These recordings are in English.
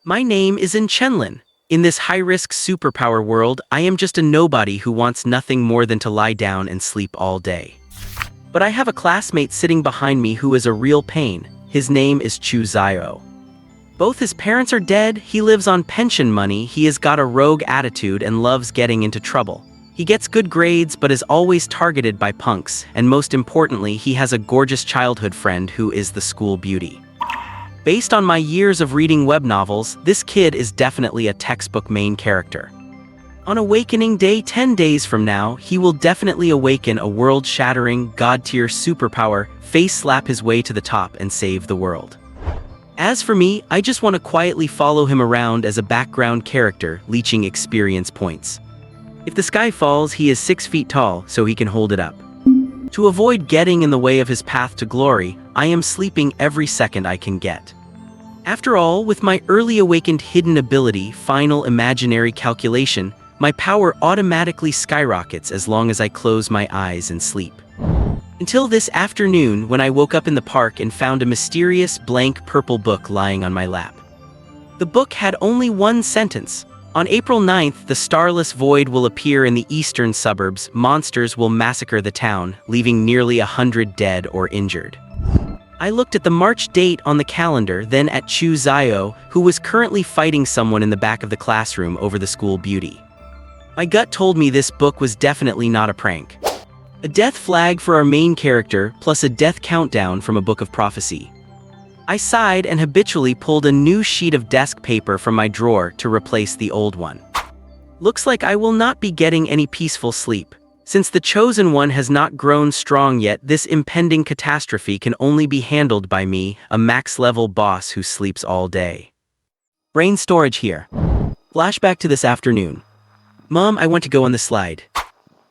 My name is Chenlin. In this high-risk superpower world, I am just a nobody who wants nothing more than to lie down and sleep all day. But I have a classmate sitting behind me who is a real pain. His name is Chu Zio. Both his parents are dead, he lives on pension money, he has got a rogue attitude and loves getting into trouble. He gets good grades but is always targeted by punks, and most importantly, he has a gorgeous childhood friend who is the school beauty. Based on my years of reading web novels, this kid is definitely a textbook main character. On Awakening Day 10 days from now, he will definitely awaken a world-shattering, god-tier superpower, face-slap his way to the top and save the world. As for me, I just want to quietly follow him around as a background character, leeching experience points. If the sky falls, he is 6 feet tall, so he can hold it up. To avoid getting in the way of his path to glory, I am sleeping every second I can get. After all, with my early awakened hidden ability, final imaginary calculation, my power automatically skyrockets as long as I close my eyes and sleep. Until this afternoon when I woke up in the park and found a mysterious blank purple book lying on my lap. The book had only one sentence. On April 9th, the starless void will appear in the eastern suburbs. Monsters will massacre the town, leaving nearly 100 dead or injured. I looked at the March date on the calendar, then at Chu Zio, who was currently fighting someone in the back of the classroom over the school beauty. My gut told me this book was definitely not a prank. A death flag for our main character, plus a death countdown from a book of prophecy. I sighed and habitually pulled a new sheet of desk paper from my drawer to replace the old one. Looks like I will not be getting any peaceful sleep. Since the chosen one has not grown strong yet, this impending catastrophe can only be handled by me, a max-level boss who sleeps all day. Brain storage here. Flashback to this afternoon. Mom, I want to go on the slide.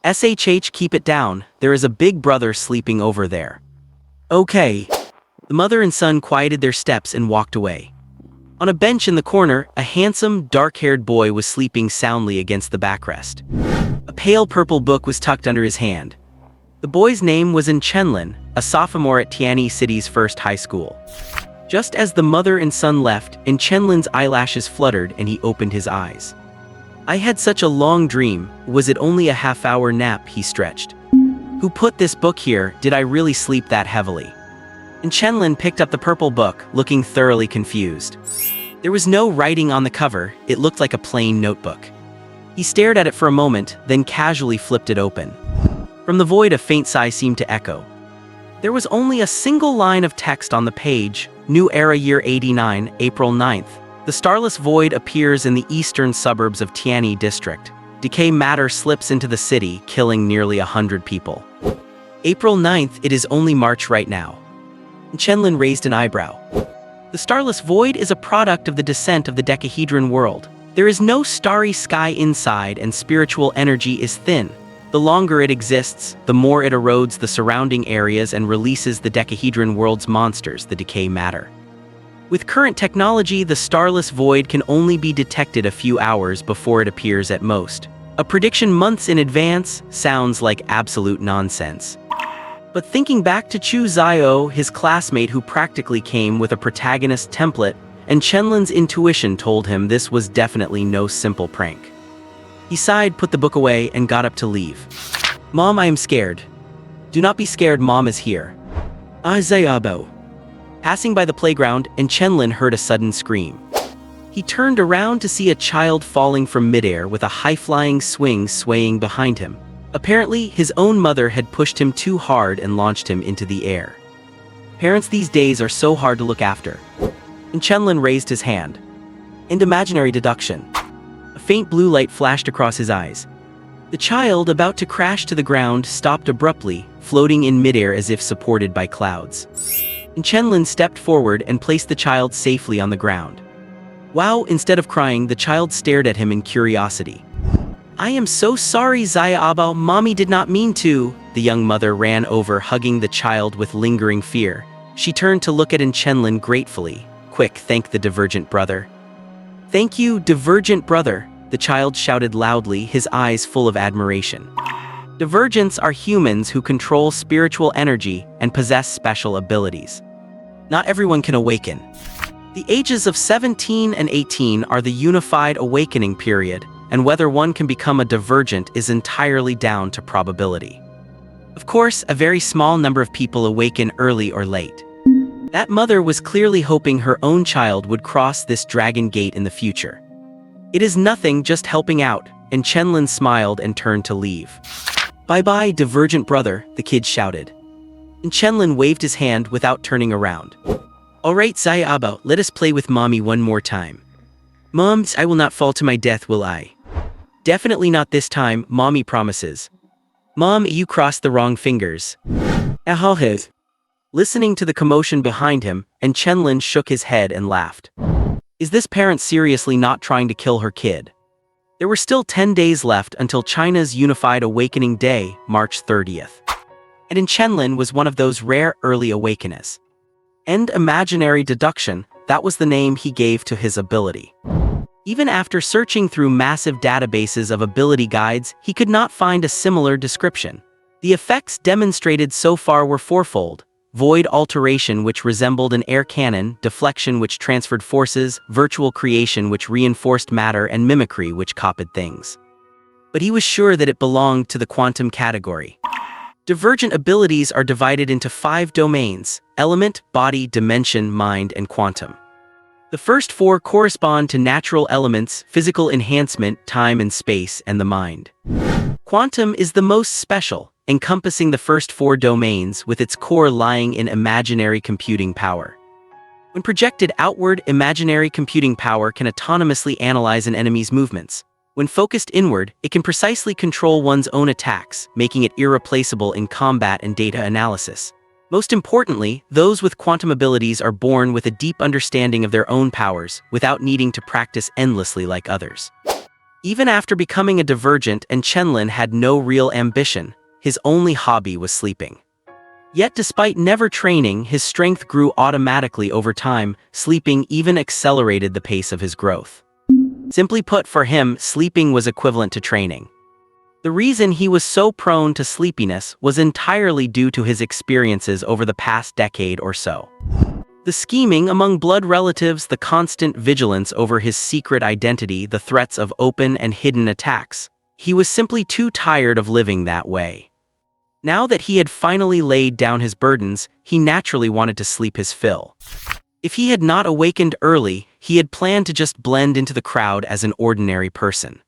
SHH, keep it down, there is a big brother sleeping over there. Okay. The mother and son quieted their steps and walked away. On a bench in the corner, a handsome, dark-haired boy was sleeping soundly against the backrest. A pale purple book was tucked under his hand. The boy's name was Chenlin, a sophomore at Tianyi City's first high school. Just as the mother and son left, Chenlin's eyelashes fluttered and he opened his eyes. I had such a long dream, was it only a half-hour nap, he stretched. Who put this book here, did I really sleep that heavily? Chenlin picked up the purple book, looking thoroughly confused. There was no writing on the cover, it looked like a plain notebook. He stared at it for a moment, then casually flipped it open. From the void a faint sigh seemed to echo. There was only a single line of text on the page, New Era Year 89, April 9th. The starless void appears in the eastern suburbs of Tianyi District. Decay matter slips into the city, killing nearly 100 people. April 9th, it is only March right now. Chenlin raised an eyebrow. The starless void is a product of the descent of the decahedron world. There is no starry sky inside and spiritual energy is thin. The longer it exists, the more it erodes the surrounding areas and releases the decahedron world's monsters, the decay matter. With current technology, the starless void can only be detected a few hours before it appears at most. A prediction months in advance sounds like absolute nonsense. But thinking back to Chu Zio, his classmate who practically came with a protagonist template, Chenlin's intuition told him this was definitely no simple prank. He sighed, put the book away, and got up to leave. Mom, I am scared. Do not be scared, Mom is here. Zayabo. Passing by the playground, Chenlin heard a sudden scream. He turned around to see a child falling from midair with a high-flying swing swaying behind him. Apparently, his own mother had pushed him too hard and launched him into the air. Parents these days are so hard to look after. Chenlin raised his hand. And imaginary deduction. A faint blue light flashed across his eyes. The child, about to crash to the ground, stopped abruptly, floating in midair as if supported by clouds. Chenlin stepped forward and placed the child safely on the ground. Wow, instead of crying, the child stared at him in curiosity. I am so sorry, Zayabo, Mommy did not mean to. The young mother ran over, hugging the child with lingering fear. She turned to look at Chenlin gratefully. Quick, thank the divergent brother. Thank you, divergent brother, the child shouted loudly, his eyes full of admiration. Divergents are humans who control spiritual energy and possess special abilities. Not everyone can awaken. The ages of 17 and 18 are the unified awakening period, and whether one can become a divergent is entirely down to probability. Of course, a very small number of people awaken early or late. That mother was clearly hoping her own child would cross this dragon gate in the future. It is nothing, just helping out, and Chenlin smiled and turned to leave. Bye-bye, divergent brother, the kid shouted. And Chenlin waved his hand without turning around. Alright, Zayaba, let us play with mommy one more time. Moms, I will not fall to my death, will I? Definitely not this time, mommy promises. Mom, you crossed the wrong fingers. Ahohes. Listening to the commotion behind him, and Chenlin shook his head and laughed. Is this parent seriously not trying to kill her kid? There were still 10 days left until China's Unified Awakening Day, March 30th. And in Chenlin was one of those rare early awakeners. End imaginary deduction, that was the name he gave to his ability. Even after searching through massive databases of ability guides, he could not find a similar description. The effects demonstrated so far were fourfold: void alteration, which resembled an air cannon; deflection, which transferred forces; virtual creation, which reinforced matter; and mimicry, which copied things. But he was sure that it belonged to the quantum category. Divergent abilities are divided into 5 domains: element, body, dimension, mind, and quantum. The first 4 correspond to natural elements, physical enhancement, time and space, and the mind. Quantum is the most special, encompassing the first 4 domains, with its core lying in imaginary computing power. When projected outward, imaginary computing power can autonomously analyze an enemy's movements. When focused inward, it can precisely control one's own attacks, making it irreplaceable in combat and data analysis. Most importantly, those with quantum abilities are born with a deep understanding of their own powers, without needing to practice endlessly like others. Even after becoming a divergent, and Chenlin had no real ambition, his only hobby was sleeping. Yet despite never training, his strength grew automatically over time. Sleeping even accelerated the pace of his growth. Simply put, for him, sleeping was equivalent to training. The reason he was so prone to sleepiness was entirely due to his experiences over the past decade or so. The scheming among blood relatives, the constant vigilance over his secret identity, the threats of open and hidden attacks. He was simply too tired of living that way. Now that he had finally laid down his burdens, he naturally wanted to sleep his fill. If he had not awakened early, he had planned to just blend into the crowd as an ordinary person.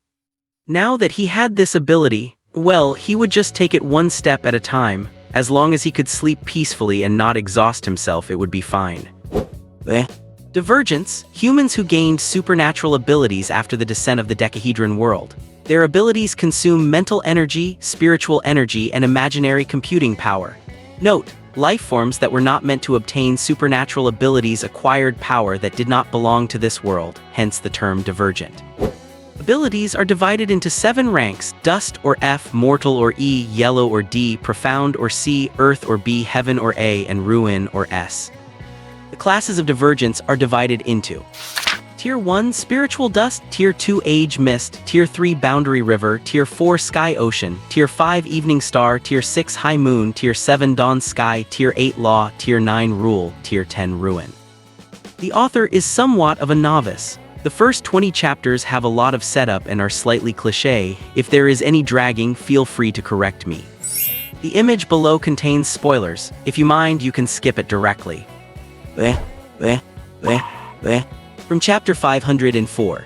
Now that he had this ability, well, he would just take it one step at a time. As long as he could sleep peacefully and not exhaust himself, it would be fine. Divergents, humans who gained supernatural abilities after the descent of the Decahedron world. Their abilities consume mental energy, spiritual energy, and imaginary computing power. Note, lifeforms that were not meant to obtain supernatural abilities acquired power that did not belong to this world, hence the term divergent. Abilities are divided into 7 ranks: dust or F, mortal or E, yellow or D, profound or C, earth or B, heaven or A, and ruin or S. The classes of divergence are divided into Tier 1 Spiritual Dust, Tier 2 Age Mist, Tier 3 Boundary River, Tier 4 Sky Ocean, Tier 5 Evening Star, Tier 6 High Moon, Tier 7 Dawn Sky, Tier 8 Law, Tier 9 Rule, Tier 10 Ruin. The author is somewhat of a novice. The first 20 chapters have a lot of setup and are slightly cliché. If there is any dragging, feel free to correct me. The image below contains spoilers. If you mind, you can skip it directly. From chapter 504.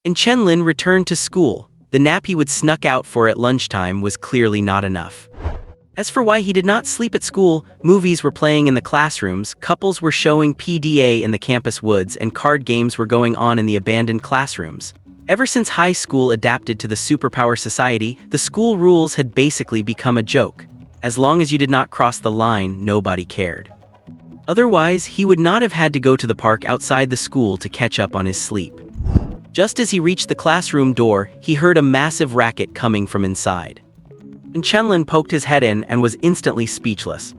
And Chenlin returned to school. The nap he would snuck out for at lunchtime was clearly not enough. As for why he did not sleep at school, movies were playing in the classrooms, couples were showing PDA in the campus woods, and card games were going on in the abandoned classrooms. Ever since high school adapted to the Superpower Society, the school rules had basically become a joke. As long as you did not cross the line, nobody cared. Otherwise, he would not have had to go to the park outside the school to catch up on his sleep. Just as he reached the classroom door, he heard a massive racket coming from inside. And Chenlin poked his head in and was instantly speechless.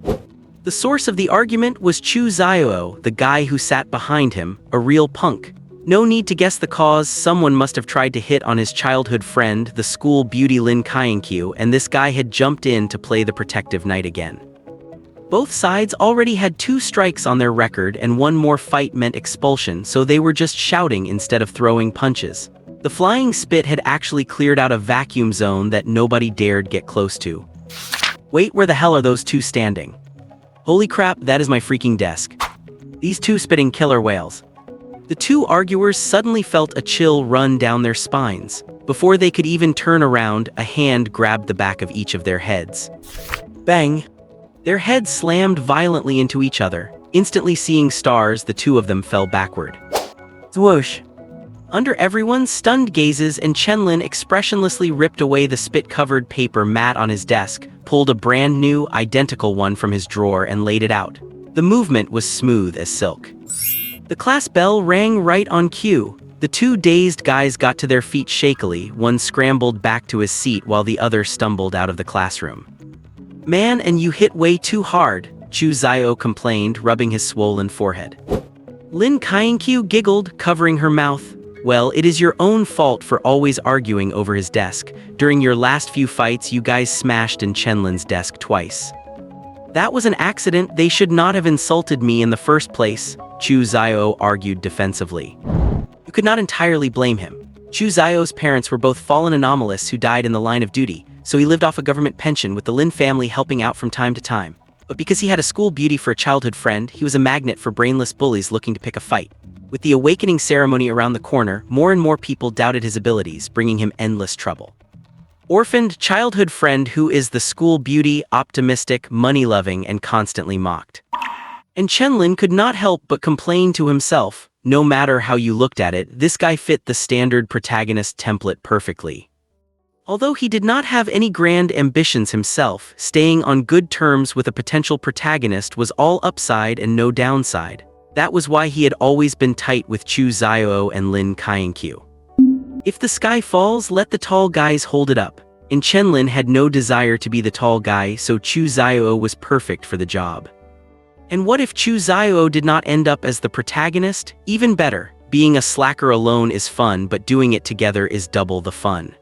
The source of the argument was Chu Xiao, the guy who sat behind him, a real punk. No need to guess the cause. Someone must have tried to hit on his childhood friend, the school beauty Lin Kainkyu, and this guy had jumped in to play the protective knight again. Both sides already had 2 strikes on their record and one more fight meant expulsion, so they were just shouting instead of throwing punches. The flying spit had actually cleared out a vacuum zone that nobody dared get close to. Wait, where the hell are those 2 standing? Holy crap, that is my freaking desk. These 2 spitting killer whales. The 2 arguers suddenly felt a chill run down their spines. Before they could even turn around, a hand grabbed the back of each of their heads. Bang! Their heads slammed violently into each other. Instantly seeing stars, the 2 of them fell backward. Swoosh! Under everyone's stunned gazes, and Chenlin expressionlessly ripped away the spit-covered paper mat on his desk, pulled a brand new, identical one from his drawer and laid it out. The movement was smooth as silk. The class bell rang right on cue. The 2 dazed guys got to their feet shakily, one scrambled back to his seat while the other stumbled out of the classroom. Man, and you hit way too hard, Chu Zio complained, rubbing his swollen forehead. Lin Kainkyu giggled, covering her mouth. Well, it is your own fault for always arguing over his desk. During your last few fights, you guys smashed in Chenlin's desk twice. That was an accident. They should not have insulted me in the first place, Chu Zio argued defensively. You could not entirely blame him. Chu Zio's parents were both fallen anomalists who died in the line of duty, so he lived off a government pension with the Lin family helping out from time to time. But because he had a school beauty for a childhood friend, he was a magnet for brainless bullies looking to pick a fight. With the awakening ceremony around the corner, more and more people doubted his abilities, bringing him endless trouble. Orphaned childhood friend who is the school beauty, optimistic, money-loving, and constantly mocked. And Chenlin could not help but complain to himself, no matter how you looked at it, this guy fit the standard protagonist template perfectly. Although he did not have any grand ambitions himself, staying on good terms with a potential protagonist was all upside and no downside. That was why he had always been tight with Chu Zio and Lin Kainkyu. If the sky falls, let the tall guys hold it up. And Chenlin had no desire to be the tall guy, so Chu Zio was perfect for the job. And what if Chu Zio did not end up as the protagonist? Even better. Being a slacker alone is fun, but doing it together is double the fun.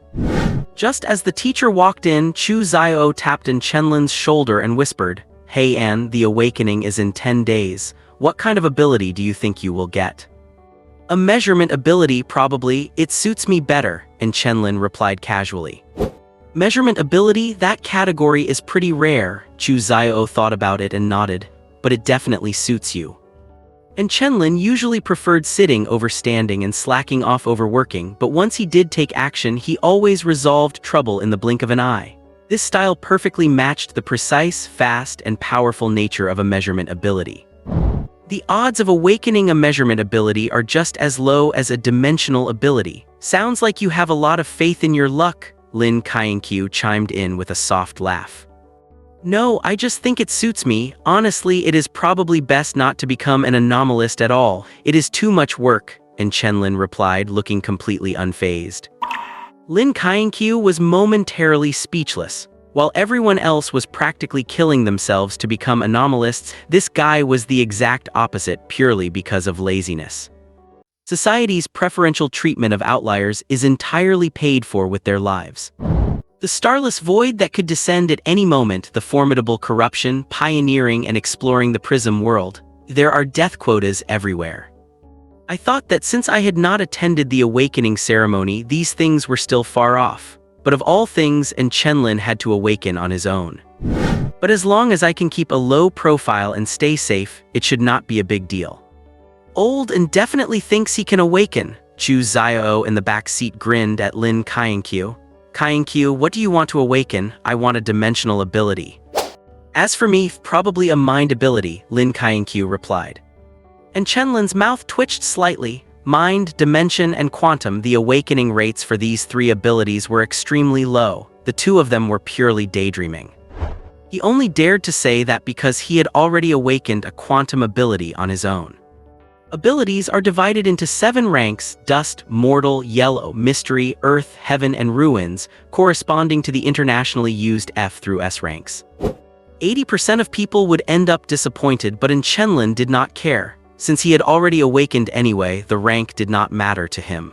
Just as the teacher walked in, Chu Zio tapped on Chenlin's shoulder and whispered, "Hey Anne, the awakening is in 10 days. What kind of ability do you think you will get?" "A measurement ability, probably. It suits me better," and Chenlin replied casually. Measurement ability? That category is pretty rare. Chu Zio thought about it and nodded. But it definitely suits you. And Chenlin usually preferred sitting over standing and slacking off over working, but once he did take action, he always resolved trouble in the blink of an eye. This style perfectly matched the precise, fast, and powerful nature of a measurement ability. The odds of awakening a measurement ability are just as low as a dimensional ability. Sounds like you have a lot of faith in your luck, Lin Kainkyu chimed in with a soft laugh. No, I just think it suits me. Honestly, it is probably best not to become an anomalist at all. It is too much work, and Chenlin replied, looking completely unfazed. Lin Kainkyu was momentarily speechless. While everyone else was practically killing themselves to become anomalists, this guy was the exact opposite purely because of laziness. Society's preferential treatment of outliers is entirely paid for with their lives. The starless void that could descend at any moment, the formidable corruption, pioneering and exploring the prism world. There are death quotas everywhere. I thought that since I had not attended the awakening ceremony, these things were still far off. But of all things, and Chenlin had to awaken on his own. But as long as I can keep a low profile and stay safe, it should not be a big deal. Old and definitely thinks he can awaken. Chu Zio in the back seat grinned at Lin Kainkyu. Kainkyu, what do you want to awaken? I want a dimensional ability. As for me, probably a mind ability, Lin Kainkyu replied. And Chenlin's mouth twitched slightly. Mind, dimension, and quantum, the awakening rates for these 3 abilities were extremely low. The 2 of them were purely daydreaming. He only dared to say that because he had already awakened a quantum ability on his own. Abilities are divided into 7 ranks: dust, mortal, yellow, mystery, earth, heaven, and ruins, corresponding to the internationally used F through S ranks. 80% of people would end up disappointed, but Chenlin did not care. Since he had already awakened anyway, the rank did not matter to him.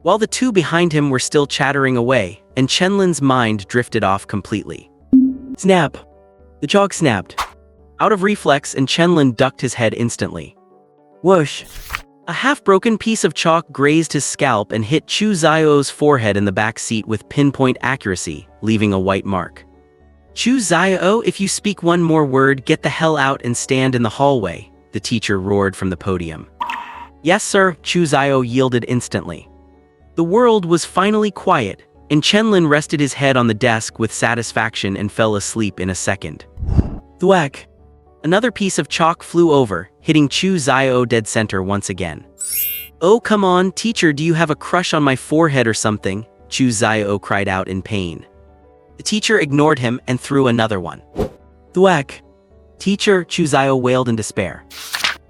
While the 2 behind him were still chattering away, and Chenlin's mind drifted off completely. Snap! The jog snapped. Out of reflex, and Chenlin ducked his head instantly. Whoosh! A half-broken piece of chalk grazed his scalp and hit Chu Zio's forehead in the back seat with pinpoint accuracy, leaving a white mark. Chu Zio, if you speak one more word, get the hell out and stand in the hallway, the teacher roared from the podium. Yes, sir, Chu Zio yielded instantly. The world was finally quiet, and Chenlin rested his head on the desk with satisfaction and fell asleep in a second. Thwack! Another piece of chalk flew over, hitting Chu Zio dead center once again. Oh, come on, teacher, do you have a crush on my forehead or something? Chu Zio cried out in pain. The teacher ignored him and threw another one. Thwack! Teacher, Chu Zio wailed in despair.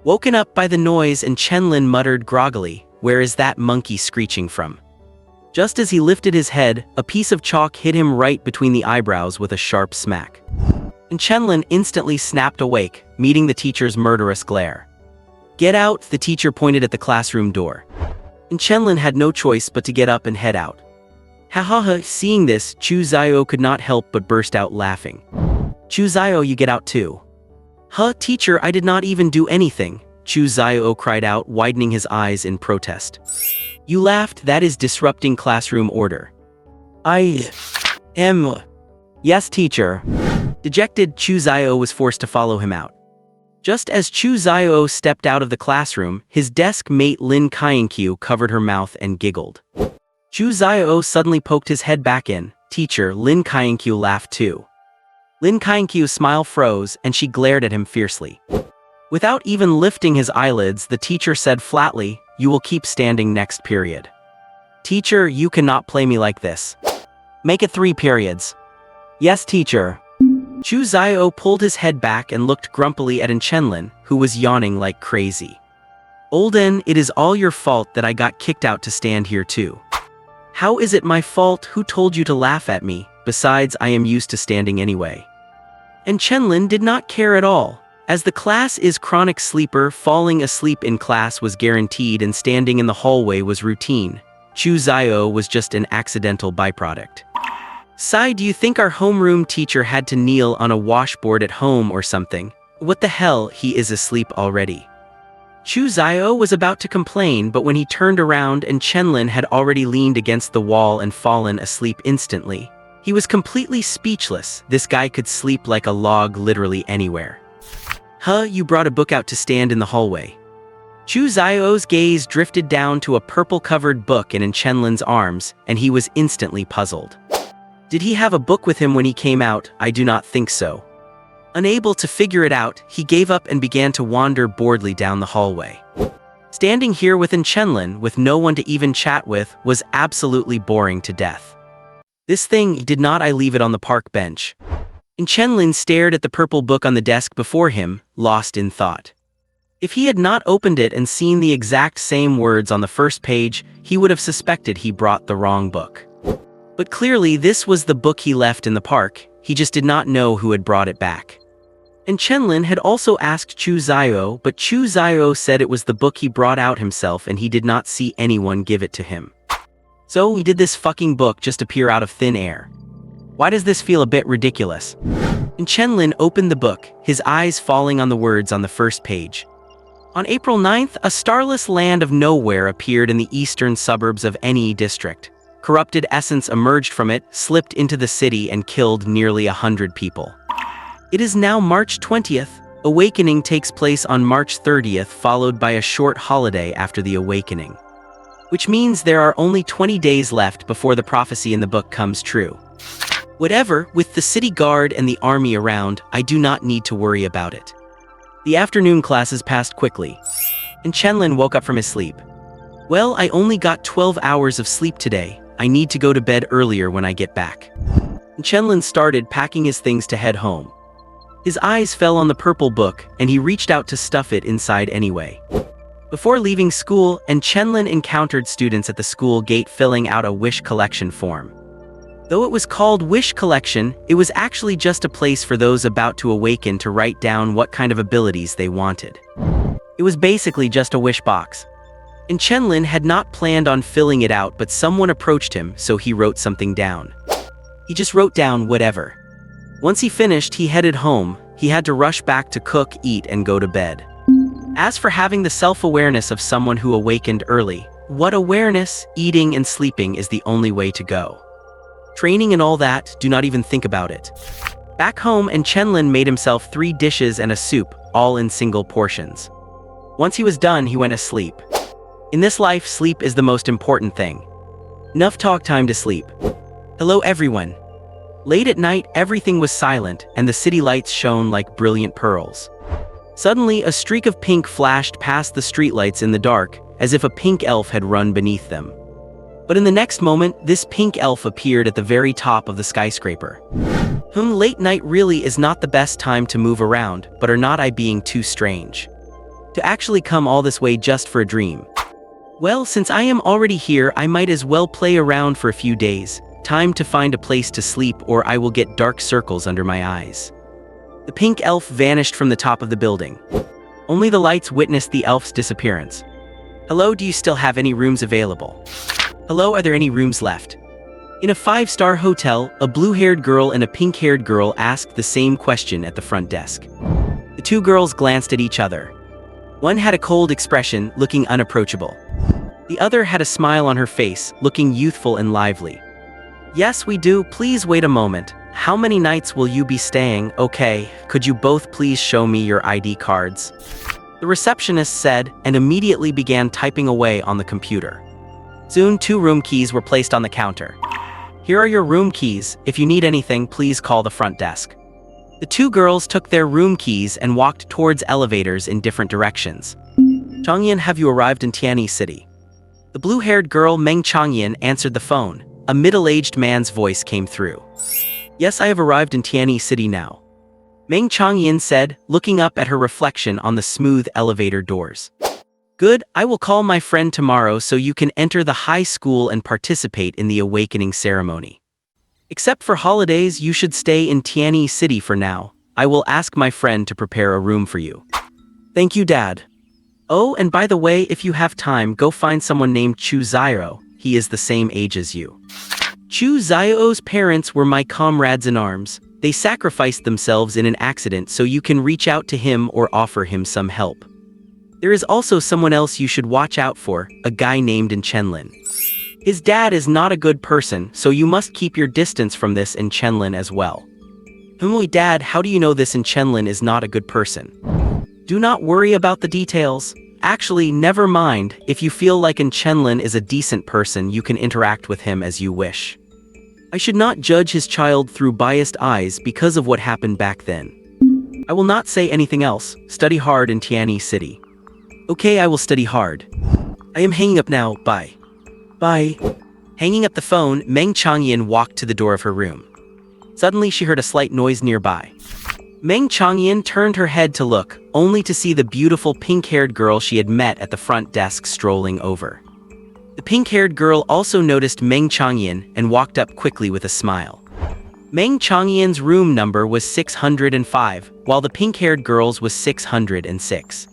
Woken up by the noise, and Chenlin muttered groggily, "Where is that monkey screeching from?" Just as he lifted his head, a piece of chalk hit him right between the eyebrows with a sharp smack. And Chenlin instantly snapped awake, meeting the teacher's murderous glare. Get out, the teacher pointed at the classroom door. And Chenlin had no choice but to get up and head out. Ha ha ha, seeing this, Chu Zio could not help but burst out laughing. Chu Zio, you get out too. Huh, teacher, I did not even do anything, Chu Zio cried out, widening his eyes in protest. You laughed, that is disrupting classroom order. I am. Yes, teacher. Dejected, Chu Zio was forced to follow him out. Just as Chu Zio stepped out of the classroom, his desk mate Lin Kainkyu covered her mouth and giggled. Chu Zio suddenly poked his head back in. Teacher, Lin Kainkyu laughed too. Lin Kainkyu's smile froze, and she glared at him fiercely. Without even lifting his eyelids, the teacher said flatly, "You will keep standing next period." Teacher, you cannot play me like this. Make it 3 periods. Yes, teacher. Chu Zio pulled his head back and looked grumpily at Chenlin, who was yawning like crazy. Olden, it is all your fault that I got kicked out to stand here too. How is it my fault? Who told you to laugh at me? Besides, I am used to standing anyway. And Chenlin did not care at all. As the class is chronic sleeper, falling asleep in class was guaranteed and standing in the hallway was routine. Chu Zio was just an accidental byproduct. Sai, do you think our homeroom teacher had to kneel on a washboard at home or something? What the hell, he is asleep already. Chu Zio was about to complain, but when he turned around and Chenlin had already leaned against the wall and fallen asleep instantly. He was completely speechless. This guy could sleep like a log literally anywhere. Huh, you brought a book out to stand in the hallway. Chu Zio's gaze drifted down to a purple-covered book in Chenlin's arms, and he was instantly puzzled. Did he have a book with him when he came out? I do not think so. Unable to figure it out, he gave up and began to wander boredly down the hallway. Standing here within Chenlin, with no one to even chat with, was absolutely boring to death. This thing, did not I leave it on the park bench? And Chenlin stared at the purple book on the desk before him, lost in thought. If he had not opened it and seen the exact same words on the first page, he would have suspected he brought the wrong book. But clearly this was the book he left in the park, he just did not know who had brought it back. And Chenlin had also asked Chu Zio, but Chu Zio said it was the book he brought out himself and he did not see anyone give it to him. So did this fucking book just appear out of thin air? Why does this feel a bit ridiculous? And Chenlin opened the book, his eyes falling on the words on the first page. On April 9th, a starless land of nowhere appeared in the eastern suburbs of any district. Corrupted essence emerged from it, slipped into the city and killed nearly 100 people. It is now March 20th. Awakening takes place on March 30th, followed by a short holiday after the awakening. Which means there are only 20 days left before the prophecy in the book comes true. Whatever, with the city guard and the army around, I do not need to worry about it. The afternoon classes passed quickly, and Chenlin woke up from his sleep. Well, I only got 12 hours of sleep today. I need to go to bed earlier when I get back. And Chenlin started packing his things to head home. His eyes fell on the purple book, and he reached out to stuff it inside anyway. Before leaving school, Chenlin encountered students at the school gate filling out a wish collection form. Though it was called Wish Collection, it was actually just a place for those about to awaken to write down what kind of abilities they wanted. It was basically just a wish box. And Chenlin had not planned on filling it out, but someone approached him, so he wrote something down. He just wrote down whatever. Once he finished, he headed home. he had to rush back to cook, eat, and go to bed. As for having the self-awareness of someone who awakened early, what awareness, eating and sleeping is the only way to go. Training and all that, do not even think about it. Back home, and Chenlin made himself 3 dishes and a soup, all in single portions. Once he was done, he went asleep. In this life, sleep is the most important thing. Enough talk, time to sleep. Hello everyone. Late at night, everything was silent, and the city lights shone like brilliant pearls. Suddenly, a streak of pink flashed past the streetlights in the dark, as if a pink elf had run beneath them. But in the next moment, this pink elf appeared at the very top of the skyscraper. Late night really is not the best time to move around, but are not I being too strange? To actually come all this way just for a dream. Well, since I am already here, I might as well play around for a few days. Time to find a place to sleep, or I will get dark circles under my eyes. The pink elf vanished from the top of the building. Only the lights witnessed the elf's disappearance. Hello, do you still have any rooms available? Hello, are there any rooms left? In a 5-star hotel, a blue-haired girl and a pink-haired girl asked the same question at the front desk. The 2 girls glanced at each other. One had a cold expression, looking unapproachable. The other had a smile on her face, looking youthful and lively. Yes, we do. Please wait a moment. How many nights will you be staying? Okay, could you both please show me your ID cards? The receptionist said, and immediately began typing away on the computer. Soon 2 room keys were placed on the counter. Here are your room keys. If you need anything, please call the front desk. The 2 girls took their room keys and walked towards elevators in different directions. Changyan, have you arrived in Tianyi City? The blue-haired girl Meng Changyan answered the phone. A middle-aged man's voice came through. Yes, I have arrived in Tianyi City now. Meng Changyan said, looking up at her reflection on the smooth elevator doors. Good, I will call my friend tomorrow so you can enter the high school and participate in the awakening ceremony. Except for holidays, you should stay in Tianyi City for now. I will ask my friend to prepare a room for you. Thank you, Dad. Oh, and by the way, if you have time, go find someone named Chu Zio. He is the same age as you. Chu Zio's parents were my comrades in arms. They sacrificed themselves in an accident, so you can reach out to him or offer him some help. There is also someone else you should watch out for, a guy named Chenlin. His dad is not a good person, so you must keep your distance from this in Chenlin as well. Dad, how do you know this Chenlin is not a good person? Do not worry about the details. Actually, never mind. If you feel like Chenlin is a decent person, you can interact with him as you wish. I should not judge his child through biased eyes because of what happened back then. I will not say anything else. Study hard in Tianyi City. Okay, I will study hard. I am hanging up now. Bye. Bye. Hanging up the phone, Meng Changyan walked to the door of her room. Suddenly, she heard a slight noise nearby. Meng Changyan turned her head to look, only to see the beautiful pink-haired girl she had met at the front desk strolling over. The pink-haired girl also noticed Meng Changyan and walked up quickly with a smile. Meng Changyan's room number was 605, while the pink-haired girl's was 606.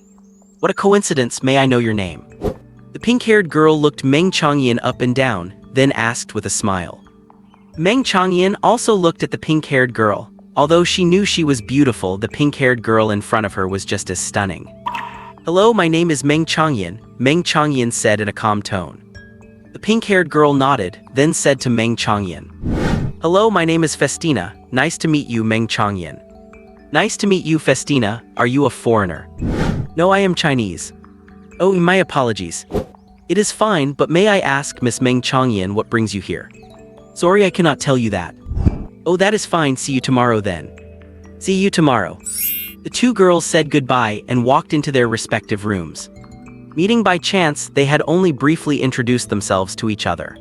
What a coincidence, may I know your name? The pink-haired girl looked Meng Changyan up and down, then asked with a smile. Meng Changyan also looked at the pink-haired girl. Although she knew she was beautiful, the pink-haired girl in front of her was just as stunning. Hello, my name is Meng Changyan said in a calm tone. The pink-haired girl nodded, then said to Meng Changyan. Hello, my name is Festina. Nice to meet you, Meng Changyan. Nice to meet you, Festina. Are you a foreigner? No, I am Chinese. Oh, my apologies. It is fine, but may I ask, Miss Meng Changyan, what brings you here? Sorry, I cannot tell you that. Oh, that is fine. See you tomorrow then. See you tomorrow. The 2 girls said goodbye and walked into their respective rooms. Meeting by chance, they had only briefly introduced themselves to each other.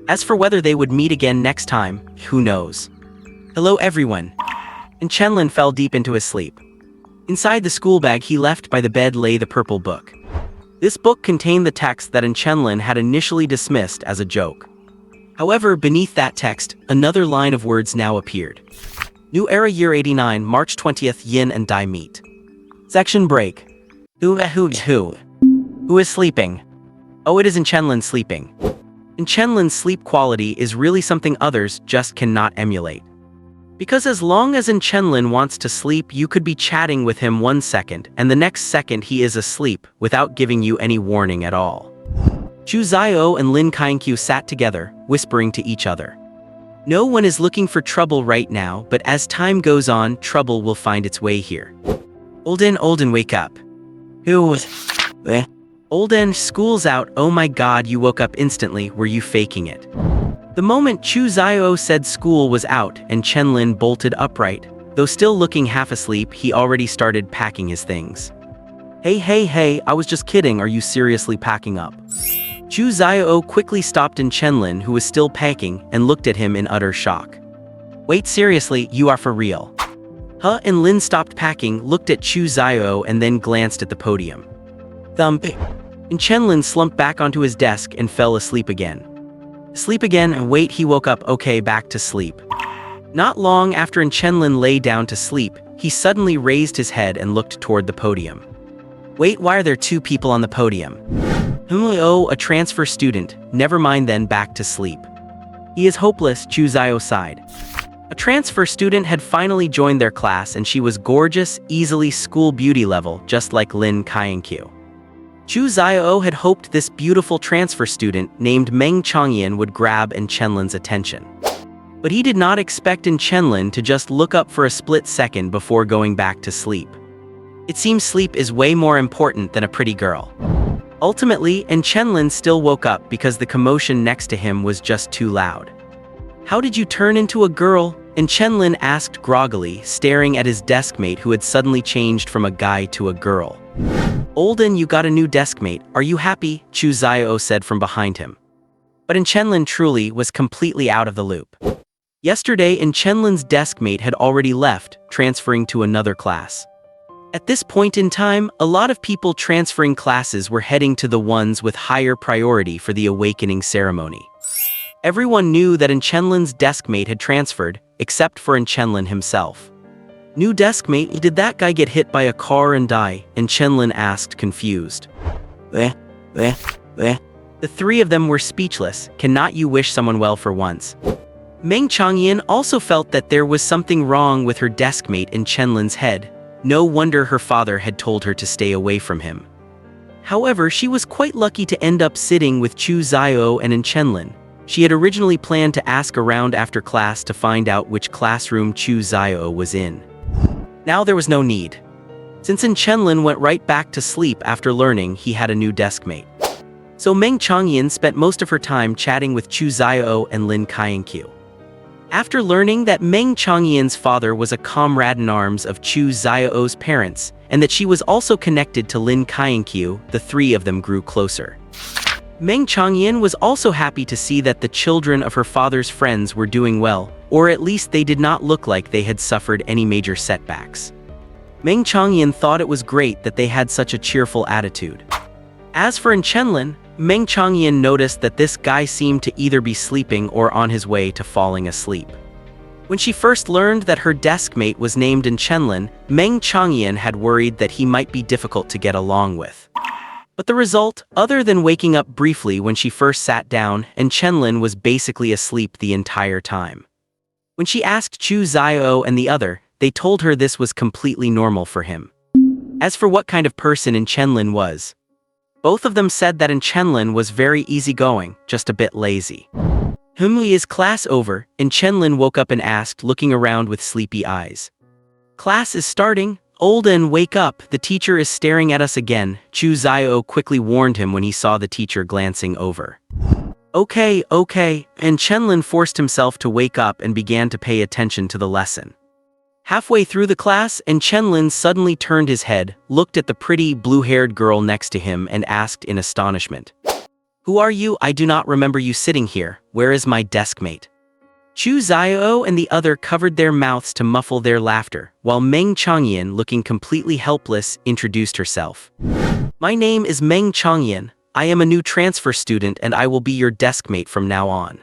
As for whether they would meet again next time, who knows? Hello everyone. And Chenlin fell deep into his sleep. Inside the school bag he left by the bed lay the purple book. This book contained the text that Chenlin had initially dismissed as a joke. However, beneath that text, another line of words now appeared. New Era Year 89, March 20th, Yin and Dai meet. Section break. Who is sleeping? Oh, it is Chenlin sleeping. Chenlin's sleep quality is really something others just cannot emulate. Because as long as Chenlin wants to sleep, you could be chatting with him 1 second, and the next second he is asleep, without giving you any warning at all. Chu Xiao and Lin Kainkyu sat together, whispering to each other. No one is looking for trouble right now, but as time goes on, trouble will find its way here. Olden, wake up. Who was... Olden, school's out. Oh my god, you woke up instantly. Were you faking it? The moment Chu Xiao said school was out and Chenlin bolted upright, though still looking half asleep, he already started packing his things. Hey, I was just kidding. Are you seriously packing up? Chu Xiao quickly stopped Chenlin, who was still packing, and looked at him in utter shock. Wait, seriously, you are for real? Huh? And Lin stopped packing, looked at Chu Xiao, and then glanced at the podium. Thump. And Chenlin slumped back onto his desk and fell asleep again. And wait, he woke up. Okay, back to sleep. Not long after Chenlin lay down to sleep, he suddenly raised his head and looked toward the podium. Wait, why are there two people on the podium? Oh, a transfer student. Never mind then, back to sleep. He is hopeless, Chu Xiao sighed. A transfer student had finally joined their class, and she was gorgeous, easily school beauty level, just like Lin Kainkyu. Chu Xiao had hoped this beautiful transfer student named Meng Changyan would grab Chenlin's attention. But he did not expect Chenlin to just look up for a split second before going back to sleep. It seems sleep is way more important than a pretty girl. Ultimately, Chenlin still woke up because the commotion next to him was just too loud. How did you turn into a girl? Chenlin asked groggily, staring at his deskmate who had suddenly changed from a guy to a girl. Olden, you got a new deskmate. Are you happy? Chu Xiao said from behind him. But Chenlin truly was completely out of the loop. Yesterday, Chenlin's deskmate had already left, transferring to another class. At this point in time, a lot of people transferring classes were heading to the ones with higher priority for the awakening ceremony. Everyone knew that Chenlin's deskmate had transferred, except for Chenlin himself. New deskmate, did that guy get hit by a car and die? Chenlin asked, confused. The three of them were speechless. Cannot you wish someone well for once? Meng Changyan also felt that there was something wrong with her deskmate in Chenlin's head. No wonder her father had told her to stay away from him. However, she was quite lucky to end up sitting with Chu Xiao and Chenlin. She had originally planned to ask around after class to find out which classroom Chu Xiao was in. Now there was no need, since Chenlin went right back to sleep after learning he had a new deskmate. So Meng Changyan spent most of her time chatting with Chu Xiao and Lin Kainkyu. After learning that Meng Changyan's father was a comrade-in-arms of Chu Xiao's parents, and that she was also connected to Lin Kainkyu, the three of them grew closer. Meng Changyan was also happy to see that the children of her father's friends were doing well, or at least they did not look like they had suffered any major setbacks. Meng Changyan thought it was great that they had such a cheerful attitude. As for Chenlin, Meng Changyan noticed that this guy seemed to either be sleeping or on his way to falling asleep. When she first learned that her deskmate was named Chenlin, Meng Changyan had worried that he might be difficult to get along with. But the result, other than waking up briefly when she first sat down, Chenlin was basically asleep the entire time. When she asked Chu Xiao and the other, they told her this was completely normal for him. As for what kind of person Chenlin was, both of them said that Chenlin was very easygoing, just a bit lazy. Is class over? Chenlin woke up and asked, looking around with sleepy eyes. Class is starting. Olden, wake up, the teacher is staring at us again, Chu Xiao quickly warned him when he saw the teacher glancing over. Okay, Chenlin forced himself to wake up and began to pay attention to the lesson. Halfway through the class, Chenlin suddenly turned his head, looked at the pretty, blue-haired girl next to him and asked in astonishment. Who are you? I do not remember you sitting here. Where is my deskmate? Chu Xiao and the other covered their mouths to muffle their laughter, while Meng Changyan, looking completely helpless, introduced herself. My name is Meng Changyan. I am a new transfer student and I will be your deskmate from now on.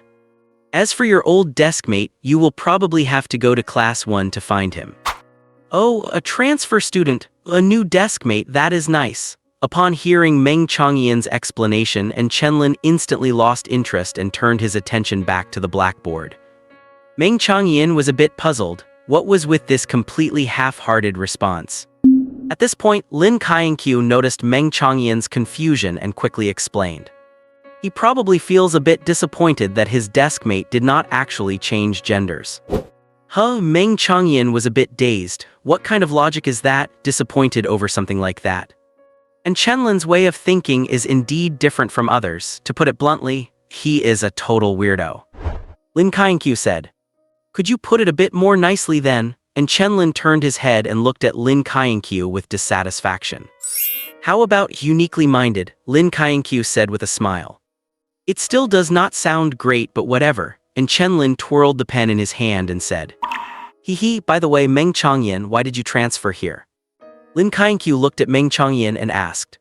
As for your old deskmate, you will probably have to go to class 1 to find him. Oh, a transfer student, a new deskmate, that is nice. Upon hearing Meng Changyan's explanation, Chenlin instantly lost interest and turned his attention back to the blackboard. Meng Changyin was a bit puzzled. What was with this completely half-hearted response? At this point, Lin Kainkyu noticed Meng Changyin's confusion and quickly explained. He probably feels a bit disappointed that his deskmate did not actually change genders. Meng Changyin was a bit dazed. What kind of logic is that, disappointed over something like that? And Chenlin's way of thinking is indeed different from others. To put it bluntly, he is a total weirdo. Lin Kainkyu said. Could you put it a bit more nicely then? And Chenlin turned his head and looked at Lin Kainkyu with dissatisfaction. How about uniquely minded? Lin Kainkyu said with a smile. It still does not sound great, but whatever. And Chenlin twirled the pen in his hand and said, by the way, Meng Changyin, why did you transfer here? Lin Kainkyu looked at Meng Changyin and asked.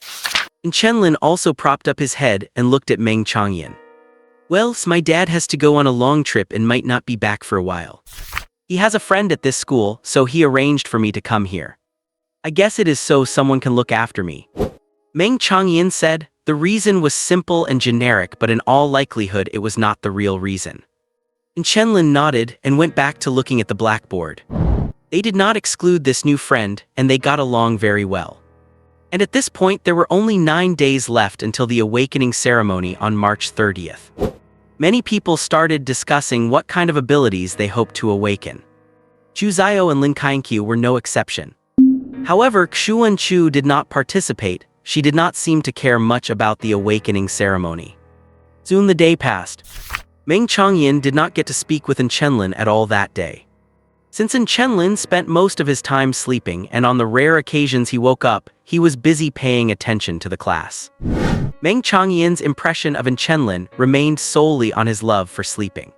And Chenlin also propped up his head and looked at Meng Changyin. Well, my dad has to go on a long trip and might not be back for a while. He has a friend at this school, so he arranged for me to come here. I guess it is so someone can look after me. Meng Changyin said. The reason was simple and generic, but in all likelihood it was not the real reason. And Chenlin nodded and went back to looking at the blackboard. They did not exclude this new friend, and they got along very well. And at this point there were only 9 days left until the awakening ceremony on March 30th. Many people started discussing what kind of abilities they hoped to awaken. Chu Zio and Lin Kainkyu were no exception. However, Xuan Chu did not participate. She did not seem to care much about the awakening ceremony. Soon the day passed. Meng Changyin did not get to speak with Chenlin at all that day. Since Chenlin spent most of his time sleeping, and on the rare occasions he woke up, he was busy paying attention to the class. Meng Changyin's impression of Chenlin remained solely on his love for sleeping.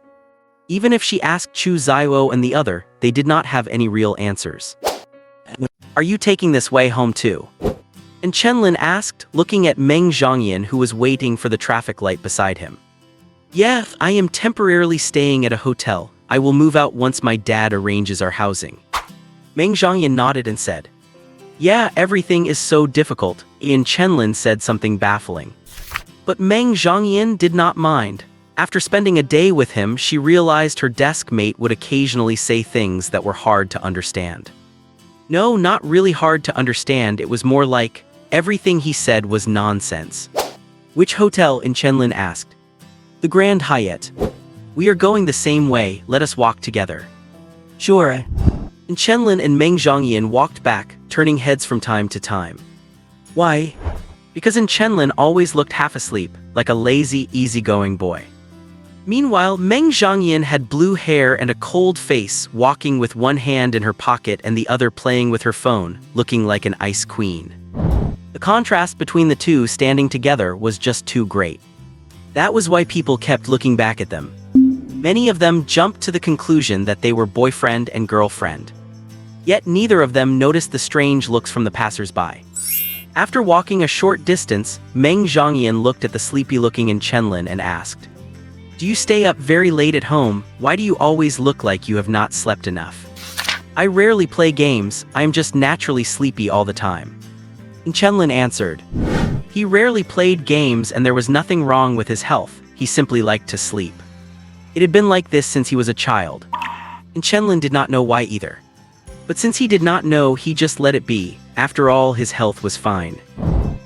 Even if she asked Chu Zio and the other, they did not have any real answers. Are you taking this way home too? And Chenlin asked, looking at Meng Zhongyan, who was waiting for the traffic light beside him. Yeah, I am temporarily staying at a hotel. I will move out once my dad arranges our housing. Meng Zhongyan nodded and said, yeah, everything is so difficult. And Chenlin said something baffling. But Meng Zhongyan did not mind. After spending a day with him, she realized her desk mate would occasionally say things that were hard to understand. No, not really hard to understand, it was more like, everything he said was nonsense. Which hotel? Chenlin asked. The Grand Hyatt. We are going the same way, let us walk together. Sure. Chenlin and Meng Zhongyan walked back, turning heads from time to time. Why? Because Chenlin always looked half asleep, like a lazy, easygoing boy. Meanwhile, Meng Zhongyan had blue hair and a cold face, walking with one hand in her pocket and the other playing with her phone, looking like an ice queen. The contrast between the two standing together was just too great. That was why people kept looking back at them. Many of them jumped to the conclusion that they were boyfriend and girlfriend. Yet neither of them noticed the strange looks from the passers-by. After walking a short distance, Meng Zhongyan looked at the sleepy-looking Chenlin and asked, do you stay up very late at home? Why do you always look like you have not slept enough? I rarely play games, I am just naturally sleepy all the time. Chenlin answered. He rarely played games and there was nothing wrong with his health, he simply liked to sleep. It had been like this since he was a child. Chenlin did not know why either. But since he did not know, he just let it be. After all, his health was fine.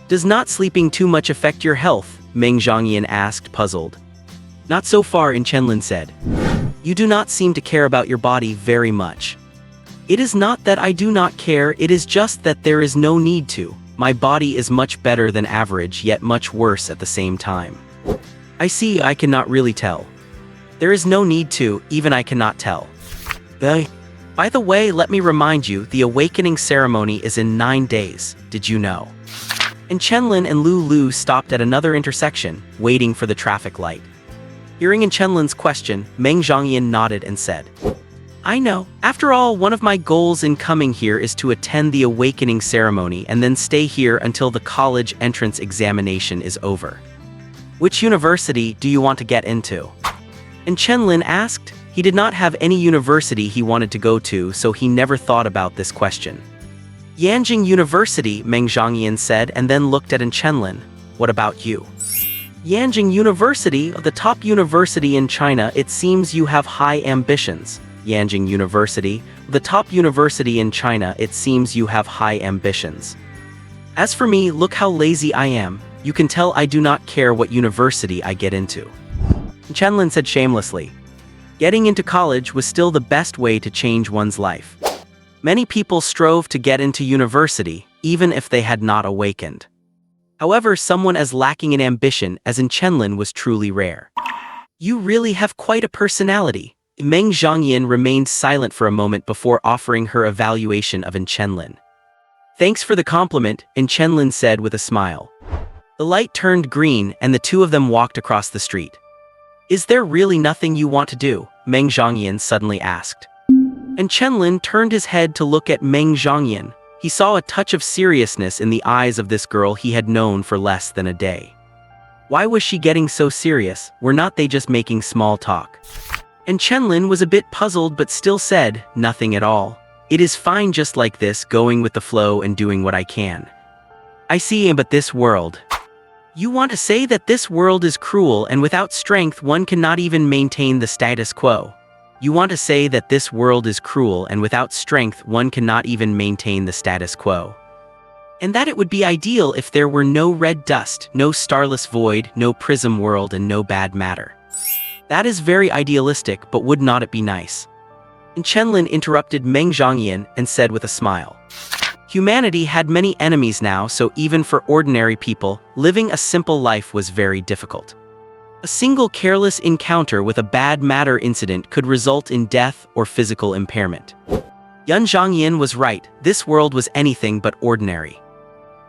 Does not sleeping too much affect your health? Meng Zhongyan asked, puzzled. Not so far, Chenlin said. You do not seem to care about your body very much. It is not that I do not care, it is just that there is no need to. My body is much better than average, yet much worse at the same time. I see, I cannot really tell. There is no need to, even I cannot tell. By the way, let me remind you, the awakening ceremony is in 9 days, did you know? Chenlin and Lu stopped at another intersection, waiting for the traffic light. Hearing Chenlin's question, Meng Zhongyan nodded and said, I know. After all, one of my goals in coming here is to attend the awakening ceremony and then stay here until the college entrance examination is over. Which university do you want to get into? Chenlin asked. He did not have any university he wanted to go to, so he never thought about this question. Yanjing University, Meng Zhongyan said, and then looked at Chenlin. What about you? Yanjing University, the top university in China, it seems you have high ambitions. Yanjing University, the top university in China, it seems you have high ambitions. As for me, look how lazy I am. You can tell I do not care what university I get into. Chenlin said shamelessly. Getting into college was still the best way to change one's life. Many people strove to get into university, even if they had not awakened. However, someone as lacking in ambition as in Chenlin was truly rare. You really have quite a personality. Meng Zhangyan remained silent for a moment before offering her evaluation of Chenlin. Thanks for the compliment, Chenlin said with a smile. The light turned green and the two of them walked across the street. Is there really nothing you want to do? Meng Zhangyan suddenly asked. Chenlin turned his head to look at Meng Zhangyan. He saw a touch of seriousness in the eyes of this girl he had known for less than a day. Why was she getting so serious? Were not they just making small talk? Chenlin was a bit puzzled but still said, nothing at all. It is fine just like this, going with the flow and doing what I can. I see, but this world. You want to say that this world is cruel and without strength one cannot even maintain the status quo. You want to say that this world is cruel and without strength one cannot even maintain the status quo. And that it would be ideal if there were no red dust, no starless void, no prism world and no bad matter. That is very idealistic, but would not it be nice? Chenlin interrupted Meng Zhangyan and said with a smile. Humanity had many enemies now, so even for ordinary people, living a simple life was very difficult. A single careless encounter with a bad matter incident could result in death or physical impairment. Yan Zhangyan was right, this world was anything but ordinary.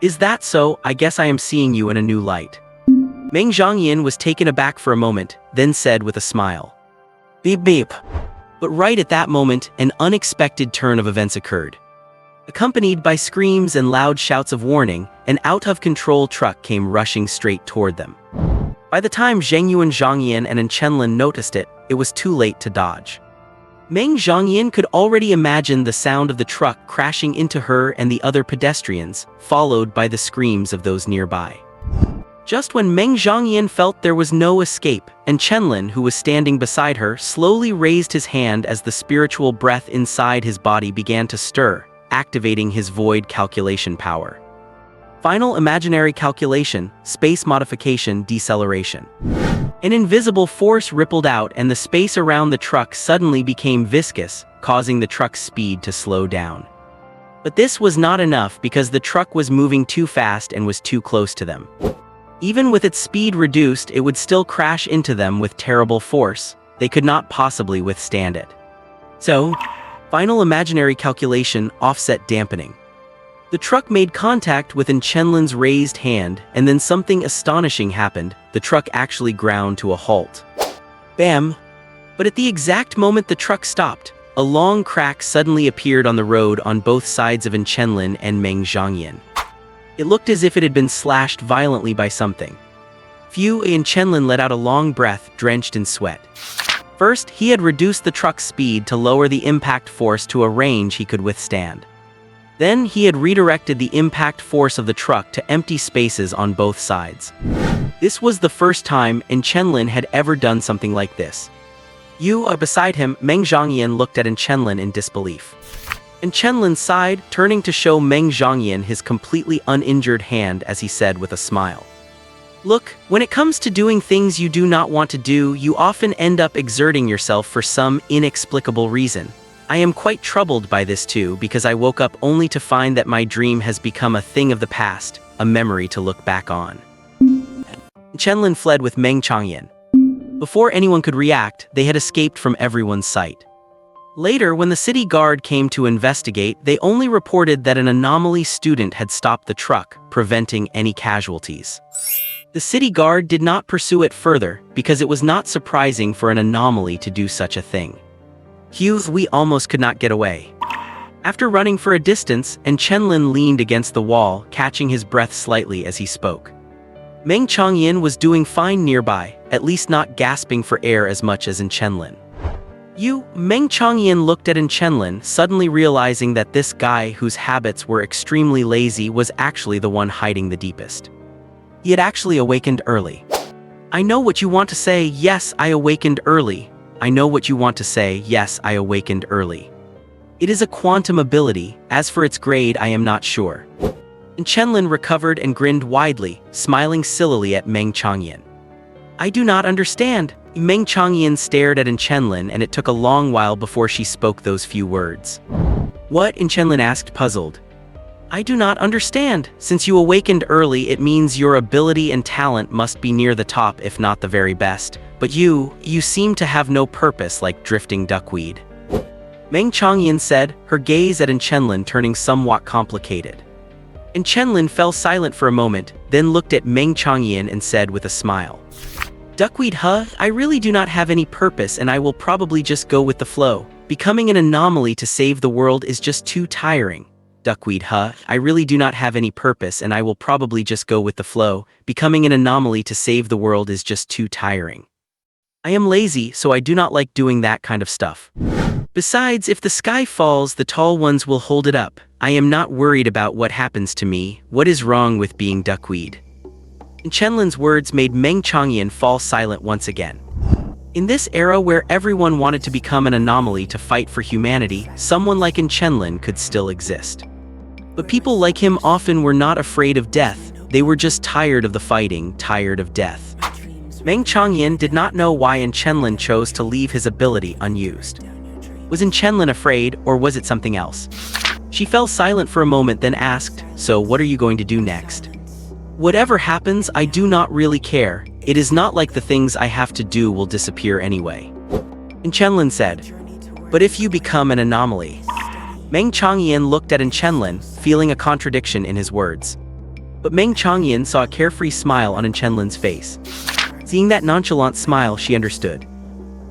Is that so? I guess I am seeing you in a new light. Meng Zhangyan was taken aback for a moment, then said with a smile. Beep beep. But right at that moment, an unexpected turn of events occurred. Accompanied by screams and loud shouts of warning, an out-of-control truck came rushing straight toward them. By the time Zhengyuan Zhangyan and Chenlin noticed it, it was too late to dodge. Meng Zhangyan could already imagine the sound of the truck crashing into her and the other pedestrians, followed by the screams of those nearby. Just when Meng Zhangyan felt there was no escape, Chenlin, who was standing beside her, slowly raised his hand as the spiritual breath inside his body began to stir, activating his void calculation power. Final imaginary calculation, space modification deceleration. An invisible force rippled out and the space around the truck suddenly became viscous, causing the truck's speed to slow down. But this was not enough because the truck was moving too fast and was too close to them. Even with its speed reduced, it would still crash into them with terrible force. They could not possibly withstand it. So, final imaginary calculation, offset dampening. The truck made contact with Chenlin's raised hand, and then something astonishing happened. The truck actually ground to a halt. Bam! But at the exact moment the truck stopped, a long crack suddenly appeared on the road on both sides of Chenlin and Meng Zhangyan. It looked as if it had been slashed violently by something. Phew! Chenlin let out a long breath, drenched in sweat. First, he had reduced the truck's speed to lower the impact force to a range he could withstand. Then he had redirected the impact force of the truck to empty spaces on both sides. This was the first time Chenlin had ever done something like this. Beside him, Meng Zhangyan looked at Chenlin in disbelief. Chenlin sighed, turning to show Meng Zhangyan his completely uninjured hand as he said with a smile. Look, when it comes to doing things you do not want to do, you often end up exerting yourself for some inexplicable reason. I am quite troubled by this too, because I woke up only to find that my dream has become a thing of the past, a memory to look back on. Chenlin fled with Meng Zhangyan. Before anyone could react, they had escaped from everyone's sight. Later, when the city guard came to investigate, they only reported that an anomaly student had stopped the truck, preventing any casualties. The city guard did not pursue it further, because it was not surprising for an anomaly to do such a thing. We almost could not get away. After running for a distance, Chenlin leaned against the wall, catching his breath slightly as he spoke. Meng Zhangyan was doing fine nearby, at least not gasping for air as much as Chenlin. Meng Zhangyan looked at Chenlin, suddenly realizing that this guy whose habits were extremely lazy was actually the one hiding the deepest. He had actually awakened early. I know what you want to say, yes, I awakened early. I know what you want to say, yes, I awakened early. It is a quantum ability, as for its grade I am not sure. And Chenlin recovered and grinned widely, smiling sillily at Meng Changyan. I do not understand. Meng Changyan stared at Chenlin and it took a long while before she spoke those few words. What? Chenlin asked, puzzled. I do not understand. Since you awakened early, it means your ability and talent must be near the top if not the very best. But you seem to have no purpose like drifting duckweed. Meng Changyan said, her gaze at Chenlin turning somewhat complicated. Chenlin fell silent for a moment, then looked at Meng Changyan and said with a smile. Duckweed, huh? I really do not have any purpose and I will probably just go with the flow. Becoming an anomaly to save the world is just too tiring. Duckweed, huh? I really do not have any purpose and I will probably just go with the flow. Becoming an anomaly to save the world is just too tiring. I am lazy, so I do not like doing that kind of stuff. Besides, if the sky falls, the tall ones will hold it up. I am not worried about what happens to me. What is wrong with being duckweed? Chenlin's words made Meng Changyan fall silent once again. In this era where everyone wanted to become an anomaly to fight for humanity, someone like Chenlin could still exist. But people like him often were not afraid of death, they were just tired of the fighting, tired of death. Meng Changyan did not know why Chenlin chose to leave his ability unused. Was Chenlin afraid, or was it something else? She fell silent for a moment, then asked, so what are you going to do next? Whatever happens, I do not really care. It is not like the things I have to do will disappear anyway. Chenlin said, but if you become an anomaly? Meng Changyan looked at Chenlin, feeling a contradiction in his words. But Meng Changyan saw a carefree smile on Chenlin's face. Seeing that nonchalant smile, she understood.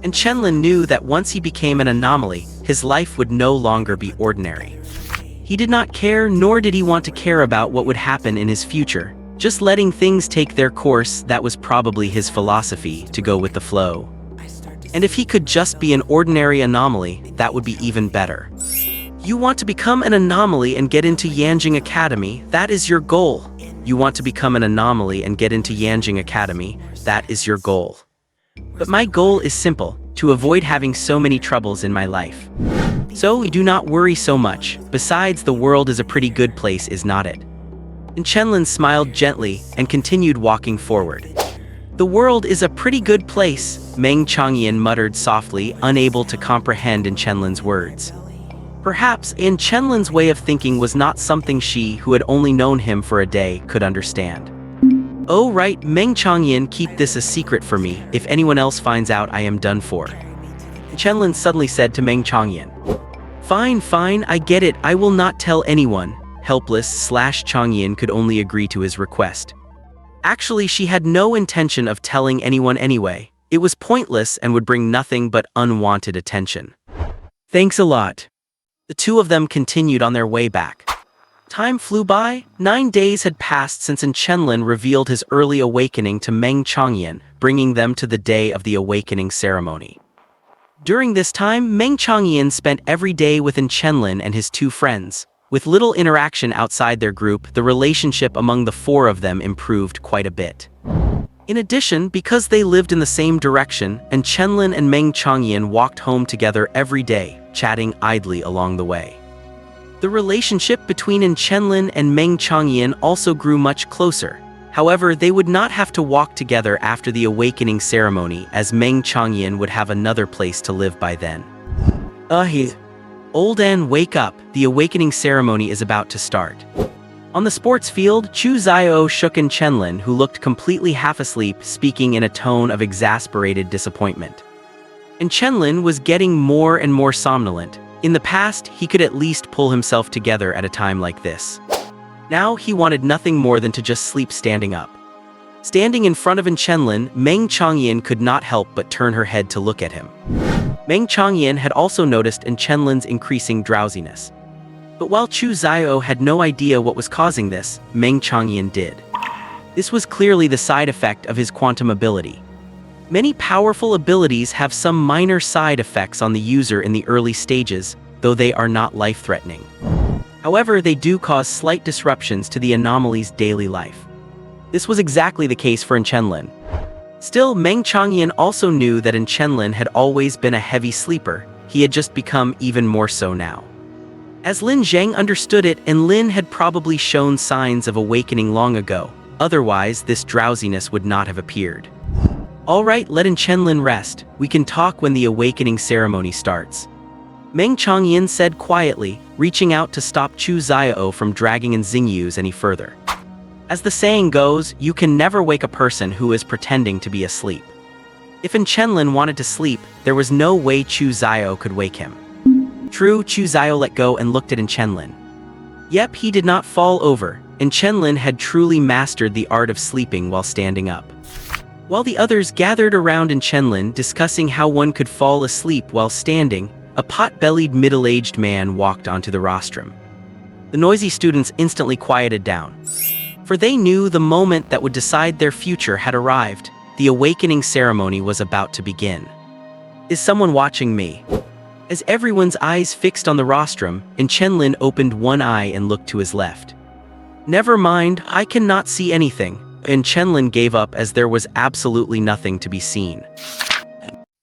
Chenlin knew that once he became an anomaly, his life would no longer be ordinary. He did not care, nor did he want to care about what would happen in his future. Just letting things take their course, that was probably his philosophy, to go with the flow. And if he could just be an ordinary anomaly, that would be even better. You want to become an anomaly and get into Yanjing Academy, that is your goal. You want to become an anomaly and get into Yanjing Academy, that is your goal. But my goal is simple, to avoid having so many troubles in my life. So do not worry so much, besides the world is a pretty good place, is not it? Chenlin smiled gently and continued walking forward. The world is a pretty good place, Meng Changyan muttered softly, unable to comprehend Chenlin's words. Perhaps Chenlin's way of thinking was not something she, who had only known him for a day, could understand. Oh right, Meng Changyan, keep this a secret for me. If anyone else finds out, I am done for. Chenlin suddenly said to Meng Changyan. Fine, I get it, I will not tell anyone. Helpless/Changyan could only agree to his request. Actually, she had no intention of telling anyone anyway. It was pointless and would bring nothing but unwanted attention. Thanks a lot. The two of them continued on their way back. Time flew by. 9 days had passed since Chenlin revealed his early awakening to Meng Changyan, bringing them to the day of the awakening ceremony. During this time, Meng Changyan spent every day with Chenlin and his two friends. With little interaction outside their group, the relationship among the four of them improved quite a bit. In addition, because they lived in the same direction, Chenlin and Meng Changyan walked home together every day, chatting idly along the way. The relationship between Chenlin and Meng Changyan also grew much closer. However, they would not have to walk together after the awakening ceremony, as Meng Changyan would have another place to live by then. Old An, wake up, the awakening ceremony is about to start. On the sports field, Chu Zio shook Chenlin, who looked completely half asleep, speaking in a tone of exasperated disappointment. Chenlin was getting more and more somnolent. In the past, he could at least pull himself together at a time like this. Now he wanted nothing more than to just sleep standing up. Standing in front of Chenlin, Meng Changyan could not help but turn her head to look at him. Meng Changyan had also noticed Chenlin's increasing drowsiness. But while Chu Zio had no idea what was causing this, Meng Changyan did. This was clearly the side effect of his quantum ability. Many powerful abilities have some minor side effects on the user in the early stages, though they are not life-threatening. However, they do cause slight disruptions to the anomaly's daily life. This was exactly the case for Chenlin. Still, Meng Changyan also knew that Chenlin had always been a heavy sleeper. He had just become even more so now. As Lin Zheng understood it, and Lin had probably shown signs of awakening long ago, otherwise this drowsiness would not have appeared. Alright, let Chenlin rest. We can talk when the awakening ceremony starts. Meng Changyan said quietly, reaching out to stop Chu Xiao from dragging Xingyu's any further. As the saying goes, you can never wake a person who is pretending to be asleep. If Chenlin wanted to sleep, there was no way Chu Xiao could wake him. True, Chu Xiao let go and looked at Chenlin. Yep, he did not fall over, and Chenlin had truly mastered the art of sleeping while standing up. While the others gathered around Chenlin discussing how one could fall asleep while standing, a pot-bellied middle-aged man walked onto the rostrum. The noisy students instantly quieted down. For they knew the moment that would decide their future had arrived. The awakening ceremony was about to begin. Is someone watching me? As everyone's eyes fixed on the rostrum, Chenlin opened one eye and looked to his left. Never mind, I cannot see anything. Chenlin gave up as there was absolutely nothing to be seen.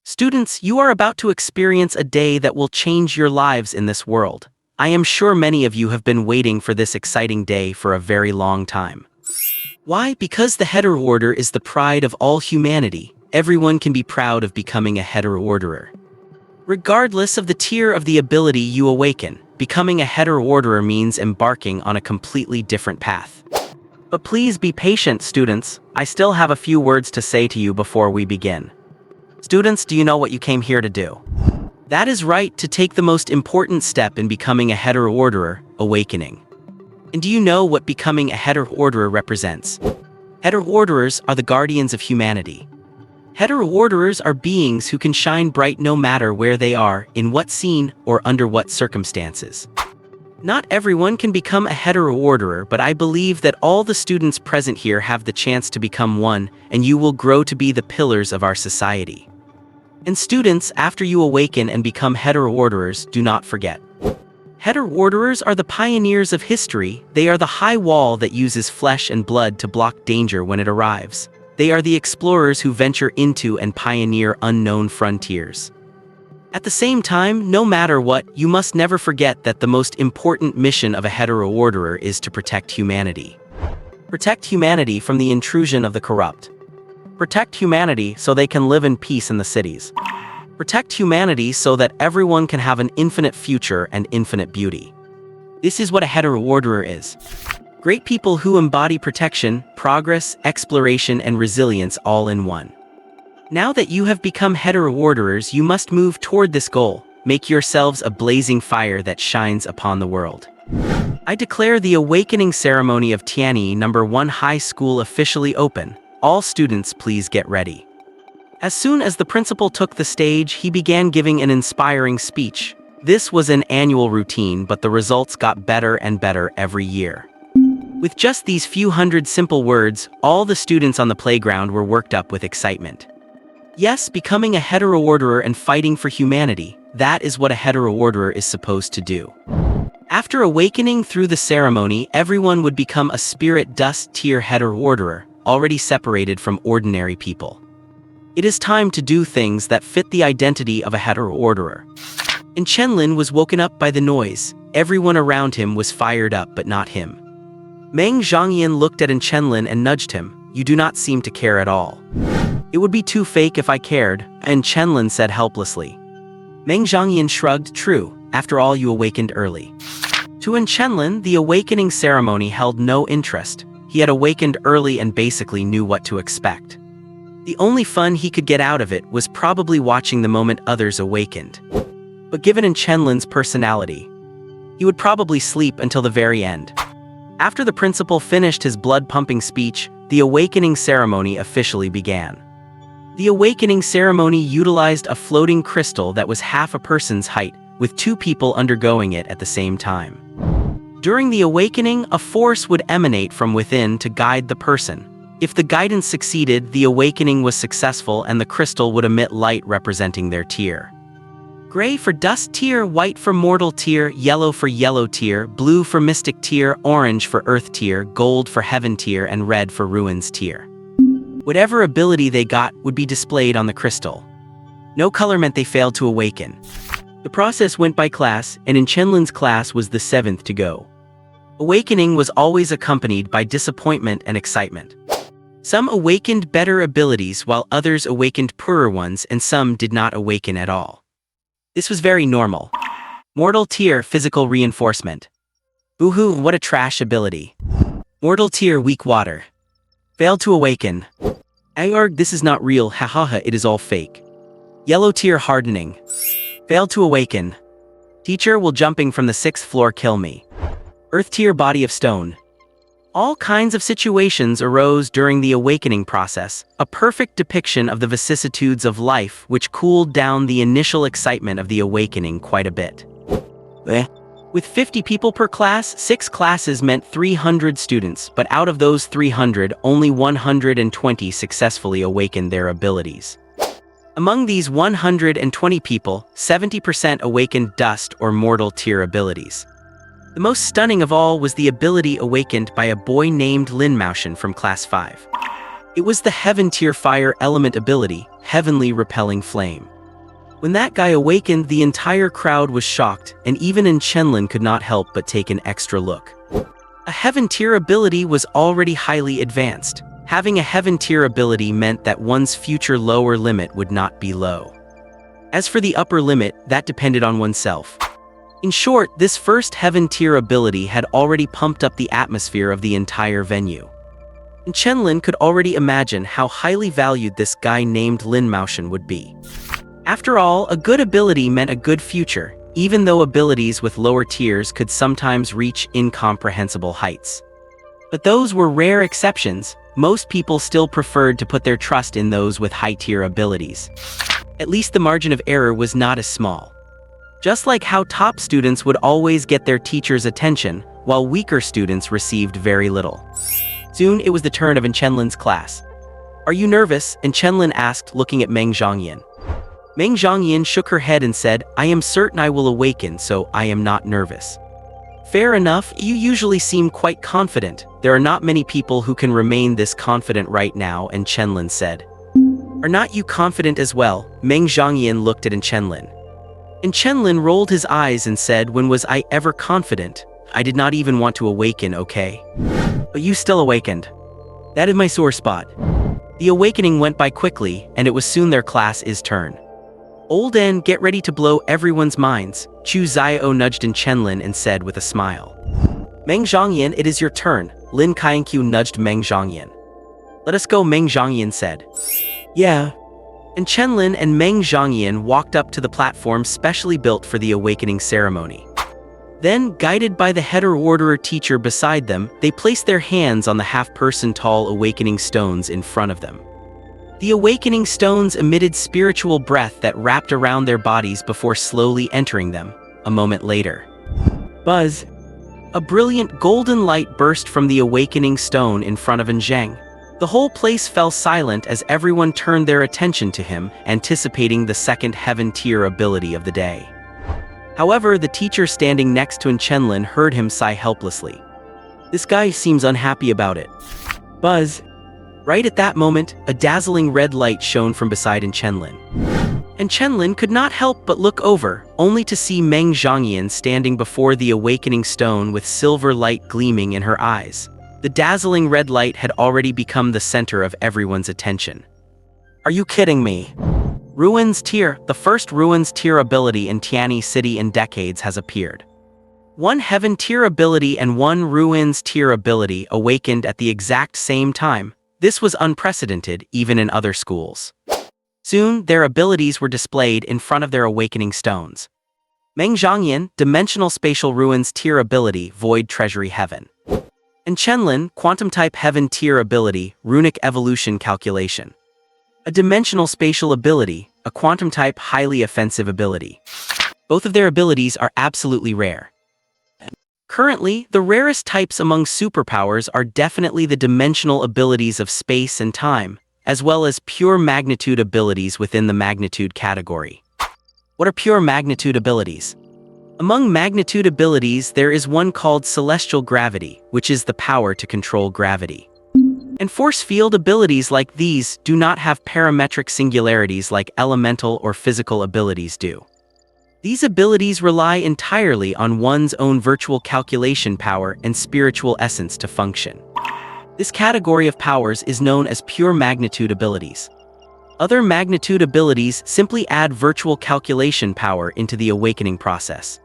Students, you are about to experience a day that will change your lives in this world. I am sure many of you have been waiting for this exciting day for a very long time. Why? Because the Hetero Order is the pride of all humanity. Everyone can be proud of becoming a Hetero Orderer. Regardless of the tier of the ability you awaken, becoming a Hetero Orderer means embarking on a completely different path. But please be patient, students. I still have a few words to say to you before we begin. Students, do you know what you came here to do? That is right, to take the most important step in becoming a Hetero Orderer, awakening. And do you know what becoming a Hetero Orderer represents? Hetero Orderers are the guardians of humanity. Hetero Orderers are beings who can shine bright no matter where they are, in what scene, or under what circumstances. Not everyone can become a Hetero Orderer, but I believe that all the students present here have the chance to become one, and you will grow to be the pillars of our society. And students, after you awaken and become Hetero Orderers, do not forget. Hetero Orderers are the pioneers of history. They are the high wall that uses flesh and blood to block danger when it arrives. They are the explorers who venture into and pioneer unknown frontiers. At the same time, no matter what, you must never forget that the most important mission of a Hetero Orderer is to protect humanity. Protect humanity from the intrusion of the corrupt. Protect humanity so they can live in peace in the cities. Protect humanity so that everyone can have an infinite future and infinite beauty. This is what a Hetero Orderer is. Great people who embody protection, progress, exploration, and resilience all in one. Now that you have become Hetero Orderers, you must move toward this goal. Make yourselves a blazing fire that shines upon the world. I declare the awakening ceremony of Tianyi No. 1 High School officially open. All students, please get ready. As soon as the principal took the stage, he began giving an inspiring speech. This was an annual routine, but the results got better and better every year. With just these few hundred simple words, all the students on the playground were worked up with excitement. Yes, becoming a Hetero Orderer and fighting for humanity, that is what a Hetero Orderer is supposed to do. After awakening through the ceremony, everyone would become a spirit dust tier Hetero Orderer, already separated from ordinary people. It is time to do things that fit the identity of a Hetero Orderer. And Chenlin was woken up by the noise. Everyone around him was fired up, but not him. Meng Zhangyan looked at Chenlin and nudged him. You do not seem to care at all. It would be too fake if I cared, and Chenlin said helplessly. Meng Zhangyan shrugged. True, after all you awakened early. To Chenlin, the awakening ceremony held no interest. He had awakened early and basically knew what to expect. The only fun he could get out of it was probably watching the moment others awakened. But given Chenlin's personality, he would probably sleep until the very end. After the principal finished his blood-pumping speech, the awakening ceremony officially began. The awakening ceremony utilized a floating crystal that was half a person's height, with two people undergoing it at the same time. During the awakening, a force would emanate from within to guide the person. If the guidance succeeded, the awakening was successful and the crystal would emit light representing their tier. Gray for dust tier, white for mortal tier, yellow for yellow tier, blue for mystic tier, orange for earth tier, gold for heaven tier, and red for ruins tier. Whatever ability they got would be displayed on the crystal. No color meant they failed to awaken. The process went by class, and in Chenlin's class was the 7th to go. Awakening was always accompanied by disappointment and excitement. Some awakened better abilities while others awakened poorer ones, and some did not awaken at all. This was very normal. Mortal tier physical reinforcement. Boohoo, what a trash ability. Mortal tier weak water. Failed to awaken. Ayorg, this is not real, hahaha, it is all fake. Yellow tier hardening. Failed to awaken. Teacher, will jumping from the 6th floor kill me? Earth tier body of stone. All kinds of situations arose during the awakening process, a perfect depiction of the vicissitudes of life which cooled down the initial excitement of the awakening quite a bit. With 50 people per class, 6 classes meant 300 students, but out of those 300, only 120 successfully awakened their abilities. Among these 120 people, 70% awakened dust or mortal tier abilities. The most stunning of all was the ability awakened by a boy named Lin Maoshan from Class 5. It was the Heaven tier fire element ability, Heavenly Repelling Flame. When that guy awakened, the entire crowd was shocked, and even Chenlin could not help but take an extra look. A Heaven tier ability was already highly advanced. Having a Heaven tier ability meant that one's future lower limit would not be low. As for the upper limit, that depended on oneself. In short, this first Heaven tier ability had already pumped up the atmosphere of the entire venue. And Chenlin could already imagine how highly valued this guy named Lin Maoshan would be. After all, a good ability meant a good future, even though abilities with lower tiers could sometimes reach incomprehensible heights. But those were rare exceptions. Most people still preferred to put their trust in those with high-tier abilities. At least the margin of error was not as small. Just like how top students would always get their teacher's attention, while weaker students received very little. Soon it was the turn of Chenlin's class. "Are you nervous?" Chenlin asked, looking at Meng Zhongyan. Meng Zhongyan shook her head and said, "I am certain I will awaken, so I am not nervous." "Fair enough, you usually seem quite confident. There are not many people who can remain this confident right now," Chenlin said. "Are not you confident as well?" Meng Zhongyan looked at Chenlin. Chenlin rolled his eyes and said, "When was I ever confident? I did not even want to awaken, okay? But you still awakened. That is my sore spot." The awakening went by quickly, and it was soon their class's turn. "Old N, get ready to blow everyone's minds," Chu Xiao nudged Chenlin and said with a smile. "Meng Zhongyan, it is your turn," Lin Kainkyu nudged Meng Zhongyan. "Let us go," Meng Zhongyan said. "Yeah." Chenlin and Meng Zhongyan walked up to the platform specially built for the awakening ceremony. Then, guided by the head or orderer teacher beside them, they placed their hands on the half-person tall awakening stones in front of them. The awakening stones emitted spiritual breath that wrapped around their bodies before slowly entering them. A moment later, buzz! A brilliant golden light burst from the awakening stone in front of Zheng. The whole place fell silent as everyone turned their attention to him, anticipating the second Heaven tier ability of the day. However, the teacher standing next to Chenlin heard him sigh helplessly. "This guy seems unhappy about it." Buzz! Right at that moment, a dazzling red light shone from beside Chenlin. Chenlin could not help but look over, only to see Meng Zhongyan standing before the awakening stone with silver light gleaming in her eyes. The dazzling red light had already become the center of everyone's attention. "Are you kidding me?" Ruins tier, the first Ruins tier ability in Tianyi City in decades has appeared. One Heaven tier ability and one Ruins tier ability awakened at the exact same time. This was unprecedented, even in other schools. Soon, their abilities were displayed in front of their awakening stones. Meng Zhongyan, Dimensional Spatial Ruins tier ability, Void Treasury Heaven. Chenlin, Quantum Type Heaven tier ability, Runic Evolution Calculation. A Dimensional Spatial ability, a Quantum Type Highly Offensive ability. Both of their abilities are absolutely rare. Currently, the rarest types among superpowers are definitely the dimensional abilities of space and time, as well as pure magnitude abilities within the magnitude category. What are pure magnitude abilities? Among magnitude abilities, there is one called celestial gravity, which is the power to control gravity. And force field abilities like these do not have parametric singularities like elemental or physical abilities do. These abilities rely entirely on one's own virtual calculation power and spiritual essence to function. This category of powers is known as pure magnitude abilities. Other magnitude abilities simply add virtual calculation power into the awakening process.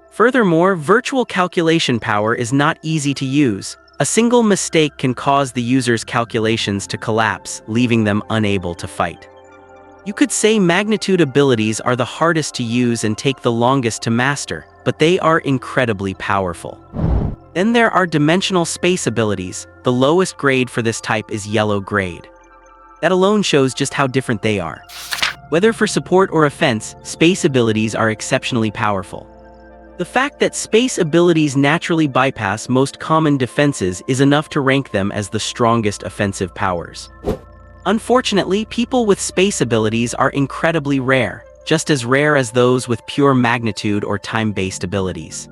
Furthermore, virtual calculation power is not easy to use. A single mistake can cause the user's calculations to collapse, leaving them unable to fight. You could say magnitude abilities are the hardest to use and take the longest to master, but they are incredibly powerful. Then there are dimensional space abilities. The lowest grade for this type is yellow grade. That alone shows just how different they are. Whether for support or offense, space abilities are exceptionally powerful. The fact that space abilities naturally bypass most common defenses is enough to rank them as the strongest offensive powers. Unfortunately, people with space abilities are incredibly rare, just as rare as those with pure magnitude or time-based abilities.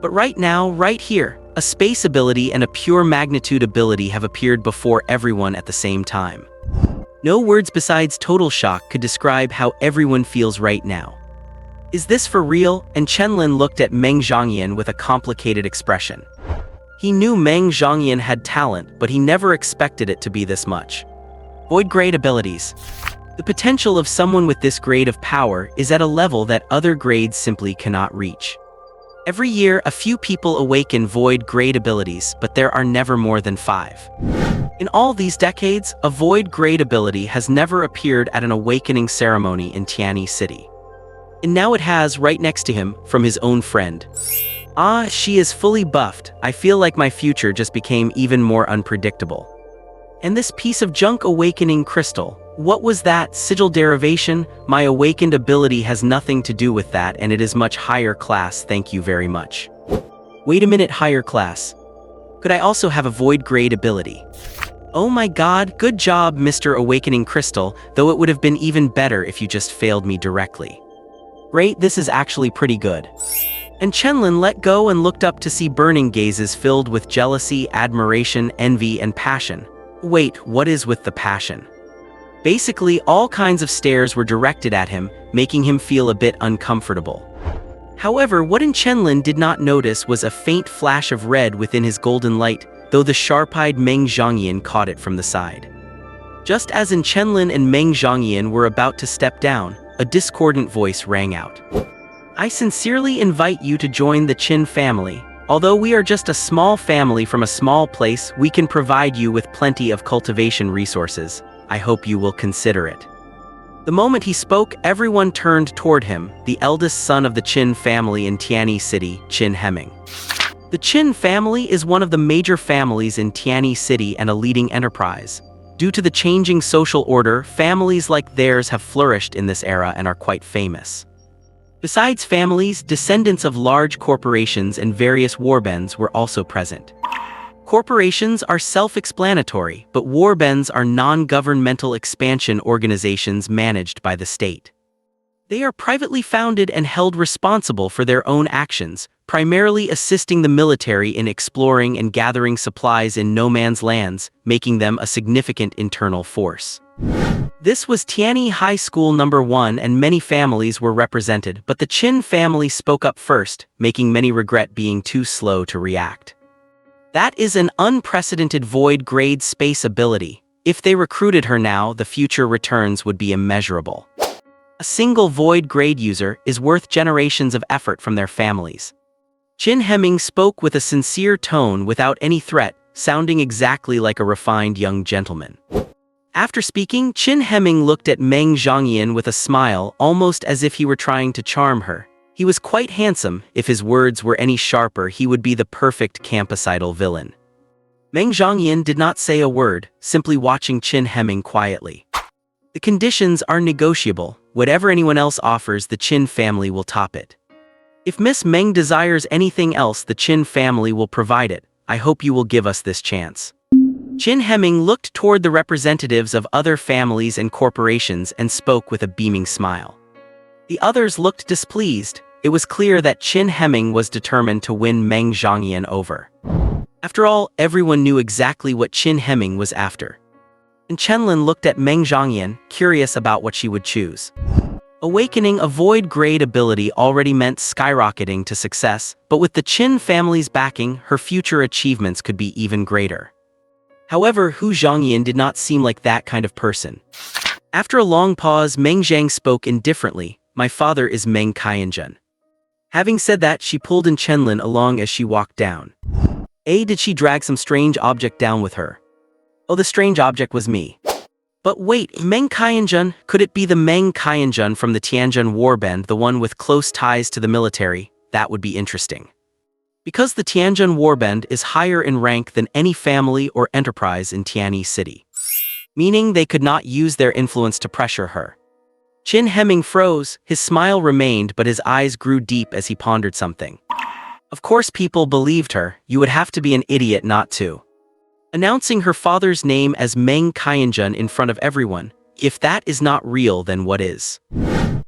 But right now, right here, a space ability and a pure magnitude ability have appeared before everyone at the same time. No words besides total shock could describe how everyone feels right now. Is this for real? And Chenlin looked at Meng Zhangyan with a complicated expression. He knew Meng Zhangyan had talent, but he never expected it to be this much. Void grade abilities. The potential of someone with this grade of power is at a level that other grades simply cannot reach. Every year, a few people awaken void grade abilities, but there are never more than 5. In all these decades, a void grade ability has never appeared at an awakening ceremony in Tianyi City. And now it has right next to him, from his own friend. Ah, she is fully buffed. I feel like my future just became even more unpredictable. And this piece of junk awakening crystal, what was that? Sigil derivation? My awakened ability has nothing to do with that, and it is much higher class, thank you very much. Wait a minute, higher class. Could I also have a void grade ability? Oh my god, good job, Mr. Awakening Crystal, though it would have been even better if you just failed me directly. Great, this is actually pretty good. And Chenlin let go and looked up to see burning gazes filled with jealousy, admiration, envy, and passion. Wait, what is with the passion? Basically, all kinds of stares were directed at him, making him feel a bit uncomfortable. However, what Chenlin did not notice was a faint flash of red within his golden light, though the sharp-eyed Meng Zhangyan caught it from the side. Just as Chenlin and Meng Zhangyan were about to step down, a discordant voice rang out. I sincerely invite you to join the Qin family. Although we are just a small family from a small place, we can provide you with plenty of cultivation resources. I hope you will consider it. The moment he spoke, everyone turned toward him, the eldest son of the Qin family in Tianyi City, Qin Hemming. The Qin family is one of the major families in Tianyi City and a leading enterprise. Due to the changing social order, families like theirs have flourished in this era and are quite famous. Besides families, descendants of large corporations and various warbands were also present. Corporations are self-explanatory, but warbands are non-governmental expansion organizations managed by the state. They are privately founded and held responsible for their own actions, primarily assisting the military in exploring and gathering supplies in no man's lands, making them a significant internal force. This was Tianyi High School number 1 and many families were represented, but the Qin family spoke up first, making many regret being too slow to react. That is an unprecedented void grade space ability. If they recruited her now, the future returns would be immeasurable. A single void grade user is worth generations of effort from their families. Qin Hemming spoke with a sincere tone without any threat, sounding exactly like a refined young gentleman. After speaking, Qin Hemming looked at Meng Zhangyan with a smile, almost as if he were trying to charm her. He was quite handsome. If his words were any sharper, he would be the perfect campusidal villain. Meng Zhangyan did not say a word, simply watching Qin Hemming quietly. The conditions are negotiable. Whatever anyone else offers, the Qin family will top it. If Miss Meng desires anything else, the Qin family will provide it. I hope you will give us this chance. Qin Hemming looked toward the representatives of other families and corporations and spoke with a beaming smile. The others looked displeased. it was clear that Qin Hemming was determined to win Meng Zhangyan over. After all, everyone knew exactly what Qin Hemming was after. And Chenlin looked at Meng Zhangyan, curious about what she would choose. Awakening a void grade ability already meant skyrocketing to success, but with the Qin family's backing, her future achievements could be even greater. However, Hu Zhangyan did not seem like that kind of person. After a long pause, Meng Zhang spoke indifferently, "My father is Meng Qianzhen." Having said that, she pulled in Chenlin along as she walked down. Did she drag some strange object down with her? Oh, the strange object was me. But wait, Meng Qianzhen? Could it be the Meng Qianzhen from the Tianjin Warband, the one with close ties to the military? That would be interesting. Because the Tianjin Warband is higher in rank than any family or enterprise in Tianyi City, meaning they could not use their influence to pressure her. Qin Hemming froze, his smile remained but his eyes grew deep as he pondered something. Of course people believed her, you would have to be an idiot not to. Announcing her father's name as Meng Qianzhen in front of everyone, if that is not real then what is?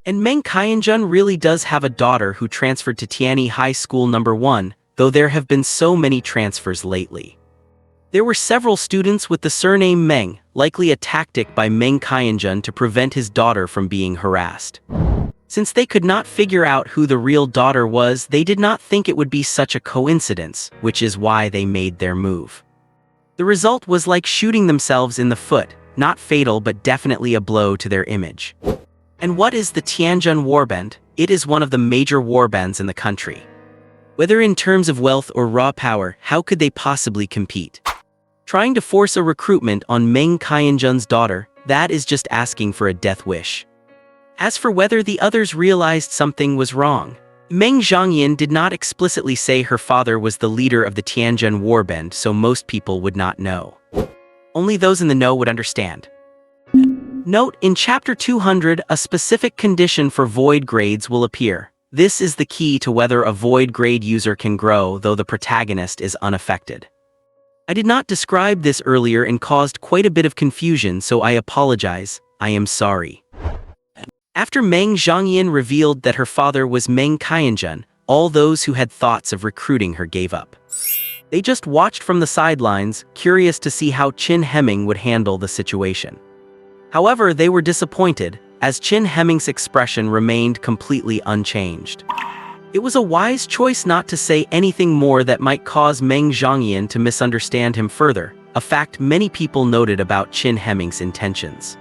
And Meng Qianzhen really does have a daughter who transferred to Tianyi High School No. 1, though there have been so many transfers lately. There were several students with the surname Meng, likely a tactic by Meng Qianzhen to prevent his daughter from being harassed. Since they could not figure out who the real daughter was, they did not think it would be such a coincidence, which is why they made their move. The result was like shooting themselves in the foot, not fatal but definitely a blow to their image. And what is the Tianjin Warband? It is one of the major warbands in the country. Whether in terms of wealth or raw power, how could they possibly compete? Trying to force a recruitment on Meng Qianzhen's daughter, that is just asking for a death wish. As for whether the others realized something was wrong, Meng Zhangyan did not explicitly say her father was the leader of the Tianjin Warband, so most people would not know. Only those in the know would understand. Note, in Chapter 200, a specific condition for void grades will appear. This is the key to whether a void grade user can grow, though the protagonist is unaffected. I did not describe this earlier and caused quite a bit of confusion, so I apologize. I am sorry. After Meng Zhangyan revealed that her father was Meng Qianzhen, all those who had thoughts of recruiting her gave up. They just watched from the sidelines, curious to see how Qin Hemming would handle the situation. However, they were disappointed, as Qin Hemming's expression remained completely unchanged. It was a wise choice not to say anything more that might cause Meng Zhangyan to misunderstand him further, a fact many people noted about Qin Hemming's intentions.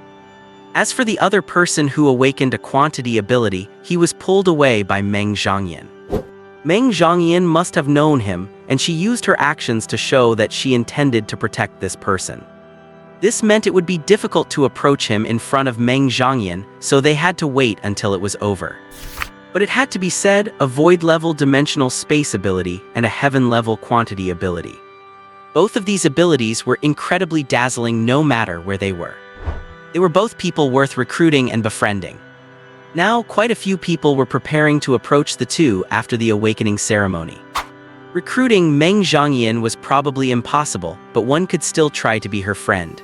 As for the other person who awakened a quantity ability, he was pulled away by Meng Zhangyan. Meng Zhangyan must have known him, and she used her actions to show that she intended to protect this person. This meant it would be difficult to approach him in front of Meng Zhangyan, so they had to wait until it was over. But it had to be said, a void-level dimensional space ability and a heaven-level quantity ability. Both of these abilities were incredibly dazzling no matter where they were. They were both people worth recruiting and befriending. Now, quite a few people were preparing to approach the two after the awakening ceremony. Recruiting Meng Zhangyan was probably impossible, but one could still try to be her friend.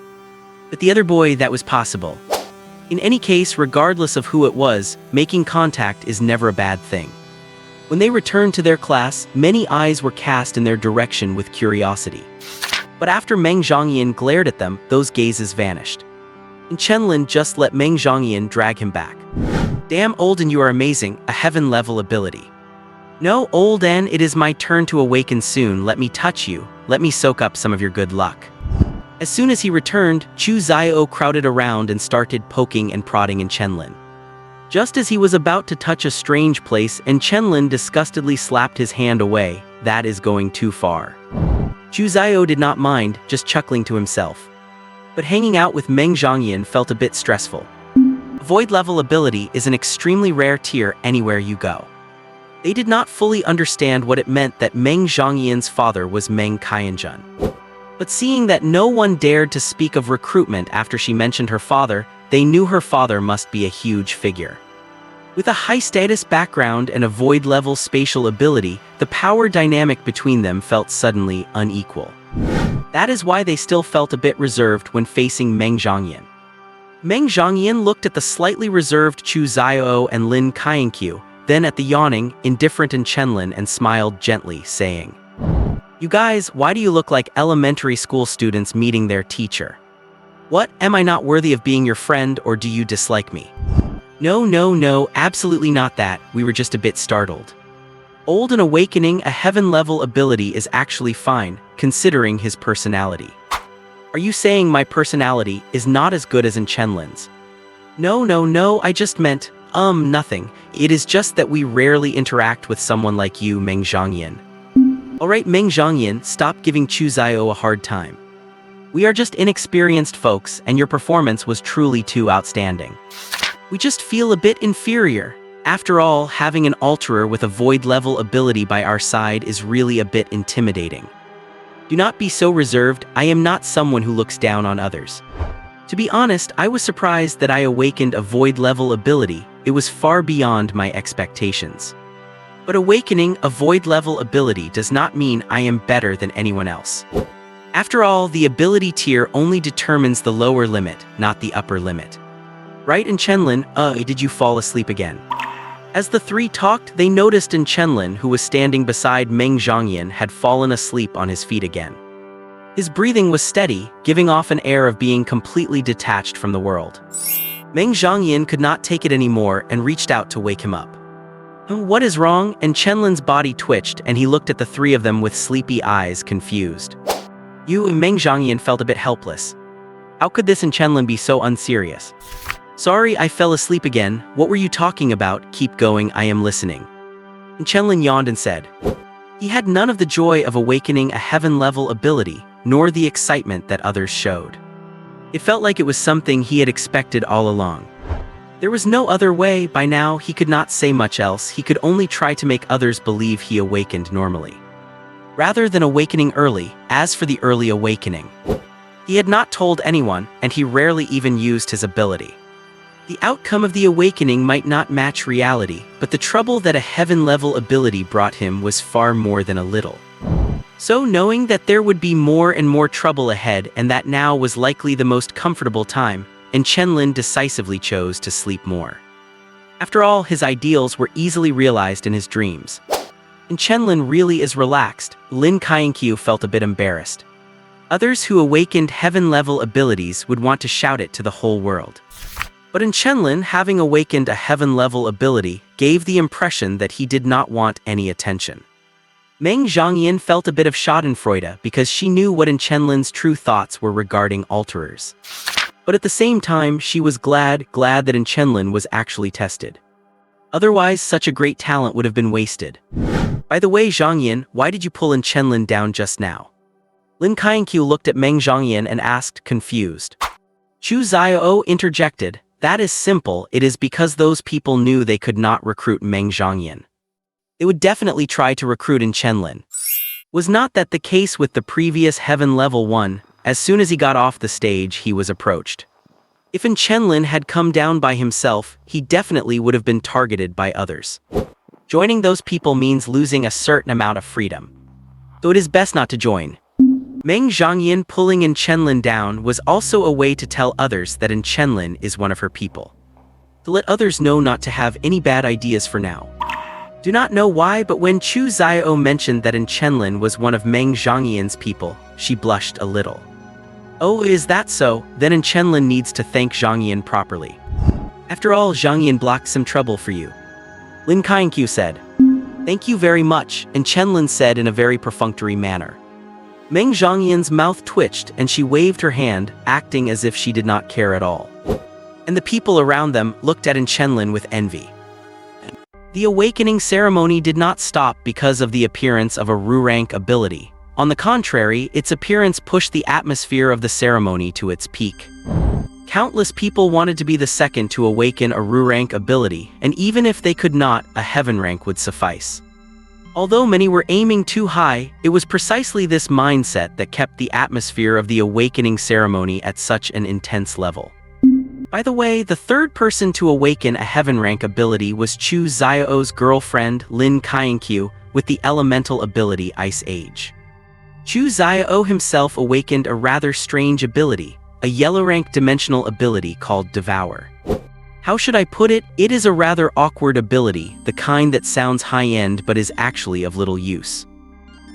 But the other boy, that was possible. In any case, regardless of who it was, making contact is never a bad thing. When they returned to their class, many eyes were cast in their direction with curiosity. But after Meng Zhangyan glared at them, those gazes vanished. And Chenlin just let Meng Zhangyan drag him back. Damn, Olden, you are amazing, a heaven-level ability. No, Olden, it is my turn to awaken soon, let me touch you, let me soak up some of your good luck. As soon as he returned, Chu Xiao crowded around and started poking and prodding in Chenlin. Just as he was about to touch a strange place, and Chenlin disgustedly slapped his hand away, that is going too far. Chu Xiao did not mind, just chuckling to himself. But hanging out with Meng Zhangyan felt a bit stressful. Void-level ability is an extremely rare tier anywhere you go. They did not fully understand what it meant that Meng Zhangyan's father was Meng Qianzhen. But seeing that no one dared to speak of recruitment after she mentioned her father, they knew her father must be a huge figure. With a high-status background and a void-level spatial ability, the power dynamic between them felt suddenly unequal. That is why they still felt a bit reserved when facing Meng Zhangyan. Meng Zhangyan looked at the slightly reserved Chu Xiao and Lin Qianqiu, then at the yawning, indifferent and Chenlin and smiled gently, saying, "You guys, why do you look like elementary school students meeting their teacher? What, am I not worthy of being your friend, or do you dislike me?" "No, no, no, absolutely not that, we were just a bit startled. Old and awakening a heaven-level ability is actually fine, considering his personality." "Are you saying my personality is not as good as in Chenlin's?" "No, no, no, I just meant, nothing. It is just that we rarely interact with someone like you, Meng Zhangyan." "Alright, Meng Zhangyan, stop giving Chu Xiao a hard time. We are just inexperienced folks, and your performance was truly too outstanding. We just feel a bit inferior. After all, having an alterer with a void-level ability by our side is really a bit intimidating. Do not be so reserved, I am not someone who looks down on others. To be honest, I was surprised that I awakened a void-level ability. It was far beyond my expectations. But awakening a void-level ability does not mean I am better than anyone else. After all, the ability tier only determines the lower limit, not the upper limit. Right, in Chenlin, did you fall asleep again?" As the three talked, they noticed in Chenlin, who was standing beside Meng Zhangyan, had fallen asleep on his feet again. His breathing was steady, giving off an air of being completely detached from the world. Meng Zhangyan could not take it anymore and reached out to wake him up. "What is wrong?" And Chenlin's body twitched and he looked at the three of them with sleepy eyes, confused. Meng Zhangyan felt a bit helpless. How could this and Chenlin be so unserious? "Sorry, I fell asleep again. What were you talking about? Keep going, I am listening." And Chenlin yawned and said, he had none of the joy of awakening a heaven-level ability, nor the excitement that others showed. It felt like it was something he had expected all along. There was no other way. By now, he could not say much else. He could only try to make others believe he awakened normally, rather than awakening early. As for the early awakening, he had not told anyone, and he rarely even used his ability. The outcome of the awakening might not match reality, but the trouble that a heaven-level ability brought him was far more than a little. So knowing that there would be more and more trouble ahead and that now was likely the most comfortable time, and Chenlin decisively chose to sleep more. After all, his ideals were easily realized in his dreams. And Chenlin really is relaxed. Lin Kainkyu felt a bit embarrassed. Others who awakened heaven-level abilities would want to shout it to the whole world. But in Chenlin, having awakened a heaven-level ability gave the impression that he did not want any attention. Meng Zhangyan felt a bit of schadenfreude because she knew what in Chenlin's true thoughts were regarding alterers. But at the same time, she was glad that in Chenlin was actually tested. Otherwise, such a great talent would have been wasted. "By the way, Zhangyan, why did you pull in Chenlin down just now?" Lin Kainkyu looked at Meng Zhangyan and asked, confused. Chu Xiao interjected, "That is simple, it is because those people knew they could not recruit Meng Zhangyan. They would definitely try to recruit in Chenlin. Was not that the case with the previous Heaven Level 1? As soon as he got off the stage, he was approached. If in Chenlin had come down by himself, he definitely would have been targeted by others. Joining those people means losing a certain amount of freedom. So it is best not to join." Meng Zhangyan pulling in Chenlin down was also a way to tell others that in Chenlin is one of her people. To let others know not to have any bad ideas for now. Do not know why, but when Chu Xiao mentioned that in Chenlin was one of Meng Zhangyan's people, she blushed a little. "Oh, is that so? Then in Chenlin needs to thank Zhangyan properly. After all, Zhangyan blocked some trouble for you." Lin Kainkyu said. "Thank you very much," and Chenlin said in a very perfunctory manner. Meng Zhangyan's mouth twitched and she waved her hand, acting as if she did not care at all. And the people around them looked at Chenlin with envy. The awakening ceremony did not stop because of the appearance of a Ru-rank ability. On the contrary, its appearance pushed the atmosphere of the ceremony to its peak. Countless people wanted to be the second to awaken a Ru-rank ability, and even if they could not, a Heaven rank would suffice. Although many were aiming too high, it was precisely this mindset that kept the atmosphere of the awakening ceremony at such an intense level. By the way, the third person to awaken a Heaven rank ability was Chu Xiao's girlfriend, Lin Kainkyu, with the elemental ability Ice Age. Chu Xiao himself awakened a rather strange ability, a yellow rank dimensional ability called Devour. How should I put it? It is a rather awkward ability, the kind that sounds high-end but is actually of little use.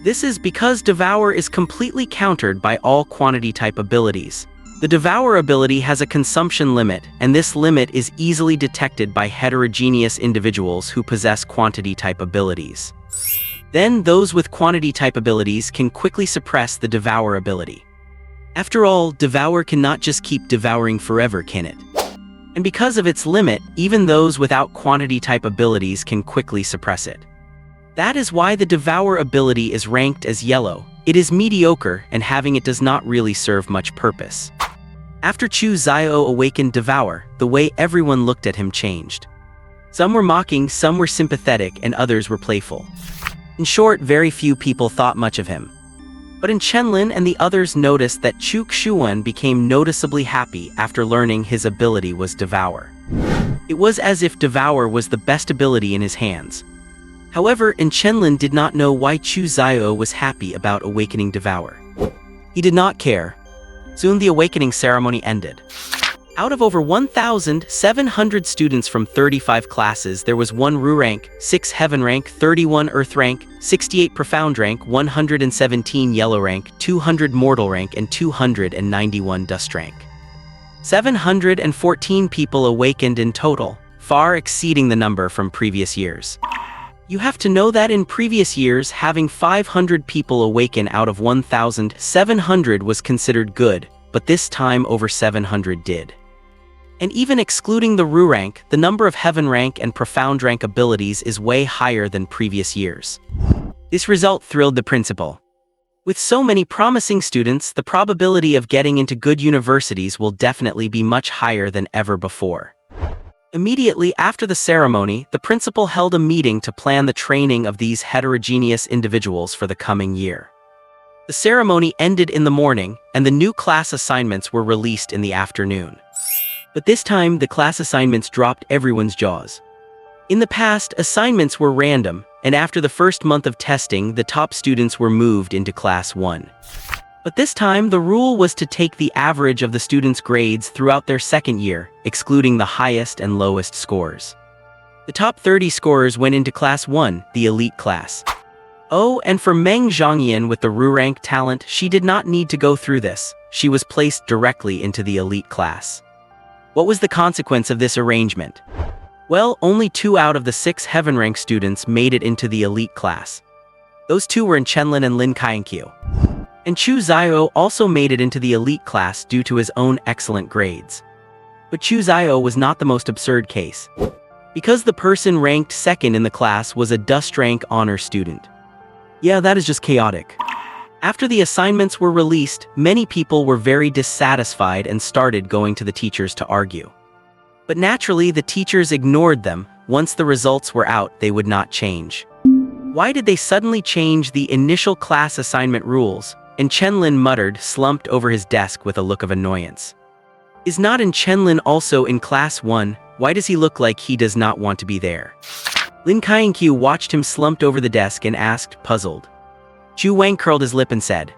This is because Devour is completely countered by all quantity-type abilities. The Devour ability has a consumption limit, and this limit is easily detected by heterogeneous individuals who possess quantity-type abilities. Then, those with quantity-type abilities can quickly suppress the Devour ability. After all, Devour cannot just keep devouring forever, can it? And because of its limit, even those without quantity-type abilities can quickly suppress it. That is why the Devour ability is ranked as yellow. It is mediocre, and having it does not really serve much purpose. After Chu Xiao awakened Devour, the way everyone looked at him changed. Some were mocking, some were sympathetic, and others were playful. In short, very few people thought much of him. But in Chenlin and the others noticed that Chu Xuan became noticeably happy after learning his ability was Devour. It was as if Devour was the best ability in his hands. However, Chenlin did not know why Chu Xiao was happy about awakening Devour. He did not care. Soon the awakening ceremony ended. Out of over 1,700 students from 35 classes, there was 1 Ru rank, 6 Heaven rank, 31 Earth rank, 68 Profound rank, 117 Yellow rank, 200 Mortal rank, and 291 Dust rank. 714 people awakened in total, far exceeding the number from previous years. You have to know that in previous years, having 500 people awaken out of 1,700 was considered good, but this time over 700 did. And even excluding the Ru rank, the number of Heaven rank and Profound rank abilities is way higher than previous years. This result thrilled the principal. With so many promising students, the probability of getting into good universities will definitely be much higher than ever before. Immediately after the ceremony, the principal held a meeting to plan the training of these heterogeneous individuals for the coming year. The ceremony ended in the morning, and the new class assignments were released in the afternoon. But this time, the class assignments dropped everyone's jaws. In the past, assignments were random, and after the first month of testing, the top students were moved into Class 1. But this time, the rule was to take the average of the students' grades throughout their second year, excluding the highest and lowest scores. The top 30 scorers went into Class 1, the elite class. Oh, and for Meng Zhongyan with the Ru rank talent, she did not need to go through this. She was placed directly into the elite class. What was the consequence of this arrangement? Well, only 2 out of the 6 Heaven rank students made it into the elite class. Those 2 were in Chenlin and Lin Kainkyu. And Chu Xiao also made it into the elite class due to his own excellent grades. But Chu Xiao was not the most absurd case. Because the person ranked second in the class was a dust rank honor student. Yeah, that is just chaotic. After the assignments were released, many people were very dissatisfied and started going to the teachers to argue. But naturally, the teachers ignored them. Once the results were out, they would not change. Why did they suddenly change the initial class assignment rules? And Chenlin muttered, slumped over his desk with a look of annoyance. Is not Chenlin also in Class 1? Why does he look like he does not want to be there? Lin Kainkyu watched him slumped over the desk and asked, puzzled. Zhu Wang curled his lip and said,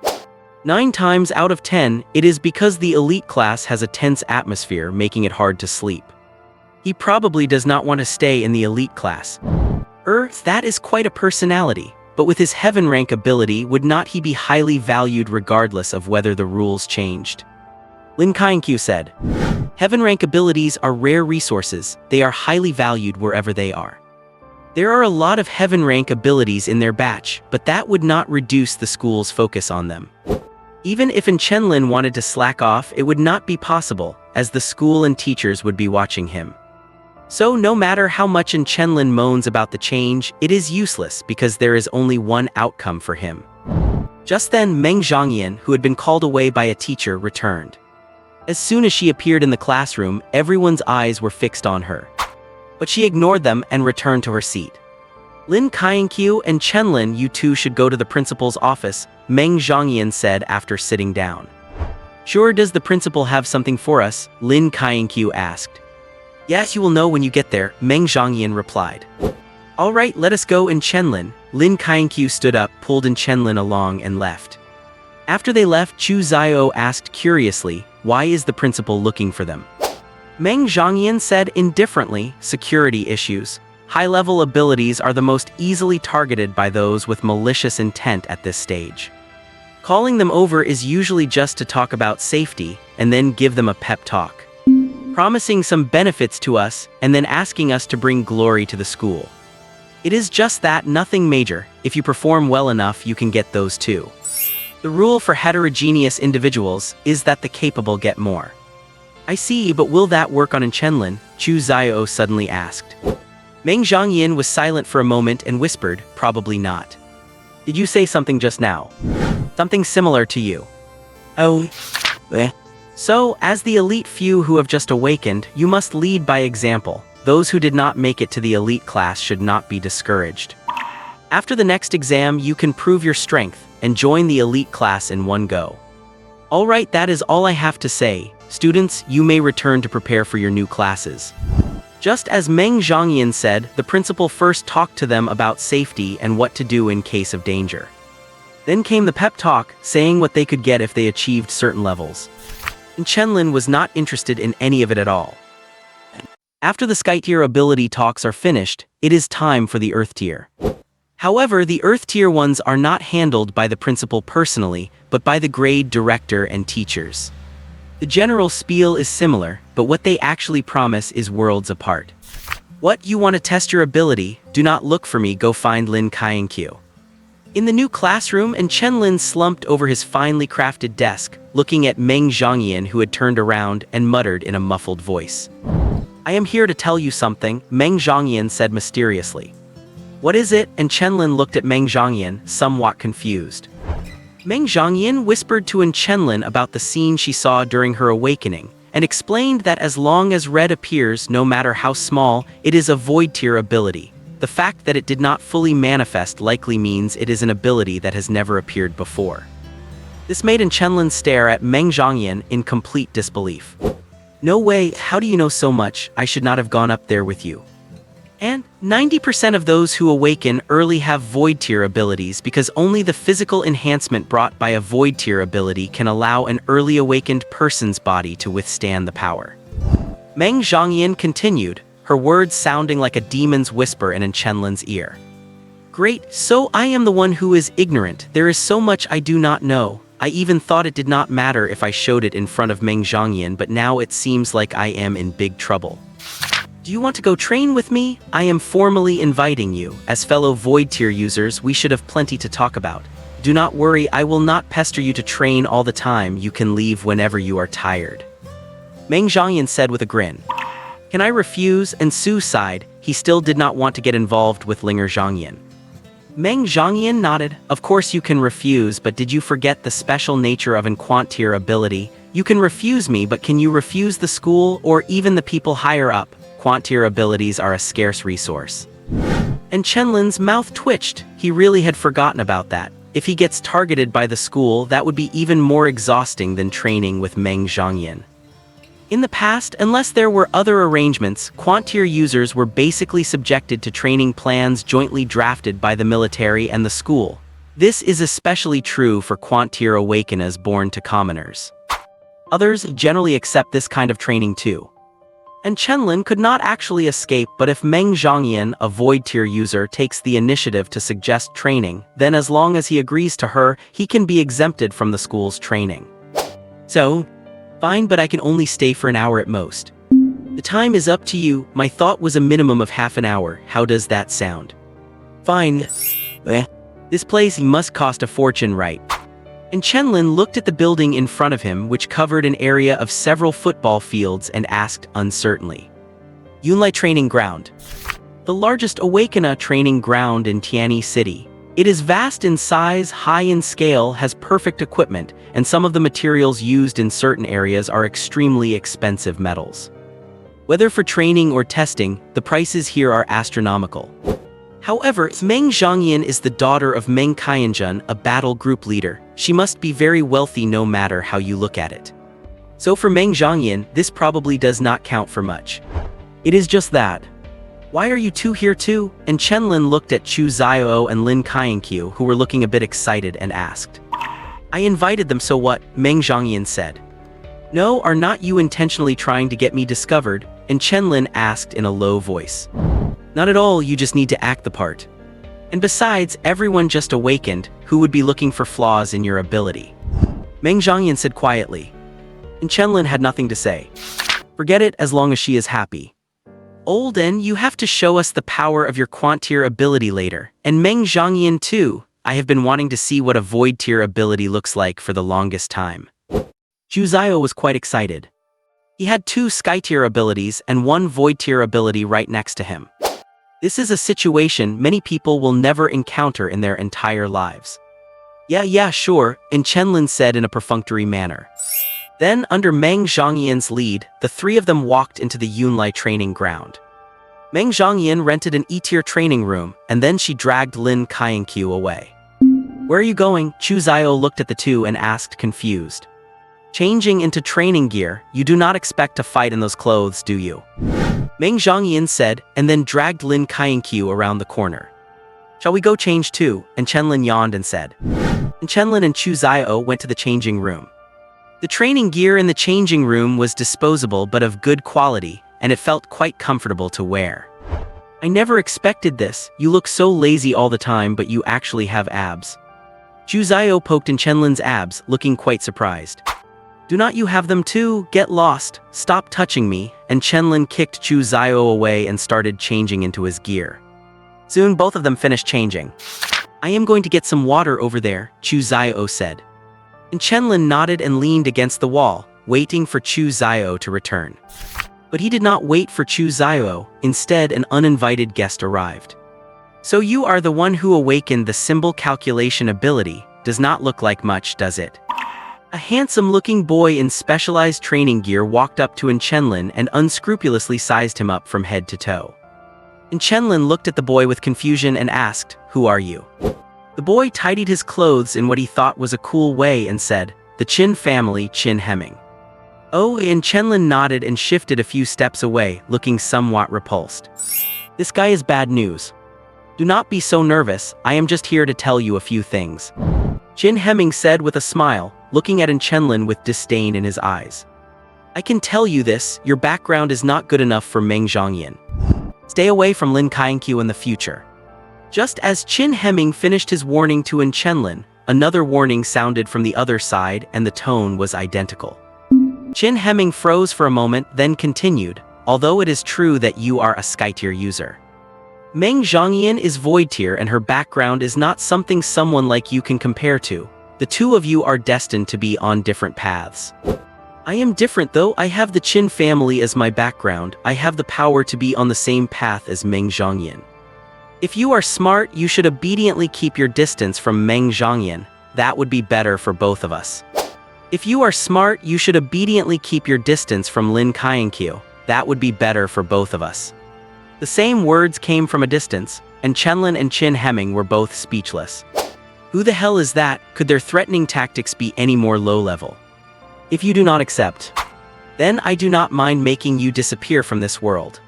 9 times out of 10, it is because the elite class has a tense atmosphere, making it hard to sleep. He probably does not want to stay in the elite class. That is quite a personality, but with his Heaven rank ability, would not he be highly valued regardless of whether the rules changed? Lin Kainkyu said, Heaven rank abilities are rare resources, they are highly valued wherever they are. There are a lot of Heaven rank abilities in their batch, but that would not reduce the school's focus on them. Even if Chenlin wanted to slack off, it would not be possible, as the school and teachers would be watching him. So no matter how much Chenlin moans about the change, it is useless because there is only one outcome for him. Just then, Meng Zhongyan, who had been called away by a teacher, returned. As soon as she appeared in the classroom, everyone's eyes were fixed on her. But she ignored them and returned to her seat. Lin Kainkyu and Chenlin, you two should go to the principal's office, Meng Zhongyan said after sitting down. Sure, does the principal have something for us? Lin Kainkyu asked. Yes, you will know when you get there, Meng Zhongyan replied. All right, let us go in Chenlin. Lin Kainkyu stood up, pulled Chenlin along and left. After they left, Chu Xiao asked curiously, why is the principal looking for them? Meng Zhongyan said indifferently, security issues. High-level abilities are the most easily targeted by those with malicious intent at this stage. Calling them over is usually just to talk about safety, and then give them a pep talk. Promising some benefits to us, and then asking us to bring glory to the school. It is just that, nothing major. If you perform well enough, you can get those too. The rule for heterogeneous individuals is that the capable get more. I see, but will that work on in Chenlin? Chu Xiao suddenly asked. Meng Zhongyan was silent for a moment and whispered, probably not. Did you say something just now? Something similar to you. Oh. So, as the elite few who have just awakened, you must lead by example. Those who did not make it to the elite class should not be discouraged. After the next exam, you can prove your strength and join the elite class in one go. Alright, that is all I have to say. Students, you may return to prepare for your new classes. Just as Meng Zhongyan said, the principal first talked to them about safety and what to do in case of danger. Then came the pep talk, saying what they could get if they achieved certain levels. And Chenlin was not interested in any of it at all. After the Sky Tier ability talks are finished, it is time for the Earth Tier. However, the Earth Tier ones are not handled by the principal personally, but by the grade director and teachers. The general spiel is similar, but what they actually promise is worlds apart. What, you want to test your ability? Do not look for me, go find Lin Kainkyu. In the new classroom, and Chenlin slumped over his finely crafted desk, looking at Meng Zhongyan, who had turned around and muttered in a muffled voice. I am here to tell you something, Meng Zhongyan said mysteriously. What is it? And Chenlin looked at Meng Zhongyan, somewhat confused. Meng Zhongyan whispered to Chenlin about the scene she saw during her awakening, and explained that as long as red appears, no matter how small, it is a void tier ability. The fact that it did not fully manifest likely means it is an ability that has never appeared before. This made Chenlin stare at Meng Zhongyan in complete disbelief. No way, how do you know so much? I should not have gone up there with you. And 90% of those who awaken early have void tier abilities because only the physical enhancement brought by a void tier ability can allow an early awakened person's body to withstand the power. Meng Zhongyan continued, her words sounding like a demon's whisper in Chenlin's ear. Great, so I am the one who is ignorant. There is so much I do not know. I even thought it did not matter if I showed it in front of Meng Zhongyan, but now it seems like I am in big trouble. Do you want to go train with me? I am formally inviting you. As fellow Void Tier users, we should have plenty to talk about. Do not worry, I will not pester you to train all the time. You can leave whenever you are tired. Meng Zhongyan said with a grin. Can I refuse? And Su sighed. He still did not want to get involved with Linger Zhongyan. Meng Zhongyan nodded. Of course you can refuse, but did you forget the special nature of an Quant Tier ability? You can refuse me, but can you refuse the school or even the people higher up? Quant Tier abilities are a scarce resource. And Chenlin's mouth twitched. He really had forgotten about that. If he gets targeted by the school, that would be even more exhausting than training with Meng Zhongyan. In the past, unless there were other arrangements, Quant Tier users were basically subjected to training plans jointly drafted by the military and the school. This is especially true for Quant Tier awakeners born to commoners. Others generally accept this kind of training too. And Chenlin could not actually escape, but if Meng Zhongyan, a Void Tier user, takes the initiative to suggest training, then as long as he agrees to her, he can be exempted from the school's training. So, fine, but I can only stay for an hour at most. The time is up to you. My thought was a minimum of half an hour. How does that sound? Fine. This place must cost a fortune, right? And Chenlin looked at the building in front of him, which covered an area of several football fields, and asked uncertainly. Yunlai Training Ground. The largest Awakena training ground in Tianyi City. It is vast in size, high in scale, has perfect equipment, and some of the materials used in certain areas are extremely expensive metals. Whether for training or testing, the prices here are astronomical. However, Meng Zhongyan is the daughter of Meng Qianjun, a battle group leader. She must be very wealthy no matter how you look at it. So for Meng Zhongyan, this probably does not count for much. It is just that. Why are you two here too? And Chenlin looked at Chu Xiao and Lin Kainkyu, who were looking a bit excited, and asked. I invited them, so what? Meng Zhongyan said. No, are not you intentionally trying to get me discovered? And Chenlin asked in a low voice. Not at all, you just need to act the part. And besides, everyone just awakened, who would be looking for flaws in your ability? Meng Zhangyan said quietly. And Chenlin had nothing to say. Forget it as long as she is happy. Olden, you have to show us the power of your quant tier ability later. And Meng Zhangyan too. I have been wanting to see what a void tier ability looks like for the longest time. Zhu Zio was quite excited. He had 2 sky tier abilities and 1 void tier ability right next to him. This is a situation many people will never encounter in their entire lives. Yeah, sure, and Chenlin said in a perfunctory manner. Then, under Meng Zhangyan's lead, the 3 of them walked into the Yunlai training ground. Meng Zhangyan rented an E-tier training room, and then she dragged Lin Kaienqiu away. Where are you going? Chu Zio looked at the two and asked, confused. Changing into training gear, you do not expect to fight in those clothes, do you? Meng Zhangyan said, and then dragged Lin Kaienqiu around the corner. Shall we go change too? And Chenlin yawned and said. And Chenlin and Chu Zio went to the changing room. The training gear in the changing room was disposable but of good quality, and it felt quite comfortable to wear. I never expected this. You look so lazy all the time, but you actually have abs. Chu Zio poked in Chenlin's abs, looking quite surprised. Do not you have them too? Get lost. Stop touching me. And Chenlin kicked Chu Zio away and started changing into his gear. Soon both of them finished changing. I am going to get some water over there, Chu Zio said. And Chenlin nodded and leaned against the wall, waiting for Chu Zio to return. But he did not wait for Chu Zio. Instead, an uninvited guest arrived. So you are the one who awakened the symbol calculation ability. Does not look like much, does it? A handsome-looking boy in specialized training gear walked up to Chenlin and unscrupulously sized him up from head to toe. Chenlin looked at the boy with confusion and asked, "Who are you?" The boy tidied his clothes in what he thought was a cool way and said, "The Chin family, Chin Hemming." Oh, and Chenlin nodded and shifted a few steps away, looking somewhat repulsed. This guy is bad news. Do not be so nervous, I am just here to tell you a few things. Chin Hemming said with a smile, looking at Chenlin with disdain in his eyes. I can tell you this, your background is not good enough for Meng Zhangyan. Stay away from Lin Kaienqiu in the future. Just as Chin Hemming finished his warning to Chenlin, another warning sounded from the other side and the tone was identical. Chin Hemming froze for a moment, then continued, although it is true that you are a sky tier user. Meng Zhangyan is void tier and her background is not something someone like you can compare to. The two of you are destined to be on different paths. I am different though, I have the Chin family as my background, I have the power to be on the same path as Meng Zhangyan. If you are smart, you should obediently keep your distance from Meng Zhangyan, that would be better for both of us. If you are smart, you should obediently keep your distance from Lin Kaienqiu, that would be better for both of us. The same words came from a distance, and Chenlin and Chin Hemming were both speechless. Who the hell is that? Could their threatening tactics be any more low-level? If you do not accept, then I do not mind making you disappear from this world.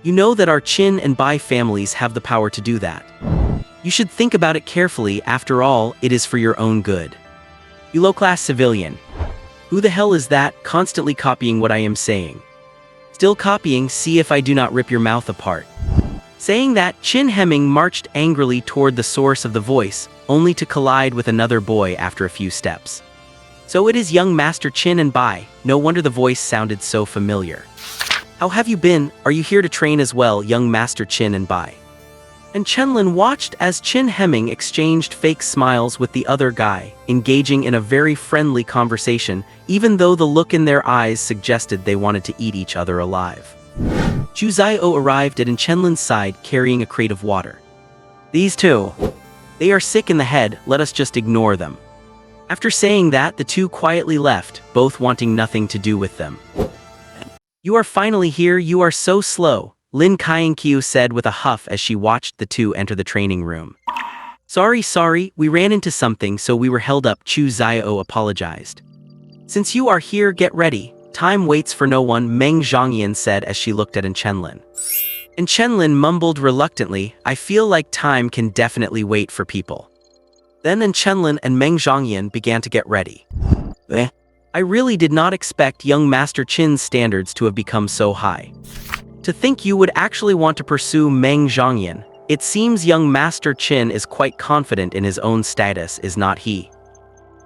You know that our Chin and Bai families have the power to do that. You should think about it carefully, after all, it is for your own good. You low-class civilian. Who the hell is that, constantly copying what I am saying? Still copying, see if I do not rip your mouth apart. Saying that, Chin Hemming marched angrily toward the source of the voice, only to collide with another boy after a few steps. So it is young Master Chin and Bai, no wonder the voice sounded so familiar. How have you been? Are you here to train as well, young Master Chin and Bai? And Chenlin watched as Chin Hemming exchanged fake smiles with the other guy, engaging in a very friendly conversation, even though the look in their eyes suggested they wanted to eat each other alive. Chu Zio arrived at Chenlin's side carrying a crate of water. These two. They are sick in the head, let us just ignore them. After saying that, the two quietly left, both wanting nothing to do with them. You are finally here, you are so slow, Lin Kaienqiu said with a huff as she watched the two enter the training room. Sorry, we ran into something so we were held up, Chu Zio apologized. Since you are here, get ready. Time waits for no one, Meng Zhangyan said as she looked at Chenlin. And Chenlin mumbled reluctantly, I feel like time can definitely wait for people. Then Chenlin and Meng Zhangyan began to get ready. I really did not expect young Master Qin's standards to have become so high. To think you would actually want to pursue Meng Zhongyan. It seems young Master Qin is quite confident in his own status, is not he?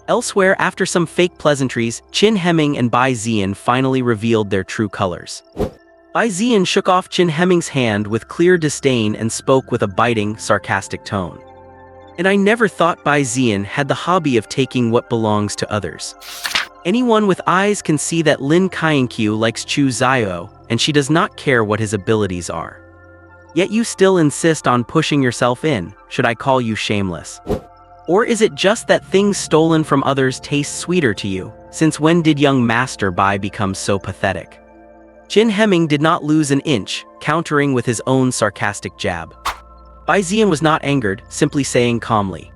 Elsewhere, after some fake pleasantries, Qin Hemming and Bai Ziyan finally revealed their true colors. Bai Ziyan shook off Qin Hemming's hand with clear disdain and spoke with a biting, sarcastic tone. And I never thought Bai Ziyan had the hobby of taking what belongs to others. Anyone with eyes can see that Lin Qianqiu likes Chu Zio, and she does not care what his abilities are. Yet you still insist on pushing yourself in. Should I call you shameless? Or is it just that things stolen from others taste sweeter to you? Since when did young Master Bai become so pathetic? Qin Hemming did not lose an inch, countering with his own sarcastic jab. Bai Ziyan was not angered, simply saying calmly,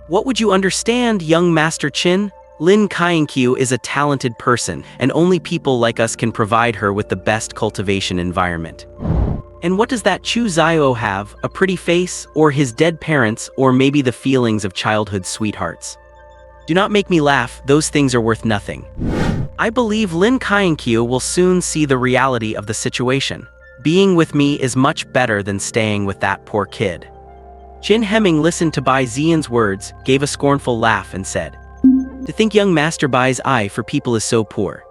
"What would you understand, young Master Qin? Lin Qianqiu is a talented person, and only people like us can provide her with the best cultivation environment. And what does that Chu Zio have, a pretty face, or his dead parents, or maybe the feelings of childhood sweethearts? Do not make me laugh, those things are worth nothing. I believe Lin Qianqiu will soon see the reality of the situation. Being with me is much better than staying with that poor kid." Qin Hemming listened to Bai Ziyan's words, gave a scornful laugh and said, "To think young Master Bai's eye for people is so poor.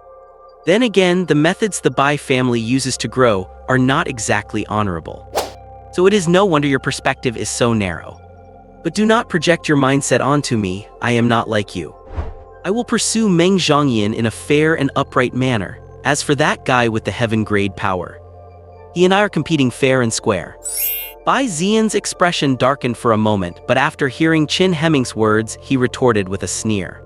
Then again, the methods the Bai family uses to grow are not exactly honorable. So it is no wonder your perspective is so narrow. But do not project your mindset onto me, I am not like you. I will pursue Meng Zhongyan in a fair and upright manner. As for that guy with the heaven-grade power, he and I are competing fair and square." Bai Ziyan's expression darkened for a moment, but after hearing Qin Hemming's words, he retorted with a sneer.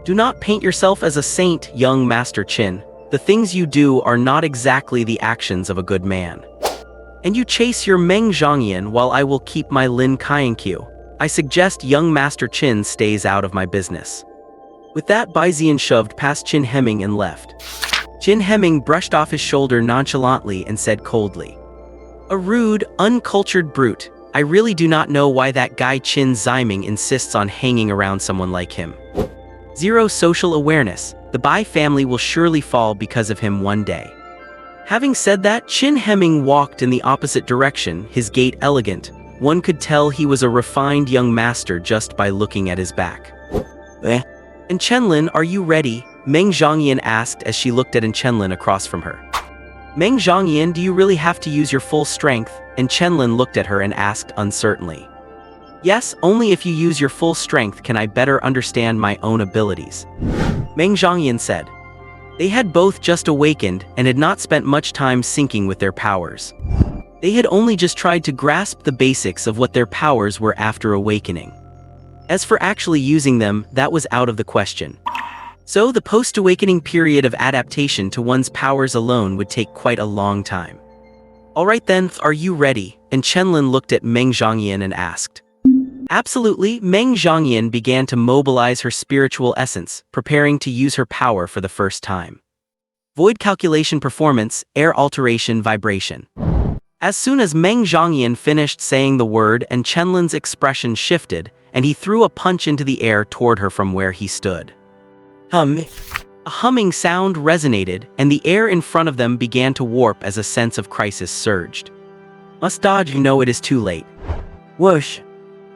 "Do not paint yourself as a saint, young Master Qin. The things you do are not exactly the actions of a good man. And you chase your Meng Zhongyan while I will keep my Lin Qianqiu. I suggest young Master Qin stays out of my business." With that, Bai Ziyan shoved past Qin Hemming and left. Qin Hemming brushed off his shoulder nonchalantly and said coldly, "A rude, uncultured brute. I really do not know why that guy Qin Ziming insists on hanging around someone like him. Zero social awareness. The Bai family will surely fall because of him one day." Having said that, Qin Hemming walked in the opposite direction, his gait elegant. One could tell he was a refined young master just by looking at his back. "And Chenlin, are you ready?" Meng Zhongyan asked as she looked at Chenlin across from her. "Meng Zhongyan, do you really have to use your full strength?" And Chenlin looked at her and asked uncertainly. "Yes, only if you use your full strength can I better understand my own abilities," Meng Zhongyan said. They had both just awakened and had not spent much time syncing with their powers. They had only just tried to grasp the basics of what their powers were after awakening. As for actually using them, that was out of the question. So the post-awakening period of adaptation to one's powers alone would take quite a long time. "Alright then, are you ready?" And Chenlin looked at Meng Zhongyan and asked. Absolutely. Meng Zhongyan began to mobilize her spiritual essence, preparing to use her power for the first time. Void calculation performance, air alteration vibration. As soon as Meng Zhongyan finished saying the word, and Chenlin's expression shifted, and he threw a punch into the air toward her from where he stood. Hum. A humming sound resonated, and the air in front of them began to warp as a sense of crisis surged. "Must dodge, you know it is too late." Whoosh.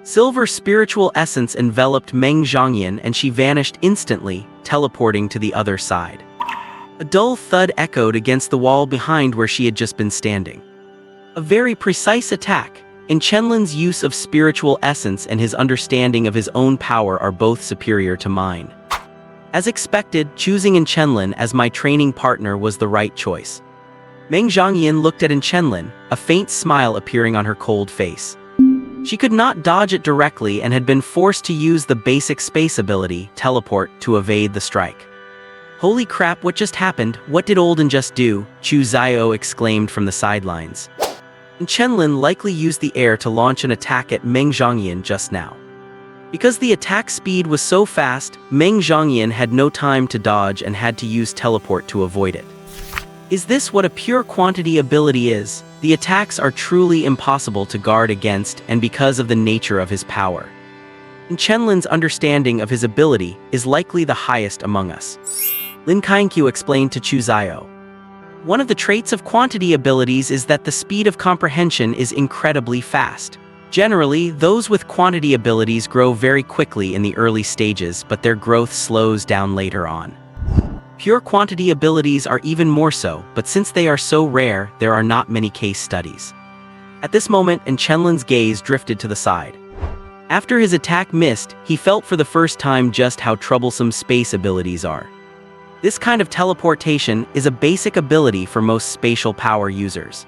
Silver spiritual essence enveloped Meng Zhongyan and she vanished instantly, teleporting to the other side. A dull thud echoed against the wall behind where she had just been standing. A very precise attack, and Chenlin's use of spiritual essence and his understanding of his own power are both superior to mine. As expected, choosing Chenlin as my training partner was the right choice. Meng Zhongyan looked at Chenlin, a faint smile appearing on her cold face. She could not dodge it directly and had been forced to use the basic space ability, teleport, to evade the strike. "Holy crap, what just happened? What did Olden just do?" Chu Zio exclaimed from the sidelines. And Chenlin likely used the air to launch an attack at Meng Zhongyan just now. Because the attack speed was so fast, Meng Zhongyan had no time to dodge and had to use teleport to avoid it. Is this what a pure quantity ability is? The attacks are truly impossible to guard against and because of the nature of his power. and Chenlin's understanding of his ability is likely the highest among us. Lin Kainkyu explained to Chu Zio. One of the traits of quantity abilities is that the speed of comprehension is incredibly fast. Generally, those with quantity abilities grow very quickly in the early stages, but their growth slows down later on. Pure quantity abilities are even more so, but since they are so rare, there are not many case studies. At this moment, Chenlin's gaze drifted to the side. After his attack missed, he felt for the first time just how troublesome space abilities are. This kind of teleportation is a basic ability for most spatial power users.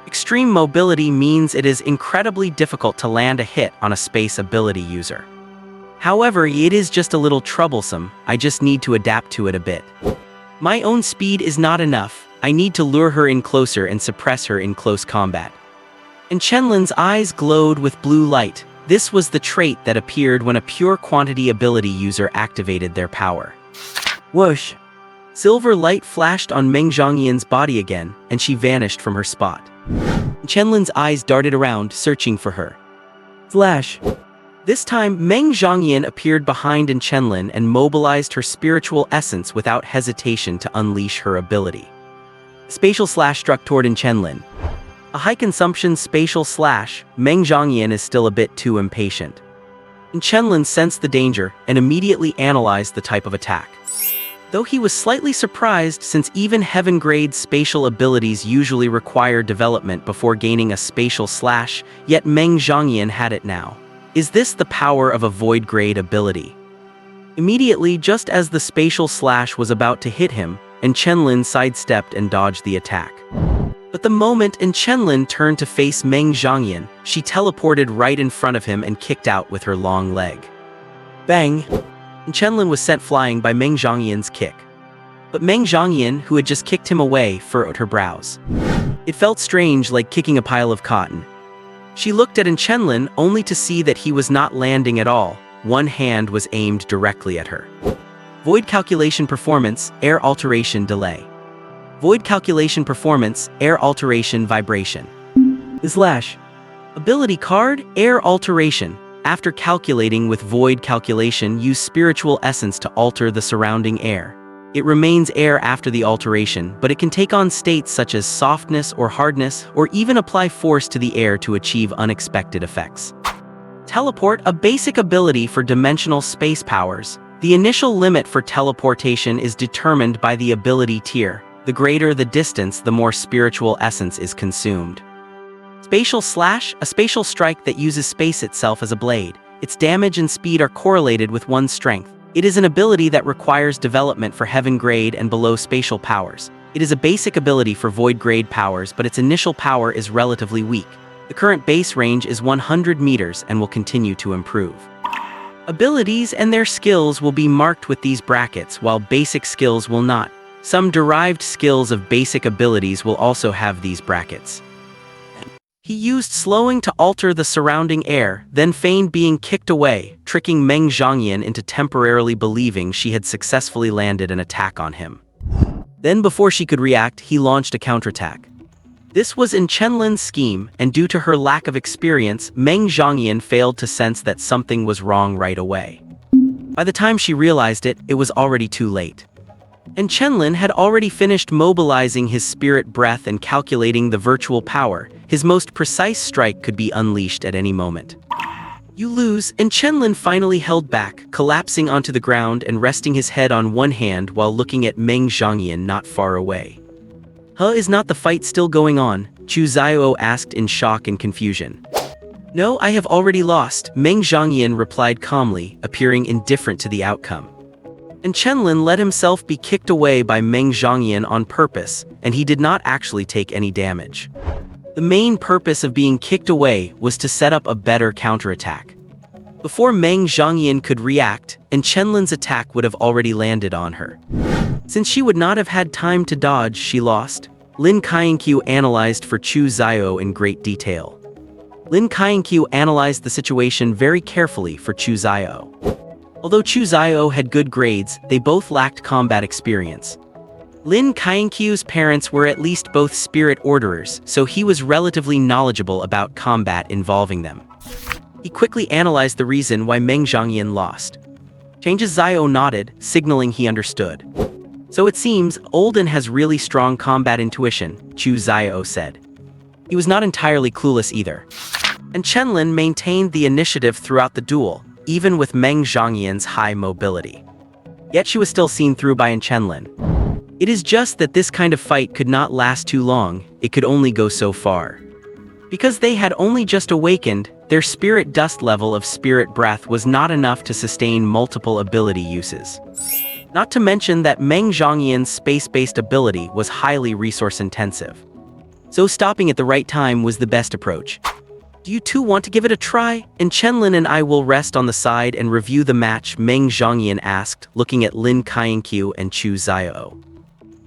Extreme mobility means it is incredibly difficult to land a hit on a space ability user. However, it is just a little troublesome. I just need to adapt to it a bit. My own speed is not enough. I need to lure her in closer and suppress her in close combat. And Chenlin's eyes glowed with blue light. This was the trait that appeared when a pure quantity ability user activated their power. Whoosh! Silver light flashed on Meng Zhongyan's body again, and she vanished from her spot. Chenlin's eyes darted around, searching for her. Flash! This time, Meng Zhongyan appeared behind Chenlin and mobilized her spiritual essence without hesitation to unleash her ability. Spatial slash struck toward Chenlin. A high-consumption spatial slash, Meng Zhongyan is still a bit too impatient. Chenlin sensed the danger and immediately analyzed the type of attack. Though he was slightly surprised since even heaven-grade spatial abilities usually require development before gaining a spatial slash, yet Meng Zhongyan had it now. Is this the power of a void-grade ability? Immediately, just as the spatial slash was about to hit him, Chenlin sidestepped and dodged the attack. But the moment Chenlin turned to face Meng Zhongyan, she teleported right in front of him and kicked out with her long leg. Bang! Chenlin was sent flying by Meng Zhongyan's kick. But Meng Zhongyan, who had just kicked him away, furrowed her brows. It felt strange, like kicking a pile of cotton. She looked at Chenlin only to see that he was not landing at all. One hand was aimed directly at her. Void calculation performance, air alteration delay. Void calculation performance, air alteration vibration. Slash. Ability card, air alteration. After calculating with void calculation, use spiritual essence to alter the surrounding air. It remains air after the alteration, but it can take on states such as softness or hardness, or even apply force to the air to achieve unexpected effects. Teleport, a basic ability for dimensional space powers. The initial limit for teleportation is determined by the ability tier. The greater the distance, the more spiritual essence is consumed. Spatial slash, a spatial strike that uses space itself as a blade. Its damage and speed are correlated with one's strength. It is an ability that requires development for heaven grade and below spatial powers. It is a basic ability for void grade powers, but its initial power is relatively weak. The current base range is 100 meters and will continue to improve. Abilities and their skills will be marked with these brackets, while basic skills will not. Some derived skills of basic abilities will also have these brackets. He used slowing to alter the surrounding air, then feigned being kicked away, tricking Meng Zhongyan into temporarily believing she had successfully landed an attack on him. Then before she could react, he launched a counterattack. This was in Chenlin's scheme, and due to her lack of experience, Meng Zhongyan failed to sense that something was wrong right away. By the time she realized it, it was already too late. And Chenlin had already finished mobilizing his spirit breath and calculating the virtual power. His most precise strike could be unleashed at any moment. You lose, and Chenlin finally held back, collapsing onto the ground and resting his head on one hand while looking at Meng Zhongyan not far away. Is not the fight still going on? Chu Zio asked in shock and confusion. No, I have already lost, Meng Zhongyan replied calmly, appearing indifferent to the outcome. And Chenlin let himself be kicked away by Meng Zhongyan on purpose, and he did not actually take any damage. The main purpose of being kicked away was to set up a better counterattack. Before Meng Zhongyan could react, and Chenlin's attack would have already landed on her. Since she would not have had time to dodge, she lost. Lin Kainkyu analyzed for Chu Zio in great detail. Lin Kainkyu analyzed the situation very carefully for Chu Zio. Although Chu Zio had good grades, they both lacked combat experience. Lin Kainkyu's parents were at least both spirit orderers, so he was relatively knowledgeable about combat involving them. He quickly analyzed the reason why Meng Zhangyan lost. Changes Zio nodded, signaling he understood. So it seems, Olden has really strong combat intuition, Chu Zio said. He was not entirely clueless either. And Chenlin maintained the initiative throughout the duel, even with Meng Zhangyan's high mobility. Yet she was still seen through by Chenlin. It is just that this kind of fight could not last too long, it could only go so far. Because they had only just awakened, their spirit dust level of spirit breath was not enough to sustain multiple ability uses. Not to mention that Meng Zhangyan's space-based ability was highly resource-intensive. So stopping at the right time was the best approach. Do you two want to give it a try? And Chenlin and I will rest on the side and review the match, Meng Zhangyan asked, looking at Lin Kainkyu and Chu Zio.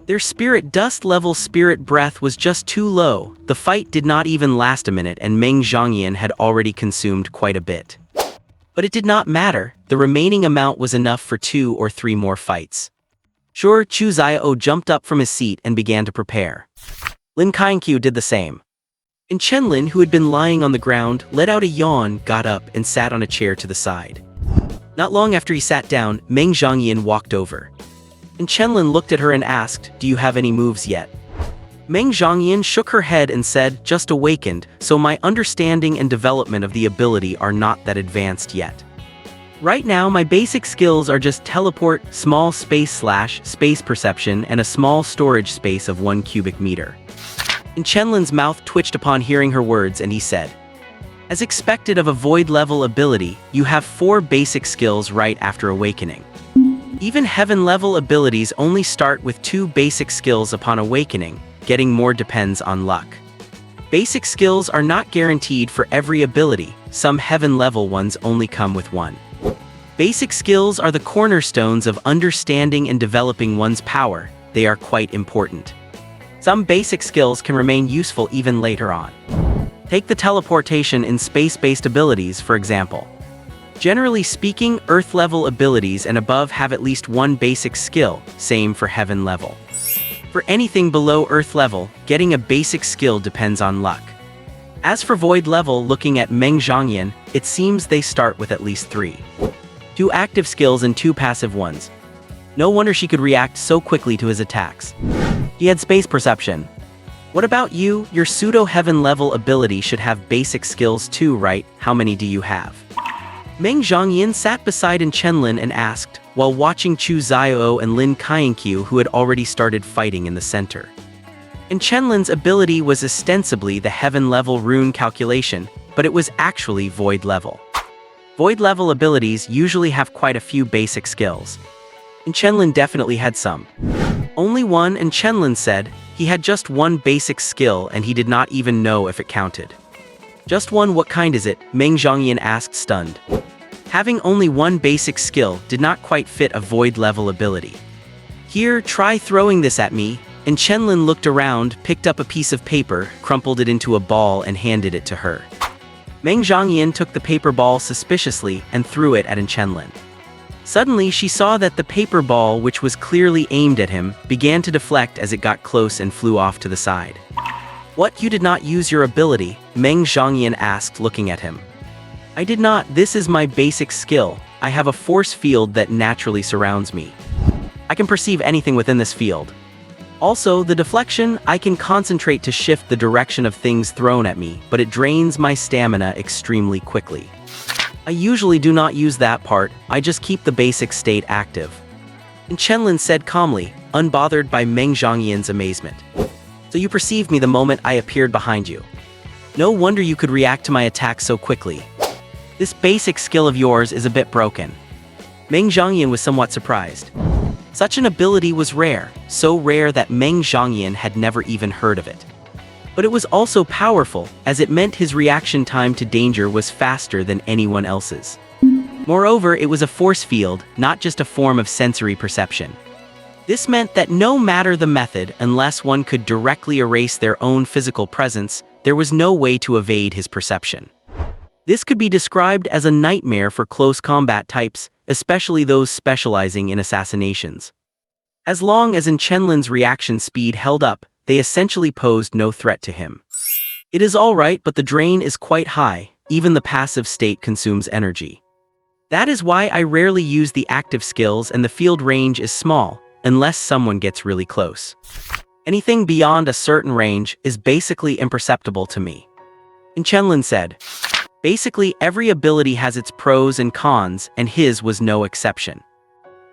Their spirit dust level spirit breath was just too low. The fight did not even last a minute and Meng Zhangyan had already consumed quite a bit. But it did not matter, the remaining amount was enough for 2 or 3 more fights. Sure, Chu Zio jumped up from his seat and began to prepare. Lin Kainkyu did the same. And Chenlin, who had been lying on the ground, let out a yawn, got up, and sat on a chair to the side. Not long after he sat down, Meng Zhangyan walked over. And Chenlin looked at her and asked, "Do you have any moves yet?" Meng Zhangyan shook her head and said, "Just awakened, so my understanding and development of the ability are not that advanced yet. Right now, my basic skills are just teleport, small space perception, and a small storage space of 1 cubic meter." And Chenlin's mouth twitched upon hearing her words, and he said, "As expected of a void-level ability, you have 4 basic skills right after awakening. Even heaven-level abilities only start with 2 basic skills upon awakening, getting more depends on luck. Basic skills are not guaranteed for every ability, some heaven-level ones only come with 1. Basic skills are the cornerstones of understanding and developing one's power, they are quite important. Some basic skills can remain useful even later on. Take the teleportation in space-based abilities, for example. Generally speaking, Earth-level abilities and above have at least 1 basic skill, same for Heaven level. For anything below Earth level, getting a basic skill depends on luck. As for Void level, looking at Meng Zhangyan, it seems they start with at least 3. 2 active skills and 2 passive ones. No wonder she could react so quickly to his attacks. He had space perception. What about you? Your pseudo-heaven level ability should have basic skills too, right? How many do you have? Meng Zhangyan sat beside Chenlin and asked, while watching Chu Zio and Lin Kainkyu, who had already started fighting in the center. And Chenlin's ability was ostensibly the heaven-level rune calculation, but it was actually void-level. Void-level abilities usually have quite a few basic skills. And Chenlin definitely had some. Only 1, and Chenlin said, he had just 1 basic skill and he did not even know if it counted. Just 1, what kind is it? Meng Zhangyan asked, stunned. Having only 1 basic skill did not quite fit a void-level ability. Here, try throwing this at me, and Chenlin looked around, picked up a piece of paper, crumpled it into a ball and handed it to her. Meng Zhangyan took the paper ball suspiciously and threw it at Chenlin. Suddenly, she saw that the paper ball, which was clearly aimed at him, began to deflect as it got close and flew off to the side. "What, you did not use your ability?" Meng Zhangyan asked, looking at him. "I did not. This is my basic skill. I have a force field that naturally surrounds me. I can perceive anything within this field. Also, the deflection, I can concentrate to shift the direction of things thrown at me, but it drains my stamina extremely quickly. I usually do not use that part, I just keep the basic state active." And Chenlin said calmly, unbothered by Meng Zhangyan's amazement. "So you perceived me the moment I appeared behind you. No wonder you could react to my attack so quickly. This basic skill of yours is a bit broken." Meng Zhangyan was somewhat surprised. Such an ability was rare, so rare that Meng Zhangyan had never even heard of it. But it was also powerful, as it meant his reaction time to danger was faster than anyone else's. Moreover, it was a force field, not just a form of sensory perception. This meant that no matter the method, unless one could directly erase their own physical presence, there was no way to evade his perception. This could be described as a nightmare for close combat types, especially those specializing in assassinations. As long as Chenlin's reaction speed held up, they essentially posed no threat to him. "It is all right, but the drain is quite high," even the passive state consumes energy. That is why I rarely use the active skills and the field range is small, unless someone gets really close. Anything beyond a certain range is basically imperceptible to me. And Chenlin said, basically every ability has its pros and cons, and his was no exception.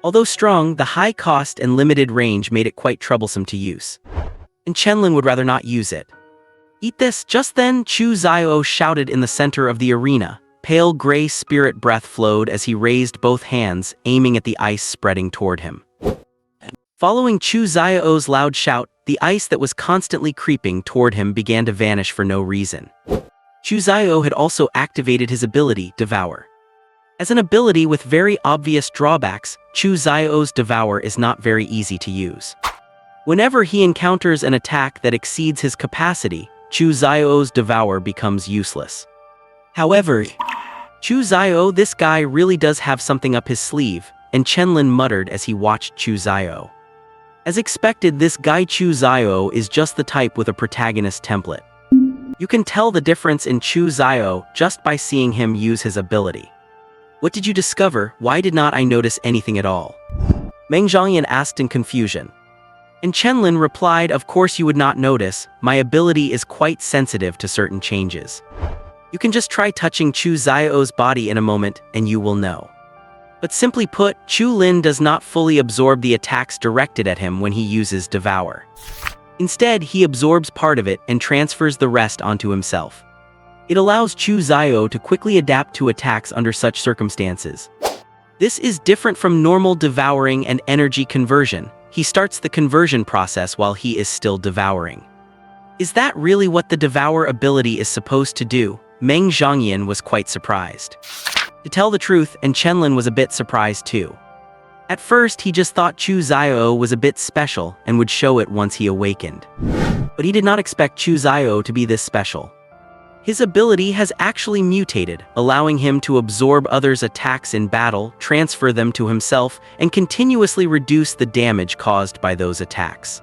Although strong, the high cost and limited range made it quite troublesome to use. And Chenlin would rather not use it. Eat this! Just then, Chu Zio shouted in the center of the arena. Pale gray spirit breath flowed as he raised both hands, aiming at the ice spreading toward him. Following Chu Zio's loud shout, the ice that was constantly creeping toward him began to vanish for no reason. Chu Zio had also activated his ability, Devour. As an ability with very obvious drawbacks, Chu Zio's Devour is not very easy to use. Whenever he encounters an attack that exceeds his capacity, Chu Zio's Devour becomes useless. However, Chu Zio, this guy really does have something up his sleeve, and Chenlin muttered as he watched Chu Zio. As expected, this guy Chu Zio is just the type with a protagonist template. You can tell the difference in Chu Zio just by seeing him use his ability. What did you discover? Why did not I notice anything at all? Meng Zhangyan asked in confusion. And Chenlin replied, of course you would not notice, my ability is quite sensitive to certain changes. You can just try touching Chu Zio's body in a moment, and you will know. But simply put, Chu Lin does not fully absorb the attacks directed at him when he uses Devour. Instead, he absorbs part of it and transfers the rest onto himself. It allows Chu Zio to quickly adapt to attacks under such circumstances. This is different from normal devouring and energy conversion. He starts the conversion process while he is still devouring. Is that really what the Devour ability is supposed to do? Meng Zhangyan was quite surprised. To tell the truth, and Chenlin was a bit surprised too. At first, he just thought Chu Zio was a bit special and would show it once he awakened. But he did not expect Chu Zio to be this special. His ability has actually mutated, allowing him to absorb others' attacks in battle, transfer them to himself, and continuously reduce the damage caused by those attacks.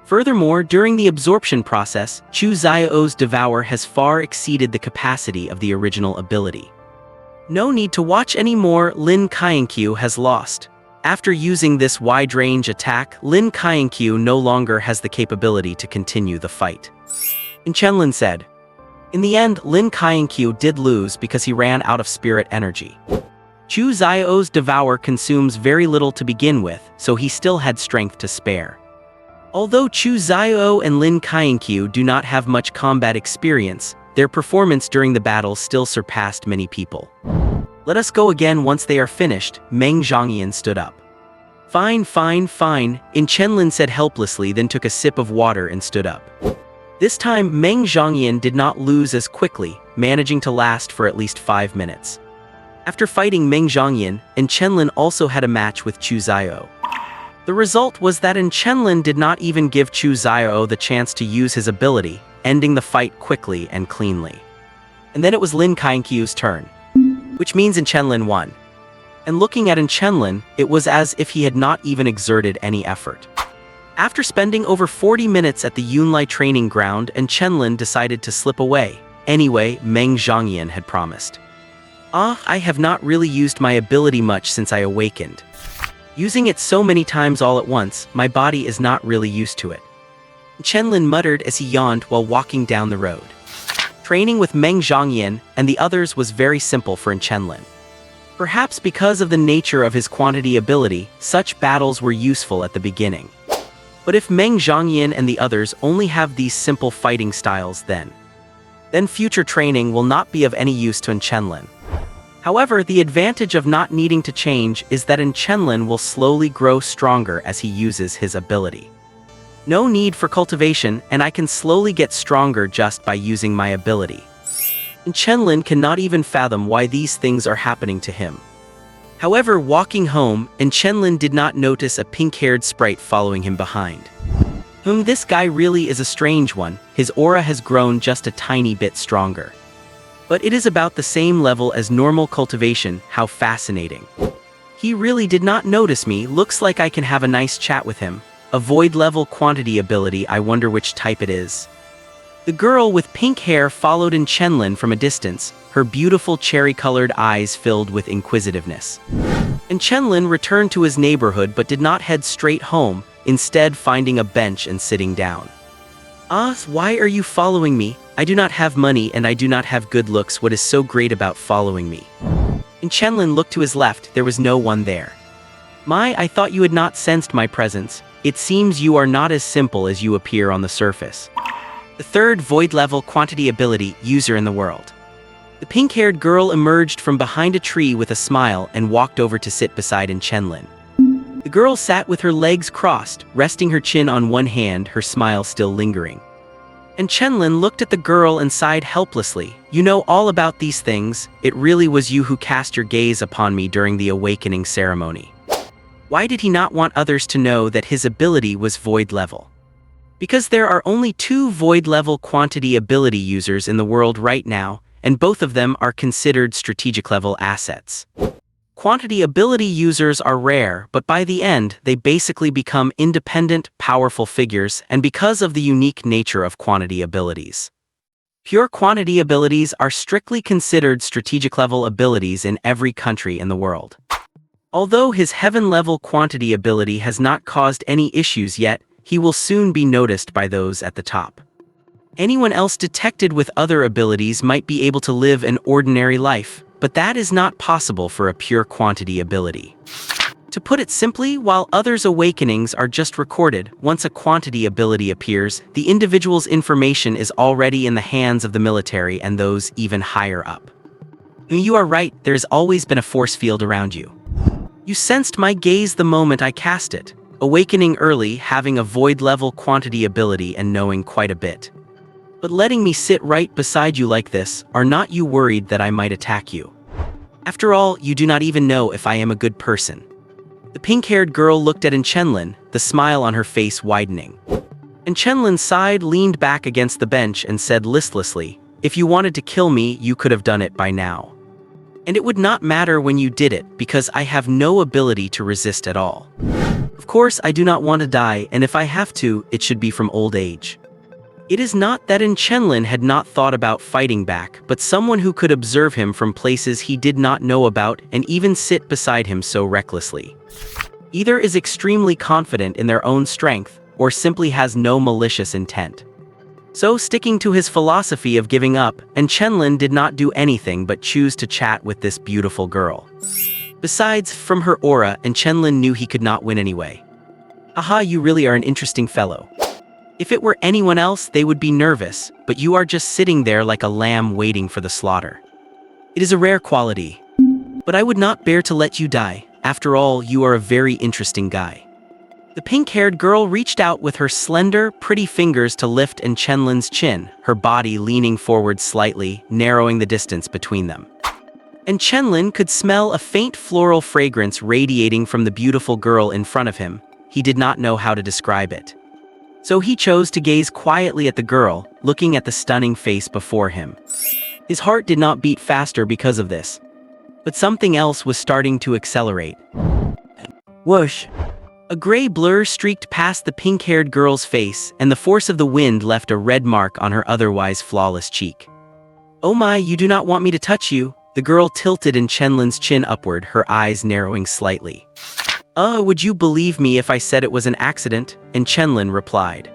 Furthermore, during the absorption process, Chu Zio's Devour has far exceeded the capacity of the original ability. No need to watch anymore, Lin Kainkyu has lost. After using this wide-range attack, Lin Kainkyu no longer has the capability to continue the fight. And Chenlin said, in the end, Lin Kainkyu did lose because he ran out of spirit energy. Chu Zio's Devour consumes very little to begin with, so he still had strength to spare. Although Chu Zio and Lin Kainkyu do not have much combat experience, their performance during the battle still surpassed many people. Let us go again once they are finished, Meng Zhangyan stood up. Fine, fine, fine, Chenlin said helplessly, then took a sip of water and stood up. This time, Meng Zhangyan did not lose as quickly, managing to last for at least 5 minutes. After fighting Meng Zhangyan, Chenlin also had a match with Chu Zio. The result was that Chenlin did not even give Chu Zio the chance to use his ability, ending the fight quickly and cleanly. And then it was Lin Kainkyu's turn, which means Chenlin won. And looking at Chenlin, it was as if he had not even exerted any effort. After spending over 40 minutes at the Yunlai training ground, Chenlin decided to slip away. Anyway, Meng Zhangyan had promised. I have not really used my ability much since I awakened. Using it so many times all at once, my body is not really used to it. Chenlin muttered as he yawned while walking down the road. Training with Meng Zhangyan and the others was very simple for Chenlin. Perhaps because of the nature of his quantity ability, such battles were useful at the beginning. But if Meng Zhangyan and the others only have these simple fighting styles, then future training will not be of any use to Chenlin. However, the advantage of not needing to change is that Chenlin will slowly grow stronger as he uses his ability. No need for cultivation, and I can slowly get stronger just by using my ability. Chenlin cannot even fathom why these things are happening to him. However, walking home, Chenlin did not notice a pink-haired sprite following him behind. This guy really is a strange one. His aura has grown just a tiny bit stronger. But it is about the same level as normal cultivation. How fascinating. He really did not notice me. Looks like I can have a nice chat with him. A void level quantity ability, I wonder which type it is. The girl with pink hair followed in Chenlin from a distance, her beautiful cherry-colored eyes filled with inquisitiveness. And Chenlin returned to his neighborhood but did not head straight home, instead finding a bench and sitting down. Why are you following me? I do not have money and I do not have good looks. What is so great about following me? And Chenlin looked to his left, there was no one there. I thought you had not sensed my presence. It seems you are not as simple as you appear on the surface. The third void-level quantity ability user in the world. The pink-haired girl emerged from behind a tree with a smile and walked over to sit beside Chenlin. The girl sat with her legs crossed, resting her chin on one hand, her smile still lingering. And Chenlin looked at the girl and sighed helplessly. You know all about these things. It really was you who cast your gaze upon me during the awakening ceremony. Why did he not want others to know that his ability was void-level? Because there are only 2 void-level quantity ability users in the world right now, and both of them are considered strategic-level assets. Quantity ability users are rare, but by the end, they basically become independent, powerful figures, and because of the unique nature of quantity abilities. Pure quantity abilities are strictly considered strategic-level abilities in every country in the world. Although his heaven-level quantity ability has not caused any issues yet, he will soon be noticed by those at the top. Anyone else detected with other abilities might be able to live an ordinary life, but that is not possible for a pure quantity ability. To put it simply, while others' awakenings are just recorded, once a quantity ability appears, the individual's information is already in the hands of the military and those even higher up. You are right, there has always been a force field around you. You sensed my gaze the moment I cast it, awakening early, having a void-level quantity ability and knowing quite a bit. But letting me sit right beside you like this, are not you worried that I might attack you? After all, you do not even know if I am a good person. The pink-haired girl looked at Chenlin, the smile on her face widening. And Chenlin sighed, leaned back against the bench and said listlessly, if you wanted to kill me, you could have done it by now. And it would not matter when you did it, because I have no ability to resist at all. Of course, I do not want to die, and if I have to, it should be from old age. It is not that Chenlin had not thought about fighting back, but someone who could observe him from places he did not know about and even sit beside him so recklessly. Either is extremely confident in their own strength, or simply has no malicious intent. So sticking to his philosophy of giving up, Chenlin did not do anything but choose to chat with this beautiful girl. Besides, from her aura, Chenlin knew he could not win anyway. Aha, you really are an interesting fellow. If it were anyone else, they would be nervous, but you are just sitting there like a lamb waiting for the slaughter. It is a rare quality. But I would not bear to let you die. After all, you are a very interesting guy. The pink-haired girl reached out with her slender, pretty fingers to lift Chenlin's chin, her body leaning forward slightly, narrowing the distance between them. And Chenlin could smell a faint floral fragrance radiating from the beautiful girl in front of him. He did not know how to describe it. So he chose to gaze quietly at the girl, looking at the stunning face before him. His heart did not beat faster because of this. But something else was starting to accelerate. Whoosh! A gray blur streaked past the pink-haired girl's face, and the force of the wind left a red mark on her otherwise flawless cheek. Oh my, you do not want me to touch you? The girl tilted Chenlin's chin upward, her eyes narrowing slightly. Would you believe me if I said it was an accident? Chenlin replied.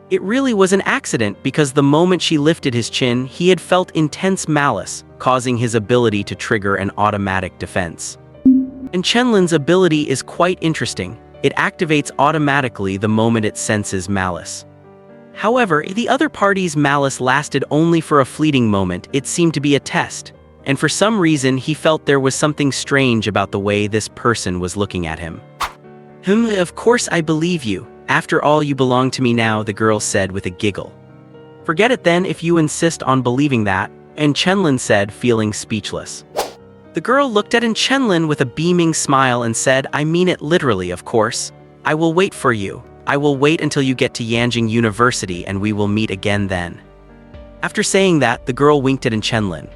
It really was an accident because the moment she lifted his chin, he had felt intense malice, causing his ability to trigger an automatic defense. Chenlin's ability is quite interesting. It activates automatically the moment it senses malice. However, the other party's malice lasted only for a fleeting moment. It seemed to be a test, and for some reason he felt there was something strange about the way this person was looking at him. Of course I believe you. After all, you belong to me now, the girl said with a giggle. Forget it then if you insist on believing that, Chenlin said, feeling speechless. The girl looked at Chenlin with a beaming smile and said, I mean it literally, of course. I will wait for you. I will wait until you get to Yanjing University and we will meet again then. After saying that, the girl winked at Chenlin.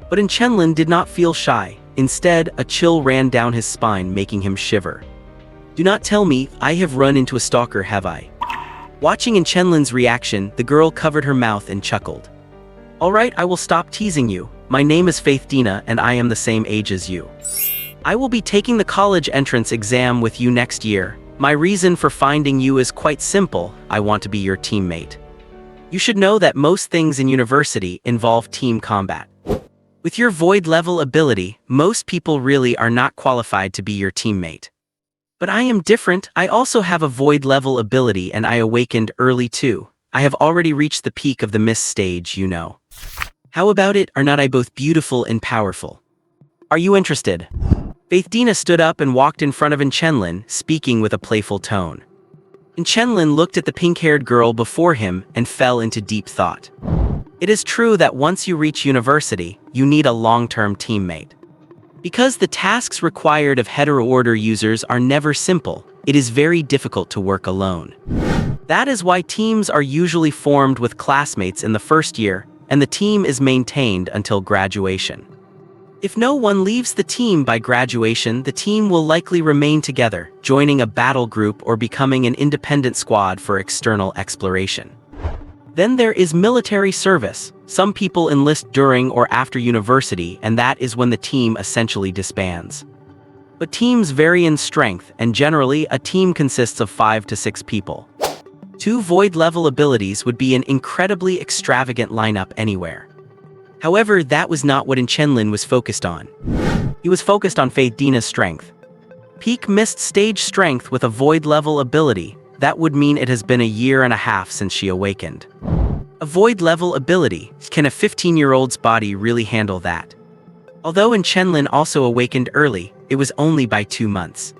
But Chenlin did not feel shy. Instead, a chill ran down his spine, making him shiver. Do not tell me I have run into a stalker, have I? Watching in Chenlin's reaction, the girl covered her mouth and chuckled. Alright, I will stop teasing you. My name is Faith Dina and I am the same age as you. I will be taking the college entrance exam with you next year. My reason for finding you is quite simple. I want to be your teammate. You should know that most things in university involve team combat. With your void level ability, most people really are not qualified to be your teammate. But I am different. I also have a void level ability and I awakened early too. I have already reached the peak of the mist stage, you know. How about it? Are not I both beautiful and powerful? Are you interested? Faith Dina stood up and walked in front of Chenlin, speaking with a playful tone. Chenlin looked at the pink-haired girl before him and fell into deep thought. It is true that once you reach university, you need a long-term teammate. Because the tasks required of hetero-order users are never simple, it is very difficult to work alone. That is why teams are usually formed with classmates in the first year, and the team is maintained until graduation. If no one leaves the team by graduation, the team will likely remain together, joining a battle group or becoming an independent squad for external exploration. Then there is military service. Some people enlist during or after university, and that is when the team essentially disbands. But teams vary in strength, and generally, a team consists of 5 to 6 people. 2 void-level abilities would be an incredibly extravagant lineup anywhere. However, that was not what Chenlin was focused on. He was focused on Faith Dina's strength. Peak mist stage strength with a void-level ability. That would mean it has been a year and a half since she awakened. A void-level ability. Can a 15-year-old's body really handle that? Although Chenlin also awakened early, it was only by 2 months.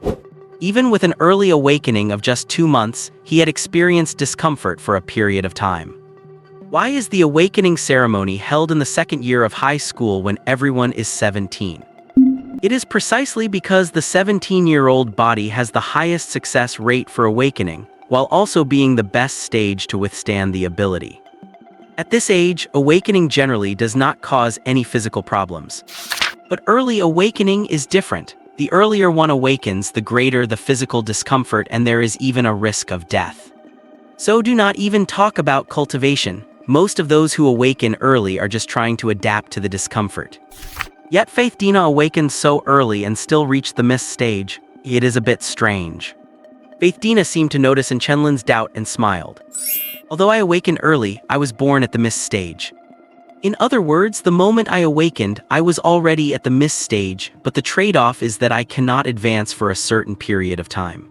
Even with an early awakening of just 2 months, he had experienced discomfort for a period of time. Why is the awakening ceremony held in the second year of high school when everyone is 17? It is precisely because the 17-year-old body has the highest success rate for awakening, while also being the best stage to withstand the ability. At this age, awakening generally does not cause any physical problems. But early awakening is different. The earlier one awakens, the greater the physical discomfort, and there is even a risk of death. So do not even talk about cultivation. Most of those who awaken early are just trying to adapt to the discomfort. Yet Faith Dina awakened so early and still reached the mist stage. It is a bit strange. Faith Dina seemed to notice Chenlin's doubt and smiled. Although I awakened early, I was born at the mist stage. In other words, the moment I awakened, I was already at the mist stage, but the trade-off is that I cannot advance for a certain period of time.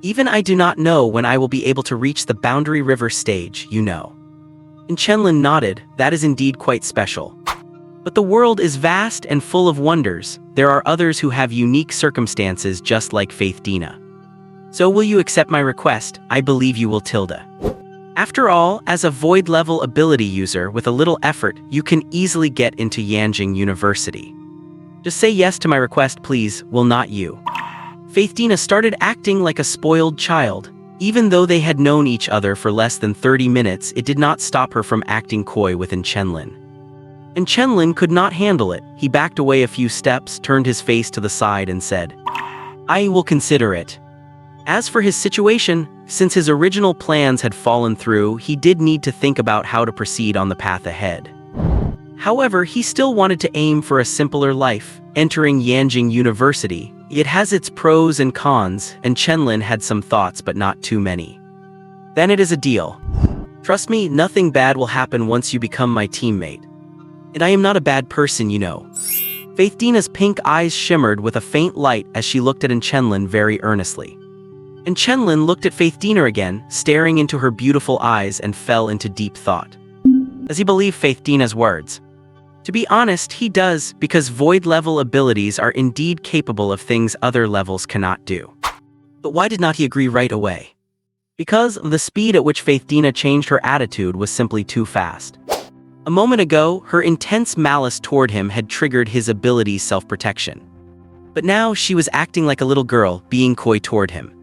Even I do not know when I will be able to reach the Boundary River stage, you know. Chenlin nodded. That is indeed quite special. But the world is vast and full of wonders. There are others who have unique circumstances just like Faith Dina. So will you accept my request? I believe you will, Tilda. After all, as a void-level ability user with a little effort, you can easily get into Yanjing University. Just say yes to my request, please, will not you? Faith Dina started acting like a spoiled child. Even though they had known each other for less than 30 minutes, it did not stop her from acting coy with Chenlin. Chenlin could not handle it. He backed away a few steps, turned his face to the side and said, I will consider it. As for his situation, since his original plans had fallen through, he did need to think about how to proceed on the path ahead. However, he still wanted to aim for a simpler life. Entering Yanjing University, it has its pros and cons, and Chenlin had some thoughts but not too many. Then it is a deal. Trust me, nothing bad will happen once you become my teammate. And I am not a bad person, you know. Faith Dina's pink eyes shimmered with a faint light as she looked at Chenlin very earnestly. Chenlin looked at Faith Dina again, staring into her beautiful eyes, and fell into deep thought. Does he believe Faith Dina's words? To be honest, he does, because void-level abilities are indeed capable of things other levels cannot do. But why did not he agree right away? Because the speed at which Faith Dina changed her attitude was simply too fast. A moment ago, her intense malice toward him had triggered his ability's self-protection. But now she was acting like a little girl, being coy toward him.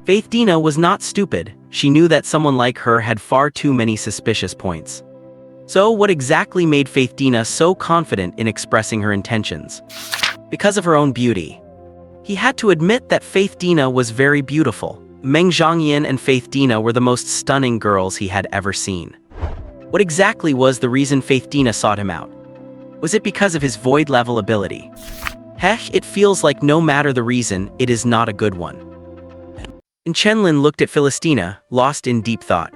Faith Dina was not stupid. She knew that someone like her had far too many suspicious points. So what exactly made Faith Dina so confident in expressing her intentions? Because of her own beauty. He had to admit that Faith Dina was very beautiful. Meng Zhangyan and Faith Dina were the most stunning girls he had ever seen. What exactly was the reason Faith Dina sought him out? Was it because of his void-level ability? Heck, it feels like no matter the reason, it is not a good one. And Chenlin looked at Philistina, lost in deep thought.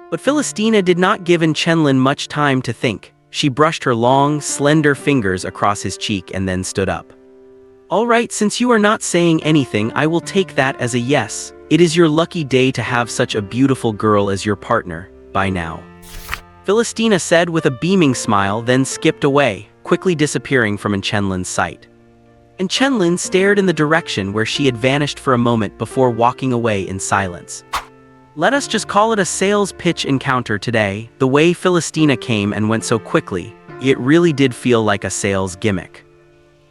But Philistina did not give Chenlin much time to think. She brushed her long, slender fingers across his cheek and then stood up. "All right, since you are not saying anything, I will take that as a yes. It is your lucky day to have such a beautiful girl as your partner, by now," Philistina said with a beaming smile, then skipped away, quickly disappearing from Chenlin's sight. And Chenlin stared in the direction where she had vanished for a moment before walking away in silence. Let us just call it a sales pitch encounter today. The way Philistina came and went so quickly, it really did feel like a sales gimmick.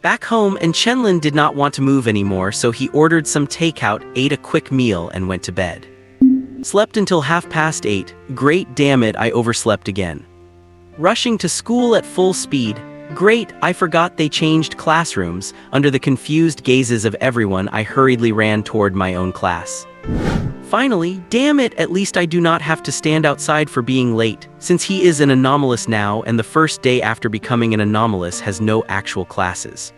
Back home, Chenlin did not want to move anymore, so he ordered some takeout, ate a quick meal, and went to bed. Slept until 8:30. Great, damn it, I overslept again. Rushing to school at full speed. Great, I forgot they changed classrooms. Under the confused gazes of everyone, I hurriedly ran toward my own class. Finally, damn it, at least I do not have to stand outside for being late, since he is an anomalous now and the first day after becoming an anomalous has no actual classes.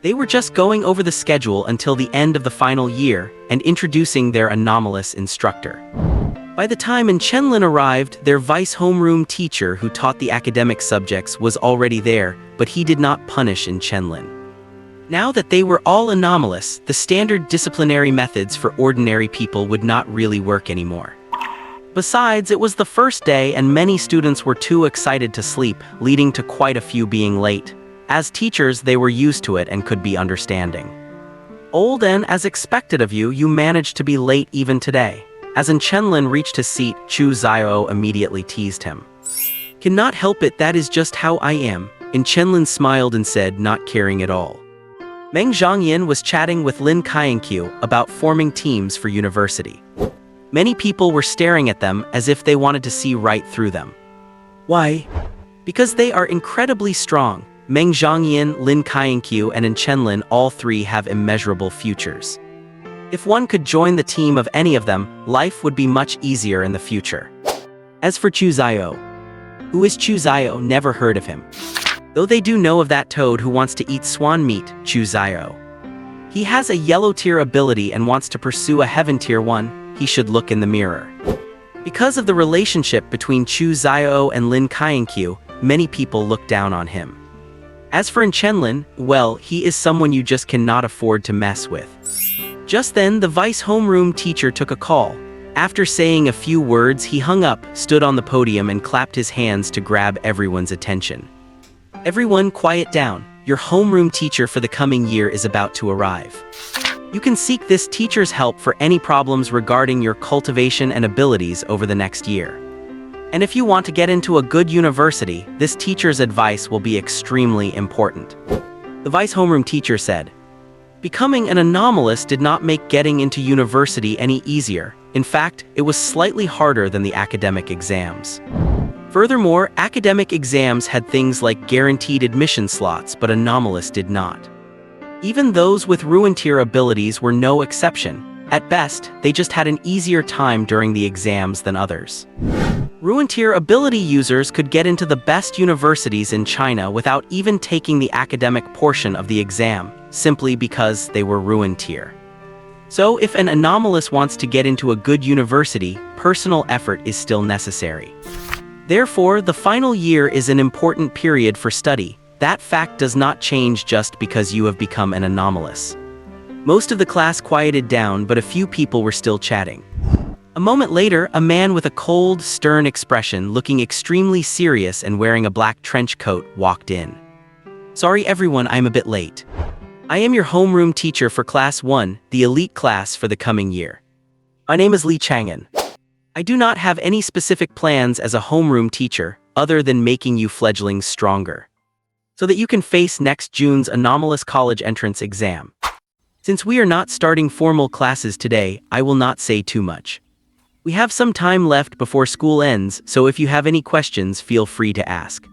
They were just going over the schedule until the end of the final year and introducing their anomalous instructor. By the time Chenlin arrived, their vice homeroom teacher who taught the academic subjects was already there, but he did not punish Chenlin. Now that they were all anomalous, the standard disciplinary methods for ordinary people would not really work anymore. Besides, it was the first day and many students were too excited to sleep, leading to quite a few being late. As teachers, they were used to it and could be understanding. "Old and as expected of you, you managed to be late even today." As Chenlin reached his seat, Chu Xiao immediately teased him. "Cannot help it, that is just how I am," Chenlin smiled and said, not caring at all. Meng Zhangyan was chatting with Lin Kainkyu about forming teams for university. Many people were staring at them as if they wanted to see right through them. Why? Because they are incredibly strong. Meng Zhangyan, Lin Kainkyu, and Chenlin, all three have immeasurable futures. If one could join the team of any of them, life would be much easier in the future. As for Chu Xiao, who is Chu Xiao? Never heard of him. Though they do know of that toad who wants to eat swan meat, Chu Xiao. He has a yellow tier ability and wants to pursue a heaven tier one. He should look in the mirror. Because of the relationship between Chu Xiao and Lin Kainkyu, many people look down on him. As for Chenlin, well, he is someone you just cannot afford to mess with. Just then, the vice homeroom teacher took a call. After saying a few words, he hung up, stood on the podium, and clapped his hands to grab everyone's attention. "Everyone, quiet down. Your homeroom teacher for the coming year is about to arrive. You can seek this teacher's help for any problems regarding your cultivation and abilities over the next year. And if you want to get into a good university, this teacher's advice will be extremely important." The vice homeroom teacher said. Becoming an anomalous did not make getting into university any easier. In fact, it was slightly harder than the academic exams. Furthermore, academic exams had things like guaranteed admission slots, but anomalous did not. Even those with ruin tier abilities were no exception. At best, they just had an easier time during the exams than others. Ruin tier ability users could get into the best universities in China without even taking the academic portion of the exam, simply because they were ruin tier. So if an anomalous wants to get into a good university, personal effort is still necessary. Therefore, the final year is an important period for study. That fact does not change just because you have become an anomalous. Most of the class quieted down, but a few people were still chatting. A moment later, a man with a cold, stern expression, looking extremely serious and wearing a black trench coat, walked in. "Sorry everyone, I'm a bit late. I am your homeroom teacher for Class 1, the elite class for the coming year. My name is Li Chang'an. I do not have any specific plans as a homeroom teacher, other than making you fledglings stronger, so that you can face next June's anomalous college entrance exam. Since we are not starting formal classes today, I will not say too much. We have some time left before school ends, so if you have any questions, feel free to ask.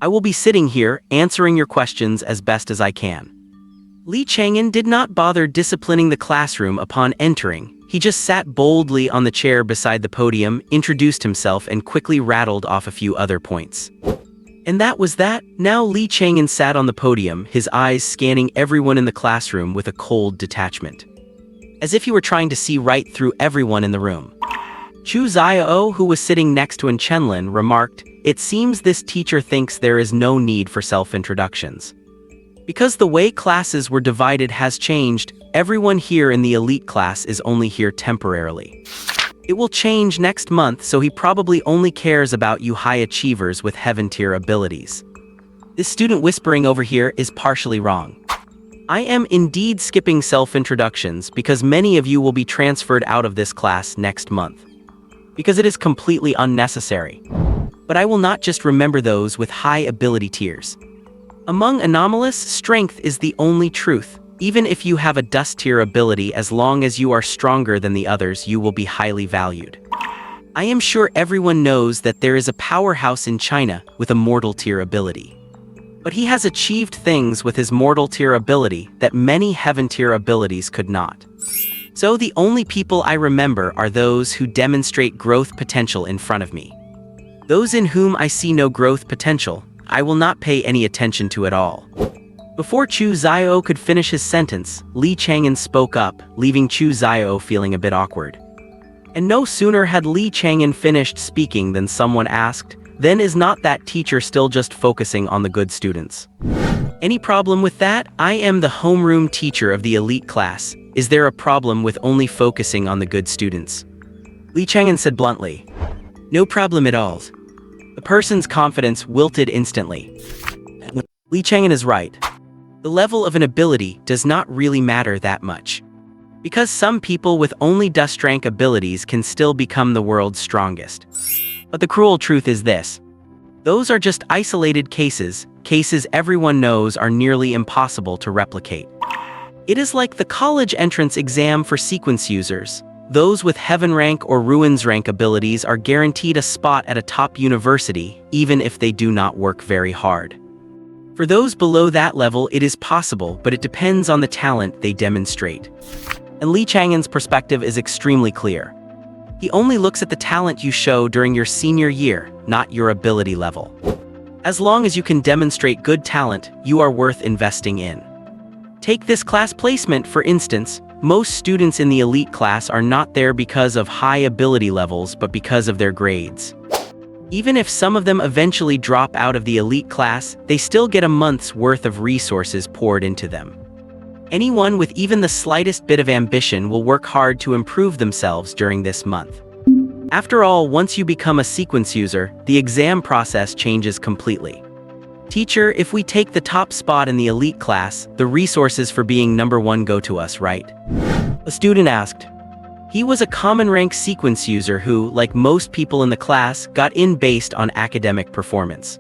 I will be sitting here, answering your questions as best as I can." Li Chang'an did not bother disciplining the classroom upon entering. He just sat boldly on the chair beside the podium, introduced himself, and quickly rattled off a few other points. And that was that. Now Li Chang'an sat on the podium, his eyes scanning everyone in the classroom with a cold detachment, as if he were trying to see right through everyone in the room. Chu Xiao, who was sitting next to Chenlin, remarked, "It seems this teacher thinks there is no need for self-introductions. Because the way classes were divided has changed, everyone here in the elite class is only here temporarily. It will change next month, so he probably only cares about you high achievers with heaven-tier abilities." This student whispering over here is partially wrong. I am indeed skipping self-introductions because many of you will be transferred out of this class next month, because it is completely unnecessary. But I will not just remember those with high ability tiers. Among anomalous, strength is the only truth. Even if you have a dust tier ability, as long as you are stronger than the others, you will be highly valued. I am sure everyone knows that there is a powerhouse in China with a mortal tier ability. But he has achieved things with his mortal tier ability that many heaven tier abilities could not. So the only people I remember are those who demonstrate growth potential in front of me. Those in whom I see no growth potential, I will not pay any attention to at all. Before Chu Xiao could finish his sentence, Li Chang'an spoke up, leaving Chu Xiao feeling a bit awkward. And no sooner had Li Chang'an finished speaking than someone asked, "Then is not that teacher still just focusing on the good students?" Any problem with that? I am the homeroom teacher of the elite class. Is there a problem with only focusing on the good students? Li Chang'an said bluntly. No problem at all. The person's confidence wilted instantly. Li Chang'an is right. The level of an ability does not really matter that much. Because some people with only dust rank abilities can still become the world's strongest. But the cruel truth is this. Those are just isolated cases everyone knows are nearly impossible to replicate. It is like the college entrance exam for sequence users. Those with heaven rank or ruins rank abilities are guaranteed a spot at a top university, even if they do not work very hard. For those below that level, it is possible, but it depends on the talent they demonstrate. And Li Chang'an's perspective is extremely clear. He only looks at the talent you show during your senior year, not your ability level. As long as you can demonstrate good talent, you are worth investing in. Take this class placement, for instance. Most students in the elite class are not there because of high ability levels, but because of their grades. Even if some of them eventually drop out of the elite class, they still get a month's worth of resources poured into them. Anyone with even the slightest bit of ambition will work hard to improve themselves during this month. After all, once you become a sequence user, the exam process changes completely. Teacher, if we take the top spot in the elite class, the resources for being number one go to us, right? A student asked. He was a common rank sequence user who, like most people in the class, got in based on academic performance.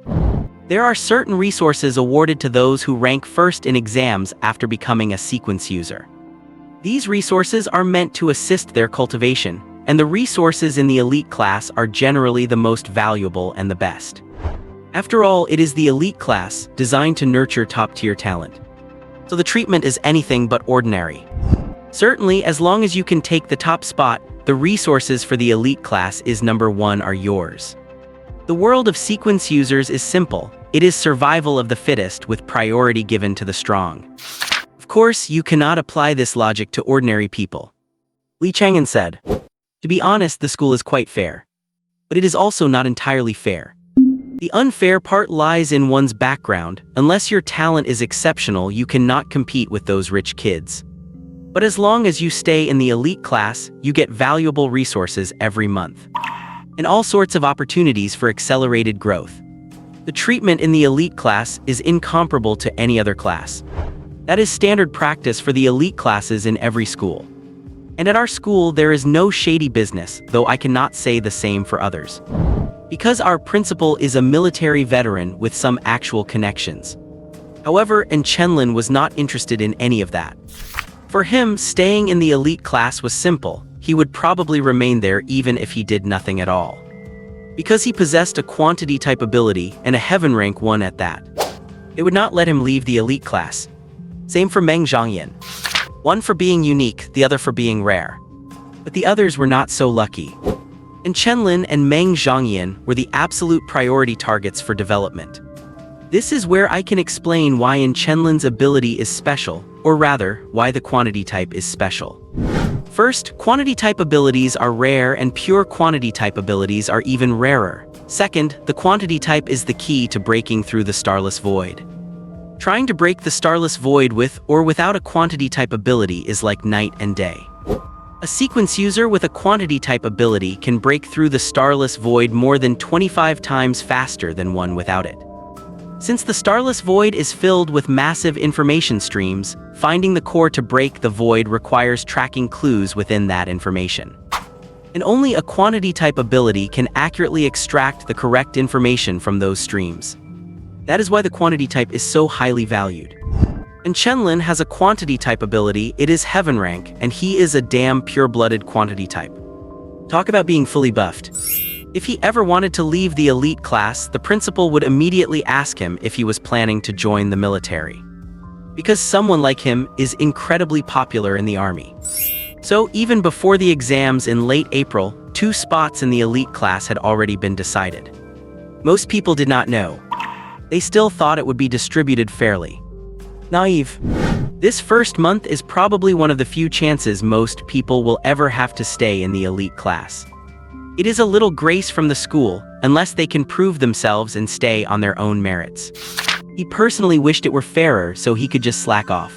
There are certain resources awarded to those who rank first in exams after becoming a sequence user. These resources are meant to assist their cultivation, and the resources in the elite class are generally the most valuable and the best. After all, it is the elite class, designed to nurture top-tier talent. So the treatment is anything but ordinary. Certainly, as long as you can take the top spot, the resources for the elite class is number one are yours. The world of sequence users is simple. It is survival of the fittest with priority given to the strong. Of course, you cannot apply this logic to ordinary people. Li Chang'an said. To be honest, the school is quite fair. But it is also not entirely fair. The unfair part lies in one's background. Unless your talent is exceptional, you cannot compete with those rich kids. But as long as you stay in the elite class, you get valuable resources every month. And all sorts of opportunities for accelerated growth. The treatment in the elite class is incomparable to any other class. That is standard practice for the elite classes in every school. And at our school, there is no shady business, though I cannot say the same for others. Because our principal is a military veteran with some actual connections. However, Chenlin was not interested in any of that. For him, staying in the elite class was simple. He would probably remain there even if he did nothing at all. Because he possessed a quantity type ability and a heaven rank one at that. It would not let him leave the elite class. Same for Meng Zhangyan. One for being unique, the other for being rare. But the others were not so lucky. And Chenlin and Meng Zhongyan were the absolute priority targets for development. This is where I can explain why Chenlin's ability is special, or rather, why the quantity type is special. First, quantity type abilities are rare and pure quantity type abilities are even rarer. Second, the quantity type is the key to breaking through the starless void. Trying to break the starless void with or without a quantity type ability is like night and day. A sequence user with a quantity type ability can break through the starless void more than 25 times faster than one without it. Since the starless void is filled with massive information streams, finding the core to break the void requires tracking clues within that information. And only a quantity type ability can accurately extract the correct information from those streams. That is why the quantity type is so highly valued. And Chenlin has a quantity type ability, it is heaven rank, and he is a damn pure-blooded quantity type. Talk about being fully buffed. If he ever wanted to leave the elite class, the principal would immediately ask him if he was planning to join the military. Because someone like him is incredibly popular in the army. So even before the exams in late April, 2 spots in the elite class had already been decided. Most people did not know. They still thought it would be distributed fairly. Naive. This first month is probably one of the few chances most people will ever have to stay in the elite class. It is a little grace from the school, unless they can prove themselves and stay on their own merits. He personally wished it were fairer so he could just slack off.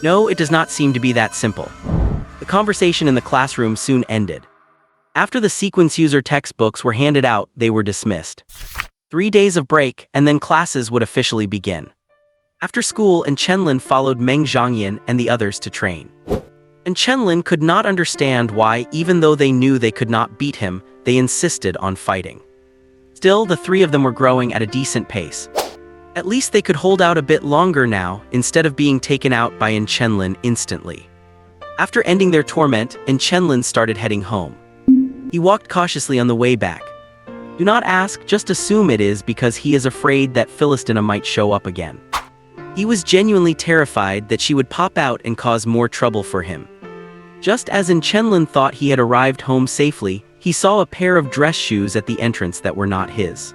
No, it does not seem to be that simple. The conversation in the classroom soon ended. After the sequence user textbooks were handed out, they were dismissed. 3 days of break, and then classes would officially begin. After school, Chenlin followed Meng Zhongyan and the others to train. And Chenlin could not understand why, even though they knew they could not beat him, they insisted on fighting. Still, the 3 of them were growing at a decent pace. At least they could hold out a bit longer now, instead of being taken out by Chenlin instantly. After ending their torment, Chenlin started heading home. He walked cautiously on the way back. Do not ask, just assume it is because he is afraid that Philistina might show up again. He was genuinely terrified that she would pop out and cause more trouble for him. Just as Chenlin thought he had arrived home safely, he saw a pair of dress shoes at the entrance that were not his.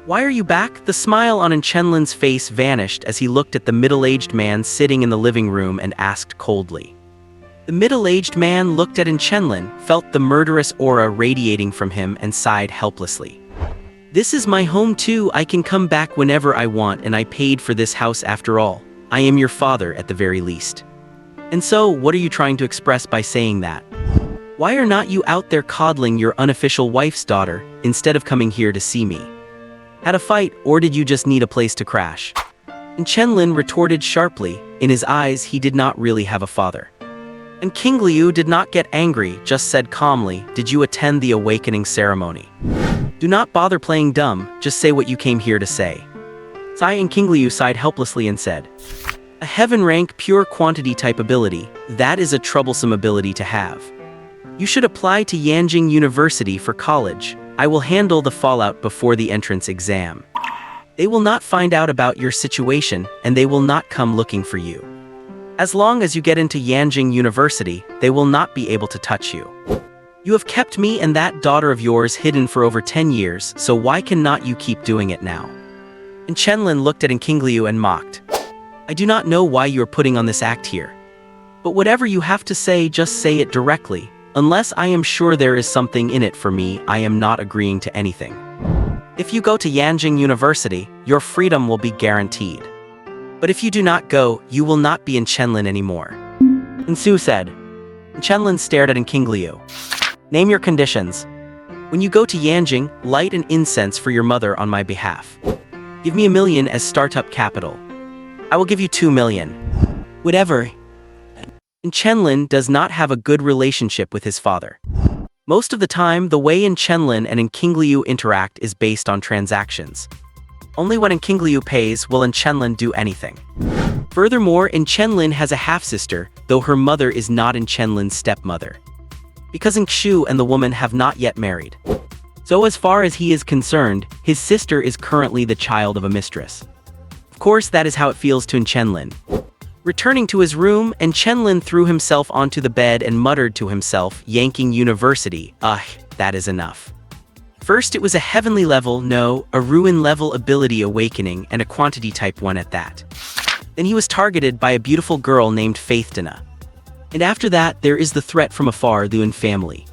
Why are you back? The smile on Chenlin's face vanished as he looked at the middle-aged man sitting in the living room and asked coldly. The middle-aged man looked at Chenlin, felt the murderous aura radiating from him and sighed helplessly. This is my home too, I can come back whenever I want and I paid for this house after all. I am your father at the very least. And so, what are you trying to express by saying that? Why are not you out there coddling your unofficial wife's daughter, instead of coming here to see me? Had a fight, or did you just need a place to crash? And Chenlin retorted sharply, in his eyes he did not really have a father. And King Liu did not get angry, just said calmly, did you attend the awakening ceremony? Do not bother playing dumb, just say what you came here to say. Sai and King Liu sighed helplessly and said, a heaven rank pure quantity type ability, that is a troublesome ability to have. You should apply to Yanjing University for college. I will handle the fallout before the entrance exam. They will not find out about your situation, and they will not come looking for you. As long as you get into Yanjing University, they will not be able to touch you. You have kept me and that daughter of yours hidden for over 10 years, so why cannot you keep doing it now? And Chenlin looked at King Liu and mocked. I do not know why you are putting on this act here. But whatever you have to say, just say it directly. Unless I am sure there is something in it for me, I am not agreeing to anything. If you go to Yanjing University, your freedom will be guaranteed. But if you do not go, you will not be in Chenlin anymore. And Su said. And Chenlin stared at King Liu. Name your conditions. When you go to Yanjing, light an incense for your mother on my behalf. Give me $1 million as startup capital. I will give you $2 million. Whatever. And Chenlin does not have a good relationship with his father. Most of the time, the way Chenlin and King Liu interact is based on transactions. Only when King Liu pays will Chenlin do anything. Furthermore, Chenlin has a half-sister, though her mother is not Chenlin's stepmother. Because Xu and the woman have not yet married. So as far as he is concerned, his sister is currently the child of a mistress. Of course, that is how it feels to Chenlin. Returning to his room, and Chenlin threw himself onto the bed and muttered to himself, yanking university, ugh, that is enough. First it was a heavenly level, no, a ruin level ability awakening, and a quantity type 1 at that. Then he was targeted by a beautiful girl named Faithdana. And after that, there is the threat from afar, the Yuan family.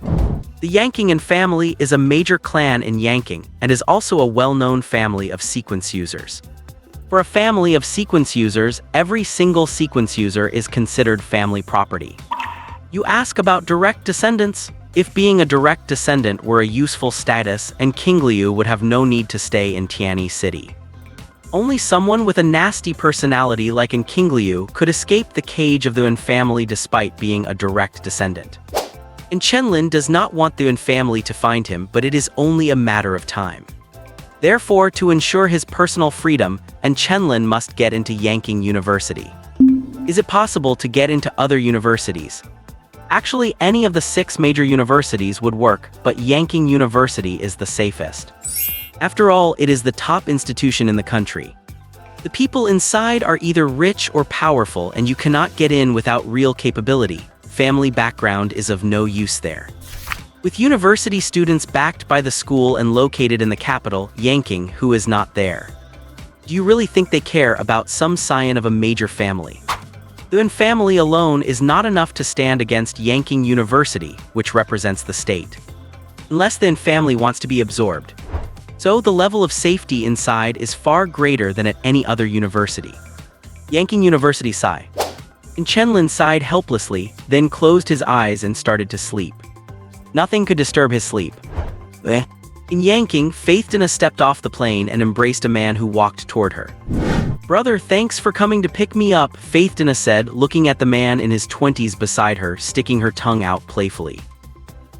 The Yanking and family is a major clan in Yanking, and is also a well-known family of sequence users. For a family of sequence users, every single sequence user is considered family property. You ask about direct descendants? If being a direct descendant were a useful status, and King Liu would have no need to stay in Tianyi City. Only someone with a nasty personality like in King Liu could escape the cage of the Yuan family despite being a direct descendant. And Chenlin does not want the Yuan family to find him, but it is only a matter of time. Therefore, to ensure his personal freedom, and Chenlin must get into Yanking University. Is it possible to get into other universities? Actually, any of the 6 major universities would work, but Yanking University is the safest. After all, it is the top institution in the country. The people inside are either rich or powerful, and you cannot get in without real capability. Family background is of no use there. With university students backed by the school and located in the capital, Yanking, who is not there. Do you really think they care about some scion of a major family? The Yuan family alone is not enough to stand against Yanking University, which represents the state. Unless the Yuan family wants to be absorbed. So the level of safety inside is far greater than at any other university. Yanking University sigh. And Chenlin sighed helplessly, then closed his eyes and started to sleep. Nothing could disturb his sleep. In Yanking, Faithdana stepped off the plane and embraced a man who walked toward her. "Brother, thanks for coming to pick me up," Faithdana said, looking at the man in his 20s beside her, sticking her tongue out playfully.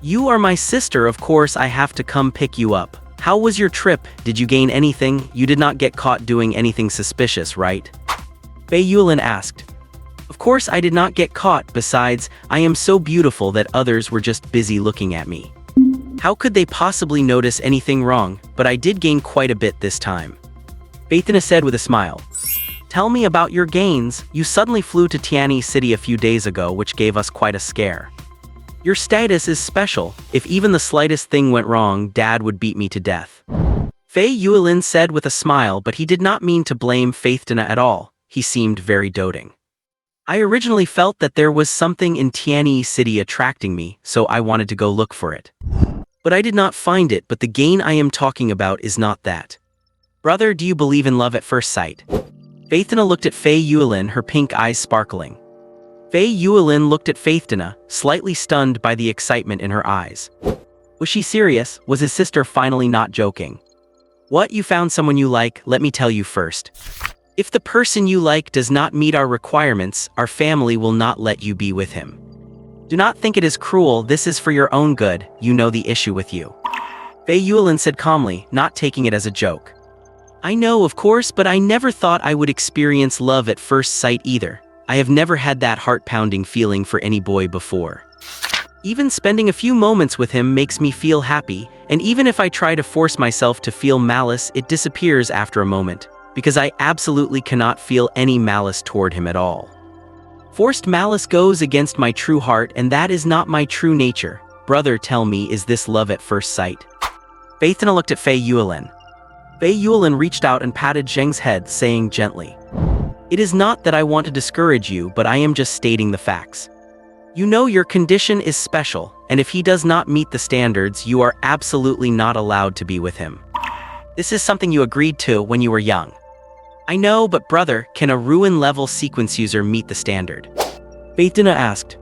"You are my sister, of course I have to come pick you up. How was your trip? Did you gain anything? You did not get caught doing anything suspicious, right?" Fei Yulin asked. "Of course I did not get caught, besides, I am so beautiful that others were just busy looking at me. How could they possibly notice anything wrong, but I did gain quite a bit this time." Faithdana said with a smile. "Tell me about your gains. You suddenly flew to Tianyi City a few days ago, which gave us quite a scare. Your status is special. If even the slightest thing went wrong, Dad would beat me to death." Fei Yulin said with a smile, but he did not mean to blame Faithdana at all. He seemed very doting. "I originally felt that there was something in Tianyi City attracting me, so I wanted to go look for it. But I did not find it, but the gain I am talking about is not that. Brother, do you believe in love at first sight?" Faithdana looked at Fei Yulin, her pink eyes sparkling. Fei Yulin looked at Faithdana, slightly stunned by the excitement in her eyes. Was she serious? Was his sister finally not joking? "What, you found someone you like? Let me tell you first. If the person you like does not meet our requirements, our family will not let you be with him. Do not think it is cruel, this is for your own good, you know the issue with you." Fei Yulin said calmly, not taking it as a joke. "I know, of course, but I never thought I would experience love at first sight either. I have never had that heart-pounding feeling for any boy before. Even spending a few moments with him makes me feel happy, and even if I try to force myself to feel malice, it disappears after a moment, because I absolutely cannot feel any malice toward him at all. Forced malice goes against my true heart, and that is not my true nature. Brother, tell me, is this love at first sight?" Faithdana looked at Fei Yulin. Fei Yulin reached out and patted Zheng's head, saying gently, "It is not that I want to discourage you, but I am just stating the facts. You know your condition is special, and if he does not meet the standards, you are absolutely not allowed to be with him. This is something you agreed to when you were young. I know, but brother, can a ruin-level sequence user meet the standard?" Faithdana asked.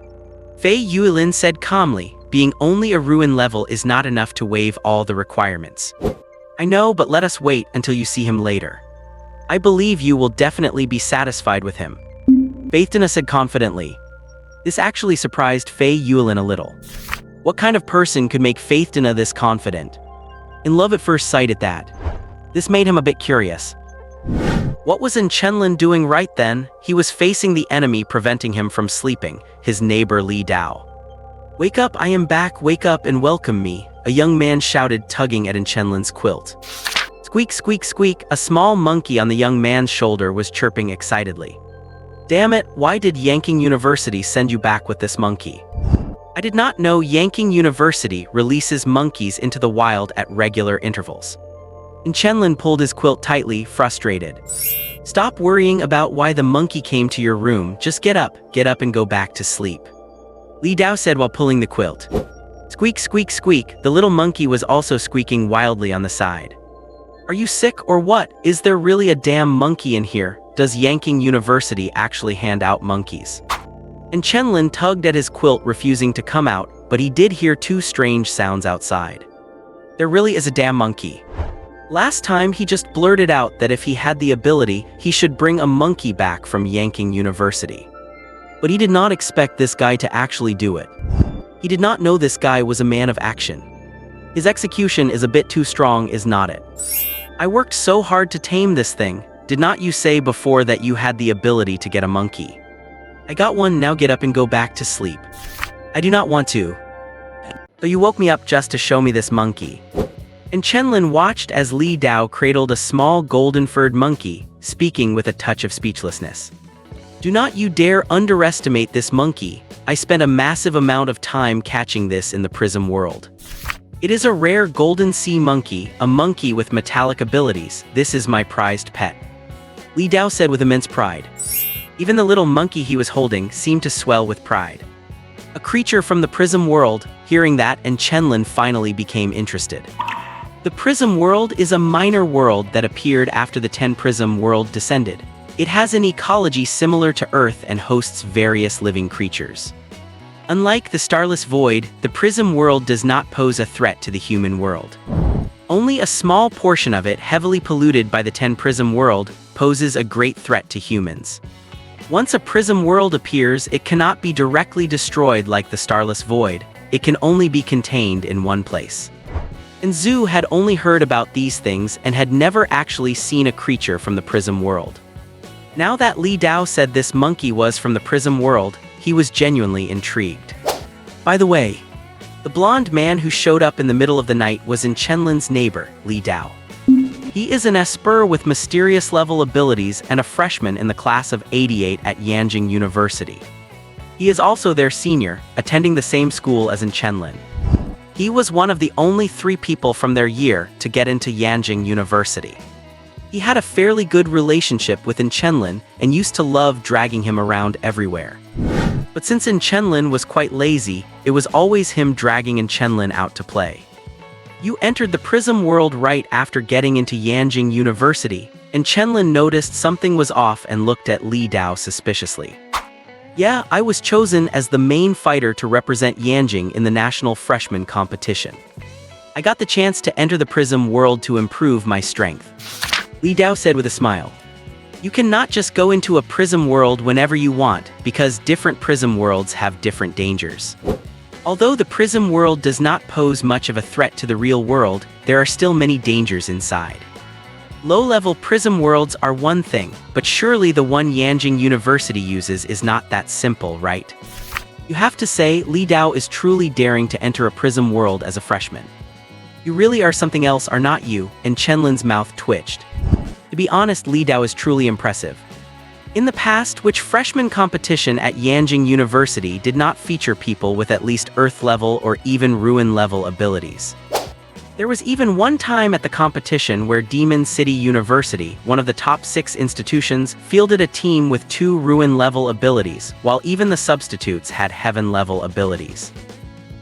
Fei Yulin said calmly, "Being only a ruin level is not enough to waive all the requirements. I know, but let us wait until you see him later. I believe you will definitely be satisfied with him," Faithdana said confidently. This actually surprised Fei Yulin a little. What kind of person could make Faithdana this confident? In love at first sight at that. This made him a bit curious. What was Chenlin doing right then? He was facing the enemy preventing him from sleeping, his neighbor Li Dao. "Wake up, I am back, wake up and welcome me," a young man shouted, tugging at Chenlin's quilt. Squeak, squeak, squeak, a small monkey on the young man's shoulder was chirping excitedly. Damn it, why did Yanking University send you back with this monkey? I did not know Yanking University releases monkeys into the wild at regular intervals. And Chenlin pulled his quilt tightly, frustrated. Stop worrying about why the monkey came to your room, just get up and go back to sleep. Li Dao said while pulling the quilt. Squeak, squeak, squeak, the little monkey was also squeaking wildly on the side. Are you sick or what? Is there really a damn monkey in here? Does Yanking University actually hand out monkeys? And Chenlin tugged at his quilt, refusing to come out, but he did hear two strange sounds outside. There really is a damn monkey. Last time he just blurted out that if he had the ability, he should bring a monkey back from Yanking University. But he did not expect this guy to actually do it. He did not know this guy was a man of action. His execution is a bit too strong, is not it? I worked so hard to tame this thing. Did not you say before that you had the ability to get a monkey? I got one, now get up and go back to sleep. I do not want to. Though you woke me up just to show me this monkey. And Chenlin watched as Li Dao cradled a small golden-furred monkey, speaking with a touch of speechlessness. Do not you dare underestimate this monkey. I spent a massive amount of time catching this in the prism world. It is a rare golden sea monkey, a monkey with metallic abilities. This is my prized pet. Li Dao said with immense pride. Even the little monkey he was holding seemed to swell with pride. A creature from the prism world, hearing that, and Chenlin finally became interested. The prism world is a minor world that appeared after the 10 prism world descended. It has an ecology similar to Earth and hosts various living creatures. Unlike the starless void, the prism world does not pose a threat to the human world. Only a small portion of it, heavily polluted by the 10 prism world, poses a great threat to humans. Once a prism world appears, it cannot be directly destroyed like the starless void. It can only be contained in one place. And Zhu had only heard about these things and had never actually seen a creature from the prism world. Now that Li Dao said this monkey was from the prism world, he was genuinely intrigued. By the way, the blonde man who showed up in the middle of the night was Chenlin's neighbor, Li Dao. He is an esper with mysterious level abilities and a freshman in the class of 88 at Yanjing University. He is also their senior, attending the same school as Chenlin. He was one of the only 3 people from their year to get into Yanjing University. He had a fairly good relationship with Chenlin and used to love dragging him around everywhere. But since Chenlin was quite lazy, it was always him dragging Chenlin out to play. You entered the prism world right after getting into Yanjing University, and Chenlin noticed something was off and looked at Li Dao suspiciously. Yeah, I was chosen as the main fighter to represent Yanjing in the national freshman competition. I got the chance to enter the prism world to improve my strength. Li Dao said with a smile. You cannot just go into a prism world whenever you want, because different prism worlds have different dangers. Although the prism world does not pose much of a threat to the real world, there are still many dangers inside. Low-level prism worlds are one thing, but surely the one Yanjing University uses is not that simple, right? You have to say, Li Dao is truly daring to enter a prism world as a freshman. You really are something else, are not you? And Chenlin's mouth twitched. To be honest, Li Dao is truly impressive. In the past, which freshman competition at Yanjing University did not feature people with at least Earth-level or even Ruin-level abilities? There was even one time at the competition where Demon City University, one of the top 6 institutions, fielded a team with 2 Ruin-level abilities, while even the substitutes had Heaven-level abilities.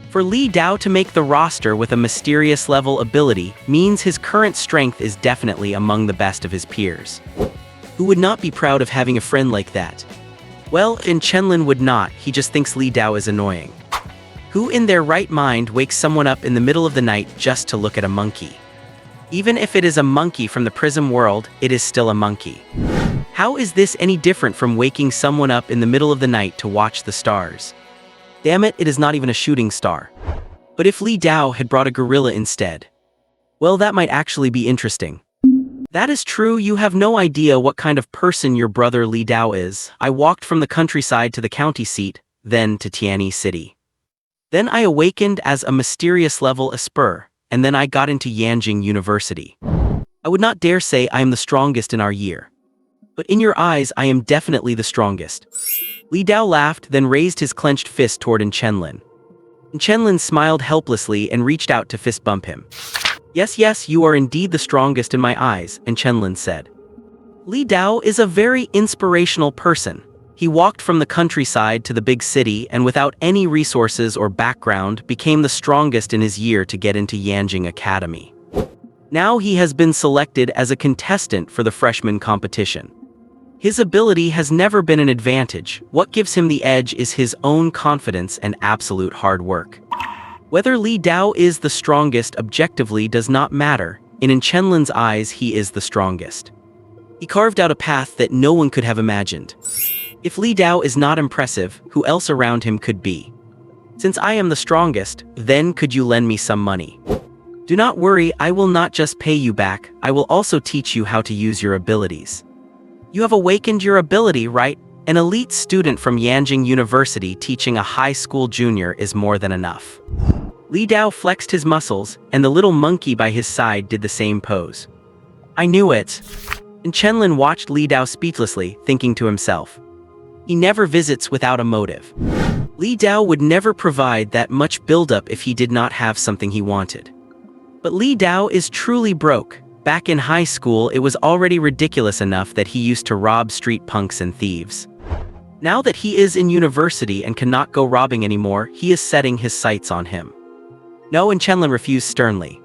For Li Dao to make the roster with a mysterious level ability means his current strength is definitely among the best of his peers. Who would not be proud of having a friend like that? Well, Chenlin would not, he just thinks Li Dao is annoying. Who in their right mind wakes someone up in the middle of the night just to look at a monkey? Even if it is a monkey from the prism world, it is still a monkey. How is this any different from waking someone up in the middle of the night to watch the stars? Damn it, it is not even a shooting star. But if Li Dao had brought a gorilla instead? Well, that might actually be interesting. That is true, you have no idea what kind of person your brother Li Dao is. I walked from the countryside to the county seat, then to Tianyi City. Then I awakened as a mysterious level esper, and then I got into Yanjing University. I would not dare say I am the strongest in our year. But in your eyes, I am definitely the strongest. Li Dao laughed, then raised his clenched fist toward Chenlin. Chenlin smiled helplessly and reached out to fist bump him. Yes, yes, you are indeed the strongest in my eyes, Chenlin said. Li Dao is a very inspirational person. He walked from the countryside to the big city and without any resources or background became the strongest in his year to get into Yanjing Academy. Now he has been selected as a contestant for the freshman competition. His ability has never been an advantage. What gives him the edge is his own confidence and absolute hard work. Whether Li Dao is the strongest objectively does not matter. In Chenlin's eyes, he is the strongest. He carved out a path that no one could have imagined. If Li Dao is not impressive, who else around him could be? Since I am the strongest, then could you lend me some money? Do not worry, I will not just pay you back, I will also teach you how to use your abilities. You have awakened your ability, right? An elite student from Yanjing University teaching a high school junior is more than enough. Li Dao flexed his muscles, and the little monkey by his side did the same pose. I knew it. Chenlin watched Li Dao speechlessly, thinking to himself. He never visits without a motive. Li Dao would never provide that much buildup if he did not have something he wanted. But Li Dao is truly broke. Back in high school, it was already ridiculous enough that he used to rob street punks and thieves. Now that he is in university and cannot go robbing anymore, he is setting his sights on him. No, Chenlin refused sternly.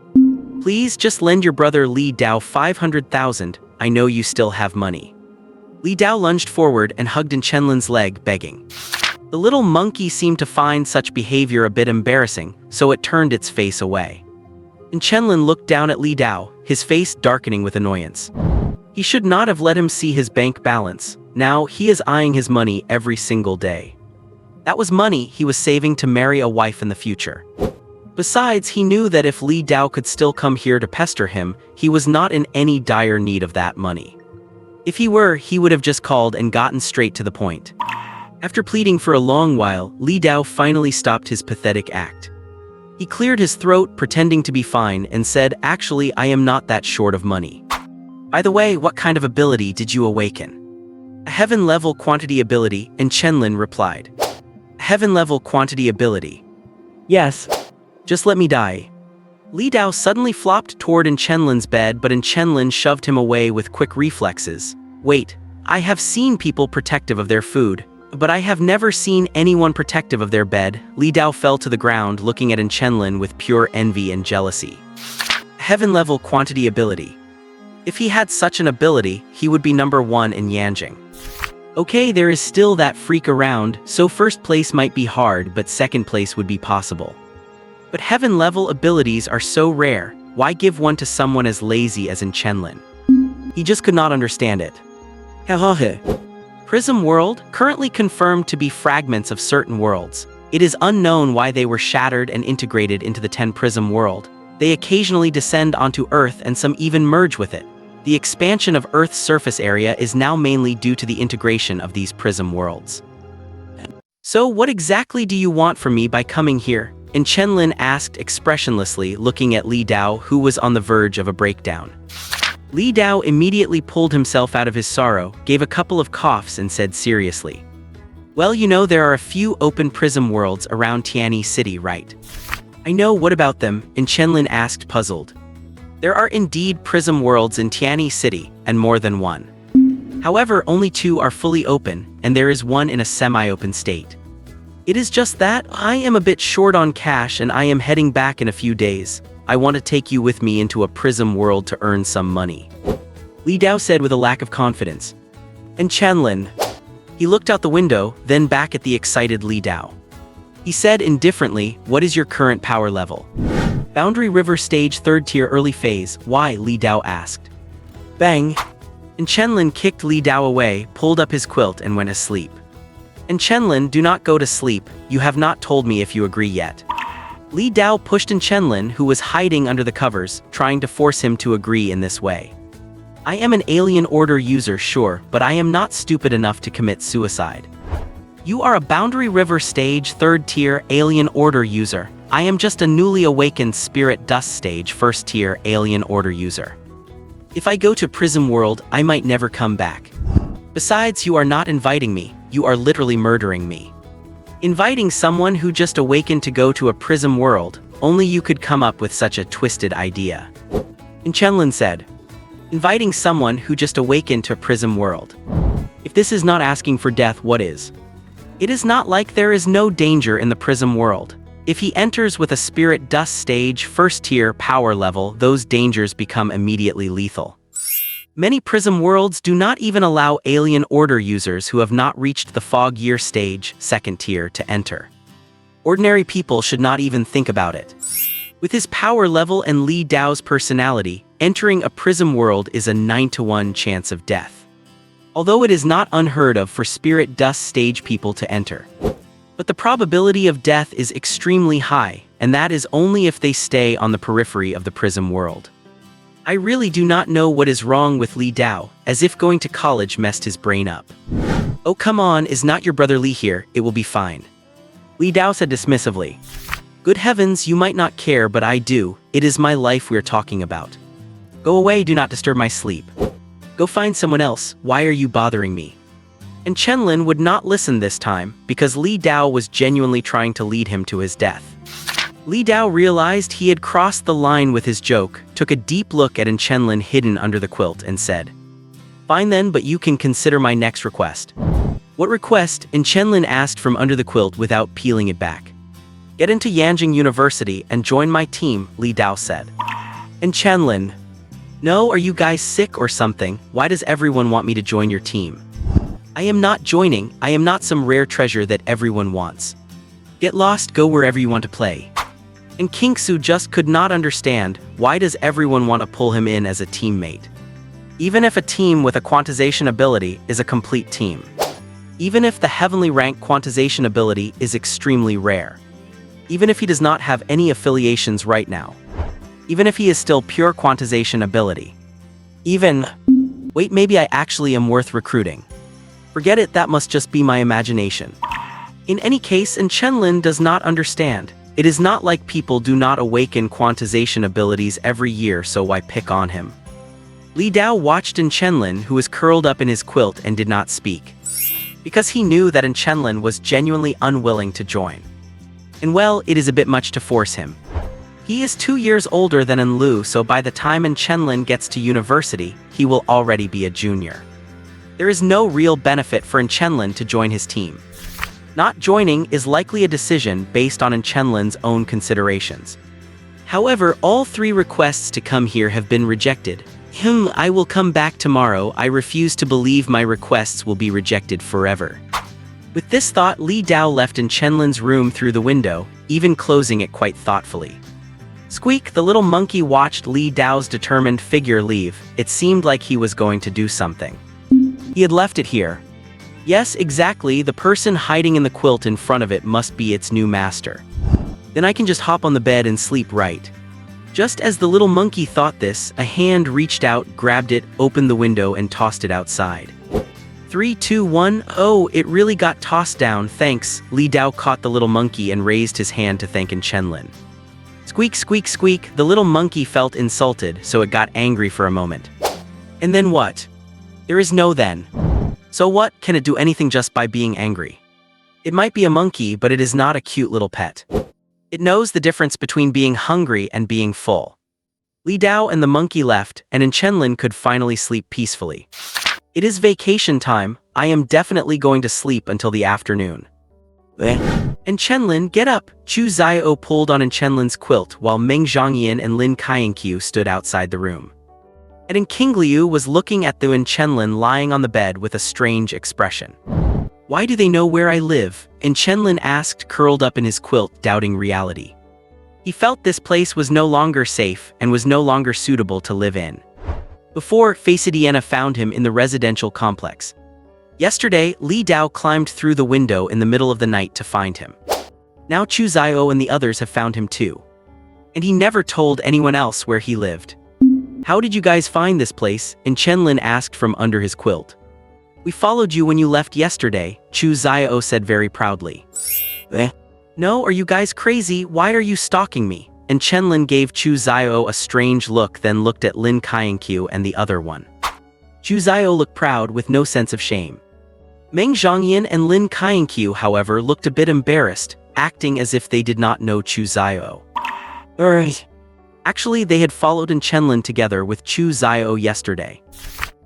Please just lend your brother Li Dao 500,000, I know you still have money. Li Dao lunged forward and hugged Chenlin's leg, begging. The little monkey seemed to find such behavior a bit embarrassing, so it turned its face away. Chenlin looked down at Li Dao, his face darkening with annoyance. He should not have let him see his bank balance. Now he is eyeing his money every single day. That was money he was saving to marry a wife in the future. Besides, he knew that if Li Dao could still come here to pester him, he was not in any dire need of that money. If he were, he would have just called and gotten straight to the point. After pleading for a long while, Li Dao finally stopped his pathetic act. He cleared his throat, pretending to be fine, and said, actually, I am not that short of money. By the way, what kind of ability did you awaken? A heaven-level quantity ability, Chenlin replied. A heaven-level quantity ability. Yes. Just let me die. Li Dao suddenly flopped toward Chenlin's bed, but Chenlin shoved him away with quick reflexes. Wait, I have seen people protective of their food, but I have never seen anyone protective of their bed. Li Dao fell to the ground, looking at Chenlin with pure envy and jealousy. Heaven-level quantity ability. If he had such an ability, he would be number 1 in Yanjing. Okay, there is still that freak around, so first place might be hard, but second place would be possible. But heaven-level abilities are so rare, why give one to someone as lazy as Chenlin? He just could not understand it. Prism world, currently confirmed to be fragments of certain worlds. It is unknown why they were shattered and integrated into the 10 Prism world. They occasionally descend onto Earth and some even merge with it. The expansion of Earth's surface area is now mainly due to the integration of these Prism worlds. So what exactly do you want from me by coming here? Chenlin asked expressionlessly, looking at Li Dao, who was on the verge of a breakdown. Li Dao immediately pulled himself out of his sorrow, gave a couple of coughs and said seriously. Well, you know there are a few open prism worlds around Tianyi City, right? I know, what about them? Chenlin asked, puzzled. There are indeed prism worlds in Tianyi City, and more than one. However, only 2 are fully open, and there is one in a semi-open state. It is just that I am a bit short on cash and I am heading back in a few days. I want to take you with me into a prism world to earn some money. Li Dao said with a lack of confidence. Chenlin. He looked out the window, then back at the excited Li Dao. He said indifferently, what is your current power level? Boundary River Stage 3rd Tier Early Phase, why? Li Dao asked. Bang! Chenlin kicked Li Dao away, pulled up his quilt and went asleep. Chenlin, do not go to sleep, you have not told me if you agree yet. Li Dao pushed Chenlin, who was hiding under the covers, trying to force him to agree in this way. I am an alien order user, sure, but I am not stupid enough to commit suicide. You are a Boundary River Stage 3rd Tier Alien Order user. I am just a newly awakened Spirit Dust Stage 1st Tier Alien Order user. If I go to Prism World, I might never come back. Besides, you are not inviting me, you are literally murdering me. Inviting someone who just awakened to go to a prism world, only you could come up with such a twisted idea. And Chenlin said, inviting someone who just awakened to a prism world. If this is not asking for death, what is? It is not like there is no danger in the prism world. If he enters with a spirit dust stage first tier power level, those dangers become immediately lethal. Many prism worlds do not even allow alien order users who have not reached the fog year stage second tier to enter. Ordinary people should not even think about it. With his power level and Li Dao's personality, entering a prism world is a 9-to-1 chance of death. Although it is not unheard of for spirit dust stage people to enter. But the probability of death is extremely high, and that is only if they stay on the periphery of the prism world. I really do not know what is wrong with Li Dao, as if going to college messed his brain up. Oh come on, is not your brother Li here, it will be fine. Li Dao said dismissively. Good heavens, you might not care, but I do, it is my life we are talking about. Go away, do not disturb my sleep. Go find someone else, why are you bothering me? And Chenlin would not listen this time, because Li Dao was genuinely trying to lead him to his death. Li Dao realized he had crossed the line with his joke, took a deep look at Chenlin hidden under the quilt and said, fine then, but you can consider my next request. What request? Chenlin asked from under the quilt without peeling it back. Get into Yanjing University and join my team, Li Dao said. And Chenlin, no, are you guys sick or something? Why does everyone want me to join your team? I am not joining, I am not some rare treasure that everyone wants. Get lost, go wherever you want to play. And Kingsu just could not understand, why does everyone want to pull him in as a teammate? Even if a team with a quantization ability is a complete team. Even if the heavenly rank quantization ability is extremely rare. Even if he does not have any affiliations right now. Even if he is still pure quantization ability. Even, wait, maybe I actually am worth recruiting. Forget it, that must just be my imagination. In any case, Chenlin does not understand. It is not like people do not awaken quantization abilities every year, so why pick on him? Li Dao watched Chenlin, who was curled up in his quilt and did not speak. Because he knew that Chenlin was genuinely unwilling to join. And well, it is a bit much to force him. He is 2 years older than Enlu, so by the time Chenlin gets to university, he will already be a junior. There is no real benefit for Chenlin to join his team. Not joining is likely a decision based on Chenlin's own considerations. However, all 3 requests to come here have been rejected. I will come back tomorrow, I refuse to believe my requests will be rejected forever. With this thought, Li Dao left Chenlin's room through the window, even closing it quite thoughtfully. Squeak, the little monkey, watched Li Dao's determined figure leave. It seemed like he was going to do something. He had left it here. Yes, exactly, the person hiding in the quilt in front of it must be its new master. Then I can just hop on the bed and sleep, right? Just as the little monkey thought this, a hand reached out, grabbed it, opened the window and tossed it outside. 3, 2, 1, oh, it really got tossed down, thanks. Li Dao caught the little monkey and raised his hand to thank Chenlin. Squeak, squeak, squeak, the little monkey felt insulted, so it got angry for a moment. And then what? There is no then. So what, can it do anything just by being angry? It might be a monkey, but it is not a cute little pet. It knows the difference between being hungry and being full. Li Dao and the monkey left, and Chenlin could finally sleep peacefully. It is vacation time, I am definitely going to sleep until the afternoon. And Chenlin, get up! Chu Xiao pulled on Chenlin's quilt while Meng Zhongyan and Lin Kaienqiu stood outside the room. And King Liu was looking at the Chenlin lying on the bed with a strange expression. Why do they know where I live? Chenlin asked, curled up in his quilt, doubting reality. He felt this place was no longer safe and was no longer suitable to live in. Before, Facidiana found him in the residential complex. Yesterday, Li Dao climbed through the window in the middle of the night to find him. Now Chu Xiao and the others have found him too. And he never told anyone else where he lived. How did you guys find this place? Chenlin asked from under his quilt. We followed you when you left yesterday, Chu Xiao said very proudly. No, are you guys crazy? Why are you stalking me? Chenlin gave Chu Xiao a strange look, then looked at Lin Kaienqiu and the other one. Chu Xiao looked proud with no sense of shame. Meng Zhongyan and Lin Kainkyu, however, looked a bit embarrassed, acting as if they did not know Chu Xiao. Actually, they had followed in Chenlin together with Chu Xiao yesterday.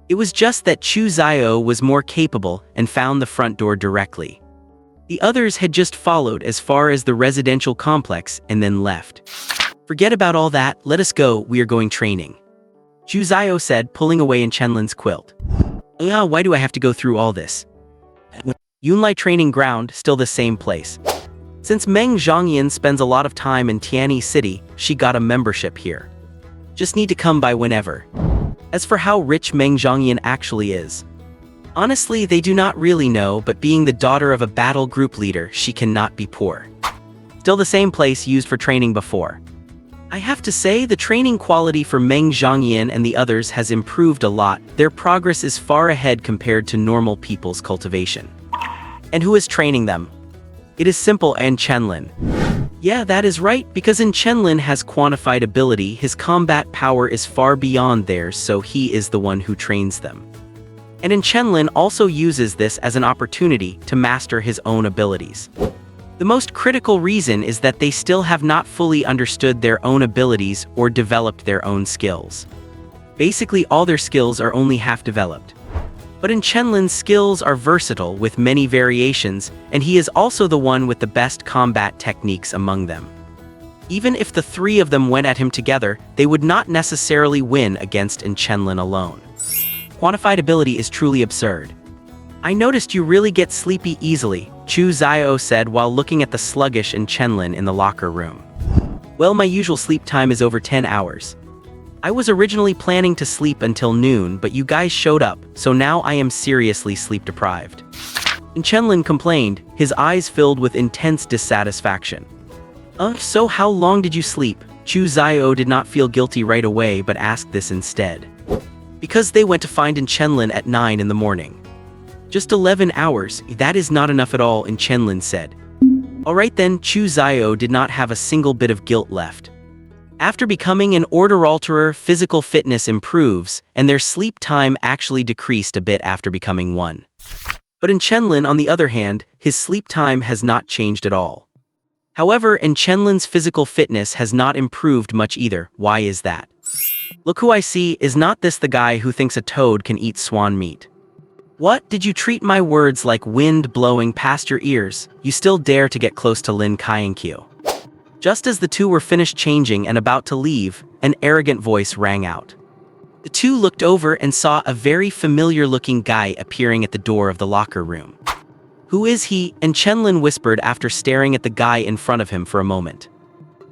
It was just that Chu Xiao was more capable and found the front door directly. The others had just followed as far as the residential complex and then left. Forget about all that, let us go, we are going training. Chu Xiao said, pulling away in Chenlin's quilt. Why do I have to go through all this? Yunlai training ground, still the same place. Since Meng Zhongyan spends a lot of time in Tianyi City, she got a membership here. Just need to come by whenever. As for how rich Meng Zhongyan actually is, honestly, they do not really know, but being the daughter of a battle group leader, she cannot be poor. Still the same place used for training before. I have to say, the training quality for Meng Zhongyan and the others has improved a lot. Their progress is far ahead compared to normal people's cultivation. And who is training them? It is simple, and Chenlin. Yeah, that is right, because in Chenlin has quantified ability, his combat power is far beyond theirs, so he is the one who trains them. And in Chenlin also uses this as an opportunity to master his own abilities. The most critical reason is that they still have not fully understood their own abilities or developed their own skills. Basically, all their skills are only half developed. But in Chenlin's skills are versatile with many variations, and he is also the one with the best combat techniques among them. Even if the three of them went at him together, they would not necessarily win against in Chenlin alone. Quantified ability is truly absurd. I noticed you really get sleepy easily, Chu Xiao said while looking at the sluggish in Chenlin in the locker room. Well, my usual sleep time is over 10 hours. I was originally planning to sleep until noon, but you guys showed up, so now I am seriously sleep deprived. And Chenlin complained, his eyes filled with intense dissatisfaction. So how long did you sleep? Chu Xiao did not feel guilty right away but asked this instead. Because they went to find in Chenlin at 9 in the morning. Just 11 hours, that is not enough at all, in Chenlin said. Alright then, Chu Xiao did not have a single bit of guilt left. After becoming an order alterer, physical fitness improves, and their sleep time actually decreased a bit after becoming one. But in Chenlin, on the other hand, his sleep time has not changed at all. However, in Chenlin's physical fitness has not improved much either. Why is that? Look who I see, is not this the guy who thinks a toad can eat swan meat? What, did you treat my words like wind blowing past your ears? You still dare to get close to Lin Kainkyu? Just as the two were finished changing and about to leave, an arrogant voice rang out. The two looked over and saw a very familiar-looking guy appearing at the door of the locker room. Who is he? And Chenlin whispered after staring at the guy in front of him for a moment.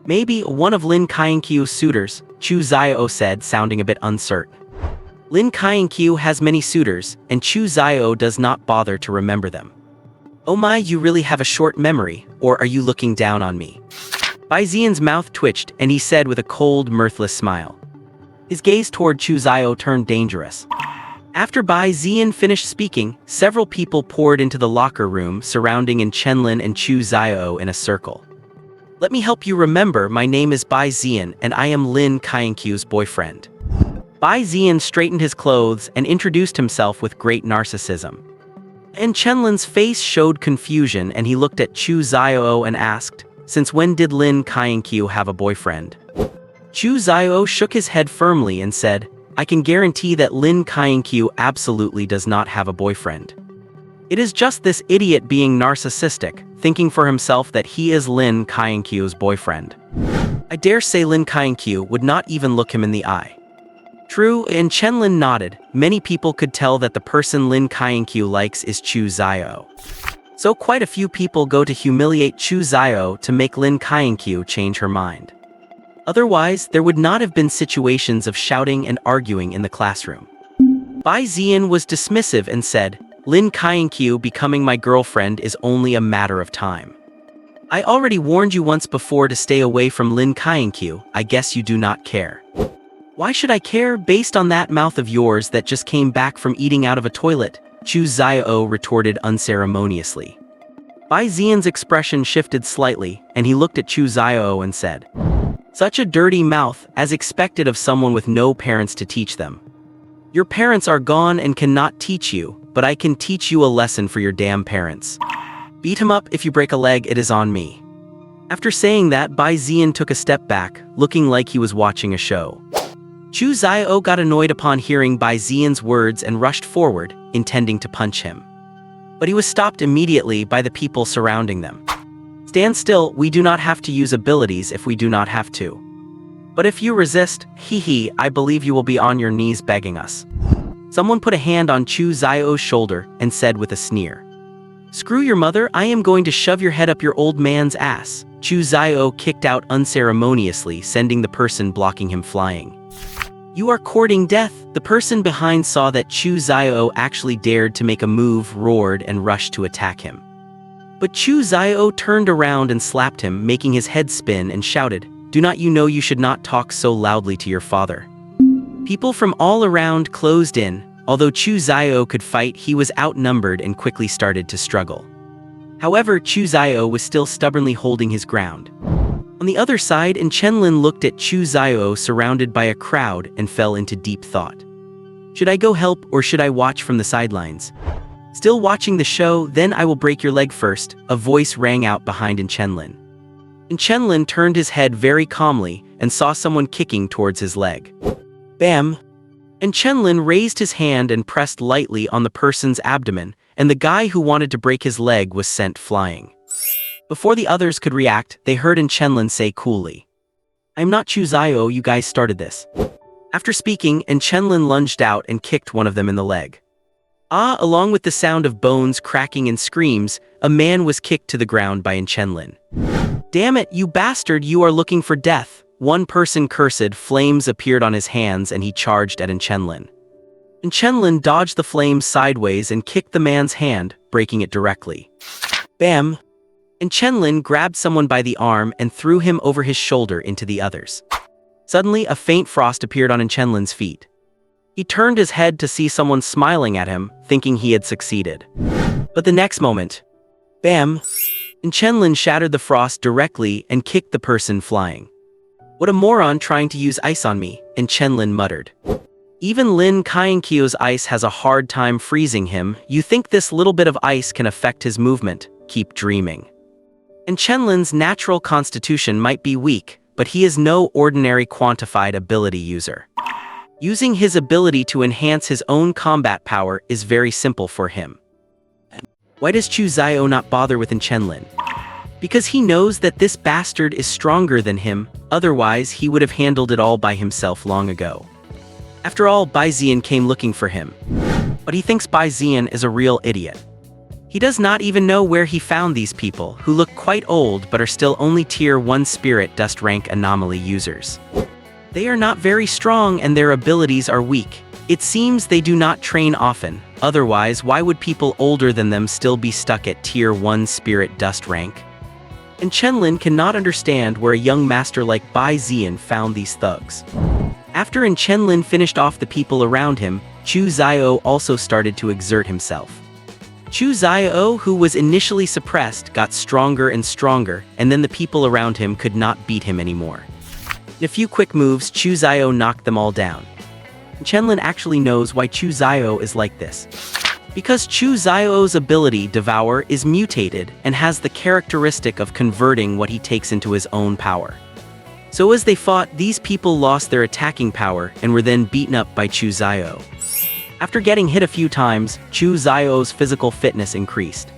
Maybe one of Lin Kainkyu's suitors, Chu Xiao said, sounding a bit uncertain. Lin Kainkyu has many suitors, and Chu Xiao does not bother to remember them. Oh my, you really have a short memory, or are you looking down on me? Bai Xian's mouth twitched, and he said with a cold, mirthless smile. His gaze toward Chu Xiao turned dangerous. After Bai Xian finished speaking, several people poured into the locker room, surrounding in Chenlin and Chu Xiao in a circle. Let me help you remember, my name is Bai Xian, and I am Lin Kainkyu's boyfriend. Bai Xian straightened his clothes and introduced himself with great narcissism. And Chenlin's face showed confusion, and he looked at Chu Xiao and asked, since when did Lin Kainkyu have a boyfriend? Chu Xiao shook his head firmly and said, I can guarantee that Lin Kainkyu absolutely does not have a boyfriend. It is just this idiot being narcissistic, thinking for himself that he is Lin Kainkyu's boyfriend. I dare say Lin Kainkyu would not even look him in the eye. True, and Chenlin nodded. Many people could tell that the person Lin Kainkyu likes is Chu Xiao. So quite a few people go to humiliate Chu Xiao to make Lin Kainkyu change her mind. Otherwise, there would not have been situations of shouting and arguing in the classroom. Bai Xian was dismissive and said, Lin Kainkyu becoming my girlfriend is only a matter of time. I already warned you once before to stay away from Lin Kainkyu, I guess you do not care. Why should I care based on that mouth of yours that just came back from eating out of a toilet? Chu Xiao retorted unceremoniously. Bai Xian's expression shifted slightly, and he looked at Chu Xiao and said, such a dirty mouth, as expected of someone with no parents to teach them. Your parents are gone and cannot teach you, but I can teach you a lesson for your damn parents. Beat him up if you break a leg, it is on me. After saying that, Bai Zian took a step back, looking like he was watching a show. Chu Xiao got annoyed upon hearing Bai Zian's words and rushed forward, intending to punch him. But he was stopped immediately by the people surrounding them. Stand still, we do not have to use abilities if we do not have to. But if you resist, I believe you will be on your knees begging us. Someone put a hand on Chu Xiao's shoulder and said with a sneer, "Screw your mother, I am going to shove your head up your old man's ass." Chu Xiao kicked out unceremoniously, sending the person blocking him flying. "You are courting death." The person behind saw that Chu Xiao actually dared to make a move, roared, and rushed to attack him. But Chu Xiao turned around and slapped him, making his head spin, and shouted, "Do not you know you should not talk so loudly to your father?" People from all around closed in. Although Chu Xiao could fight, he was outnumbered and quickly started to struggle. However, Chu Xiao was still stubbornly holding his ground. On the other side, Chenlin looked at Chu Xiao surrounded by a crowd and fell into deep thought. Should I go help or should I watch from the sidelines? Still watching the show, then I will break your leg first, a voice rang out behind Chenlin. Chenlin turned his head very calmly and saw someone kicking towards his leg. Bam! Chenlin raised his hand and pressed lightly on the person's abdomen, and the guy who wanted to break his leg was sent flying. Before the others could react, they heard Chenlin say coolly, "I'm not Chu Xiao, you guys started this." After speaking, Chenlin lunged out and kicked one of them in the leg. Along with the sound of bones cracking and screams, a man was kicked to the ground by Chenlin. "Damn it, you bastard, you are looking for death." One person cursed, flames appeared on his hands and he charged at Chenlin. Chenlin dodged the flames sideways and kicked the man's hand, breaking it directly. Bam! Chenlin grabbed someone by the arm and threw him over his shoulder into the others. Suddenly, a faint frost appeared on Chenlin's feet. He turned his head to see someone smiling at him, thinking he had succeeded. But the next moment, bam! Chenlin shattered the frost directly and kicked the person flying. "What a moron trying to use ice on me," Chenlin muttered. "Even Lin Kainkyo's ice has a hard time freezing him. You think this little bit of ice can affect his movement? Keep dreaming." Chenlin's natural constitution might be weak, but he is no ordinary quantified ability user. Using his ability to enhance his own combat power is very simple for him. Why does Chu Xiao not bother with Chenlin? Because he knows that this bastard is stronger than him, otherwise he would have handled it all by himself long ago. After all, Bai Zian came looking for him. But he thinks Bai Zian is a real idiot. He does not even know where he found these people, who look quite old but are still only Tier 1 Spirit Dust rank anomaly users. They are not very strong and their abilities are weak. It seems they do not train often, otherwise why would people older than them still be stuck at Tier 1 Spirit Dust rank? Chenlin cannot understand where a young master like Bai Zian found these thugs. After Chenlin finished off the people around him, Chu Xiao also started to exert himself. Chu Xiao, who was initially suppressed, got stronger and stronger, and then the people around him could not beat him anymore. In a few quick moves, Chu Xiao knocked them all down. Chenlin actually knows why Chu Xiao is like this. Because Chu Xiao's ability, Devour, is mutated and has the characteristic of converting what he takes into his own power. So as they fought, these people lost their attacking power and were then beaten up by Chu Xiao. After getting hit a few times, Chu Xiao's physical fitness increased.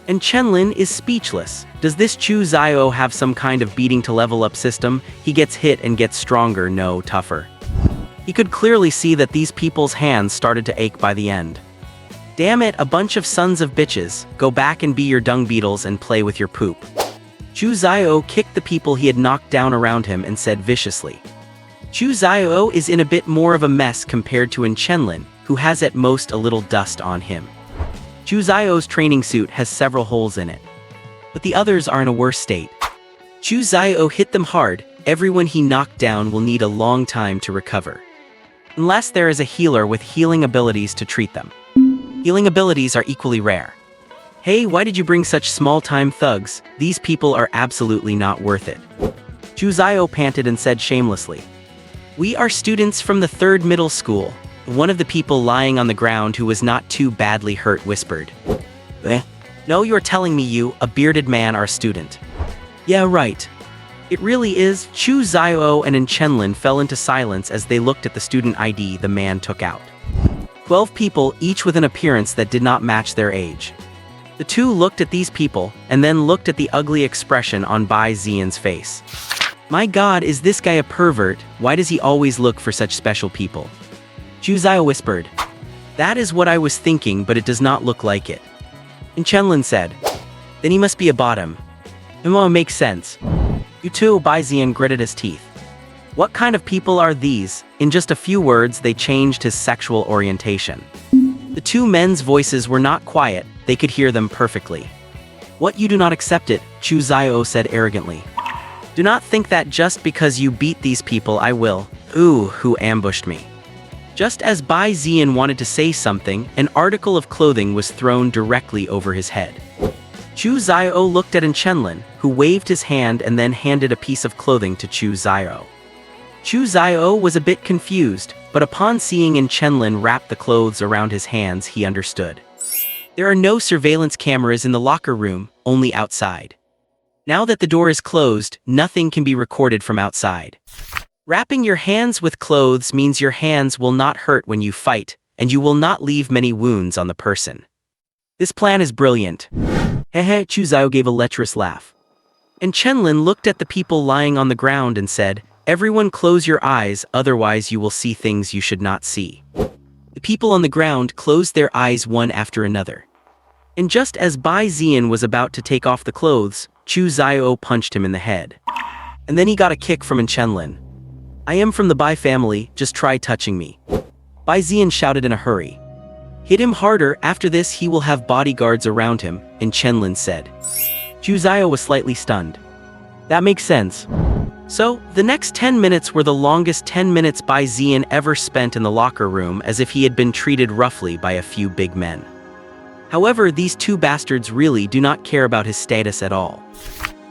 Chenlin is speechless. Does this Chu Xiao have some kind of beating to level up system? He gets hit and gets stronger, no, tougher. He could clearly see that these people's hands started to ache by the end. Damn it, a bunch of sons of bitches, go back and be your dung beetles and play with your poop. Chu Xiao kicked the people he had knocked down around him and said viciously. Chu Xiao is in a bit more of a mess compared to Chenlin, who has at most a little dust on him. Chu Xiao's training suit has several holes in it. But the others are in a worse state. Chu Xiao hit them hard. Everyone he knocked down will need a long time to recover. Unless there is a healer with healing abilities to treat them. Healing abilities are equally rare. Hey, why did you bring such small-time thugs? These people are absolutely not worth it. Chu Xiao panted and said shamelessly. We are students from the 3rd middle school. One of the people lying on the ground who was not too badly hurt whispered. Eh? No, you're telling me you, a bearded man, are a student. Yeah, right. It really is. Chu Xiao and Chenlin fell into silence as they looked at the student ID the man took out. 12 people, each with an appearance that did not match their age. The two looked at these people, and then looked at the ugly expression on Bai Zian's face. My god, is this guy a pervert? Why does he always look for such special people? Chu Xiao whispered. That is what I was thinking, but it does not look like it. And Chenlin said. Then he must be a bottom. Makes sense. You too, Bai Zian gritted his teeth. What kind of people are these? In just a few words, they changed his sexual orientation. The two men's voices were not quiet, they could hear them perfectly. What, you do not accept it, Chu Xiao said arrogantly. Do not think that just because you beat these people I will. Ooh, who ambushed me? Just as Bai Zian wanted to say something, an article of clothing was thrown directly over his head. Chu Xiao looked at Chenlin, who waved his hand and then handed a piece of clothing to Chu Xiao. Chu Xiao was a bit confused, but upon seeing Chenlin wrap the clothes around his hands, he understood. There are no surveillance cameras in the locker room, only outside. Now that the door is closed, nothing can be recorded from outside. Wrapping your hands with clothes means your hands will not hurt when you fight, and you will not leave many wounds on the person. This plan is brilliant. Hehe, Chu Xiao gave a lecherous laugh. And Chenlin looked at the people lying on the ground and said, everyone close your eyes, otherwise you will see things you should not see. The people on the ground closed their eyes one after another. And just as Bai Zian was about to take off the clothes, Chu Xiao punched him in the head. And then he got a kick from Chenlin. I am from the Bai family, just try touching me. Bai Zian shouted in a hurry. Hit him harder, after this he will have bodyguards around him, and Chenlin said. Chu Xiao was slightly stunned. That makes sense. So, the next 10 minutes were the longest 10 minutes Bai Zian ever spent in the locker room, as if he had been treated roughly by a few big men. However, these two bastards really do not care about his status at all.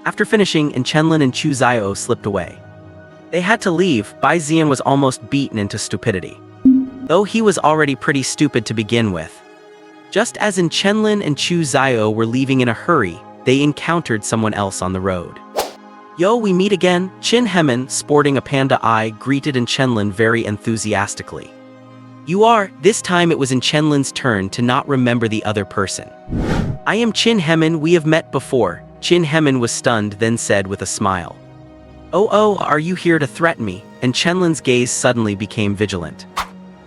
After finishing, Chenlin and Chu Xiao slipped away. They had to leave. Bai Zian was almost beaten into stupidity. Though he was already pretty stupid to begin with. Just as Chenlin and Chu Xiao were leaving in a hurry, they encountered someone else on the road. Yo, we meet again. Chin Hemin, sporting a panda eye, greeted Chenlin very enthusiastically. You are. This time it was Chenlin's turn to not remember the other person. I am Chin Hemin, we have met before. Chin Hemin was stunned, then said with a smile. Oh, are you here to threaten me? And Chenlin's gaze suddenly became vigilant.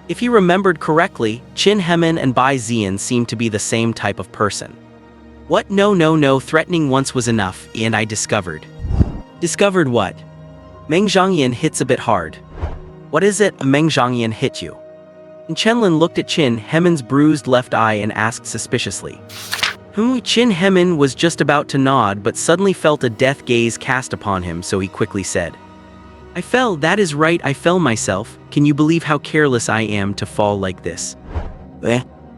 If he remembered correctly, Chin Hemin and Bai Zian seemed to be the same type of person. What? No, threatening once was enough, and I discovered. Discovered what? Meng Zhangyan hits a bit hard. What is it? Meng Zhangyan hit you? And Chenlin looked at Chin Hemin's bruised left eye and asked suspiciously. Chin Hemin was just about to nod but suddenly felt a death gaze cast upon him, so he quickly said. I fell, that is right, I fell myself. Can you believe how careless I am to fall like this?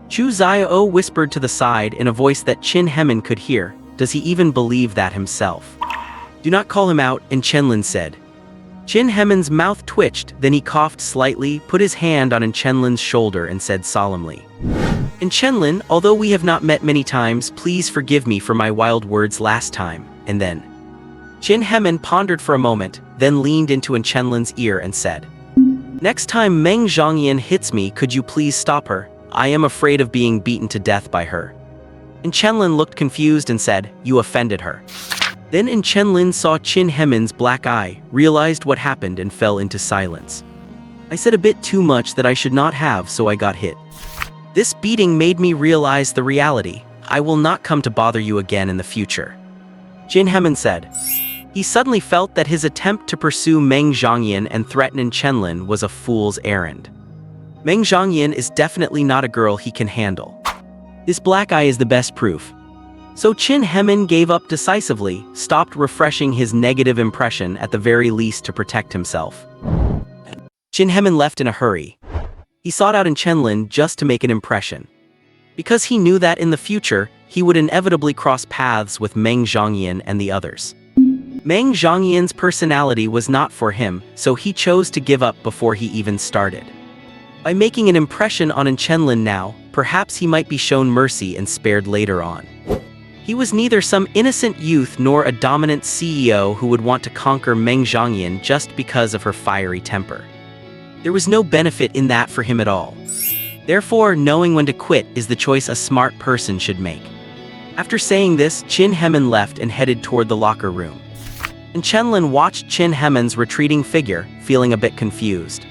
Chu Xiao whispered to the side in a voice that Chin Hemin could hear. Does he even believe that himself? Do not call him out, and Chenlin said. Chin Hemin's mouth twitched, then he coughed slightly, put his hand on Chenlin's shoulder and said solemnly. And Chenlin, although we have not met many times, please forgive me for my wild words last time, and then. Chin Hemin pondered for a moment, then leaned into Chenlin's ear and said. Next time Meng Zhangyan hits me, could you please stop her? I am afraid of being beaten to death by her. And Chenlin looked confused and said, you offended her. Then Chenlin saw Chin Hemin's black eye, realized what happened and fell into silence. I said a bit too much that I should not have, so I got hit. This beating made me realize the reality. I will not come to bother you again in the future. Chin Hemin said. He suddenly felt that his attempt to pursue Meng Zhangyan and threaten Chenlin was a fool's errand. Meng Zhangyan is definitely not a girl he can handle. This black eye is the best proof. So Chin Hemin gave up decisively, stopped refreshing his negative impression at the very least to protect himself. Chin Hemin left in a hurry. He sought out Chenlin just to make an impression. Because he knew that in the future, he would inevitably cross paths with Meng Zhangyan and the others. Meng Zhangyan's personality was not for him, so he chose to give up before he even started. By making an impression on Chenlin now, perhaps he might be shown mercy and spared later on. He was neither some innocent youth nor a dominant CEO who would want to conquer Meng Zhangyan just because of her fiery temper. There was no benefit in that for him at all. Therefore, knowing when to quit is the choice a smart person should make. After saying this, Qin Hemin left and headed toward the locker room. And Chenlin watched Qin Hemin's retreating figure, feeling a bit confused.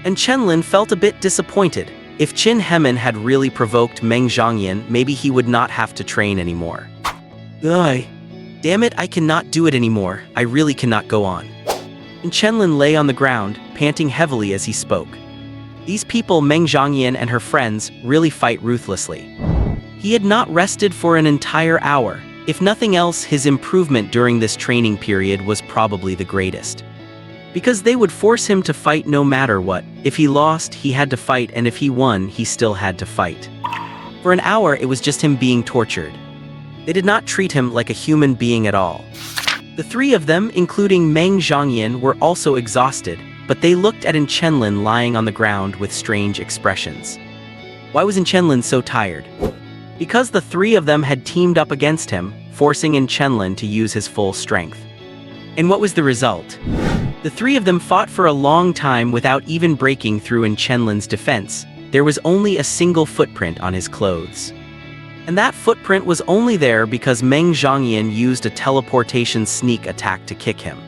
And Chenlin felt a bit disappointed. If Qin Hemin had really provoked Meng Zhangyan, maybe he would not have to train anymore. Ugh. Damn it, I cannot do it anymore. I really cannot go on. And Chenlin lay on the ground, panting heavily as he spoke. These people, Meng Zhangyan and her friends, really fight ruthlessly. He had not rested for an entire hour. If nothing else, his improvement during this training period was probably the greatest. Because they would force him to fight no matter what. If he lost, he had to fight, and if he won, he still had to fight. For an hour, it was just him being tortured. They did not treat him like a human being at all. The three of them, including Meng Zhangyan, were also exhausted, but they looked at Chenlin lying on the ground with strange expressions. Why was Chenlin so tired? Because the three of them had teamed up against him, forcing Chenlin to use his full strength. And what was the result? The three of them fought for a long time without even breaking through Chenlin's defense. There was only a single footprint on his clothes. And that footprint was only there because Meng Zhangyan used a teleportation sneak attack to kick him.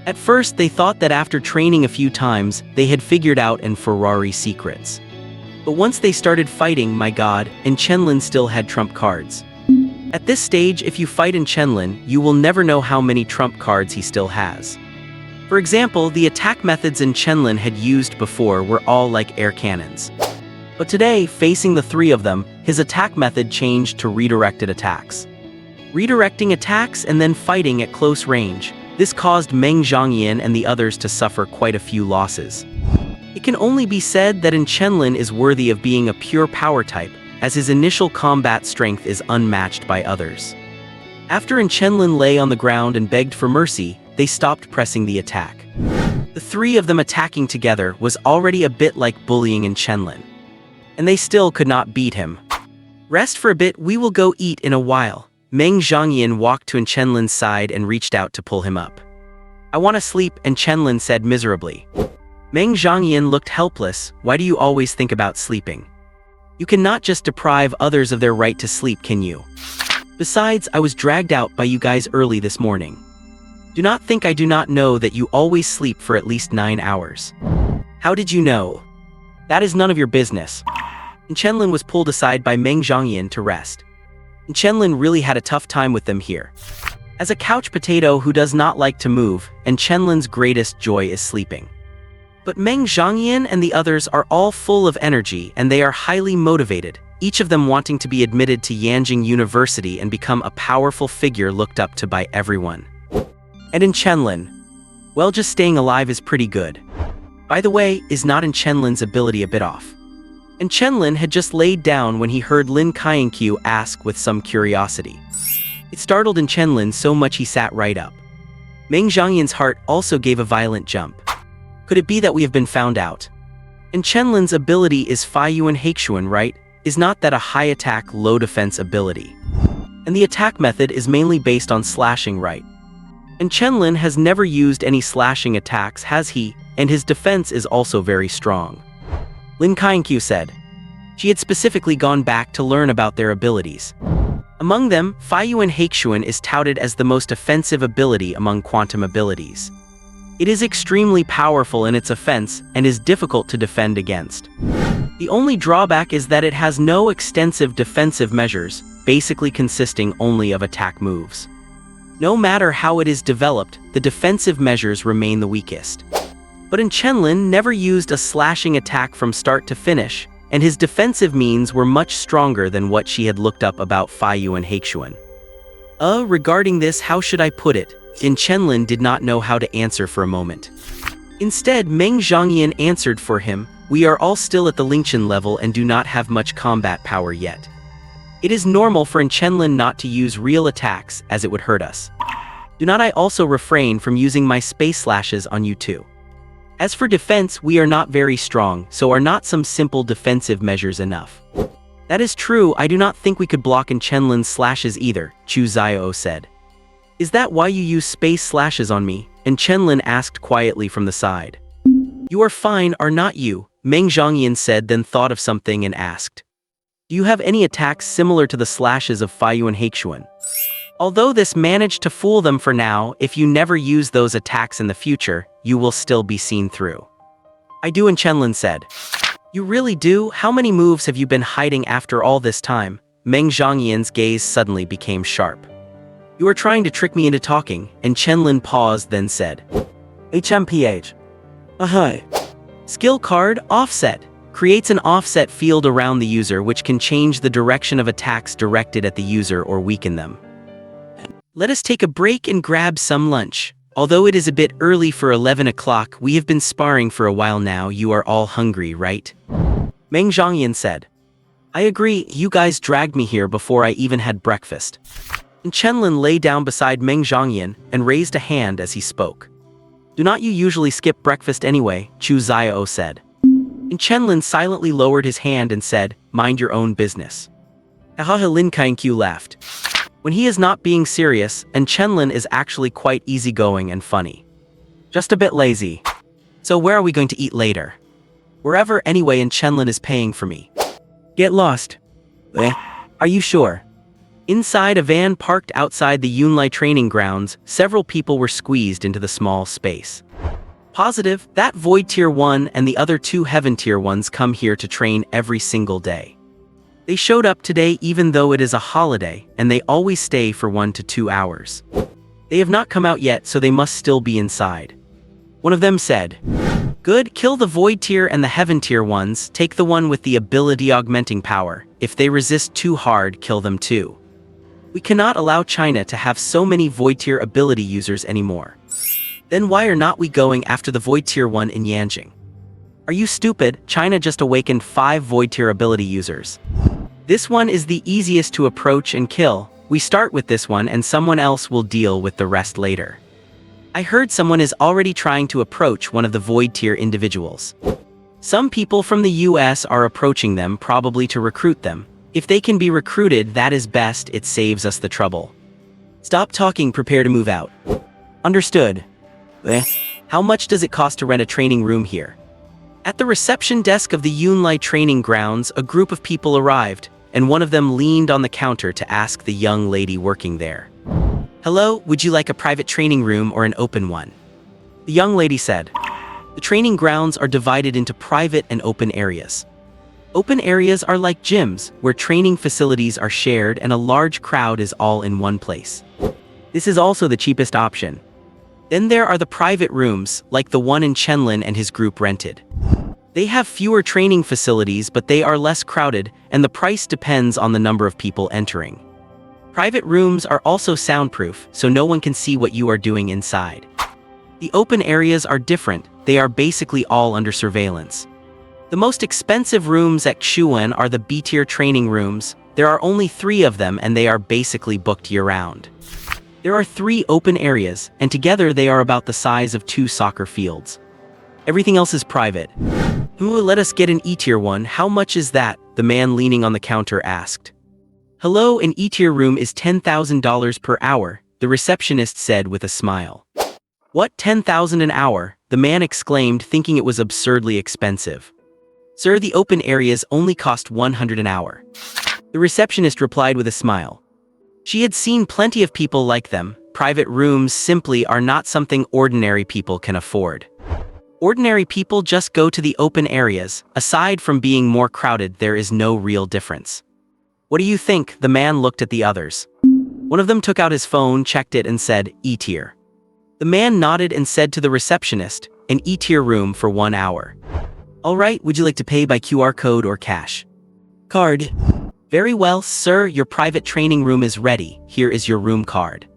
At first, they thought that after training a few times, they had figured out Ferrari secrets. But once they started fighting, my god, Chenlin still had trump cards. At this stage, if you fight Chenlin, you will never know how many trump cards he still has. For example, the attack methods Chenlin had used before were all like air cannons. But today, facing the three of them, his attack method changed to redirected attacks. Redirecting attacks and then fighting at close range. This caused Meng Zhangyan and the others to suffer quite a few losses. It can only be said that Chenlin is worthy of being a pure power type, as his initial combat strength is unmatched by others. After Chenlin lay on the ground and begged for mercy, they stopped pressing the attack. The three of them attacking together was already a bit like bullying Chenlin. And they still could not beat him. Rest for a bit, we will go eat in a while. Meng Zhangyan walked to Chenlin's side and reached out to pull him up. I want to sleep, Chenlin said miserably. Meng Zhangyan looked helpless. Why do you always think about sleeping? You cannot just deprive others of their right to sleep, can you? Besides, I was dragged out by you guys early this morning. Do not think I do not know that you always sleep for at least 9 hours. How did you know? That is none of your business. Chenlin was pulled aside by Meng Zhangyan to rest. Chenlin really had a tough time with them here. As a couch potato who does not like to move, Chenlin's greatest joy is sleeping. But Meng Zhangyan and the others are all full of energy and they are highly motivated, each of them wanting to be admitted to Yanjing University and become a powerful figure looked up to by everyone. And Chenlin, well, just staying alive is pretty good. By the way, is not Chenlin's ability a bit off? Chenlin had just laid down when he heard Lin Kainkyu ask with some curiosity. It startled Chenlin so much he sat right up. Meng Zhangyan's heart also gave a violent jump. Could it be that we have been found out? Chenlin's ability is Fai Yuan Haixuan, right? Is not that a high attack, low defense ability? And the attack method is mainly based on slashing, right? Chenlin has never used any slashing attacks, has he? And his defense is also very strong. Lin Kainkyu said. She had specifically gone back to learn about their abilities. Among them, Fai Yuan Haixuan is touted as the most offensive ability among quantum abilities. It is extremely powerful in its offense and is difficult to defend against. The only drawback is that it has no extensive defensive measures, basically consisting only of attack moves. No matter how it is developed, the defensive measures remain the weakest. But Chenlin never used a slashing attack from start to finish, and his defensive means were much stronger than what she had looked up about Fai Yuan Haixuan. Regarding this, how should I put it? Chenlin did not know how to answer for a moment. Instead, Meng Zhangyan answered for him, we are all still at the Lingchen level and do not have much combat power yet. It is normal for Chenlin not to use real attacks, as it would hurt us. Do not I also refrain from using my space slashes on you too? As for defense, we are not very strong, so are not some simple defensive measures enough? That is true, I do not think we could block in Chenlin's slashes either, Chu Xiao said. Is that why you use space slashes on me? And Chenlin asked quietly from the side. You are fine, are not you? Meng Zhongyan said, then thought of something and asked. Do you have any attacks similar to the slashes of Faiyuan and Haixuan? Although this managed to fool them for now, if you never use those attacks in the future, you will still be seen through. I do, and Chenlin said. You really do? How many moves have you been hiding after all this time? Meng Zhongyan's gaze suddenly became sharp. You are trying to trick me into talking, and Chenlin paused, then said. HMPH. Ahoy. Skill card, Offset. Creates an offset field around the user which can change the direction of attacks directed at the user or weaken them. Let us take a break and grab some lunch. Although it is a bit early for 11 o'clock, we have been sparring for a while now. You are all hungry, right? Meng Zhongyan said. I agree, you guys dragged me here before I even had breakfast. And Chenlin lay down beside Meng Zhongyan and raised a hand as he spoke. Do not you usually skip breakfast anyway, Chu Xiao said. And Chenlin silently lowered his hand and said, mind your own business. Ahaha, Lin Kainkyu laughed. When he is not being serious, and Chenlin is actually quite easygoing and funny. Just a bit lazy. So where are we going to eat later? Wherever anyway, and Chenlin is paying for me. Get lost. Are you sure? Inside a van parked outside the Yunlai training grounds, several people were squeezed into the small space. Positive, that Void Tier 1 and the other 2 Heaven Tier 1s come here to train every single day. They showed up today even though it is a holiday, and they always stay for 1 to 2 hours. They have not come out yet, so they must still be inside. One of them said, Good, kill the Void Tier and the Heaven Tier 1s, take the one with the ability augmenting power. If they resist too hard, kill them too. We cannot allow China to have so many Void Tier ability users anymore. Then why are not we going after the Void Tier 1 in Yanjing? Are you stupid? China just awakened 5 Void Tier ability users. This one is the easiest to approach and kill. We start with this one and someone else will deal with the rest later. I heard someone is already trying to approach one of the Void Tier individuals. Some people from the US are approaching them, probably to recruit them. If they can be recruited, that is best, it saves us the trouble. Stop talking, prepare to move out. Understood. How much does it cost to rent a training room here? At the reception desk of the Yunlai training grounds, a group of people arrived, and one of them leaned on the counter to ask the young lady working there. Hello, would you like a private training room or an open one? The young lady said. The training grounds are divided into private and open areas. Open areas are like gyms, where training facilities are shared and a large crowd is all in one place. This is also the cheapest option. Then there are the private rooms, like the one in Chenlin and his group rented. They have fewer training facilities, but they are less crowded, and the price depends on the number of people entering. Private rooms are also soundproof, so no one can see what you are doing inside. The open areas are different, they are basically all under surveillance. The most expensive rooms at Xuan are the B-tier training rooms. There are only 3 of them and they are basically booked year-round. There are 3 open areas, and together they are about the size of 2 soccer fields. Everything else is private. Let us get an E-tier one, how much is that? The man leaning on the counter asked. Hello, an E-tier room is $10,000 per hour, the receptionist said with a smile. What, 10,000 an hour? The man exclaimed, thinking it was absurdly expensive. Sir, the open areas only cost 100 an hour. The receptionist replied with a smile. She had seen plenty of people like them. Private rooms simply are not something ordinary people can afford. Ordinary people just go to the open areas. Aside from being more crowded, there is no real difference. What do you think? The man looked at the others. One of them took out his phone, checked it, and said, E-tier. The man nodded and said to the receptionist, an E-tier room for 1 hour. All right, would you like to pay by QR code or cash? Card. Very well, sir, your private training room is ready. Here is your room card.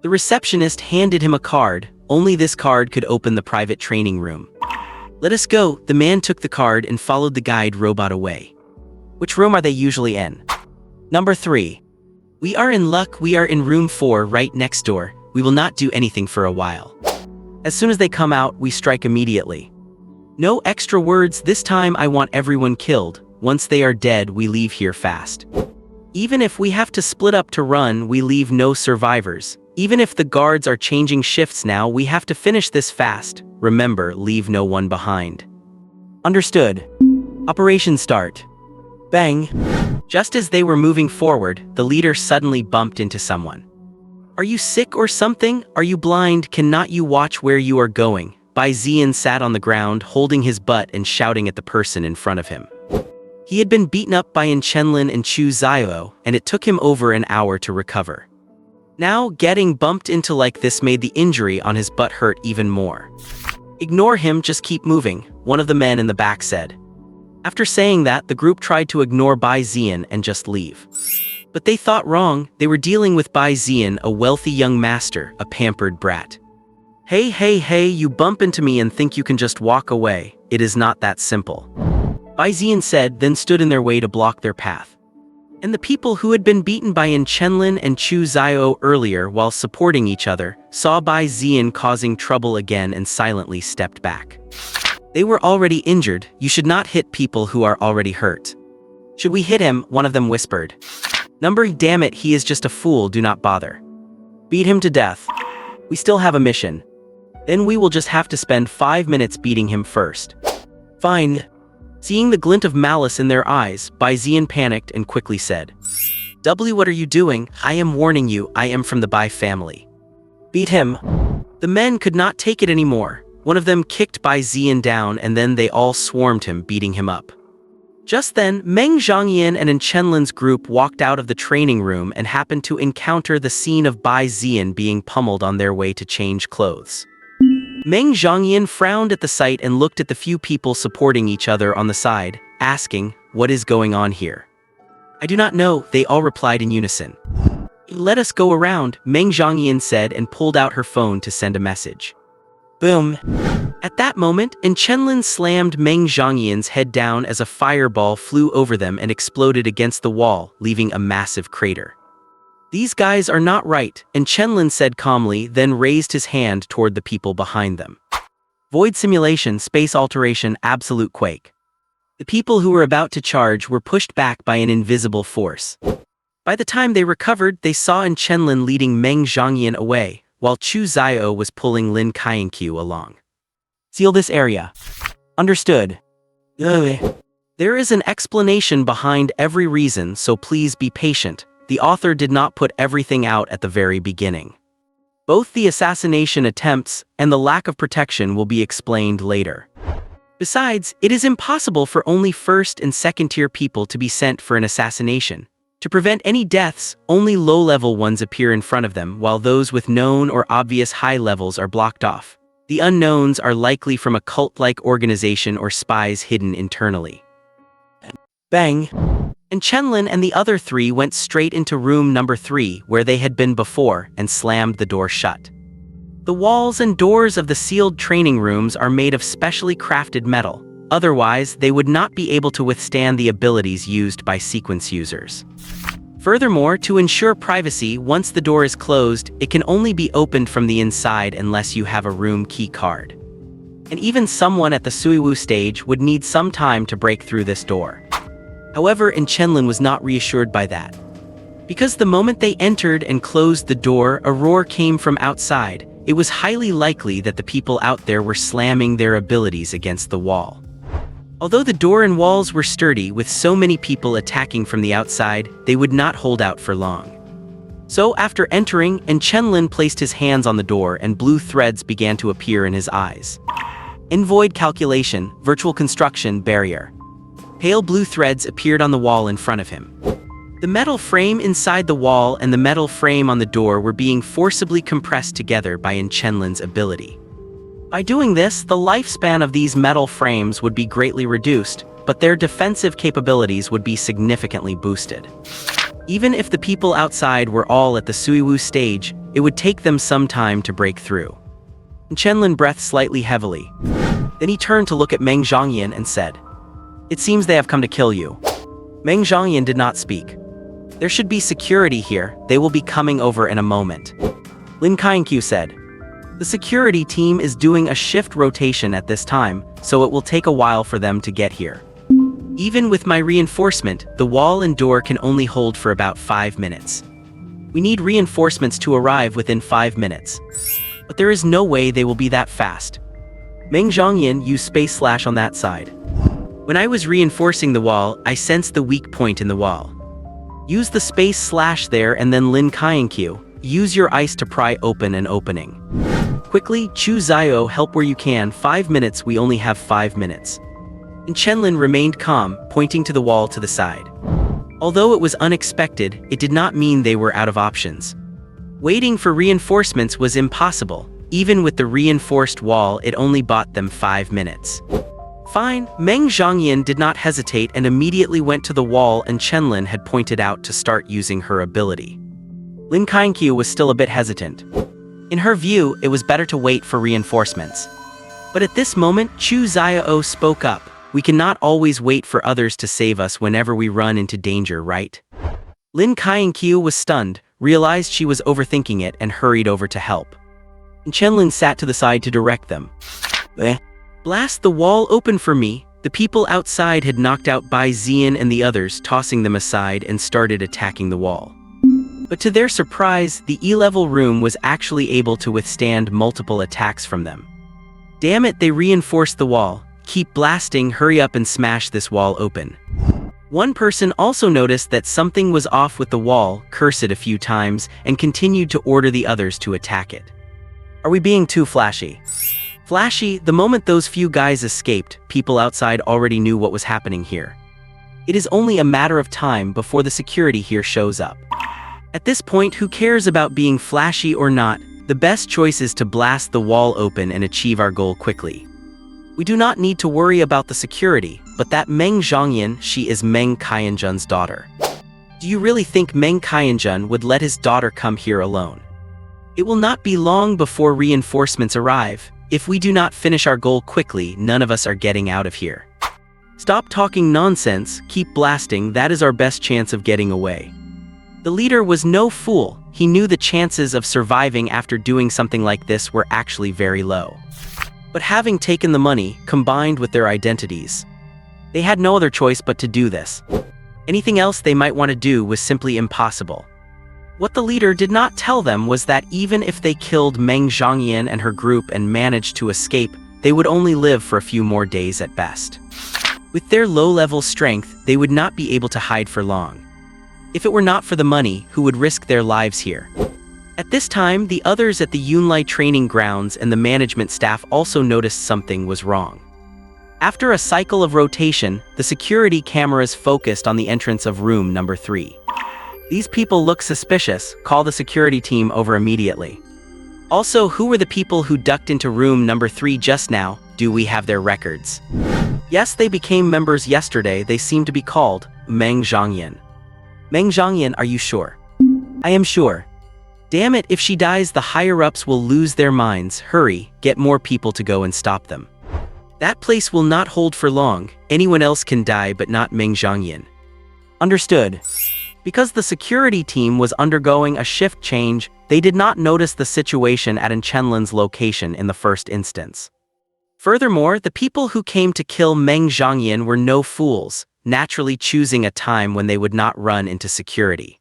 The receptionist handed him a card. Only this card could open the private training room. Let us go. The man took the card and followed the guide robot away. Which room are they usually in? Number 3. We are in luck. We are in room 4 right next door. We will not do anything for a while. As soon as they come out, we strike immediately. No extra words, this time I want everyone killed. Once they are dead, we leave here fast. Even if we have to split up to run, we leave no survivors. Even if the guards are changing shifts now, we have to finish this fast. Remember, leave no one behind. Understood. Operation start. Bang. Just as they were moving forward, the leader suddenly bumped into someone. Are you sick or something? Are you blind? Cannot you watch where you are going? Bai Ziyan sat on the ground, holding his butt and shouting at the person in front of him. He had been beaten up by Chenlin and Chu Zio, and it took him over an hour to recover. Now, getting bumped into like this made the injury on his butt hurt even more. Ignore him, just keep moving, one of the men in the back said. After saying that, the group tried to ignore Bai Ziyan and just leave. But they thought wrong. They were dealing with Bai Ziyan, a wealthy young master, a pampered brat. Hey, you bump into me and think you can just walk away. It is not that simple. Bai Ziyan said, then stood in their way to block their path. And the people who had been beaten by Chenlin and Chu Zio earlier while supporting each other, saw Bai Ziyan causing trouble again and silently stepped back. They were already injured. You should not hit people who are already hurt. Should we hit him? One of them whispered. Damn it, he is just a fool, do not bother. Beat him to death. We still have a mission. Then we will just have to spend 5 minutes beating him first. Fine. Seeing the glint of malice in their eyes, Bai Ziyan panicked and quickly said, what are you doing? I am warning you, I am from the Bai family. Beat him. The men could not take it anymore. One of them kicked Bai Ziyan down and then they all swarmed him, beating him up. Just then, Meng Zhongyan and Chenlin's group walked out of the training room and happened to encounter the scene of Bai Ziyan being pummeled on their way to change clothes. Meng Zhongyan frowned at the sight and looked at the few people supporting each other on the side, asking, what is going on here? I do not know, they all replied in unison. Let us go around, Meng Zhongyan said and pulled out her phone to send a message. Boom. At that moment, Chenlin slammed Meng Zhongyan's head down as a fireball flew over them and exploded against the wall, leaving a massive crater. These guys are not right, Chenlin said calmly, then raised his hand toward the people behind them. Void simulation, space alteration, absolute quake. The people who were about to charge were pushed back by an invisible force. By the time they recovered, they saw Chenlin leading Meng Zhongyan away, while Chu Zio was pulling Lin Kainkyu along. Seal this area. Understood. There is an explanation behind every reason, so please be patient. The author did not put everything out at the very beginning. Both the assassination attempts and the lack of protection will be explained later. Besides, it is impossible for only first and second-tier people to be sent for an assassination. To prevent any deaths, only low-level ones appear in front of them, while those with known or obvious high levels are blocked off. The unknowns are likely from a cult-like organization or spies hidden internally. Bang! Chenlin and the other three went straight into room number 3, where they had been before, and slammed the door shut. The walls and doors of the sealed training rooms are made of specially crafted metal. Otherwise, they would not be able to withstand the abilities used by sequence users. Furthermore, to ensure privacy, once the door is closed, it can only be opened from the inside unless you have a room key card. And even someone at the Suiwu stage would need some time to break through this door. However, Chenlin was not reassured by that. Because the moment they entered and closed the door, a roar came from outside. It was highly likely that the people out there were slamming their abilities against the wall. Although the door and walls were sturdy, with so many people attacking from the outside, they would not hold out for long. So after entering, Chenlin placed his hands on the door and blue threads began to appear in his eyes. In void calculation, virtual construction, barrier. Pale blue threads appeared on the wall in front of him. The metal frame inside the wall and the metal frame on the door were being forcibly compressed together by Chenlin's ability. By doing this, the lifespan of these metal frames would be greatly reduced, but their defensive capabilities would be significantly boosted. Even if the people outside were all at the Suiwu stage, it would take them some time to break through. Chenlin breathed slightly heavily. Then he turned to look at Meng Zhongyan and said, "It seems they have come to kill you." Meng Zhongyan did not speak. "There should be security here, they will be coming over in a moment." Lin Kainkyu said, The security team is doing a shift rotation at this time, so it will take a while for them to get here. Even with my reinforcement, the wall and door can only hold for about 5 minutes. We need reinforcements to arrive within 5 minutes. But there is no way they will be that fast. Meng Zhongyan used space slash on that side. When I was reinforcing the wall, I sensed the weak point in the wall. Use the space slash there and then Lin Kaienqiu, use your ice to pry open an opening. Quickly, Chu Zio, help where you can, 5 minutes, we only have 5 minutes. And Chenlin remained calm, pointing to the wall to the side. Although it was unexpected, it did not mean they were out of options. Waiting for reinforcements was impossible. Even with the reinforced wall, it only bought them 5 minutes. Fine, Meng Zhongyan did not hesitate and immediately went to the wall and Chenlin had pointed out to start using her ability. Lin Kaienqiu was still a bit hesitant. In her view, it was better to wait for reinforcements. But at this moment, Chu Zio spoke up. We cannot always wait for others to save us whenever we run into danger, right? Lin Kaienqiu was stunned, realized she was overthinking it and hurried over to help. And Chenlin sat to the side to direct them. Blast the wall open for me. The people outside had knocked out Bai Zian and the others, tossing them aside and started attacking the wall. But to their surprise, the E-level room was actually able to withstand multiple attacks from them. Damn it, they reinforced the wall. Keep blasting, hurry up and smash this wall open. One person also noticed that something was off with the wall, cursed it a few times, and continued to order the others to attack it. Are we being too flashy? Flashy, the moment those few guys escaped, people outside already knew what was happening here. It is only a matter of time before the security here shows up. At this point, who cares about being flashy or not? The best choice is to blast the wall open and achieve our goal quickly. We do not need to worry about the security, but that Meng Zhongyan, she is Meng Kaienjun's daughter. Do you really think Meng Kaienjun would let his daughter come here alone? It will not be long before reinforcements arrive. If we do not finish our goal quickly, none of us are getting out of here. Stop talking nonsense, keep blasting, that is our best chance of getting away. The leader was no fool. He knew the chances of surviving after doing something like this were actually very low. But having taken the money, combined with their identities, they had no other choice but to do this. Anything else they might want to do was simply impossible. What the leader did not tell them was that even if they killed Meng Zhongyan and her group and managed to escape, they would only live for a few more days at best. With their low-level strength, they would not be able to hide for long. If it were not for the money, who would risk their lives here? At this time, the others at the Yunlai training grounds and the management staff also noticed something was wrong. After a cycle of rotation, the security cameras focused on the entrance of room number 3. These people look suspicious, call the security team over immediately. Also, who were the people who ducked into room number 3 just now? Do we have their records? Yes, they became members yesterday, they seem to be called Meng Zhongyan. Meng Zhongyan, are you sure? I am sure. Damn it, if she dies, the higher-ups will lose their minds. Hurry, get more people to go and stop them. That place will not hold for long. Anyone else can die, but not Meng Zhongyan. Understood. Because the security team was undergoing a shift change, they did not notice the situation at Chenlin's location in the first instance. Furthermore, the people who came to kill Meng Zhongyan were no fools, naturally choosing a time when they would not run into security.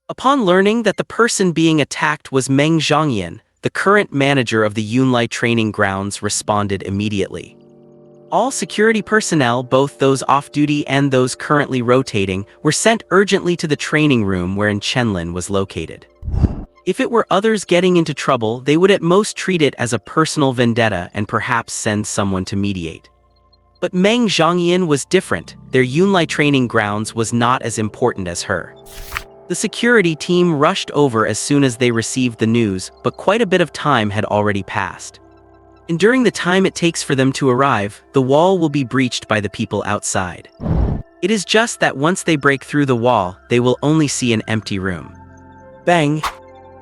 Upon learning that the person being attacked was Meng Zhongyan, the current manager of the Yunlai training grounds responded immediately. All security personnel, both those off-duty and those currently rotating, were sent urgently to the training room wherein Chenlin was located. If it were others getting into trouble, they would at most treat it as a personal vendetta and perhaps send someone to mediate. But Meng Zhongyan was different. Their Yunlai training grounds was not as important as her. The security team rushed over as soon as they received the news, but quite a bit of time had already passed. And during the time it takes for them to arrive, the wall will be breached by the people outside. It is just that once they break through the wall, they will only see an empty room. Bang!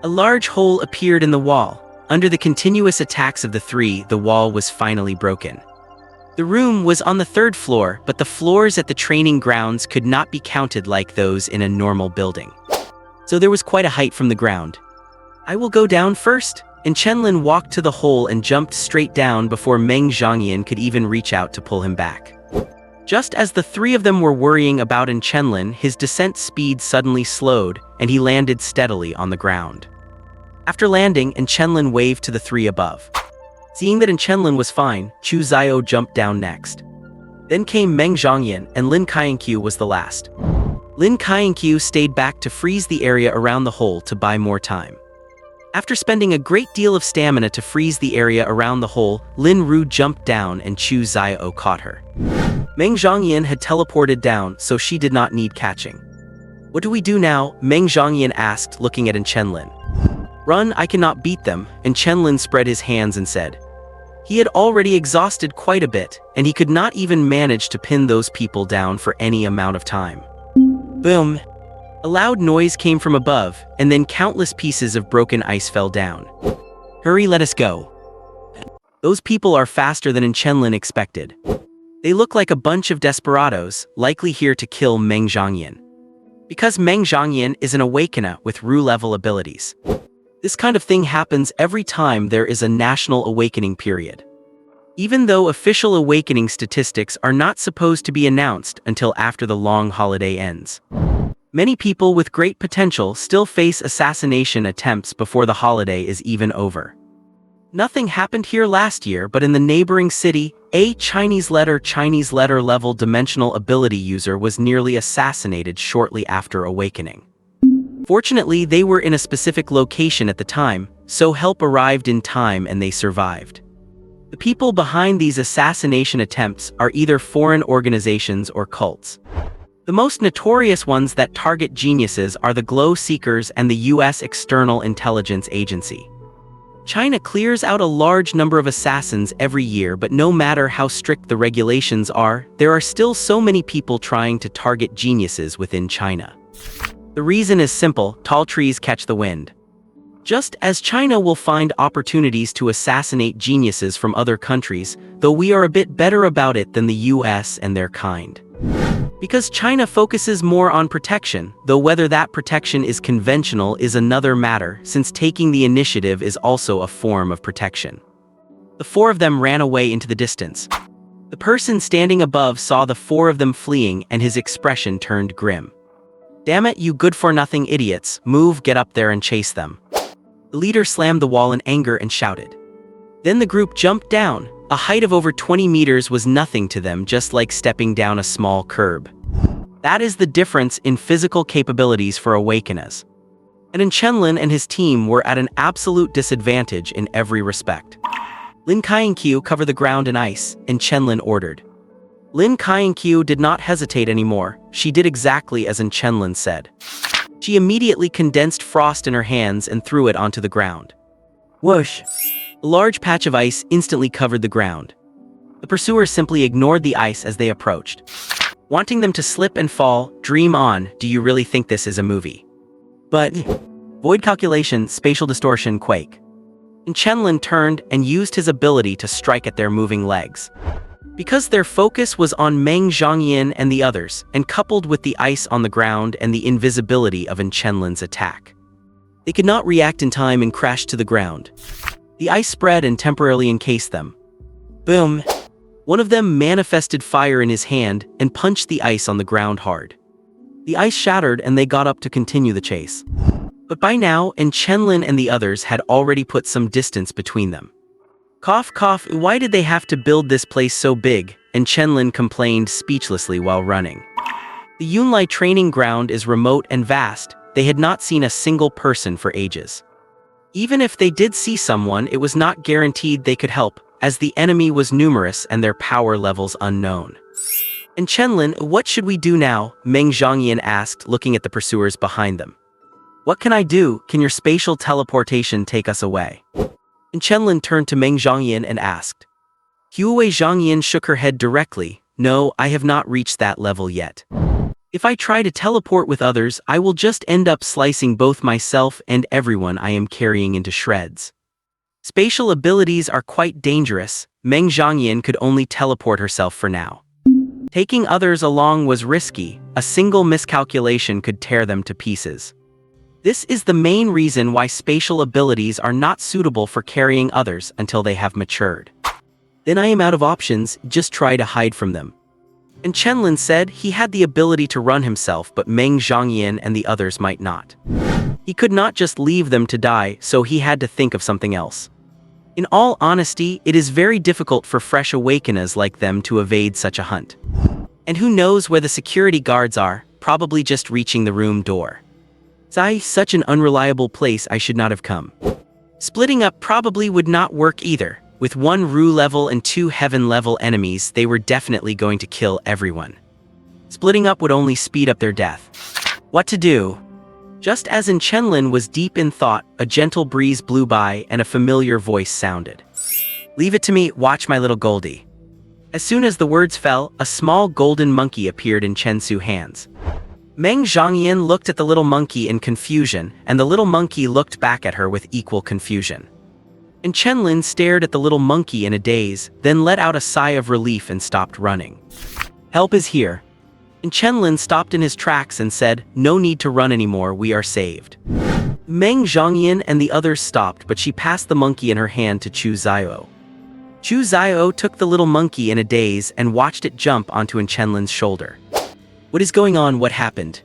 A large hole appeared in the wall. Under the continuous attacks of the three, the wall was finally broken. The room was on the 3rd floor, but the floors at the training grounds could not be counted like those in a normal building. So there was quite a height from the ground. I will go down first. and Chenlin walked to the hole and jumped straight down before Meng Zhangyan could even reach out to pull him back. Just as the three of them were worrying about Chenlin, his descent speed suddenly slowed, and he landed steadily on the ground. After landing, Chenlin waved to the three above. Seeing that Chenlin was fine, Chu Xiao jumped down next. Then came Meng Zhangyan, and Lin Qianqiu was the last. Lin Qianqiu stayed back to freeze the area around the hole to buy more time. After spending a great deal of stamina to freeze the area around the hole, Lin Ru jumped down and Chu Xiao caught her. Meng Zhangyan had teleported down, so she did not need catching. "What do we do now?" Meng Zhangyan asked, looking at Chenlin. "Run, I cannot beat them," and Chenlin spread his hands and said. He had already exhausted quite a bit, and he could not even manage to pin those people down for any amount of time. Boom! A loud noise came from above, and then countless pieces of broken ice fell down. "Hurry, let us go." Those people are faster than Chenlin expected. They look like a bunch of desperados, likely here to kill Meng Zhangyan. Because Meng Zhangyan is an awakener with Ru-level abilities. This kind of thing happens every time there is a national awakening period. Even though official awakening statistics are not supposed to be announced until after the long holiday ends. Many people with great potential still face assassination attempts before the holiday is even over. Nothing happened here last year, but in the neighboring city, a Chinese letter level dimensional ability user was nearly assassinated shortly after awakening. Fortunately, they were in a specific location at the time, so help arrived in time and they survived. The people behind these assassination attempts are either foreign organizations or cults. The most notorious ones that target geniuses are the Glow Seekers and the US External Intelligence Agency. China clears out a large number of assassins every year, but no matter how strict the regulations are, there are still so many people trying to target geniuses within China. The reason is simple: tall trees catch the wind. Just as China will find opportunities to assassinate geniuses from other countries, though we are a bit better about it than the US and their kind. Because China focuses more on protection, though whether that protection is conventional is another matter, since taking the initiative is also a form of protection. The four of them ran away into the distance. The person standing above saw the four of them fleeing, and his expression turned grim. "Damn it, you good-for-nothing idiots, move, get up there and chase them." The leader slammed the wall in anger and shouted. Then the group jumped down. A height of over 20 meters was nothing to them, just like stepping down a small curb. That is the difference in physical capabilities for awakeners. And Chenlin and his team were at an absolute disadvantage in every respect. Lin Qianqiu covered the ground in ice, and Chenlin ordered. Lin Qianqiu did not hesitate anymore. She did exactly as Chenlin said. She immediately condensed frost in her hands and threw it onto the ground. Whoosh! A large patch of ice instantly covered the ground. The pursuers simply ignored the ice as they approached. Wanting them to slip and fall, dream on, do you really think this is a movie? But, void calculation, spatial distortion, quake. And Chenlin turned and used his ability to strike at their moving legs. Because their focus was on Meng Zhangyan and the others, and coupled with the ice on the ground and the invisibility of Chenlin's attack, they could not react in time and crashed to the ground. The ice spread and temporarily encased them. Boom! One of them manifested fire in his hand and punched the ice on the ground hard. The ice shattered and they got up to continue the chase. But by now, Chenlin and the others had already put some distance between them. Cough, cough, why did they have to build this place so big? And Chenlin complained speechlessly while running. The Yunlai training ground is remote and vast. They had not seen a single person for ages. Even if they did see someone, it was not guaranteed they could help, as the enemy was numerous and their power levels unknown. And Chenlin, what should we do now? Meng Zhangyan asked, looking at the pursuers behind them. What can I do? Can your spatial teleportation take us away? And Chenlin turned to Meng Zhangyan and asked. Huawei Zhangyan shook her head directly. No, I have not reached that level yet. If I try to teleport with others, I will just end up slicing both myself and everyone I am carrying into shreds. Spatial abilities are quite dangerous. Meng Zhangyan could only teleport herself for now. Taking others along was risky. A single miscalculation could tear them to pieces. This is the main reason why spatial abilities are not suitable for carrying others until they have matured. Then I am out of options, just try to hide from them. And Chenlin said he had the ability to run himself, but Meng Zhongyan and the others might not. He could not just leave them to die, so he had to think of something else. In all honesty, it is very difficult for fresh awakeners like them to evade such a hunt. And who knows where the security guards are, probably just reaching the room door. Such an unreliable place, I should not have come. Splitting up probably would not work either. With 1 Ru level and 2 Heaven level enemies, they were definitely going to kill everyone. Splitting up would only speed up their death. What to do? Just as Chenlin was deep in thought, a gentle breeze blew by and a familiar voice sounded. Leave it to me, watch my little Goldie. As soon as the words fell, a small golden monkey appeared in Chensu's hands. Meng Zhongyan looked at the little monkey in confusion, and the little monkey looked back at her with equal confusion. And Chenlin stared at the little monkey in a daze, then let out a sigh of relief and stopped running. Help is here. And Chenlin stopped in his tracks and said, no need to run anymore, we are saved. Meng Zhongyan and the others stopped, but she passed the monkey in her hand to Chu Zio. Chu Zio took the little monkey in a daze and watched it jump onto Chenlin's shoulder. What is going on? What happened?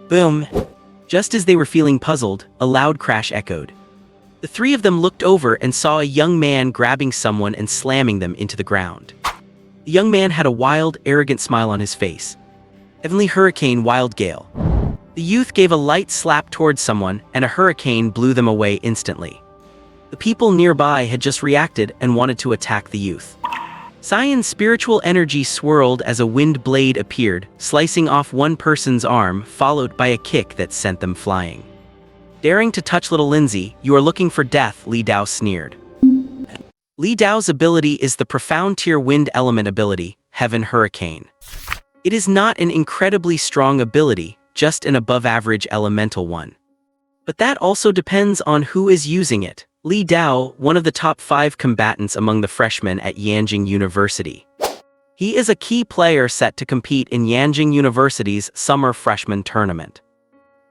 Boom. Just as they were feeling puzzled, a loud crash echoed. The 3 of them looked over and saw a young man grabbing someone and slamming them into the ground. The young man had a wild, arrogant smile on his face. Heavenly Hurricane Wild Gale. The youth gave a light slap towards someone, and a hurricane blew them away instantly. The people nearby had just reacted and wanted to attack the youth. Cyan's spiritual energy swirled as a wind blade appeared, slicing off one person's arm, followed by a kick that sent them flying. Daring to touch little Lindsay, you are looking for death, Li Dao sneered. Li Dao's ability is the profound tier wind element ability, Heaven Hurricane. It is not an incredibly strong ability, just an above-average elemental one. But that also depends on who is using it. Li Dao, one of the top 5 combatants among the freshmen at Yanjing University. He is a key player set to compete in Yanjing University's summer freshman tournament.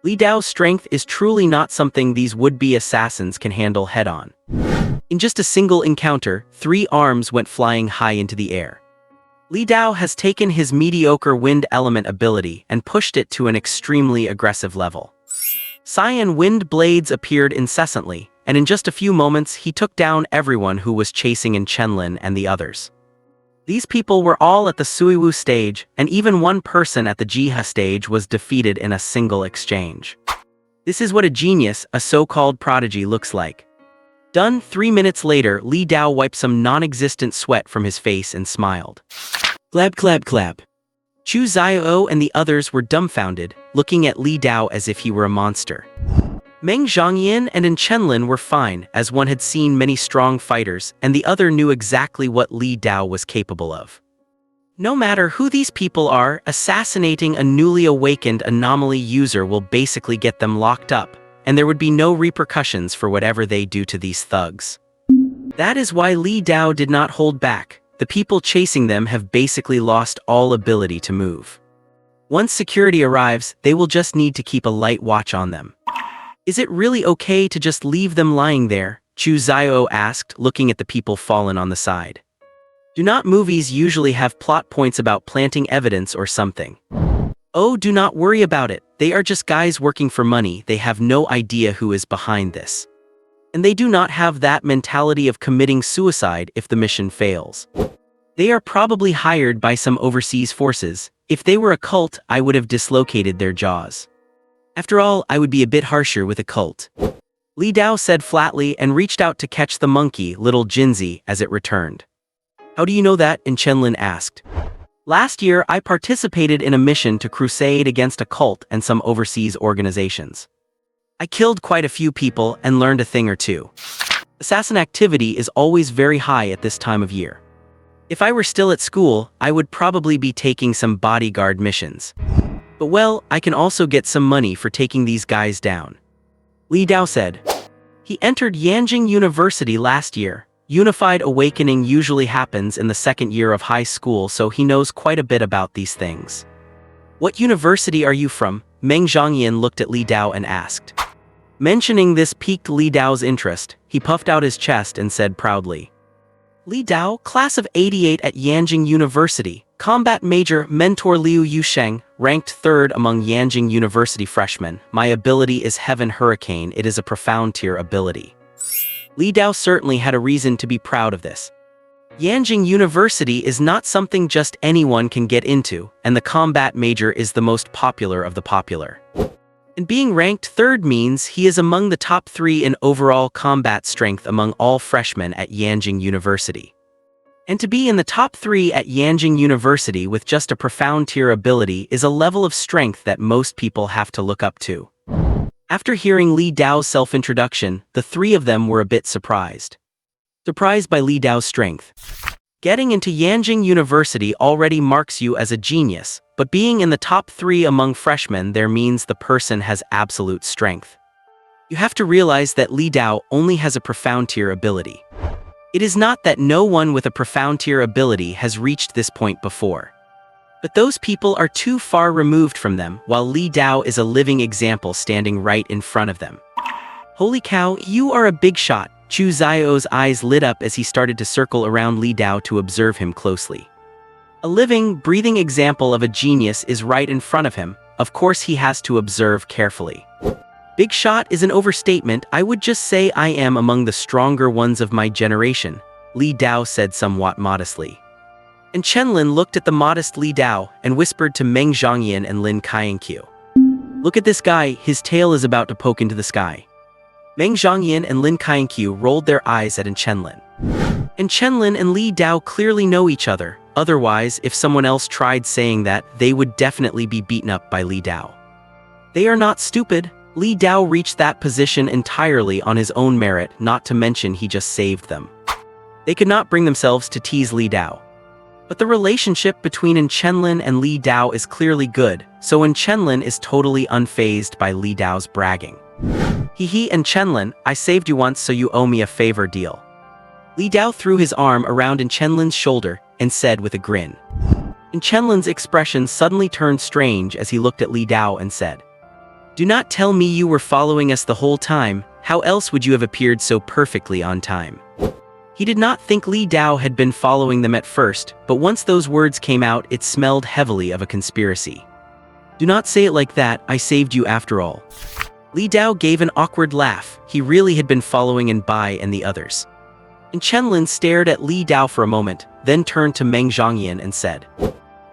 Li Dao's strength is truly not something these would-be assassins can handle head-on. In just a single encounter, 3 arms went flying high into the air. Li Dao has taken his mediocre wind element ability and pushed it to an extremely aggressive level. Cyan wind blades appeared incessantly, and in just a few moments he took down everyone who was chasing Chenlin and the others. These people were all at the Suiwu stage, and even one person at the Jiha stage was defeated in a single exchange. This is what a genius, a so-called prodigy, looks like. Done. 3 minutes later, Li Dao wiped some non-existent sweat from his face and smiled. Clap clap clap. Chu Zio and the others were dumbfounded, looking at Li Dao as if he were a monster. Meng Zhongyan and Chenlin were fine, as one had seen many strong fighters, and the other knew exactly what Li Dao was capable of. No matter who these people are, assassinating a newly awakened anomaly user will basically get them locked up, and there would be no repercussions for whatever they do to these thugs. That is why Li Dao did not hold back. The people chasing them have basically lost all ability to move. Once security arrives, they will just need to keep a light watch on them. Is it really okay to just leave them lying there? Chu Zio asked, looking at the people fallen on the side. Do not movies usually have plot points about planting evidence or something? Oh, do not worry about it. They are just guys working for money. They have no idea who is behind this. And they do not have that mentality of committing suicide if the mission fails. They are probably hired by some overseas forces. If they were a cult, I would have dislocated their jaws. After all, I would be a bit harsher with a cult. Li Dao said flatly and reached out to catch the monkey, little Jinzi, as it returned. How do you know that? Chenlin asked. Last year, I participated in a mission to crusade against a cult and some overseas organizations. I killed quite a few people and learned a thing or two. Assassin activity is always very high at this time of year. If I were still at school, I would probably be taking some bodyguard missions. But well, I can also get some money for taking these guys down. Li Dao said. He entered Yanjing University last year. Unified awakening usually happens in the 2nd year of high school, so he knows quite a bit about these things. What university are you from? Meng Zhongyan looked at Li Dao and asked. Mentioning this piqued Li Dao's interest. He puffed out his chest and said proudly, Li Dao, class of '88 at Yanjing University, combat major, mentor Liu Yusheng, ranked 3rd among Yanjing University freshmen. My ability is Heaven Hurricane. It is a profound tier ability. Li Dao certainly had a reason to be proud of this. Yanjing University is not something just anyone can get into, and the combat major is the most popular of the popular. And being ranked 3rd means he is among the top 3 in overall combat strength among all freshmen at Yanjing University. And to be in the top 3 at Yanjing University with just a profound tier ability is a level of strength that most people have to look up to. After hearing Li Dao's self-introduction, the 3 of them were a bit surprised. Surprised by Li Dao's strength. Getting into Yanjing University already marks you as a genius, but being in the top 3 among freshmen there means the person has absolute strength. You have to realize that Li Dao only has a profound tier ability. It is not that no one with a profound tier ability has reached this point before. But those people are too far removed from them, while Li Dao is a living example standing right in front of them. Holy cow, you are a big shot. Chu Zio's eyes lit up as he started to circle around Li Dao to observe him closely. A living, breathing example of a genius is right in front of him. Of course he has to observe carefully. Big shot is an overstatement. I would just say I am among the stronger ones of my generation, Li Dao said somewhat modestly. And Chenlin looked at the modest Li Dao and whispered to Meng Zhongyan and Lin Qianqiu. Look at this guy, his tail is about to poke into the sky. Meng Zhongyan and Lin Qianqiu rolled their eyes at Chenlin. And Chenlin and Li Dao clearly know each other. Otherwise, if someone else tried saying that, they would definitely be beaten up by Li Dao. They are not stupid. Li Dao reached that position entirely on his own merit, not to mention he just saved them. They could not bring themselves to tease Li Dao. But the relationship between Chenlin and Li Dao is clearly good, so Chenlin is totally unfazed by Li Dao's bragging. He and Chenlin, I saved you once so you owe me a favor deal. Li Dao threw his arm around Chenlin's shoulder and said with a grin. And Chenlin's expression suddenly turned strange as he looked at Li Dao and said, Do not tell me you were following us the whole time. How else would you have appeared so perfectly on time? He did not think Li Dao had been following them at first, but once those words came out it smelled heavily of a conspiracy. Do not say it like that, I saved you after all. Li Dao gave an awkward laugh. He really had been following Bai and the others. And Chenlin stared at Li Dao for a moment, then turned to Meng Zhongyan and said,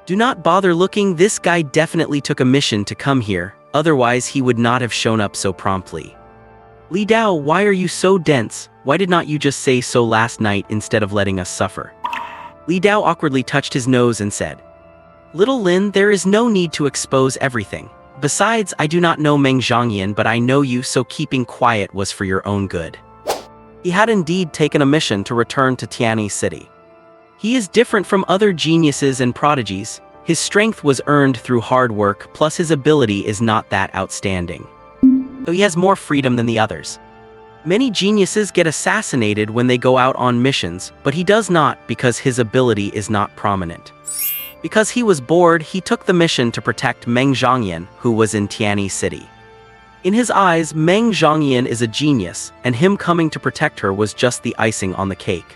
Do not bother looking, this guy definitely took a mission to come here, otherwise he would not have shown up so promptly. Li Dao, why are you so dense? Why did not you just say so last night instead of letting us suffer? Li Dao awkwardly touched his nose and said, Little Lin, there is no need to expose everything. Besides, I do not know Meng Zhongyan, but I know you, so keeping quiet was for your own good. He had indeed taken a mission to return to Tianyi City. He is different from other geniuses and prodigies. His strength was earned through hard work, plus his ability is not that outstanding. So he has more freedom than the others. Many geniuses get assassinated when they go out on missions, but he does not because his ability is not prominent. Because he was bored, he took the mission to protect Meng Zhongyan, who was in Tianyi City. In his eyes, Meng Zhongyan is a genius, and him coming to protect her was just the icing on the cake.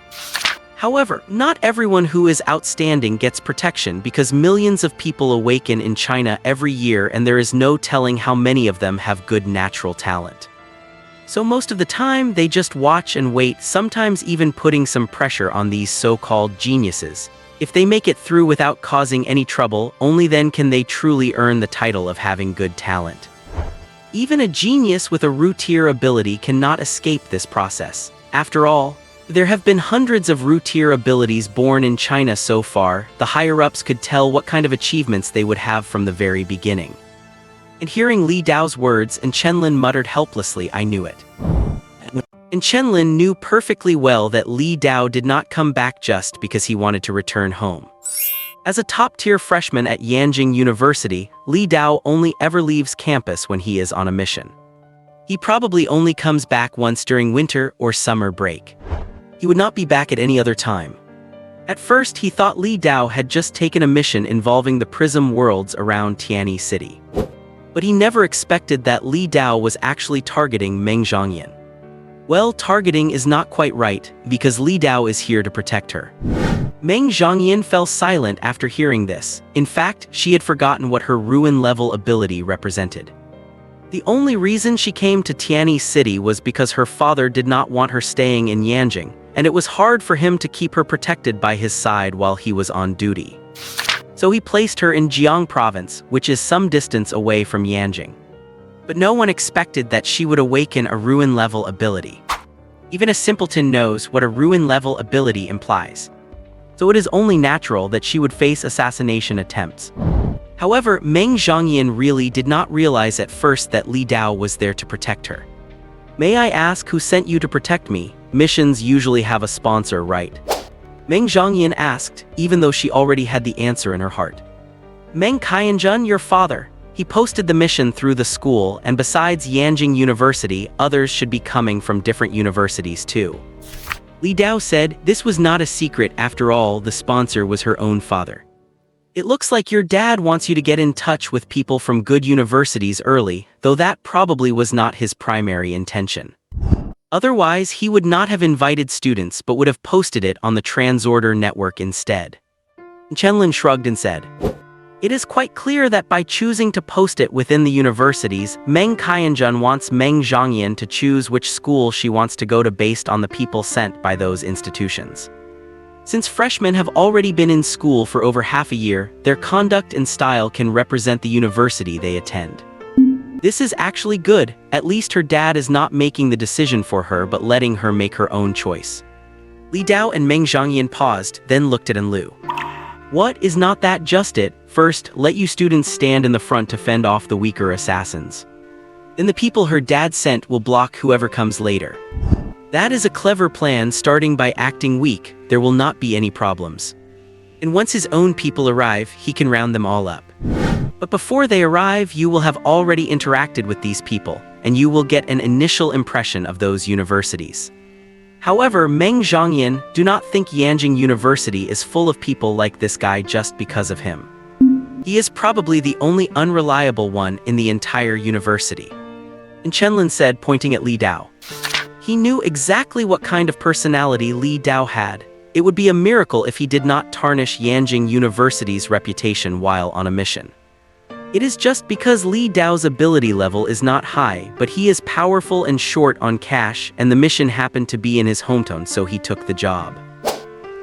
However, not everyone who is outstanding gets protection because millions of people awaken in China every year and there is no telling how many of them have good natural talent. So most of the time, they just watch and wait, sometimes even putting some pressure on these so-called geniuses. If they make it through without causing any trouble, only then can they truly earn the title of having good talent. Even a genius with a root-tier ability cannot escape this process. After all, there have been hundreds of root-tier abilities born in China so far. The higher-ups could tell what kind of achievements they would have from the very beginning. And hearing Li Dao's words, Chenlin muttered helplessly, I knew it. And Chenlin knew perfectly well that Li Dao did not come back just because he wanted to return home. As a top-tier freshman at Yanjing University, Li Dao only ever leaves campus when he is on a mission. He probably only comes back once during winter or summer break. He would not be back at any other time. At first, he thought Li Dao had just taken a mission involving the prism worlds around Tianyi City. But he never expected that Li Dao was actually targeting Meng Zhongyan. Well, targeting is not quite right, because Li Dao is here to protect her. Meng Zhongyan fell silent after hearing this. In fact, she had forgotten what her ruin-level ability represented. The only reason she came to Tianyi City was because her father did not want her staying in Yanjing, and it was hard for him to keep her protected by his side while he was on duty. So he placed her in Jiang province, which is some distance away from Yanjing. But no one expected that she would awaken a ruin-level ability. Even a simpleton knows what a ruin-level ability implies. So it is only natural that she would face assassination attempts. However, Meng Zhongyan really did not realize at first that Li Dao was there to protect her. "May I ask who sent you to protect me? Missions usually have a sponsor, right?" Meng Zhongyan asked, even though she already had the answer in her heart. "Meng Qianjun, your father. He posted the mission through the school, and besides Yanjing University, others should be coming from different universities too." Li Dao said, "This was not a secret after all, the sponsor was her own father. It looks like your dad wants you to get in touch with people from good universities early, though that probably was not his primary intention. Otherwise, he would not have invited students but would have posted it on the Transorder network instead." Chenlin shrugged and said, "It is quite clear that by choosing to post it within the universities, Meng Qianjun wants Meng Zhongyan to choose which school she wants to go to based on the people sent by those institutions. Since freshmen have already been in school for over half a year, their conduct and style can represent the university they attend. This is actually good, at least her dad is not making the decision for her but letting her make her own choice." Li Dao and Meng Zhongyan paused, then looked at Enlu. "What, is not that just it? First, let you students stand in the front to fend off the weaker assassins. Then the people her dad sent will block whoever comes later. That is a clever plan. Starting by acting weak, there will not be any problems. And once his own people arrive, he can round them all up. But before they arrive, you will have already interacted with these people, and you will get an initial impression of those universities. However, Meng Zhongyan, do not think Yanjing University is full of people like this guy just because of him. He is probably the only unreliable one in the entire university." And Chenlin said, pointing at Li Dao. He knew exactly what kind of personality Li Dao had. It would be a miracle if he did not tarnish Yanjing University's reputation while on a mission. It is just because Li Dao's ability level is not high, but he is powerful and short on cash, and the mission happened to be in his hometown, so he took the job.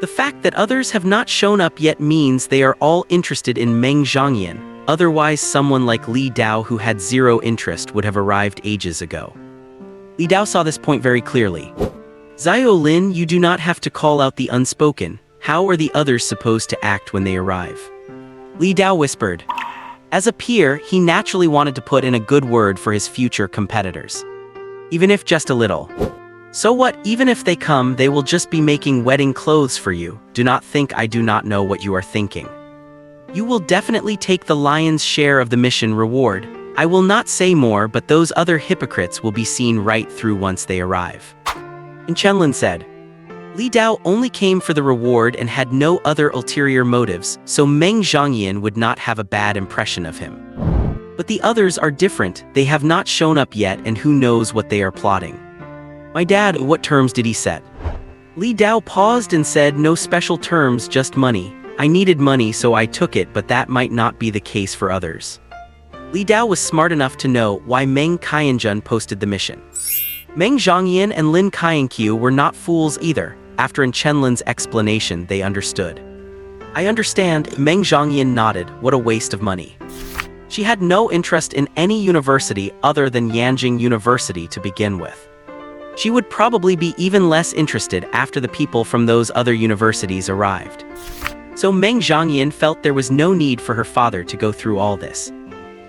The fact that others have not shown up yet means they are all interested in Meng Zhongyan, otherwise someone like Li Dao who had zero interest would have arrived ages ago. Li Dao saw this point very clearly. "Xiao Lin, you do not have to call out the unspoken. How are the others supposed to act when they arrive?" Li Dao whispered. As a peer, he naturally wanted to put in a good word for his future competitors. Even if just a little. "So what, even if they come, they will just be making wedding clothes for you. Do not think I do not know what you are thinking. You will definitely take the lion's share of the mission reward. I will not say more, but those other hypocrites will be seen right through once they arrive." And Chenlin said, Li Dao only came for the reward and had no other ulterior motives, so Meng Zhongyan would not have a bad impression of him. But the others are different, they have not shown up yet and who knows what they are plotting. "My dad, what terms did he set?" Li Dao paused and said, "No special terms, just money. I needed money so I took it, but that might not be the case for others." Li Dao was smart enough to know why Meng Qianjun posted the mission. Meng Zhongyan and Lin Qianqiu were not fools either. After Chenlin's explanation, they understood. "I understand," Meng Zhongyan nodded. "What a waste of money." She had no interest in any university other than Yanjing University to begin with. She would probably be even less interested after the people from those other universities arrived. So Meng Zhongyan felt there was no need for her father to go through all this.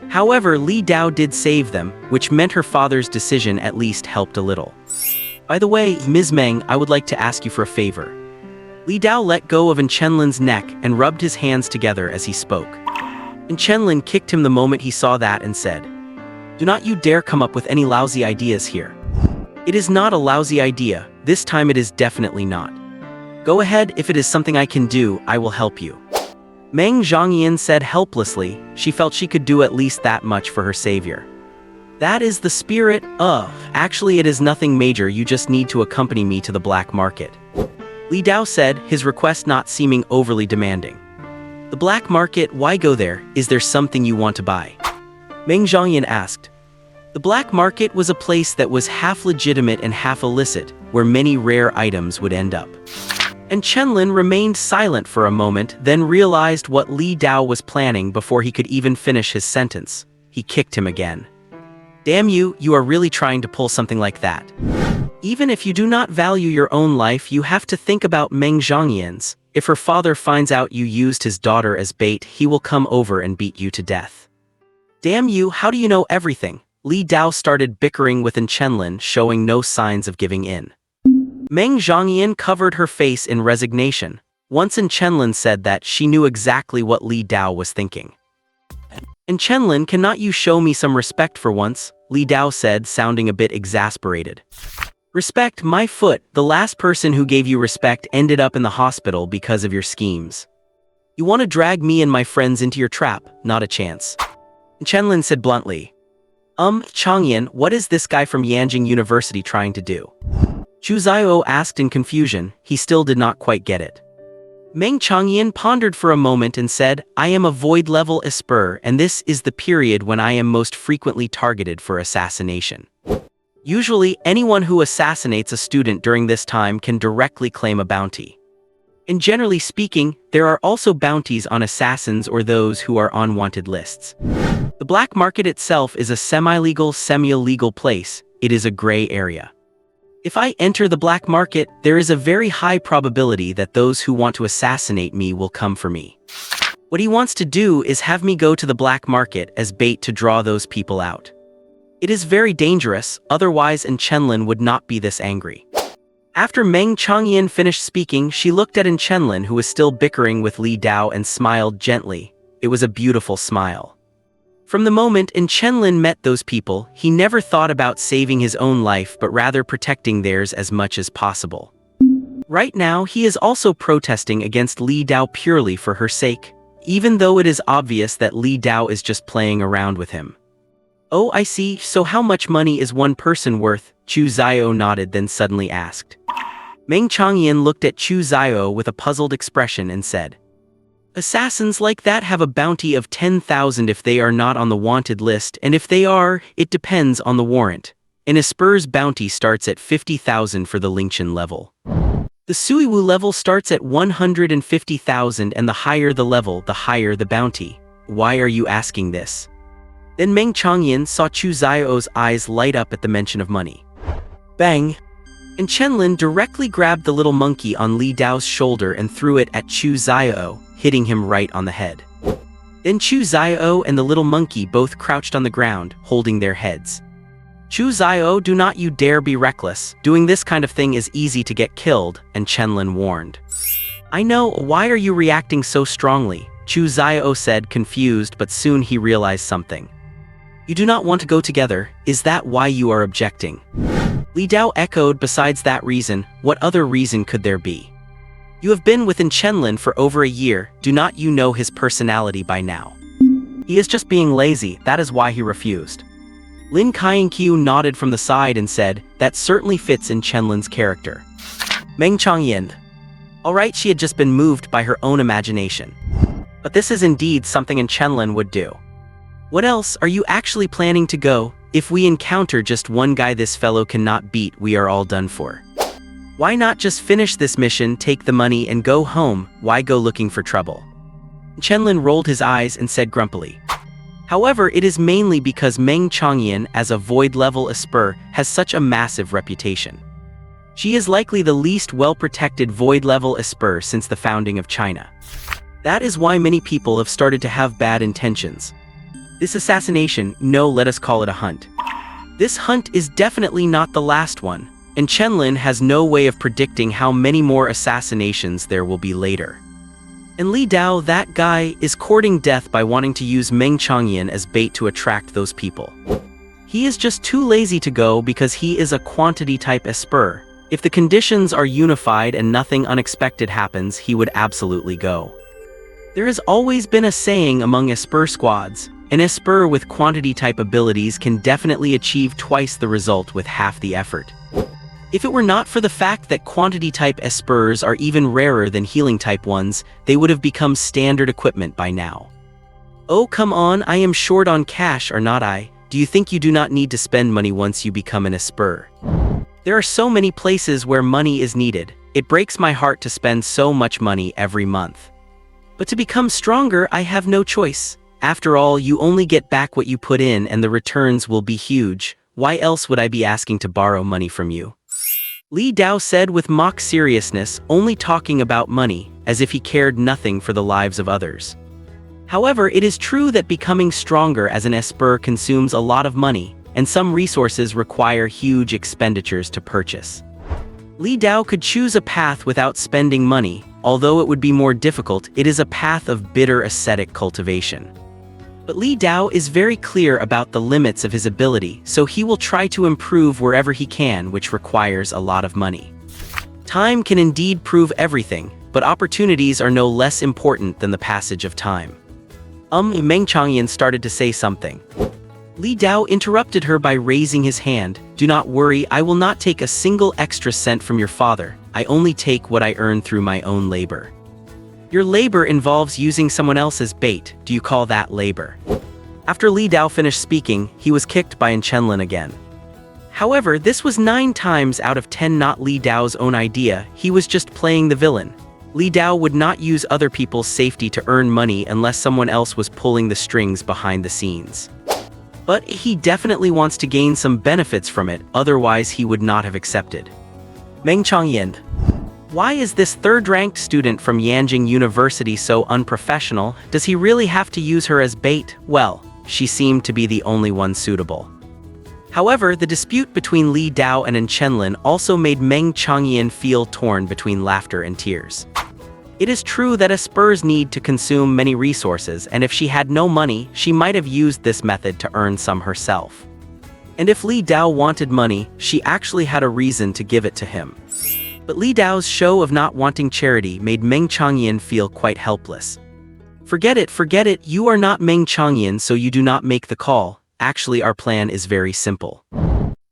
However, Li Dao did save them, which meant her father's decision at least helped a little. "By the way, Ms. Meng, I would like to ask you for a favor." Li Dao let go of Chenlin's neck and rubbed his hands together as he spoke. Chenlin kicked him the moment he saw that and said, "Do not you dare come up with any lousy ideas here. It is not a lousy idea, this time it is definitely not. Go ahead, if it is something I can do, I will help you." Meng Zhongyan said helplessly. She felt she could do at least that much for her savior. That is the spirit. Actually it is nothing major, you just need to accompany me to the black market. Li Dao said, his request not seeming overly demanding. The black market, why go there? Is there something you want to buy? Meng Zhongyan asked. The black market was a place that was half legitimate and half illicit, where many rare items would end up. And Chenlin remained silent for a moment, then realized what Li Dao was planning before he could even finish his sentence. He kicked him again. Damn you, you are really trying to pull something like that. Even if you do not value your own life, you have to think about Meng Zhongyan's. If her father finds out you used his daughter as bait, he will come over and beat you to death. Damn you, how do you know everything? Li Dao started bickering with Chenlin, showing no signs of giving in. Meng Zhongyan covered her face in resignation. Once Chenlin said that she knew exactly what Li Dao was thinking. And Chenlin, cannot you show me some respect for once? Li Dao said, sounding a bit exasperated. Respect, my foot, the last person who gave you respect ended up in the hospital because of your schemes. You want to drag me and my friends into your trap? Not a chance. Chenlin said bluntly. Changyan, what is this guy from Yanjing University trying to do? Chu Zio asked in confusion. He still did not quite get it. Meng Changyan pondered for a moment and said, I am a void-level esper, and this is the period when I am most frequently targeted for assassination. Usually, anyone who assassinates a student during this time can directly claim a bounty. And generally speaking, there are also bounties on assassins or those who are on wanted lists. The black market itself is a semi-legal, semi-illegal place. It is a gray area. If I enter the black market, there is a very high probability that those who want to assassinate me will come for me. What he wants to do is have me go to the black market as bait to draw those people out. It is very dangerous, otherwise Chenlin would not be this angry. After Meng Changyan finished speaking, she looked at Chenlin, who was still bickering with Li Dao, and smiled gently. It was a beautiful smile. From the moment Chenlin met those people, he never thought about saving his own life but rather protecting theirs as much as possible. Right now, he is also protesting against Li Dao purely for her sake, even though it is obvious that Li Dao is just playing around with him. Oh, I see, so how much money is one person worth? Chu Zio nodded, then suddenly asked. Meng Changyan looked at Chu Zio with a puzzled expression and said, Assassins like that have a bounty of 10,000 if they are not on the wanted list, and if they are, it depends on the warrant. An Esper's bounty starts at 50,000 for the Lingchen level. The Suiwu level starts at 150,000, and the higher the level, the higher the bounty. Why are you asking this? Then Meng Changyan saw Chu Zio's eyes light up at the mention of money. Bang! And Chenlin directly grabbed the little monkey on Li Dao's shoulder and threw it at Chu Zio, hitting him right on the head. Then Chu Zio and the little monkey both crouched on the ground, holding their heads. Chu Zio, do not you dare be reckless. Doing this kind of thing is easy to get killed, and Chenlin warned. I know, why are you reacting so strongly? Chu Zio said, confused, but soon he realized something. You do not want to go together, is that why you are objecting? Li Dao echoed, besides that reason, what other reason could there be? You have been with Chenlin for over a year, do not you know his personality by now? He is just being lazy, that is why he refused. Lin Kainkyu nodded from the side and said, that certainly fits in Chenlin's character. Meng Changyan. Alright, she had just been moved by her own imagination. But this is indeed something Chenlin would do. What else are you actually planning to go? If we encounter just one guy this fellow cannot beat, we are all done for. Why not just finish this mission, take the money, and go home? Why go looking for trouble? Chenlin rolled his eyes and said grumpily. However, it is mainly because Meng Changyan, as a void-level esper, has such a massive reputation. She is likely the least well-protected void-level esper since the founding of China. That is why many people have started to have bad intentions. This assassination, no, let us call it a hunt. This hunt is definitely not the last one. And Chenlin has no way of predicting how many more assassinations there will be later. And Li Dao, that guy, is courting death by wanting to use Meng Changyan as bait to attract those people. He is just too lazy to go because he is a quantity-type esper. If the conditions are unified and nothing unexpected happens, he would absolutely go. There has always been a saying among Esper squads, an Esper with quantity-type abilities can definitely achieve twice the result with half the effort. If it were not for the fact that quantity-type Espers are even rarer than healing-type ones, they would have become standard equipment by now. Oh come on, I am short on cash, or not I? Do you think you do not need to spend money once you become an Esper? There are so many places where money is needed. It breaks my heart to spend so much money every month. But to become stronger, I have no choice. After all, you only get back what you put in and the returns will be huge. Why else would I be asking to borrow money from you? Li Dao said with mock seriousness, only talking about money, as if he cared nothing for the lives of others. However, it is true that becoming stronger as an Esper consumes a lot of money, and some resources require huge expenditures to purchase. Li Dao could choose a path without spending money. Although it would be more difficult, it is a path of bitter ascetic cultivation. But Li Dao is very clear about the limits of his ability, so he will try to improve wherever he can, which requires a lot of money. Time can indeed prove everything, but opportunities are no less important than the passage of time. Meng Changyan started to say something. Li Dao interrupted her by raising his hand. Do not worry, I will not take a single extra cent from your father. I only take what I earn through my own labor. Your labor involves using someone else's bait. Do you call that labor? After Li Dao finished speaking, he was kicked by Chenlin again. However, this was 9 times out of 10 not Li Dao's own idea. He was just playing the villain. Li Dao would not use other people's safety to earn money unless someone else was pulling the strings behind the scenes. But he definitely wants to gain some benefits from it, otherwise he would not have accepted. Meng Changyan. Why is this third-ranked student from Yanjing University so unprofessional? Does he really have to use her as bait? Well, she seemed to be the only one suitable. However, the dispute between Li Dao and Chenlin also made Meng Changyan feel torn between laughter and tears. It is true that Espers need to consume many resources, and if she had no money, she might have used this method to earn some herself. And if Li Dao wanted money, she actually had a reason to give it to him. But Li Dao's show of not wanting charity made Meng Changyan feel quite helpless. Forget it, you are not Meng Changyan, so you do not make the call. Actually, our plan is very simple.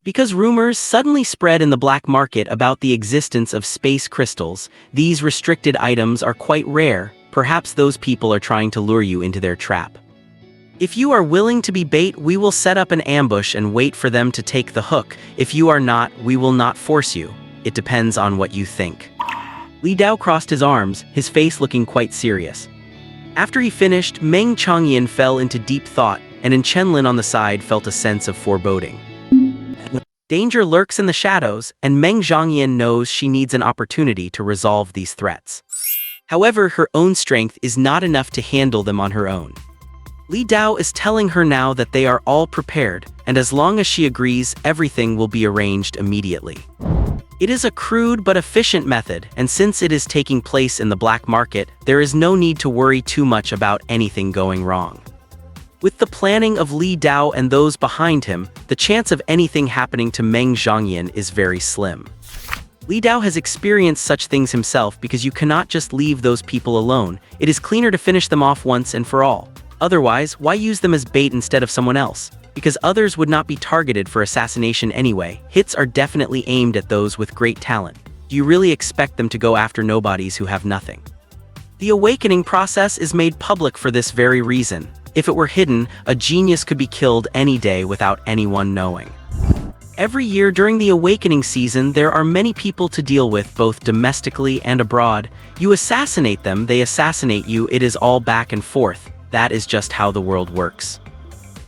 Because rumors suddenly spread in the black market about the existence of space crystals, these restricted items are quite rare. Perhaps those people are trying to lure you into their trap. If you are willing to be bait, we will set up an ambush and wait for them to take the hook. If you are not, we will not force you. It depends on what you think. Li Dao crossed his arms, his face looking quite serious. After he finished, Meng Changyan fell into deep thought, and Chenlin on the side felt a sense of foreboding. Danger lurks in the shadows, and Meng Changyan knows she needs an opportunity to resolve these threats. However, her own strength is not enough to handle them on her own. Li Dao is telling her now that they are all prepared, and as long as she agrees, everything will be arranged immediately. It is a crude but efficient method, and since it is taking place in the black market, there is no need to worry too much about anything going wrong. With the planning of Li Dao and those behind him, the chance of anything happening to Meng Changyan is very slim. Li Dao has experienced such things himself because you cannot just leave those people alone. It is cleaner to finish them off once and for all. Otherwise, why use them as bait instead of someone else? Because others would not be targeted for assassination anyway. Hits are definitely aimed at those with great talent. Do you really expect them to go after nobodies who have nothing? The awakening process is made public for this very reason. If it were hidden, a genius could be killed any day without anyone knowing. Every year during the awakening season, there are many people to deal with, both domestically and abroad. You assassinate them, they assassinate you, it is all back and forth. That is just how the world works.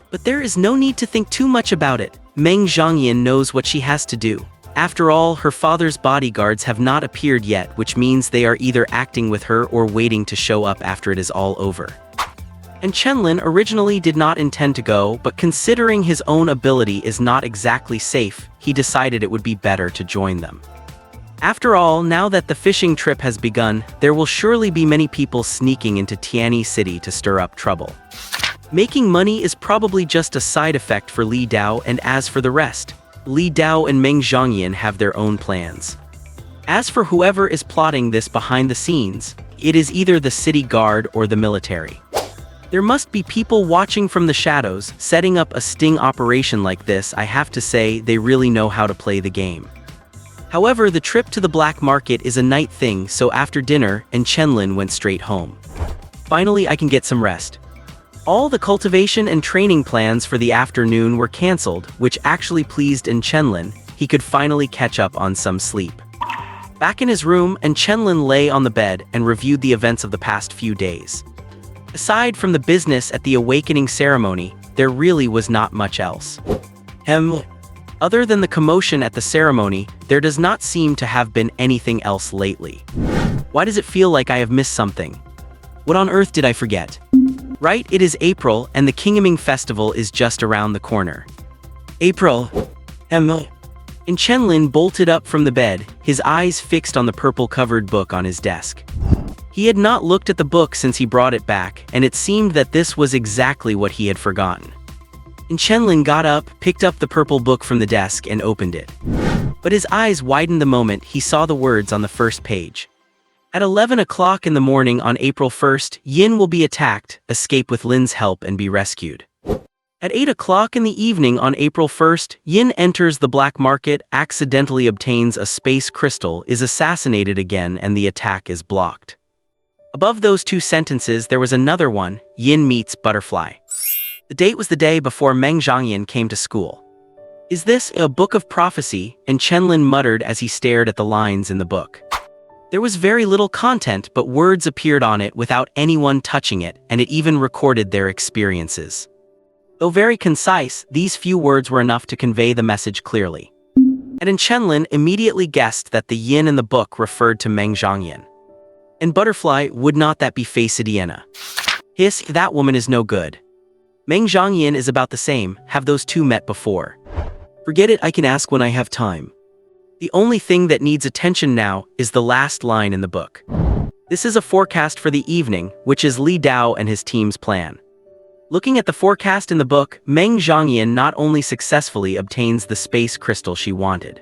But there is no need to think too much about it. Meng Changyan knows what she has to do. After all, her father's bodyguards have not appeared yet, which means they are either acting with her or waiting to show up after it is all over. And Chenlin originally did not intend to go, but considering his own ability is not exactly safe, he decided it would be better to join them. After all, now that the fishing trip has begun, there will surely be many people sneaking into Tianyi City to stir up trouble. Making money is probably just a side effect for Li Dao, and as for the rest, Li Dao and Meng Changyan have their own plans. As for whoever is plotting this behind the scenes, it is either the city guard or the military. There must be people watching from the shadows, setting up a sting operation like this. I have to say, they really know how to play the game. However, the trip to the black market is a night thing, so after dinner, Chenlin went straight home. Finally, I can get some rest. All the cultivation and training plans for the afternoon were cancelled, which actually pleased Chenlin. He could finally catch up on some sleep. Back in his room, Chenlin lay on the bed and reviewed the events of the past few days. Aside from the business at the awakening ceremony, there really was not much else. Other than the commotion at the ceremony, there does not seem to have been anything else lately. Why does it feel like I have missed something? What on earth did I forget? Right, it is April, and the Kingaming festival is just around the corner. April. Chenlin bolted up from the bed, his eyes fixed on the purple-covered book on his desk. He had not looked at the book since he brought it back, and it seemed that this was exactly what he had forgotten. Chenlin got up, picked up the purple book from the desk, and opened it. But his eyes widened the moment he saw the words on the first page. At 11 o'clock in the morning on April 1st, Yin will be attacked, escape with Lin's help and be rescued. At 8 o'clock in the evening on April 1st, Yin enters the black market, accidentally obtains a space crystal, is assassinated again, and the attack is blocked. Above those two sentences there was another one, Yin meets Butterfly. The date was the day before Meng Zhangyan came to school. Is this a book of prophecy? Chenlin muttered as he stared at the lines in the book. There was very little content, but words appeared on it without anyone touching it, and it even recorded their experiences. Though very concise, these few words were enough to convey the message clearly. And Chenlin immediately guessed that the yin in the book referred to Meng Zhangyan. And Butterfly, would not that be Facidiana? Hiss, that woman is no good. Meng Zhangyan is about the same, have those two met before? Forget it, I can ask when I have time. The only thing that needs attention now is the last line in the book. This is a forecast for the evening, which is Li Dao and his team's plan. Looking at the forecast in the book, Meng Zhangyan not only successfully obtains the space crystal she wanted,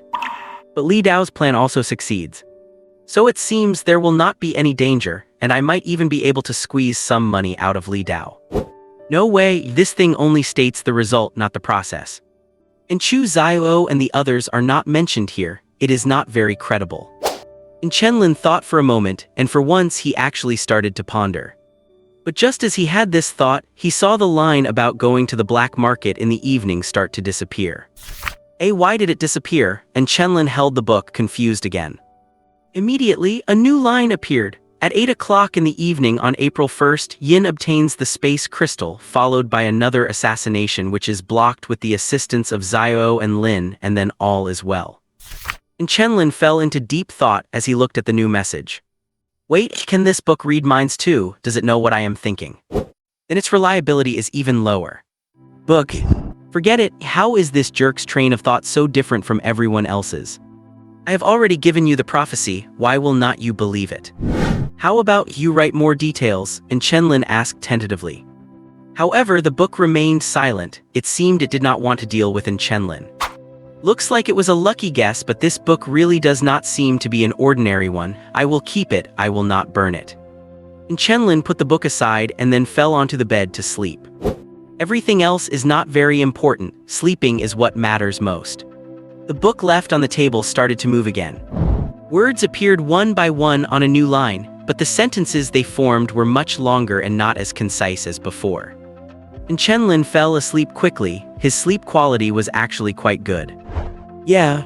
but Li Dao's plan also succeeds. So it seems there will not be any danger, and I might even be able to squeeze some money out of Li Dao. No way, this thing only states the result, not the process. And Chu Xiao and the others are not mentioned here, it is not very credible. Chenlin thought for a moment, and for once he actually started to ponder. But just as he had this thought, he saw the line about going to the black market in the evening start to disappear. Why did it disappear? Chenlin held the book, confused again. Immediately, a new line appeared. At 8 o'clock in the evening on April 1st, Yin obtains the space crystal, followed by another assassination which is blocked with the assistance of Xiao and Lin, and then all is well. Chenlin fell into deep thought as he looked at the new message. Wait, can this book read minds too? Does it know what I am thinking? Then its reliability is even lower. Book. Forget it, how is this jerk's train of thought so different from everyone else's? I have already given you the prophecy, why will not you believe it? How about you write more details? Chenlin asked tentatively. However, the book remained silent. It seemed it did not want to deal with Chenlin. Looks like it was a lucky guess, but this book really does not seem to be an ordinary one. I will keep it, I will not burn it. Chenlin put the book aside and then fell onto the bed to sleep. Everything else is not very important, sleeping is what matters most. The book left on the table started to move again. Words appeared one by one on a new line, but the sentences they formed were much longer and not as concise as before. Chenlin fell asleep quickly, his sleep quality was actually quite good. Yeah.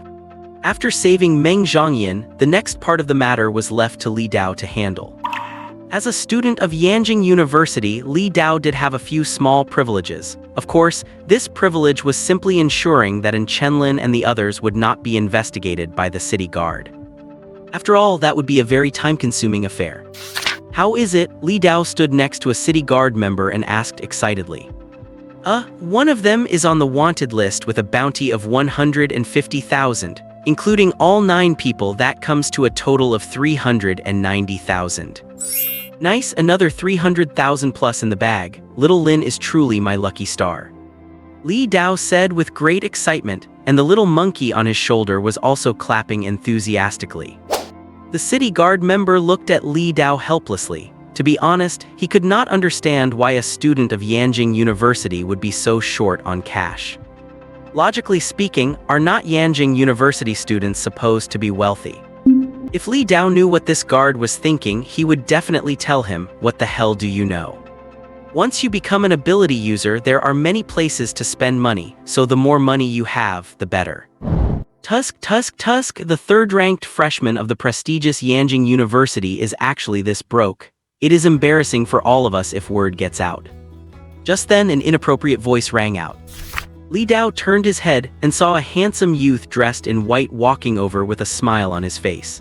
After saving Meng Zhangyan, the next part of the matter was left to Li Dao to handle. As a student of Yanjing University, Li Dao did have a few small privileges. Of course, this privilege was simply ensuring that Chenlin and the others would not be investigated by the city guard. After all, that would be a very time-consuming affair. How is it? Li Dao stood next to a city guard member and asked excitedly. One of them is on the wanted list with a bounty of 150,000, including all 9 people. That comes to a total of 390,000. Nice, another 300,000 plus in the bag. Little Lin is truly my lucky star. Li Dao said with great excitement, and the little monkey on his shoulder was also clapping enthusiastically. The city guard member looked at Li Dao helplessly. To be honest, he could not understand why a student of Yanjing University would be so short on cash. Logically speaking, are not Yanjing University students supposed to be wealthy? If Li Dao knew what this guard was thinking, he would definitely tell him, "What the hell do you know?" Once you become an ability user, there are many places to spend money, so the more money you have, the better. Tusk, the third-ranked freshman of the prestigious Yanjing University is actually this broke. It is embarrassing for all of us if word gets out. Just then, an inappropriate voice rang out. Li Dao turned his head and saw a handsome youth dressed in white walking over with a smile on his face.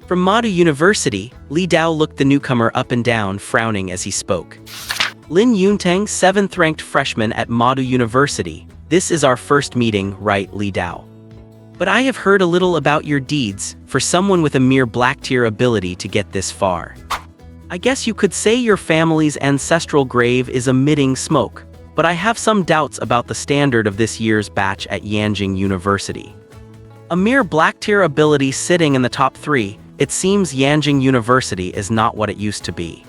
From Madu University, Li Dao looked the newcomer up and down, frowning as he spoke. Lin Yuntang, 7th-ranked freshman at Madu University. This is our first meeting, right, Li Dao? But I have heard a little about your deeds, for someone with a mere black-tier ability to get this far. I guess you could say your family's ancestral grave is emitting smoke, but I have some doubts about the standard of this year's batch at Yanjing University. A mere black-tier ability sitting in the top 3, it seems Yanjing University is not what it used to be.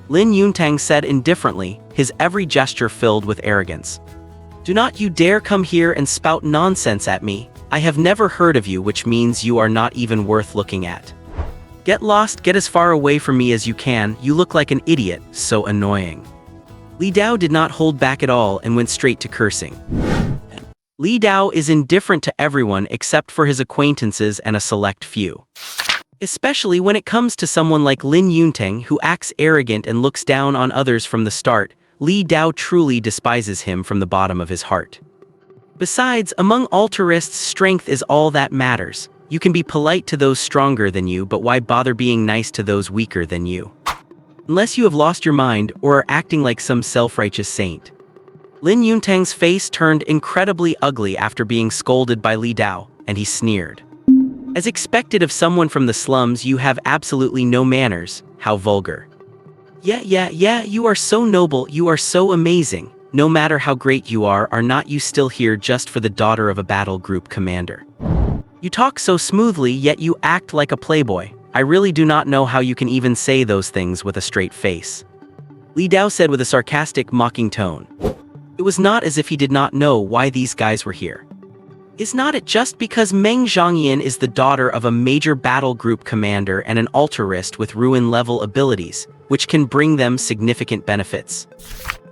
Lin Yuntang said indifferently, his every gesture filled with arrogance. Do not you dare come here and spout nonsense at me. I have never heard of you, which means you are not even worth looking at. Get lost, get as far away from me as you can, you look like an idiot, so annoying. Li Dao did not hold back at all and went straight to cursing. Li Dao is indifferent to everyone except for his acquaintances and a select few. Especially when it comes to someone like Lin Yuntang, who acts arrogant and looks down on others from the start. Li Dao truly despises him from the bottom of his heart. Besides, among altruists, strength is all that matters. You can be polite to those stronger than you, but why bother being nice to those weaker than you? Unless you have lost your mind or are acting like some self-righteous saint. Lin Yuntang's face turned incredibly ugly after being scolded by Li Dao, and he sneered. As expected of someone from the slums, you have absolutely no manners. How vulgar. Yeah, you are so noble, you are so amazing. No matter how great you are not you still here just for the daughter of a battle group commander? You talk so smoothly, yet you act like a playboy. I really do not know how you can even say those things with a straight face. Li Dao said with a sarcastic, mocking tone. It was not as if he did not know why these guys were here. Is not it just because Meng Zhongyan is the daughter of a major battle group commander and an altruist with ruin-level abilities, which can bring them significant benefits?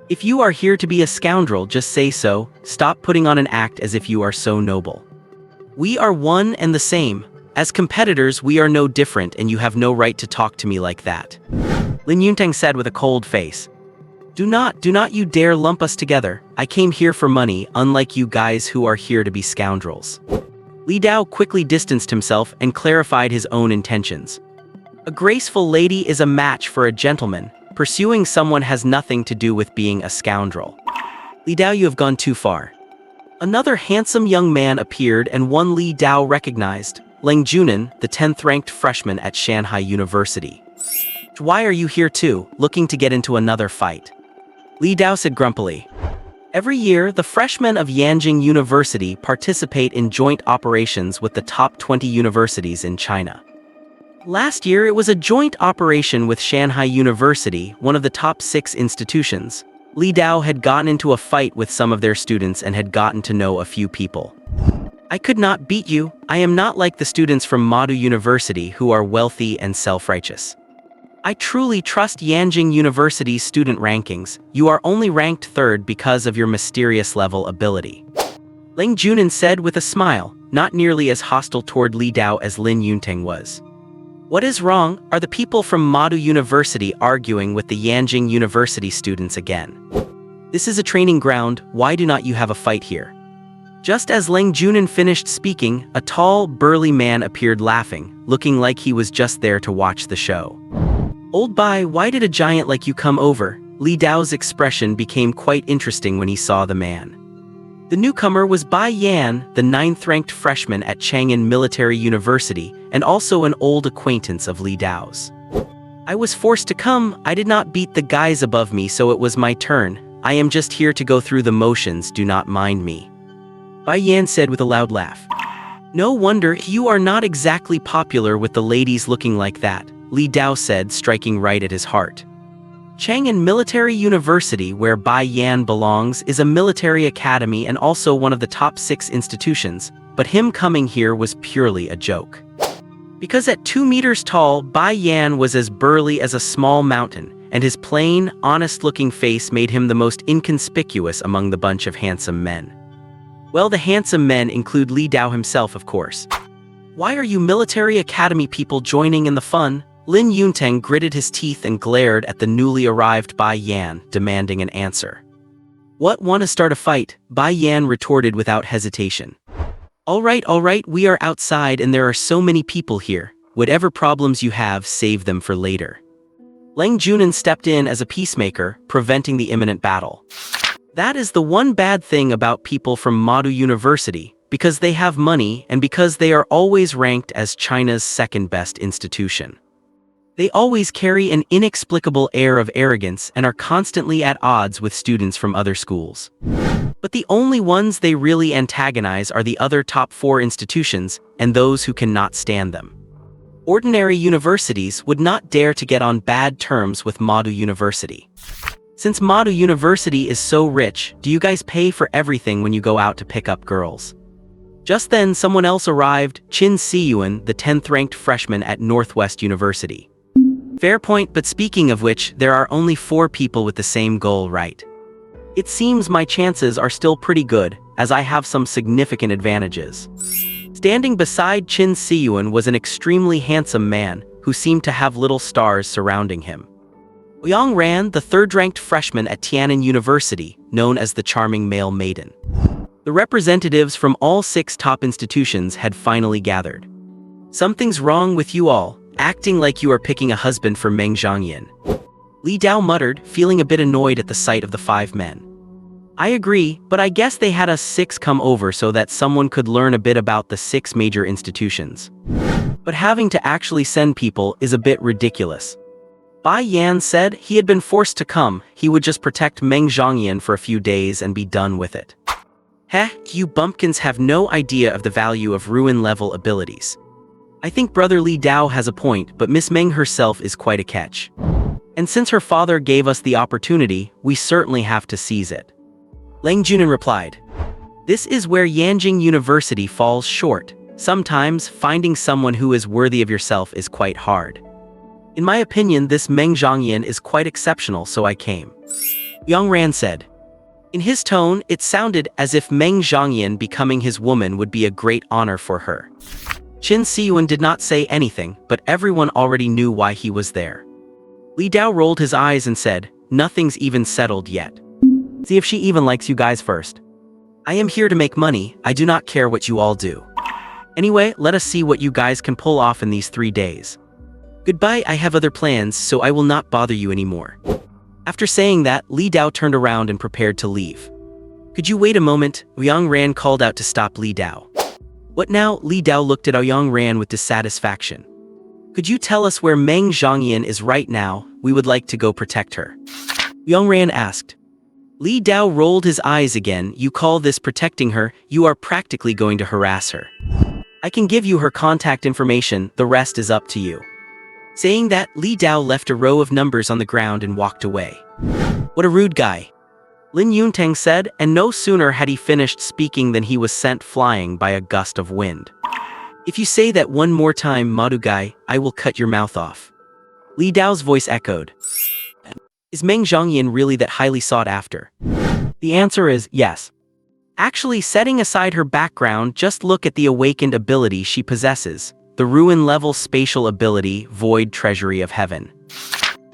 If you are here to be a scoundrel, just say so. Stop putting on an act as if you are so noble. We are one and the same. As competitors, we are no different, and you have no right to talk to me like that. Lin Yuntang said with a cold face. Do not you dare lump us together. I came here for money, unlike you guys who are here to be scoundrels. Li Dao quickly distanced himself and clarified his own intentions. A graceful lady is a match for a gentleman. Pursuing someone has nothing to do with being a scoundrel. Li Dao, you have gone too far. Another handsome young man appeared and one Li Dao recognized, Leng Junan, the 10th-ranked freshman at Shanghai University. Why are you here too, looking to get into another fight? Li Dao said grumpily. Every year, the freshmen of Yanjing University participate in joint operations with the top 20 universities in China. Last year, it was a joint operation with Shanghai University, one of the top 6 institutions. Li Dao had gotten into a fight with some of their students and had gotten to know a few people. I could not beat you. I am not like the students from Madu University who are wealthy and self-righteous. I truly trust Yanjing University's student rankings. You are only ranked 3rd because of your mysterious level ability. Leng Junan said with a smile, not nearly as hostile toward Li Dao as Lin Yuntang was. What is wrong? Are the people from Madu University arguing with the Yanjing University students again? This is a training ground. Why do not you have a fight here? Just as Leng Junan finished speaking, a tall, burly man appeared laughing, looking like he was just there to watch the show. Old Bai, why did a giant like you come over? Li Dao's expression became quite interesting when he saw the man. The newcomer was Bai Yan, the 9th-ranked freshman at Chang'an Military University, and also an old acquaintance of Li Dao's. I was forced to come. I did not beat the guys above me, so it was my turn. I am just here to go through the motions, do not mind me. Bai Yan said with a loud laugh. No wonder you are not exactly popular with the ladies looking like that, Li Dao said, striking right at his heart. Chang'an Military University, where Bai Yan belongs, is a military academy and also one of the top 6 institutions, but him coming here was purely a joke. Because at 2 meters tall, Bai Yan was as burly as a small mountain, and his plain, honest-looking face made him the most inconspicuous among the bunch of handsome men. Well, the handsome men include Li Dao himself, of course. Why are you military academy people joining in the fun? Lin Yunteng gritted his teeth and glared at the newly arrived Bai Yan, demanding an answer. What, want to start a fight? Bai Yan retorted without hesitation. All right, we are outside and there are so many people here. Whatever problems you have, save them for later. Lang Junan stepped in as a peacemaker, preventing the imminent battle. That is the one bad thing about people from Madu University, because they have money and because they are always ranked as China's second-best institution. They always carry an inexplicable air of arrogance and are constantly at odds with students from other schools. But the only ones they really antagonize are the other top 4 institutions and those who cannot stand them. Ordinary universities would not dare to get on bad terms with Madu University. Since Madu University is so rich, do you guys pay for everything when you go out to pick up girls? Just then, someone else arrived, Qin Siyuan, the 10th-ranked freshman at Northwest University. Fair point, but speaking of which, there are only 4 people with the same goal, right? It seems my chances are still pretty good, as I have some significant advantages. Standing beside Qin Siyuan was an extremely handsome man, who seemed to have little stars surrounding him. Yang Ran, the 3rd-ranked freshman at Tiananmen University, known as the charming male maiden. The representatives from all 6 top institutions had finally gathered. Something's wrong with you all, acting like you are picking a husband for Meng Zhangyan. Li Dao muttered, feeling a bit annoyed at the sight of the 5 men. I agree, but I guess they had us 6 come over so that someone could learn a bit about the 6 major institutions. But having to actually send people is a bit ridiculous. Bai Yan said he had been forced to come, he would just protect Meng Zhangyan for a few days and be done with it. Heh, you bumpkins have no idea of the value of ruin-level abilities. I think Brother Li Dao has a point, but Miss Meng herself is quite a catch. And since her father gave us the opportunity, we certainly have to seize it. Lang Junan replied, This is where Yanjing University falls short. Sometimes, finding someone who is worthy of yourself is quite hard. In my opinion, this Meng Zhangyan is quite exceptional, so I came. Yang Ran said. In his tone, it sounded as if Meng Zhangyan becoming his woman would be a great honor for her. Qin Siyuan did not say anything, but everyone already knew why he was there. Li Dao rolled his eyes and said, Nothing's even settled yet. See if she even likes you guys first. I am here to make money, I do not care what you all do. Anyway, let us see what you guys can pull off in these 3 days. Goodbye, I have other plans, so I will not bother you anymore. After saying that, Li Dao turned around and prepared to leave. Could you wait a moment? Ouyang Ran called out to stop Li Dao. What now? Li Dao looked at Ouyang Ran with dissatisfaction. Could you tell us where Meng Zhangyan is right now? We would like to go protect her. Ouyang Ran asked. Li Dao rolled his eyes again. You call this protecting her? You are practically going to harass her. I can give you her contact information, the rest is up to you. Saying that, Li Dao left a row of numbers on the ground and walked away. What a rude guy. Lin Yunteng said, and no sooner had he finished speaking than he was sent flying by a gust of wind. If you say that one more time, Madu guy, I will cut your mouth off. Li Dao's voice echoed. Is Meng Zhangyan really that highly sought after? The answer is yes. Actually, setting aside her background, just look at the awakened ability she possesses. The ruin-level spatial ability, Void Treasury of Heaven.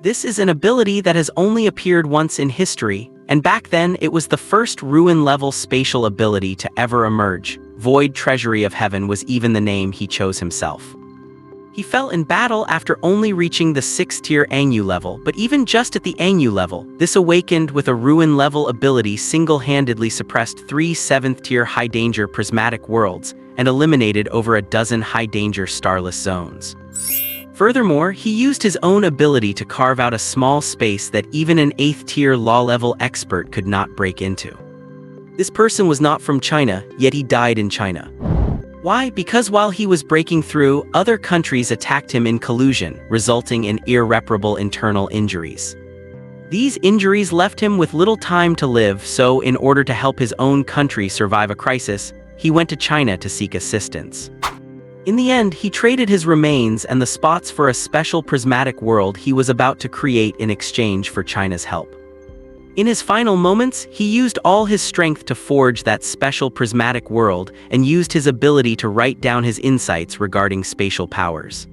This is an ability that has only appeared once in history, and back then it was the first ruin-level spatial ability to ever emerge. Void Treasury of Heaven was even the name he chose himself. He fell in battle after only reaching the 6th tier Anyu level, but even just at the Anyu level, this awakened with a ruin-level ability single-handedly suppressed 3 7th tier high-danger prismatic worlds, and eliminated over a dozen high-danger starless zones. Furthermore, he used his own ability to carve out a small space that even an 8th-tier law-level expert could not break into. This person was not from China, yet he died in China. Why? Because while he was breaking through, other countries attacked him in collusion, resulting in irreparable internal injuries. These injuries left him with little time to live, so in order to help his own country survive a crisis, he went to China to seek assistance. In the end, he traded his remains and the spots for a special prismatic world he was about to create in exchange for China's help. In his final moments, he used all his strength to forge that special prismatic world and used his ability to write down his insights regarding spatial powers.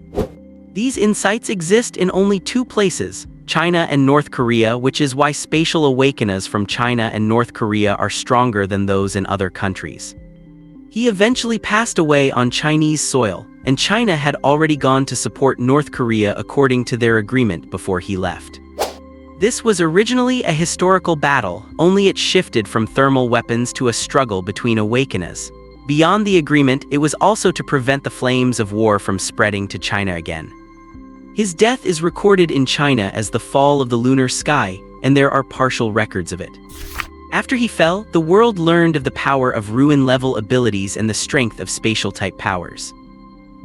These insights exist in only two places, China and North Korea, which is why spatial awakeners from China and North Korea are stronger than those in other countries. He eventually passed away on Chinese soil, and China had already gone to support North Korea according to their agreement before he left. This was originally a historical battle, only it shifted from thermal weapons to a struggle between awakeners. Beyond the agreement, it was also to prevent the flames of war from spreading to China again. His death is recorded in China as the fall of the lunar sky, and there are partial records of it. After he fell, the world learned of the power of ruin-level abilities and the strength of spatial-type powers.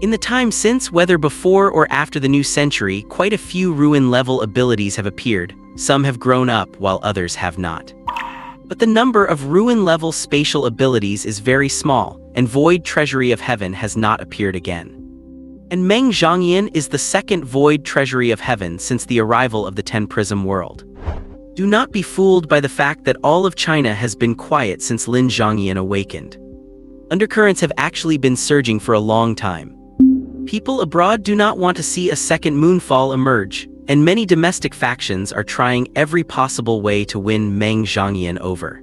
In the time since, whether before or after the new century, quite a few ruin-level abilities have appeared. Some have grown up while others have not. But the number of ruin-level spatial abilities is very small, and Void Treasury of Heaven has not appeared again. And Meng Zhongyan is the second Void Treasury of Heaven since the arrival of the Ten Prism world. Do not be fooled by the fact that all of China has been quiet since Lin Zhongyan awakened. Undercurrents have actually been surging for a long time. People abroad do not want to see a second moonfall emerge, and many domestic factions are trying every possible way to win Meng Zhongyan over.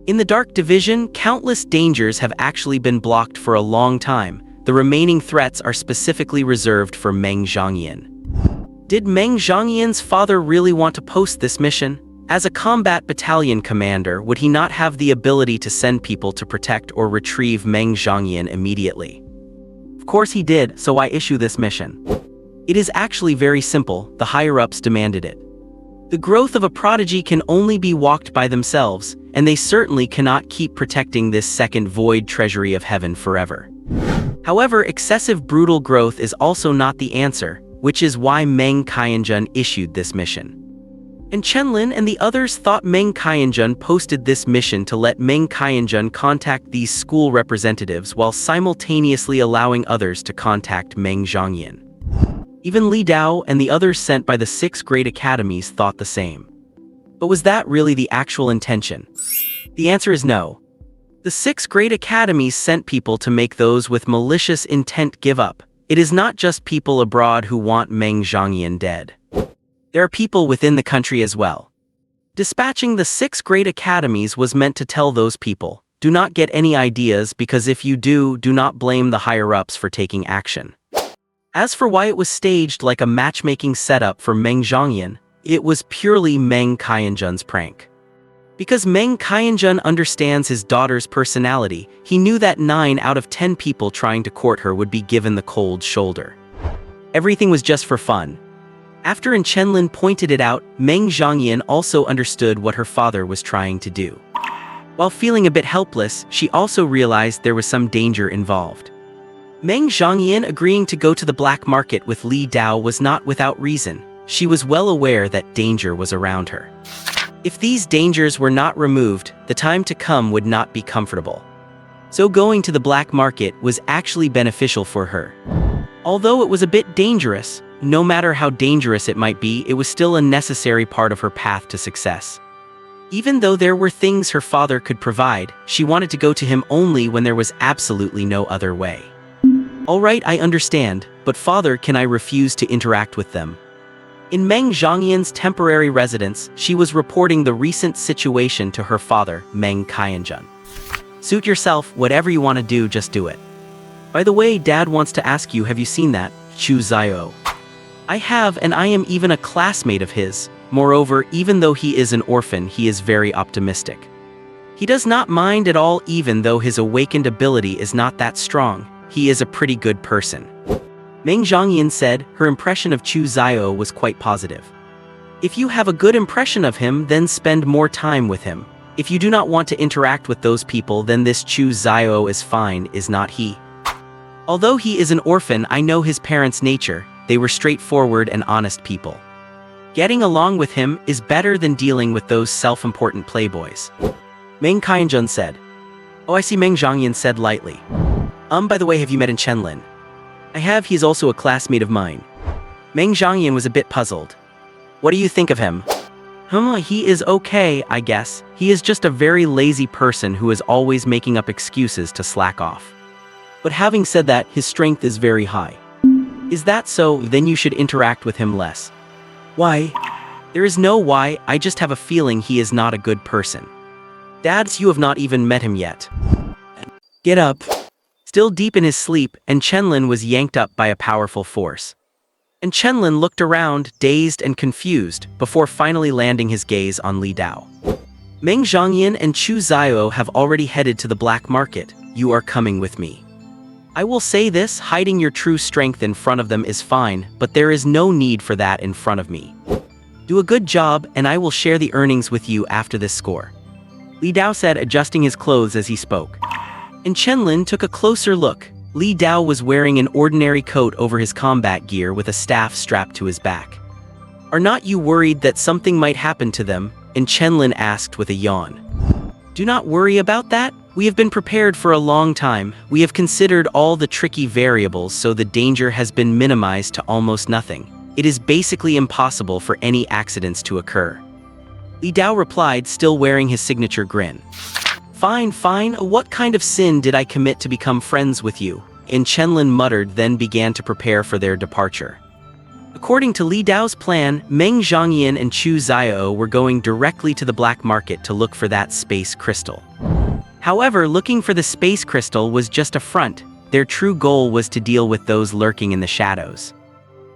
In the Dark Division, countless dangers have actually been blocked for a long time. The remaining threats are specifically reserved for Meng Zhongyan. Did Meng Zhongyan's father really want to post this mission? As a combat battalion commander, would he not have the ability to send people to protect or retrieve Meng Zhongyan immediately? Of course he did, so I issue this mission. It is actually very simple, the higher-ups demanded it. The growth of a prodigy can only be walked by themselves, and they certainly cannot keep protecting this second Void Treasury of Heaven forever. However, excessive brutal growth is also not the answer, which is why Meng Qianjun issued this mission. And Chenlin and the others thought Meng Qianjun posted this mission to let Meng Qianjun contact these school representatives while simultaneously allowing others to contact Meng Zhongyan. Even Li Dao and the others sent by the 6 great academies thought the same. But was that really the actual intention? The answer is no. The 6 great academies sent people to make those with malicious intent give up. It is not just people abroad who want Meng Zhongyan dead. There are people within the country as well. Dispatching the 6 great academies was meant to tell those people, do not get any ideas, because if you do not blame the higher-ups for taking action. As for why it was staged like a matchmaking setup for Meng Zhongyan, it was purely Meng Qianjun's prank. Because Meng Qianjun understands his daughter's personality, he knew that 9 out of 10 people trying to court her would be given the cold shoulder. Everything was just for fun. After Chenlin pointed it out, Meng Zhongyan also understood what her father was trying to do. While feeling a bit helpless, she also realized there was some danger involved. Meng Zhongyan agreeing to go to the black market with Li Dao was not without reason. She was well aware that danger was around her. If these dangers were not removed, the time to come would not be comfortable. So going to the black market was actually beneficial for her. Although it was a bit dangerous, no matter how dangerous it might be, it was still a necessary part of her path to success. Even though there were things her father could provide, she wanted to go to him only when there was absolutely no other way. Alright, I understand, but father, can I refuse to interact with them? In Meng Zhongyan's temporary residence, she was reporting the recent situation to her father, Meng Qianjun. Suit yourself, whatever you want to do, just do it. By the way, Dad wants to ask you, have you seen that, Chu Zio? I have, and I am even a classmate of his. Moreover, even though he is an orphan, he is very optimistic. He does not mind at all, even though his awakened ability is not that strong. He is a pretty good person. Meng Zhongyan said her impression of Chu Zio was quite positive. If you have a good impression of him, then spend more time with him. If you do not want to interact with those people, then this Chu Zio is fine, is not he? Although he is an orphan, I know his parents' nature. They were straightforward and honest people. Getting along with him is better than dealing with those self-important playboys. Meng Qianjun said. Oh, I see, Meng Zhangyan said lightly. By the way, have you met in Chenlin? I have, he's also a classmate of mine. Meng Zhangyan was a bit puzzled. What do you think of him? He is okay, I guess. He is just a very lazy person who is always making up excuses to slack off. But having said that, his strength is very high. Is that so? Then you should interact with him less. Why? There is no why, I just have a feeling he is not a good person. Dads, you have not even met him yet. Get up. Still deep in his sleep, and Chenlin was yanked up by a powerful force. And Chenlin looked around, dazed and confused, before finally landing his gaze on Li Dao. Meng Zhangyan and Chu Zhao have already headed to the black market. You are coming with me. I will say this, hiding your true strength in front of them is fine, but there is no need for that in front of me. Do a good job, and I will share the earnings with you after this score. Li Dao said, adjusting his clothes as he spoke. And Chenlin took a closer look. Li Dao was wearing an ordinary coat over his combat gear with a staff strapped to his back. Are not you worried that something might happen to them? And Chenlin asked with a yawn. Do not worry about that. We have been prepared for a long time. We have considered all the tricky variables, so the danger has been minimized to almost nothing. It is basically impossible for any accidents to occur. Li Dao replied, still wearing his signature grin. Fine, fine, what kind of sin did I commit to become friends with you? And Chenlin muttered, then began to prepare for their departure. According to Li Dao's plan, Meng Zhangyan and Chu Zhao were going directly to the black market to look for that space crystal. However, looking for the space crystal was just a front. Their true goal was to deal with those lurking in the shadows.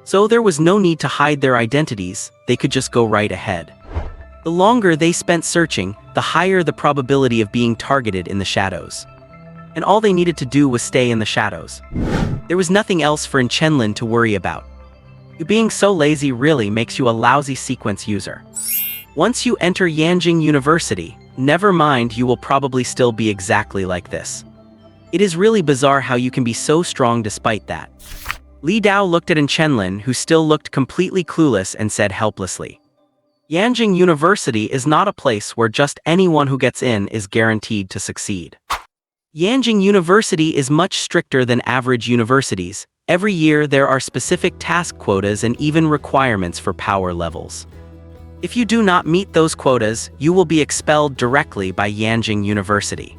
So there was no need to hide their identities, they could just go right ahead. The longer they spent searching, the higher the probability of being targeted in the shadows. And all they needed to do was stay in the shadows. There was nothing else for Chenlin to worry about. You being so lazy really makes you a lousy sequence user. Once you enter Yanjing University, never mind, you will probably still be exactly like this. It is really bizarre how you can be so strong despite that. Li Dao looked at Chenlin, who still looked completely clueless, and said helplessly. Yanjing University is not a place where just anyone who gets in is guaranteed to succeed. Yanjing University is much stricter than average universities. Every year there are specific task quotas and even requirements for power levels. If you do not meet those quotas, you will be expelled directly by Yanjing University.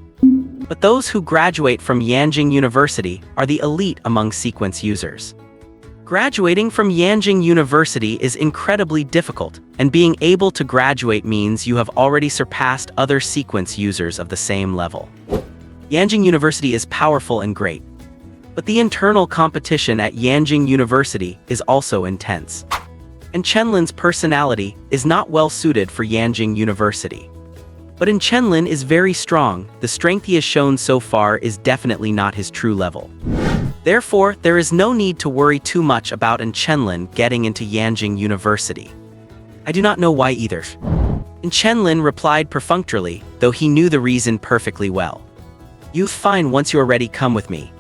But those who graduate from Yanjing University are the elite among sequence users. Graduating from Yanjing University is incredibly difficult, and being able to graduate means you have already surpassed other sequence users of the same level. Yanjing University is powerful and great. But the internal competition at Yanjing University is also intense. And Chenlin's personality is not well suited for Yanjing University. But Chenlin is very strong. The strength he has shown so far is definitely not his true level. Therefore, there is no need to worry too much about Chenlin getting into Yanjing University. I do not know why either. Chenlin replied perfunctorily, though he knew the reason perfectly well. You fine, once you are ready, come with me.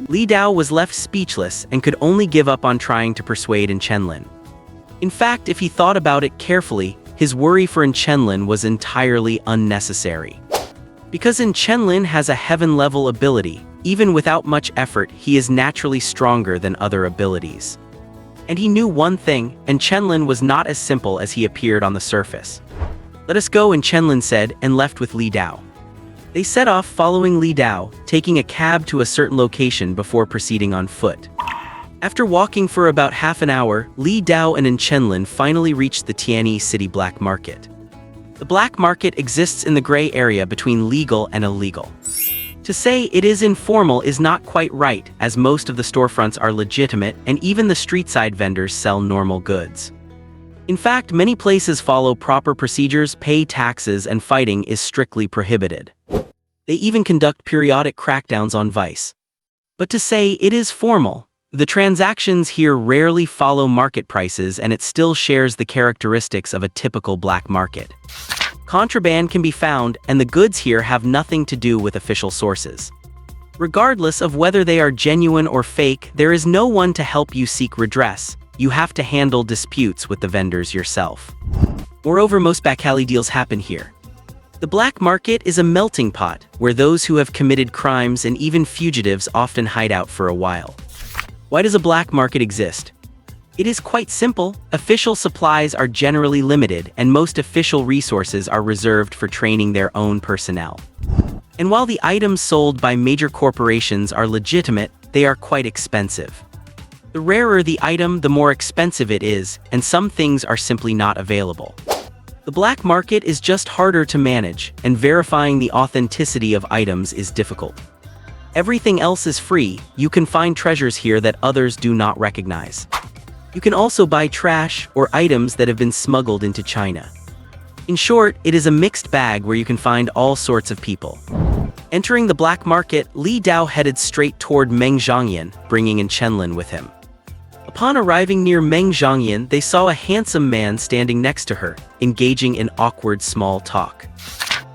Li Dao was left speechless and could only give up on trying to persuade Chenlin. In fact, if he thought about it carefully, his worry for Chenlin was entirely unnecessary. Because Chenlin has a heaven-level ability, even without much effort, he is naturally stronger than other abilities. And he knew one thing, Chenlin was not as simple as he appeared on the surface. Let us go, Chenlin said, and left with Li Dao. They set off following Li Dao, taking a cab to a certain location before proceeding on foot. After walking for about half an hour, Li Dao and Chenlin finally reached the Tianyi City black market. The black market exists in the gray area between legal and illegal. To say it is informal is not quite right, as most of the storefronts are legitimate and even the street-side vendors sell normal goods. In fact, many places follow proper procedures, pay taxes, and fighting is strictly prohibited. They even conduct periodic crackdowns on vice. But to say it is formal, the transactions here rarely follow market prices, and it still shares the characteristics of a typical black market. Contraband can be found, and the goods here have nothing to do with official sources. Regardless of whether they are genuine or fake, there is no one to help you seek redress. You have to handle disputes with the vendors yourself. Moreover, most backalley deals happen here. The black market is a melting pot where those who have committed crimes and even fugitives often hide out for a while. Why does a black market exist? It is quite simple. Official supplies are generally limited, and most official resources are reserved for training their own personnel. And while the items sold by major corporations are legitimate, they are quite expensive. The rarer the item, the more expensive it is, and some things are simply not available. The black market is just harder to manage, and verifying the authenticity of items is difficult. Everything else is free. You can find treasures here that others do not recognize. You can also buy trash or items that have been smuggled into China. In short, it is a mixed bag where you can find all sorts of people. Entering the black market, Li Dao headed straight toward Meng Zhangyan, bringing in Chenlin with him. Upon arriving near Meng Zhangyan, they saw a handsome man standing next to her, engaging in awkward small talk.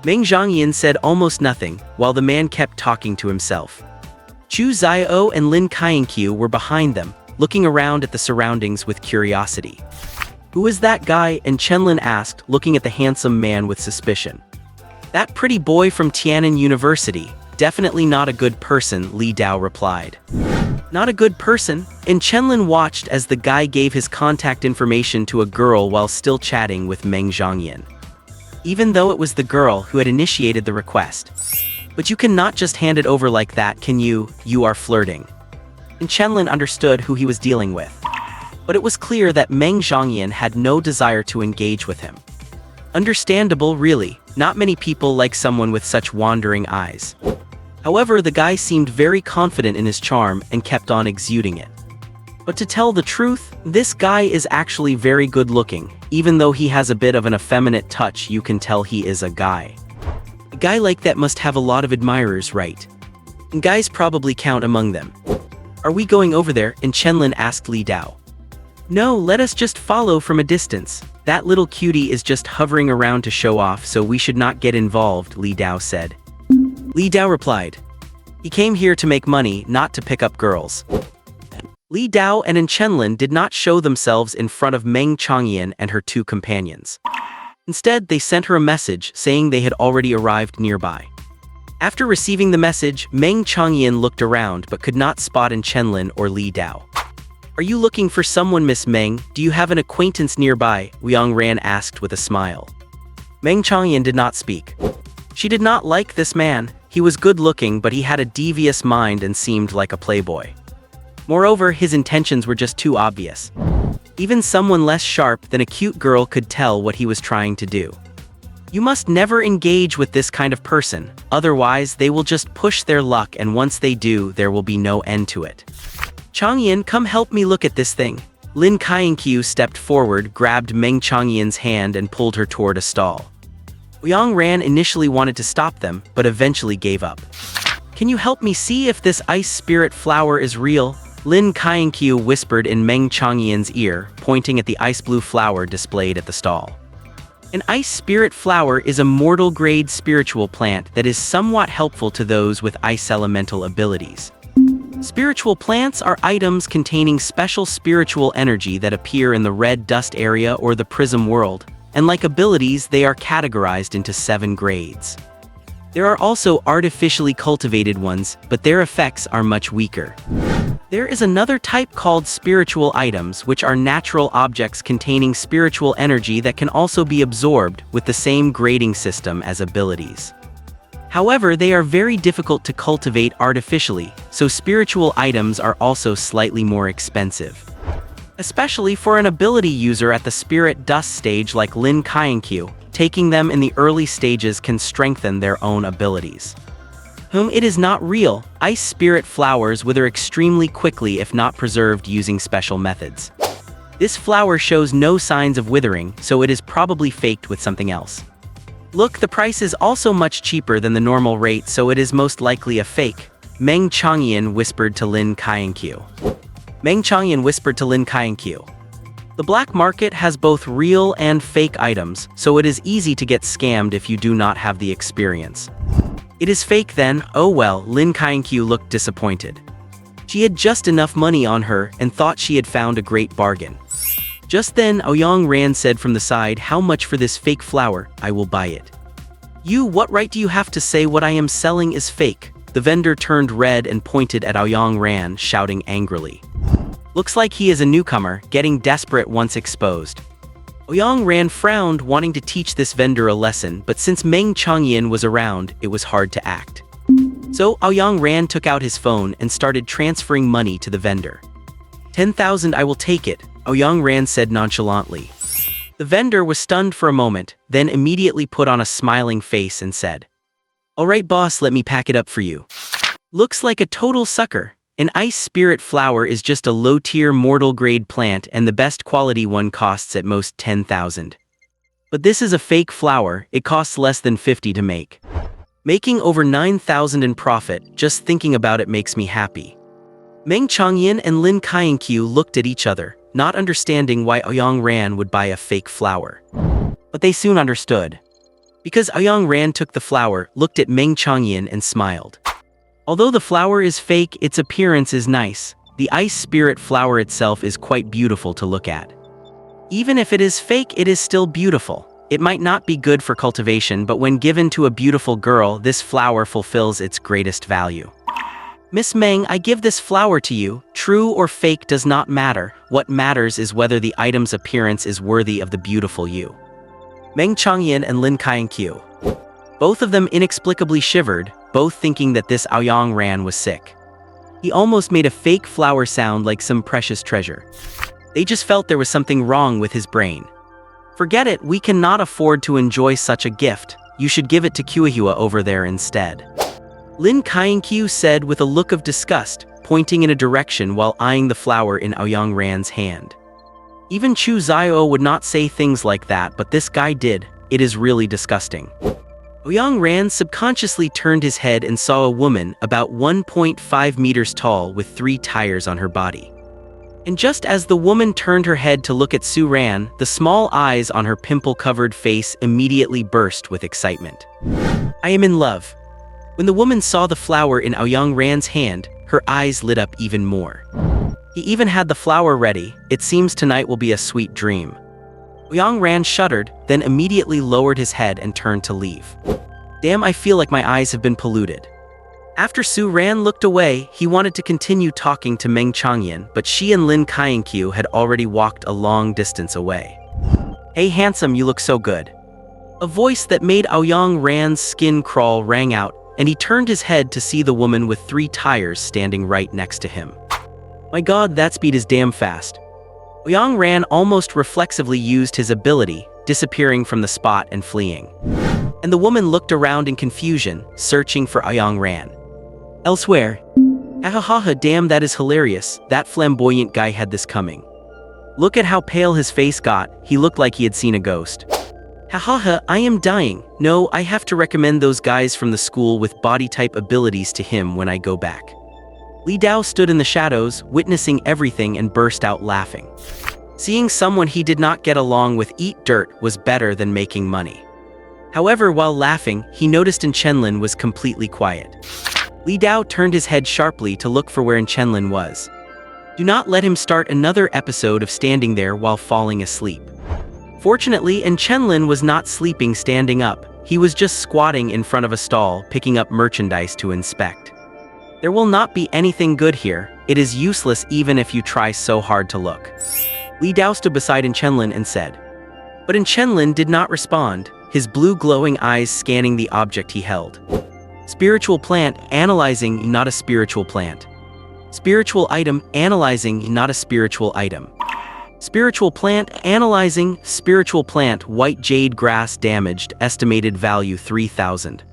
Meng Zhangyan said almost nothing, while the man kept talking to himself. Chu Xiao and Lin Kainkyu were behind them, looking around at the surroundings with curiosity. "Who is that guy?" and Chenlin asked, looking at the handsome man with suspicion. "That pretty boy from Tiannan University. Definitely not a good person," Li Dao replied. "Not a good person?" And Chenlin watched as the guy gave his contact information to a girl while still chatting with Meng Zhangyan. Even though it was the girl who had initiated the request. "But you cannot just hand it over like that, can you? You are flirting." And Chenlin understood who he was dealing with. But it was clear that Meng Zhangyan had no desire to engage with him. Understandable, really. Not many people like someone with such wandering eyes. However, the guy seemed very confident in his charm and kept on exuding it. But to tell the truth, this guy is actually very good looking. Even though he has a bit of an effeminate touch, you can tell he is a guy. A guy like that must have a lot of admirers, right? And guys probably count among them. "Are we going over there?" and Chenlin asked Li Dao. "No, let us just follow from a distance. That little cutie is just hovering around to show off, so we should not get involved," Li Dao said. Li Dao replied, "He came here to make money, not to pick up girls." Li Dao and Chenlin did not show themselves in front of Meng Zhangyan and her two companions. Instead, they sent her a message saying they had already arrived nearby. After receiving the message, Meng Zhangyan looked around but could not spot Chenlin or Li Dao. "Are you looking for someone, Miss Meng? Do you have an acquaintance nearby?" Liang Ran asked with a smile. Meng Zhangyan did not speak. She did not like this man. He was good-looking, but he had a devious mind and seemed like a playboy. Moreover, his intentions were just too obvious. Even someone less sharp than a cute girl could tell what he was trying to do. You must never engage with this kind of person, otherwise they will just push their luck, and once they do, there will be no end to it. "Changyan, come help me look at this thing." Lin Kainkyu stepped forward, grabbed Meng Changyan's hand and pulled her toward a stall. Liang Ran initially wanted to stop them, but eventually gave up. "Can you help me see if this ice spirit flower is real?" Lin Kainkyu whispered in Meng Changyan's ear, pointing at the ice blue flower displayed at the stall. An ice spirit flower is a mortal-grade spiritual plant that is somewhat helpful to those with ice elemental abilities. Spiritual plants are items containing special spiritual energy that appear in the red dust area or the prism world, and like abilities, they are categorized into 7 grades. There are also artificially cultivated ones, but their effects are much weaker. There is another type called spiritual items, which are natural objects containing spiritual energy that can also be absorbed with the same grading system as abilities. However, they are very difficult to cultivate artificially, so spiritual items are also slightly more expensive. Especially for an ability user at the spirit dust stage like Lin Kainkyu, taking them in the early stages can strengthen their own abilities. It is not real. Ice spirit flowers wither extremely quickly if not preserved using special methods. This flower shows no signs of withering, so it is probably faked with something else. Look, the price is also much cheaper than the normal rate, so it is most likely a fake, Meng Changyan whispered to Lin Kainkyu. Meng Changyan whispered to Lin Kainkyu. The black market has both real and fake items, so it is easy to get scammed if you do not have the experience. It is fake then. Oh well, Lin Kainkyu looked disappointed. She had just enough money on her and thought she had found a great bargain. Just then, Aoyang Ran said from the side, "How much for this fake flower? I will buy it." "You, what right do you have to say what I am selling is fake?" The vendor turned red and pointed at Aoyang Ran, shouting angrily. Looks like he is a newcomer, getting desperate once exposed. Aoyang Ran frowned, wanting to teach this vendor a lesson, but since Meng Changyan was around, it was hard to act. So Aoyang Ran took out his phone and started transferring money to the vendor. 10,000, I will take it, Aoyang Ran said nonchalantly. The vendor was stunned for a moment, then immediately put on a smiling face and said, "Alright boss, let me pack it up for you." Looks like a total sucker. An ice spirit flower is just a low-tier mortal-grade plant, and the best quality one costs at most 10,000. But this is a fake flower, it costs less than 50 to make. Making over 9,000 in profit, just thinking about it makes me happy. Meng Changyan and Lin Kainkyu looked at each other, not understanding why Aoyang Ran would buy a fake flower. But they soon understood. Because Aoyang Ran took the flower, looked at Meng Changyan and smiled. Although the flower is fake, its appearance is nice. The ice spirit flower itself is quite beautiful to look at. Even if it is fake, it is still beautiful. It might not be good for cultivation, but when given to a beautiful girl, this flower fulfills its greatest value. Miss Meng, I give this flower to you. True or fake does not matter. What matters is whether the item's appearance is worthy of the beautiful you. Meng Changyan and Lin Kainkyu. Both of them inexplicably shivered, both thinking that this Aoyang Ran was sick. He almost made a fake flower sound like some precious treasure. They just felt there was something wrong with his brain. Forget it, we cannot afford to enjoy such a gift. You should give it to Kuehua over there instead. Lin Kainkyu said with a look of disgust, pointing in a direction while eyeing the flower in Aoyang Ran's hand. Even Chu Zio would not say things like that, but this guy did. It is really disgusting. Aoyang Ran subconsciously turned his head and saw a woman about 1.5 meters tall with 3 tires on her body. And just as the woman turned her head to look at Su Ran, the small eyes on her pimple-covered face immediately burst with excitement. I am in love. When the woman saw the flower in Aoyang Ran's hand, her eyes lit up even more. He even had the flower ready. It seems tonight will be a sweet dream. Aoyang Ran shuddered, then immediately lowered his head and turned to leave. Damn, I feel like my eyes have been polluted. After Su Ran looked away, he wanted to continue talking to Meng Changyan, but she and Lin Kainkyu had already walked a long distance away. Hey handsome, you look so good. A voice that made Aoyang Ran's skin crawl rang out, and he turned his head to see the woman with 3 tires standing right next to him. My god, that speed is damn fast. Aoyang Ran almost reflexively used his ability, disappearing from the spot and fleeing. And the woman looked around in confusion, searching for Aoyang Ran. Elsewhere. Ahahaha, damn, that is hilarious. That flamboyant guy had this coming. Look at how pale his face got. He looked like he had seen a ghost. Hahaha, I am dying. No, I have to recommend those guys from the school with body-type abilities to him when I go back. Li Dao stood in the shadows, witnessing everything, and burst out laughing. Seeing someone he did not get along with eat dirt was better than making money. However, while laughing, he noticed Chenlin was completely quiet. Li Dao turned his head sharply to look for where Chenlin was. Do not let him start another episode of standing there while falling asleep. Fortunately, Chenlin was not sleeping standing up. He was just squatting in front of a stall, picking up merchandise to inspect. There will not be anything good here. It is useless even if you try so hard to look. Li Dao stood beside Chenlin and said. But Chenlin did not respond, his blue glowing eyes scanning the object he held. Spiritual plant, analyzing, not a spiritual plant. Spiritual item, analyzing, not a spiritual item. Spiritual plant, analyzing, spiritual plant, white jade grass damaged, estimated value 3,000.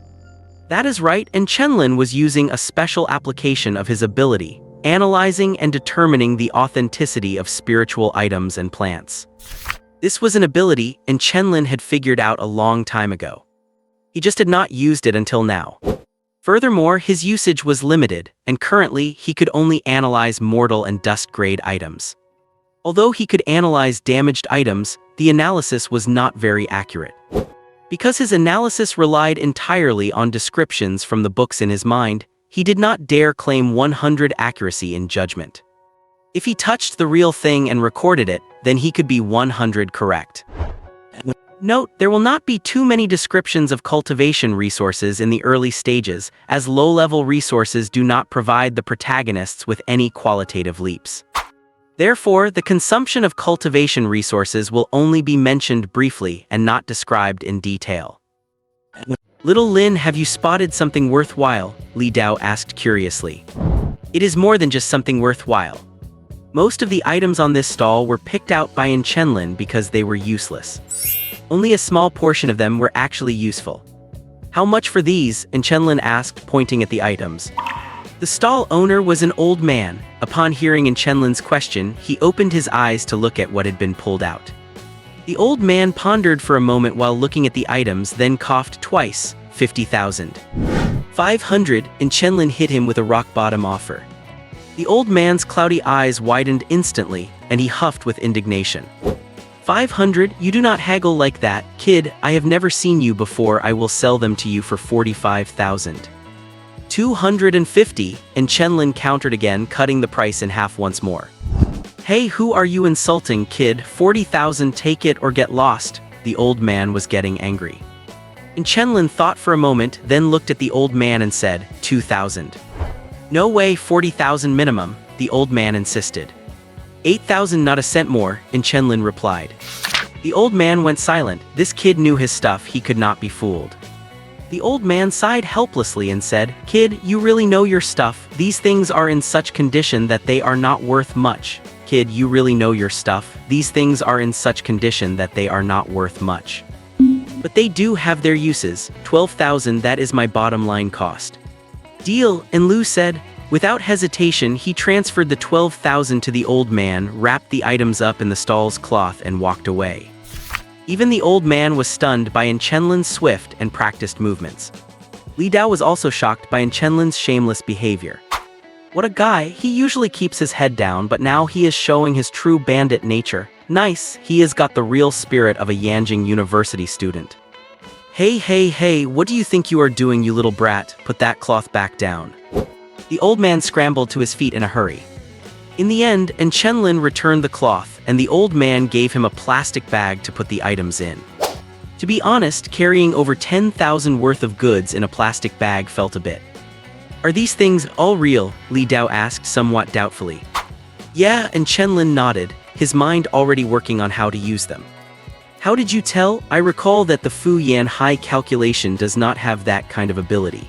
That is right, Chenlin was using a special application of his ability, analyzing and determining the authenticity of spiritual items and plants. This was an ability Chenlin had figured out a long time ago. He just had not used it until now. Furthermore, his usage was limited, and currently he could only analyze mortal and dust-grade items. Although he could analyze damaged items, the analysis was not very accurate. Because his analysis relied entirely on descriptions from the books in his mind, he did not dare claim 100 accuracy in judgment. If he touched the real thing and recorded it, then he could be 100 correct. Note, there will not be too many descriptions of cultivation resources in the early stages, as low-level resources do not provide the protagonists with any qualitative leaps. Therefore, the consumption of cultivation resources will only be mentioned briefly and not described in detail. Little Lin, have you spotted something worthwhile? Li Dao asked curiously. It is more than just something worthwhile. Most of the items on this stall were picked out by Chenlin because they were useless. Only a small portion of them were actually useful. How much for these? Chenlin asked, pointing at the items. The stall owner was an old man. Upon hearing Chenlin's question, he opened his eyes to look at what had been pulled out. The old man pondered for a moment while looking at the items, then coughed twice. 50,000. 500, Chenlin hit him with a rock-bottom offer. The old man's cloudy eyes widened instantly, and he huffed with indignation. 500, you do not haggle like that, kid, I have never seen you before, I will sell them to you for 45,000. 250, Chenlin countered again, cutting the price in half once more. Hey, who are you insulting, kid? 40,000, take it or get lost. The old man was getting angry. Chenlin thought for a moment, then looked at the old man and said, 2,000. No way, 40,000 minimum, the old man insisted. 8,000, not a cent more, Chenlin replied. The old man went silent. This kid knew his stuff, he could not be fooled. The old man sighed helplessly and said, Kid, you really know your stuff, these things are in such condition that they are not worth much. Kid, you really know your stuff, these things are in such condition that they are not worth much. But they do have their uses, 12,000, that is my bottom line cost. Deal, Lu said. Without hesitation, he transferred the 12,000 to the old man, wrapped the items up in the stall's cloth and walked away. Even the old man was stunned by Chenlin's swift and practiced movements. Li Dao was also shocked by Chenlin's shameless behavior. What a guy, he usually keeps his head down, but now he is showing his true bandit nature. Nice, he has got the real spirit of a Yanjing University student. Hey, what do you think you are doing, you little brat? Put that cloth back down. The old man scrambled to his feet in a hurry. In the end, Chenlin returned the cloth, and the old man gave him a plastic bag to put the items in. To be honest, carrying over 10,000 worth of goods in a plastic bag felt a bit. Are these things all real? Li Dao asked somewhat doubtfully. Yeah, Chenlin nodded, his mind already working on how to use them. How did you tell? I recall that the Fu Yan high calculation does not have that kind of ability.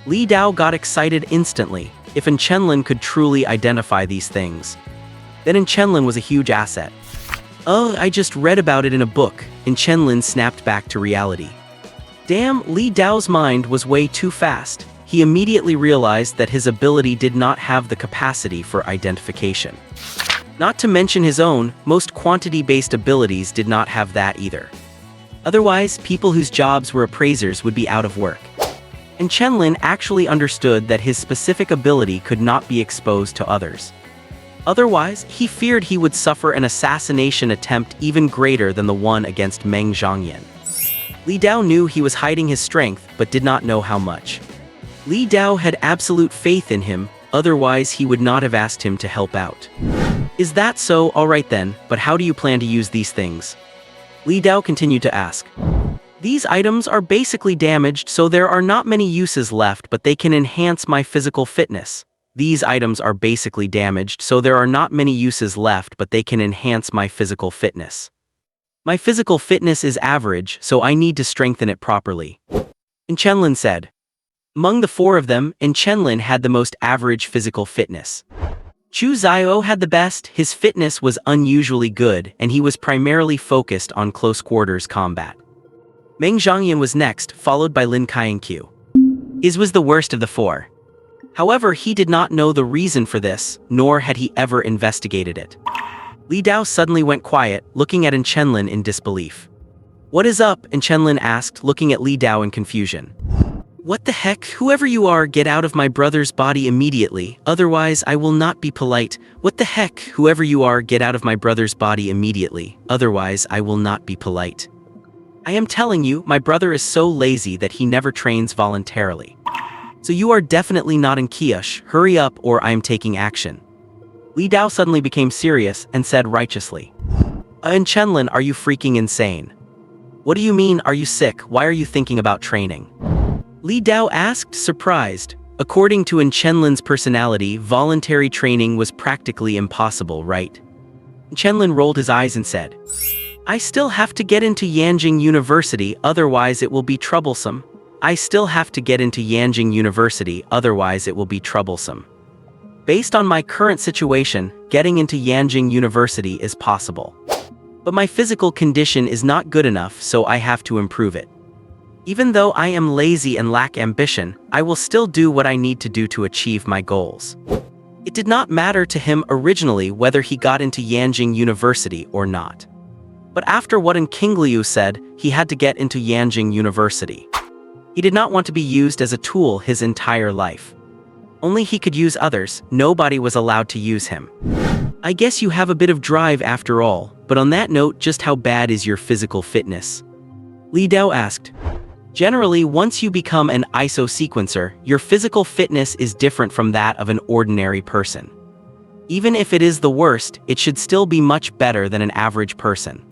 Li Dao got excited instantly. If Chenlin could truly identify these things, then Chenlin was a huge asset. Oh, I just read about it in a book. Chenlin snapped back to reality. Damn, Li Dao's mind was way too fast. He immediately realized that his ability did not have the capacity for identification. Not to mention his own, most quantity-based abilities did not have that either. Otherwise, people whose jobs were appraisers would be out of work. Chenlin actually understood that his specific ability could not be exposed to others. Otherwise, he feared he would suffer an assassination attempt even greater than the one against Meng Zhangyan. Li Dao knew he was hiding his strength, but did not know how much. Li Dao had absolute faith in him, otherwise he would not have asked him to help out. Is that so? Alright then, but how do you plan to use these things? Li Dao continued to ask. These items are basically damaged, so there are not many uses left, but they can enhance my physical fitness. These items are basically damaged, so there are not many uses left, but they can enhance my physical fitness. My physical fitness is average, so I need to strengthen it properly. Chenlin said. Among the four of them, Chenlin had the most average physical fitness. Chu Xiao had the best, his fitness was unusually good, and he was primarily focused on close-quarters combat. Meng Zhangyan was next, followed by Lin Qianqiu. His was the worst of the four. However, he did not know the reason for this, nor had he ever investigated it. Li Dao suddenly went quiet, looking at Chenlin in disbelief. What is up? Chenlin asked, looking at Li Dao in confusion. What the heck? Whoever you are, get out of my brother's body immediately, otherwise I will not be polite. What the heck? Whoever you are, get out of my brother's body immediately, otherwise I will not be polite. I am telling you, my brother is so lazy that he never trains voluntarily. So you are definitely not in Kiosh, hurry up or I am taking action. Li Dao suddenly became serious and said righteously. In Chenlin, are you freaking insane? What do you mean, are you sick? Why are you thinking about training? Li Dao asked, surprised. According to Chenlin's personality, voluntary training was practically impossible, right? Chenlin rolled his eyes and said, I still have to get into Yanjing University, otherwise it will be troublesome. I still have to get into Yanjing University, otherwise it will be troublesome. Based on my current situation, getting into Yanjing University is possible. But my physical condition is not good enough, so I have to improve it. Even though I am lazy and lack ambition, I will still do what I need to do to achieve my goals. It did not matter to him originally whether he got into Yanjing University or not. But after what King Liu said, he had to get into Yanjing University. He did not want to be used as a tool his entire life. Only he could use others, nobody was allowed to use him. I guess you have a bit of drive after all, but on that note, just how bad is your physical fitness? Li Dao asked. Generally, once you become an ISO sequencer, your physical fitness is different from that of an ordinary person. Even if it is the worst, it should still be much better than an average person.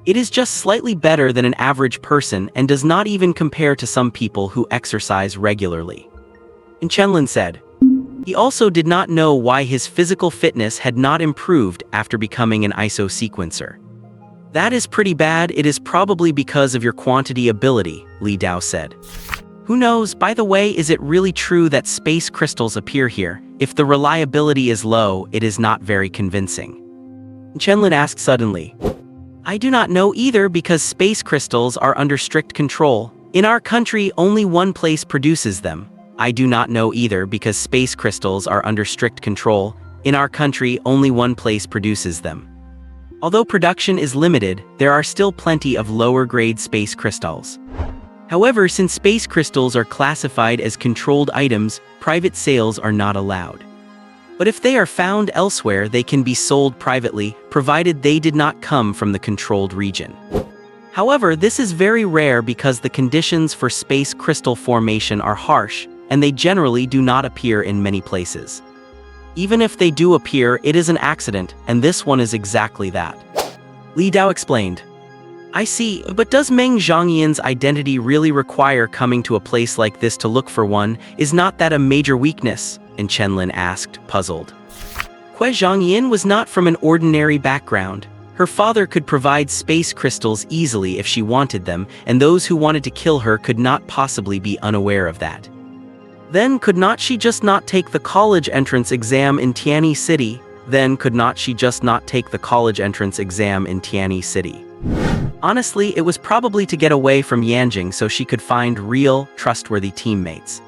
It is just slightly better than an average person and does not even compare to some people who exercise regularly. Chenlin said. He also did not know why his physical fitness had not improved after becoming an ISO sequencer. That is pretty bad, it is probably because of your quantity ability, Li Dao said. Who knows, by the way, is it really true that space crystals appear here? If the reliability is low, it is not very convincing. Chenlin asked suddenly. I do not know either because space crystals are under strict control. In our country, only one place produces them. I do not know either because space crystals are under strict control. In our country, only one place produces them. Although production is limited, there are still plenty of lower-grade space crystals. However, since space crystals are classified as controlled items, private sales are not allowed. But if they are found elsewhere, they can be sold privately, provided they did not come from the controlled region. However, this is very rare because the conditions for space crystal formation are harsh, and they generally do not appear in many places. Even if they do appear, it is an accident, and this one is exactly that. Li Dao explained. I see, but does Meng Zhangyan's identity really require coming to a place like this to look for one? Is not that a major weakness? Chenlin asked, puzzled. Kue Zhangyan was not from an ordinary background. Her father could provide space crystals easily if she wanted them, and those who wanted to kill her could not possibly be unaware of that. Then could not she just not take the college entrance exam in Tianyi City? Honestly, it was probably to get away from Yanjing so she could find real, trustworthy teammates.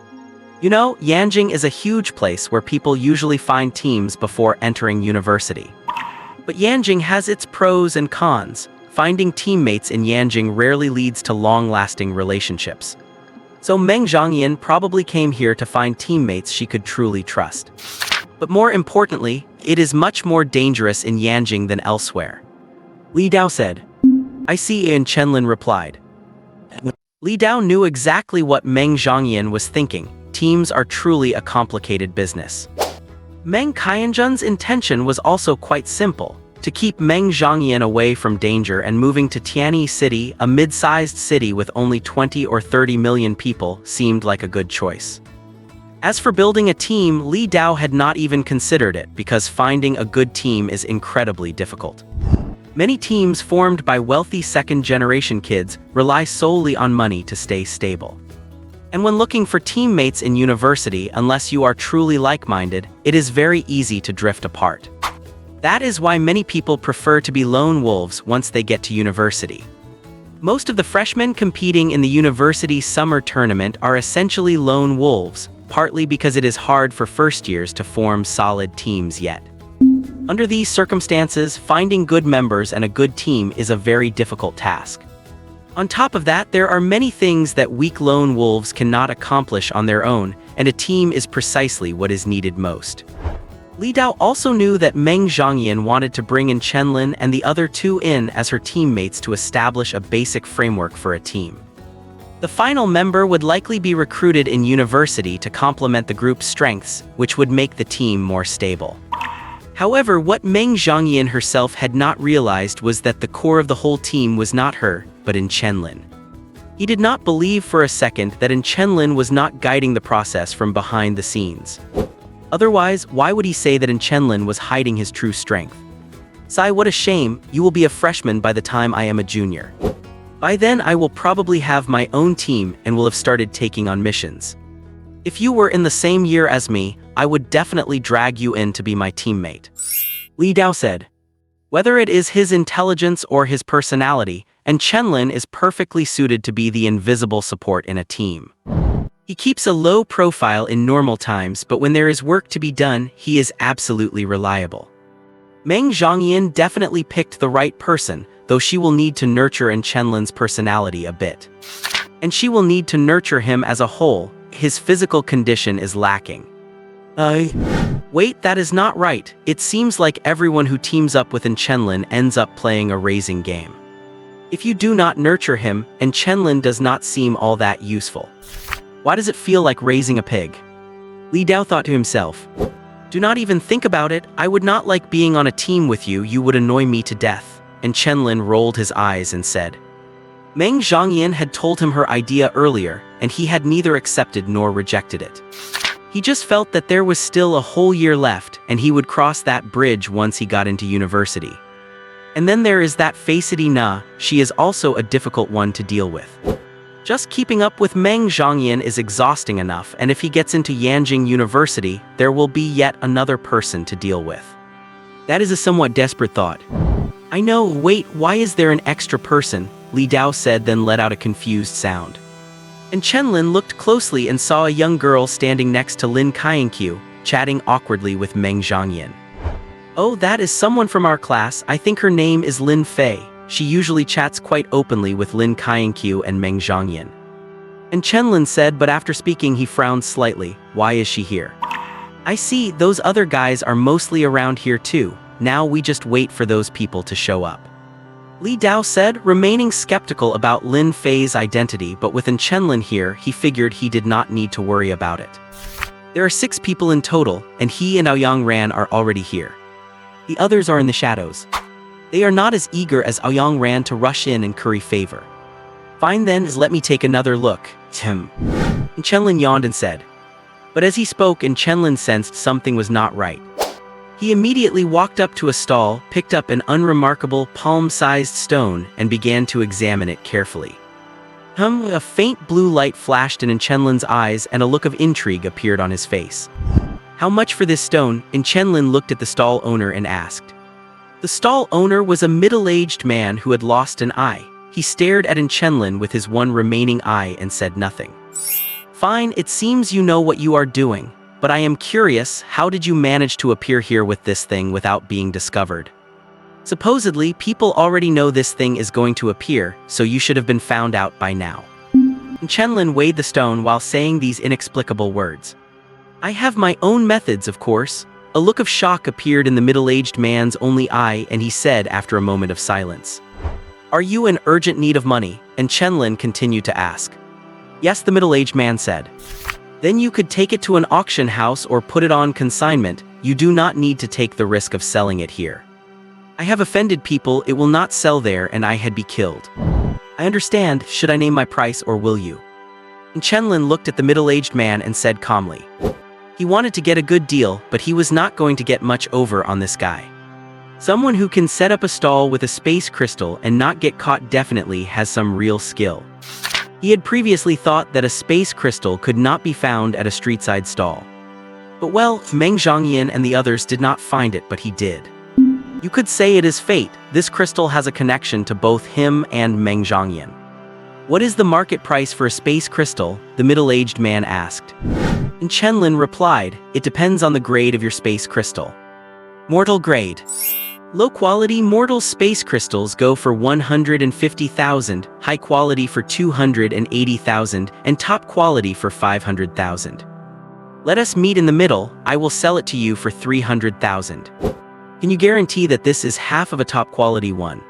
You know, Yanjing is a huge place where people usually find teams before entering university. But Yanjing has its pros and cons. Finding teammates in Yanjing rarely leads to long-lasting relationships. So Meng Zhangyan probably came here to find teammates she could truly trust. But more importantly, it is much more dangerous in Yanjing than elsewhere. Li Dao said. I see, and Chenlin replied. Li Dao knew exactly what Meng Zhangyan was thinking. Teams are truly a complicated business. Meng Qianzhen's intention was also quite simple. To keep Meng Zhangyan away from danger and moving to Tianyi City, a mid-sized city with only 20 or 30 million people, seemed like a good choice. As for building a team, Li Dao had not even considered it because finding a good team is incredibly difficult. Many teams formed by wealthy second-generation kids rely solely on money to stay stable. And when looking for teammates in university, unless you are truly like-minded, it is very easy to drift apart. That is why many people prefer to be lone wolves once they get to university. Most of the freshmen competing in the university summer tournament are essentially lone wolves, partly because it is hard for first years to form solid teams yet. Under these circumstances, finding good members and a good team is a very difficult task. On top of that, there are many things that weak lone wolves cannot accomplish on their own, and a team is precisely what is needed most. Li Dao also knew that Meng Zhangyan wanted to bring in Chenlin and the other two in as her teammates to establish a basic framework for a team. The final member would likely be recruited in university to complement the group's strengths, which would make the team more stable. However, what Meng Zhangyan herself had not realized was that the core of the whole team was not her, but in Chenlin. He did not believe for a second that Chenlin was not guiding the process from behind the scenes. Otherwise, why would he say that Chenlin was hiding his true strength? Sai, what a shame, you will be a freshman by the time I am a junior. By then I will probably have my own team and will have started taking on missions. If you were in the same year as me, I would definitely drag you in to be my teammate. Li Dao said. Whether it is his intelligence or his personality, Chenlin is perfectly suited to be the invisible support in a team. He keeps a low profile in normal times, but when there is work to be done, he is absolutely reliable. Meng Zhangyan definitely picked the right person, though she will need to nurture Chenlin's personality a bit. And she will need to nurture him as a whole. His physical condition is lacking. Wait, that is not right. It seems like everyone who teams up with Chenlin ends up playing a raising game. If you do not nurture him, Chenlin does not seem all that useful. Why does it feel like raising a pig? Li Dao thought to himself. Do not even think about it, I would not like being on a team with you, you would annoy me to death. Chenlin rolled his eyes and said. Meng Zhangyan had told him her idea earlier, and he had neither accepted nor rejected it. He just felt that there was still a whole year left, and he would cross that bridge once he got into university. And then there is that Facety Na, she is also a difficult one to deal with. Just keeping up with Meng Zhangyan is exhausting enough, and if he gets into Yanjing University, there will be yet another person to deal with. That is a somewhat desperate thought. I know, wait, why is there an extra person? Li Dao said, then let out a confused sound. Chenlin looked closely and saw a young girl standing next to Lin Kainkyu, chatting awkwardly with Meng Zhangyan. Oh, that is someone from our class, I think her name is Lin Fei. She usually chats quite openly with Lin Kainkyu and Meng Zhangyan. Chenlin said, but after speaking he frowned slightly. Why is she here? I see, those other guys are mostly around here too. Now we just wait for those people to show up. Li Dao said, remaining skeptical about Lin Fei's identity, but with Chenlin here, he figured he did not need to worry about it. There are 6 people in total, and he and Aoyang Ran are already here. The others are in the shadows. They are not as eager as Aoyang Ran to rush in and curry favor. Fine then, let me take another look. Chenlin yawned and said. But as he spoke, Chenlin sensed something was not right. He immediately walked up to a stall, picked up an unremarkable palm-sized stone, and began to examine it carefully. A faint blue light flashed in Chenlin's eyes and a look of intrigue appeared on his face. How much for this stone? Chenlin looked at the stall owner and asked. The stall owner was a middle-aged man who had lost an eye. He stared at Chenlin with his one remaining eye and said nothing. Fine, it seems you know what you are doing. But I am curious, how did you manage to appear here with this thing without being discovered? Supposedly, people already know this thing is going to appear, so you should have been found out by now. Chenlin weighed the stone while saying these inexplicable words. I have my own methods, of course. A look of shock appeared in the middle-aged man's only eye, and he said after a moment of silence. Are you in urgent need of money? Chenlin continued to ask. Yes, the middle-aged man said. Then you could take it to an auction house or put it on consignment. You do not need to take the risk of selling it here. I have offended people, it will not sell there and I had be killed. I understand, should I name my price or will you? Chenlin looked at the middle-aged man and said calmly. He wanted to get a good deal, but he was not going to get much over on this guy. Someone who can set up a stall with a space crystal and not get caught definitely has some real skill. He had previously thought that a space crystal could not be found at a streetside stall. But well, Meng Zhangyan and the others did not find it, but he did. You could say it is fate. This crystal has a connection to both him and Meng Zhangyan. What is the market price for a space crystal? The middle-aged man asked. Chenlin replied, it depends on the grade of your space crystal. Mortal grade. Low-quality mortal space crystals go for 150,000, high quality for 280,000, and top quality for 500,000. Let us meet in the middle, I will sell it to you for 300,000. Can you guarantee that this is half of a top quality one?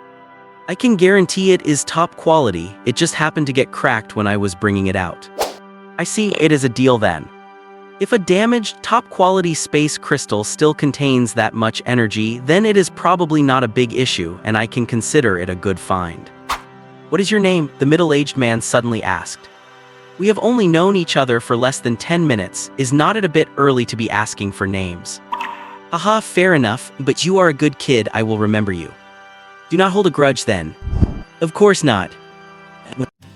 I can guarantee it is top quality, it just happened to get cracked when I was bringing it out. I see, it is a deal then. If a damaged, top-quality space crystal still contains that much energy, then it is probably not a big issue and I can consider it a good find. What is your name? The middle-aged man suddenly asked. We have only known each other for less than 10 minutes, is not it a bit early to be asking for names? Haha, fair enough, but you are a good kid, I will remember you. Do not hold a grudge then. Of course not.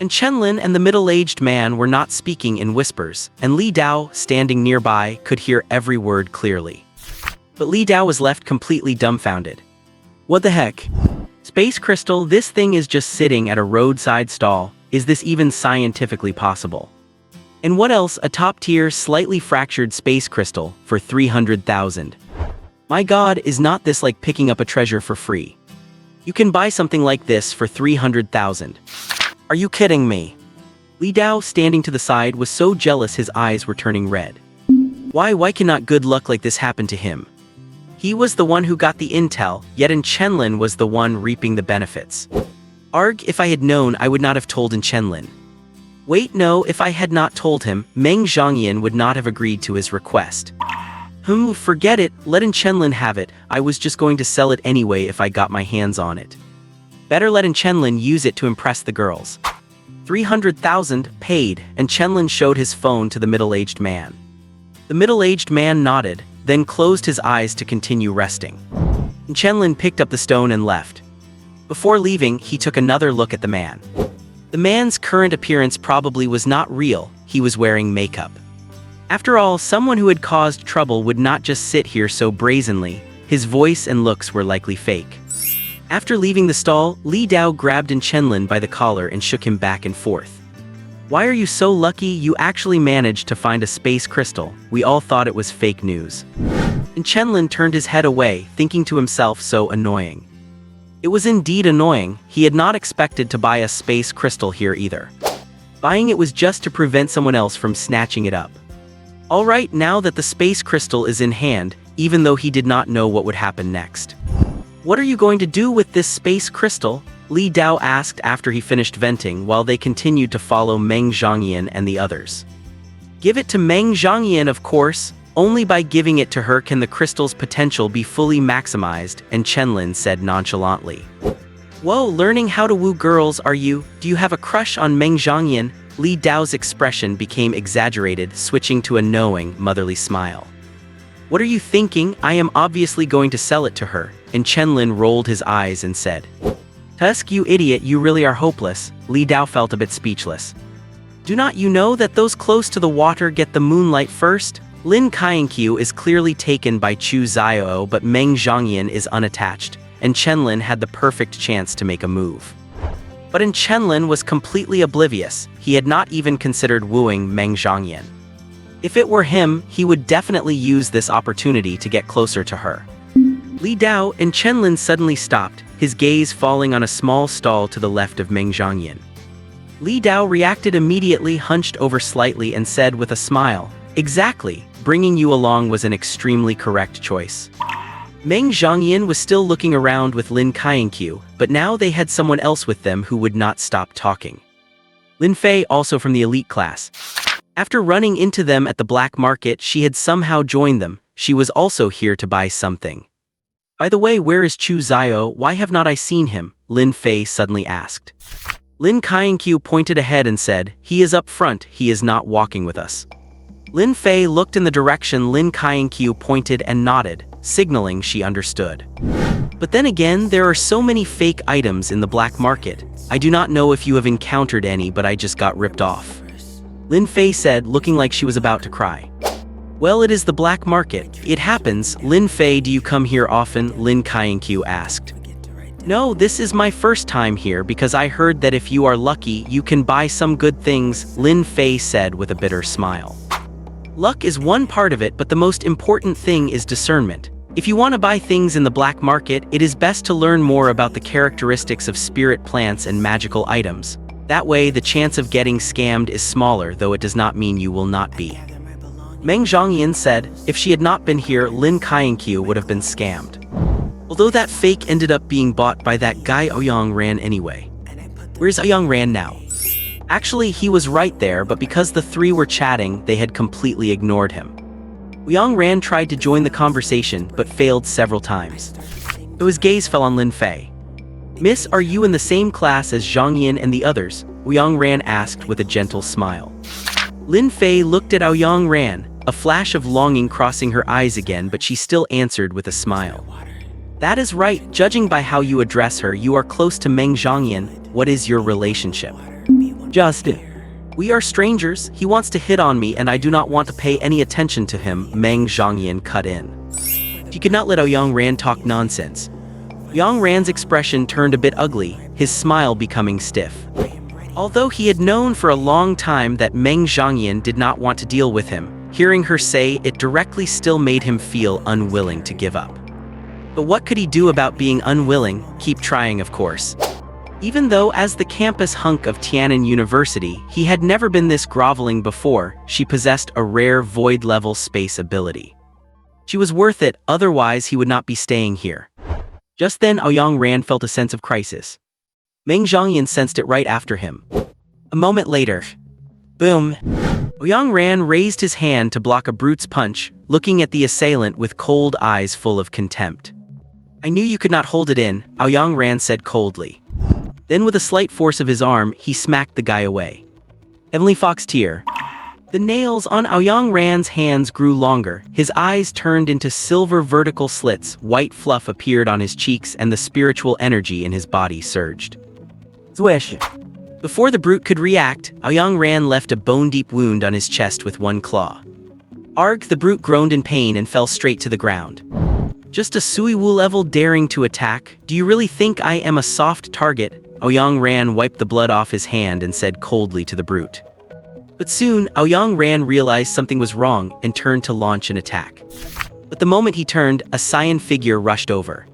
And Chenlin and the middle-aged man were not speaking in whispers, and Li Dao, standing nearby, could hear every word clearly. But Li Dao was left completely dumbfounded. What the heck? Space crystal, this thing is just sitting at a roadside stall, is this even scientifically possible? And what else, a top-tier, slightly fractured space crystal, for 300,000. My god, is not this like picking up a treasure for free? You can buy something like this for 300,000. Are you kidding me? Li Dao, standing to the side, was so jealous his eyes were turning red. Why cannot good luck like this happen to him? He was the one who got the intel, yet Chenlin was the one reaping the benefits. Arg, if I had known, I would not have told Chenlin. Wait, no, if I had not told him, Meng Zhongyan would not have agreed to his request. Forget it, let Chenlin have it, I was just going to sell it anyway if I got my hands on it. Better let Chenlin use it to impress the girls. 300,000, paid, and Chenlin showed his phone to the middle-aged man. The middle-aged man nodded, then closed his eyes to continue resting. Chenlin picked up the stone and left. Before leaving, he took another look at the man. The man's current appearance probably was not real, he was wearing makeup. After all, someone who had caused trouble would not just sit here so brazenly, his voice and looks were likely fake. After leaving the stall, Li Dao grabbed Chenlin by the collar and shook him back and forth. Why are you so lucky you actually managed to find a space crystal? We all thought it was fake news. Chenlin turned his head away, thinking to himself, so annoying. It was indeed annoying, he had not expected to buy a space crystal here either. Buying it was just to prevent someone else from snatching it up. Alright, now that the space crystal is in hand, even though he did not know what would happen next. What are you going to do with this space crystal? Li Dao asked after he finished venting while they continued to follow Meng Zhongyan and the others. Give it to Meng Zhongyan, of course. Only by giving it to her can the crystal's potential be fully maximized, and Chenlin said nonchalantly. Whoa, learning how to woo girls are you? Do you have a crush on Meng Zhongyan? Li Dao's expression became exaggerated, switching to a knowing, motherly smile. What are you thinking? I am obviously going to sell it to her, and Chenlin rolled his eyes and said. Tusk, you idiot, you really are hopeless. Li Dao felt a bit speechless. Do not you know that those close to the water get the moonlight first? Lin Kainkyu is clearly taken by Chu Xiao, but Meng Zhongyan is unattached, and Chenlin had the perfect chance to make a move. But Chenlin was completely oblivious, he had not even considered wooing Meng Zhongyan. If it were him, he would definitely use this opportunity to get closer to her. Li Dao and Chenlin suddenly stopped, his gaze falling on a small stall to the left of Meng Zhongyan. Li Dao reacted immediately, hunched over slightly and said with a smile, exactly, bringing you along was an extremely correct choice. Meng Zhongyan was still looking around with Lin Kainkyu, but now they had someone else with them who would not stop talking. Lin Fei, also from the elite class. After running into them at the black market, she had somehow joined them. She was also here to buy something. By the way, where is Chu Xiao? Why have not I seen him? Lin Fei suddenly asked. Lin Kainkyu pointed ahead and said, he is up front, he is not walking with us. Lin Fei looked in the direction Lin Kainkyu pointed and nodded, signaling she understood. But then again, there are so many fake items in the black market. I do not know if you have encountered any, but I just got ripped off. Lin Fei said, looking like she was about to cry. Well, it is the black market. It happens. Lin Fei, do you come here often? Lin Kainkyu asked. No, this is my first time here because I heard that if you are lucky, you can buy some good things, Lin Fei said with a bitter smile. Luck is one part of it, but the most important thing is discernment. If you want to buy things in the black market, it is best to learn more about the characteristics of spirit plants and magical items. That way, the chance of getting scammed is smaller, though it does not mean you will not be. Meng Zhongyan said, if she had not been here, Lin Kainkyu would have been scammed. Although that fake ended up being bought by that guy Ouyang Ran anyway. Where's Ouyang Ran now? Actually, he was right there, but because the three were chatting, they had completely ignored him. Ouyang Ran tried to join the conversation, but failed several times. So his gaze fell on Lin Fei. Miss, are you in the same class as Zhang Yin and the others? Ouyang Ran asked with a gentle smile. Lin Fei looked at Ouyang Ran, a flash of longing crossing her eyes again, but she still answered with a smile. That is right, judging by how you address her, you are close to Meng Zhongyan. What is your relationship? Just we are strangers. He wants to hit on me and I do not want to pay any attention to him, Meng Zhongyan cut in. He could not let Ouyang Ran talk nonsense. Ouyang Ran's expression turned a bit ugly, his smile becoming stiff. Although he had known for a long time that Meng Zhongyan did not want to deal with him, hearing her say it directly still made him feel unwilling to give up. But what could he do about being unwilling? Keep trying, of course. Even though as the campus hunk of Tian'an University, he had never been this groveling before, she possessed a rare void-level space ability. She was worth it, otherwise he would not be staying here. Just then Ouyang Ran felt a sense of crisis. Meng Zhongyan sensed it right after him. A moment later, boom! Ouyang Ran raised his hand to block a brute's punch, looking at the assailant with cold eyes full of contempt. I knew you could not hold it in, Ouyang Ran said coldly. Then with a slight force of his arm, he smacked the guy away. Heavenly Fox Tear. The nails on Ouyang Ran's hands grew longer, his eyes turned into silver vertical slits, white fluff appeared on his cheeks and the spiritual energy in his body surged. Swish. Before the brute could react, Ouyang Ran left a bone-deep wound on his chest with one claw. Arg, the brute groaned in pain and fell straight to the ground. Just a Suiwu level daring to attack? Do you really think I am a soft target? Ouyang Ran wiped the blood off his hand and said coldly to the brute. But soon, Ouyang Ran realized something was wrong and turned to launch an attack. But the moment he turned, a Saiyan figure rushed over.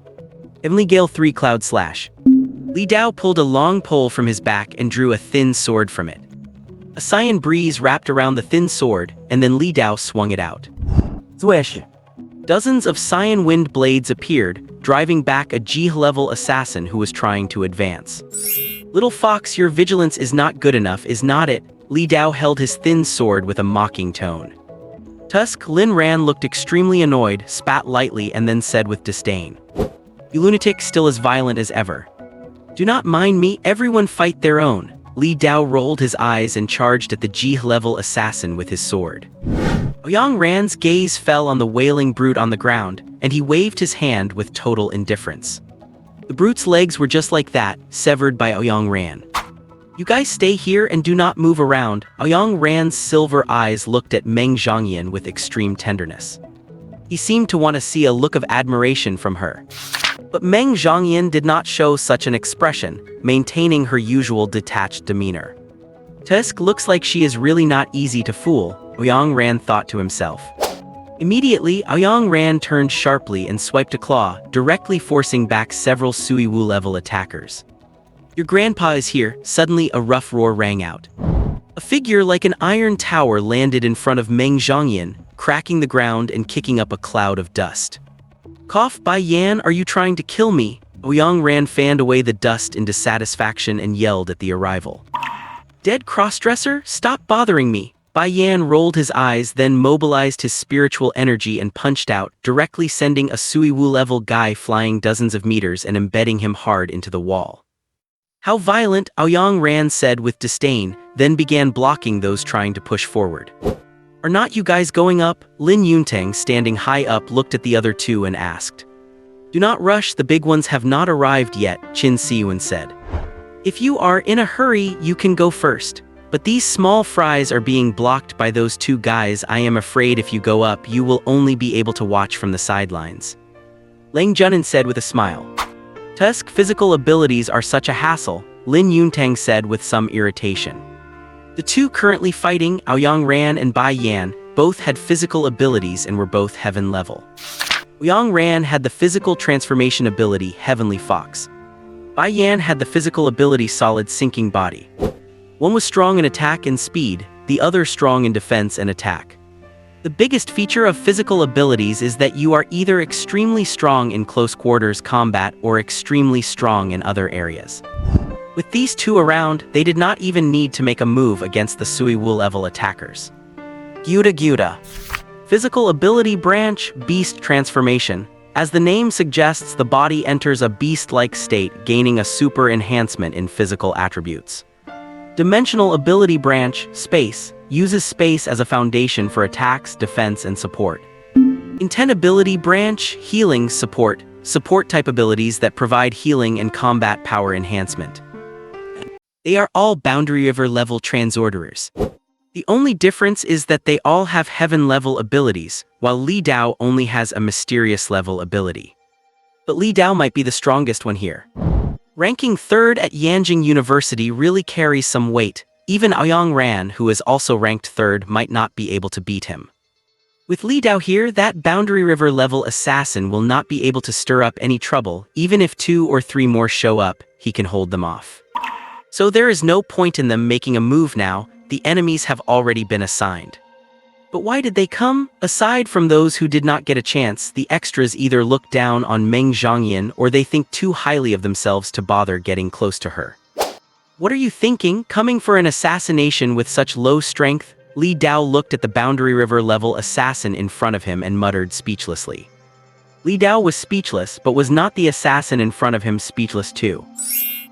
Heavenly Gale 3 Cloud Slash. Li Dao pulled a long pole from his back and drew a thin sword from it. A Saiyan breeze wrapped around the thin sword, and then Li Dao swung it out. Swish. Dozens of Saiyan wind blades appeared, driving back a G-level assassin who was trying to advance. Little fox, your vigilance is not good enough, is not it? Li Dao held his thin sword with a mocking tone. Tusk, Lin Ran looked extremely annoyed, spat lightly, and then said with disdain. You lunatic, still as violent as ever. Do not mind me, everyone fight their own. Li Dao rolled his eyes and charged at the G-level assassin with his sword. Ouyang Ran's gaze fell on the wailing brute on the ground, and he waved his hand with total indifference. The brute's legs were just like that, severed by Ouyang Ran. You guys stay here and do not move around. Ouyang Ran's silver eyes looked at Meng Zhongyan with extreme tenderness. He seemed to want to see a look of admiration from her. But Meng Zhongyan did not show such an expression, maintaining her usual detached demeanor. Tusk looks like she is really not easy to fool, Ouyang Ran thought to himself. Immediately, Ouyang Ran turned sharply and swiped a claw, directly forcing back several Suiwu-level attackers. Your grandpa is here, suddenly a rough roar rang out. A figure like an iron tower landed in front of Meng Zhongyan, cracking the ground and kicking up a cloud of dust. Cough, Bai Yan, are you trying to kill me? Ouyang Ran fanned away the dust in dissatisfaction and yelled at the arrival. Dead crossdresser, stop bothering me. Bai Yan rolled his eyes, then mobilized his spiritual energy and punched out, directly sending a Suiwu-level guy flying dozens of meters and embedding him hard into the wall. How violent, Ouyang Ran said with disdain, then began blocking those trying to push forward. Are not you guys going up? Lin Yuntang, standing high up, looked at the other two and asked. Do not rush, the big ones have not arrived yet, Qin Siyuan said. If you are in a hurry, you can go first. But these small fries are being blocked by those two guys. I am afraid if you go up, you will only be able to watch from the sidelines. Lang Junin said with a smile. Tusk, physical abilities are such a hassle, Lin Yuntang said with some irritation. The two currently fighting, Ouyang Ran and Bai Yan, both had physical abilities and were both heaven level. Ouyang Ran had the physical transformation ability Heavenly Fox. Bai Yan had the physical ability Solid Sinking Body. One was strong in attack and speed, the other strong in defense and attack. The biggest feature of physical abilities is that you are either extremely strong in close quarters combat or extremely strong in other areas. With these two around, they did not even need to make a move against the Suiwu level attackers. Gyuda Gyuda. Physical ability branch, beast transformation. As the name suggests, the body enters a beast-like state, gaining a super enhancement in physical attributes. Dimensional ability branch, space, uses space as a foundation for attacks, defense, and support. Intent ability branch, healing, support type abilities that provide healing and combat power enhancement. They are all Boundary River level transorderers. The only difference is that they all have heaven-level abilities, while Li Dao only has a mysterious level ability. But Li Dao might be the strongest one here. Ranking 3rd at Yanjing University really carries some weight. Even Aoyang Ran, who is also ranked 3rd, might not be able to beat him. With Li Dao here, that Boundary River level assassin will not be able to stir up any trouble. Even if 2 or 3 more show up, he can hold them off. So there is no point in them making a move now. The enemies have already been assigned. But why did they come? Aside from those who did not get a chance, the extras either look down on Meng Zhongyan or they think too highly of themselves to bother getting close to her. What are you thinking, coming for an assassination with such low strength? Li Dao looked at the Boundary River level assassin in front of him and muttered speechlessly. Li Dao was speechless, but was not the assassin in front of him speechless too?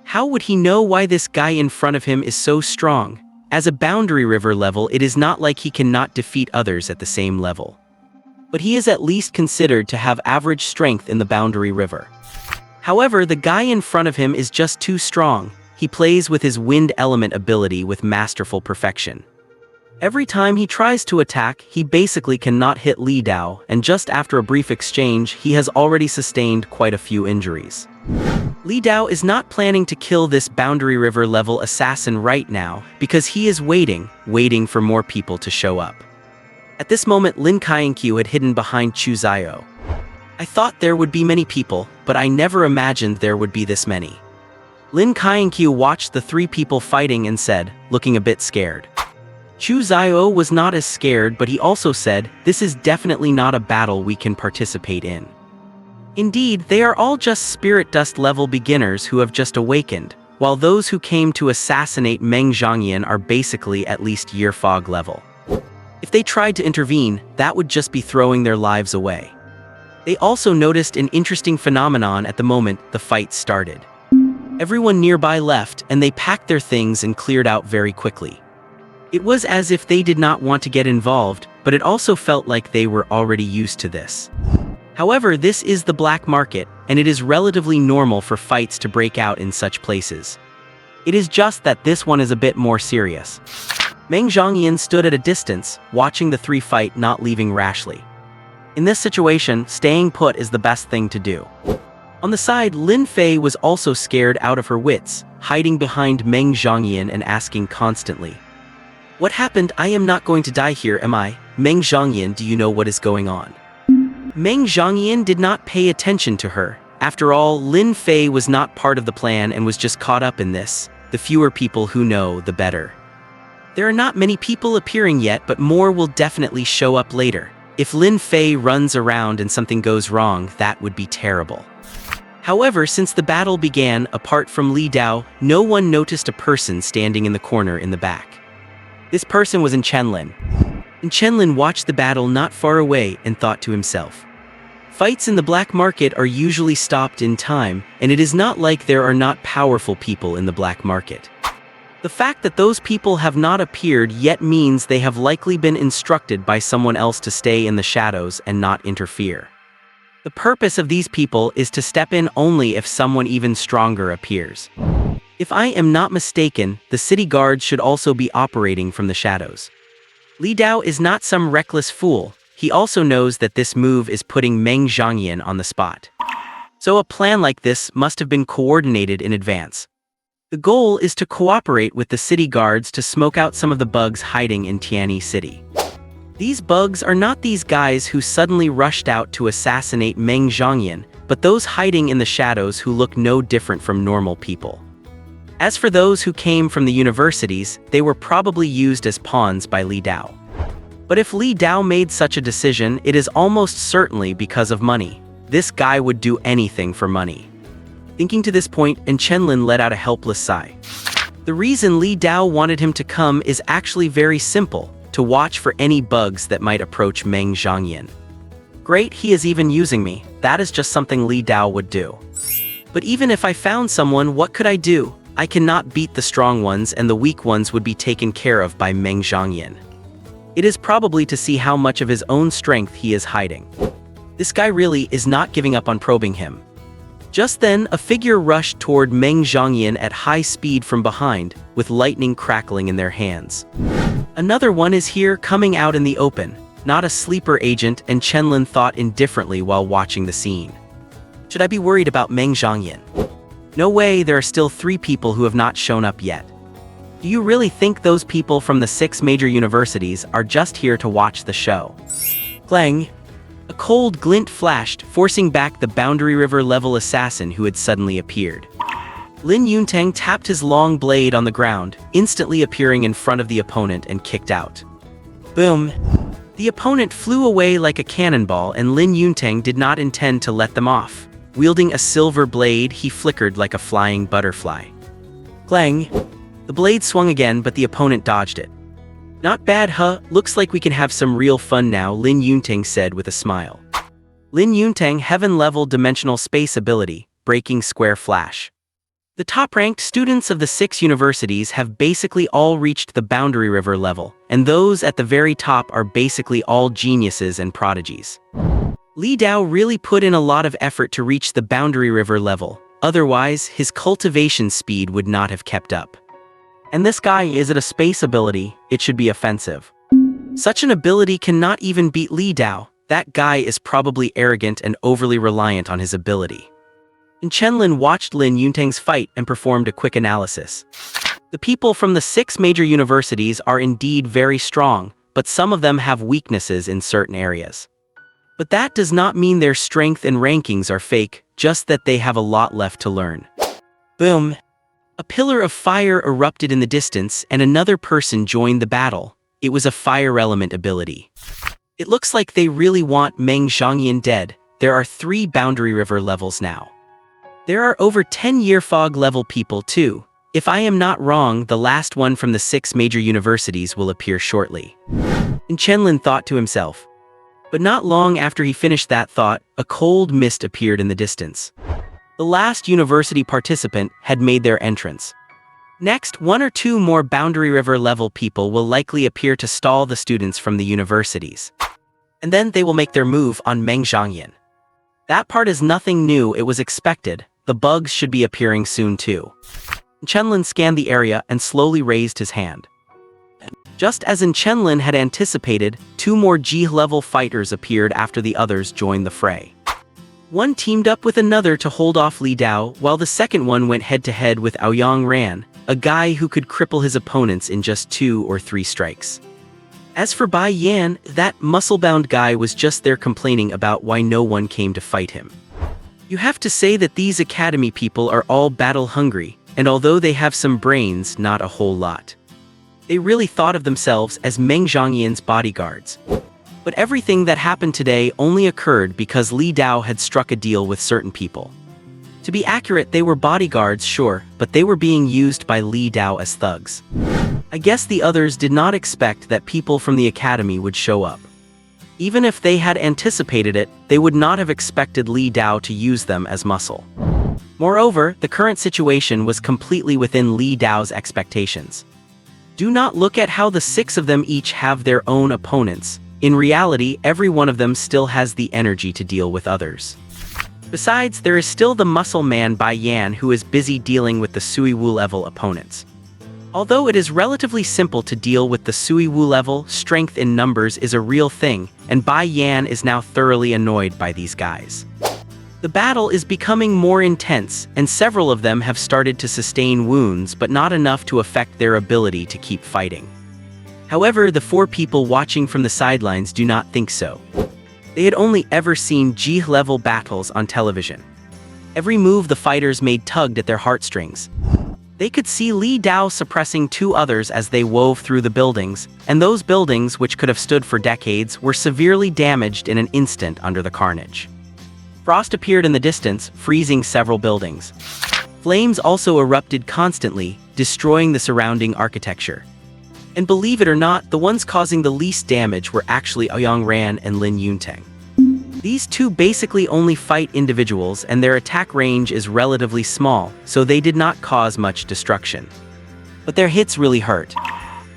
How would he know why this guy in front of him is so strong? As a Boundary River level, it is not like he cannot defeat others at the same level. But he is at least considered to have average strength in the Boundary River. However, the guy in front of him is just too strong. He plays with his wind element ability with masterful perfection. Every time he tries to attack, he basically cannot hit Li Dao, and just after a brief exchange, he has already sustained quite a few injuries. Li Dao is not planning to kill this Boundary River level assassin right now, because he is waiting for more people to show up. At this moment, Lin Kainkyu had hidden behind Chu Zio. I thought there would be many people, but I never imagined there would be this many. Lin Kainkyu watched the 3 people fighting and said, looking a bit scared. Chu Zio was not as scared, but he also said, this is definitely not a battle we can participate in. Indeed, they are all just spirit dust level beginners who have just awakened, while those who came to assassinate Meng Zhongyan are basically at least year fog level. If they tried to intervene, that would just be throwing their lives away. They also noticed an interesting phenomenon at the moment the fight started. Everyone nearby left, and they packed their things and cleared out very quickly. It was as if they did not want to get involved, but it also felt like they were already used to this. However, this is the black market, and it is relatively normal for fights to break out in such places. It is just that this one is a bit more serious. Meng Zhongyan stood at a distance, watching the 3 fight, not leaving rashly. In this situation, staying put is the best thing to do. On the side, Lin Fei was also scared out of her wits, hiding behind Meng Zhongyan and asking constantly, "What happened? I am not going to die here, am I? Meng Zhongyan, do you know what is going on?" Meng Zhongyan did not pay attention to her. After all, Lin Fei was not part of the plan and was just caught up in this. The fewer people who know, the better. There are not many people appearing yet, but more will definitely show up later. If Lin Fei runs around and something goes wrong, that would be terrible. However, since the battle began, apart from Li Dao, no one noticed a person standing in the corner in the back. This person was Chenlin. Chenlin watched the battle not far away and thought to himself, fights in the black market are usually stopped in time, and it is not like there are not powerful people in the black market. The fact that those people have not appeared yet means they have likely been instructed by someone else to stay in the shadows and not interfere. The purpose of these people is to step in only if someone even stronger appears. If I am not mistaken, the city guards should also be operating from the shadows. Li Dao is not some reckless fool. He also knows that this move is putting Meng Zhongyan on the spot. So a plan like this must have been coordinated in advance. The goal is to cooperate with the city guards to smoke out some of the bugs hiding in Tianyi City. These bugs are not these guys who suddenly rushed out to assassinate Meng Zhongyan, but those hiding in the shadows who look no different from normal people. As for those who came from the universities, they were probably used as pawns by Li Dao. But if Li Dao made such a decision, it is almost certainly because of money. This guy would do anything for money. Thinking to this point, and Chenlin let out a helpless sigh. The reason Li Dao wanted him to come is actually very simple, to watch for any bugs that might approach Meng Zhangyan. Great, he is even using me. That is just something Li Dao would do. But even if I found someone, what could I do? I cannot beat the strong ones, and the weak ones would be taken care of by Meng Zhangyan. It is probably to see how much of his own strength he is hiding. This guy really is not giving up on probing him. Just then, a figure rushed toward Meng Zhangyan at high speed from behind, with lightning crackling in their hands. Another one is here, coming out in the open. Not a sleeper agent, and Chenlin thought indifferently while watching the scene. Should I be worried about Meng Zhangyan? No way, there are still 3 people who have not shown up yet. Do you really think those people from the 6 major universities are just here to watch the show? Clang! A cold glint flashed, forcing back the Boundary River level assassin who had suddenly appeared. Lin Yuntang tapped his long blade on the ground, instantly appearing in front of the opponent and kicked out. Boom! The opponent flew away like a cannonball, and Lin Yuntang did not intend to let them off. Wielding a silver blade, he flickered like a flying butterfly. Clang! The blade swung again, but the opponent dodged it. Not bad, huh? Looks like we can have some real fun now, Lin Yuntang said with a smile. Lin Yuntang heaven-level dimensional space ability, breaking square flash. The top-ranked students of the 6 universities have basically all reached the Boundary River level, and those at the very top are basically all geniuses and prodigies. Li Dao really put in a lot of effort to reach the Boundary River level, otherwise his cultivation speed would not have kept up. And this guy, is it a space ability? It should be offensive. Such an ability cannot even beat Li Dao. That guy is probably arrogant and overly reliant on his ability. And Chenlin watched Lin Yuntang's fight and performed a quick analysis. The people from the 6 major universities are indeed very strong, but some of them have weaknesses in certain areas. But that does not mean their strength and rankings are fake, just that they have a lot left to learn. Boom! A pillar of fire erupted in the distance, and another person joined the battle. It was a fire element ability. It looks like they really want Meng Zhangyan dead. There are 3 Boundary River levels now. There are over 10 Year Fog level people too. If I am not wrong, the last one from the 6 major universities will appear shortly. And Chenlin thought to himself. But not long after he finished that thought, a cold mist appeared in the distance. The last university participant had made their entrance. Next, 1 or 2 more Boundary River level people will likely appear to stall the students from the universities. And then they will make their move on Meng Zhangyan. That part is nothing new, it was expected. The bugs should be appearing soon too. Chenlin scanned the area and slowly raised his hand. Just as Chenlin had anticipated, 2 more G-level fighters appeared after the others joined the fray. One teamed up with another to hold off Li Dao, while the second one went head-to-head with Aoyang Ran, a guy who could cripple his opponents in just 2 or 3 strikes. As for Bai Yan, that muscle-bound guy was just there complaining about why no one came to fight him. You have to say that these academy people are all battle-hungry, and although they have some brains, not a whole lot. They really thought of themselves as Meng Zhangyan's bodyguards. But everything that happened today only occurred because Li Dao had struck a deal with certain people. To be accurate, they were bodyguards, sure, but they were being used by Li Dao as thugs. I guess the others did not expect that people from the academy would show up. Even if they had anticipated it, they would not have expected Li Dao to use them as muscle. Moreover, the current situation was completely within Li Dao's expectations. Do not look at how the 6 of them each have their own opponents. In reality, every one of them still has the energy to deal with others. Besides, there is still the muscle man Bai Yan who is busy dealing with the Sui Wu level opponents. Although it is relatively simple to deal with the Sui Wu level, strength in numbers is a real thing, and Bai Yan is now thoroughly annoyed by these guys. The battle is becoming more intense, and several of them have started to sustain wounds, but not enough to affect their ability to keep fighting. However, the 4 people watching from the sidelines do not think so. They had only ever seen G-level battles on television. Every move the fighters made tugged at their heartstrings. They could see Li Dao suppressing two others as they wove through the buildings, and those buildings, which could have stood for decades, were severely damaged in an instant under the carnage. Frost appeared in the distance, freezing several buildings. Flames also erupted constantly, destroying the surrounding architecture. And believe it or not, the ones causing the least damage were actually Ouyang Ran and Lin Yunteng. These two basically only fight individuals, and their attack range is relatively small, so they did not cause much destruction. But their hits really hurt.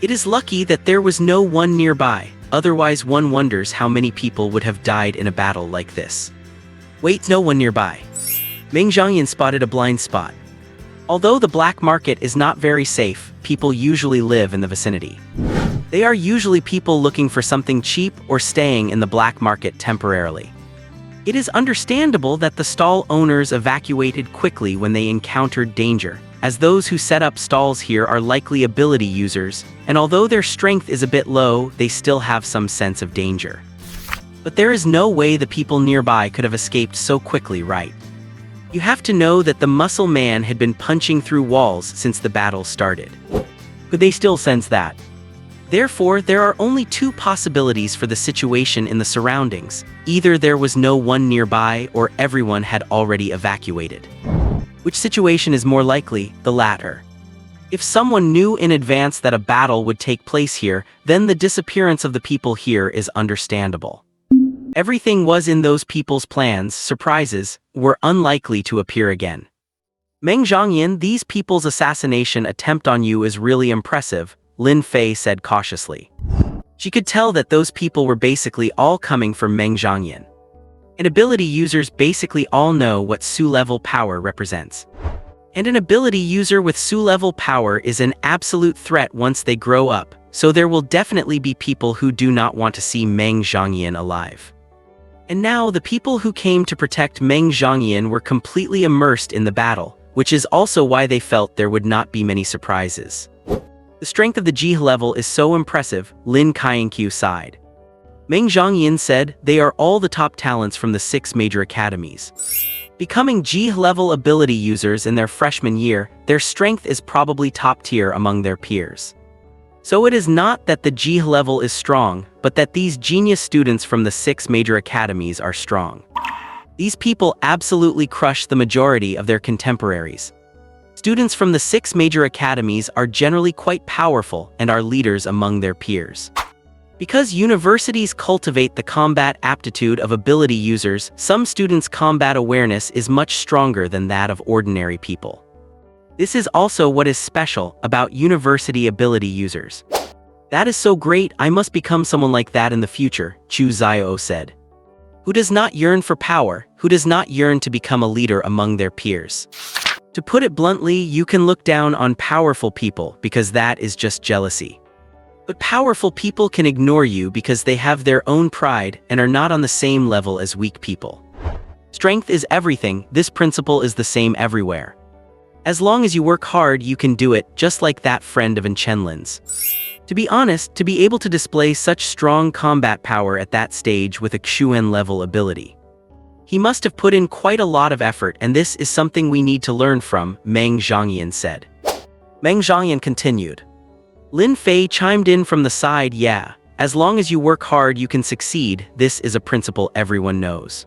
It is lucky that there was no one nearby, otherwise one wonders how many people would have died in a battle like this. Wait, no one nearby. Meng Zhangyan spotted a blind spot. Although the black market is not very safe, people usually live in the vicinity. They are usually people looking for something cheap or staying in the black market temporarily. It is understandable that the stall owners evacuated quickly when they encountered danger, as those who set up stalls here are likely ability users, and although their strength is a bit low, they still have some sense of danger. But there is no way the people nearby could have escaped so quickly, right? You have to know that the muscle man had been punching through walls since the battle started. Could they still sense that? Therefore, there are only two possibilities for the situation in the surroundings. Either there was no one nearby or everyone had already evacuated. Which situation is more likely? The latter. If someone knew in advance that a battle would take place here, then the disappearance of the people here is understandable. Everything was in those people's plans. Surprises were unlikely to appear again. Meng Zhangyan, these people's assassination attempt on you is really impressive, Lin Fei said cautiously. She could tell that those people were basically all coming from Meng Zhangyan. And ability users basically all know what Su-level power represents. And an ability user with Su-level power is an absolute threat once they grow up, so there will definitely be people who do not want to see Meng Zhangyan alive. And now the people who came to protect Meng Zhangyan were completely immersed in the battle, which is also why they felt there would not be many surprises. The strength of the Ji level is so impressive, Lin Qianqiu sighed. Meng Zhangyan said, they are all the top talents from the 6 major academies. Becoming Ji level ability users in their freshman year, their strength is probably top tier among their peers. So it is not that the Ji level is strong, but that these genius students from the 6 major academies are strong. These people absolutely crush the majority of their contemporaries. Students from the 6 major academies are generally quite powerful and are leaders among their peers. Because universities cultivate the combat aptitude of ability users, some students' combat awareness is much stronger than that of ordinary people. This is also what is special about university ability users. That is so great, I must become someone like that in the future, Chu Xiao said. Who does not yearn for power, who does not yearn to become a leader among their peers? To put it bluntly, you can look down on powerful people because that is just jealousy. But powerful people can ignore you because they have their own pride and are not on the same level as weak people. Strength is everything, this principle is the same everywhere. As long as you work hard, you can do it, just like that friend of Chenlin's. To be honest, to be able to display such strong combat power at that stage with a Xuan level ability. He must have put in quite a lot of effort, and this is something we need to learn from, Meng Zhangyan said. Meng Zhangyan continued. Lin Fei chimed in from the side, yeah, as long as you work hard you can succeed, this is a principle everyone knows.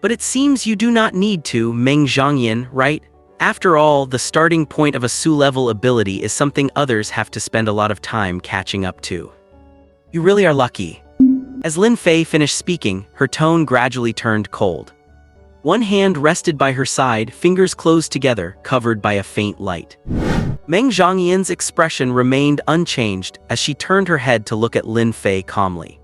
But it seems you do not need to, Meng Zhangyan, right? After all, the starting point of a Su-level ability is something others have to spend a lot of time catching up to. You really are lucky. As Lin Fei finished speaking, her tone gradually turned cold. One hand rested by her side, fingers closed together, covered by a faint light. Meng Zhangyan's expression remained unchanged as she turned her head to look at Lin Fei calmly.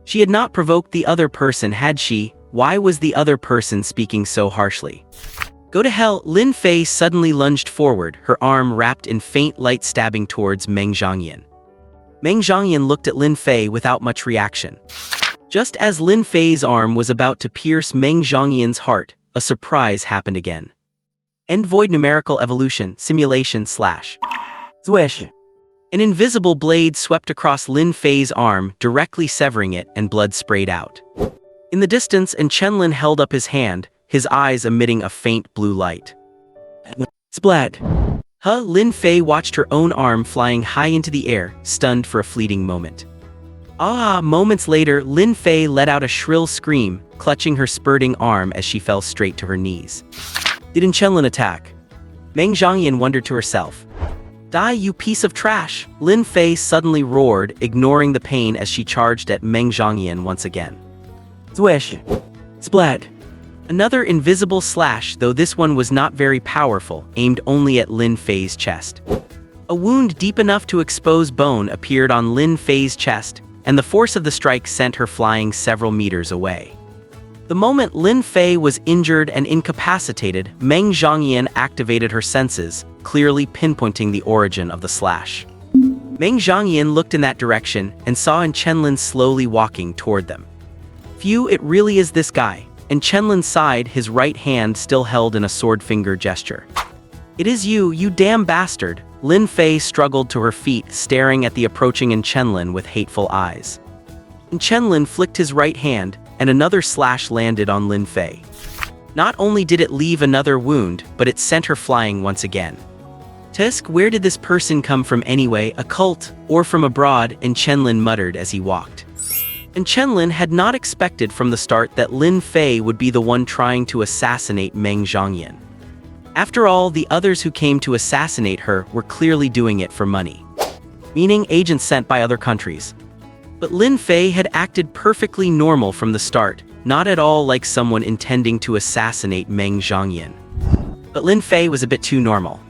She had not provoked the other person, had she? Why was the other person speaking so harshly? Go to hell, Lin Fei suddenly lunged forward, her arm wrapped in faint light stabbing towards Meng Zhangyan. Meng Zhangyan looked at Lin Fei without much reaction. Just as Lin Fei's arm was about to pierce Meng Zhangyan's heart, a surprise happened again. End void numerical evolution simulation / Swish. An invisible blade swept across Lin Fei's arm, directly severing it, and blood sprayed out. In the distance, Chenlin held up his hand, his eyes emitting a faint blue light. Splat! Lin Fei watched her own arm flying high into the air, stunned for a fleeting moment. Moments later, Lin Fei let out a shrill scream, clutching her spurting arm as she fell straight to her knees. Didn't Chenlin attack? Meng Zhangyan wondered to herself. Die, you piece of trash! Lin Fei suddenly roared, ignoring the pain as she charged at Meng Zhangyan once again. Swish! Splat! Another invisible slash, though this one was not very powerful, aimed only at Lin Fei's chest. A wound deep enough to expose bone appeared on Lin Fei's chest, and the force of the strike sent her flying several meters away. The moment Lin Fei was injured and incapacitated, Meng Zhangyan activated her senses, clearly pinpointing the origin of the slash. Meng Zhangyan looked in that direction and saw Chenlin slowly walking toward them. Phew, it really is this guy. And Chenlin sighed, his right hand still held in a sword finger gesture. It is you, you damn bastard! Lin Fei struggled to her feet, staring at the approaching Chenlin with hateful eyes. Chenlin flicked his right hand, and another slash landed on Lin Fei. Not only did it leave another wound, but it sent her flying once again. Tisk, where did this person come from anyway, a cult, or from abroad? Chenlin muttered as he walked. Chenlin had not expected from the start that Lin Fei would be the one trying to assassinate Meng Zhangyan. After all, the others who came to assassinate her were clearly doing it for money. Meaning agents sent by other countries. But Lin Fei had acted perfectly normal from the start, not at all like someone intending to assassinate Meng Zhangyan. But Lin Fei was a bit too normal.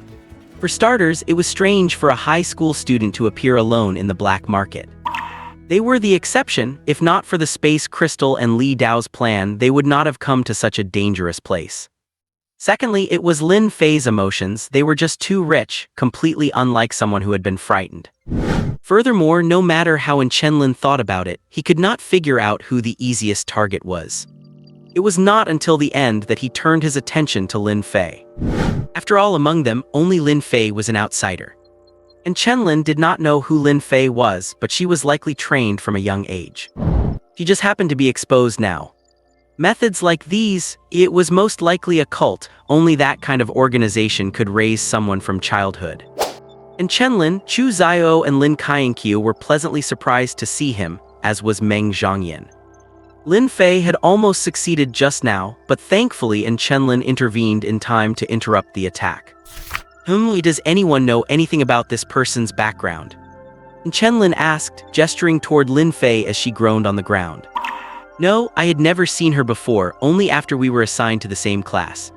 For starters, it was strange for a high school student to appear alone in the black market. They were the exception. If not for the space crystal and Li Dao's plan, they would not have come to such a dangerous place. Secondly, it was Lin Fei's emotions. They were just too rich, completely unlike someone who had been frightened. Furthermore, no matter how Chenlin thought about it, he could not figure out who the easiest target was. It was not until the end that he turned his attention to Lin Fei. After all, among them, only Lin Fei was an outsider. Chenlin did not know who Lin Fei was, but she was likely trained from a young age. She just happened to be exposed now. Methods like these, it was most likely a cult, only that kind of organization could raise someone from childhood. Chenlin, Chu Xiao and Lin Qianqiu were pleasantly surprised to see him, as was Meng Zhangyan. Lin Fei had almost succeeded just now, but thankfully Chenlin intervened in time to interrupt the attack. Does anyone know anything about this person's background? Chenlin asked, gesturing toward Lin Fei as she groaned on the ground. No, I had never seen her before, only after we were assigned to the same class.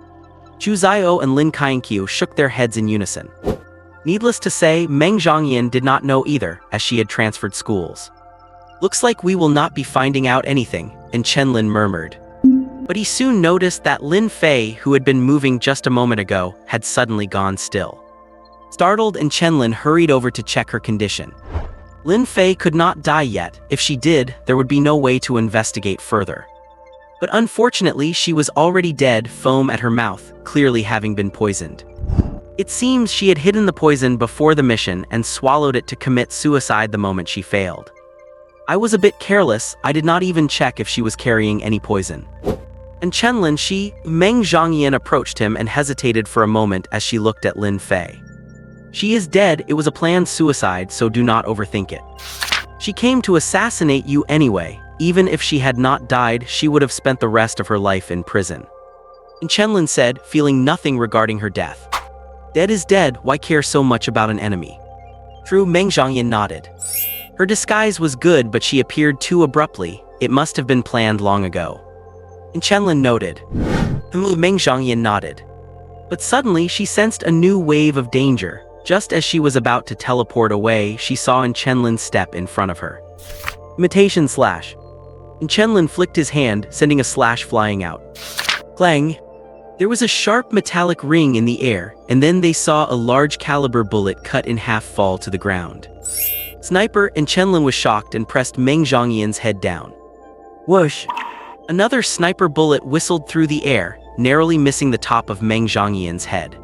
Chu Xiao and Lin Qianqiu shook their heads in unison. Needless to say, Meng Zhangyan did not know either, as she had transferred schools. Looks like we will not be finding out anything, Chenlin murmured. But he soon noticed that Lin Fei, who had been moving just a moment ago, had suddenly gone still. Startled, Chenlin hurried over to check her condition. Lin Fei could not die yet. If she did, there would be no way to investigate further. But unfortunately, she was already dead, foam at her mouth, clearly having been poisoned. It seems she had hidden the poison before the mission and swallowed it to commit suicide the moment she failed. I was a bit careless, I did not even check if she was carrying any poison. Chenlin, Meng Zhangyan approached him and hesitated for a moment as she looked at Lin Fei. She is dead, it was a planned suicide, so do not overthink it. She came to assassinate you anyway. Even if she had not died, she would have spent the rest of her life in prison. Chenlin said, feeling nothing regarding her death. Dead is dead, why care so much about an enemy? True, Meng Zhangyan nodded. Her disguise was good, but she appeared too abruptly. It must have been planned long ago. Chenlin noted. Meng Zhangyan nodded. But suddenly she sensed a new wave of danger. Just as she was about to teleport away, she saw Chenlin step in front of her. Imitation slash. Chenlin flicked his hand, sending a slash flying out. Clang! There was a sharp metallic ring in the air, and then they saw a large caliber bullet cut in half fall to the ground. Sniper, Chenlin was shocked and pressed Meng Zhangyan's head down. Whoosh! Another sniper bullet whistled through the air, narrowly missing the top of Meng Zhangyan's head.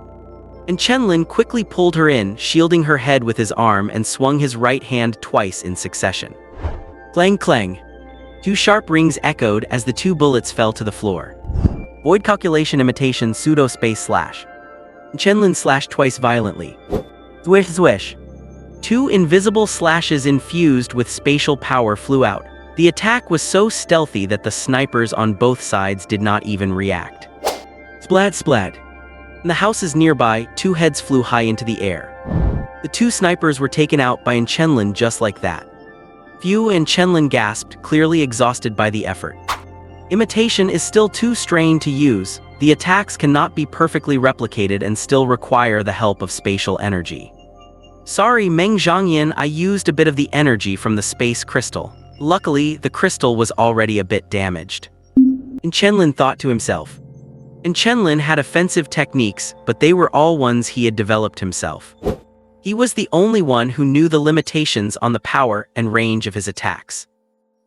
Chenlin quickly pulled her in, shielding her head with his arm and swung his right hand twice in succession. Clang clang! Two sharp rings echoed as the two bullets fell to the floor. Void calculation imitation pseudo-space slash. Chenlin slashed twice violently. Swish swish. Two invisible slashes infused with spatial power flew out. The attack was so stealthy that the snipers on both sides did not even react. Splat splat. In the houses nearby, two heads flew high into the air. The two snipers were taken out by Chenlin just like that. Few and Chenlin gasped, clearly exhausted by the effort. Imitation is still too strained to use. The attacks cannot be perfectly replicated and still require the help of spatial energy. Sorry, Meng Zhangyan, I used a bit of the energy from the space crystal. Luckily, the crystal was already a bit damaged. And Chenlin thought to himself. And Chenlin had offensive techniques, but they were all ones he had developed himself. He was the only one who knew the limitations on the power and range of his attacks.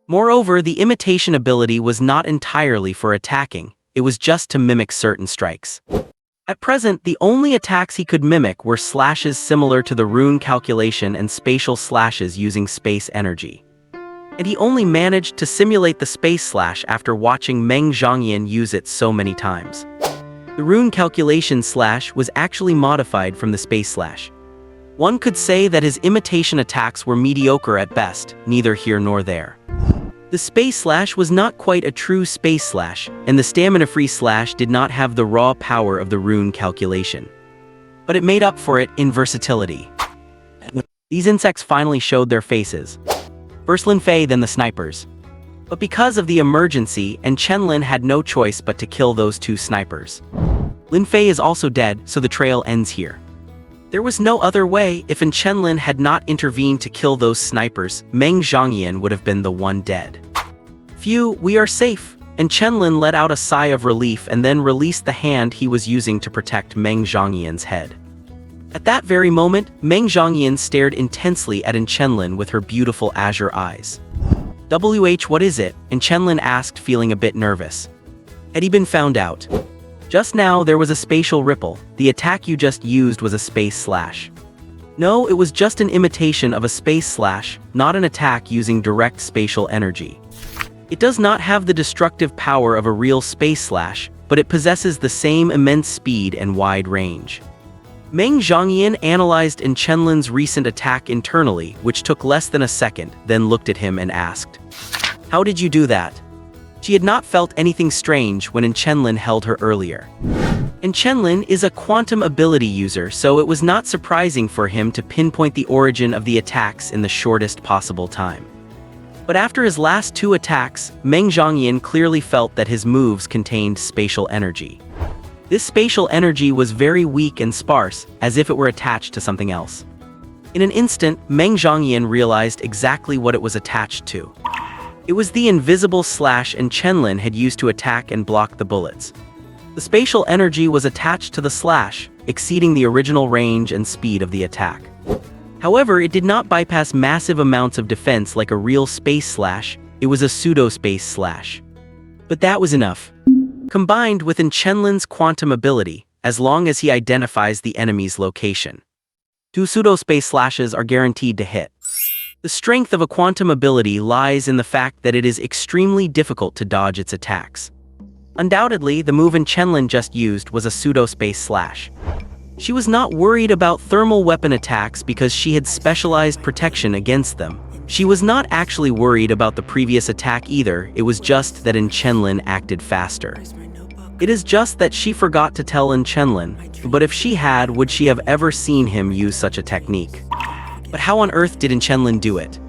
Moreover, the imitation ability was not entirely for attacking, it was just to mimic certain strikes. At present, the only attacks he could mimic were slashes similar to the rune calculation and spatial slashes using space energy. And he only managed to simulate the space slash after watching Meng Zhangyan use it so many times. The rune calculation slash was actually modified from the space slash. One could say that his imitation attacks were mediocre at best, neither here nor there. The space slash was not quite a true space slash, and the stamina-free slash did not have the raw power of the rune calculation. But it made up for it in versatility. These insects finally showed their faces. First Lin Fei, then the snipers. But because of the emergency, and Chenlin had no choice but to kill those two snipers. Lin Fei is also dead, so the trail ends here. There was no other way. If Chenlin had not intervened to kill those snipers, Meng Zhangyan would have been the one dead. Phew, we are safe. And Chenlin let out a sigh of relief and then released the hand he was using to protect Meng Zhangyan's head. At that very moment, Meng Zhangyan stared intensely at Chenlin with her beautiful azure eyes. What is it? Chenlin asked, feeling a bit nervous. Had he been found out? Just now there was a spatial ripple. The attack you just used was a space slash. No, it was just an imitation of a space slash, not an attack using direct spatial energy. It does not have the destructive power of a real space slash, but it possesses the same immense speed and wide range. Meng Zhangyan analyzed Chenlin's recent attack internally, which took less than a second, then looked at him and asked, "How did you do that?" She had not felt anything strange when Chenlin held her earlier. Chenlin is a quantum ability user, so it was not surprising for him to pinpoint the origin of the attacks in the shortest possible time. But after his last two attacks, Meng Zhangyan clearly felt that his moves contained spatial energy. This spatial energy was very weak and sparse, as if it were attached to something else. In an instant, Meng Zhangyan realized exactly what it was attached to. It was the invisible slash Chenlin had used to attack and block the bullets. The spatial energy was attached to the slash, exceeding the original range and speed of the attack. However, it did not bypass massive amounts of defense like a real space slash, it was a pseudo-space slash. But that was enough. Combined with Chenlin's quantum ability, as long as he identifies the enemy's location. Two pseudo-space slashes are guaranteed to hit. The strength of a quantum ability lies in the fact that it is extremely difficult to dodge its attacks. Undoubtedly, the move Chenlin just used was a pseudo-space slash. She was not worried about thermal weapon attacks because she had specialized protection against them. She was not actually worried about the previous attack either, it was just that Chenlin acted faster. It is just that she forgot to tell Chenlin, but if she had, would she have ever seen him use such a technique? But how on earth did Chenlin do it?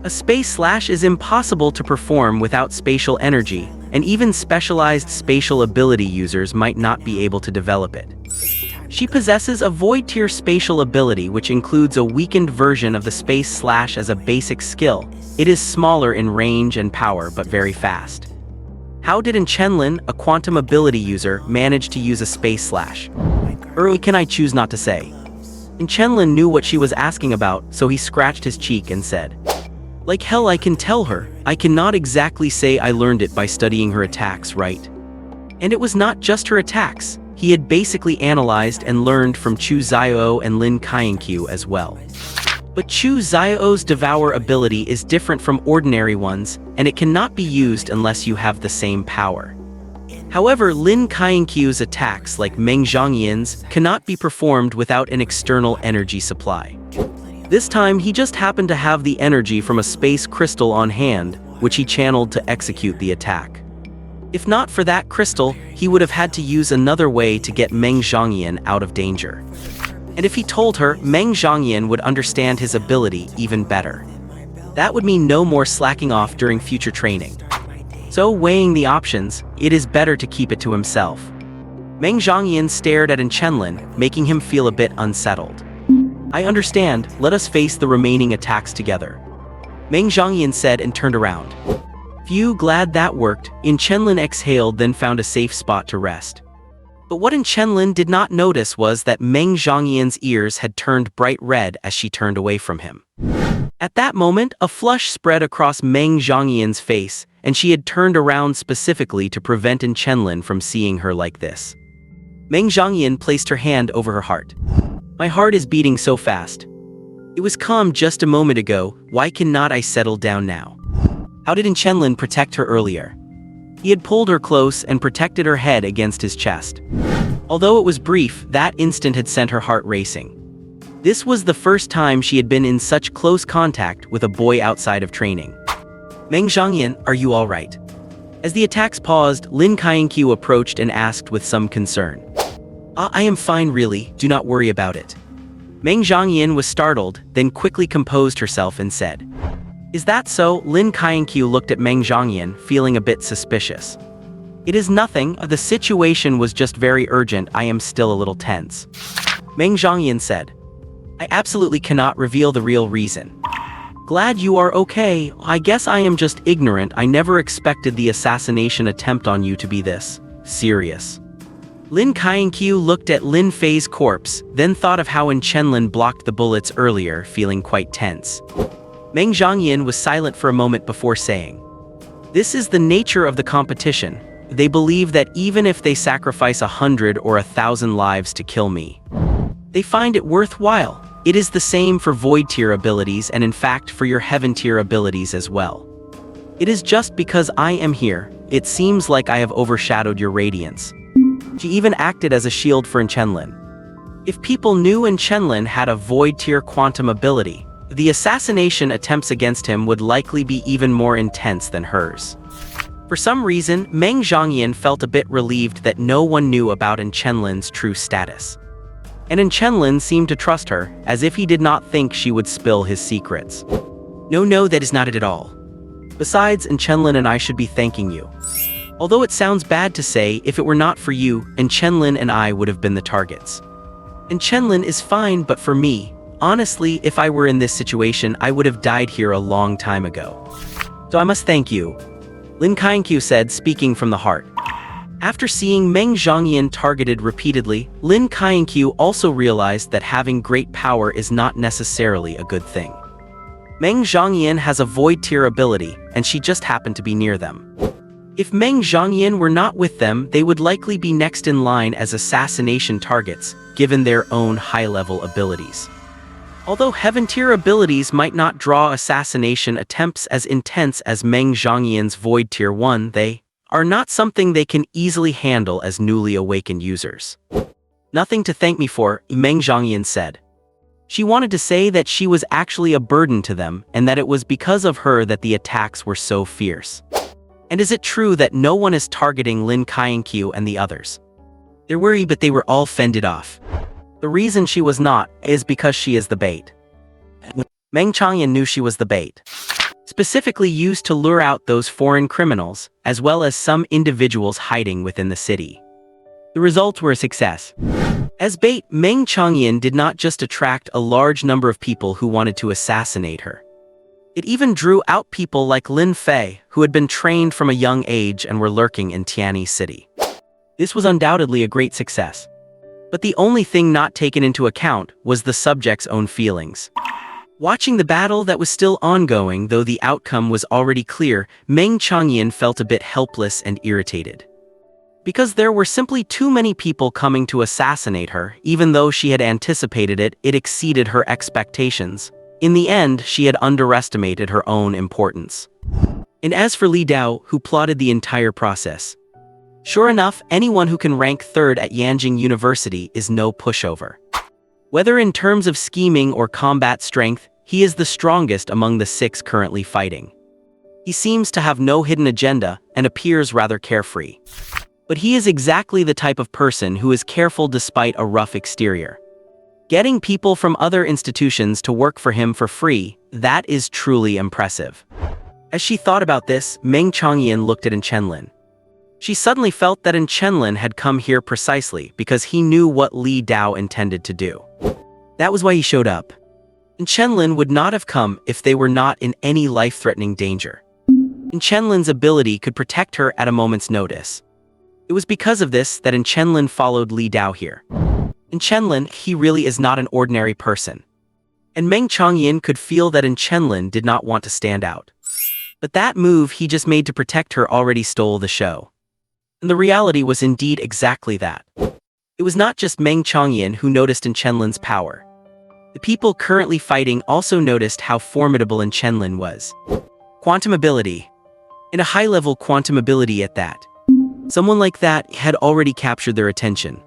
A space slash is impossible to perform without spatial energy, and even specialized spatial ability users might not be able to develop it. She possesses a void-tier spatial ability which includes a weakened version of the space slash as a basic skill. It is smaller in range and power but very fast. How did Chenlin, a quantum ability user, manage to use a space slash? Can I choose not to say? Chenlin knew what she was asking about, so he scratched his cheek and said, "Like hell I can tell her. I cannot exactly say I learned it by studying her attacks, right?" And it was not just her attacks. He had basically analyzed and learned from Chu Xiao and Lin Qiankyu as well. But Chu Xiao's Devour ability is different from ordinary ones, and it cannot be used unless you have the same power. However, Lin Kaienqiu's attacks, like Meng Zhongyan's, cannot be performed without an external energy supply. This time, he just happened to have the energy from a space crystal on hand, which he channeled to execute the attack. If not for that crystal, he would have had to use another way to get Meng Zhongyan out of danger. And if he told her, Meng Zhongyan would understand his ability even better. That would mean no more slacking off during future training. So, weighing the options, it is better to keep it to himself. Meng Zhongyan stared at Chenlin, making him feel a bit unsettled. I understand, let us face the remaining attacks together. Meng Zhongyan said and turned around. Phew, glad that worked. Chenlin exhaled, then found a safe spot to rest. But what Chenlin did not notice was that Meng Zhongyan's ears had turned bright red as she turned away from him. At that moment, a flush spread across Meng Zhongyan's face, and she had turned around specifically to prevent Chenlin from seeing her like this. Meng Zhongyan placed her hand over her heart. My heart is beating so fast. It was calm just a moment ago, why cannot I settle down now? How did Chenlin protect her earlier? He had pulled her close and protected her head against his chest. Although it was brief, that instant had sent her heart racing. This was the first time she had been in such close contact with a boy outside of training. Meng Zhongyan, are you all right? As the attacks paused, Lin Kaienqiu approached and asked with some concern. I am fine really, do not worry about it. Meng Zhongyan was startled, then quickly composed herself and said, Is that so? Lin Kaienqiu looked at Meng Zhongyan, feeling a bit suspicious. It is nothing, the situation was just very urgent, I am still a little tense. Meng Zhongyan said, I absolutely cannot reveal the real reason. Glad you are okay, I guess I am just ignorant, I never expected the assassination attempt on you to be this serious. Lin Kaienqiu looked at Lin Fei's corpse, then thought of how Chenlin blocked the bullets earlier, feeling quite tense. Meng Zhongyan was silent for a moment before saying, This is the nature of the competition. They believe that even if they sacrifice 100 or 1,000 lives to kill me, they find it worthwhile. It is the same for void tier abilities and in fact for your heaven tier abilities as well. It is just because I am here, it seems like I have overshadowed your radiance. She even acted as a shield for Chenlin. If people knew Chenlin had a void tier quantum ability, the assassination attempts against him would likely be even more intense than hers. For some reason, Meng Zhongyan felt a bit relieved that no one knew about Chenlin's true status. And Chenlin seemed to trust her, as if he did not think she would spill his secrets. No, that is not it at all. Besides, Chenlin and I should be thanking you. Although it sounds bad to say, if it were not for you, Chenlin and I would have been the targets. Chenlin is fine, but for me, honestly, if I were in this situation, I would have died here a long time ago. So I must thank you. Lin Kaienqiu said, speaking from the heart. After seeing Meng Zhongyan targeted repeatedly, Lin Kaienqiu also realized that having great power is not necessarily a good thing. Meng Zhongyan has a void tier ability, and she just happened to be near them. If Meng Zhongyan were not with them, they would likely be next in line as assassination targets, given their own high-level abilities. Although heaven tier abilities might not draw assassination attempts as intense as Meng Zhongyan's void tier 1, they are not something they can easily handle as newly awakened users. Nothing to thank me for, Meng Zhongyan said. She wanted to say that she was actually a burden to them and that it was because of her that the attacks were so fierce. And is it true that no one is targeting Lin Kaienqiu and the others? They're worried, but they were all fended off. The reason she was not is because she is the bait. Meng Zhongyan knew she was the bait. Specifically used to lure out those foreign criminals, as well as some individuals hiding within the city. The results were a success. As bait, Meng Zhongyan did not just attract a large number of people who wanted to assassinate her. It even drew out people like Lin Fei, who had been trained from a young age and were lurking in Tianyi City. This was undoubtedly a great success. But the only thing not taken into account was the subject's own feelings. Watching the battle that was still ongoing, though the outcome was already clear, Meng Zhongyan felt a bit helpless and irritated. Because there were simply too many people coming to assassinate her, even though she had anticipated it, it exceeded her expectations. In the end, she had underestimated her own importance. And as for Li Dao, who plotted the entire process, Sure enough, anyone who can rank third at Yanjing University is no pushover. Whether in terms of scheming or combat strength, he is the strongest among the 6 currently fighting. He seems to have no hidden agenda and appears rather carefree. But he is exactly the type of person who is careful despite a rough exterior. Getting people from other institutions to work for him for free, that is truly impressive. As she thought about this, Meng Changyan looked at Chenlin. She suddenly felt that Chenlin had come here precisely because he knew what Li Dao intended to do. That was why he showed up. Chenlin would not have come if they were not in any life-threatening danger. Chenlin's ability could protect her at a moment's notice. It was because of this that Chenlin followed Li Dao here. Chenlin, he really is not an ordinary person. And Meng Changyan could feel that Chenlin did not want to stand out. But that move he just made to protect her already stole the show. And the reality was indeed exactly that. It was not just Meng Changyan who noticed Chenlin's power. The people currently fighting also noticed how formidable Chenlin was. Quantum ability. And a high-level quantum ability at that. Someone like that had already captured their attention.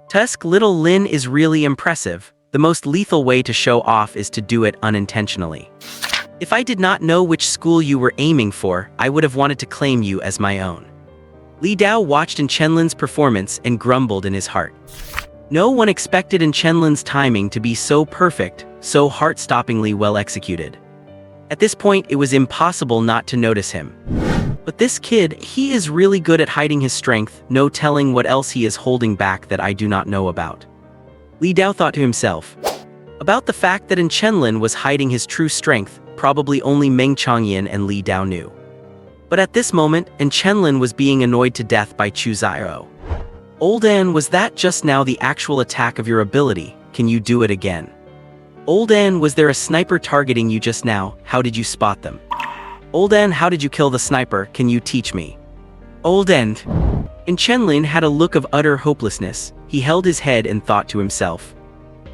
Tusk, little Lin is really impressive. The most lethal way to show off is to do it unintentionally. If I did not know which school you were aiming for, I would have wanted to claim you as my own. Li Dao watched Chenlin's performance and grumbled in his heart. No one expected Chenlin's timing to be so perfect, so heart-stoppingly well executed. At this point, it was impossible not to notice him. But this kid, he is really good at hiding his strength, no telling what else he is holding back that I do not know about. Li Dao thought to himself. About the fact that Chenlin was hiding his true strength, probably only Meng Changyan and Li Dao knew. But at this moment, Chenlin was being annoyed to death by Chu Zio. Old An, was that just now the actual attack of your ability? Can you do it again? Old An, was there a sniper targeting you just now? How did you spot them? Old An, how did you kill the sniper? Can you teach me? Old An. Chenlin had a look of utter hopelessness. He held his head and thought to himself.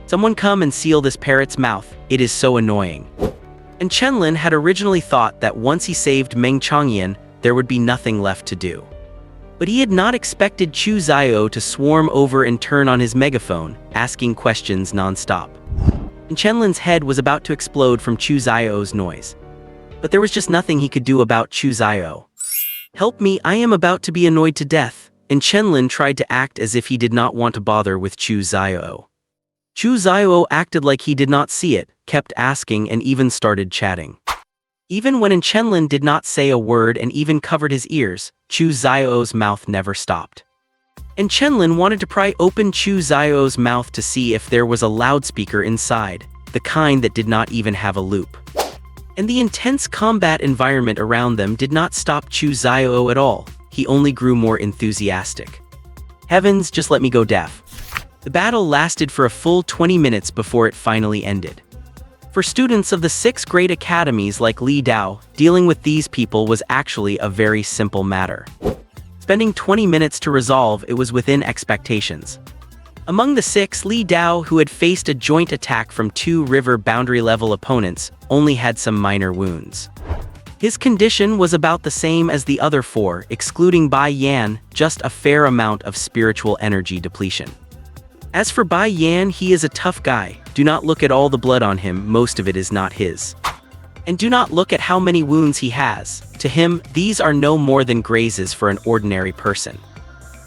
Someone come and seal this parrot's mouth, it is so annoying. Chenlin had originally thought that once he saved Meng Changyan, there would be nothing left to do. But he had not expected Chu Zio to swarm over and turn on his megaphone, asking questions non-stop. Chenlin's head was about to explode from Chu Zio's noise. But there was just nothing he could do about Chu Zio. Help me, I am about to be annoyed to death. Chenlin tried to act as if he did not want to bother with Chu Zio. Chu Zio acted like he did not see it, kept asking and even started chatting. Even when Chenlin did not say a word and even covered his ears, Chu Zio's mouth never stopped. Chenlin wanted to pry open Chu Zio's mouth to see if there was a loudspeaker inside, the kind that did not even have a loop. And the intense combat environment around them did not stop Chu Zio at all, he only grew more enthusiastic. Heavens, just let me go deaf. The battle lasted for a full 20 minutes before it finally ended. For students of the 6 great academies like Li Dao, dealing with these people was actually a very simple matter. Spending 20 minutes to resolve it was within expectations. Among the 6, Li Dao, who had faced a joint attack from 2 river boundary-level opponents, only had some minor wounds. His condition was about the same as the other 4, excluding Bai Yan, just a fair amount of spiritual energy depletion. As for Bai Yan, he is a tough guy. Do not look at all the blood on him, most of it is not his. And do not look at how many wounds he has. To him, these are no more than grazes for an ordinary person.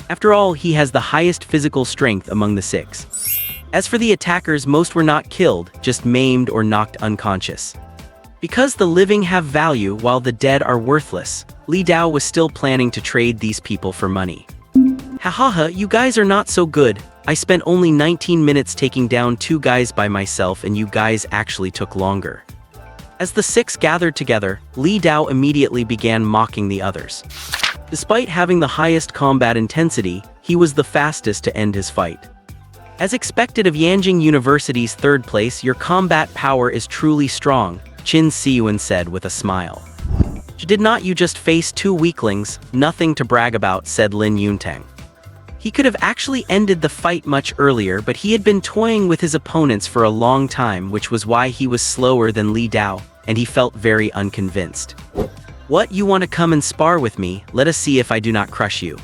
After all, he has the highest physical strength among the 6. As for the attackers, most were not killed, just maimed or knocked unconscious. Because the living have value while the dead are worthless, Li Dao was still planning to trade these people for money. Hahaha, you guys are not so good. I spent only 19 minutes taking down 2 guys by myself and you guys actually took longer. As the 6 gathered together, Li Dao immediately began mocking the others. Despite having the highest combat intensity, he was the fastest to end his fight. As expected of Yanjing University's 3rd place, your combat power is truly strong, Qin Siyuan said with a smile. Did not you just face 2 weaklings? Nothing to brag about, said Lin Yuntang. He could have actually ended the fight much earlier, but he had been toying with his opponents for a long time, which was why he was slower than Li Dao, and he felt very unconvinced. What, you want to come and spar with me? Let us see if I do not crush you.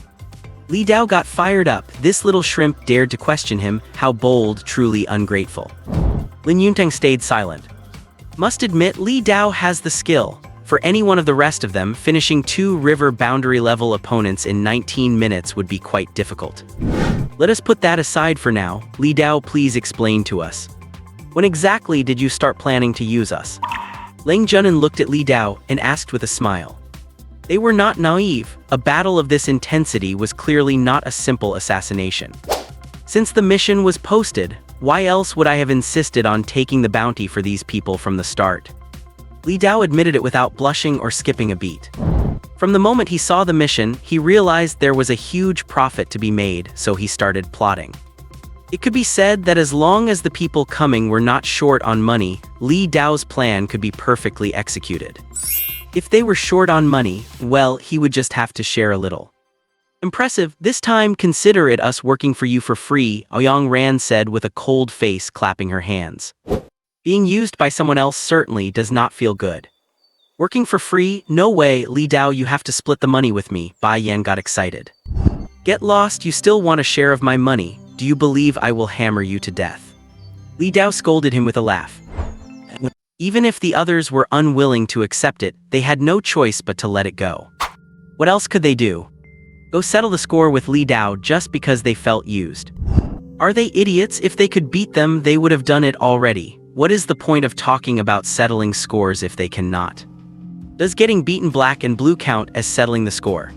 Li Dao got fired up. This little shrimp dared to question him. How bold, truly ungrateful. Lin Yuntang stayed silent. Must admit, Li Dao has the skill. For any one of the rest of them, finishing 2 river boundary-level opponents in 19 minutes would be quite difficult. Let us put that aside for now. Li Dao, please explain to us. When exactly did you start planning to use us? Lang Junin looked at Li Dao and asked with a smile. They were not naive. A battle of this intensity was clearly not a simple assassination. Since the mission was posted, why else would I have insisted on taking the bounty for these people from the start? Li Dao admitted it without blushing or skipping a beat. From the moment he saw the mission, he realized there was a huge profit to be made, so he started plotting. It could be said that as long as the people coming were not short on money, Li Dao's plan could be perfectly executed. If they were short on money, well, he would just have to share a little. Impressive. This time consider it us working for you for free, Aoyang Ran said with a cold face, clapping her hands. Being used by someone else certainly does not feel good. Working for free? No way, Li Dao, you have to split the money with me, Bai Yan got excited. Get lost, you still want a share of my money. Do you believe I will hammer you to death? Li Dao scolded him with a laugh. Even if the others were unwilling to accept it, they had no choice but to let it go. What else could they do? Go settle the score with Li Dao just because they felt used. Are they idiots? If they could beat them, they would have done it already. What is the point of talking about settling scores if they cannot? Does getting beaten black and blue count as settling the score?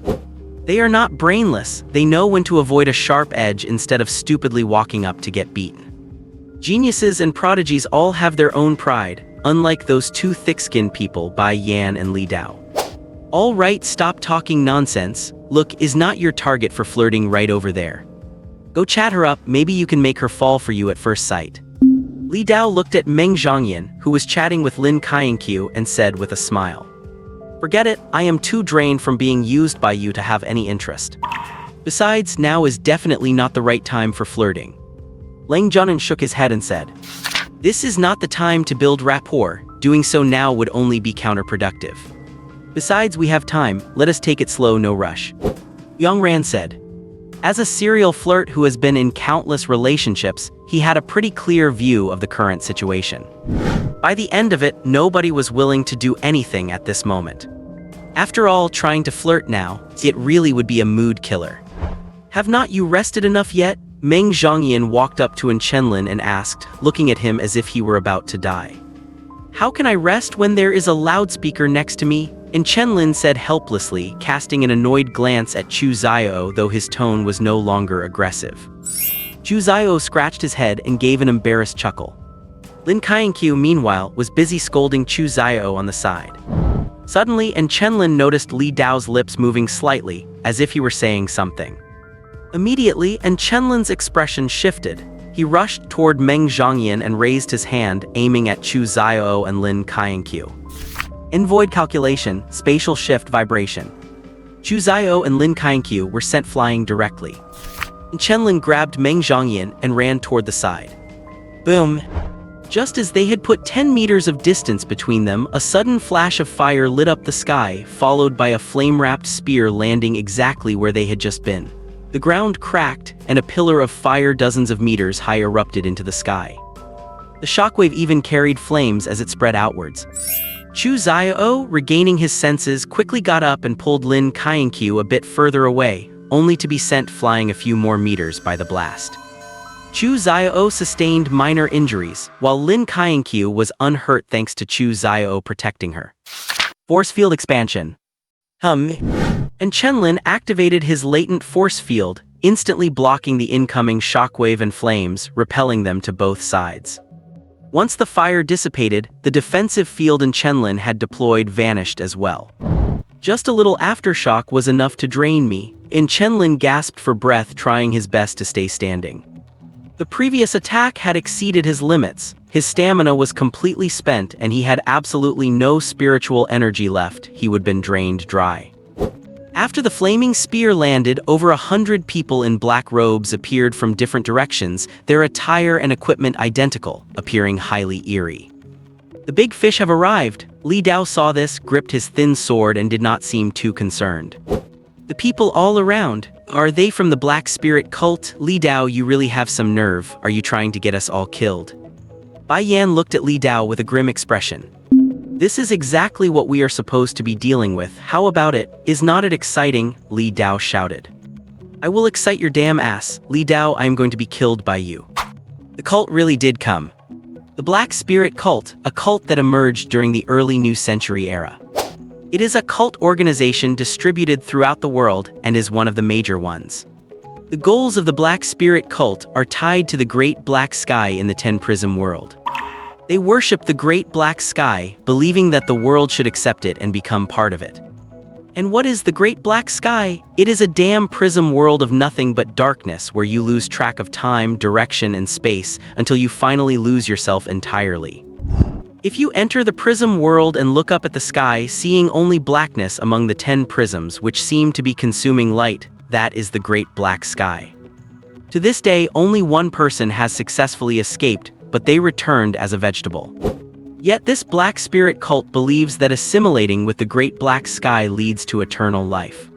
They are not brainless. They know when to avoid a sharp edge instead of stupidly walking up to get beaten. Geniuses and prodigies all have their own pride, unlike those 2 thick-skinned people, Bai Yan and Li Dao. All right, stop talking nonsense. Look, is not your target for flirting right over there? Go chat her up, maybe you can make her fall for you at first sight. Li Dao looked at Meng Zhongyan, who was chatting with Lin Kaienqiu, and said with a smile. Forget it, I am too drained from being used by you to have any interest. Besides, now is definitely not the right time for flirting. Lang Junin shook his head and said, this is not the time to build rapport. Doing so now would only be counterproductive. Besides, we have time, let us take it slow, no rush. Yang Ran said. As a serial flirt who has been in countless relationships, he had a pretty clear view of the current situation. By the end of it, nobody was willing to do anything at this moment. After all, trying to flirt now, it really would be a mood killer. Have not you rested enough yet? Meng Zhongyan walked up to Chenlin and asked, looking at him as if he were about to die. How can I rest when there is a loudspeaker next to me? Chenlin said helplessly, casting an annoyed glance at Chu Xiao, though his tone was no longer aggressive. Chu Xiao scratched his head and gave an embarrassed chuckle. Lin Kaienqiu, meanwhile, was busy scolding Chu Xiao on the side. Suddenly, Chenlin noticed Li Dao's lips moving slightly, as if he were saying something. Immediately, Chenlin's expression shifted. He rushed toward Meng Zhongyan and raised his hand, aiming at Chu Xiao and Lin Kaienqiu. Envoid calculation, spatial shift vibration. Chu Xiao and Lin Kaienqiu were sent flying directly. Chenlin grabbed Meng Zhongyan and ran toward the side. Boom! Just as they had put 10 meters of distance between them, a sudden flash of fire lit up the sky, followed by a flame-wrapped spear landing exactly where they had just been. The ground cracked, and a pillar of fire dozens of meters high erupted into the sky. The shockwave even carried flames as it spread outwards. Chu Xiao, regaining his senses, quickly got up and pulled Lin Kaienqiu a bit further away, only to be sent flying a few more meters by the blast. Chu Xiao sustained minor injuries, while Lin Kaienqiu was unhurt thanks to Chu Xiao protecting her. Force field expansion. And Chenlin activated his latent force field, instantly blocking the incoming shockwave and flames, repelling them to both sides. Once the fire dissipated, the defensive field Chenlin had deployed vanished as well. Just a little aftershock was enough to drain me, Chenlin gasped for breath, trying his best to stay standing. The previous attack had exceeded his limits. His stamina was completely spent and he had absolutely no spiritual energy left. He would been drained dry. After the flaming spear landed, over 100 people in black robes appeared from different directions, their attire and equipment identical, appearing highly eerie. The big fish have arrived. Li Dao saw this, gripped his thin sword and did not seem too concerned. The people all around, Are they from the Black Spirit cult? Li Dao, you really have some nerve. Are you trying to get us all killed? Bai Yan looked at Li Dao with a grim expression. This is exactly what we are supposed to be dealing with. How about it? Is not it exciting? Li Dao shouted. I will excite your damn ass. Li Dao, I am going to be killed by you. The cult really did come. The Black Spirit cult, a cult that emerged during the early New Century era. It is a cult organization distributed throughout the world and is one of the major ones. The goals of the Black Spirit cult are tied to the Great Black Sky in the Ten Prism world. They worship the Great Black Sky, believing that the world should accept it and become part of it. And what is the Great Black Sky? It is a damn prism world of nothing but darkness where you lose track of time, direction, and space until you finally lose yourself entirely. If you enter the prism world and look up at the sky, seeing only blackness among the 10 prisms which seem to be consuming light, that is the Great Black Sky. To this day, only one person has successfully escaped, but they returned as a vegetable. Yet this Black Spirit cult believes that assimilating with the Great Black Sky leads to eternal life.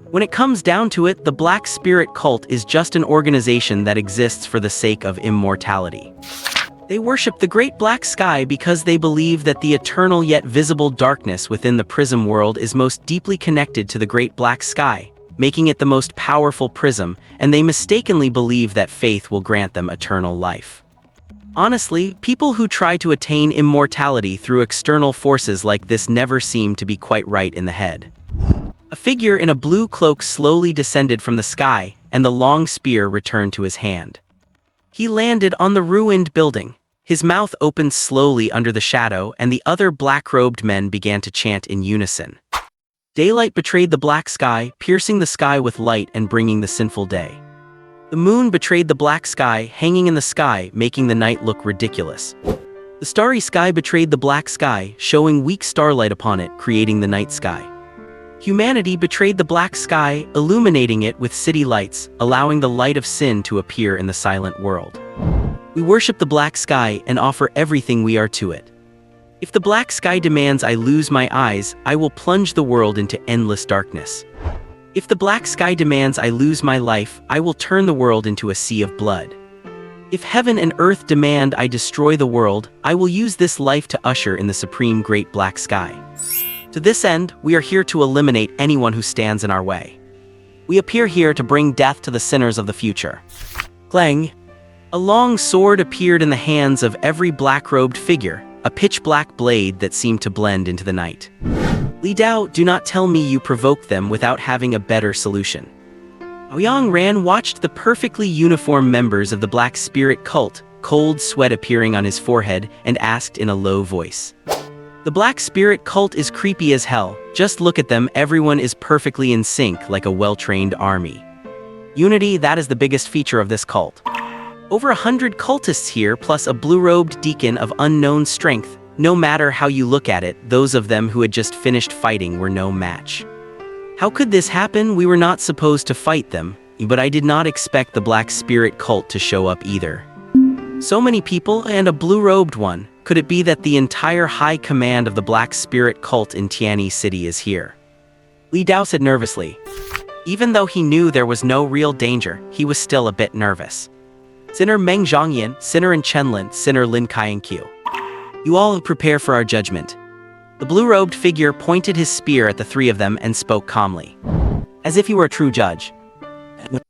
When it comes down to it, the Black Spirit cult is just an organization that exists for the sake of immortality. They worship the Great Black Sky because they believe that the eternal yet visible darkness within the prism world is most deeply connected to the Great Black Sky, making it the most powerful prism, and they mistakenly believe that faith will grant them eternal life. Honestly, people who try to attain immortality through external forces like this never seem to be quite right in the head. A figure in a blue cloak slowly descended from the sky, and the long spear returned to his hand. He landed on the ruined building. His mouth opened slowly under the shadow, and the other black-robed men began to chant in unison. Daylight betrayed the black sky, piercing the sky with light and bringing the sinful day. The moon betrayed the black sky, hanging in the sky, making the night look ridiculous. The starry sky betrayed the black sky, showing weak starlight upon it, creating the night sky. Humanity betrayed the black sky, illuminating it with city lights, allowing the light of sin to appear in the silent world. We worship the black sky and offer everything we are to it. If the black sky demands I lose my eyes, I will plunge the world into endless darkness. If the black sky demands I lose my life, I will turn the world into a sea of blood. If heaven and earth demand I destroy the world, I will use this life to usher in the supreme great black sky. To this end, we are here to eliminate anyone who stands in our way. We appear here to bring death to the sinners of the future. Clang! A long sword appeared in the hands of every black-robed figure, a pitch-black blade that seemed to blend into the night. Li Dao, do not tell me you provoked them without having a better solution. Ouyang Ran watched the perfectly uniformed members of the Black Spirit cult, cold sweat appearing on his forehead, and asked in a low voice. The Black Spirit cult is creepy as hell. Just look at them, everyone is perfectly in sync like a well-trained army. Unity, that is the biggest feature of this cult. Over 100 cultists here, plus a blue-robed deacon of unknown strength. No matter how you look at it, those of them who had just finished fighting were no match. How could this happen? We were not supposed to fight them, but I did not expect the Black Spirit cult to show up either. So many people, and a blue-robed one. Could it be that the entire high command of the Black Spirit cult in Tianyi City is here? Li Dao said nervously. Even though he knew there was no real danger, he was still a bit nervous. Sinner Meng Zhongyan, Sinner and Chenlin, Sinner Lin Kaienqiu. You all prepare for our judgment. The blue-robed figure pointed his spear at the three of them and spoke calmly, as if he were a true judge.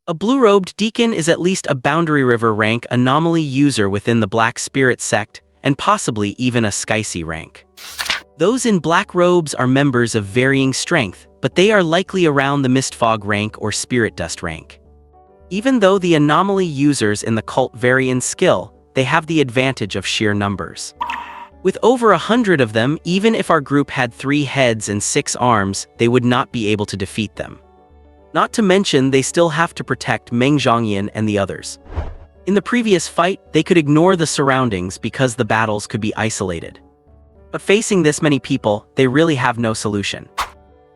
A blue-robed deacon is at least a Boundary River rank anomaly user within the Black Spirit sect, and possibly even a Skycy rank. Those in black robes are members of varying strength, but they are likely around the Mistfog rank or Spirit Dust rank. Even though the anomaly users in the cult vary in skill, they have the advantage of sheer numbers. With over 100 of them, even if our group had 3 heads and 6 arms, they would not be able to defeat them. Not to mention, they still have to protect Meng Zhongyan and the others. In the previous fight, they could ignore the surroundings because the battles could be isolated. But facing this many people, they really have no solution.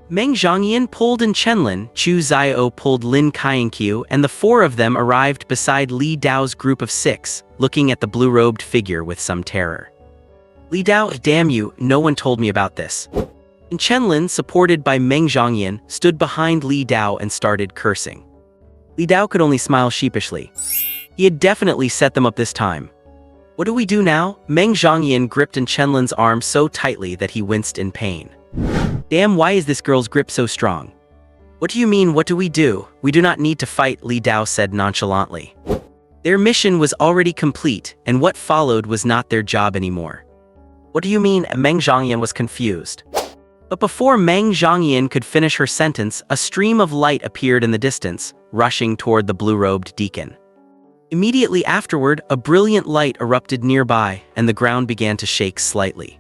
Meng Zhongyan pulled in Chenlin, Chu Xiao pulled Lin Kaienqiu, and the 4 of them arrived beside Li Dao's group of 6, looking at the blue-robed figure with some terror. Li Dao, damn you, no one told me about this. And Chenlin, supported by Meng Zhongyan, stood behind Li Dao and started cursing. Li Dao could only smile sheepishly. He had definitely set them up this time. What do we do now? Meng Zhangyan gripped in Chenlin's arm so tightly that he winced in pain. Damn, why is this girl's grip so strong? What do you mean, what do we do? We do not need to fight, Li Dao said nonchalantly. Their mission was already complete, and what followed was not their job anymore. What do you mean? Meng Zhangyan was confused. But before Meng Zhangyan could finish her sentence, a stream of light appeared in the distance, rushing toward the blue-robed deacon. Immediately afterward, a brilliant light erupted nearby, and the ground began to shake slightly.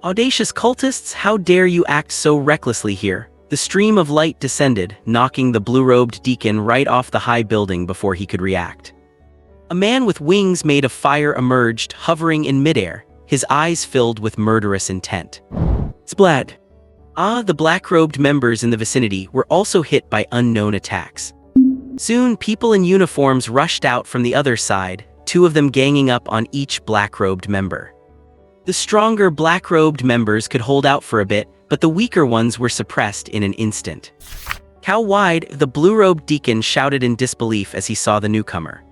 Audacious cultists, how dare you act so recklessly here? The stream of light descended, knocking the blue-robed deacon right off the high building before he could react. A man with wings made of fire emerged, hovering in midair, his eyes filled with murderous intent. Splat! The black-robed members in the vicinity were also hit by unknown attacks. Soon, people in uniforms rushed out from the other side, 2 of them ganging up on each black-robed member. The stronger black-robed members could hold out for a bit, but the weaker ones were suppressed in an instant. Cow-wide, the blue-robed deacon shouted in disbelief as he saw the newcomer.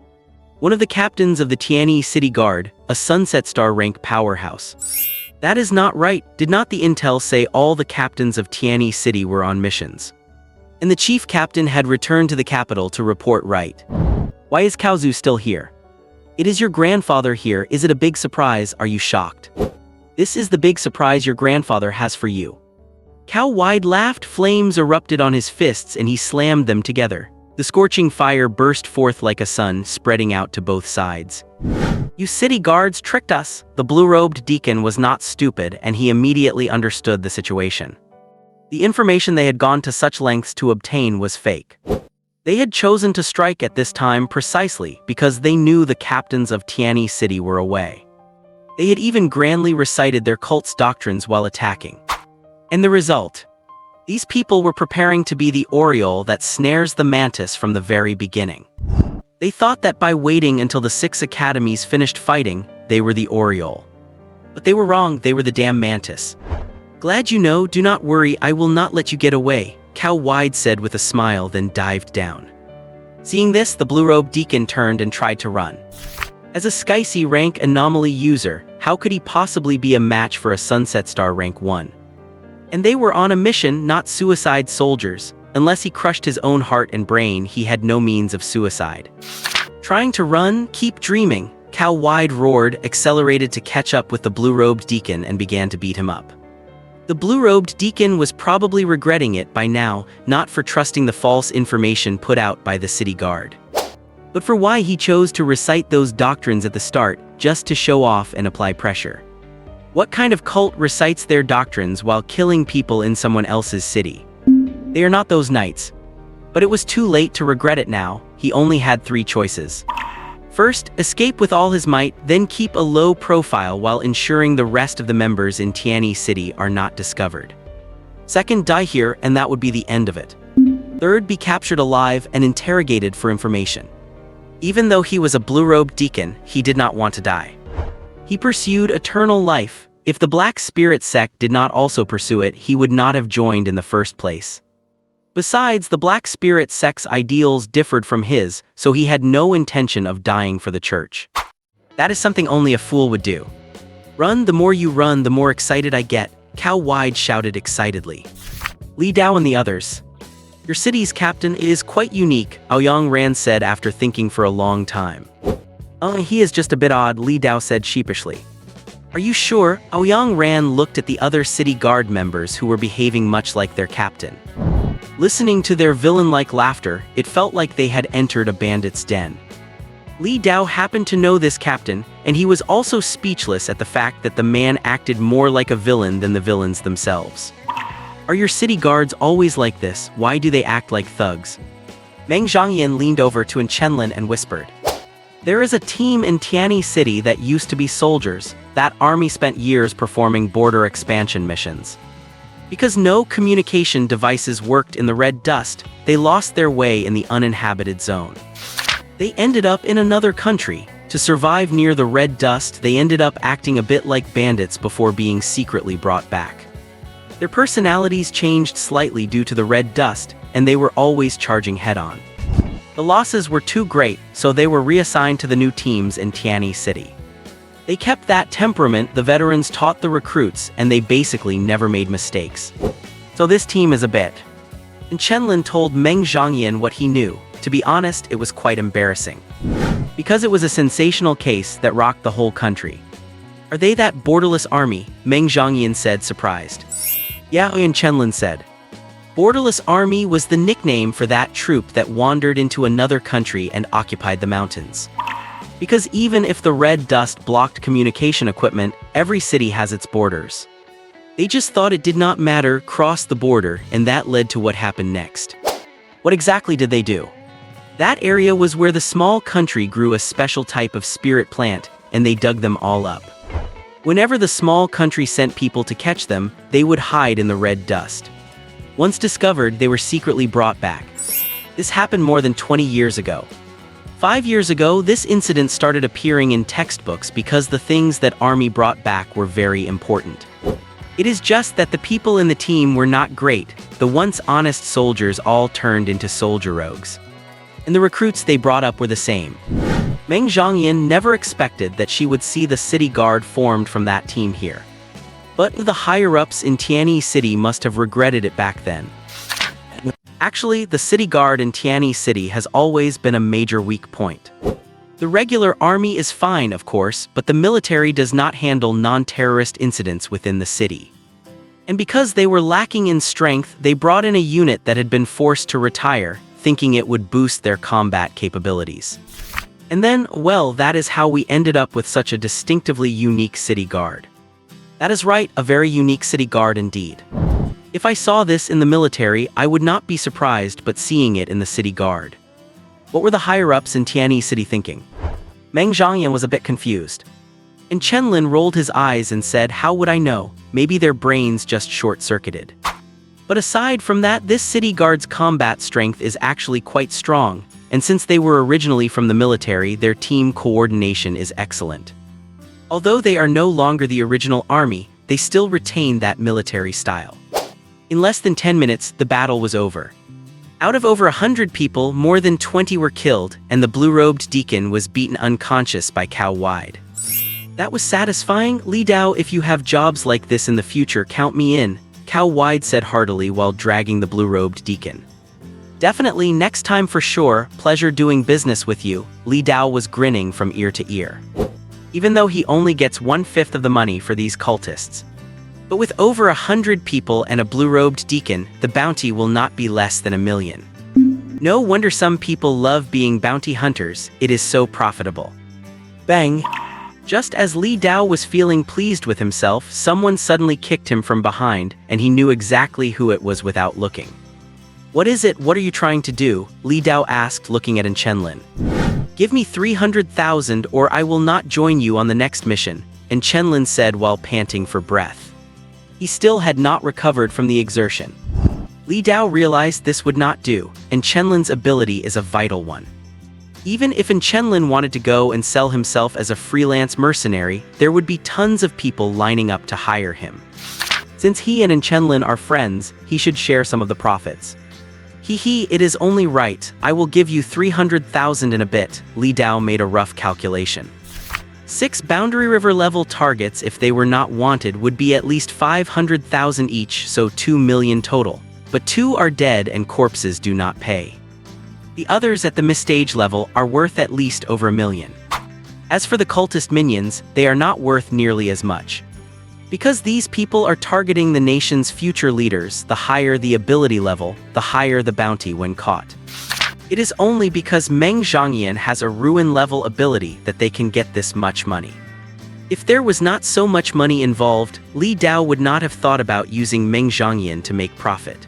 One of the captains of the Tianyi City Guard, a Sunset Star rank powerhouse. That is not right. Did not the intel say all the captains of Tianyi City were on missions? And the chief captain had returned to the capital to report right. Why is Kaozu still here? It is your grandfather here. Is it a big surprise? Are you shocked? This is the big surprise your grandfather has for you. Cow-wide laughed. Flames erupted on his fists and he slammed them together. The scorching fire burst forth like a sun, spreading out to both sides. You city guards tricked us. The blue-robed deacon was not stupid, and he immediately understood the situation. The information they had gone to such lengths to obtain was fake. They had chosen to strike at this time precisely because they knew the captains of Tianyi City were away. They had even grandly recited their cult's doctrines while attacking. And the result? These people were preparing to be the oriole that snares the mantis from the very beginning. They thought that by waiting until the 6 academies finished fighting, they were the oriole. But they were wrong, they were the damn mantis. Glad you know, do not worry, I will not let you get away, Cow-wide said with a smile, then dived down. Seeing this, the blue-robed deacon turned and tried to run. As a Skycy rank anomaly user, how could he possibly be a match for a Sunset Star rank 1? And they were on a mission, not suicide soldiers. Unless he crushed his own heart and brain, he had no means of suicide. Trying to run, keep dreaming, Cow-wide roared, accelerated to catch up with the blue-robed deacon and began to beat him up. The blue-robed deacon was probably regretting it by now, not for trusting the false information put out by the city guard, but for why he chose to recite those doctrines at the start, just to show off and apply pressure. What kind of cult recites their doctrines while killing people in someone else's city? They are not those knights. But it was too late to regret it now. He only had 3 choices. First, escape with all his might, then keep a low profile while ensuring the rest of the members in Tianyi City are not discovered. Second, die here, and that would be the end of it. Third, be captured alive and interrogated for information. Even though he was a blue-robed deacon, he did not want to die. He pursued eternal life. If the Black Spirit sect did not also pursue it, he would not have joined in the first place. Besides, the Black Spirit sect's ideals differed from his, so he had no intention of dying for the church. That is something only a fool would do. Run, the more you run, the more excited I get, Cow-wide shouted excitedly. Li Dao and the others. Your city's captain is quite unique, Aoyang Ran said after thinking for a long time. He is just a bit odd, Li Dao said sheepishly. Are you sure? Aoyang Ran looked at the other city guard members who were behaving much like their captain. Listening to their villain-like laughter, it felt like they had entered a bandit's den. Li Dao happened to know this captain, and he was also speechless at the fact that the man acted more like a villain than the villains themselves. Are your city guards always like this? Why do they act like thugs? Meng Zhangyan leaned over to Chenlin and whispered. There is a team in Tianyi City that used to be soldiers. That army spent years performing border expansion missions. Because no communication devices worked in the red dust, they lost their way in the uninhabited zone. They ended up in another country. To survive near the red dust, they ended up acting a bit like bandits before being secretly brought back. Their personalities changed slightly due to the red dust, and they were always charging head-on. The losses were too great, so they were reassigned to the new teams in Tianyi City. They kept that temperament the veterans taught the recruits, and they basically never made mistakes. So this team is a bit. And Chenlin told Meng Zhangyan what he knew. To be honest, it was quite embarrassing. Because it was a sensational case that rocked the whole country. Are they that borderless army? Meng Zhangyan said, surprised. Yeah, and Chenlin said. Borderless army was the nickname for that troop that wandered into another country and occupied the mountains. Because even if the red dust blocked communication equipment, every city has its borders. They just thought it did not matter, cross the border, and that led to what happened next. What exactly did they do? That area was where the small country grew a special type of spirit plant, and they dug them all up. Whenever the small country sent people to catch them, they would hide in the red dust. Once discovered, they were secretly brought back. This happened more than 20 years ago. 5 years ago, this incident started appearing in textbooks because the things that army brought back were very important. It is just that the people in the team were not great. The once honest soldiers all turned into soldier rogues. And the recruits they brought up were the same. Meng Zhangyan never expected that she would see the city guard formed from that team here. But the higher-ups in Tianyi City must have regretted it back then. Actually, the city guard in Tianyi City has always been a major weak point. The regular army is fine, of course, but the military does not handle non-terrorist incidents within the city. And because they were lacking in strength, they brought in a unit that had been forced to retire, thinking it would boost their combat capabilities. And then, well, that is how we ended up with such a distinctively unique city guard. That is right, a very unique city guard indeed. If I saw this in the military, I would not be surprised, but seeing it in the city guard. What were the higher-ups in Tianyi City thinking? Meng Zhangyan was a bit confused. And Chenlin rolled his eyes and said, how would I know? Maybe their brains just short-circuited. But aside from that, this city guard's combat strength is actually quite strong, and since they were originally from the military, their team coordination is excellent. Although they are no longer the original army, they still retain that military style. In less than 10 minutes, the battle was over. Out of over 100 people, more than 20 were killed, and the blue-robed deacon was beaten unconscious by Cao Wide. That was satisfying. Li Dao, if you have jobs like this in the future, count me in, Cao Wide said heartily while dragging the blue-robed deacon. Definitely, next time for sure, pleasure doing business with you, Li Dao was grinning from ear to ear. Even though he only gets 1/5 of the money for these cultists. But with over 100 people and a blue-robed deacon, the bounty will not be less than 1 million. No wonder some people love being bounty hunters, it is so profitable. Bang! Just as Li Dao was feeling pleased with himself, someone suddenly kicked him from behind, and he knew exactly who it was without looking. What is it? What are you trying to do? Li Dao asked, looking at Chenlin. Give me 300,000 or I will not join you on the next mission, and Chenlin said while panting for breath. He still had not recovered from the exertion. Li Dao realized this would not do, and Chenlin's ability is a vital one. Even if Chenlin wanted to go and sell himself as a freelance mercenary, there would be tons of people lining up to hire him. Since he and Chenlin are friends, he should share some of the profits. It is only right, I will give you 300,000 in a bit, Li Dao made a rough calculation. 6 Boundary River level targets, if they were not wanted, would be at least 500,000 each, so 2 million total. But 2 are dead and corpses do not pay. The others at the misstage level are worth at least over 1 million. As for the cultist minions, they are not worth nearly as much. Because these people are targeting the nation's future leaders, the higher the ability level, the higher the bounty when caught. It is only because Meng Zhangyan has a ruin-level ability that they can get this much money. If there was not so much money involved, Li Dao would not have thought about using Meng Zhangyan to make profit.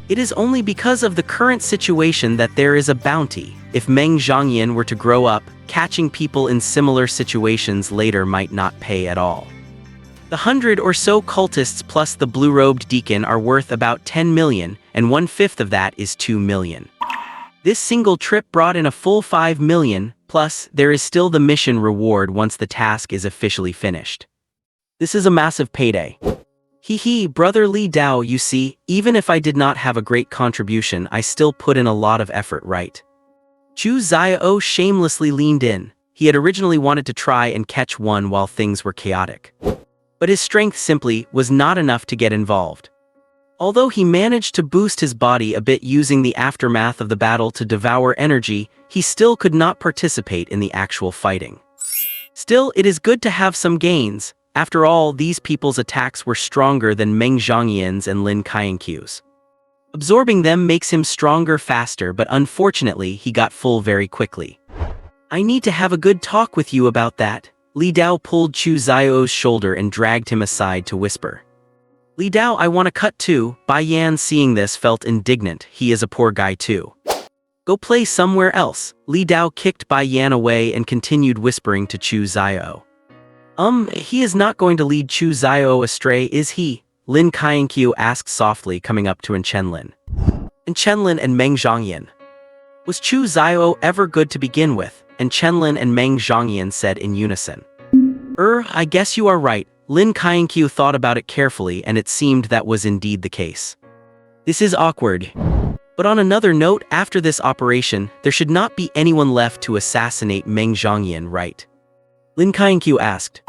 It is only because of the current situation that there is a bounty. If Meng Zhangyan were to grow up, catching people in similar situations later might not pay at all. The 100 or so cultists plus the blue-robed deacon are worth about 10 million, and 1/5 of that is 2 million. This single trip brought in a full 5 million, plus there is still the mission reward once the task is officially finished. This is a massive payday. Brother Li Dao, you see, even if I did not have a great contribution, I still put in a lot of effort, right? Chu Xiao shamelessly leaned in. He had originally wanted to try and catch one while things were chaotic. But his strength simply was not enough to get involved. Although he managed to boost his body a bit using the aftermath of the battle to devour energy, he still could not participate in the actual fighting. Still, it is good to have some gains. After all, these people's attacks were stronger than Meng Zhongyan's and Lin Qianqiu's. Absorbing them makes him stronger faster, but unfortunately he got full very quickly. I need to have a good talk with you about that. Li Dao pulled Chu Xiao's shoulder and dragged him aside to whisper. Li Dao, I want to cut too. Bai Yan, seeing this, felt indignant. He is a poor guy too. Go play somewhere else. Li Dao kicked Bai Yan away and continued whispering to Chu Xiao. He is not going to lead Chu Xiao astray, is he? Lin Qianqiu asked softly, coming up to Chenlin. And Chenlin and Meng Zhongyan. Was Chu Xiao ever good to begin with? And Chenlin and Meng Zhongyan said in unison. I guess you are right. Lin Qianqiu thought about it carefully, and it seemed that was indeed the case. This is awkward. But on another note, after this operation, there should not be anyone left to assassinate Meng Zhongyan, right? Lin Qianqiu asked.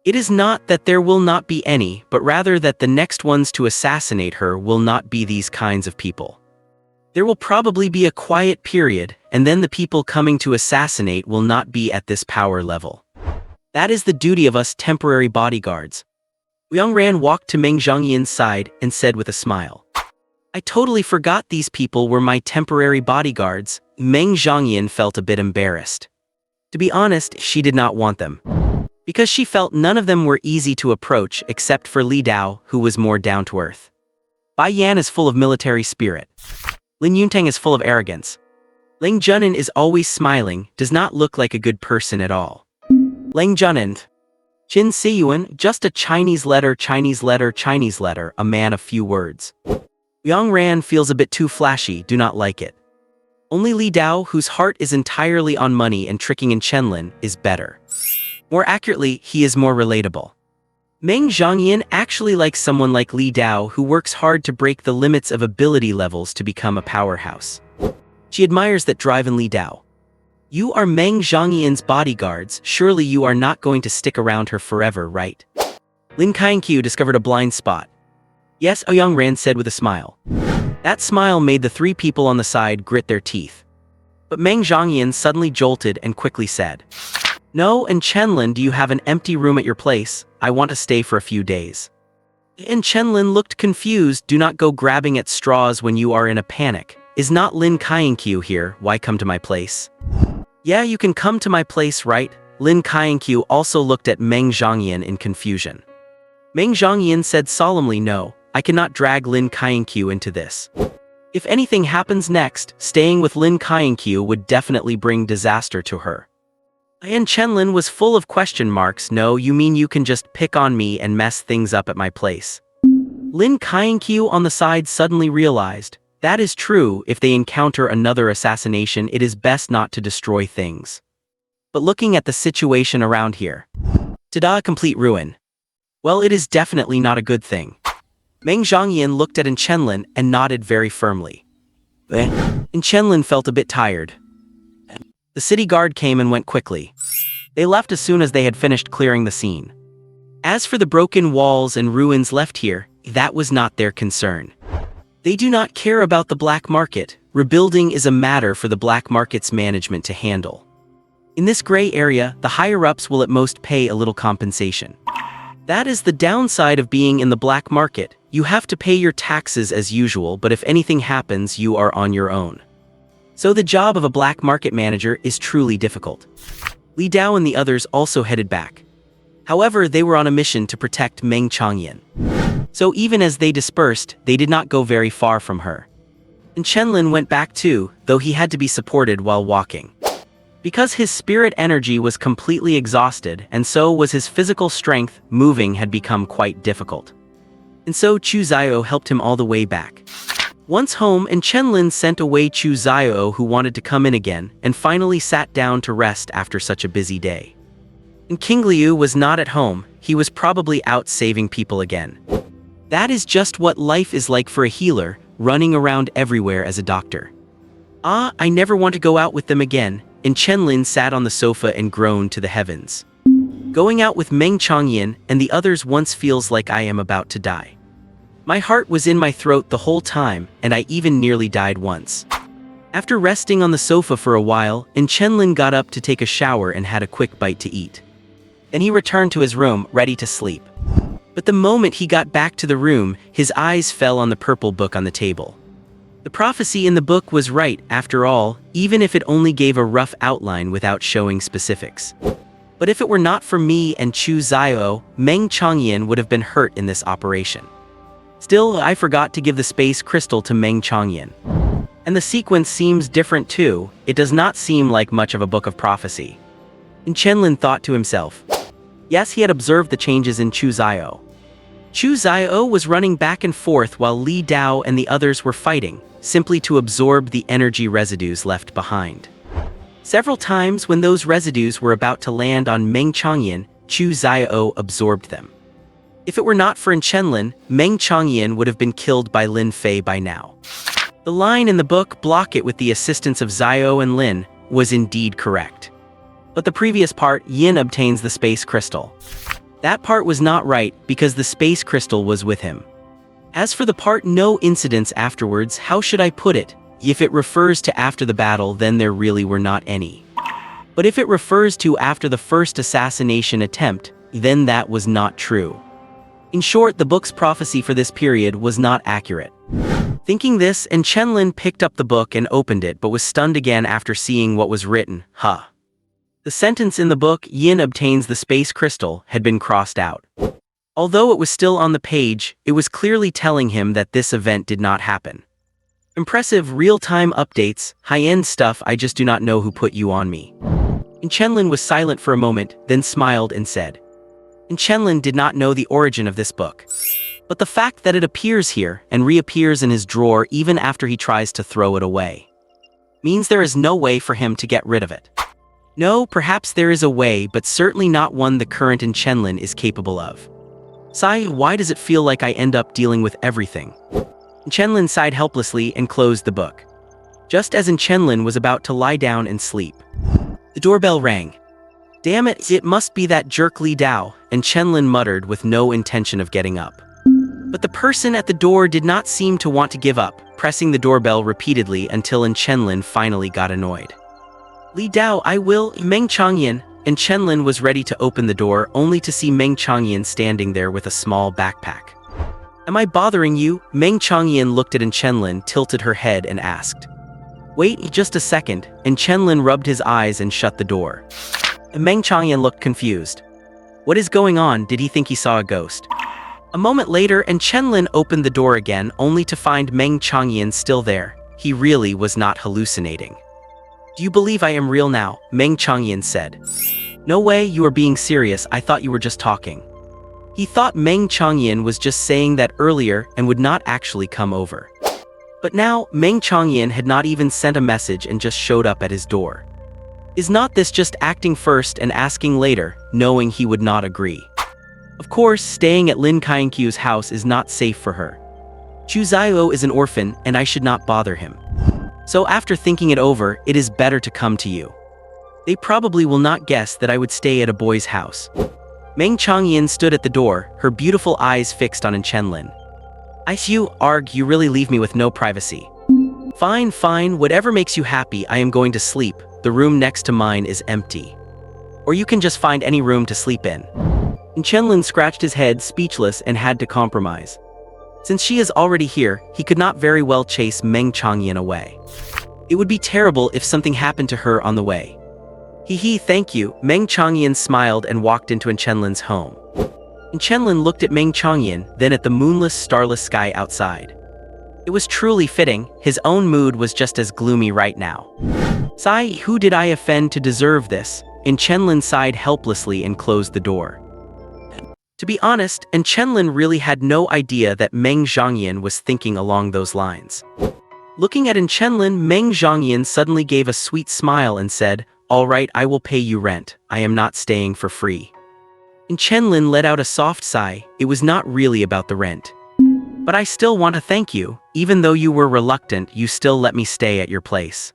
It is not that there will not be any, but rather that the next ones to assassinate her will not be these kinds of people. There will probably be a quiet period, and then the people coming to assassinate will not be at this power level. That is the duty of us temporary bodyguards. Liang Ran walked to Meng Zhongyan's side and said with a smile. I totally forgot these people were my temporary bodyguards. Meng Zhongyan felt a bit embarrassed. To be honest, she did not want them. Because she felt none of them were easy to approach except for Li Dao, who was more down-to-earth. Bai Yan is full of military spirit. Lin Yuntang is full of arrogance. Lang Junin is always smiling, does not look like a good person at all. Lang Junin. Qin Siyuan, just a Chinese letter, a man of few words. Yang Ran feels a bit too flashy, do not like it. Only Li Dao, whose heart is entirely on money and tricking in Chenlin, is better. More accurately, he is more relatable. Meng Zhongyan actually likes someone like Li Dao who works hard to break the limits of ability levels to become a powerhouse. She admires that drive in Li Dao. You are Meng Zhongyan's bodyguards, surely you are not going to stick around her forever, right? Lin Qianqiu discovered a blind spot. Yes, Ouyang Ran said with a smile. That smile made the three people on the side grit their teeth. But Meng Zhongyan suddenly jolted and quickly said, No, and Chenlin, do you have an empty room at your place? I want to stay for a few days. And Chenlin looked confused. Do not go grabbing at straws when you are in a panic. Is not Lin Qianqiu here? Why come to my place? Yeah, you can come to my place, right? Lin Qianqiu also looked at Meng Zhongyan in confusion. Meng Zhongyan said solemnly, No, I cannot drag Lin Qianqiu into this. If anything happens next, staying with Lin Qianqiu would definitely bring disaster to her. And Chenlin was full of question marks. No, you mean you can just pick on me and mess things up at my place? Lin Qianqiu on the side suddenly realized, that is true, if they encounter another assassination it is best not to destroy things. But looking at the situation around here, tada, complete ruin. Well, it is definitely not a good thing. Meng Zhongyan looked at Chenlin and nodded very firmly. Chenlin felt a bit tired. The city guard came and went quickly. They left as soon as they had finished clearing the scene. As for the broken walls and ruins left here, that was not their concern. They do not care about the black market. Rebuilding is a matter for the black market's management to handle. In this gray area, the higher-ups will at most pay a little compensation. That is the downside of being in the black market. You have to pay your taxes as usual, but if anything happens, you are on your own. So the job of a black market manager is truly difficult. Li Dao and the others also headed back. However, they were on a mission to protect Meng Zhongyan. So even as they dispersed, they did not go very far from her. And Chenlin went back too, though he had to be supported while walking. Because his spirit energy was completely exhausted, and so was his physical strength, moving had become quite difficult. And so Chu Xiao helped him all the way back. Once home, and Chenlin sent away Chu Xiao, who wanted to come in again, and finally sat down to rest after such a busy day. And King Liu was not at home. He was probably out saving people again. That is just what life is like for a healer, running around everywhere as a doctor. Ah, I never want to go out with them again, and Chenlin sat on the sofa and groaned to the heavens. Going out with Meng Changyan and the others once feels like I am about to die. My heart was in my throat the whole time, and I even nearly died once. After resting on the sofa for a while, Chenlin got up to take a shower and had a quick bite to eat. Then he returned to his room, ready to sleep. But the moment he got back to the room, his eyes fell on the purple book on the table. The prophecy in the book was right, after all, even if it only gave a rough outline without showing specifics. But if it were not for me and Chu Zio, Meng Changyan would have been hurt in this operation. Still, I forgot to give the space crystal to Meng Changyan. And the sequence seems different too. It does not seem like much of a book of prophecy. And Chenlin thought to himself. Yes, he had observed the changes in Chu Zio. Chu Zio was running back and forth while Li Dao and the others were fighting, simply to absorb the energy residues left behind. Several times when those residues were about to land on Meng Changyan, Chu Zio absorbed them. If it were not for Chenlin, Meng Changyan would have been killed by Lin Fei by now. The line in the book, "block it with the assistance of Zio and Lin," was indeed correct. But the previous part, Yin obtains the space crystal. That part was not right because the space crystal was with him. As for the part "no incidents afterwards," how should I put it? If it refers to after the battle, then there really were not any. But if it refers to after the first assassination attempt, then that was not true. In short, the book's prophecy for this period was not accurate. Thinking this, Chenlin picked up the book and opened it but was stunned again after seeing what was written. The sentence in the book, "Yin obtains the space crystal," had been crossed out. Although it was still on the page, it was clearly telling him that this event did not happen. Impressive real-time updates, high-end stuff. I just do not know who put you on me. Chenlin was silent for a moment, then smiled and said. Chenlin did not know the origin of this book. But the fact that it appears here and reappears in his drawer even after he tries to throw it away means there is no way for him to get rid of it. No, perhaps there is a way, but certainly not one the current Chenlin is capable of. Sai, why does it feel like I end up dealing with everything? Chenlin sighed helplessly and closed the book. Just as Chenlin was about to lie down and sleep, the doorbell rang. Damn it, it must be that jerk Li Dao, Chenlin muttered with no intention of getting up. But the person at the door did not seem to want to give up, pressing the doorbell repeatedly until Chenlin finally got annoyed. Li Dao, I will, Meng Changyan, Chenlin was ready to open the door only to see Meng Changyan standing there with a small backpack. Am I bothering you? Meng Changyan looked at Chenlin, tilted her head and asked. Wait just a second, Chenlin rubbed his eyes and shut the door. Meng Changyan looked confused. What is going on? Did he think he saw a ghost? A moment later, Chenlin opened the door again only to find Meng Changyan still there. He really was not hallucinating. Do you believe I am real now? Meng Changyan said. No way, you are being serious. I thought you were just talking. He thought Meng Changyan was just saying that earlier and would not actually come over. But now, Meng Changyan had not even sent a message and just showed up at his door. Is not this just acting first and asking later, knowing he would not agree? Of course, staying at Lin Kaienkyu's house is not safe for her. Chu Zio is an orphan, and I should not bother him. So after thinking it over, it is better to come to you. They probably will not guess that I would stay at a boy's house. Meng Changyan stood at the door, her beautiful eyes fixed on Chenlin. I see you, Arg, you really leave me with no privacy. Fine, whatever makes you happy. I am going to sleep. The room next to mine is empty. Or you can just find any room to sleep in. Chenlin scratched his head, speechless, and had to compromise. Since she is already here, he could not very well chase Meng Changyan away. It would be terrible if something happened to her on the way. Thank you. Meng Changyan smiled and walked into Chenlin's home. Chenlin looked at Meng Changyan, then at the moonless, starless sky outside. It was truly fitting. His own mood was just as gloomy right now. Sai, who did I offend to deserve this? Chenlin sighed helplessly and closed the door. To be honest, Chenlin really had no idea that Meng Changyan was thinking along those lines. Looking at Chenlin, Meng Changyan suddenly gave a sweet smile and said, All right, I will pay you rent. I am not staying for free. Chenlin let out a soft sigh. It was not really about the rent. But I still want to thank you. Even though you were reluctant, you still let me stay at your place.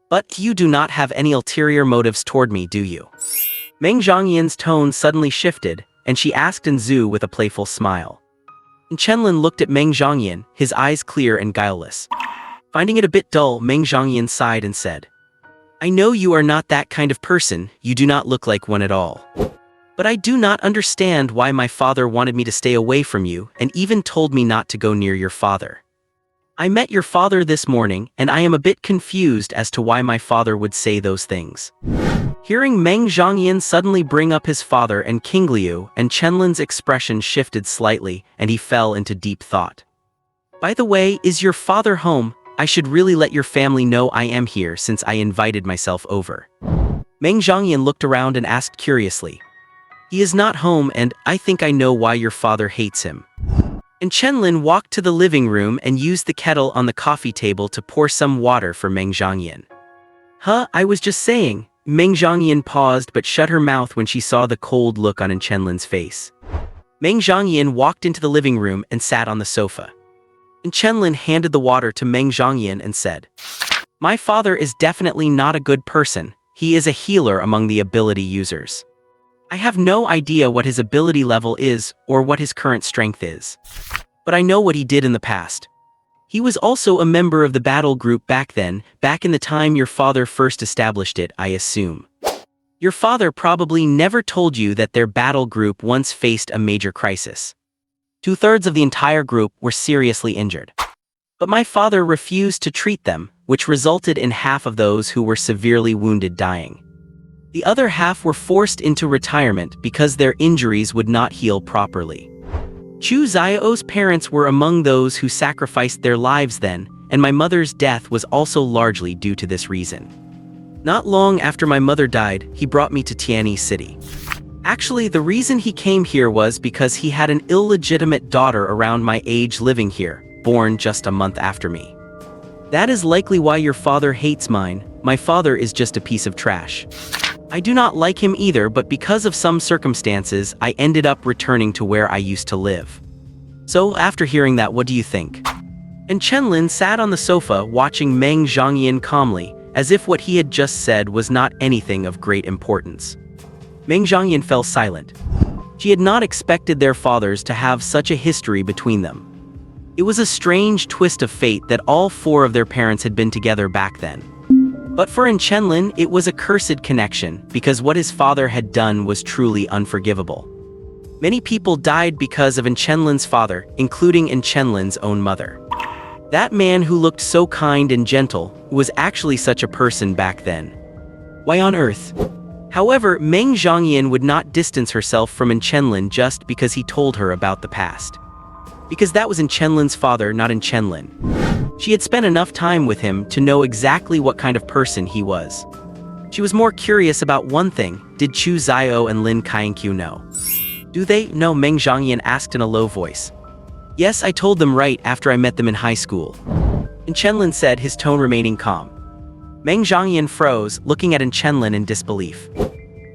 But you do not have any ulterior motives toward me, do you? Meng Zhongyan's tone suddenly shifted, and she asked in Zhu with a playful smile. And Chenlin looked at Meng Zhongyan, his eyes clear and guileless. Finding it a bit dull, Meng Zhongyan sighed and said, I know you are not that kind of person, you do not look like one at all. But I do not understand why my father wanted me to stay away from you and even told me not to go near your father. I met your father this morning, and I am a bit confused as to why my father would say those things. Hearing Meng Zhongyan suddenly bring up his father and King Liu, and Chenlin's expression shifted slightly, and he fell into deep thought. By the way, is your father home? I should really let your family know I am here since I invited myself over. Meng Zhongyan looked around and asked curiously. He is not home, and I think I know why your father hates him. And Chenlin walked to the living room and used the kettle on the coffee table to pour some water for Meng Zhongyan. I was just saying. Meng Zhongyan paused but shut her mouth when she saw the cold look on Chenlin's face. Meng Zhongyan walked into the living room and sat on the sofa. And Chenlin handed the water to Meng Zhongyan and said, My father is definitely not a good person. He is a healer among the ability users. I have no idea what his ability level is or what his current strength is. But I know what he did in the past. He was also a member of the battle group back then, back in the time your father first established it, I assume. Your father probably never told you that their battle group once faced a major crisis. 2/3 of the entire group were seriously injured. But my father refused to treat them, which resulted in half of those who were severely wounded dying. The other half were forced into retirement because their injuries would not heal properly. Chu Xiao's parents were among those who sacrificed their lives then, and my mother's death was also largely due to this reason. Not long after my mother died, he brought me to Tianyi City. Actually, the reason he came here was because he had an illegitimate daughter around my age living here, born just a month after me. That is likely why your father hates mine. My father is just a piece of trash. I do not like him either, but because of some circumstances, I ended up returning to where I used to live. So, after hearing that, what do you think? And Chenlin sat on the sofa watching Meng Zhongyan calmly, as if what he had just said was not anything of great importance. Meng Zhongyan fell silent. She had not expected their fathers to have such a history between them. It was a strange twist of fate that all four of their parents had been together back then. But for Chenlin, it was a cursed connection, because what his father had done was truly unforgivable. Many people died because of Chenlin's father, including Chenlin's own mother. That man who looked so kind and gentle was actually such a person back then. Why on earth? However, Meng Zhongyan would not distance herself from Chenlin just because he told her about the past. Because that was Chenlin's father, not Chenlin. She had spent enough time with him to know exactly what kind of person he was. She was more curious about one thing. Did Chu Xiao and Lin Kainkyu know? Do they know? Meng Zhongyan asked in a low voice. Yes, I told them right after I met them in high school. And Chenlin said, his tone remaining calm. Meng Zhongyan froze, looking at Chenlin in disbelief.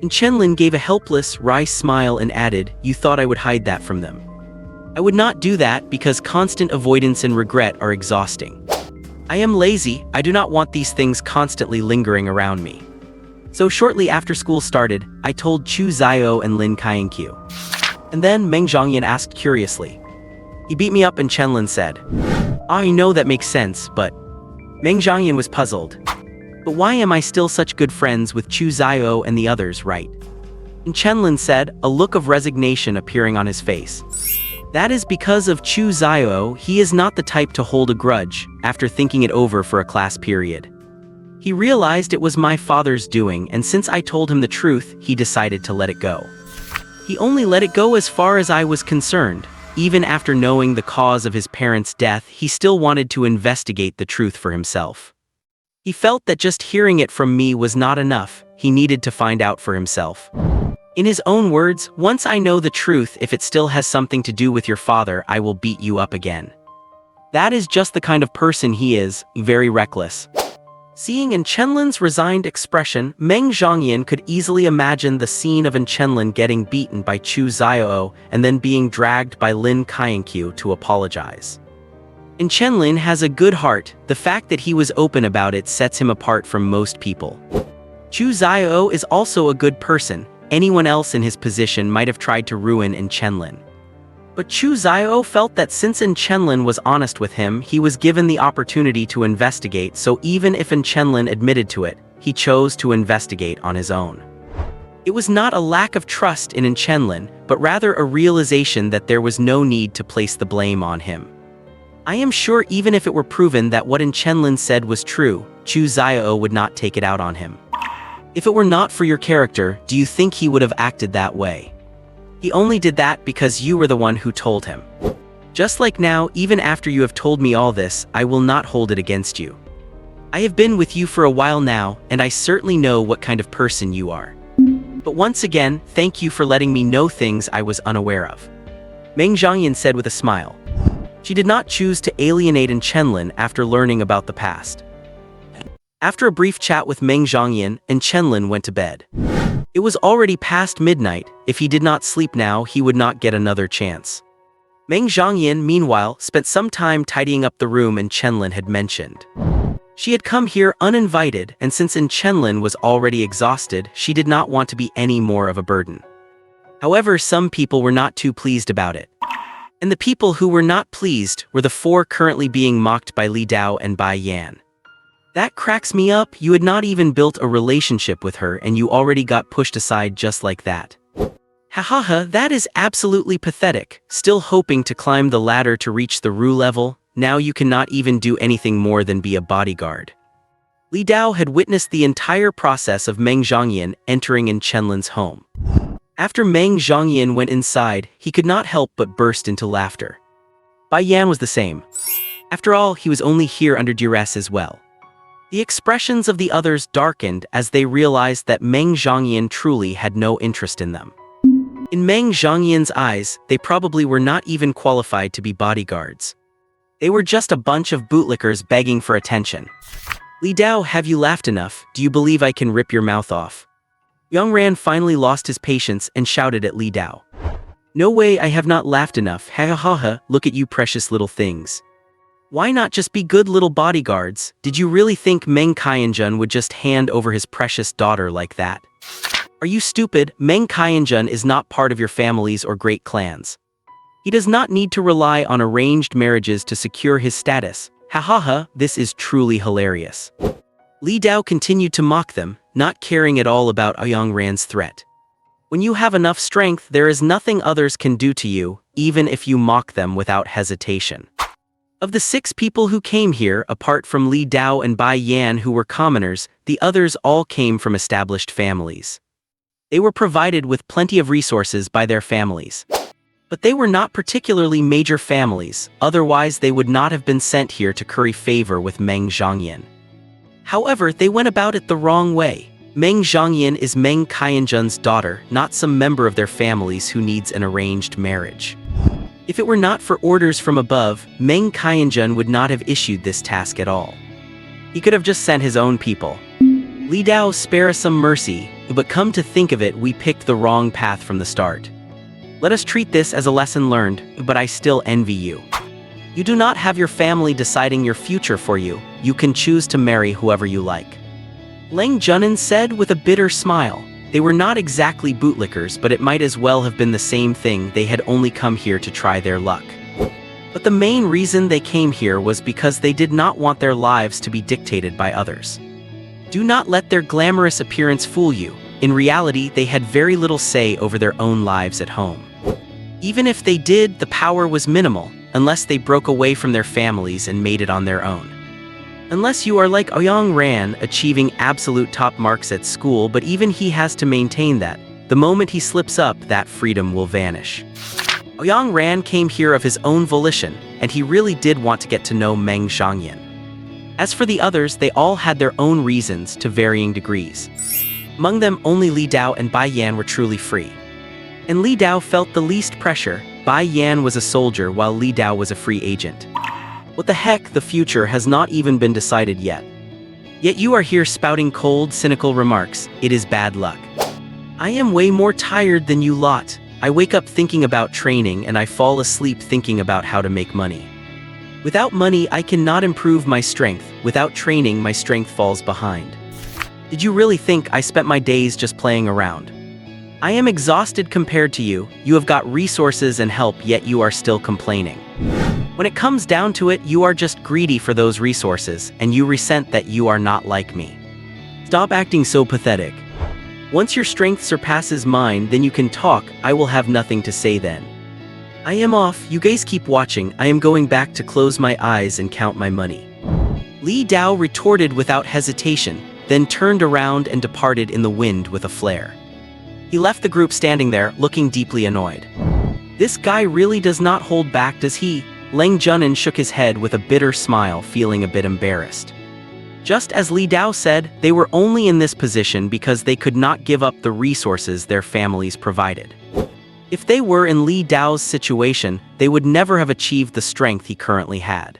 And Chenlin gave a helpless, wry smile and added, You thought I would hide that from them. I would not do that because constant avoidance and regret are exhausting. I am lazy, I do not want these things constantly lingering around me. So shortly after school started, I told Chu Xiao and Lin Kainkyu. And then Meng Zhongyan asked curiously. He beat me up, and Chenlin said. I know that makes sense, but... Meng Zhongyan was puzzled. But why am I still such good friends with Chu Xiao and the others, right? And Chenlin said, a look of resignation appearing on his face. That is because of Chu Xiao. He is not the type to hold a grudge, after thinking it over for a class period. He realized it was my father's doing, and since I told him the truth, he decided to let it go. He only let it go as far as I was concerned. Even after knowing the cause of his parents' death, he still wanted to investigate the truth for himself. He felt that just hearing it from me was not enough. He needed to find out for himself. In his own words, once I know the truth, if it still has something to do with your father, I will beat you up again. That is just the kind of person he is, very reckless. Seeing Chenlin's resigned expression, Meng Zhongyan could easily imagine the scene of Chenlin getting beaten by Chu Xiao and then being dragged by Lin Kainkyu to apologize. And Chenlin has a good heart. The fact that he was open about it sets him apart from most people. Chu Xiao is also a good person. Anyone else in his position might have tried to ruin Chenlin. But Chu Xiao felt that since Chenlin was honest with him, he was given the opportunity to investigate, so even if Chenlin admitted to it, he chose to investigate on his own. It was not a lack of trust in Chenlin, but rather a realization that there was no need to place the blame on him. I am sure even if it were proven that what Chenlin said was true, Chu Xiao would not take it out on him. If it were not for your character, do you think he would have acted that way? He only did that because you were the one who told him. Just like now, even after you have told me all this, I will not hold it against you. I have been with you for a while now, and I certainly know what kind of person you are. But once again, thank you for letting me know things I was unaware of. Meng Zhangyan said with a smile. She did not choose to alienate Chenlin after learning about the past. After a brief chat with Meng Zhangyan, Chenlin went to bed. It was already past midnight. If he did not sleep now, he would not get another chance. Meng Zhangyan, meanwhile, spent some time tidying up the room Chenlin had mentioned. She had come here uninvited, and since Chenlin was already exhausted, she did not want to be any more of a burden. However, some people were not too pleased about it. And the people who were not pleased were the four currently being mocked by Li Dao and Bai Yan. That cracks me up. You had not even built a relationship with her and you already got pushed aside just like that. Hahaha, that is absolutely pathetic. Still hoping to climb the ladder to reach the Ru level, now you cannot even do anything more than be a bodyguard. Li Dao had witnessed the entire process of Meng Zhangyan entering Chenlin's home. After Meng Zhangyan went inside, he could not help but burst into laughter. Bai Yan was the same. After all, he was only here under duress as well. The expressions of the others darkened as they realized that Meng Zhangyan truly had no interest in them. In Meng Zhangyan's eyes, they probably were not even qualified to be bodyguards. They were just a bunch of bootlickers begging for attention. Li Dao, have you laughed enough? Do you believe I can rip your mouth off? Yang Ran finally lost his patience and shouted at Li Dao. No way, I have not laughed enough. Ha ha ha ha, look at you precious little things. Why not just be good little bodyguards? Did you really think Meng Qianjun would just hand over his precious daughter like that? Are you stupid? Meng Qianjun is not part of your families or great clans. He does not need to rely on arranged marriages to secure his status. Ha ha ha, this is truly hilarious. Li Dao continued to mock them, not caring at all about Yang Ran's threat. When you have enough strength, there is nothing others can do to you, even if you mock them without hesitation. Of the 6 people who came here, apart from Li Dao and Bai Yan who were commoners, the others all came from established families. They were provided with plenty of resources by their families. But they were not particularly major families, otherwise they would not have been sent here to curry favor with Meng Zhangyan. However, they went about it the wrong way. Meng Zhangyan is Meng Qianjun's daughter, not some member of their families who needs an arranged marriage. If it were not for orders from above, Meng Qianjun would not have issued this task at all. He could have just sent his own people. Li Dao, spare us some mercy, but come to think of it, we picked the wrong path from the start. Let us treat this as a lesson learned, but I still envy you. You do not have your family deciding your future for you. You can choose to marry whoever you like. Leng Junin said with a bitter smile. They were not exactly bootlickers, but it might as well have been the same thing. They had only come here to try their luck. But the main reason they came here was because they did not want their lives to be dictated by others. Do not let their glamorous appearance fool you. In reality, they had very little say over their own lives at home. Even if they did, the power was minimal, unless they broke away from their families and made it on their own. Unless you are like Yang Ran, achieving absolute top marks at school, but even he has to maintain that. The moment he slips up, that freedom will vanish. Yang Ran came here of his own volition, and he really did want to get to know Meng Zhangyan. As for the others, they all had their own reasons to varying degrees. Among them, only Li Dao and Bai Yan were truly free. And Li Dao felt the least pressure. Bai Yan was a soldier while Li Dao was a free agent. What the heck, the future has not even been decided yet. Yet you are here spouting cold, cynical remarks. It is bad luck. I am way more tired than you lot. I wake up thinking about training and I fall asleep thinking about how to make money. Without money, I cannot improve my strength. Without training, my strength falls behind. Did you really think I spent my days just playing around? I am exhausted compared to you. You have got resources and help, yet you are still complaining. When it comes down to it, you are just greedy for those resources, and you resent that you are not like me. Stop acting so pathetic. Once your strength surpasses mine, then you can talk. I will have nothing to say then. I am off. You guys keep watching. I am going back to close my eyes and count my money. Li Dao retorted without hesitation, then turned around and departed in the wind with a flare. He left the group standing there, looking deeply annoyed. This guy really does not hold back, does he? Lang Junin shook his head with a bitter smile, feeling a bit embarrassed. Just as Li Dao said, they were only in this position because they could not give up the resources their families provided. If they were in Li Dao's situation, they would never have achieved the strength he currently had.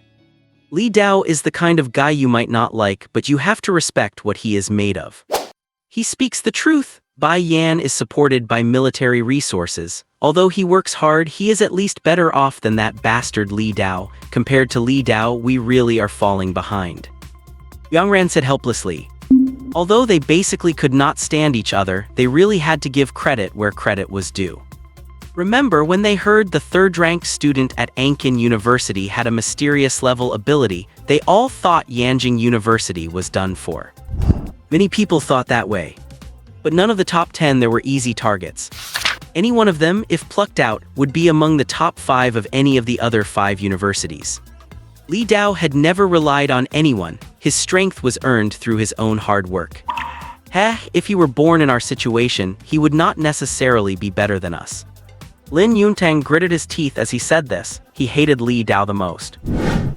Li Dao is the kind of guy you might not like, but you have to respect what he is made of. He speaks the truth. Bai Yan is supported by military resources. Although he works hard, he is at least better off than that bastard Li Dao. Compared to Li Dao, we really are falling behind. Yang Ran said helplessly. Although they basically could not stand each other, they really had to give credit where credit was due. Remember when they heard the third-ranked student at Ankin University had a mysterious level ability, they all thought Yanjing University was done for. Many people thought that way. But none of the top 10 there were easy targets. Any one of them, if plucked out, would be among the top 5 of any of the other 5 universities. Li Dao had never relied on anyone. His strength was earned through his own hard work. If he were born in our situation, he would not necessarily be better than us. Lin Yuntang gritted his teeth as he said this. He hated Li Dao the most.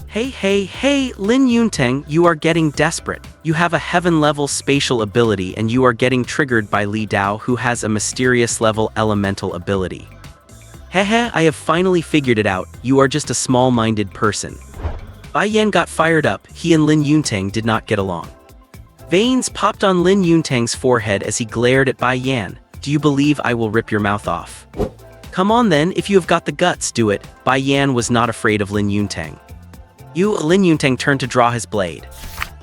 Hey, Lin Yuntang, you are getting desperate. You have a heaven-level spatial ability and you are getting triggered by Li Dao, who has a mysterious level elemental ability. I have finally figured it out. You are just a small-minded person. Bai Yan got fired up. He and Lin Yuntang did not get along. Veins popped on Lin Yuntang's forehead as he glared at Bai Yan. Do you believe I will rip your mouth off? Come on then, if you have got the guts, do it. Bai Yan was not afraid of Lin Yuntang. Lin Yuntang turned to draw his blade.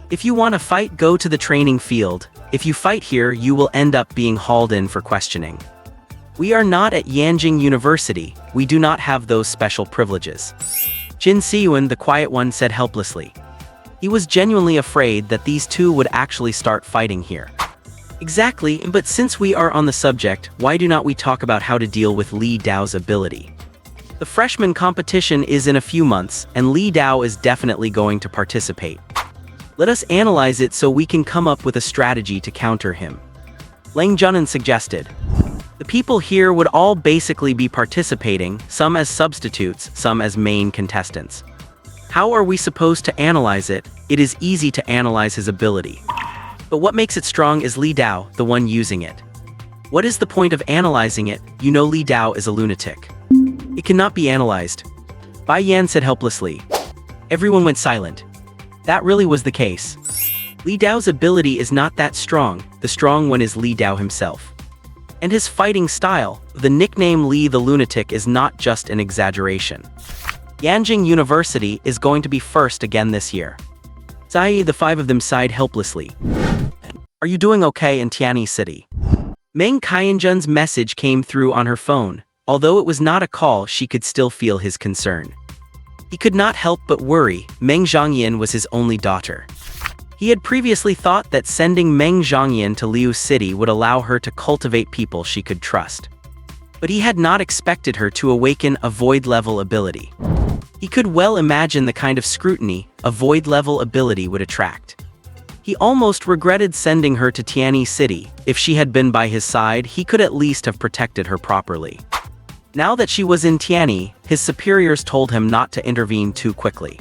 If you want to fight, go to the training field. If you fight here, you will end up being hauled in for questioning. We are not at Yanjing University. We do not have those special privileges. Jin Siyuan, the quiet one, said helplessly. He was genuinely afraid that these two would actually start fighting here. Exactly, but since we are on the subject, why do not we talk about how to deal with Li Dao's ability? The freshman competition is in a few months, and Li Dao is definitely going to participate. Let us analyze it so we can come up with a strategy to counter him. Lang Junin suggested. The people here would all basically be participating, some as substitutes, some as main contestants. How are we supposed to analyze it? It is easy to analyze his ability. But what makes it strong is Li Dao, the one using it. What is the point of analyzing it? You know Li Dao is a lunatic. It cannot be analyzed. Bai Yan said helplessly. Everyone went silent. That really was the case. Li Dao's ability is not that strong. The strong one is Li Dao himself. And his fighting style, the nickname Li the Lunatic, is not just an exaggeration. Yanjing University is going to be first again this year. The 5 of them sighed helplessly. Are you doing okay in Tianyi City? Meng Qianjun's message came through on her phone. Although it was not a call, she could still feel his concern. He could not help but worry. Meng Zhongyan was his only daughter. He had previously thought that sending Meng Zhongyan to Liu City would allow her to cultivate people she could trust. But he had not expected her to awaken a void-level ability. He could well imagine the kind of scrutiny a void-level ability would attract. He almost regretted sending her to Tianyi City. If she had been by his side, he could at least have protected her properly. Now that she was in Tianyi, his superiors told him not to intervene too quickly.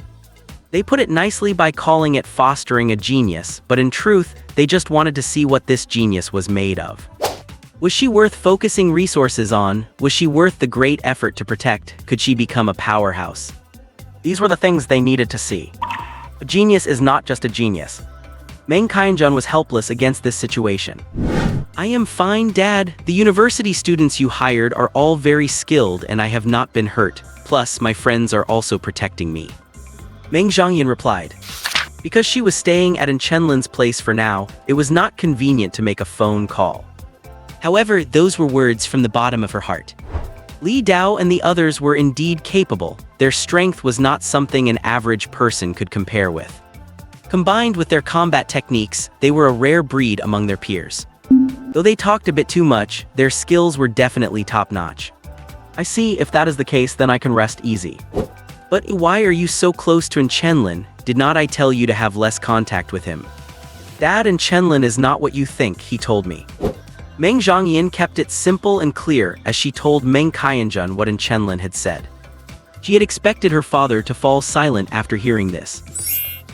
They put it nicely by calling it fostering a genius, but in truth, they just wanted to see what this genius was made of. Was she worth focusing resources on? Was she worth the great effort to protect? Could she become a powerhouse? These were the things they needed to see. A genius is not just a genius. Meng Qianjun was helpless against this situation. I am fine, Dad. The university students you hired are all very skilled and I have not been hurt. Plus, my friends are also protecting me. Meng Zhangyan replied. Because she was staying at Chenlin's place for now, it was not convenient to make a phone call. However, those were words from the bottom of her heart. Li Dao and the others were indeed capable. Their strength was not something an average person could compare with. Combined with their combat techniques, they were a rare breed among their peers. Though they talked a bit too much, their skills were definitely top-notch. I see, if that is the case, then I can rest easy. But why are you so close to Chenlin? Did not I tell you to have less contact with him? Dad, Chenlin is not what you think, he told me. Meng Zhangyan kept it simple and clear as she told Meng Qianjun what Chenlin had said. She had expected her father to fall silent after hearing this.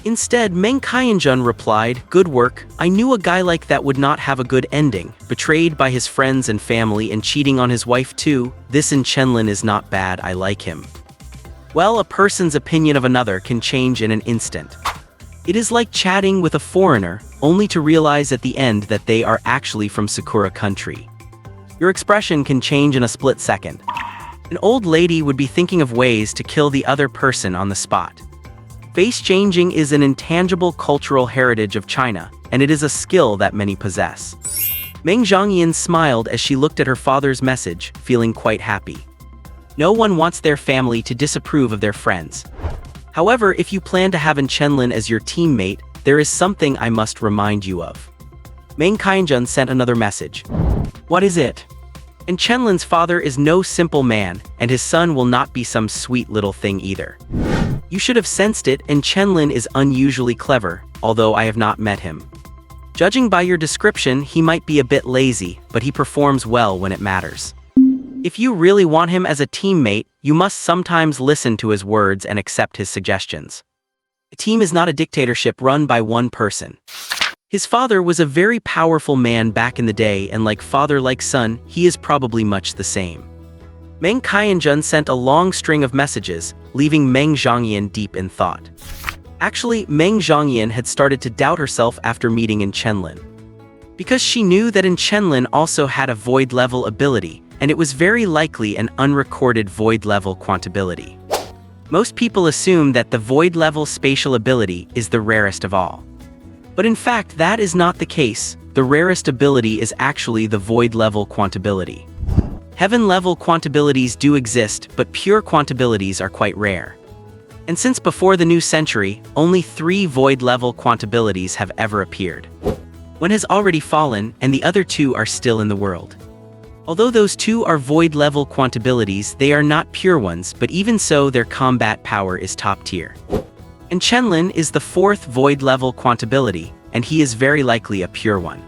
Instead, Meng Qianjun replied, "Good work. I knew a guy like that would not have a good ending, betrayed by his friends and family and cheating on his wife too. This Chenlin is not bad, I like him." Well, a person's opinion of another can change in an instant. It is like chatting with a foreigner, only to realize at the end that they are actually from Sakura country. Your expression can change in a split second. An old lady would be thinking of ways to kill the other person on the spot. Face changing is an intangible cultural heritage of China, and it is a skill that many possess. Meng Zhangyan smiled as she looked at her father's message, feeling quite happy. No one wants their family to disapprove of their friends. However, if you plan to have Chenlin as your teammate, there is something I must remind you of. Meng Qianjun sent another message. What is it? Chenlin's father is no simple man, and his son will not be some sweet little thing either. You should have sensed it, Chenlin is unusually clever, although I have not met him. Judging by your description, he might be a bit lazy, but he performs well when it matters. If you really want him as a teammate, you must sometimes listen to his words and accept his suggestions. A team is not a dictatorship run by one person. His father was a very powerful man back in the day, and like father like son, he is probably much the same. Meng Qianjun sent a long string of messages, leaving Meng Zhangyan deep in thought. Actually, Meng Zhangyan had started to doubt herself after meeting Chenlin. Because she knew that Chenlin also had a void-level ability, and it was very likely an unrecorded void-level quantability. Most people assume that the void-level spatial ability is the rarest of all. But in fact, that is not the case. The rarest ability is actually the void-level quantability. Heaven-level quantabilities do exist, but pure quantabilities are quite rare. And since before the new century, only 3 void-level quantabilities have ever appeared. One has already fallen, and the other 2 are still in the world. Although those 2 are void-level quantabilities, they are not pure ones, but even so, their combat power is top tier. Chenlin is the 4th void-level quantability, and he is very likely a pure one.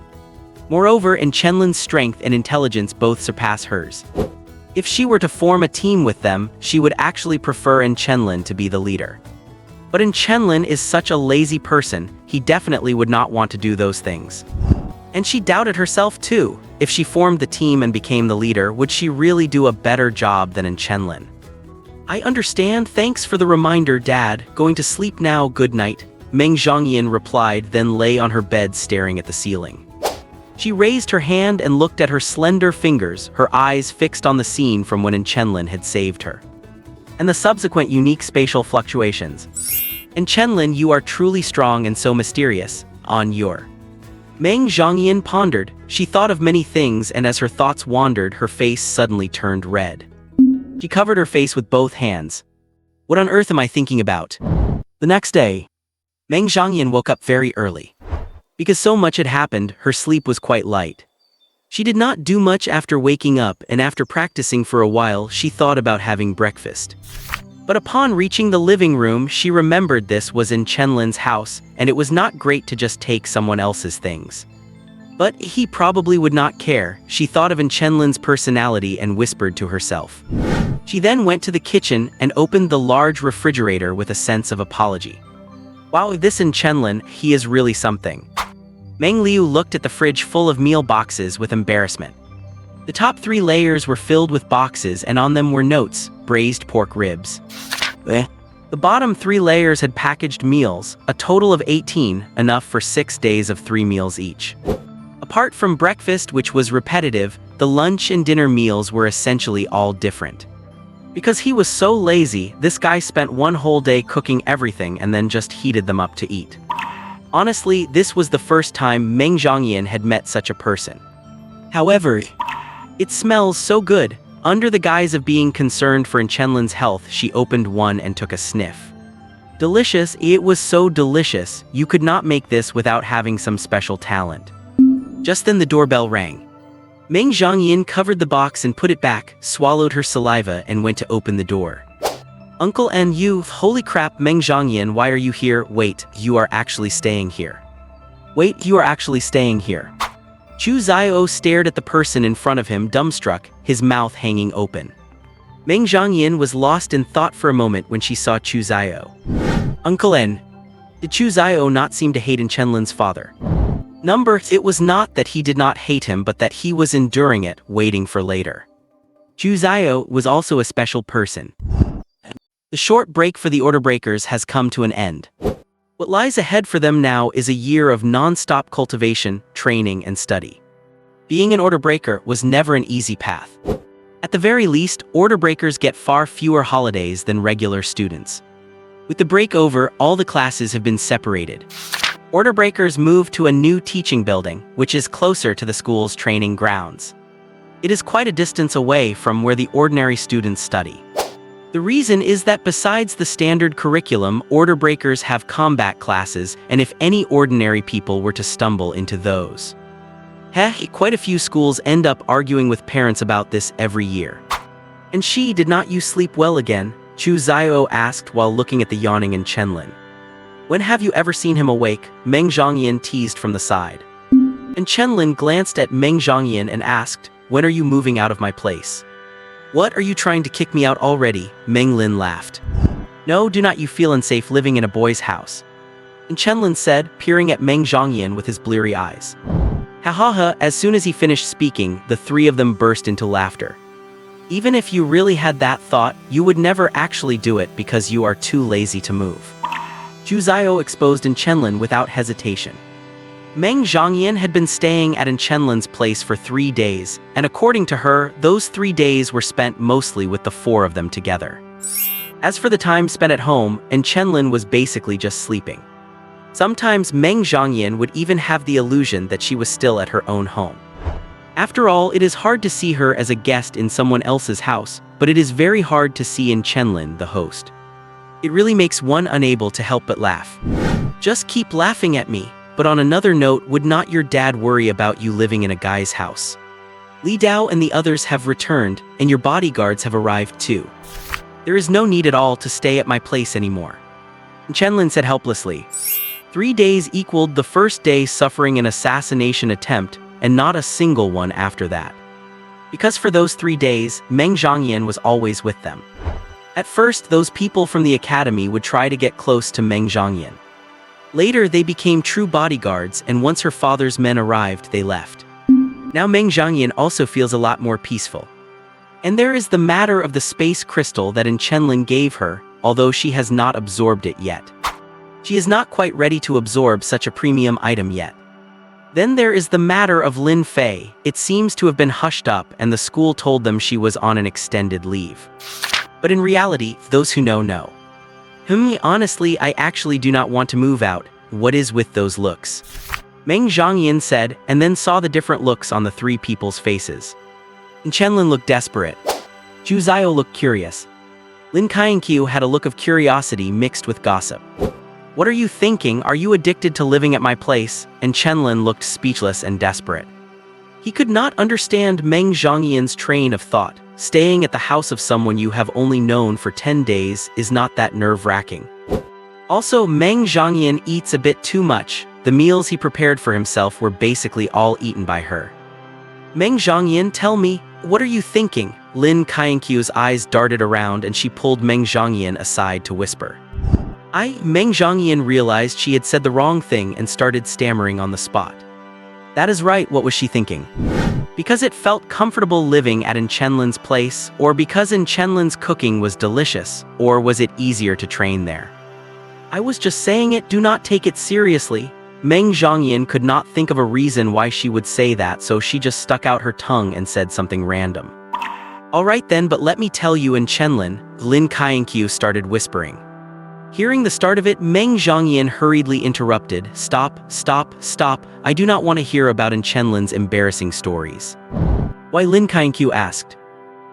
Moreover, Chenlin's strength and intelligence both surpass hers. If she were to form a team with them, she would actually prefer Chenlin to be the leader. But Chenlin is such a lazy person, he definitely would not want to do those things. And she doubted herself too. If she formed the team and became the leader, would she really do a better job than Chenlin? I understand, thanks for the reminder, Dad. Going to sleep now, good night. Meng Zhangyan replied, then lay on her bed staring at the ceiling. She raised her hand and looked at her slender fingers, her eyes fixed on the scene from when Chenlin had saved her. And the subsequent unique spatial fluctuations. Chenlin, you are truly strong and so mysterious. On your. Meng Zhangyan pondered. She thought of many things, and as her thoughts wandered, her face suddenly turned red. She covered her face with both hands. What on earth am I thinking about? The next day, Meng Zhangyan woke up very early. Because so much had happened, her sleep was quite light. She did not do much after waking up, and after practicing for a while, she thought about having breakfast. But upon reaching the living room, she remembered this was Chenlin's house, and it was not great to just take someone else's things. But he probably would not care. She thought of Chenlin's personality and whispered to herself. She then went to the kitchen and opened the large refrigerator with a sense of apology. Wow, this Chenlin, he is really something. Meng Liu looked at the fridge full of meal boxes with embarrassment. The top 3 layers were filled with boxes, and on them were notes, braised pork ribs. The bottom 3 layers had packaged meals, a total of 18, enough for 6 days of 3 meals each. Apart from breakfast, which was repetitive, the lunch and dinner meals were essentially all different. Because he was so lazy, this guy spent one whole day cooking everything and then just heated them up to eat. Honestly, this was the first time Meng Zhongyan had met such a person. However, it smells so good. Under the guise of being concerned for Chenlin's health, she opened one and took a sniff. Delicious, it was so delicious, you could not make this without having some special talent. Just then the doorbell rang. Meng Zhongyan covered the box and put it back, swallowed her saliva and went to open the door. Uncle and you, holy crap, Meng Zhongyan, why are you here? Wait, you are actually staying here. Wait, you are actually staying here. Chu Xiao stared at the person in front of him, dumbstruck, his mouth hanging open. Meng Zhongyan was lost in thought for a moment when she saw Chu Xiao. Uncle N. Did Chu Xiao not seem to hate Chenlin's father? It was not that he did not hate him, but that he was enduring it, waiting for later. Chu Xiao was also a special person. The short break for the order breakers has come to an end. What lies ahead for them now is a year of non-stop cultivation, training, and study. Being an order breaker was never an easy path. At the very least, order breakers get far fewer holidays than regular students. With the break over, all the classes have been separated. Order breakers move to a new teaching building, which is closer to the school's training grounds. It is quite a distance away from where the ordinary students study. The reason is that besides the standard curriculum, order breakers have combat classes, and if any ordinary people were to stumble into those. Quite a few schools end up arguing with parents about this every year. And did you sleep well again? Chu Xiao asked while looking at the yawning Chenlin. When have you ever seen him awake? Meng Zhongyan teased from the side. And Chenlin glanced at Meng Zhongyan and asked, when are you moving out of my place? What, are you trying to kick me out already? Meng Lin laughed. No, do not you feel unsafe living in a boy's house? And Chenlin said, peering at Meng Zhongyan with his bleary eyes. Ha ha ha, as soon as he finished speaking, the three of them burst into laughter. Even if you really had that thought, you would never actually do it because you are too lazy to move. Chu Xiao exposed Chenlin without hesitation. Meng Zhongyan had been staying at Chenlin's place for 3 days, and according to her, those 3 days were spent mostly with the four of them together. As for the time spent at home, Chenlin was basically just sleeping. Sometimes Meng Zhongyan would even have the illusion that she was still at her own home. After all, it is hard to see her as a guest in someone else's house, but it is very hard to see Chenlin, the host. It really makes one unable to help but laugh. Just keep laughing at me. But on another note, would not your dad worry about you living in a guy's house? Li Dao and the others have returned, and your bodyguards have arrived too. There is no need at all to stay at my place anymore. Chenlin said helplessly. 3 days equaled the first day suffering an assassination attempt, and not a single one after that. Because for those 3 days, Meng Zhongyan was always with them. At first, those people from the academy would try to get close to Meng Zhongyan. Later, they became true bodyguards, and once her father's men arrived, they left. Now Meng Zhongyan also feels a lot more peaceful. And there is the matter of the space crystal that Chenlin gave her, although she has not absorbed it yet. She is not quite ready to absorb such a premium item yet. Then there is the matter of Lin Fei. It seems to have been hushed up, and the school told them she was on an extended leave. But in reality, those who know know. Honestly, I actually do not want to move out. What is with those looks? Meng Zhongyan said, and then saw the different looks on the three people's faces. Chenlin looked desperate. Chu Xiao looked curious. Lin Qianqiu had a look of curiosity mixed with gossip. What are you thinking? Are you addicted to living at my place? And Chenlin looked speechless and desperate. He could not understand Meng Zhongyan's train of thought. Staying at the house of someone you have only known for 10 days is not that nerve-wracking. Also, Meng Zhongyan eats a bit too much. The meals he prepared for himself were basically all eaten by her. Meng Zhongyan, tell me, what are you thinking? Lin Qianqiu's eyes darted around and she pulled Meng Zhongyan aside to whisper. Meng Zhongyan realized she had said the wrong thing and started stammering on the spot. That is right, what was she thinking? Because it felt comfortable living at Chenlin's place, or because Chenlin's cooking was delicious, or was it easier to train there? I was just saying it, do not take it seriously. Meng Zhongyan could not think of a reason why she would say that, so she just stuck out her tongue and said something random. Alright then, but let me tell you in Chenlin, Lin Kainkyu started whispering. Hearing the start of it, Meng Zhongyan hurriedly interrupted, Stop, stop, stop, I do not want to hear about in Chenlin's embarrassing stories. Why, Lin Kainkyu asked.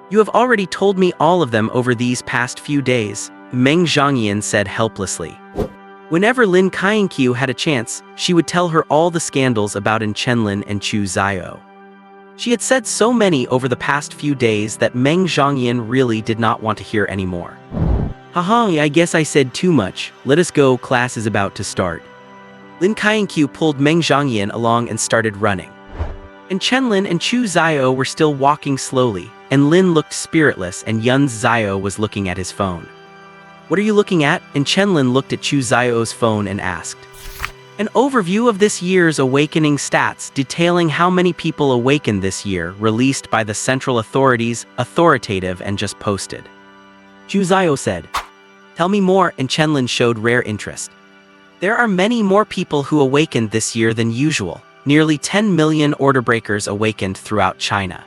You have already told me all of them over these past few days, Meng Zhongyan said helplessly. Whenever Lin Kainkyu had a chance, she would tell her all the scandals about in Chenlin and Chu Zio. She had said so many over the past few days that Meng Zhongyan really did not want to hear anymore. Haha, I guess I said too much, let us go, class is about to start. Lin Kainkyu pulled Meng Zhongyan along and started running. And Chenlin and Chu Zio were still walking slowly, and Lin looked spiritless and Yun Zio was looking at his phone. What are you looking at? And Chenlin looked at Chu Zio's phone and asked. An overview of this year's awakening stats detailing how many people awakened this year, released by the central authorities, authoritative and just posted. Chu Zio said. Tell me more, and Chenlin showed rare interest. There are many more people who awakened this year than usual. Nearly 10 million order breakers awakened throughout China.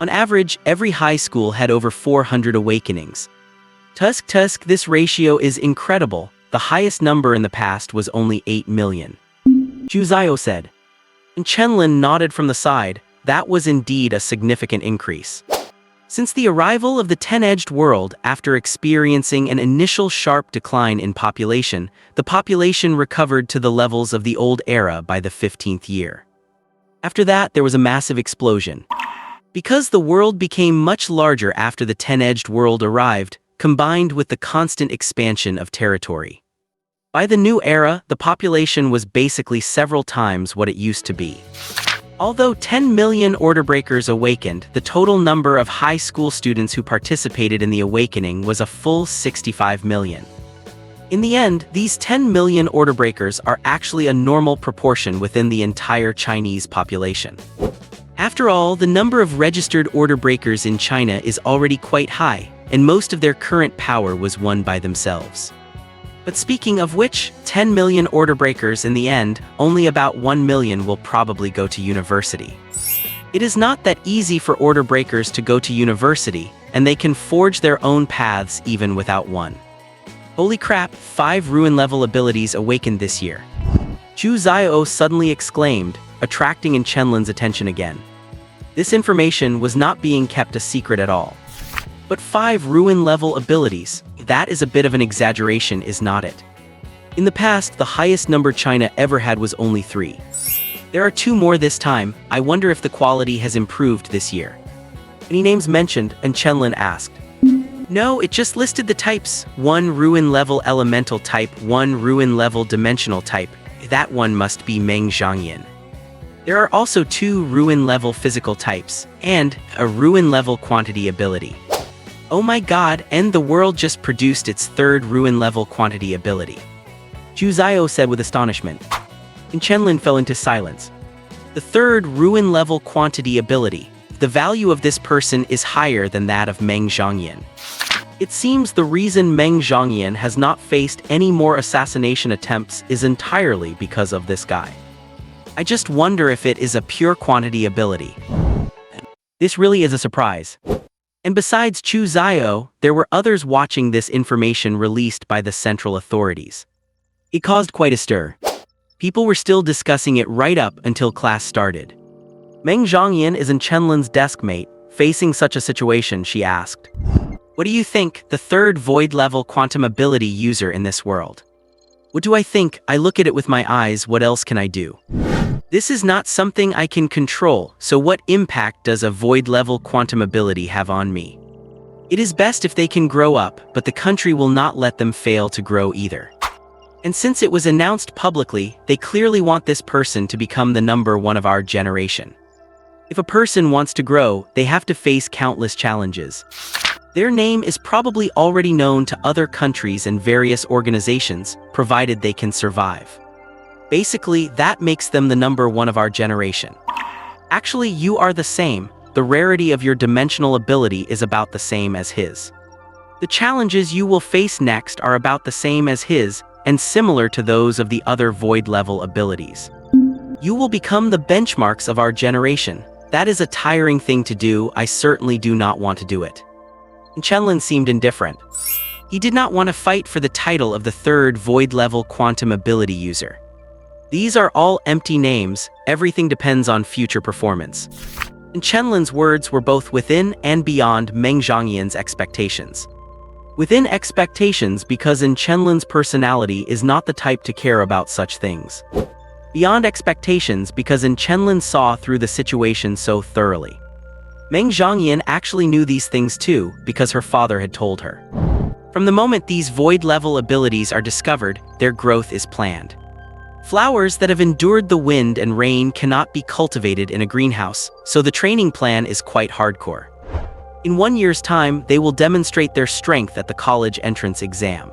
On average, every high school had over 400 awakenings. Tusk, this ratio is incredible. The highest number in the past was only 8 million. Chu Zio said. And Chenlin nodded from the side. That was indeed a significant increase. Since the arrival of the 10-edged world, after experiencing an initial sharp decline in population, the population recovered to the levels of the old era by the 15th year. After that, there was a massive explosion. Because the world became much larger after the 10-edged world arrived, combined with the constant expansion of territory. By the new era, the population was basically several times what it used to be. Although 10 million order breakers awakened, the total number of high school students who participated in the awakening was a full 65 million. In the end, these 10 million order breakers are actually a normal proportion within the entire Chinese population. After all, the number of registered order breakers in China is already quite high, and most of their current power was won by themselves. But speaking of which, 10 million order breakers in the end, only about 1 million will probably go to university. It is not that easy for order breakers to go to university, and they can forge their own paths even without one. Holy crap, 5 ruin-level abilities awakened this year. Chu Zio suddenly exclaimed, attracting in Chenlin's attention again. This information was not being kept a secret at all. But 5 ruin-level abilities, that is a bit of an exaggeration, is not it? In the past, the highest number China ever had was only 3. There are 2 more this time. I wonder if the quality has improved this year. Any names mentioned? And Chenlin asked. No, it just listed the types. 1 ruin-level elemental type, 1 ruin-level dimensional type. That one must be Meng Zhongyan. There are also 2 ruin-level physical types, and a ruin-level quantity ability. Oh my god, and the world just produced its 3rd ruin-level quantity ability. Chu Zio said with astonishment. And Chenlin fell into silence. The 3rd ruin-level quantity ability. The value of this person is higher than that of Meng Zhongyan. It seems the reason Meng Zhongyan has not faced any more assassination attempts is entirely because of this guy. I just wonder if it is a pure quantity ability. This really is a surprise. And besides Chu Zio, there were others watching this information released by the central authorities. It caused quite a stir. People were still discussing it right up until class started. Meng Zhongyan is in Chenlin's desk mate. Facing such a situation, she asked. What do you think, the 3rd void-level quantum ability user in this world? What do I think? I look at it with my eyes, what else can I do? This is not something I can control, so what impact does a void-level quantum ability have on me? It is best if they can grow up, but the country will not let them fail to grow either. And since it was announced publicly, they clearly want this person to become the number 1 of our generation. If a person wants to grow, they have to face countless challenges. Their name is probably already known to other countries and various organizations, provided they can survive. Basically, that makes them the number 1 of our generation. Actually, you are the same. The rarity of your dimensional ability is about the same as his. The challenges you will face next are about the same as his, and similar to those of the other void-level abilities. You will become the benchmarks of our generation. That is a tiring thing to do. I certainly do not want to do it. Chenlin seemed indifferent. He did not want to fight for the title of the third void-level quantum ability user. These are all empty names, everything depends on future performance. Chenlin's words were both within and beyond Meng Zhangyan's expectations. Within expectations because Chenlin's personality is not the type to care about such things. Beyond expectations because Chenlin saw through the situation so thoroughly. Meng Zhangyan actually knew these things too because her father had told her. From the moment these void-level abilities are discovered, their growth is planned. Flowers that have endured the wind and rain cannot be cultivated in a greenhouse, so the training plan is quite hardcore. In 1 year's time, they will demonstrate their strength at the college entrance exam.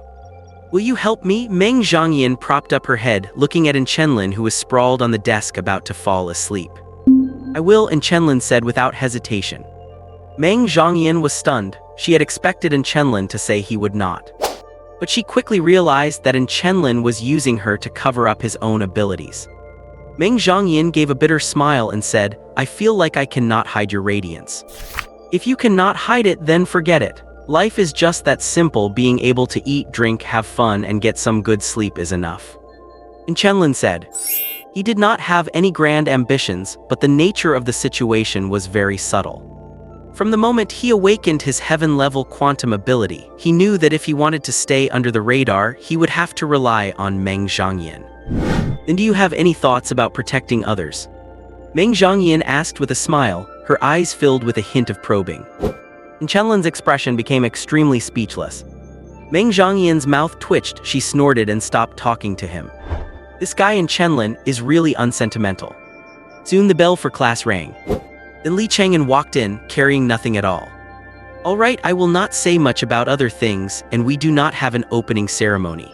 Will you help me? Meng Zhangyan propped up her head, looking at Chenlin, who was sprawled on the desk about to fall asleep. I will, Chenlin said without hesitation. Meng Zhangyan was stunned. She had expected Chenlin to say he would not. But she quickly realized that Chenlin was using her to cover up his own abilities. Meng Zhangyan gave a bitter smile and said, I feel like I cannot hide your radiance. If you cannot hide it, then forget it. Life is just that simple. Being able to eat, drink, have fun, and get some good sleep is enough. Chenlin said. He did not have any grand ambitions, but the nature of the situation was very subtle. From the moment he awakened his heaven-level quantum ability, he knew that if he wanted to stay under the radar, he would have to rely on Meng Zhangyan. Then do you have any thoughts about protecting others? Meng Zhangyan asked with a smile, her eyes filled with a hint of probing. Chenlin's expression became extremely speechless. Meng Zhangyan's mouth twitched, she snorted and stopped talking to him. This guy in Chenlin is really unsentimental. Soon the bell for class rang. Then Li Chang'an walked in, carrying nothing at all. All right, I will not say much about other things, and we do not have an opening ceremony.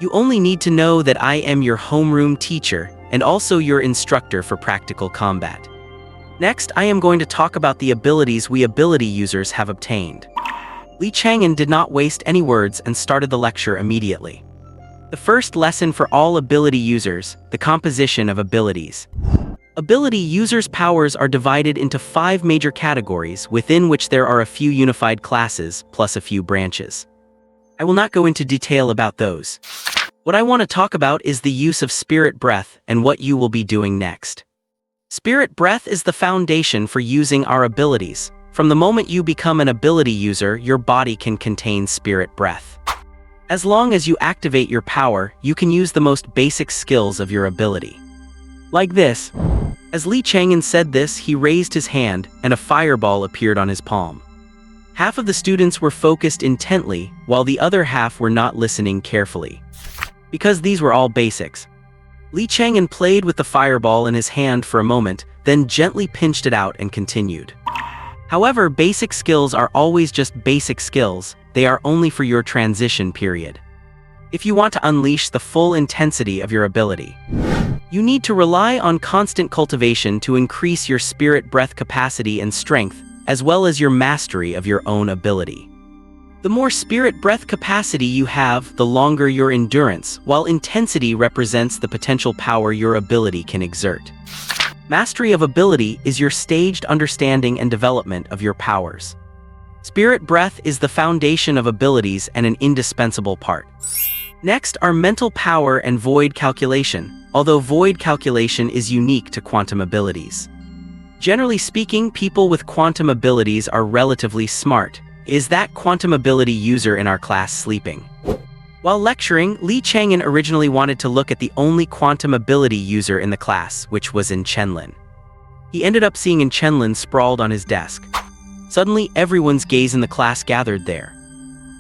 You only need to know that I am your homeroom teacher, and also your instructor for practical combat. Next, I am going to talk about the abilities we ability users have obtained. Li Chang'an did not waste any words and started the lecture immediately. The first lesson for all ability users, the composition of abilities. Ability users' powers are divided into 5 major categories, within which there are a few unified classes, plus a few branches. I will not go into detail about those. What I want to talk about is the use of spirit breath and what you will be doing next. Spirit breath is the foundation for using our abilities. From the moment you become an ability user, your body can contain spirit breath. As long as you activate your power, you can use the most basic skills of your ability. Like this. As Li Chang'an said this, he raised his hand, and a fireball appeared on his palm. Half of the students were focused intently, while the other half were not listening carefully. Because these were all basics. Li Chang'an played with the fireball in his hand for a moment, then gently pinched it out and continued. However, basic skills are always just basic skills, they are only for your transition period. If you want to unleash the full intensity of your ability, you need to rely on constant cultivation to increase your spirit breath capacity and strength, as well as your mastery of your own ability. The more spirit breath capacity you have, the longer your endurance, while intensity represents the potential power your ability can exert. Mastery of ability is your staged understanding and development of your powers. Spirit breath is the foundation of abilities and an indispensable part. Next are mental power and void calculation, although void calculation is unique to quantum abilities. Generally speaking, people with quantum abilities are relatively smart. Is that quantum ability user in our class sleeping? While lecturing, Li Chang'an originally wanted to look at the only quantum ability user in the class, which was in Chenlin. He ended up seeing Chenlin sprawled on his desk. Suddenly, everyone's gaze in the class gathered there.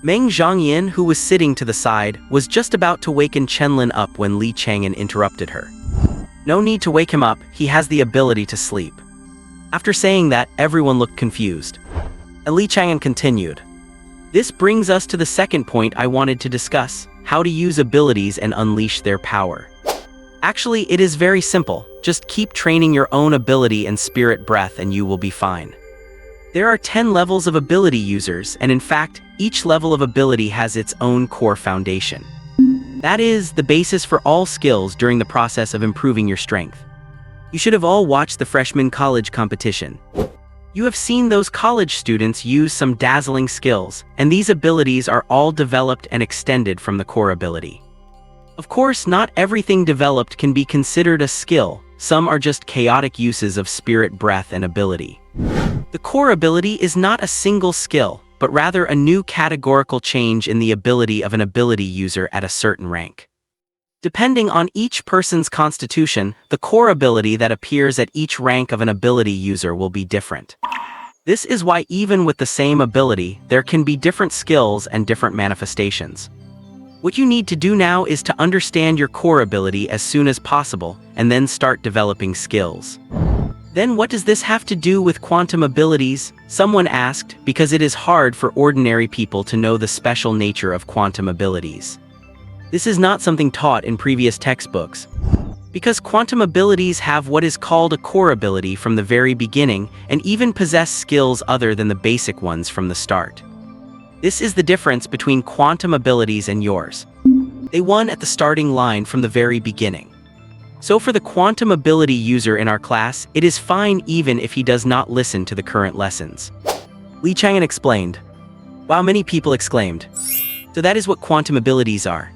Meng Zhangyan, who was sitting to the side, was just about to waken Chenlin up when Li Chang'an interrupted her. No need to wake him up, he has the ability to sleep. After saying that, everyone looked confused. And Li Chang'an continued. This brings us to the second point I wanted to discuss, how to use abilities and unleash their power. Actually, it is very simple, just keep training your own ability and spirit breath and you will be fine. There are 10 levels of ability users, and in fact, each level of ability has its own core foundation. That is, the basis for all skills during the process of improving your strength. You should have all watched the freshman college competition. You have seen those college students use some dazzling skills, and these abilities are all developed and extended from the core ability. Of course, not everything developed can be considered a skill. Some are just chaotic uses of spirit, breath, and ability. The core ability is not a single skill, but rather a new categorical change in the ability of an ability user at a certain rank. Depending on each person's constitution, the core ability that appears at each rank of an ability user will be different. This is why even with the same ability, there can be different skills and different manifestations. What you need to do now is to understand your core ability as soon as possible, and then start developing skills. Then what does this have to do with quantum abilities? Someone asked, because it is hard for ordinary people to know the special nature of quantum abilities. This is not something taught in previous textbooks. Because quantum abilities have what is called a core ability from the very beginning, and even possess skills other than the basic ones from the start. This is the difference between quantum abilities and yours. They won at the starting line from the very beginning. So for the quantum ability user in our class, it is fine even if he does not listen to the current lessons. Li Chang'an explained. Wow, many people exclaimed. So that is what quantum abilities are.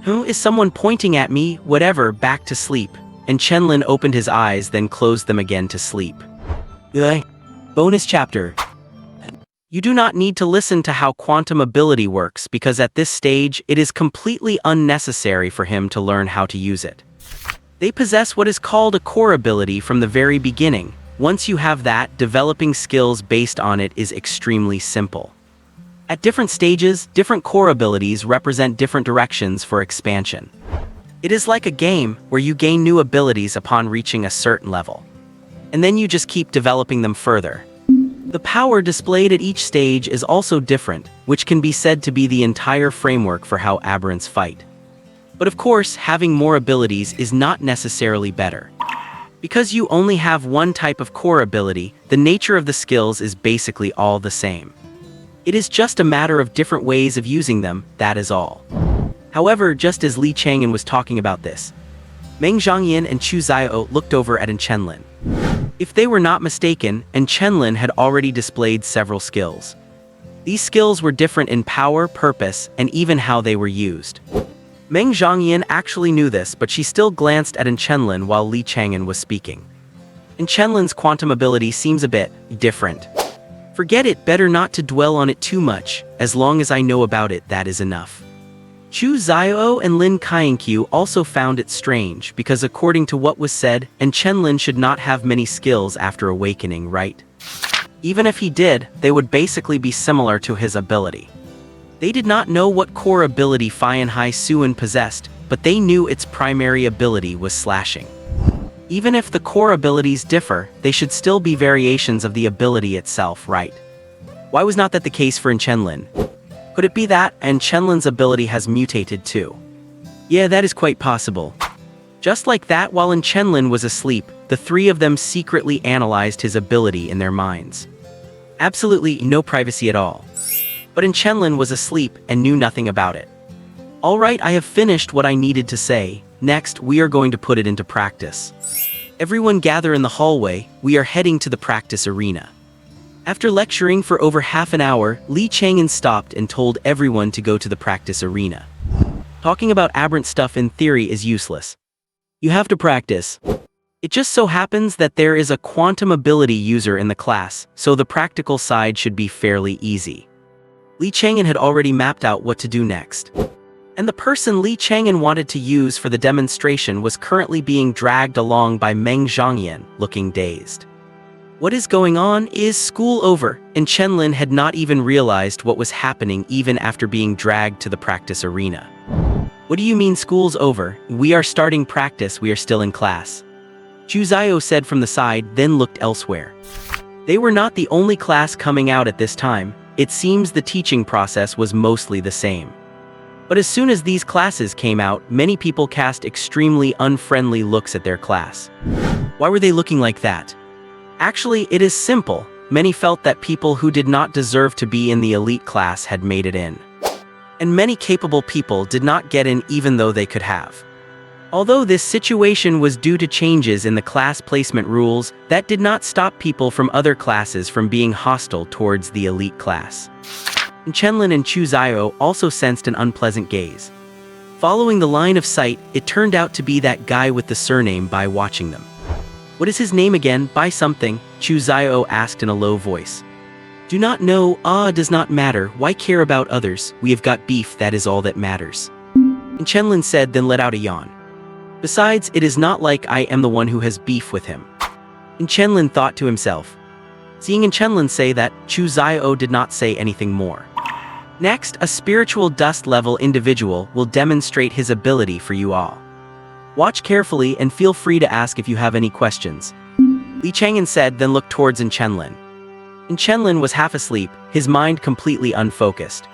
Who is someone pointing at me? Whatever, back to sleep. And Chenlin opened his eyes, then closed them again to sleep. Bonus chapter. You do not need to listen to how quantum ability works because at this stage, it is completely unnecessary for him to learn how to use it. They possess what is called a core ability from the very beginning. Once you have that, developing skills based on it is extremely simple. At different stages, different core abilities represent different directions for expansion. It is like a game where you gain new abilities upon reaching a certain level. And then you just keep developing them further. The power displayed at each stage is also different, which can be said to be the entire framework for how aberrants fight. But of course, having more abilities is not necessarily better. Because you only have one type of core ability, the nature of the skills is basically all the same. It is just a matter of different ways of using them, that is all. However, just as Li Chang'an was talking about this, Meng Zhangyan and Chu Xiao looked over at Chenlin. If they were not mistaken, Chenlin had already displayed several skills. These skills were different in power, purpose, and even how they were used. Meng Zhangyan actually knew this, but she still glanced at Chenlin while Li Chang'an was speaking. Chenlin's quantum ability seems a bit different. Forget it, better not to dwell on it too much. As long as I know about it, that is enough. Chu Xiao and Lin Kainkyu also found it strange because according to what was said, Chenlin should not have many skills after awakening, right? Even if he did, they would basically be similar to his ability. They did not know what core ability Fian Hai Suan possessed, but they knew its primary ability was slashing. Even if the core abilities differ, they should still be variations of the ability itself, right? Why was not that the case for Chenlin? Could it be that Chenlin's ability has mutated too? Yeah, that is quite possible. Just like that, while Chenlin was asleep, the three of them secretly analyzed his ability in their minds. Absolutely no privacy at all. But Chenlin was asleep and knew nothing about it. Alright, I have finished what I needed to say. Next, we are going to put it into practice. Everyone gather in the hallway, we are heading to the practice arena. After lecturing for over half an hour, Li Chang'an stopped and told everyone to go to the practice arena. Talking about aberrant stuff in theory is useless. You have to practice. It just so happens that there is a quantum ability user in the class, so the practical side should be fairly easy. Li Chang'an had already mapped out what to do next. And the person Li Chang'an wanted to use for the demonstration was currently being dragged along by Meng Zhangyan, looking dazed. What is going on? Is school over? And Chenlin had not even realized what was happening even after being dragged to the practice arena. What do you mean school's over? We are starting practice, we are still in class. Chu Xiao said from the side, then looked elsewhere. They were not the only class coming out at this time. It seems the teaching process was mostly the same. But as soon as these classes came out, many people cast extremely unfriendly looks at their class. Why were they looking like that? Actually, it is simple. Many felt that people who did not deserve to be in the elite class had made it in. And many capable people did not get in even though they could have. Although this situation was due to changes in the class placement rules, that did not stop people from other classes from being hostile towards the elite class. Chenlin and Chu Zio also sensed an unpleasant gaze. Following the line of sight, it turned out to be that guy with the surname Bai watching them. "What is his name again? Bai something?" Chu Zio asked in a low voice. "Do not know, does not matter. Why care about others? We have got beef, that is all that matters." And Chenlin said, then let out a yawn. "Besides, it is not like I am the one who has beef with him." And Chenlin thought to himself. Seeing Chenlin say that, Chu Zio did not say anything more. Next, a spiritual dust level individual will demonstrate his ability for you all. Watch carefully and feel free to ask if you have any questions. Li Chang'an said, then looked towards Chenlin. Chenlin was half asleep, his mind completely unfocused.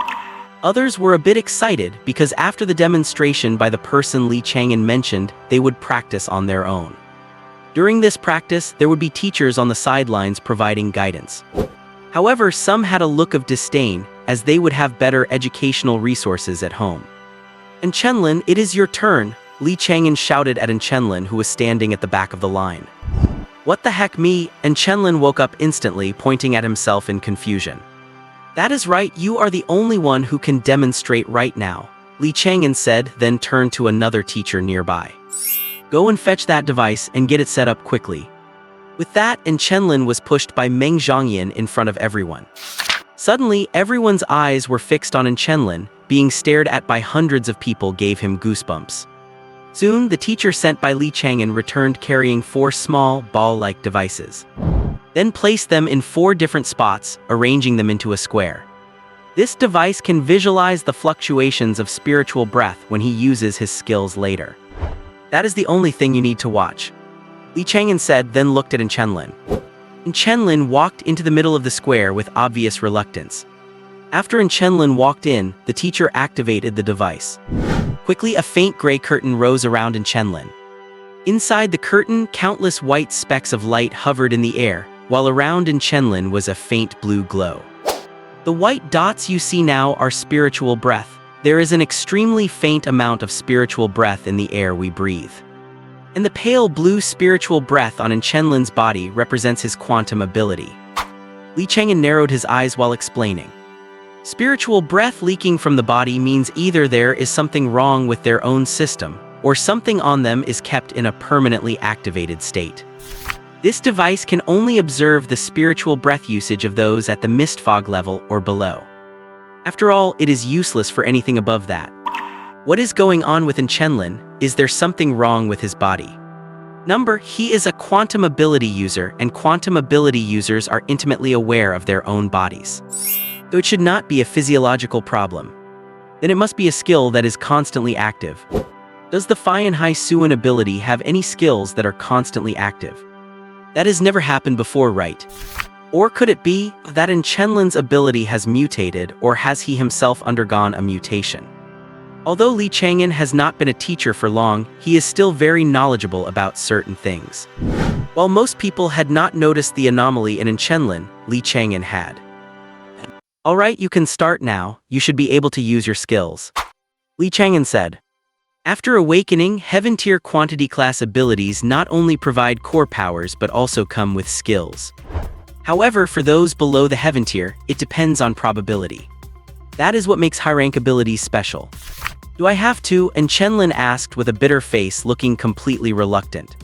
Others were a bit excited because after the demonstration by the person Li Chang'an mentioned, they would practice on their own. During this practice, there would be teachers on the sidelines providing guidance. However, some had a look of disdain, as they would have better educational resources at home. Chenlin, it is your turn, Li Chang'an shouted at Chenlin, who was standing at the back of the line. "What the heck, me?" Chenlin woke up instantly, pointing at himself in confusion. "That is right, you are the only one who can demonstrate right now," Li Chang'an said, then turned to another teacher nearby. "Go and fetch that device and get it set up quickly." With that, Chenlin was pushed by Meng Zhongyan in front of everyone. Suddenly, everyone's eyes were fixed on Chenlin, being stared at by hundreds of people gave him goosebumps. Soon, the teacher sent by Li Chang'an returned carrying 4 small, ball-like devices. Then placed them in 4 different spots, arranging them into a square. This device can visualize the fluctuations of spiritual breath when he uses his skills later. "That is the only thing you need to watch," Li Chang'an said, then looked at Chenlin. Chenlin walked into the middle of the square with obvious reluctance. After Chenlin walked in, the teacher activated the device. Quickly, a faint gray curtain rose around Chenlin. Inside the curtain, countless white specks of light hovered in the air, while around Chenlin was a faint blue glow. "The white dots you see now are spiritual breath. There is an extremely faint amount of spiritual breath in the air we breathe. And the pale blue spiritual breath on Chenlin's body represents his quantum ability." Li Chang'an narrowed his eyes while explaining. Spiritual breath leaking from the body means either there is something wrong with their own system, or something on them is kept in a permanently activated state. This device can only observe the spiritual breath usage of those at the mist fog level or below. After all, it is useless for anything above that. What is going on with Chenlin? Is there something wrong with his body? He is a quantum ability user, and quantum ability users are intimately aware of their own bodies. Though it should not be a physiological problem. Then it must be a skill that is constantly active. Does the Faiyan Hai Suan ability have any skills that are constantly active? That has never happened before, right? Or could it be that Chenlin's ability has mutated, or has he himself undergone a mutation? Although Li Chang'an has not been a teacher for long, he is still very knowledgeable about certain things. While most people had not noticed the anomaly in Chenlin, Li Chang'an had. "Alright, you can start now, you should be able to use your skills," Li Chang'an said. After awakening, Heaven Tier quantity class abilities not only provide core powers but also come with skills. However, for those below the Heaven Tier, it depends on probability. That is what makes high-rank abilities special. "Do I have to?" Chenlin asked with a bitter face, looking completely reluctant.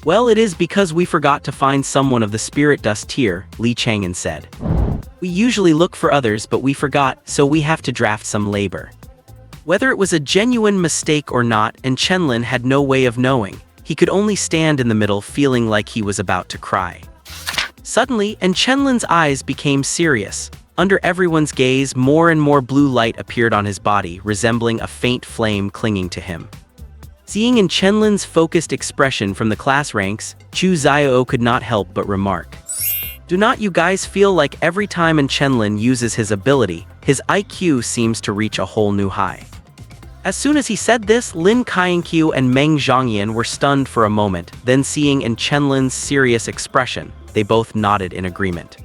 "Well, it is because we forgot to find someone of the Spirit Dust tier," Li Chang'an said. "We usually look for others, but we forgot, so we have to draft some labor." Whether it was a genuine mistake or not, Chenlin had no way of knowing. He could only stand in the middle feeling like he was about to cry. Suddenly, Chenlin's eyes became serious. Under everyone's gaze, more and more blue light appeared on his body, resembling a faint flame clinging to him. Seeing Chenlin's focused expression from the class ranks, Chu Zio could not help but remark. "Do not you guys feel like every time Chenlin uses his ability, his IQ seems to reach a whole new high?" As soon as he said this, Lin Kainkyu and Meng Zhongyan were stunned for a moment, then seeing Chenlin's serious expression, they both nodded in agreement.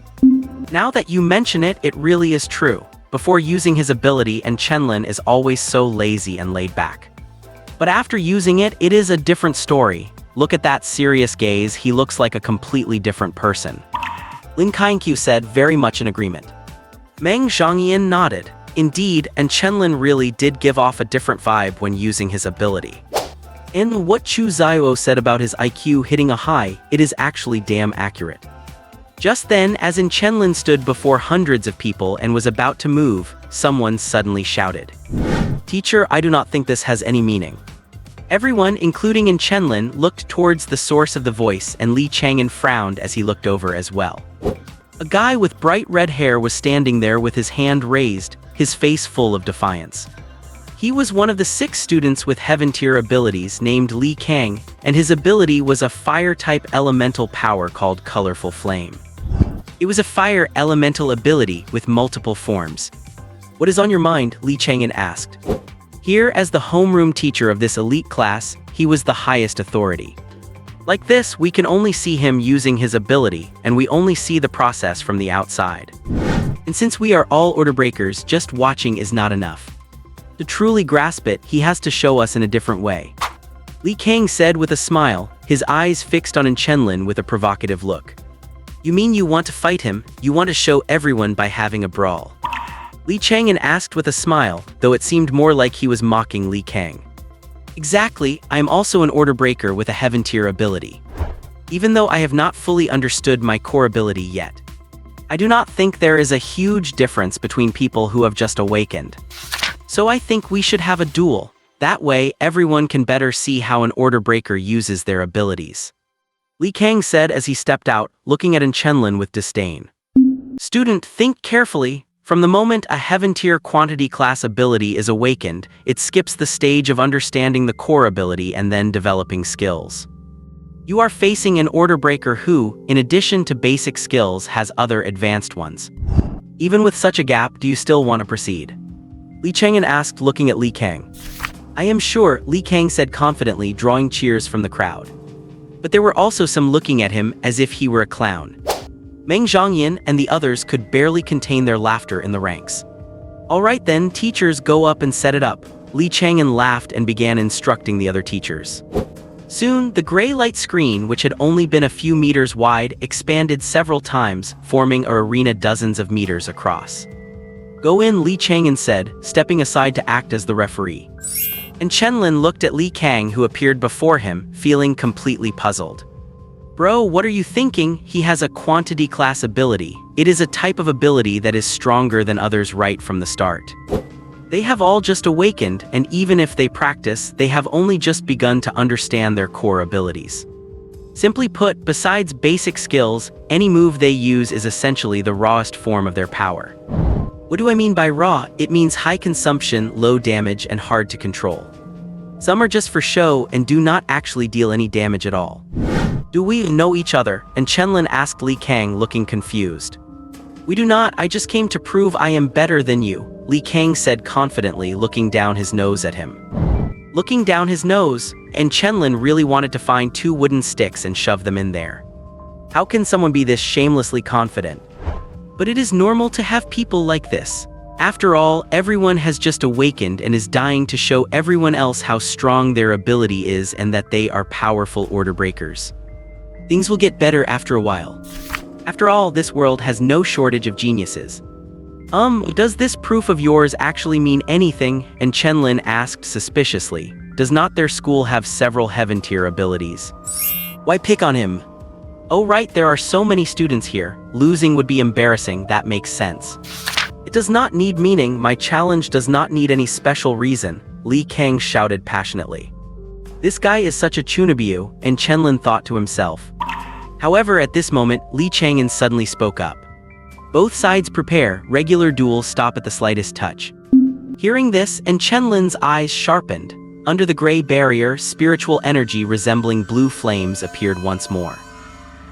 "Now that you mention it, it really is true. Before using his ability, Chenlin is always so lazy and laid back. But after using it, it is a different story. Look at that serious gaze, he looks like a completely different person. Lin Kainkyu said, very much in agreement. Meng Zhongyan nodded. Indeed, and Chenlin really did give off a different vibe when using his ability. And what Chu Zaiwo said about his IQ hitting a high, it is actually damn accurate. Just then, as Chenlin stood before hundreds of people and was about to move, someone suddenly shouted, "Teacher, I do not think this has any meaning." Everyone, including Chenlin, looked towards the source of the voice, and Li Chang'an frowned as he looked over as well. A guy with bright red hair was standing there with his hand raised, his face full of defiance. He was one of the 6 students with heaven-tier abilities named Li Kang, and his ability was a fire-type elemental power called Colorful Flame. It was a fire elemental ability with multiple forms. "What is on your mind?" Li Chang'an asked. Here, as the homeroom teacher of this elite class, he was the highest authority. Like this, we can only see him using his ability, and we only see the process from the outside. And since we are all order breakers, just watching is not enough. To truly grasp it, he has to show us in a different way. Li Kang said with a smile, his eyes fixed on Chenlin with a provocative look. "You mean you want to fight him? You want to show everyone by having a brawl?" Li Chang'an asked with a smile, though it seemed more like he was mocking Li Kang. "Exactly, I am also an order breaker with a heaven-tier ability. Even though I have not fully understood my core ability yet. I do not think there is a huge difference between people who have just awakened. So I think we should have a duel. That way, everyone can better see how an order breaker uses their abilities." Li Kang said as he stepped out, looking at Chenlin with disdain. "Student, think carefully. From the moment a heaven-tier quantity class ability is awakened, it skips the stage of understanding the core ability and then developing skills. You are facing an order breaker who, in addition to basic skills, has other advanced ones. Even with such a gap, do you still want to proceed?" Li Chang'an asked, looking at Li Kang. "I am sure," Li Kang said confidently, drawing cheers from the crowd. But there were also some looking at him as if he were a clown. Meng Zhongyan and the others could barely contain their laughter in the ranks. "All right then, teachers, go up and set it up." Li Chang'an laughed and began instructing the other teachers. Soon, the gray light screen, which had only been a few meters wide, expanded several times, forming an arena dozens of meters across. "Go in," Li Chang'an said, stepping aside to act as the referee. And Chenlin looked at Li Kang, who appeared before him, feeling completely puzzled. "Bro, what are you thinking? He has a quantity class ability. It is a type of ability that is stronger than others right from the start. They have all just awakened, and even if they practice, they have only just begun to understand their core abilities. Simply put, besides basic skills, any move they use is essentially the rawest form of their power. What do I mean by raw? It means high consumption, low damage, and hard to control. Some are just for show and do not actually deal any damage at all." "Do we know each other?" and Chenlin asked Li Kang, looking confused. "We do not, I just came to prove I am better than you," Li Kang said confidently, looking down his nose at him. Looking down his nose, and Chenlin really wanted to find 2 wooden sticks and shove them in there. How can someone be this shamelessly confident? But it is normal to have people like this. After all, everyone has just awakened and is dying to show everyone else how strong their ability is and that they are powerful order breakers. Things will get better after a while. After all, this world has no shortage of geniuses. Does this proof of yours actually mean anything?" and Chenlin asked suspiciously. "Does not their school have several heaven-tier abilities? Why pick on him?" "Oh right, there are so many students here. Losing would be embarrassing, that makes sense. It does not need meaning, my challenge does not need any special reason," Li Kang shouted passionately. "This guy is such a chunabiu," and Chenlin thought to himself. However, at this moment, Li Chang'an suddenly spoke up. "Both sides prepare, regular duels stop at the slightest touch." Hearing this, and Chenlin's eyes sharpened. Under the gray barrier, spiritual energy resembling blue flames appeared once more.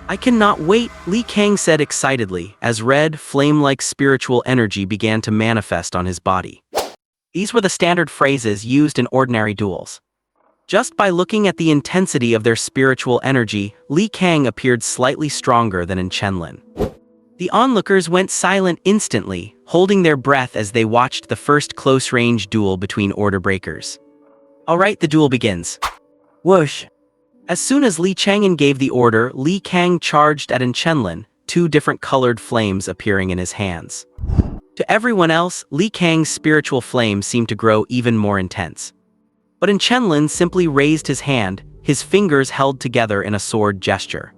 "I cannot wait," Li Kang said excitedly, as red, flame-like spiritual energy began to manifest on his body. These were the standard phrases used in ordinary duels. Just by looking at the intensity of their spiritual energy, Li Kang appeared slightly stronger than in Chenlin. The onlookers went silent instantly, holding their breath as they watched the first close-range duel between order breakers. Alright, the duel begins. Whoosh. As soon as Li Chang'an gave the order, Li Kang charged at Chenlin, two different colored flames appearing in his hands. To everyone else, Li Kang's spiritual flame seemed to grow even more intense. But Chenlin simply raised his hand, his fingers held together in a sword gesture.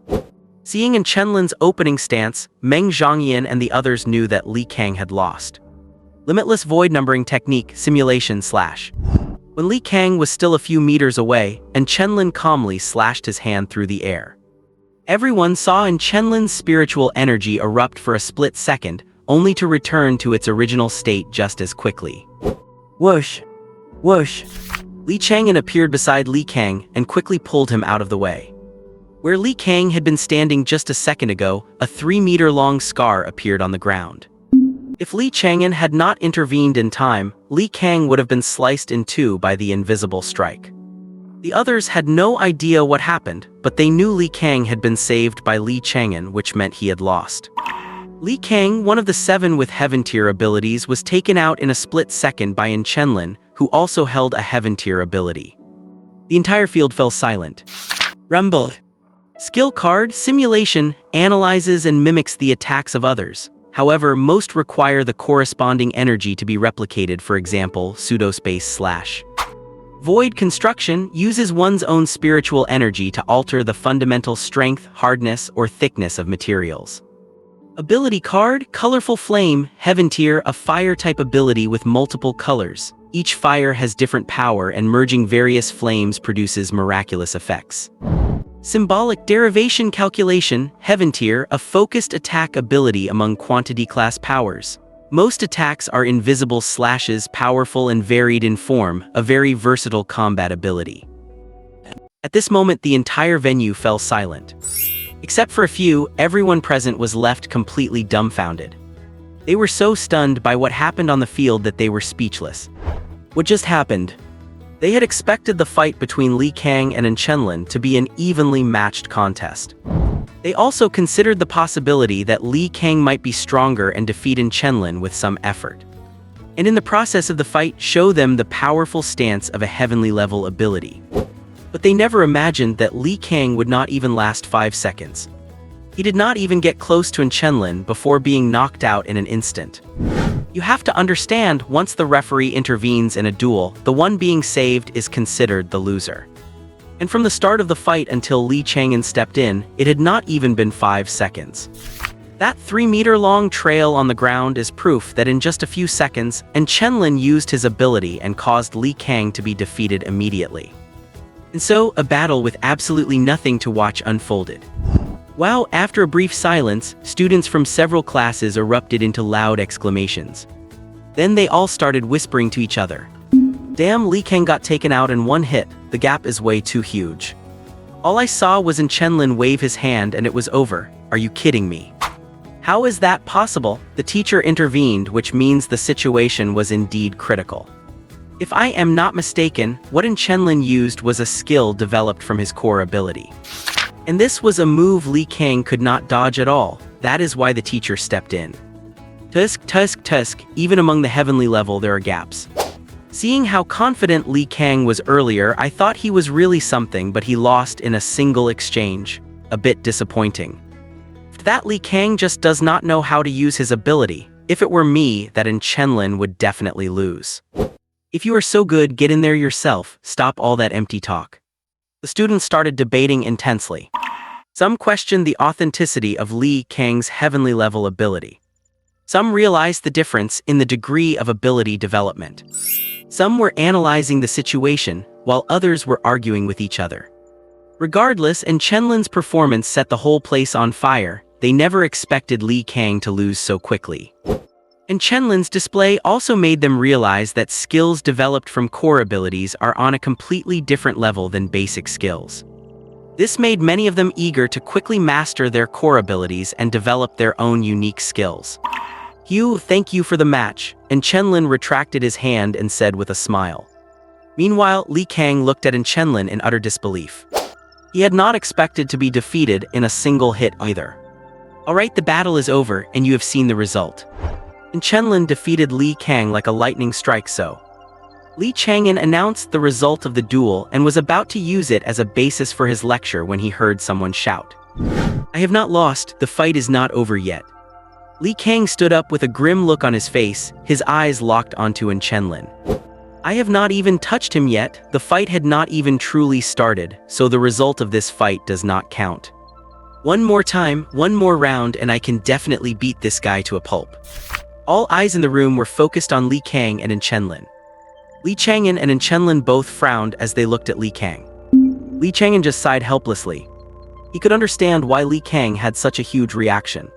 Seeing Chenlin's opening stance, Meng Zhongyan and the others knew that Li Kang had lost. Limitless void numbering technique simulation / When Li Kang was still a few meters away, Chenlin calmly slashed his hand through the air. Everyone saw Chenlin's spiritual energy erupt for a split second, only to return to its original state just as quickly. Whoosh. Whoosh. Li Chang'an appeared beside Li Kang and quickly pulled him out of the way. Where Li Kang had been standing just a second ago, a 3-meter-long scar appeared on the ground. If Li Chang'an had not intervened in time, Li Kang would have been sliced in two by the invisible strike. The others had no idea what happened, but they knew Li Kang had been saved by Li Chang'an, which meant he had lost. Li Kang, one of the 7 with Heaven Tier abilities, was taken out in a split second by Chenlin, who also held a Heaven Tier ability. The entire field fell silent. Rumble. Skill card Simulation analyzes and mimics the attacks of others. However, most require the corresponding energy to be replicated, for example, pseudospace / Void Construction uses one's own spiritual energy to alter the fundamental strength, hardness, or thickness of materials. Ability card Colorful Flame Heaven Tier, a fire-type ability with multiple colors. Each fire has different power, and merging various flames produces miraculous effects. Symbolic Derivation Calculation Heaven Tier, a focused attack ability among quantity class powers. Most attacks are invisible slashes, powerful and varied in form, a very versatile combat ability. At this moment, the entire venue fell silent. Except for a few, everyone present was left completely dumbfounded. They were so stunned by what happened on the field that they were speechless. What just happened? They had expected the fight between Li Kang and Chenlin to be an evenly matched contest. They also considered the possibility that Li Kang might be stronger and defeat Chenlin with some effort. And in the process of the fight, show them the powerful stance of a heavenly level ability. But they never imagined that Li Kang would not even last 5 seconds. He did not even get close to Chenlin before being knocked out in an instant. You have to understand, once the referee intervenes in a duel, the one being saved is considered the loser. And from the start of the fight until Li Chang'an stepped in, it had not even been 5 seconds. That 3-meter-long trail on the ground is proof that in just a few seconds, Chenlin used his ability and caused Li Kang to be defeated immediately. And so, a battle with absolutely nothing to watch unfolded. Wow! After a brief silence, students from several classes erupted into loud exclamations. Then they all started whispering to each other. Damn, Li Kang got taken out in one hit, the gap is way too huge. All I saw was Chenlin wave his hand and it was over. Are you kidding me? How is that possible? The teacher intervened, which means the situation was indeed critical. If I am not mistaken, what Chenlin used was a skill developed from his core ability. And this was a move Li Kang could not dodge at all. That is why the teacher stepped in. Tusk, even among the heavenly level there are gaps. Seeing how confident Li Kang was earlier, I thought he was really something, but he lost in a single exchange. A bit disappointing. That Li Kang just does not know how to use his ability. If it were me, that Chenlin would definitely lose. If you are so good, get in there yourself, stop all that empty talk. The students started debating intensely. Some questioned the authenticity of Li Kang's heavenly level ability. Some realized the difference in the degree of ability development. Some were analyzing the situation, while others were arguing with each other. Regardless, Chenlin's performance set the whole place on fire. They never expected Li Kang to lose so quickly. Chenlin's display also made them realize that skills developed from core abilities are on a completely different level than basic skills. This made many of them eager to quickly master their core abilities and develop their own unique skills. Thank you for the match, Chenlin retracted his hand and said with a smile. Meanwhile, Li Kang looked at Chenlin in utter disbelief. He had not expected to be defeated in a single hit either. Alright, the battle is over, and you have seen the result. Chenlin defeated Li Kang like a lightning strike, so. Li Chang'an announced the result of the duel and was about to use it as a basis for his lecture when he heard someone shout. "I have not lost, the fight is not over yet." Li Kang stood up with a grim look on his face, his eyes locked onto Chenlin. "I have not even touched him yet, the fight had not even truly started, so the result of this fight does not count. One more time, one more round and I can definitely beat this guy to a pulp." All eyes in the room were focused on Li Kang and Chenlin. Li Chang'an and Chenlin both frowned as they looked at Li Kang. Li Chang'an just sighed helplessly. He could understand why Li Kang had such a huge reaction.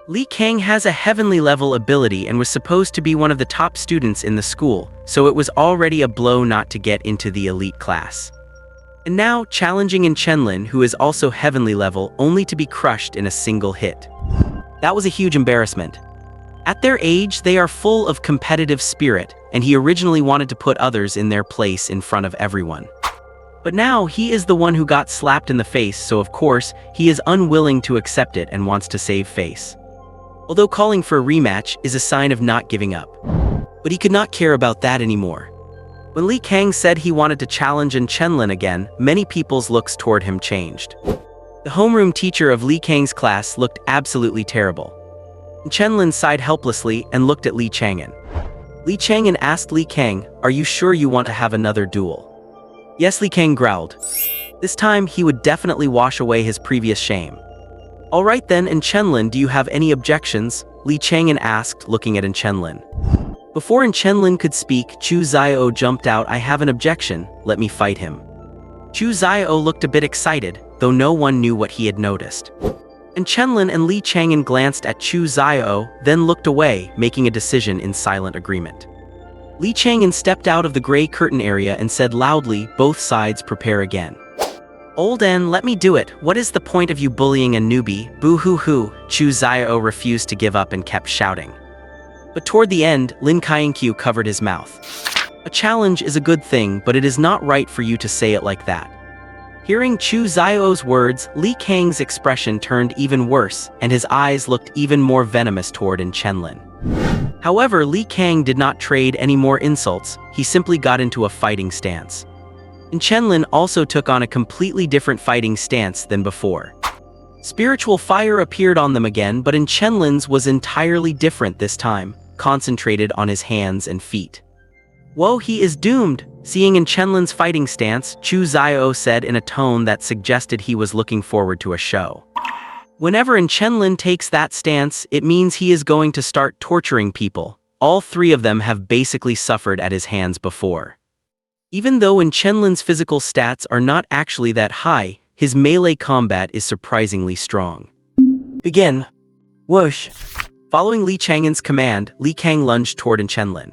Li Kang has a heavenly level ability and was supposed to be one of the top students in the school, so it was already a blow not to get into the elite class. And now, challenging Chenlin, who is also heavenly level, only to be crushed in a single hit. That was a huge embarrassment. At their age, they are full of competitive spirit, and he originally wanted to put others in their place in front of everyone. But now, he is the one who got slapped in the face, so of course, he is unwilling to accept it and wants to save face. Although calling for a rematch is a sign of not giving up. But he could not care about that anymore. When Li Kang said he wanted to challenge Chenlin again, many people's looks toward him changed. The homeroom teacher of Li Kang's class looked absolutely terrible. Chenlin sighed helplessly and looked at Li Chang'an. Li Chang'an asked Li Kang, "Are you sure you want to have another duel?" "Yes," Li Kang growled. This time, he would definitely wash away his previous shame. "All right then, Chenlin, do you have any objections?" Li Chang'an asked, looking at Chenlin. Before Chenlin could speak, Chu Xiao jumped out. "I have an objection, let me fight him." Chu Xiao looked a bit excited, though no one knew what he had noticed. Chenlin and Li Chang'an glanced at Chu Xiao, then looked away, making a decision in silent agreement. Li Chang'an stepped out of the gray curtain area and said loudly, "Both sides prepare again." "Old N, let me do it. What is the point of you bullying a newbie? Boo-hoo-hoo." Chu Xiao refused to give up and kept shouting. But toward the end, Lin Kainkyu covered his mouth. "A challenge is a good thing, but it is not right for you to say it like that." Hearing Chu Xiao's words, Li Kang's expression turned even worse, and his eyes looked even more venomous toward Chenlin. However, Li Kang did not trade any more insults, he simply got into a fighting stance. Chenlin also took on a completely different fighting stance than before. Spiritual fire appeared on them again, but Chenlin's was entirely different this time, concentrated on his hands and feet. "Whoa, he is doomed!" Seeing Chenlin's fighting stance, Chu Xiao said in a tone that suggested he was looking forward to a show. Whenever Chenlin takes that stance, it means he is going to start torturing people. All three of them have basically suffered at his hands before. Even though Chenlin's physical stats are not actually that high, his melee combat is surprisingly strong. "Begin!" Whoosh! Following Li Chang'an's command, Li Kang lunged toward Chenlin.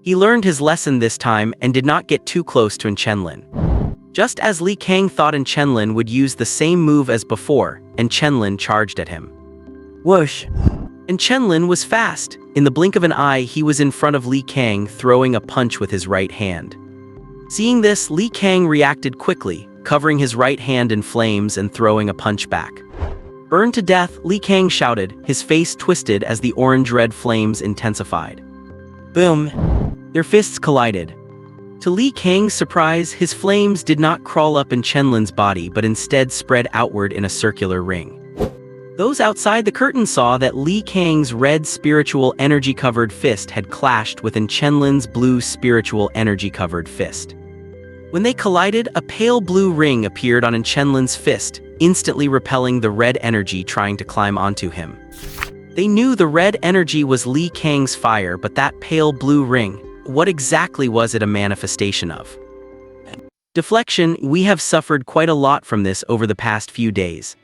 He learned his lesson this time and did not get too close to Chenlin. Just as Li Kang thought Chenlin would use the same move as before, Chenlin charged at him. Whoosh! Chenlin was fast. In the blink of an eye, he was in front of Li Kang, throwing a punch with his right hand. Seeing this, Li Kang reacted quickly, covering his right hand in flames and throwing a punch back. "Burned to death," Li Kang shouted, his face twisted as the orange-red flames intensified. Boom! Their fists collided. To Li Kang's surprise, his flames did not crawl up Chenlin's body but instead spread outward in a circular ring. Those outside the curtain saw that Li Kang's red spiritual energy-covered fist had clashed with Chenlin's blue spiritual energy-covered fist. When they collided, a pale blue ring appeared on Chenlin's fist, instantly repelling the red energy trying to climb onto him. They knew the red energy was Li Kang's fire, but that pale blue ring, what exactly was it a manifestation of? Deflection. We have suffered quite a lot from this over the past few days.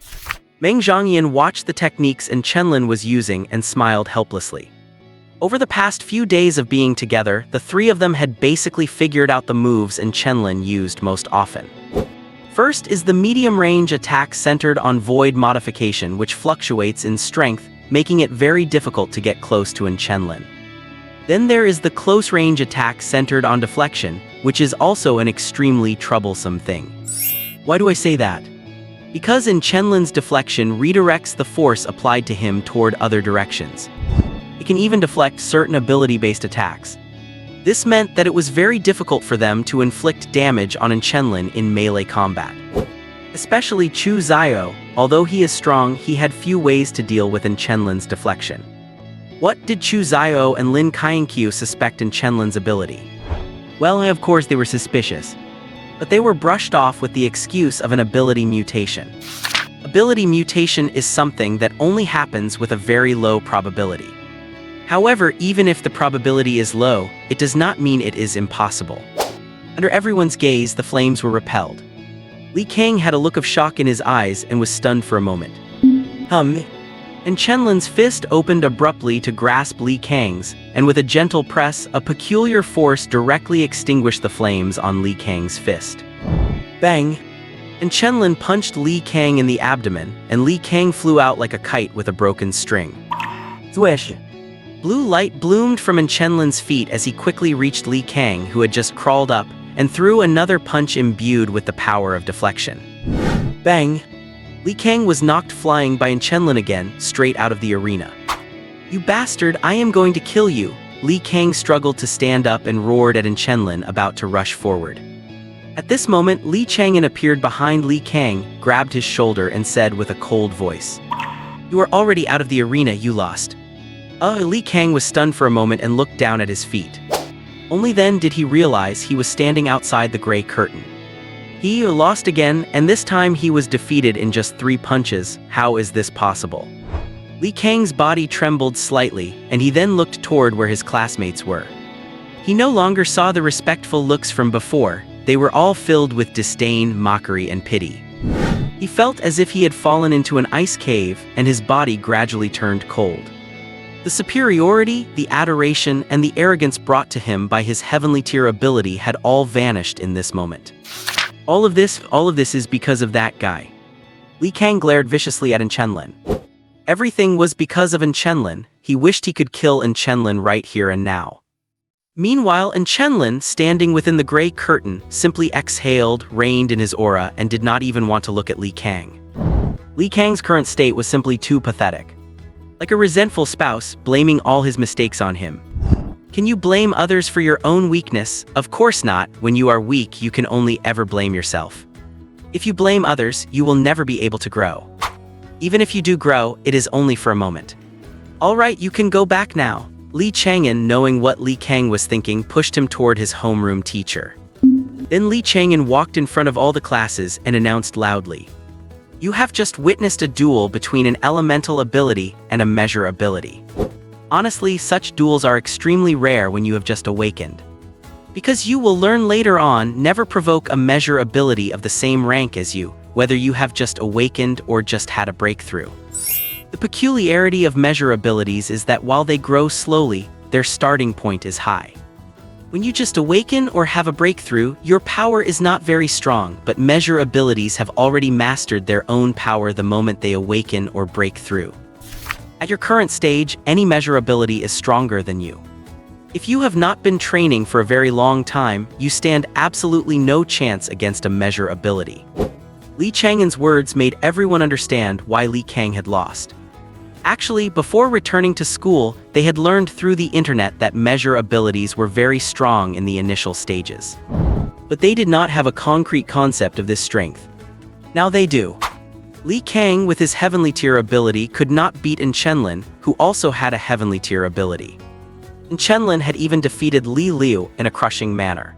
Meng Zhangyan watched the techniques Chenlin was using and smiled helplessly. Over the past few days of being together, the three of them had basically figured out the moves Chenlin used most often. First is the medium-range attack centered on void modification, which fluctuates in strength, making it very difficult to get close to Chenlin. Then there is the close-range attack centered on deflection, which is also an extremely troublesome thing. Why do I say that? Because Chenlin's deflection redirects the force applied to him toward other directions. It can even deflect certain ability-based attacks. This meant that it was very difficult for them to inflict damage on Chenlin in melee combat. Especially Chu Zio, although he is strong, he had few ways to deal with Chenlin's deflection. What did Chu Zio and Lin Kainkyu suspect in Chenlin's ability? Well, of course they were suspicious, but they were brushed off with the excuse of an ability mutation. Ability mutation is something that only happens with a very low probability. However, even if the probability is low, it does not mean it is impossible. Under everyone's gaze, the flames were repelled. Li Kang had a look of shock in his eyes and was stunned for a moment. And Chenlin's fist opened abruptly to grasp Li Kang's, and with a gentle press, a peculiar force directly extinguished the flames on Li Kang's fist. Bang! And Chenlin punched Li Kang in the abdomen, and Li Kang flew out like a kite with a broken string. Swish. Blue light bloomed from Chenlin's feet as he quickly reached Li Kang, who had just crawled up, and threw another punch imbued with the power of deflection. Bang! Li Kang was knocked flying by Chenlin again, straight out of the arena. You bastard, I am going to kill you! Li Kang struggled to stand up and roared at Chenlin, about to rush forward. At this moment, Li Chang'an appeared behind Li Kang, grabbed his shoulder and said with a cold voice, "You are already out of the arena, you lost." Li Kang was stunned for a moment and looked down at his feet. Only then did he realize he was standing outside the gray curtain. He lost again, and this time he was defeated in just 3 punches. How is this possible? Li Kang's body trembled slightly, and he then looked toward where his classmates were. He no longer saw the respectful looks from before. They were all filled with disdain, mockery, and pity. He felt as if he had fallen into an ice cave, and his body gradually turned cold. The superiority, the adoration, and the arrogance brought to him by his heavenly tier ability had all vanished in this moment. All of this is because of that guy. Li Kang glared viciously at Chenlin. Everything was because of Chenlin. He wished he could kill Chenlin right here and now. Meanwhile, Chenlin, standing within the gray curtain, simply exhaled, reigned in his aura, and did not even want to look at Li Kang. Li Kang's current state was simply too pathetic. Like a resentful spouse, blaming all his mistakes on him. Can you blame others for your own weakness? Of course not. When you are weak, you can only ever blame yourself. If you blame others, you will never be able to grow. Even if you do grow, it is only for a moment. Alright, you can go back now. Li Chang'an, knowing what Li Kang was thinking, pushed him toward his homeroom teacher. Then Li Chang'an walked in front of all the classes and announced loudly, "You have just witnessed a duel between an elemental ability and a measure ability. Honestly, such duels are extremely rare when you have just awakened. Because you will learn later on, never provoke a measure ability of the same rank as you, whether you have just awakened or just had a breakthrough. The peculiarity of measure abilities is that while they grow slowly, their starting point is high. When you just awaken or have a breakthrough, your power is not very strong, but measure abilities have already mastered their own power the moment they awaken or break through. At your current stage, any measure ability is stronger than you. If you have not been training for a very long time, you stand absolutely no chance against a measure ability." Li Chang'an's words made everyone understand why Li Kang had lost. Actually, before returning to school, they had learned through the internet that measure abilities were very strong in the initial stages. But they did not have a concrete concept of this strength. Now they do. Li Kang, with his heavenly tier ability, could not beat Chenlin, who also had a heavenly tier ability. Chenlin had even defeated Li Liu in a crushing manner.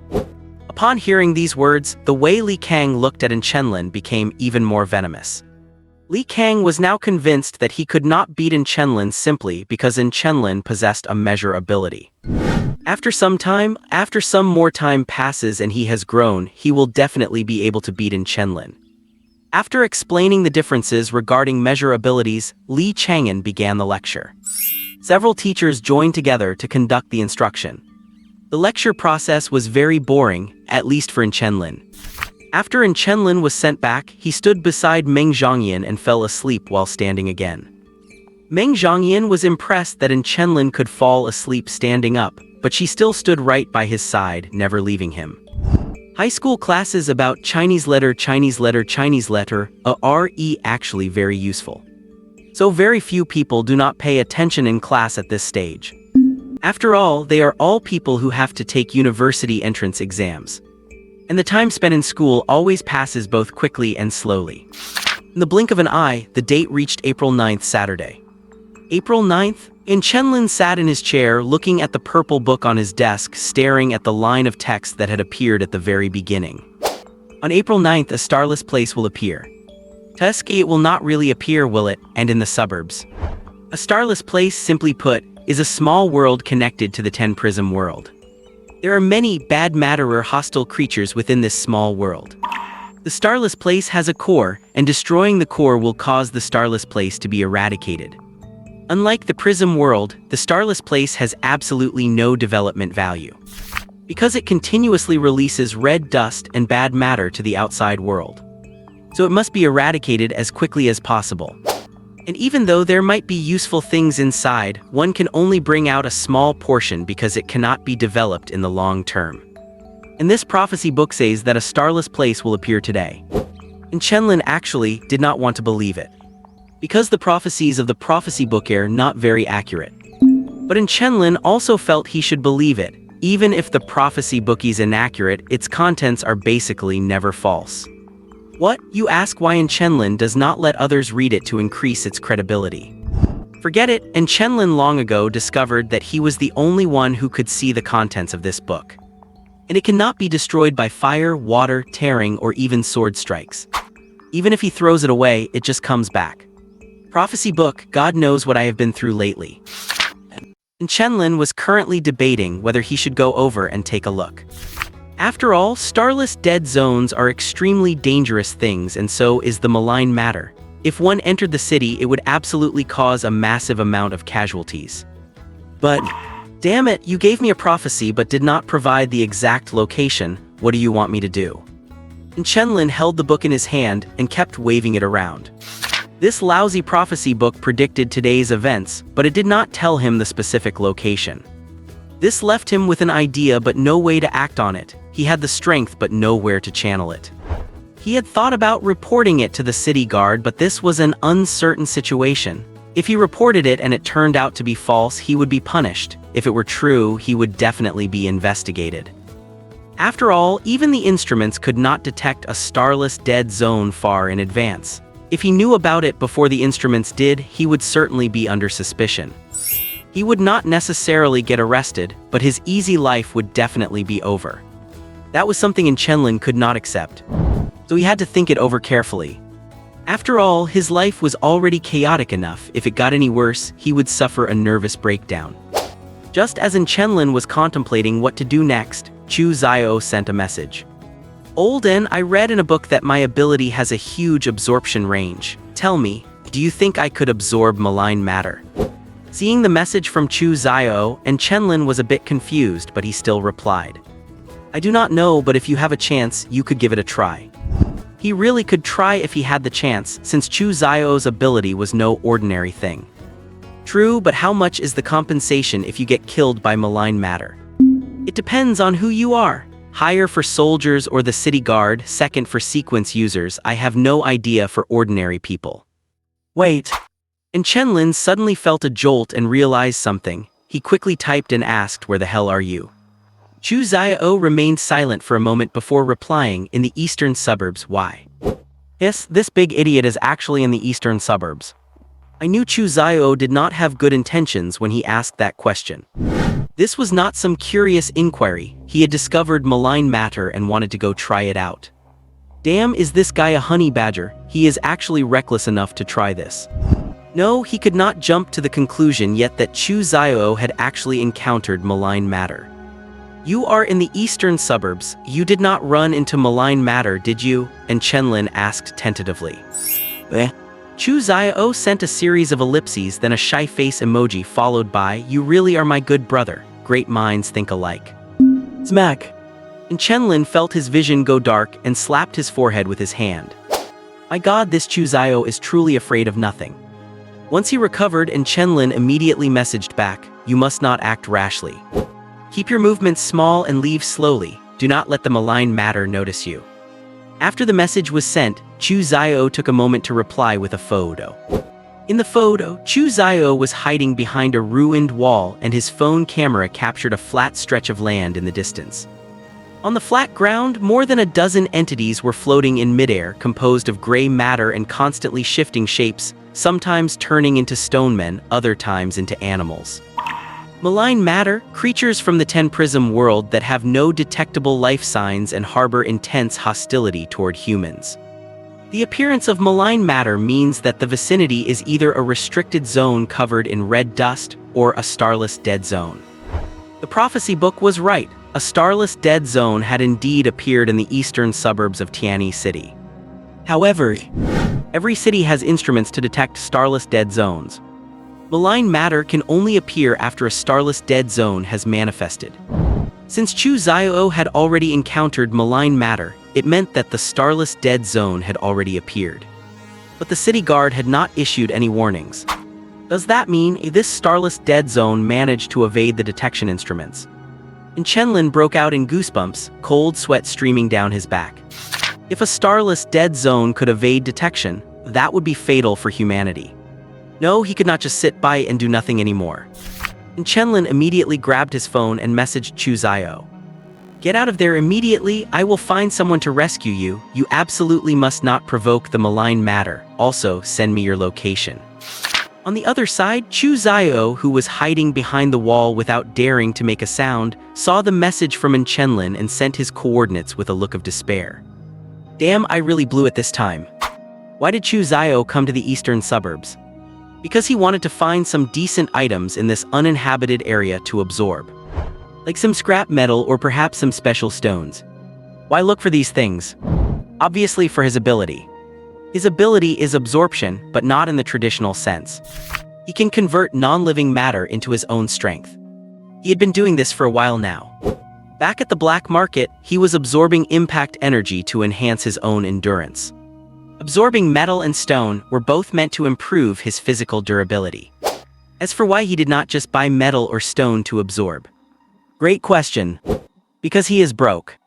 Upon hearing these words, the way Li Kang looked at Chenlin became even more venomous. Li Kang was now convinced that he could not beat Chenlin simply because Chenlin possessed a measure ability. After some more time passes and he has grown, he will definitely be able to beat Chenlin. After explaining the differences regarding measure abilities, Li Chang'an began the lecture. Several teachers joined together to conduct the instruction. The lecture process was very boring, at least for Chenlin. After Chenlin was sent back, he stood beside Meng Zhongyan and fell asleep while standing again. Meng Zhongyan was impressed that Chenlin could fall asleep standing up, but she still stood right by his side, never leaving him. High school classes about Chinese letter are actually very useful. So very few people do not pay attention in class at this stage. After all, they are all people who have to take university entrance exams. And the time spent in school always passes both quickly and slowly. In the blink of an eye, the date reached April 9th, Saturday. April 9th? Chenlin sat in his chair, looking at the purple book on his desk, staring at the line of text that had appeared at the very beginning. On April 9th, a starless place will appear. Tusk, it will not really appear, will it? And in the suburbs. A starless place, simply put, is a small world connected to the 10-prism world. There are many bad matter or hostile creatures within this small world. The starless place has a core, and destroying the core will cause the starless place to be eradicated. Unlike the prism world, the starless place has absolutely no development value, because it continuously releases red dust and bad matter to the outside world. So it must be eradicated as quickly as possible. And even though there might be useful things inside, one can only bring out a small portion because it cannot be developed in the long term. And this prophecy book says that a starless place will appear today. And Chenlin actually did not want to believe it, because the prophecies of the prophecy book are not very accurate. But Chenlin also felt he should believe it. Even if the prophecy book is inaccurate, its contents are basically never false. What, you ask, why Chenlin does not let others read it to increase its credibility? Forget it, and Chenlin long ago discovered that he was the only one who could see the contents of this book. And it cannot be destroyed by fire, water, tearing, or even sword strikes. Even if he throws it away, it just comes back. Prophecy book, God knows what I have been through lately. And Chenlin was currently debating whether he should go over and take a look. After all, starless dead zones are extremely dangerous things, and so is the malign matter. If one entered the city, it would absolutely cause a massive amount of casualties. But, damn it, you gave me a prophecy but did not provide the exact location. What do you want me to do? And Chenlin held the book in his hand and kept waving it around. This lousy prophecy book predicted today's events, but it did not tell him the specific location. This left him with an idea but no way to act on it. He had the strength but nowhere to channel it. He had thought about reporting it to the city guard, but this was an uncertain situation. If he reported it and it turned out to be false, he would be punished. If it were true, he would definitely be investigated. After all, even the instruments could not detect a starless dead zone far in advance. If he knew about it before the instruments did, he would certainly be under suspicion. He would not necessarily get arrested, but his easy life would definitely be over. That was something Chenlin could not accept. So he had to think it over carefully. After all, his life was already chaotic enough. If it got any worse, he would suffer a nervous breakdown. Just as Chenlin was contemplating what to do next, Chu Zio sent a message. Old N, I read in a book that my ability has a huge absorption range. Tell me, do you think I could absorb malign matter? Seeing the message from Chu Zio, Chenlin was a bit confused, but he still replied. I do not know, but if you have a chance, you could give it a try. He really could try if he had the chance, since Chu Zio's ability was no ordinary thing. True, but how much is the compensation if you get killed by malign matter? It depends on who you are. Higher for soldiers or the city guard, second for sequence users. I have no idea for ordinary people. Wait. Chenlin suddenly felt a jolt and realized something. He quickly typed and asked, where the hell are you? Chu Zio remained silent for a moment before replying, in the eastern suburbs. Why? Yes, this big idiot is actually in the eastern suburbs. I knew Chu Zio did not have good intentions when he asked that question. This was not some curious inquiry. He had discovered malign matter and wanted to go try it out. Damn, is this guy a honey badger? He is actually reckless enough to try this. No, he could not jump to the conclusion yet that Chu Zio had actually encountered malign matter. You are in the eastern suburbs. You did not run into malign matter, did you? Chenlin asked tentatively. Chu Zio sent a series of ellipses, then a shy face emoji followed by, you really are my good brother. Great minds think alike. Smack. Chenlin felt his vision go dark and slapped his forehead with his hand. My god, this Chu Zio is truly afraid of nothing. Once he recovered, Chenlin immediately messaged back, you must not act rashly. Keep your movements small and leave slowly. Do not let the malign matter notice you. After the message was sent, Chu Zio took a moment to reply with a photo. In the photo, Chu Zio was hiding behind a ruined wall and his phone camera captured a flat stretch of land in the distance. On the flat ground, more than a dozen entities were floating in midair, composed of gray matter and constantly shifting shapes, sometimes turning into stone men, other times into animals. Malign matter, creatures from the Ten Prism world that have no detectable life signs and harbor intense hostility toward humans. The appearance of malign matter means that the vicinity is either a restricted zone covered in red dust or a starless dead zone. The prophecy book was right. A starless dead zone had indeed appeared in the eastern suburbs of Tianyi City. However, every city has instruments to detect starless dead zones. Malign matter can only appear after a starless dead zone has manifested. Since Chu Zio had already encountered malign matter, it meant that the starless dead zone had already appeared. But the city guard had not issued any warnings. Does that mean this starless dead zone managed to evade the detection instruments? And Chenlin broke out in goosebumps, cold sweat streaming down his back. If a starless dead zone could evade detection, that would be fatal for humanity. No, he could not just sit by and do nothing anymore. And Chenlin immediately grabbed his phone and messaged Chu Zio. Get out of there immediately, I will find someone to rescue you. You absolutely must not provoke the malign matter. Also, send me your location. On the other side, Chu Zio, who was hiding behind the wall without daring to make a sound, saw the message from Chenlin and sent his coordinates with a look of despair. Damn, I really blew it this time. Why did Chu Zio come to the eastern suburbs? Because he wanted to find some decent items in this uninhabited area to absorb. Like some scrap metal or perhaps some special stones. Why look for these things? Obviously for his ability. His ability is absorption, but not in the traditional sense. He can convert non-living matter into his own strength. He had been doing this for a while now. Back at the black market, he was absorbing impact energy to enhance his own endurance. Absorbing metal and stone were both meant to improve his physical durability. As for why he did not just buy metal or stone to absorb. Great question. Because he is broke.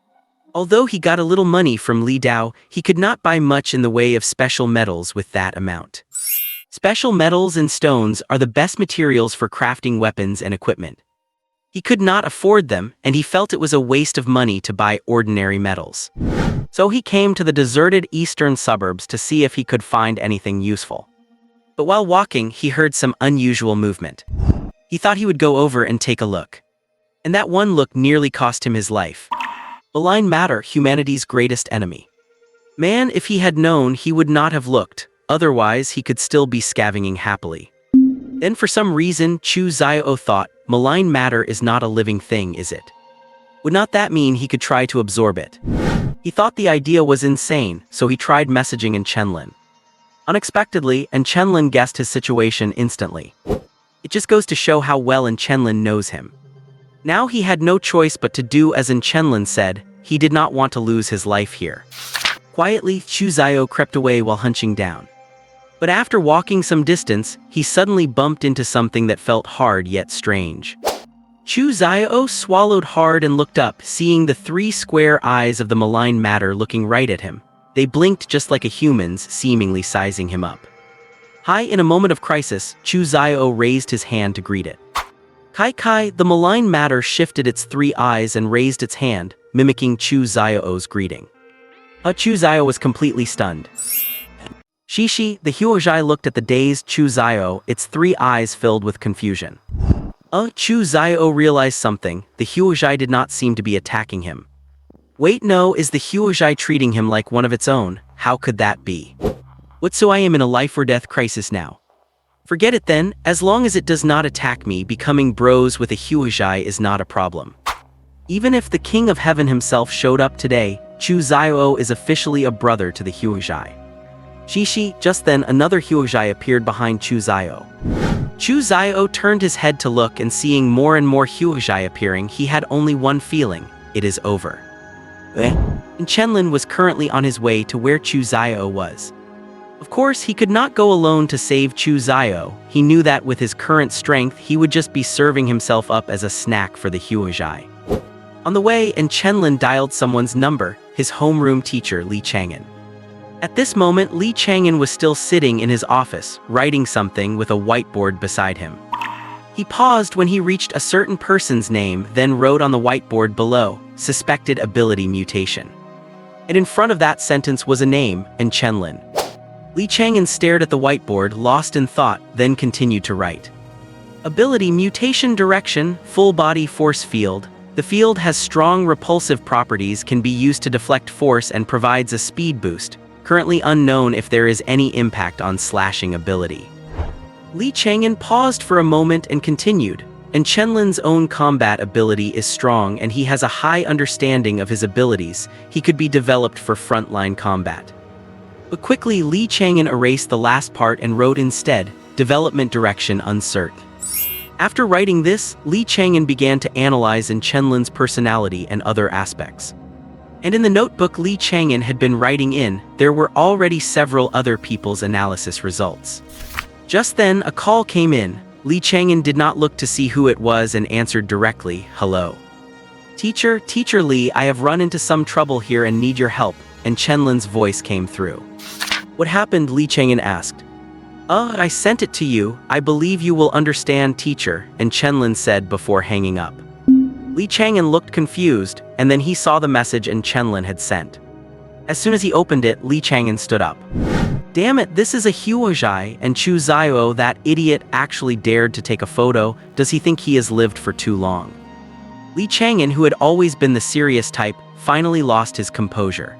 Although he got a little money from Li Dao, he could not buy much in the way of special metals with that amount. Special metals and stones are the best materials for crafting weapons and equipment. He could not afford them, and he felt it was a waste of money to buy ordinary metals. So he came to the deserted eastern suburbs to see if he could find anything useful. But while walking, he heard some unusual movement. He thought he would go over and take a look. And that one look nearly cost him his life. Malign matter, humanity's greatest enemy. Man, if he had known, he would not have looked. Otherwise, he could still be scavenging happily. Then for some reason, Chu Zio thought, malign matter is not a living thing, is it? Would not that mean he could try to absorb it? He thought the idea was insane, so he tried messaging Chenlin. Unexpectedly, Chenlin guessed his situation instantly. It just goes to show how well Chenlin knows him. Now he had no choice but to do as Chenlin said. He did not want to lose his life here. Quietly, Chu Zio crept away while hunching down. But after walking some distance, he suddenly bumped into something that felt hard yet strange. Chu Zio swallowed hard and looked up, seeing the 3 square eyes of the malign matter looking right at him. They blinked just like a human's, seemingly sizing him up. Hi, in a moment of crisis, Chu Zio raised his hand to greet it. Kai, the malign matter shifted its 3 eyes and raised its hand, mimicking Chu Zio's greeting. Chu Zio was completely stunned. Shishi, the Huozhai looked at the dazed Chu Zio, its 3 eyes filled with confusion. Chu Zio realized something. The Huozhai did not seem to be attacking him. Wait, no, is the Huozhai treating him like one of its own? How could that be? What, so I am in a life or death crisis now? Forget it then, as long as it does not attack me, becoming bros with a Huozhai is not a problem. Even if the King of Heaven himself showed up today, Chu Zio is officially a brother to the Huozhai. Shishi, just then another Huozhai appeared behind Chu Zio. Chu Zio turned his head to look, and seeing more and more Huozhai appearing, he had only one feeling: it is over. And Chenlin was currently on his way to where Chu Zio was. Of course, he could not go alone to save Chu Zio. He knew that with his current strength, he would just be serving himself up as a snack for the Huozhai. On the way, Chenlin dialed someone's number, his homeroom teacher Li Chang'an. At this moment, Li Chang'an was still sitting in his office, writing something with a whiteboard beside him. He paused when he reached a certain person's name, then wrote on the whiteboard below, "Suspected ability mutation." And in front of that sentence was a name, and Chenlin. Li Chang'an stared at the whiteboard, lost in thought, then continued to write. Ability mutation direction, full body force field. The field has strong repulsive properties, can be used to deflect force, and provides a speed boost. Currently unknown if there is any impact on slashing ability. Li Chang'an paused for a moment and continued. And Chenlin's own combat ability is strong, and he has a high understanding of his abilities. He could be developed for frontline combat. But quickly Li Chang'an erased the last part and wrote instead, development direction uncertain. After writing this, Li Chang'an began to analyze in Chenlin's personality and other aspects. And in the notebook Li Chang'an had been writing in, there were already several other people's analysis results. Just then, a call came in. Li Chang'an did not look to see who it was and answered directly, "Hello. Teacher Li, I have run into some trouble here and need your help," and Chenlin's voice came through. "What happened?" Li Chang'an asked. I sent it to you. I believe you will understand, teacher," and Chenlin said before hanging up. Li Chang'an looked confused, and then he saw the message and Chenlin had sent. As soon as he opened it, Li Chang'an stood up. "Damn it, this is a Huozhai, and Chu Zio, that idiot, actually dared to take a photo. Does he think he has lived for too long?" Li Chang'an, who had always been the serious type, finally lost his composure.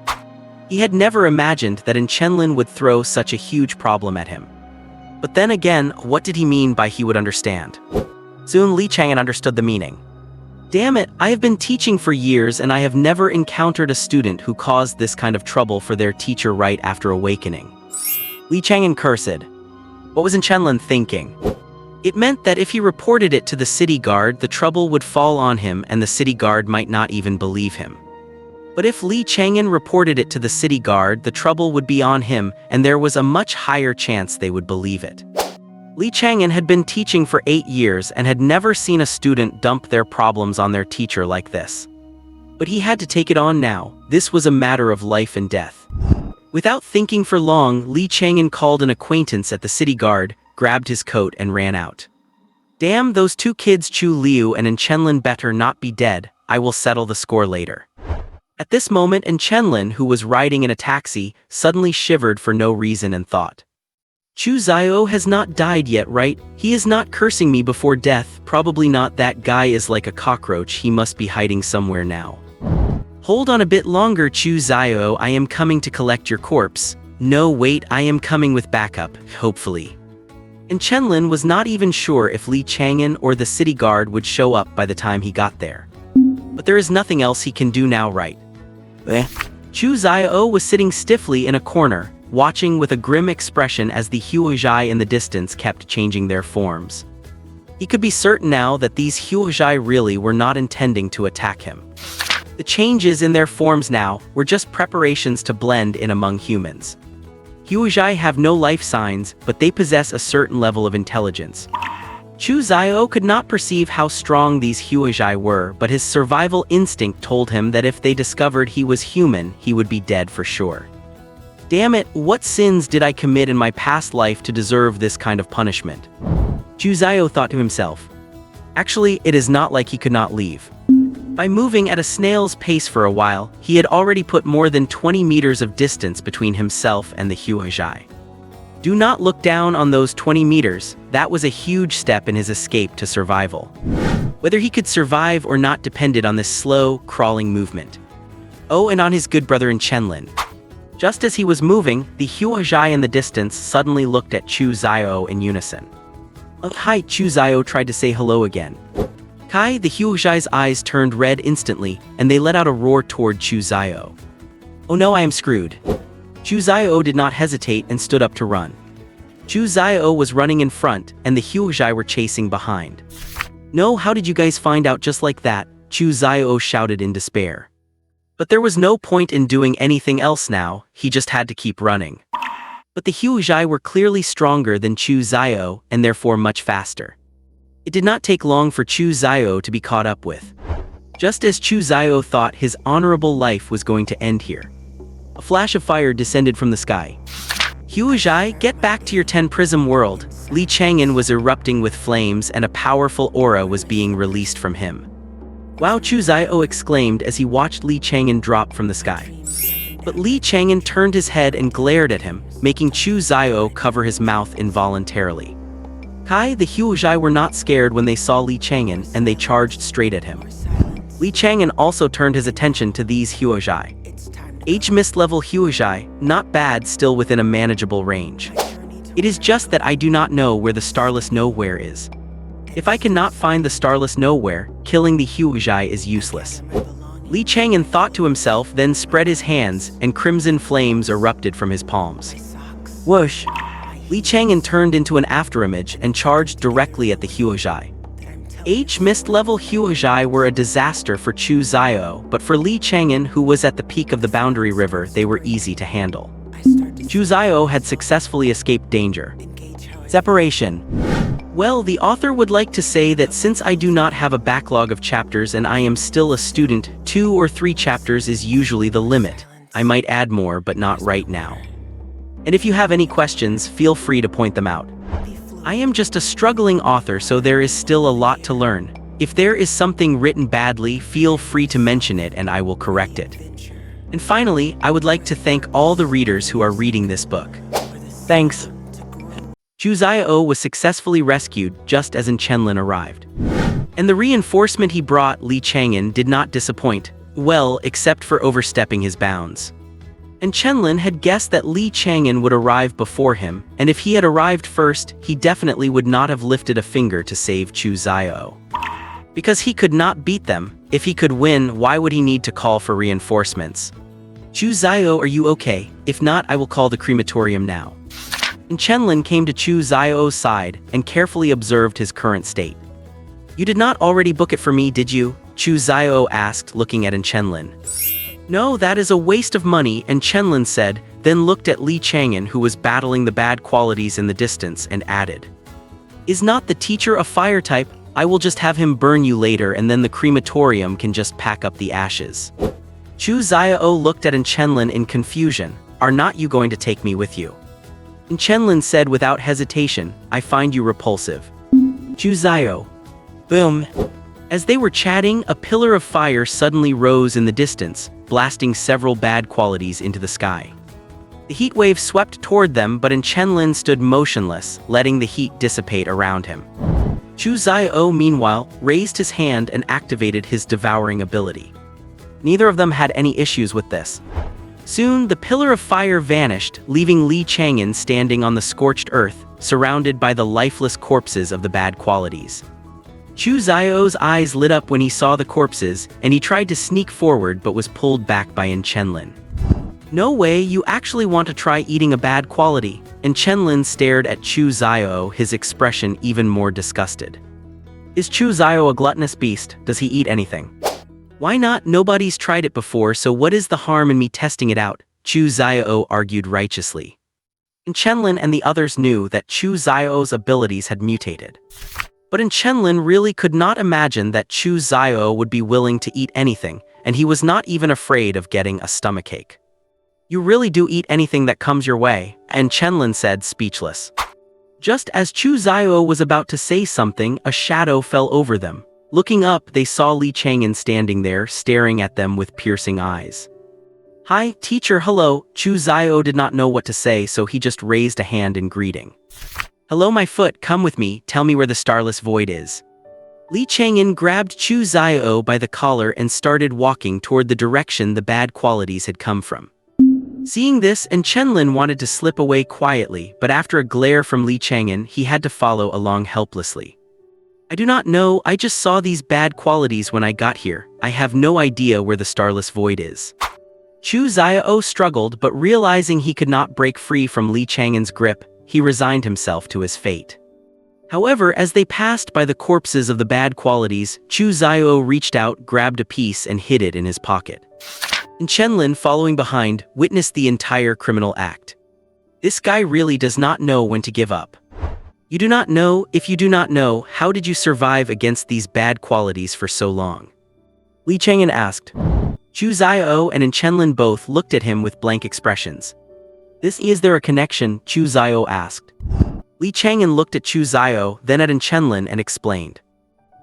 He had never imagined that Chenlin would throw such a huge problem at him. But then again, what did he mean by he would understand? Soon Li Chang'an understood the meaning. "Damn it, I have been teaching for years and I have never encountered a student who caused this kind of trouble for their teacher right after awakening." Li Chang'an cursed. What was Chenlin thinking? It meant that if he reported it to the city guard, the trouble would fall on him and the city guard might not even believe him. But if Li Chang'an reported it to the city guard, the trouble would be on him, and there was a much higher chance they would believe it. Li Chang'an had been teaching for 8 years and had never seen a student dump their problems on their teacher like this. But he had to take it on now. This was a matter of life and death. Without thinking for long, Li Chang'an called an acquaintance at the city guard, grabbed his coat and ran out. "Damn, those 2 kids, Chu Liu and Chenlin, better not be dead. I will settle the score later." At this moment, Chenlin, who was riding in a taxi, suddenly shivered for no reason and thought, "Chu Zio has not died yet, right? He is not cursing me before death. Probably not. That guy is like a cockroach. He must be hiding somewhere now. Hold on a bit longer, Chu Zio. I am coming to collect your corpse. No, wait, I am coming with backup, hopefully." And Chenlin was not even sure if Li Chang'an or the city guard would show up by the time he got there. But there is nothing else he can do now, right? Chu Zio was sitting stiffly in a corner, watching with a grim expression as the Huozhai in the distance kept changing their forms. He could be certain now that these Huozhai really were not intending to attack him. The changes in their forms now were just preparations to blend in among humans. Huozhai have no life signs, but they possess a certain level of intelligence. Chu Zio could not perceive how strong these Huozhai were, but his survival instinct told him that if they discovered he was human, he would be dead for sure. "Damn it, what sins did I commit in my past life to deserve this kind of punishment?" Chu Zio thought to himself. Actually, it is not like he could not leave. By moving at a snail's pace for a while, he had already put more than 20 meters of distance between himself and the Huozhai. Do not look down on those 20 meters. That was a huge step in his escape to survival. Whether he could survive or not depended on this slow, crawling movement. Oh, and on his good brother Chenlin. Just as he was moving, the Huozhai in the distance suddenly looked at Chu Zio in unison. Hi, Chu Zio tried to say hello again. Kai, the Huozhai's eyes turned red instantly, and they let out a roar toward Chu Zio. "Oh no, I am screwed." Chu Zio did not hesitate and stood up to run. Chu Zio was running in front, and the Huozhai were chasing behind. "No, how did you guys find out just like that?" Chu Zio shouted in despair. But there was no point in doing anything else now, he just had to keep running. But the Huozhai were clearly stronger than Chu Zio, and therefore much faster. It did not take long for Chu Zio to be caught up with. Just as Chu Zio thought his honorable life was going to end here. A flash of fire descended from the sky. Huizhai, get back to your 10-prism world. Li Chang'an was erupting with flames and a powerful aura was being released from him. Wow, Chu Zio exclaimed as he watched Li Chang'an drop from the sky. But Li Chang'an turned his head and glared at him, making Chu Zio cover his mouth involuntarily. Kai, the Huizhai were not scared when they saw Li Chang'an and they charged straight at him. Li Chang'an also turned his attention to these Huizhai. H-mist level Huizhai, not bad, still within a manageable range. It is just that I do not know where the Starless Nowhere is. If I cannot find the Starless Nowhere, killing the Huizhai is useless. Li Chang'an thought to himself, then spread his hands, and crimson flames erupted from his palms. Whoosh! Li Chang'an turned into an afterimage and charged directly at the Huizhai. H-mist level Huizhai were a disaster for Chu Zio, but for Li Chang'an, who was at the peak of the boundary river, they were easy to handle. Chu Zio had successfully escaped danger. Separation. Well, the author would like to say that since I do not have a backlog of chapters and I am still a student, 2 or 3 chapters is usually the limit. I might add more, but not right now. And if you have any questions, feel free to point them out. I am just a struggling author, so there is still a lot to learn. If there is something written badly, feel free to mention it and I will correct it. And finally, I would like to thank all the readers who are reading this book. Thanks. Chu Zio was successfully rescued just as Chenlin arrived. And the reinforcement he brought, Li Chang'an, did not disappoint, well, except for overstepping his bounds. And Chenlin had guessed that Li Chang'an would arrive before him, and if he had arrived first, he definitely would not have lifted a finger to save Chu Zio. Because he could not beat them. If he could win, why would he need to call for reinforcements? Chu Zio, are you okay? If not, I will call the crematorium now. And Chenlin came to Chu Zio's side and carefully observed his current state. You did not already book it for me, did you? Chu Zio asked, looking at Chenlin. No, that is a waste of money, and Chenlin said, then looked at Li Chang'an, who was battling the bad qualities in the distance, and added, Is not the teacher a fire type? I will just have him burn you later and then the crematorium can just pack up the ashes. Chu Zio looked at Chenlin in confusion. Are not you going to take me with you? And Chenlin said without hesitation, I find you repulsive. Chu Zio. Boom. As they were chatting, a pillar of fire suddenly rose in the distance, blasting several bad qualities into the sky. The heat wave swept toward them, but Chenlin stood motionless, letting the heat dissipate around him. Chu Zio, meanwhile, raised his hand and activated his devouring ability. Neither of them had any issues with this. Soon, the pillar of fire vanished, leaving Li Chang'an standing on the scorched earth, surrounded by the lifeless corpses of the bad qualities. Chu Zio's eyes lit up when he saw the corpses, and he tried to sneak forward but was pulled back by Chenlin. No way, you actually want to try eating a bad quality? And Chenlin stared at Chu Zio, his expression even more disgusted. Is Chu Zio a gluttonous beast? Does he eat anything? Why not? Nobody's tried it before, so what is the harm in me testing it out? Chu Zio argued righteously. And Chenlin and the others knew that Chu Zio's abilities had mutated. But Chenlin really could not imagine that Chu Zio would be willing to eat anything, and he was not even afraid of getting a stomachache. You really do eat anything that comes your way, and Chenlin said, speechless. Just as Chu Zio was about to say something, a shadow fell over them. Looking up, they saw Li Chang'an standing there, staring at them with piercing eyes. Hi, teacher, hello. Chu Zio did not know what to say, so he just raised a hand in greeting. Hello, my foot, come with me, tell me where the starless void is. Li Chang'an grabbed Chu Zio by the collar and started walking toward the direction the bad qualities had come from. Seeing this, Chenlin wanted to slip away quietly, but after a glare from Li Chang'an, he had to follow along helplessly. I do not know, I just saw these bad qualities when I got here. I have no idea where the starless void is. Chu Zio struggled, but realizing he could not break free from Li Chang'an's grip, he resigned himself to his fate. However, as they passed by the corpses of the bad qualities, Chu Zio reached out, grabbed a piece, and hid it in his pocket. And Chenlin, following behind, witnessed the entire criminal act. This guy really does not know when to give up. You do not know. If you do not know, how did you survive against these bad qualities for so long? Li Chang'an asked. Chu Xiao and Chenlin both looked at him with blank expressions. Is there a connection? Chu Xiao asked. Li Chang'an looked at Chu Xiao, then at Chenlin and explained.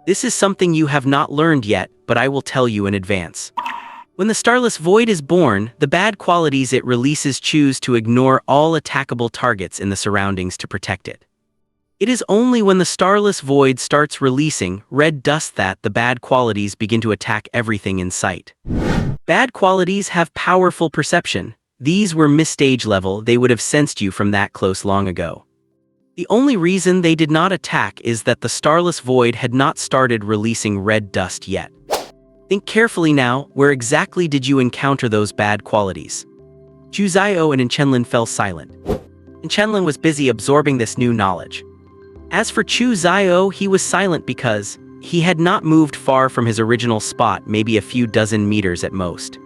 This is something you have not learned yet, but I will tell you in advance. When the starless void is born, the bad qualities it releases choose to ignore all attackable targets in the surroundings to protect it. It is only when the starless void starts releasing red dust that the bad qualities begin to attack everything in sight. Bad qualities have powerful perception. These were mid-stage level, they would have sensed you from that close long ago. The only reason they did not attack is that the starless void had not started releasing red dust yet. Think carefully now, where exactly did you encounter those bad qualities? Chu Xiao and Chenlin fell silent. Chenlin was busy absorbing this new knowledge. As for Chu Xiao, he was silent because he had not moved far from his original spot, maybe a few dozen meters at most.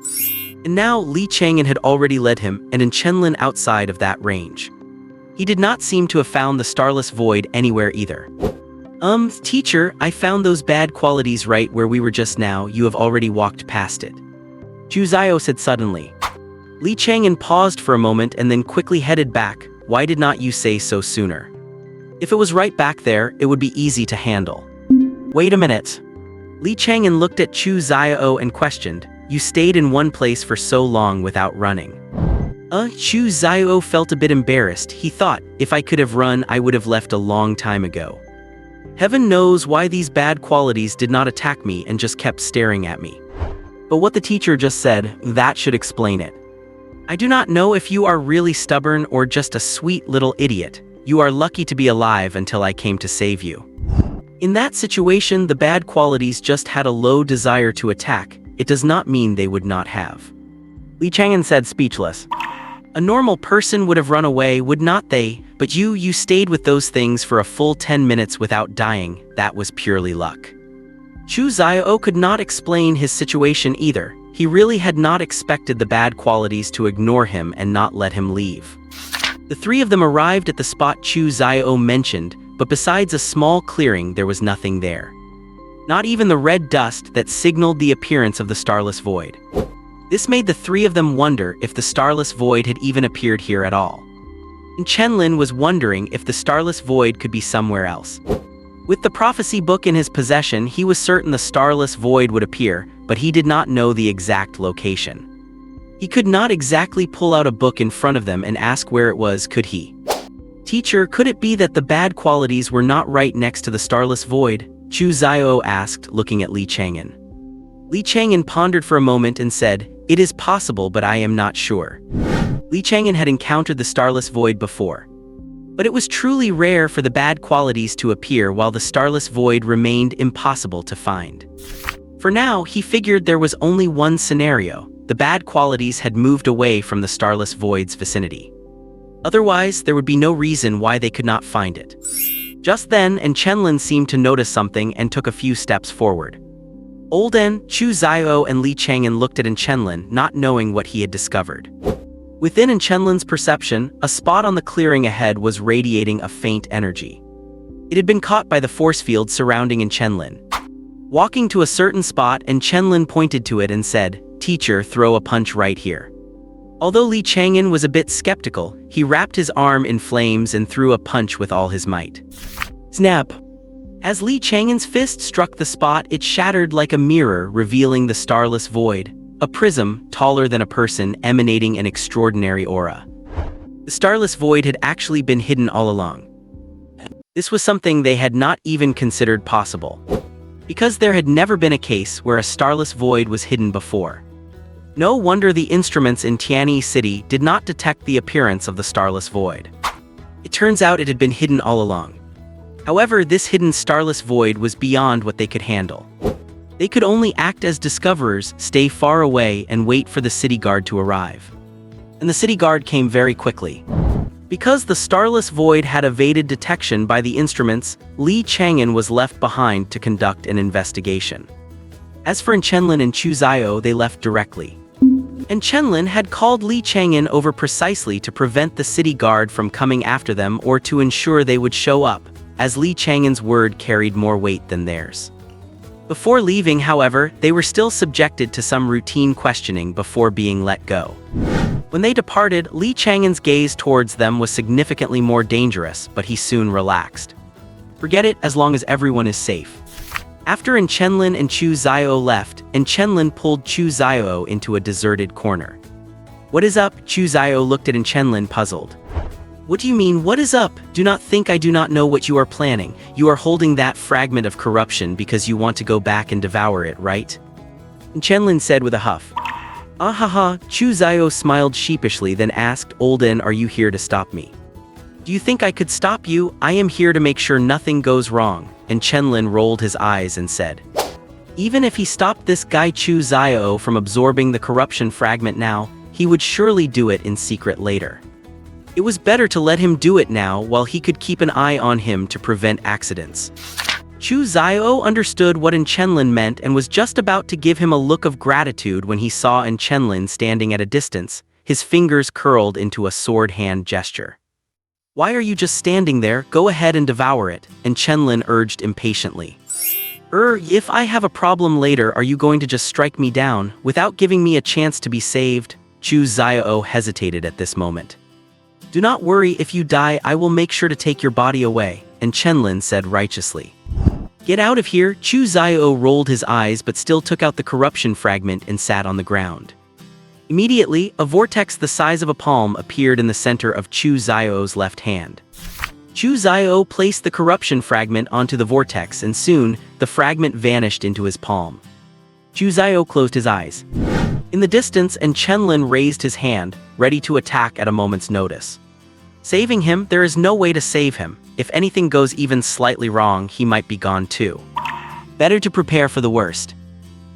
And now Li Chang'an had already led him and Chenlin outside of that range. He did not seem to have found the starless void anywhere either. Teacher, I found those bad qualities right where we were just now, you have already walked past it. Chu Xiao said suddenly. Li Chang'an paused for a moment and then quickly headed back. Why did not you say so sooner? If it was right back there, it would be easy to handle. Wait a minute. Li Chang'an looked at Chu Xiao and questioned, you stayed in one place for so long without running. Chu Xiao felt a bit embarrassed. He thought, if I could have run, I would have left a long time ago. Heaven knows why these bad qualities did not attack me and just kept staring at me. But what the teacher just said, that should explain it. I do not know if you are really stubborn or just a sweet little idiot. You are lucky to be alive until I came to save you. In that situation, the bad qualities just had a low desire to attack. It does not mean they would not have. Li Chang'an said, speechless. A normal person would have run away, would not they? But you stayed with those things for a full 10 minutes without dying. That was purely luck. Chu Xiao could not explain his situation either. He really had not expected the bad qualities to ignore him and not let him leave. The three of them arrived at the spot Chu Xiao mentioned, but besides a small clearing, there was nothing there. Not even the red dust that signaled the appearance of the starless void. This made the three of them wonder if the starless void had even appeared here at all. And Chenlin was wondering if the starless void could be somewhere else. With the prophecy book in his possession, he was certain the starless void would appear, but he did not know the exact location. He could not exactly pull out a book in front of them and ask where it was, could he? Teacher, could it be that the bad qualities were not right next to the starless void? Chu Xiao asked, looking at Li Chang'an. Li Chang'an pondered for a moment and said, it is possible, but I am not sure. Li Chang'an had encountered the starless void before. But it was truly rare for the bad qualities to appear while the starless void remained impossible to find. For now, he figured there was only one scenario. The bad qualities had moved away from the starless void's vicinity. Otherwise, there would be no reason why they could not find it. Just then, Chenlin seemed to notice something and took a few steps forward. Olden, Chu Xiao and Li Chang'an looked at Chenlin, not knowing what he had discovered. Within Chenlin's perception, a spot on the clearing ahead was radiating a faint energy. It had been caught by the force field surrounding Chenlin. Walking to a certain spot, Chenlin pointed to it and said, teacher, throw a punch right here. Although Li Chang'an was a bit skeptical, he wrapped his arm in flames and threw a punch with all his might. Snap! As Li Chang'an's fist struck the spot, it shattered like a mirror, revealing the starless void, a prism taller than a person emanating an extraordinary aura. The starless void had actually been hidden all along. This was something they had not even considered possible, because there had never been a case where a starless void was hidden before. No wonder the instruments in Tianyi City did not detect the appearance of the starless void. It turns out it had been hidden all along. However, this hidden starless void was beyond what they could handle. They could only act as discoverers, stay far away, and wait for the city guard to arrive. And the city guard came very quickly. Because the starless void had evaded detection by the instruments, Li Chang'an was left behind to conduct an investigation. As for Chenlin and Chu Xiao, they left directly. And Chenlin had called Li Chang'an over precisely to prevent the city guard from coming after them or to ensure they would show up, as Li Chang'an's word carried more weight than theirs. Before leaving, however, they were still subjected to some routine questioning before being let go. When they departed, Li Chang'an's gaze towards them was significantly more dangerous, but he soon relaxed. Forget it as long as everyone is safe. After Chenlin and Chu Xiao left, Chenlin pulled Chu Xiao into a deserted corner. What is up? Chu Xiao looked at Chenlin, puzzled. What do you mean, what is up? Do not think I do not know what you are planning. You are holding that fragment of corruption because you want to go back and devour it, right? Chenlin said with a huff. Ahaha, Chu Xiao smiled sheepishly, then asked, Olden, are you here to stop me? Do you think I could stop you? I am here to make sure nothing goes wrong. And Chenlin rolled his eyes and said, even if he stopped this guy Chu Xiao from absorbing the corruption fragment now, he would surely do it in secret later. It was better to let him do it now while he could keep an eye on him to prevent accidents. Chu Xiao understood what Chenlin meant and was just about to give him a look of gratitude when he saw Chenlin standing at a distance, his fingers curled into a sword hand gesture. Why are you just standing there? Go ahead and devour it, Chenlin urged impatiently. If I have a problem later, are you going to just strike me down, without giving me a chance to be saved? Chu Xiao hesitated at this moment. Do not worry, if you die, I will make sure to take your body away, Chenlin said righteously. Get out of here. Chu Xiao rolled his eyes but still took out the corruption fragment and sat on the ground. Immediately, a vortex the size of a palm appeared in the center of Chu Xiao's left hand. Chu Xiao placed the corruption fragment onto the vortex, and soon, the fragment vanished into his palm. Chu Xiao closed his eyes. In the distance, Chenlin raised his hand, ready to attack at a moment's notice. Saving him? There is no way to save him. If anything goes even slightly wrong, he might be gone too. Better to prepare for the worst.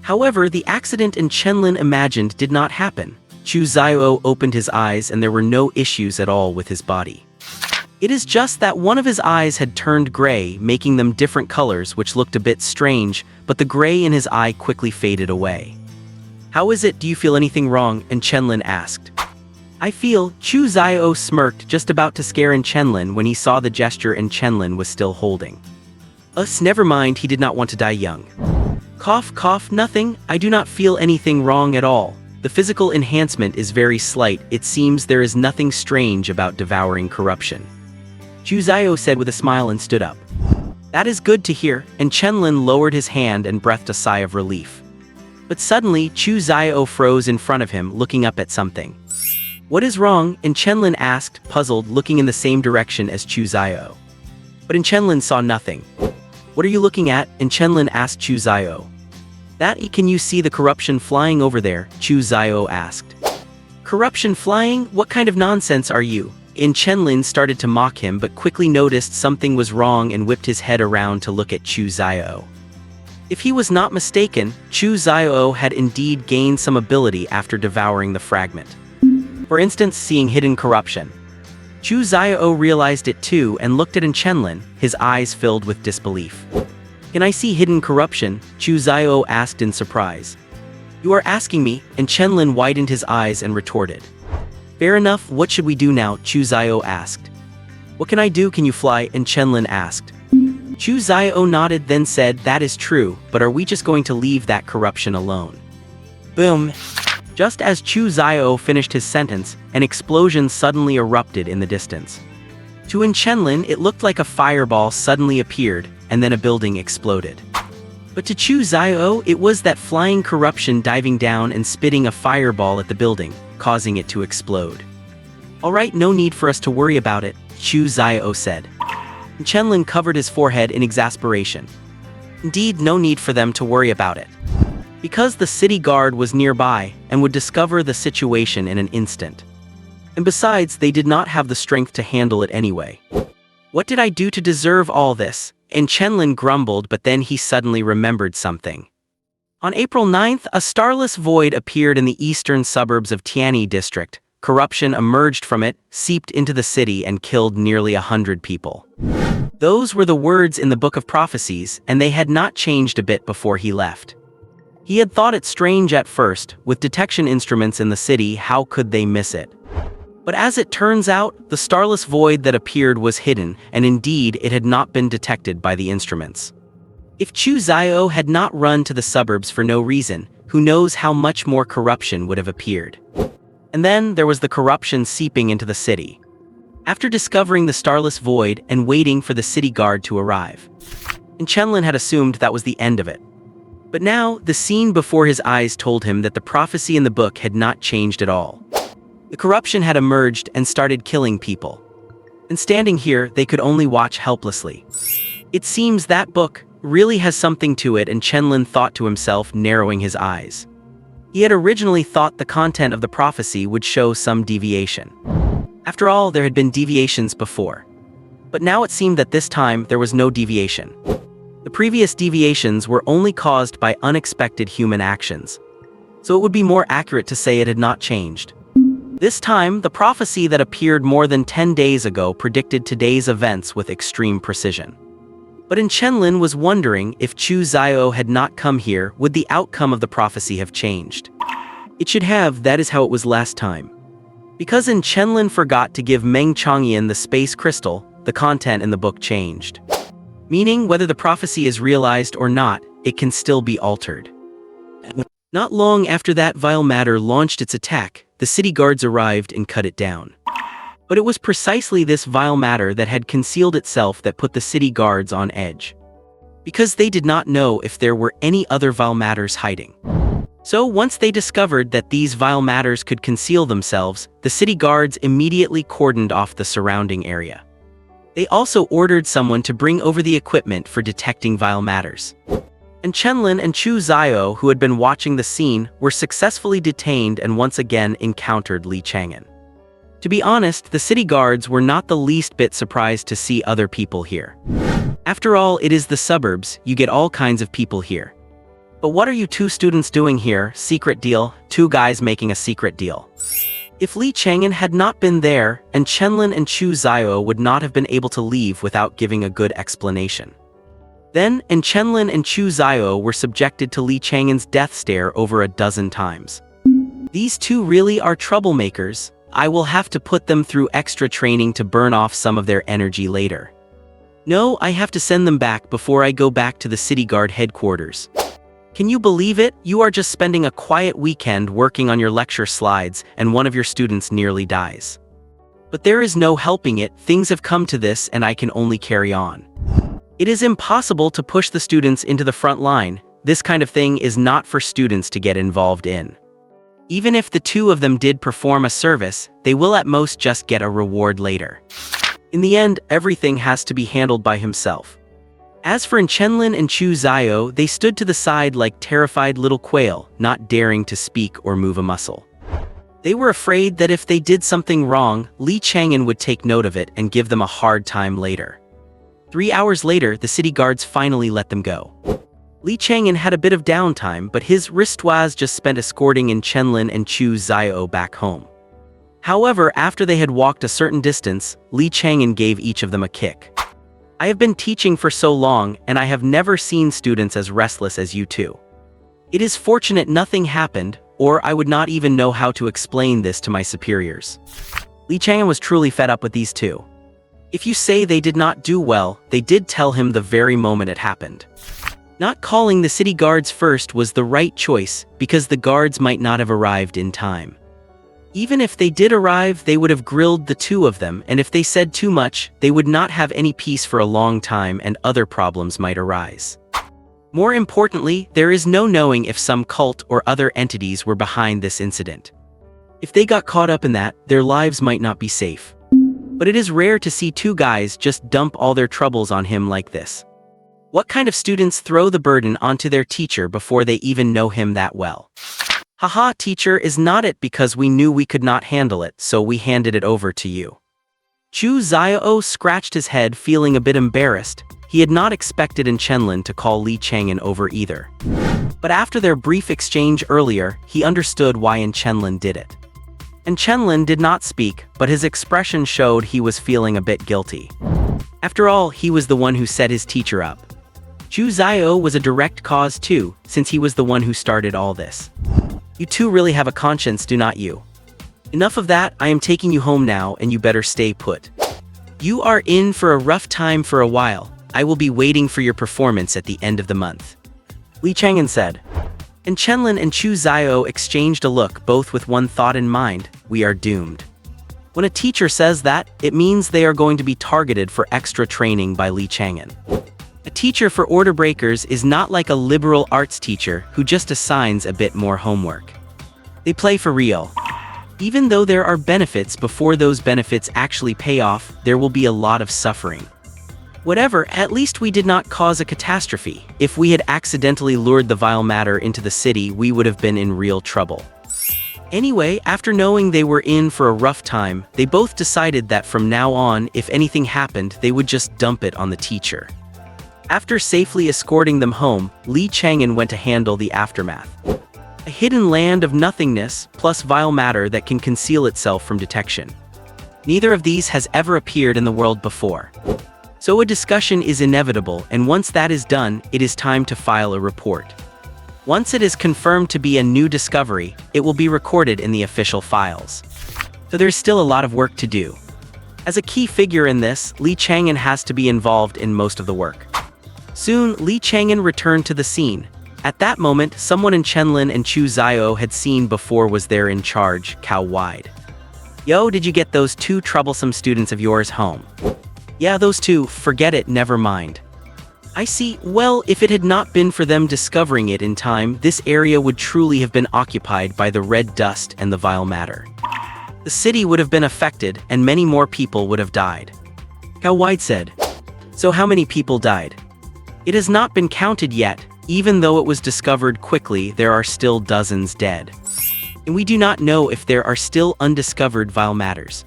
However, the accident Chenlin imagined did not happen. Chu Xiao opened his eyes and there were no issues at all with his body. It is just that one of his eyes had turned gray, making them different colors, which looked a bit strange, but the gray in his eye quickly faded away. How is it? Do you feel anything wrong? Chenlin asked. I feel, Chu Xiao smirked, just about to scare Chenlin when he saw the gesture Chenlin was still holding. Never mind, he did not want to die young. Cough, cough, nothing, I do not feel anything wrong at all. The physical enhancement is very slight, it seems there is nothing strange about devouring corruption. Chu Xiao said with a smile and stood up. That is good to hear, Chenlin lowered his hand and breathed a sigh of relief. But suddenly, Chu Xiao froze in front of him, looking up at something. What is wrong? Chenlin asked, puzzled, looking in the same direction as Chu Xiao. But Chenlin saw nothing. What are you looking at? Chenlin asked Chu Xiao. Can you see the corruption flying over there? Chu Xiao asked. Corruption flying? What kind of nonsense are you? Chenlin started to mock him but quickly noticed something was wrong and whipped his head around to look at Chu Xiao. If he was not mistaken, Chu Xiao had indeed gained some ability after devouring the fragment. For instance, seeing hidden corruption. Chu Xiao realized it too and looked at Chenlin, his eyes filled with disbelief. Can I see hidden corruption? Chu Xiao asked in surprise. You are asking me? Chenlin widened his eyes and retorted. Fair enough, what should we do now? Chu Xiao asked. What can I do? Can you fly? Chenlin asked. Chu Xiao nodded, then said, that is true, but are we just going to leave that corruption alone? Boom. Just as Chu Xiao finished his sentence, an explosion suddenly erupted in the distance. To Chenlin, it looked like a fireball suddenly appeared, and then a building exploded. But to Chu Xiao, it was that flying corruption diving down and spitting a fireball at the building, causing it to explode. Alright, no need for us to worry about it, Chu Xiao said. Chenlin covered his forehead in exasperation. Indeed, no need for them to worry about it. Because the city guard was nearby and would discover the situation in an instant. And besides, they did not have the strength to handle it anyway. What did I do to deserve all this? Chenlin grumbled, but then he suddenly remembered something. On April 9th, a starless void appeared in the eastern suburbs of Tianyi district. Corruption emerged from it, seeped into the city and killed nearly 100 people. Those were the words in the Book of Prophecies, and they had not changed a bit before he left. He had thought it strange at first, with detection instruments in the city, how could they miss it? But as it turns out, the starless void that appeared was hidden, and indeed it had not been detected by the instruments. If Chu Zio had not run to the suburbs for no reason, who knows how much more corruption would have appeared. And then there was the corruption seeping into the city. After discovering the starless void and waiting for the city guard to arrive. And Chenlin had assumed that was the end of it. But now, the scene before his eyes told him that the prophecy in the book had not changed at all. The corruption had emerged and started killing people. And standing here, they could only watch helplessly. It seems that book really has something to it, and Chenlin thought to himself, narrowing his eyes. He had originally thought the content of the prophecy would show some deviation. After all, there had been deviations before. But now it seemed that this time there was no deviation. The previous deviations were only caused by unexpected human actions. So it would be more accurate to say it had not changed. This time, the prophecy that appeared more than 10 days ago predicted today's events with extreme precision. But Chenlin was wondering if Chu Zio had not come here, would the outcome of the prophecy have changed? It should have, that is how it was last time. Because Chenlin forgot to give Meng Changyan the space crystal, the content in the book changed. Meaning, whether the prophecy is realized or not, it can still be altered. Not long after that vile matter launched its attack, the city guards arrived and cut it down. But it was precisely this vile matter that had concealed itself that put the city guards on edge. Because they did not know if there were any other vile matters hiding. So once they discovered that these vile matters could conceal themselves, the city guards immediately cordoned off the surrounding area. They also ordered someone to bring over the equipment for detecting vile matters. And Chenlin and Chu Zio, who had been watching the scene, were successfully detained and once again encountered Li Chang'an. To be honest, the city guards were not the least bit surprised to see other people here. After all, it is the suburbs, you get all kinds of people here. But what are you two students doing here? Secret deal, two guys making a secret deal. If Li Chang'an had not been there, and Chenlin and Chu Zio would not have been able to leave without giving a good explanation. Then, Chenlin and Chu Zio were subjected to Li Chang'an's death stare over a dozen times. These two really are troublemakers. I will have to put them through extra training to burn off some of their energy later. No, I have to send them back before I go back to the city guard headquarters. Can you believe it? You are just spending a quiet weekend working on your lecture slides, and one of your students nearly dies. But there is no helping it, things have come to this and I can only carry on. It is impossible to push the students into the front line. This kind of thing is not for students to get involved in. Even if the two of them did perform a service, they will at most just get a reward later. In the end, everything has to be handled by himself. As for Chenlin and Chu Zio, they stood to the side like terrified little quail, not daring to speak or move a muscle. They were afraid that if they did something wrong, Li Chang'an would take note of it and give them a hard time later. 3 hours later, the city guards finally let them go. Li Chang'an had a bit of downtime, but his wristwas just spent escorting Chenlin and Chu Zio back home. However, after they had walked a certain distance, Li Chang'an gave each of them a kick. I have been teaching for so long, and I have never seen students as restless as you two. It is fortunate nothing happened, or I would not even know how to explain this to my superiors. Li Chang'an was truly fed up with these two. If you say they did not do well, they did tell him the very moment it happened. Not calling the city guards first was the right choice, because the guards might not have arrived in time. Even if they did arrive, they would have grilled the two of them, and if they said too much, they would not have any peace for a long time and other problems might arise. More importantly, there is no knowing if some cult or other entities were behind this incident. If they got caught up in that, their lives might not be safe. But it is rare to see two guys just dump all their troubles on him like this. What kind of students throw the burden onto their teacher before they even know him that well? Haha, teacher, is not it because we knew we could not handle it, so we handed it over to you. Chu Zio scratched his head, feeling a bit embarrassed. He had not expected Chenlin to call Li Chang'an over either. But after their brief exchange earlier, he understood why Chenlin did it. Chenlin did not speak, but his expression showed he was feeling a bit guilty. After all, he was the one who set his teacher up. Chu Zio was a direct cause too, since he was the one who started all this. You two really have a conscience, do not you? Enough of that, I am taking you home now and you better stay put. You are in for a rough time for a while. I will be waiting for your performance at the end of the month," Li Chang'an said. And Chenlin and Chu Xiao exchanged a look, both with one thought in mind: we are doomed. When a teacher says that, it means they are going to be targeted for extra training by Li Chang'an. A teacher for order breakers is not like a liberal arts teacher who just assigns a bit more homework. They play for real. Even though there are benefits, before those benefits actually pay off, there will be a lot of suffering. Whatever, at least we did not cause a catastrophe. If we had accidentally lured the vile matter into the city, we would have been in real trouble. Anyway, after knowing they were in for a rough time, they both decided that from now on, if anything happened, they would just dump it on the teacher. After safely escorting them home, Li Chang'an went to handle the aftermath. A hidden land of nothingness, plus vile matter that can conceal itself from detection. Neither of these has ever appeared in the world before. So a discussion is inevitable, and once that is done, it is time to file a report. Once it is confirmed to be a new discovery, it will be recorded in the official files. So there's still a lot of work to do. As a key figure in this, Li Chang'an has to be involved in most of the work. Soon, Li Chang'an returned to the scene. At that moment, someone in Chenlin and Chu Xiao had seen before was there in charge, Cao Wide. "Yo, did you get those 2 troublesome students of yours home?" "Yeah, those 2, forget it, never mind." "I see. Well, if it had not been for them discovering it in time, this area would truly have been occupied by the red dust and the vile matter. The city would have been affected, and many more people would have died," Cao Wide said. "So how many people died?" "It has not been counted yet. Even though it was discovered quickly, there are still dozens dead. And we do not know if there are still undiscovered vile matters.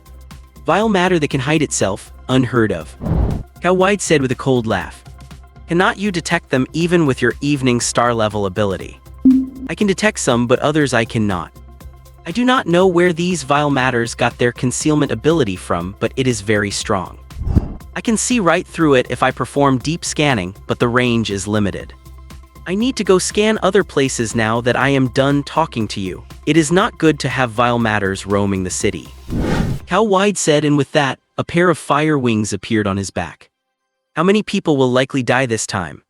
Vile matter that can hide itself, unheard of," Cao Wide said with a cold laugh. "Cannot you detect them even with your evening star level ability?" "I can detect some, but others I cannot. I do not know where these vile matters got their concealment ability from, but it is very strong. I can see right through it if I perform deep scanning, but the range is limited. I need to go scan other places now that I am done talking to you. It is not good to have vile matters roaming the city," Cao Wide said, and with that, a pair of fire wings appeared on his back. "How many people will likely die this time?"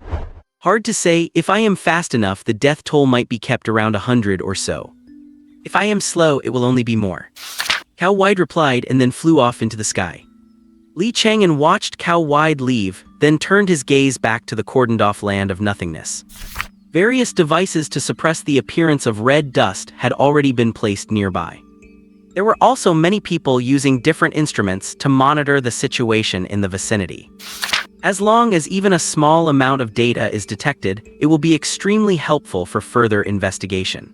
"Hard to say. If I am fast enough, the death toll might be kept around 100 or so. If I am slow, it will only be more," Cao Wide replied, and then flew off into the sky. Li Chang'an watched Cao Wide leave, then turned his gaze back to the cordoned-off land of nothingness. Various devices to suppress the appearance of red dust had already been placed nearby. There were also many people using different instruments to monitor the situation in the vicinity. As long as even a small amount of data is detected, it will be extremely helpful for further investigation.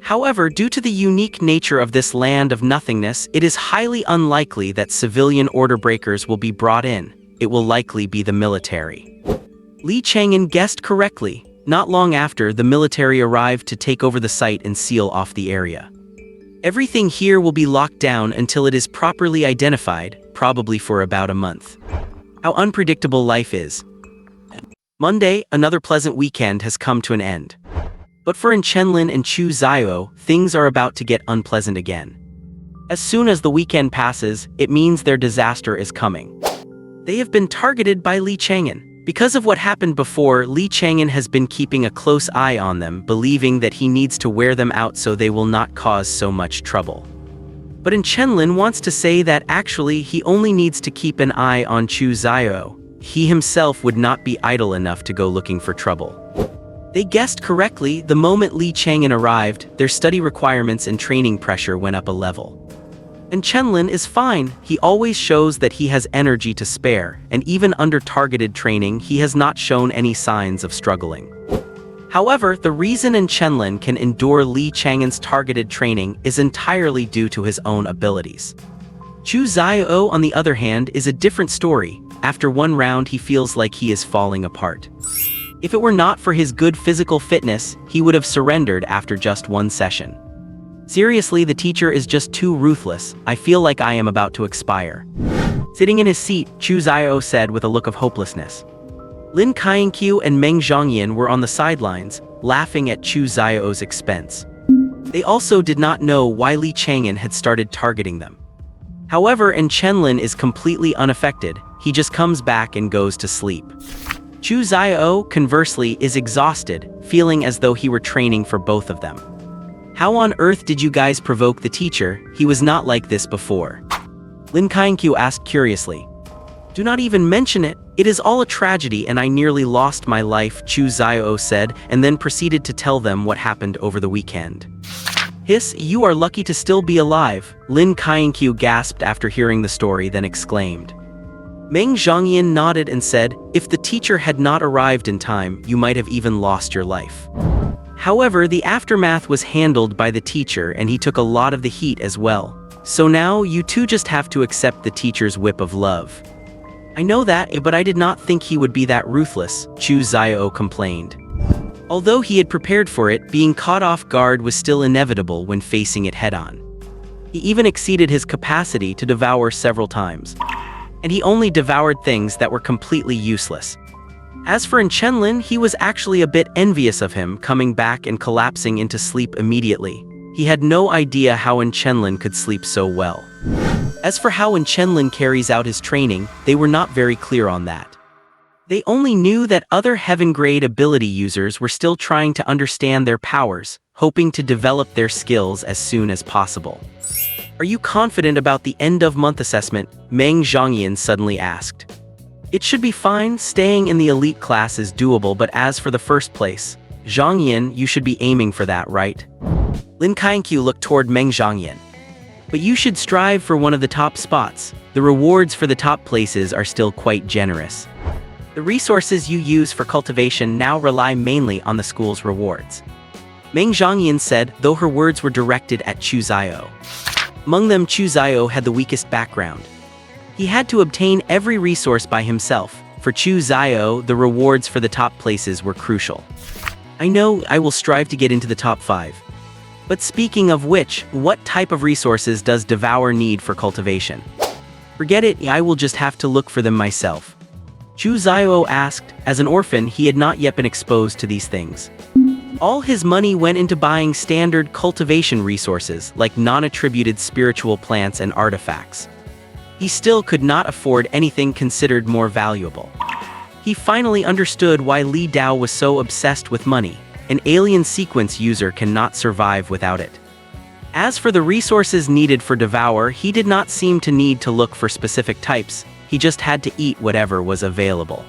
However, due to the unique nature of this land of nothingness, it is highly unlikely that civilian order breakers will be brought in. It will likely be the military. Li Chang'an guessed correctly. Not long after, the military arrived to take over the site and seal off the area. Everything here will be locked down until it is properly identified, probably for about a month. How unpredictable life is. Monday, another pleasant weekend has come to an end. But for Chenlin and Chu Xiao, things are about to get unpleasant again. As soon as the weekend passes, it means their disaster is coming. They have been targeted by Li Chang'an. Because of what happened before, Li Chang'an has been keeping a close eye on them, believing that he needs to wear them out so they will not cause so much trouble. But Chenlin wants to say that actually he only needs to keep an eye on Chu Xiao. He himself would not be idle enough to go looking for trouble. They guessed correctly. The moment Li Chang'an arrived, their study requirements and training pressure went up a level. And Chenlin is fine. He always shows that he has energy to spare, and even under targeted training, he has not shown any signs of struggling. However, the reason Chenlin can endure Li Chang'an's targeted training is entirely due to his own abilities. Chu Xiao, on the other hand, is a different story. After one round, he feels like he is falling apart. If it were not for his good physical fitness, he would have surrendered after just one session. Seriously, the teacher is just too ruthless. I feel like I am about to expire. Sitting in his seat, Chu Xiao said with a look of hopelessness. Lin Kainkyu and Meng Zhongyan were on the sidelines, laughing at Chu Xiao's expense. They also did not know why Li Chang'an had started targeting them. However, Chenlin is completely unaffected. He just comes back and goes to sleep. Chu Xiao, conversely, is exhausted, feeling as though he were training for both of them. How on earth did you guys provoke the teacher? He was not like this before. Lin Kainkyu asked curiously. Do not even mention it. It is all a tragedy and I nearly lost my life, Chu Xiao said, and then proceeded to tell them what happened over the weekend. Hiss, you are lucky to still be alive, Lin Kainkyu gasped after hearing the story, then exclaimed. Meng Zhongyan nodded and said, if the teacher had not arrived in time, you might have even lost your life. However, the aftermath was handled by the teacher and he took a lot of the heat as well. So now, you two just have to accept the teacher's whip of love. I know that, but I did not think he would be that ruthless, Chu Xiao complained. Although he had prepared for it, being caught off guard was still inevitable when facing it head-on. He even exceeded his capacity to devour several times. And he only devoured things that were completely useless. As for Chenlin, he was actually a bit envious of him coming back and collapsing into sleep immediately. He had no idea how Chenlin could sleep so well. As for how Chenlin carries out his training, they were not very clear on that. They only knew that other heaven-grade ability users were still trying to understand their powers, hoping to develop their skills as soon as possible. Are you confident about the end-of-month assessment? Meng Zhongyan suddenly asked. It should be fine, staying in the elite class is doable, but as for the first place, Zhongyan, you should be aiming for that, right? Lin Kainkyu looked toward Meng Zhongyan. But you should strive for one of the top spots. The rewards for the top places are still quite generous. The resources you use for cultivation now rely mainly on the school's rewards. Meng Zhongyan said, though her words were directed at Chu Xiao. Among them, Chu Xiao had the weakest background. He had to obtain every resource by himself. For Chu Xiao, the rewards for the top places were crucial. I know, I will strive to get into the top 5. But speaking of which, what type of resources does Devour need for cultivation? Forget it, I will just have to look for them myself. Chu Xiao asked. As an orphan, he had not yet been exposed to these things. All his money went into buying standard cultivation resources, like non-attributed spiritual plants and artifacts. He still could not afford anything considered more valuable. He finally understood why Li Dao was so obsessed with money. An alien sequence user cannot survive without it. As for the resources needed for Devour, he did not seem to need to look for specific types, he just had to eat whatever was available.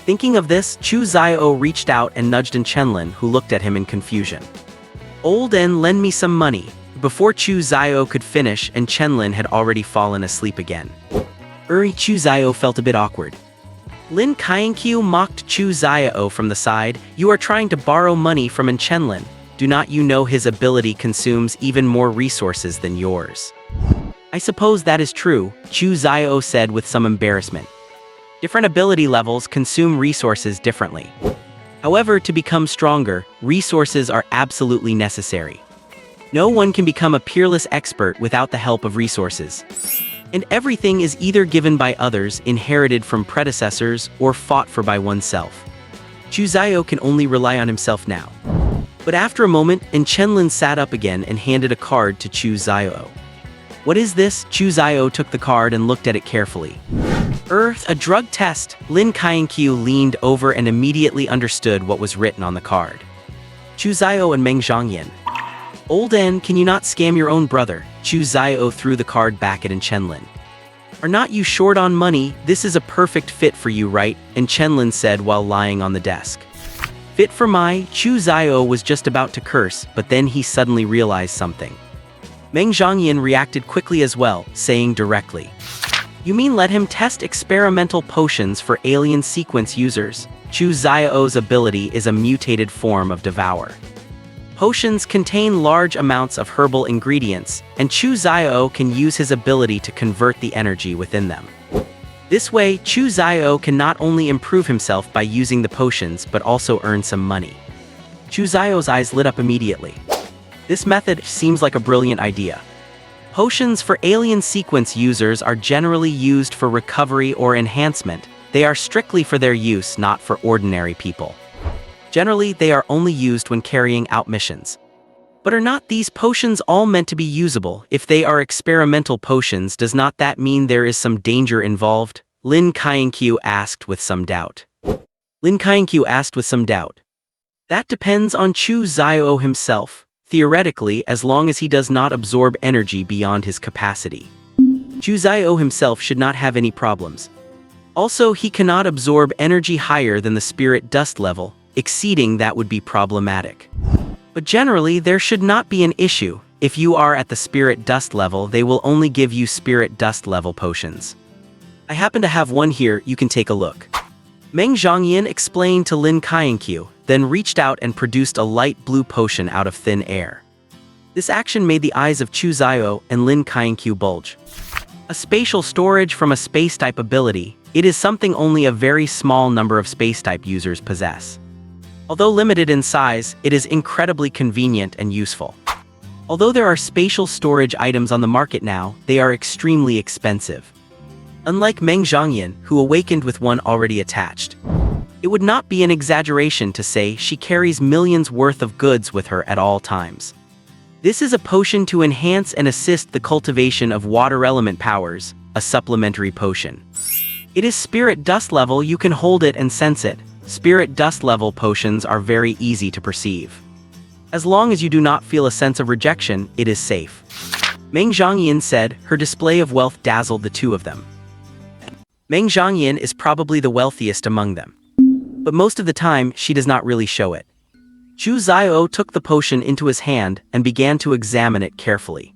Thinking of this, Chu Xiao reached out and nudged Chenlin, who looked at him in confusion. Old N, lend me some money. Before Chu Xiao could finish, Chenlin had already fallen asleep again. Chu Xiao felt a bit awkward. Lin Kainkyu mocked Chu Xiao from the side. You are trying to borrow money from Chenlin. Do not you know his ability consumes even more resources than yours? I suppose that is true, Chu Xiao said with some embarrassment. Different ability levels consume resources differently. However, to become stronger, resources are absolutely necessary. No one can become a peerless expert without the help of resources. And everything is either given by others, inherited from predecessors, or fought for by oneself. Chu Xiao can only rely on himself now. But after a moment, Chenlin sat up again and handed a card to Chu Xiao. What is this? Chu Xiao took the card and looked at it carefully. A drug test. Lin Kainkyu leaned over and immediately understood what was written on the card. Chu Xiao and Meng Zhongyan. Old N, can you not scam your own brother? Chu Xiao threw the card back at Chenlin. Are not you short on money? This is a perfect fit for you, right? Chenlin said while lying on the desk. Fit for my? Chu Xiao was just about to curse, but then he suddenly realized something. Meng Zhongyan reacted quickly as well, saying directly. You mean let him test experimental potions for alien sequence users? Chu Xiao's ability is a mutated form of Devour. Potions contain large amounts of herbal ingredients, and Chu Xiao can use his ability to convert the energy within them. This way, Chu Xiao can not only improve himself by using the potions but also earn some money. Chu Xiao's eyes lit up immediately. This method seems like a brilliant idea. Potions for alien sequence users are generally used for recovery or enhancement. They are strictly for their use, not for ordinary people. Generally, they are only used when carrying out missions. But are not these potions all meant to be usable? If they are experimental potions, does not that mean there is some danger involved? Lin Kainkyu asked with some doubt. That depends on Chu Xiao himself, theoretically, as long as he does not absorb energy beyond his capacity. Chu Xiao himself should not have any problems. Also, he cannot absorb energy higher than the spirit dust level. Exceeding that would be problematic. But generally, there should not be an issue. If you are at the spirit dust level, they will only give you spirit dust level potions. I happen to have one here, you can take a look. Meng Zhongyan explained to Lin Kainkyu, then reached out and produced a light blue potion out of thin air. This action made the eyes of Chu Xiao and Lin Kainkyu bulge. A spatial storage from a space-type ability, it is something only a very small number of space-type users possess. Although limited in size, it is incredibly convenient and useful. Although there are spatial storage items on the market now, they are extremely expensive. Unlike Meng Zhongyan, who awakened with one already attached. It would not be an exaggeration to say she carries millions worth of goods with her at all times. This is a potion to enhance and assist the cultivation of water element powers, a supplementary potion. It is spirit dust level, you can hold it and sense it. Spirit dust level potions are very easy to perceive. As long as you do not feel a sense of rejection, it is safe. Meng Zhongyan said, her display of wealth dazzled the two of them. Meng Zhongyan is probably the wealthiest among them. But most of the time, she does not really show it. Chu Xiao took the potion into his hand and began to examine it carefully.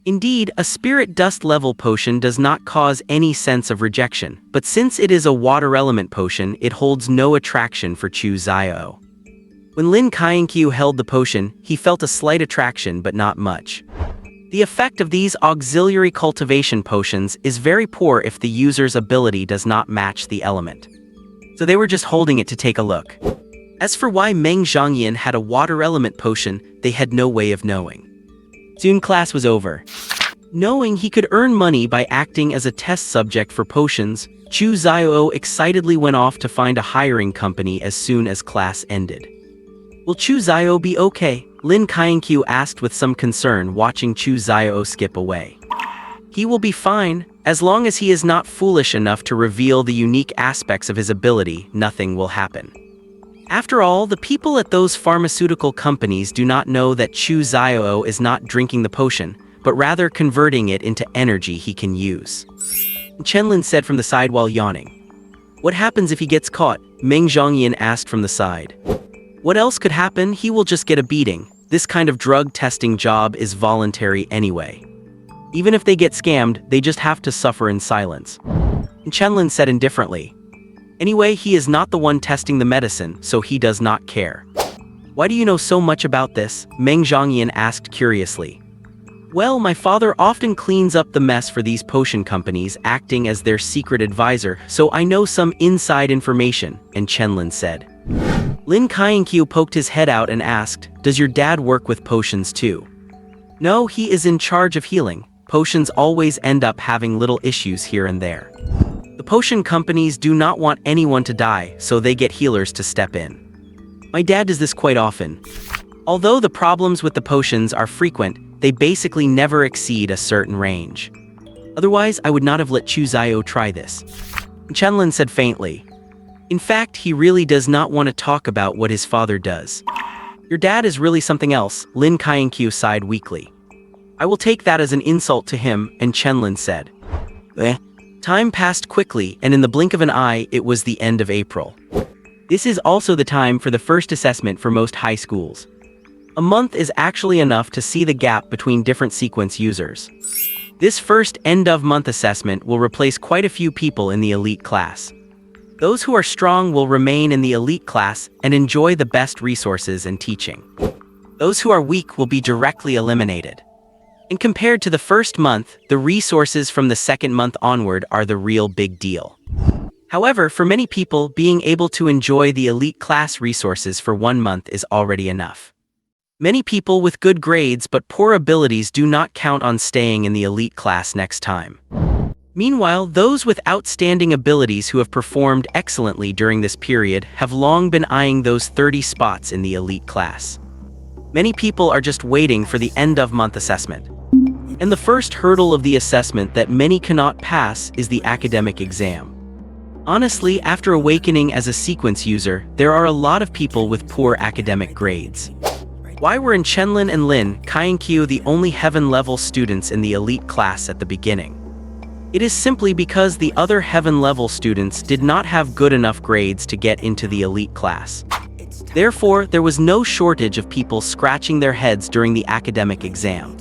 Indeed, a spirit dust level potion does not cause any sense of rejection, but since it is a water element potion, it holds no attraction for Chu Xiao. When Lin Kainkyu held the potion, he felt a slight attraction but not much. The effect of these auxiliary cultivation potions is very poor if the user's ability does not match the element. So they were just holding it to take a look. As for why Meng Zhongyan had a water element potion, they had no way of knowing. Soon class was over. Knowing he could earn money by acting as a test subject for potions, Chu Xiao excitedly went off to find a hiring company as soon as class ended. Will Chu Xiao be okay? Lin Kainkyu asked with some concern, watching Chu Xiao skip away. He will be fine, as long as he is not foolish enough to reveal the unique aspects of his ability, nothing will happen. After all, the people at those pharmaceutical companies do not know that Chu Xiao is not drinking the potion, but rather converting it into energy he can use. Chenlin said from the side while yawning. What happens if he gets caught? Meng Zhongyan asked from the side. What else could happen? He will just get a beating. This kind of drug testing job is voluntary anyway. Even if they get scammed, they just have to suffer in silence. Chenlin said indifferently. Anyway, he is not the one testing the medicine, so he does not care. Why do you know so much about this? Meng Zhongyan asked curiously. Well, my father often cleans up the mess for these potion companies, acting as their secret advisor, so I know some inside information, and Chenlin said. Lin Kainkyu poked his head out and asked, does your dad work with potions too? No, he is in charge of healing. Potions always end up having little issues here and there. The potion companies do not want anyone to die, so they get healers to step in. My dad does this quite often. Although the problems with the potions are frequent, they basically never exceed a certain range. Otherwise, I would not have let Chu Xiao try this. Chenlin said faintly. In fact, he really does not want to talk about what his father does. Your dad is really something else, Lin Kainkyu sighed weakly. I will take that as an insult to him, and Chenlin said. Time passed quickly, and in the blink of an eye, it was the end of April. This is also the time for the first assessment for most high schools. A month is actually enough to see the gap between different sequence users. This first end-of-month assessment will replace quite a few people in the elite class. Those who are strong will remain in the elite class and enjoy the best resources and teaching. Those who are weak will be directly eliminated. And compared to the first month, the resources from the second month onward are the real big deal. However, for many people, being able to enjoy the elite class resources for 1 month is already enough. Many people with good grades but poor abilities do not count on staying in the elite class next time. Meanwhile, those with outstanding abilities who have performed excellently during this period have long been eyeing those 30 spots in the elite class. Many people are just waiting for the end-of-month assessment. And the first hurdle of the assessment that many cannot pass is the academic exam. Honestly, after awakening as a sequence user, there are a lot of people with poor academic grades. Why were Chenlin and Lin Kainkyu the only heaven-level students in the elite class at the beginning? It is simply because the other heaven-level students did not have good enough grades to get into the elite class. Therefore, there was no shortage of people scratching their heads during the academic exam.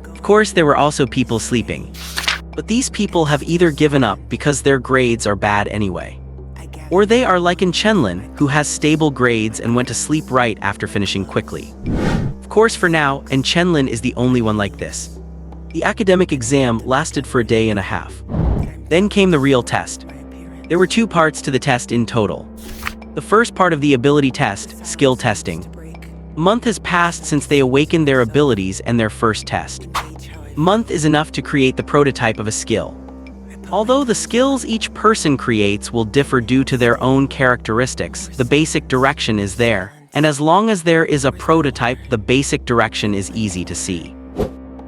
Of course, there were also people sleeping. But these people have either given up because their grades are bad anyway, or they are like Chenlin, who has stable grades and went to sleep right after finishing quickly. Of course, for now, Chenlin is the only one like this. The academic exam lasted for a day and a half. Then came the real test. There were 2 parts to the test in total. The first part of the ability test, skill testing. A month has passed since they awakened their abilities and their first test. A month is enough to create the prototype of a skill. Although the skills each person creates will differ due to their own characteristics, the basic direction is there, and as long as there is a prototype, the basic direction is easy to see.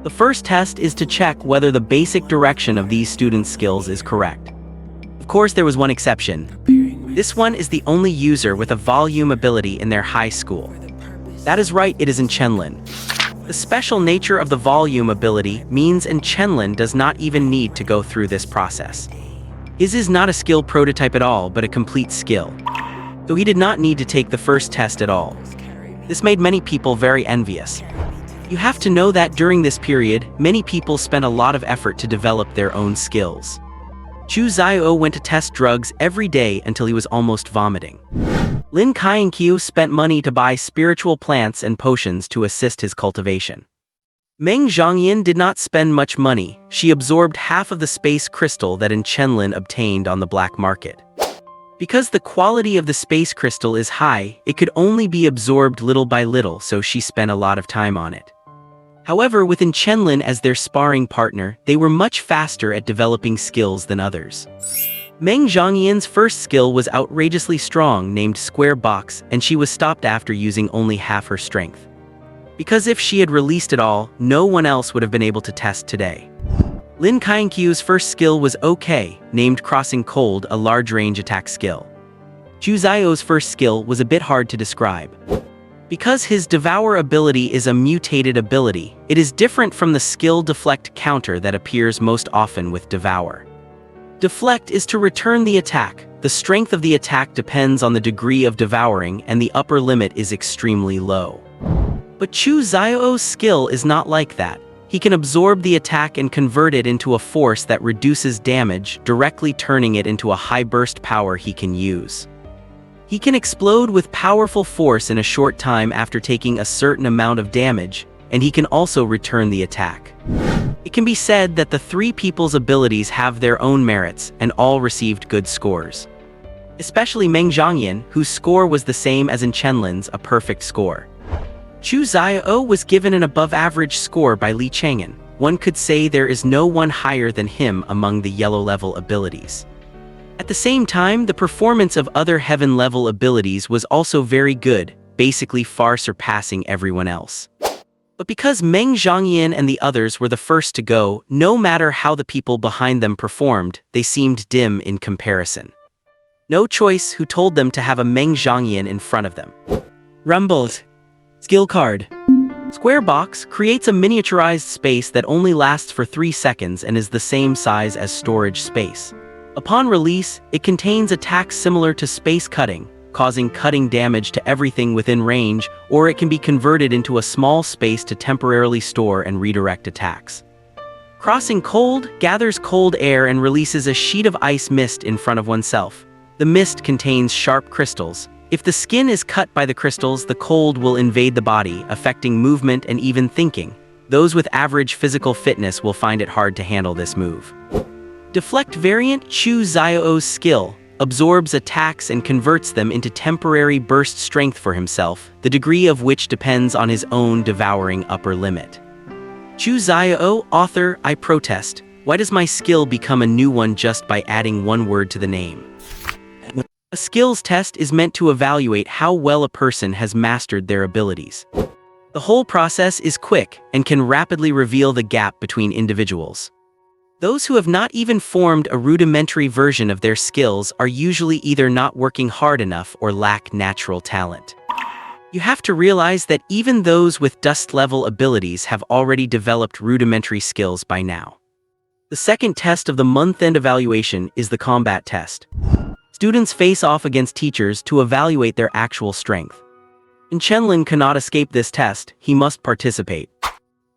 The first test is to check whether the basic direction of these students' skills is correct. Of course, there was one exception. This one is the only user with a volume ability in their high school. That is right, it is Chenlin. The special nature of the volume ability means Chenlin does not even need to go through this process. His is not a skill prototype at all, but a complete skill. So he did not need to take the first test at all. This made many people very envious. You have to know that during this period, many people spent a lot of effort to develop their own skills. Chu Xiao went to test drugs every day until he was almost vomiting. Lin Kainkyu spent money to buy spiritual plants and potions to assist his cultivation. Meng Zhongyan did not spend much money. She absorbed half of the space crystal that Chenlin obtained on the black market. Because the quality of the space crystal is high, it could only be absorbed little by little, so she spent a lot of time on it. However, with Chenlin as their sparring partner, they were much faster at developing skills than others. Meng Zhongyan's first skill was outrageously strong, named Square Box, and she was stopped after using only half her strength. Because if she had released it all, no one else would have been able to test today. Lin Kainkyu's first skill was OK, named Crossing Cold, a large-range attack skill. Chu Xiao's first skill was a bit hard to describe. Because his Devour ability is a mutated ability, it is different from the skill Deflect counter that appears most often with Devour. Deflect is to return the attack. The strength of the attack depends on the degree of devouring, and the upper limit is extremely low. But Chu Xiao's skill is not like that. He can absorb the attack and convert it into a force that reduces damage, directly turning it into a high burst power he can use. He can explode with powerful force in a short time after taking a certain amount of damage, and he can also return the attack. It can be said that the 3 people's abilities have their own merits, and all received good scores. Especially Meng Zhongyan, whose score was the same as Chenlin's, a perfect score. Chu Xiao was given an above-average score by Li Chang'an. One could say there is no one higher than him among the yellow-level abilities. At the same time, the performance of other heaven-level abilities was also very good, basically far surpassing everyone else. But because Meng Zhongyan and the others were the first to go, no matter how the people behind them performed, they seemed dim in comparison. No choice who told them to have a Meng Zhongyan in front of them. Rumbles. Skill card. Square Box creates a miniaturized space that only lasts for 3 seconds and is the same size as storage space. Upon release, it contains attacks similar to space cutting, causing cutting damage to everything within range, or it can be converted into a small space to temporarily store and redirect attacks. Crossing Cold gathers cold air and releases a sheet of ice mist in front of oneself. The mist contains sharp crystals. If the skin is cut by the crystals, the cold will invade the body, affecting movement and even thinking. Those with average physical fitness will find it hard to handle this move. Deflect variant Chu Xiao's skill absorbs attacks and converts them into temporary burst strength for himself, the degree of which depends on his own devouring upper limit. Chu Xiao, author, I protest. Why does my skill become a new one just by adding one word to the name? A skills test is meant to evaluate how well a person has mastered their abilities. The whole process is quick and can rapidly reveal the gap between individuals. Those who have not even formed a rudimentary version of their skills are usually either not working hard enough or lack natural talent. You have to realize that even those with dust-level abilities have already developed rudimentary skills by now. The second test of the month-end evaluation is the combat test. Students face off against teachers to evaluate their actual strength. And Chenlin cannot escape this test, he must participate.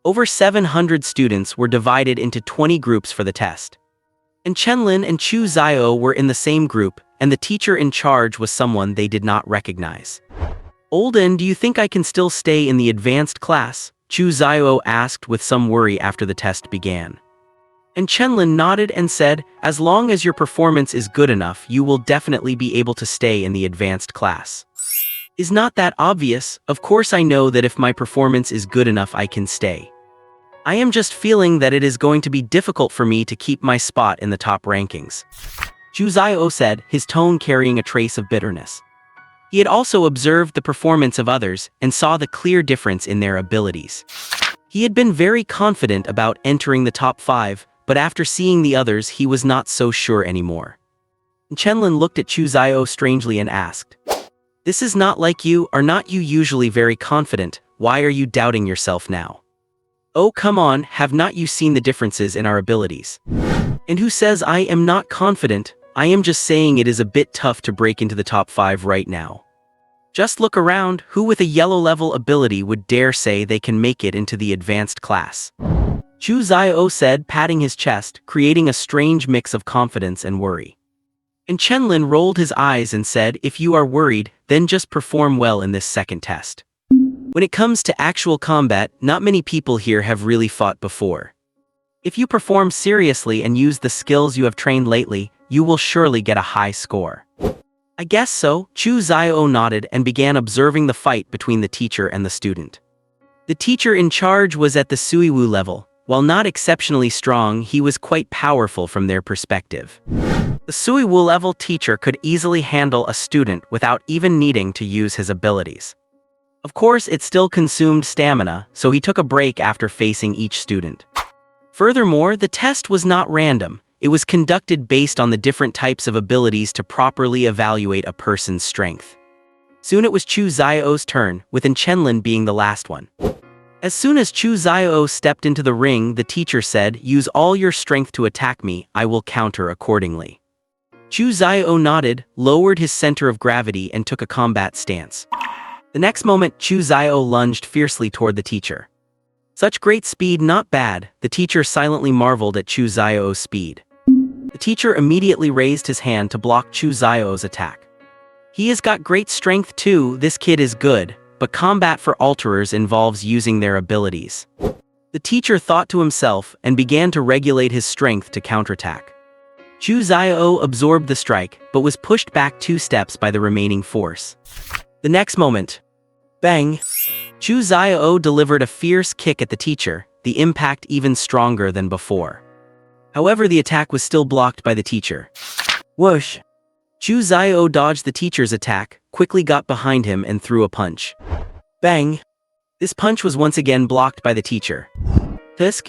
Over 700 students were divided into 20 groups for the test. And Chenlin and Chu Zio were in the same group, and the teacher in charge was someone they did not recognize. "Olden, do you think I can still stay in the advanced class?" Chu Zio asked with some worry after the test began. And Chenlin nodded and said, "As long as your performance is good enough, you will definitely be able to stay in the advanced class." "Is not that obvious? Of course I know that if my performance is good enough I can stay. I am just feeling that it is going to be difficult for me to keep my spot in the top rankings." Chu Zio said, his tone carrying a trace of bitterness. He had also observed the performance of others and saw the clear difference in their abilities. He had been very confident about entering the top 5, but after seeing the others he was not so sure anymore. Chenlin looked at Chu Zio strangely and asked, "This is not like you, are not you usually very confident? Why are you doubting yourself now?" "Oh come on, have not you seen the differences in our abilities?" "And who says I am not confident? I am just saying it is a bit tough to break into the top 5 right now. Just look around, who with a yellow level ability would dare say they can make it into the advanced class?" Chu Zio said, patting his chest, creating a strange mix of confidence and worry. And Chenlin rolled his eyes and said, "If you are worried, then just perform well in this second test. When it comes to actual combat, not many people here have really fought before. If you perform seriously and use the skills you have trained lately, you will surely get a high score." "I guess so." Chu Zio nodded and began observing the fight between the teacher and the student. The teacher in charge was at the Suiwu level. While not exceptionally strong, he was quite powerful from their perspective. The Suiwu level teacher could easily handle a student without even needing to use his abilities. Of course, it still consumed stamina, so he took a break after facing each student. Furthermore, the test was not random. It was conducted based on the different types of abilities to properly evaluate a person's strength. Soon it was Chu Zio's turn, with Chenlin being the last one. As soon as Chu Zio stepped into the ring, the teacher said, "Use all your strength to attack me, I will counter accordingly." Chu Zio nodded, lowered his center of gravity and took a combat stance. The next moment, Chu Zio lunged fiercely toward the teacher. "Such great speed, not bad." The teacher silently marveled at Chu Zio's speed. The teacher immediately raised his hand to block Chu Zio's attack. "He has got great strength too, this kid is good. But combat for alterers involves using their abilities." The teacher thought to himself and began to regulate his strength to counterattack. Chu Zio absorbed the strike, but was pushed back 2 steps by the remaining force. The next moment, bang! Chu Zio delivered a fierce kick at the teacher, the impact even stronger than before. However, the attack was still blocked by the teacher. Whoosh! Chu Zio dodged the teacher's attack, quickly got behind him and threw a punch. Bang! This punch was once again blocked by the teacher.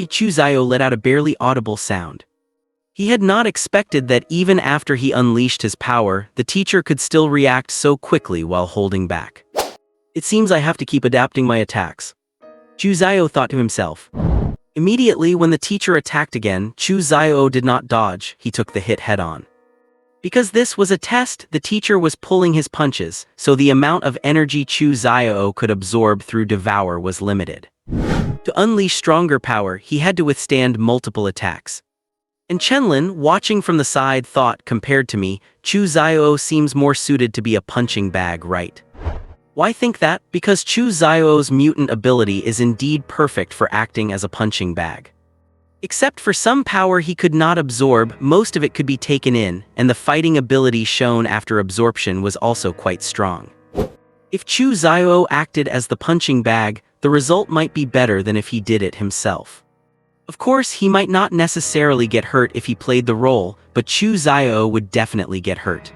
Chu Zio let out a barely audible sound. He had not expected that even after he unleashed his power, the teacher could still react so quickly while holding back. "It seems I have to keep adapting my attacks," Chu Zio thought to himself. Immediately when the teacher attacked again, Chu Zio did not dodge, he took the hit head-on. Because this was a test, the teacher was pulling his punches, so the amount of energy Chu Zio could absorb through Devour was limited. To unleash stronger power, he had to withstand multiple attacks. And Chenlin, watching from the side, thought, compared to me, Chu Zio seems more suited to be a punching bag, right? Why think that? Because Chu Zio's mutant ability is indeed perfect for acting as a punching bag. Except for some power he could not absorb, most of it could be taken in, and the fighting ability shown after absorption was also quite strong. If Chu Zio acted as the punching bag, the result might be better than if he did it himself. Of course, he might not necessarily get hurt if he played the role, but Chu Zio would definitely get hurt.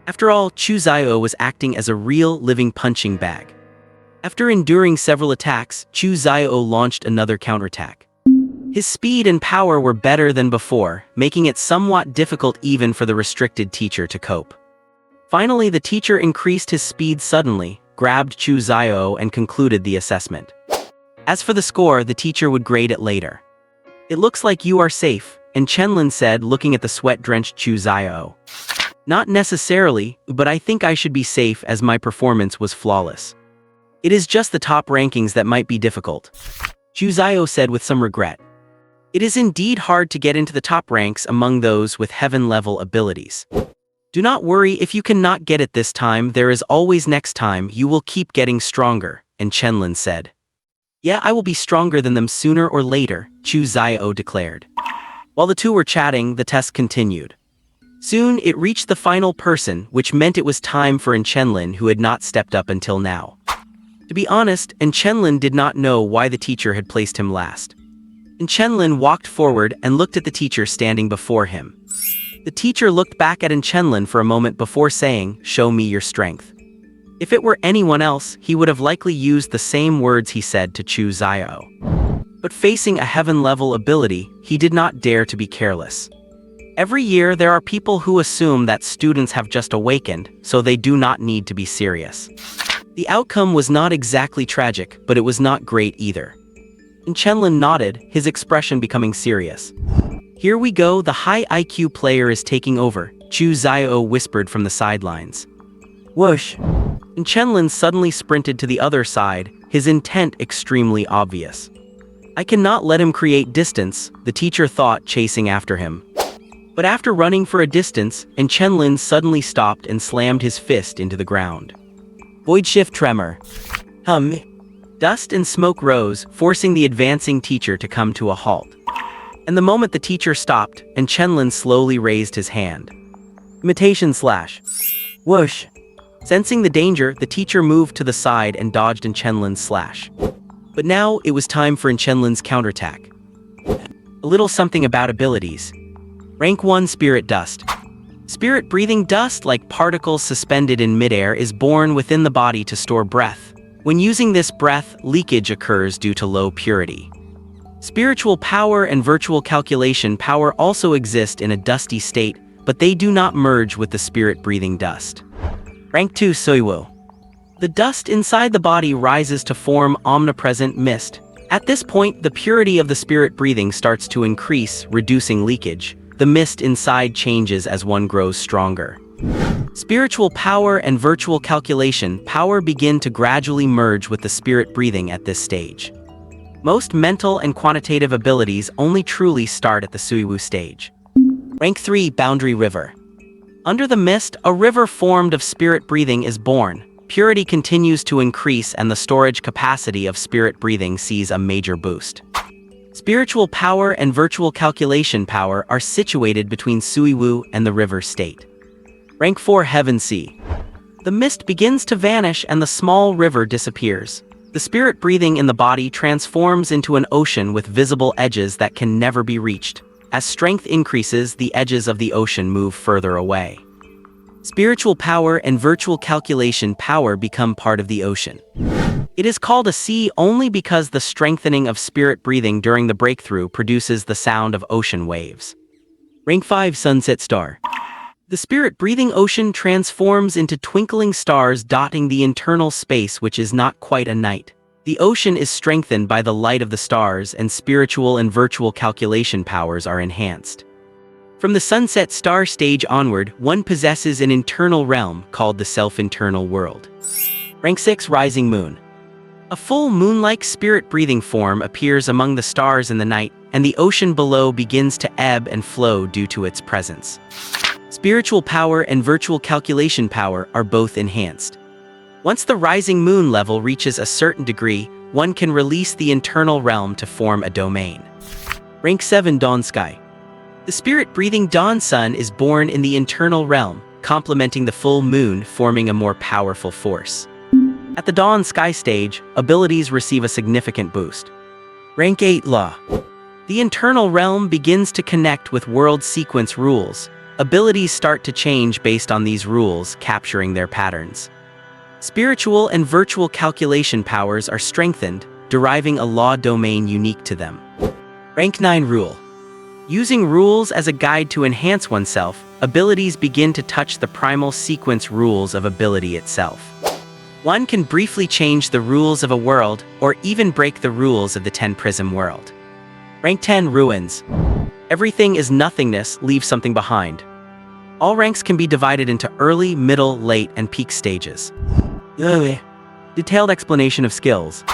After all, Chu Zio was acting as a real, living punching bag. After enduring several attacks, Chu Xiao launched another counterattack. His speed and power were better than before, making it somewhat difficult even for the restricted teacher to cope. Finally, the teacher increased his speed suddenly, grabbed Chu Xiao and concluded the assessment. As for the score, the teacher would grade it later. "It looks like you are safe," and Chenlin said, looking at the sweat-drenched Chu Xiao. "Not necessarily, but I think I should be safe as my performance was flawless. It is just the top rankings that might be difficult," Chu Xiao said with some regret. "It is indeed hard to get into the top ranks among those with heaven-level abilities. Do not worry if you cannot get it this time, there is always next time, you will keep getting stronger," and Chenlin said. "Yeah, I will be stronger than them sooner or later," Chu Xiao declared. While the two were chatting, the test continued. Soon, it reached the final person, which meant it was time for Chenlin, who had not stepped up until now. To be honest, Chenlin did not know why the teacher had placed him last. Chenlin walked forward and looked at the teacher standing before him. The teacher looked back at Chenlin for a moment before saying, "Show me your strength." If it were anyone else, he would have likely used the same words he said to Chu Xiao. But facing a heaven-level ability, he did not dare to be careless. Every year, there are people who assume that students have just awakened, so they do not need to be serious. The outcome was not exactly tragic, but it was not great either. Chenlin nodded, his expression becoming serious. "Here we go, the high IQ player is taking over," Chu Xiao whispered from the sidelines. Whoosh! Chenlin suddenly sprinted to the other side, his intent extremely obvious. "I cannot let him create distance," the teacher thought, chasing after him. But after running for a distance, Chenlin suddenly stopped and slammed his fist into the ground. Void shift tremor. Dust and smoke rose, forcing the advancing teacher to come to a halt. And the moment the teacher stopped, Chenlin slowly raised his hand. Imitation slash. Whoosh! Sensing the danger, the teacher moved to the side and dodged Chenlin's slash. But now, it was time for Chenlin's counterattack. A little something about abilities. Rank 1 Spirit Dust. Spirit-breathing dust, like particles suspended in midair, is born within the body to store breath. When using this breath, leakage occurs due to low purity. Spiritual power and virtual calculation power also exist in a dusty state, but they do not merge with the spirit-breathing dust. Rank 2 Soiwu. The dust inside the body rises to form omnipresent mist. At this point, the purity of the spirit breathing starts to increase, reducing leakage. The mist inside changes as one grows stronger. Spiritual power and virtual calculation power begin to gradually merge with the spirit breathing at this stage. Most mental and quantitative abilities only truly start at the Suiwu stage. Rank 3 Boundary River. Under the mist, a river formed of spirit breathing is born. Purity continues to increase and the storage capacity of spirit breathing sees a major boost. Spiritual power and virtual calculation power are situated between Suiwu and the river state. Rank 4 Heaven Sea. The mist begins to vanish and the small river disappears. The spirit breathing in the body transforms into an ocean with visible edges that can never be reached. As strength increases, the edges of the ocean move further away. Spiritual power and virtual calculation power become part of the ocean. It is called a sea only because the strengthening of spirit breathing during the breakthrough produces the sound of ocean waves. Rank 5 Sunset Star. The spirit-breathing ocean transforms into twinkling stars dotting the internal space, which is not quite a night. The ocean is strengthened by the light of the stars and spiritual and virtual calculation powers are enhanced. From the sunset star stage onward, one possesses an internal realm called the self-internal world. Rank 6 Rising Moon. A full moon-like spirit-breathing form appears among the stars in the night, and the ocean below begins to ebb and flow due to its presence. Spiritual power and virtual calculation power are both enhanced. Once the rising moon level reaches a certain degree, one can release the internal realm to form a domain. Rank 7 Dawn Sky. The spirit-breathing dawn sun is born in the internal realm, complementing the full moon, forming a more powerful force. At the dawn sky stage, abilities receive a significant boost. Rank 8 Law. The internal realm begins to connect with world sequence rules. Abilities start to change based on these rules, capturing their patterns. Spiritual and virtual calculation powers are strengthened, deriving a law domain unique to them. Rank 9 Rule. Using rules as a guide to enhance oneself, abilities begin to touch the primal sequence rules of ability itself. One can briefly change the rules of a world, or even break the rules of the 10 Prism world. Rank 10 Ruins. Everything is nothingness, leave something behind. All ranks can be divided into early, middle, late, and peak stages. Detailed explanation of skills.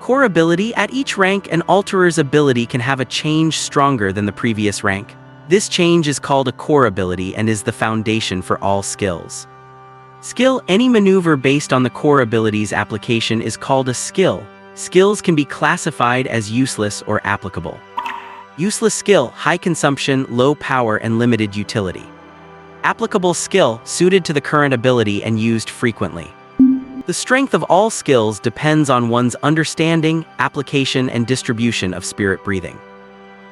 Core ability. At each rank, an alterer's ability can have a change stronger than the previous rank. This change is called a core ability and is the foundation for all skills. Skill. Any maneuver based on the core ability's application is called a skill. Skills can be classified as useless or applicable. Useless skill, high consumption, low power, and limited utility. Applicable skill, suited to the current ability and used frequently. The strength of all skills depends on one's understanding, application, and distribution of spirit breathing.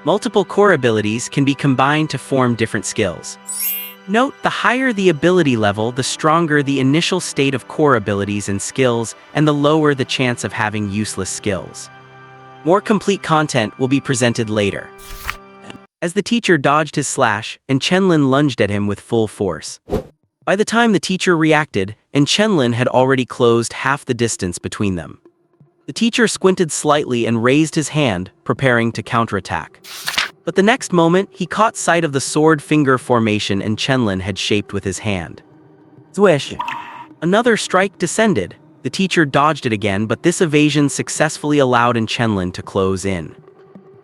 Multiple core abilities can be combined to form different skills. Note, the higher the ability level, the stronger the initial state of core abilities and skills, and the lower the chance of having useless skills. More complete content will be presented later. As the teacher dodged his slash, and Chenlin lunged at him with full force. By the time the teacher reacted, and Chenlin had already closed half the distance between them. The teacher squinted slightly and raised his hand, preparing to counterattack. But the next moment, he caught sight of the sword finger formation and Chenlin had shaped with his hand. Swish! Another strike descended. The teacher dodged it again, but this evasion successfully allowed Chenlin to close in.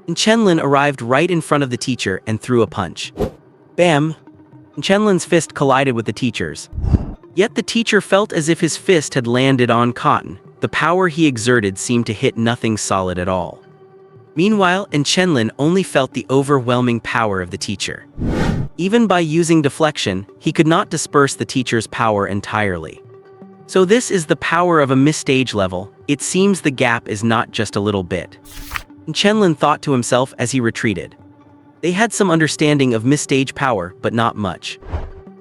Chenlin arrived right in front of the teacher and threw a punch. Bam! Chenlin's fist collided with the teacher's. Yet the teacher felt as if his fist had landed on cotton. The power he exerted seemed to hit nothing solid at all. Meanwhile, Chenlin only felt the overwhelming power of the teacher. Even by using deflection, he could not disperse the teacher's power entirely. So this is the power of a mid-stage level. It seems the gap is not just a little bit. Chenlin thought to himself as he retreated. They had some understanding of mid-stage power, but not much.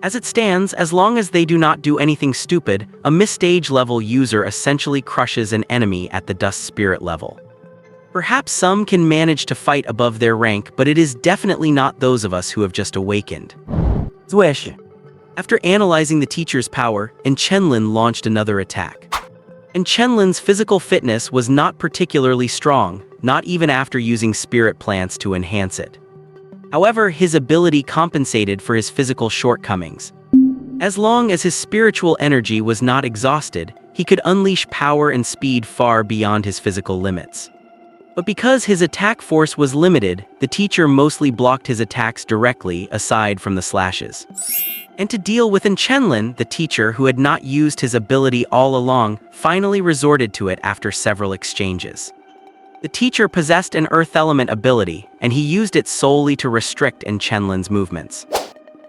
As it stands, as long as they do not do anything stupid, a mid-stage level user essentially crushes an enemy at the dust spirit level. Perhaps some can manage to fight above their rank, but it is definitely not those of us who have just awakened. Swish! After analyzing the teacher's power, Chenlin launched another attack. Chenlin's physical fitness was not particularly strong, not even after using spirit plants to enhance it. However, his ability compensated for his physical shortcomings. As long as his spiritual energy was not exhausted, he could unleash power and speed far beyond his physical limits. But because his attack force was limited, the teacher mostly blocked his attacks directly, aside from the slashes. And to deal with Chenlin, the teacher who had not used his ability all along, finally resorted to it after several exchanges. The teacher possessed an earth element ability, and he used it solely to restrict Chenlin's movements.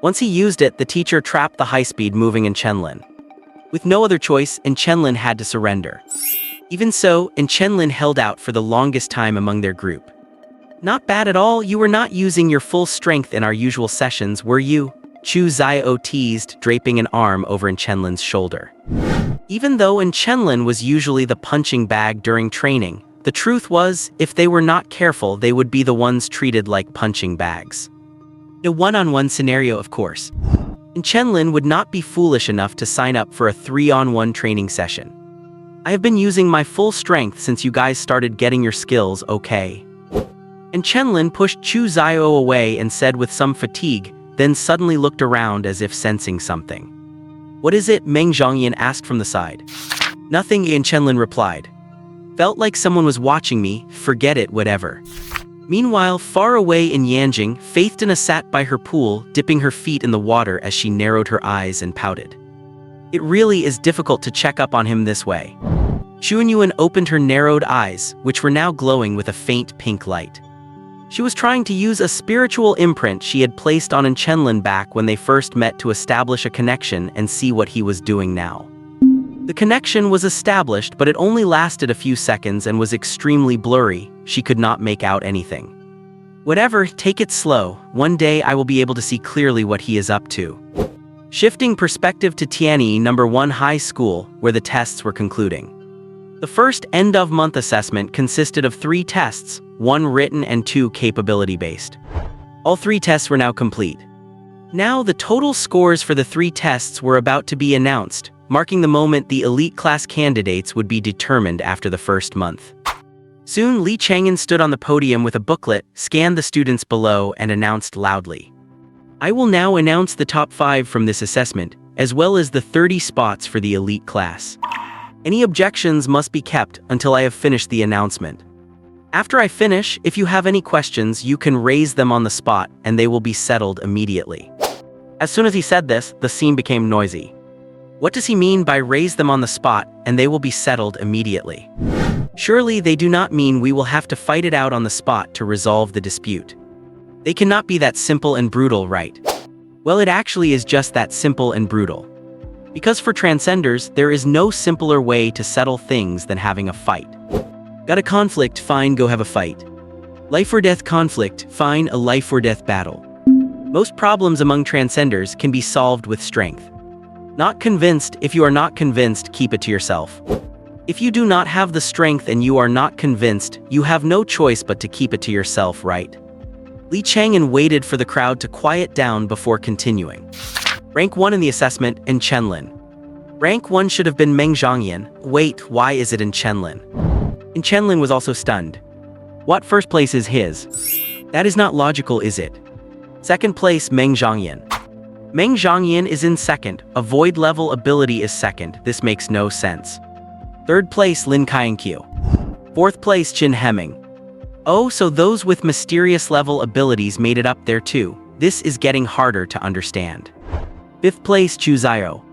Once he used it, the teacher trapped the high-speed moving Chenlin. With no other choice, Chenlin had to surrender. Even so, Chenlin held out for the longest time among their group. Not bad at all. You were not using your full strength in our usual sessions, were you? Chu Xiao teased, draping an arm over Chenlin's shoulder. Even though Chenlin was usually the punching bag during training, the truth was, if they were not careful, they would be the ones treated like punching bags. A one-on-one scenario, of course. Chenlin would not be foolish enough to sign up for a 3-on-1 training session. I have been using my full strength since you guys started getting your skills, okay? Chenlin pushed Chu Xiao away and said with some fatigue, then suddenly looked around as if sensing something. What is it? Meng Zhongyan asked from the side. Nothing, Chenlin replied. Felt like someone was watching me, forget it, whatever. Meanwhile, far away in Yanjing, Faith Dana sat by her pool, dipping her feet in the water as she narrowed her eyes and pouted. It really is difficult to check up on him this way. Xuanyuan opened her narrowed eyes, which were now glowing with a faint pink light. She was trying to use a spiritual imprint she had placed on Chenlin back when they first met to establish a connection and see what he was doing now. The connection was established, but it only lasted a few seconds and was extremely blurry. She could not make out anything. Whatever, take it slow. One day I will be able to see clearly what he is up to. Shifting perspective to Tianyi number 1 high school, where the tests were concluding. The first end-of-month assessment consisted of 3 tests, 1 written and 2 capability-based. All 3 tests were now complete. Now the total scores for the 3 tests were about to be announced, marking the moment the elite class candidates would be determined after the first month. Soon, Li Chang'an stood on the podium with a booklet, scanned the students below, and announced loudly, "I will now announce the top 5 from this assessment, as well as the 30 spots for the elite class. Any objections must be kept until I have finished the announcement. After I finish, if you have any questions, you can raise them on the spot, and they will be settled immediately." As soon as he said this, the scene became noisy. What does he mean by raise them on the spot, and they will be settled immediately? Surely they do not mean we will have to fight it out on the spot to resolve the dispute. They cannot be that simple and brutal, right? Well, it actually is just that simple and brutal. Because for transcenders, there is no simpler way to settle things than having a fight. Got a conflict, fine, go have a fight. Life or death conflict, fine, a life or death battle. Most problems among transcenders can be solved with strength. Not convinced, if you are not convinced, keep it to yourself. If you do not have the strength and you are not convinced, you have no choice but to keep it to yourself, right? Li Chang'an waited for the crowd to quiet down before continuing. Rank 1 in the assessment, in Chenlin. Rank 1 should have been Meng Zhangyan. Wait, why is it in Chenlin? In Chenlin was also stunned. What first place is his? That is not logical, is it? Second place, Meng Zhangyan. Meng Zhangyan is in second. A void level ability is second. This makes no sense. Third place, Lin Kainkyu. Fourth place, Qin Hemming. Oh, so those with mysterious level abilities made it up there too. This is getting harder to understand. Fifth place, Chu Zio.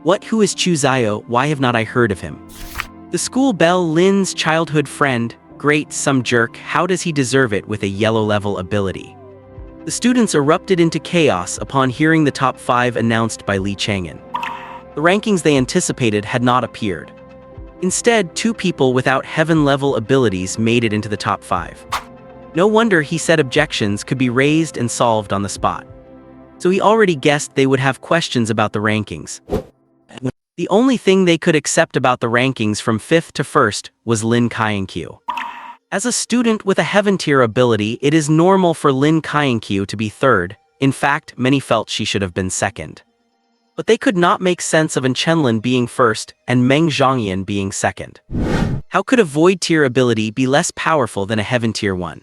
What? Who is Chu Zio? Why have not I heard of him? The school belle, Lin's childhood friend. Great, some jerk. How does he deserve it with a yellow level ability? The students erupted into chaos upon hearing the top 5 announced by Li Chang'an. The rankings they anticipated had not appeared. Instead, 2 people without heaven-level abilities made it into the top 5. No wonder he said objections could be raised and solved on the spot. So he already guessed they would have questions about the rankings. The only thing they could accept about the rankings from 5th to 1st was Lin Kainkyu. As a student with a heaven-tier ability, it is normal for Lin Kainkyu to be 3rd. In fact, many felt she should have been 2nd. But they could not make sense of Chenlin being 1st and Meng Zhangyan being 2nd. How could a void tier ability be less powerful than a heaven tier one?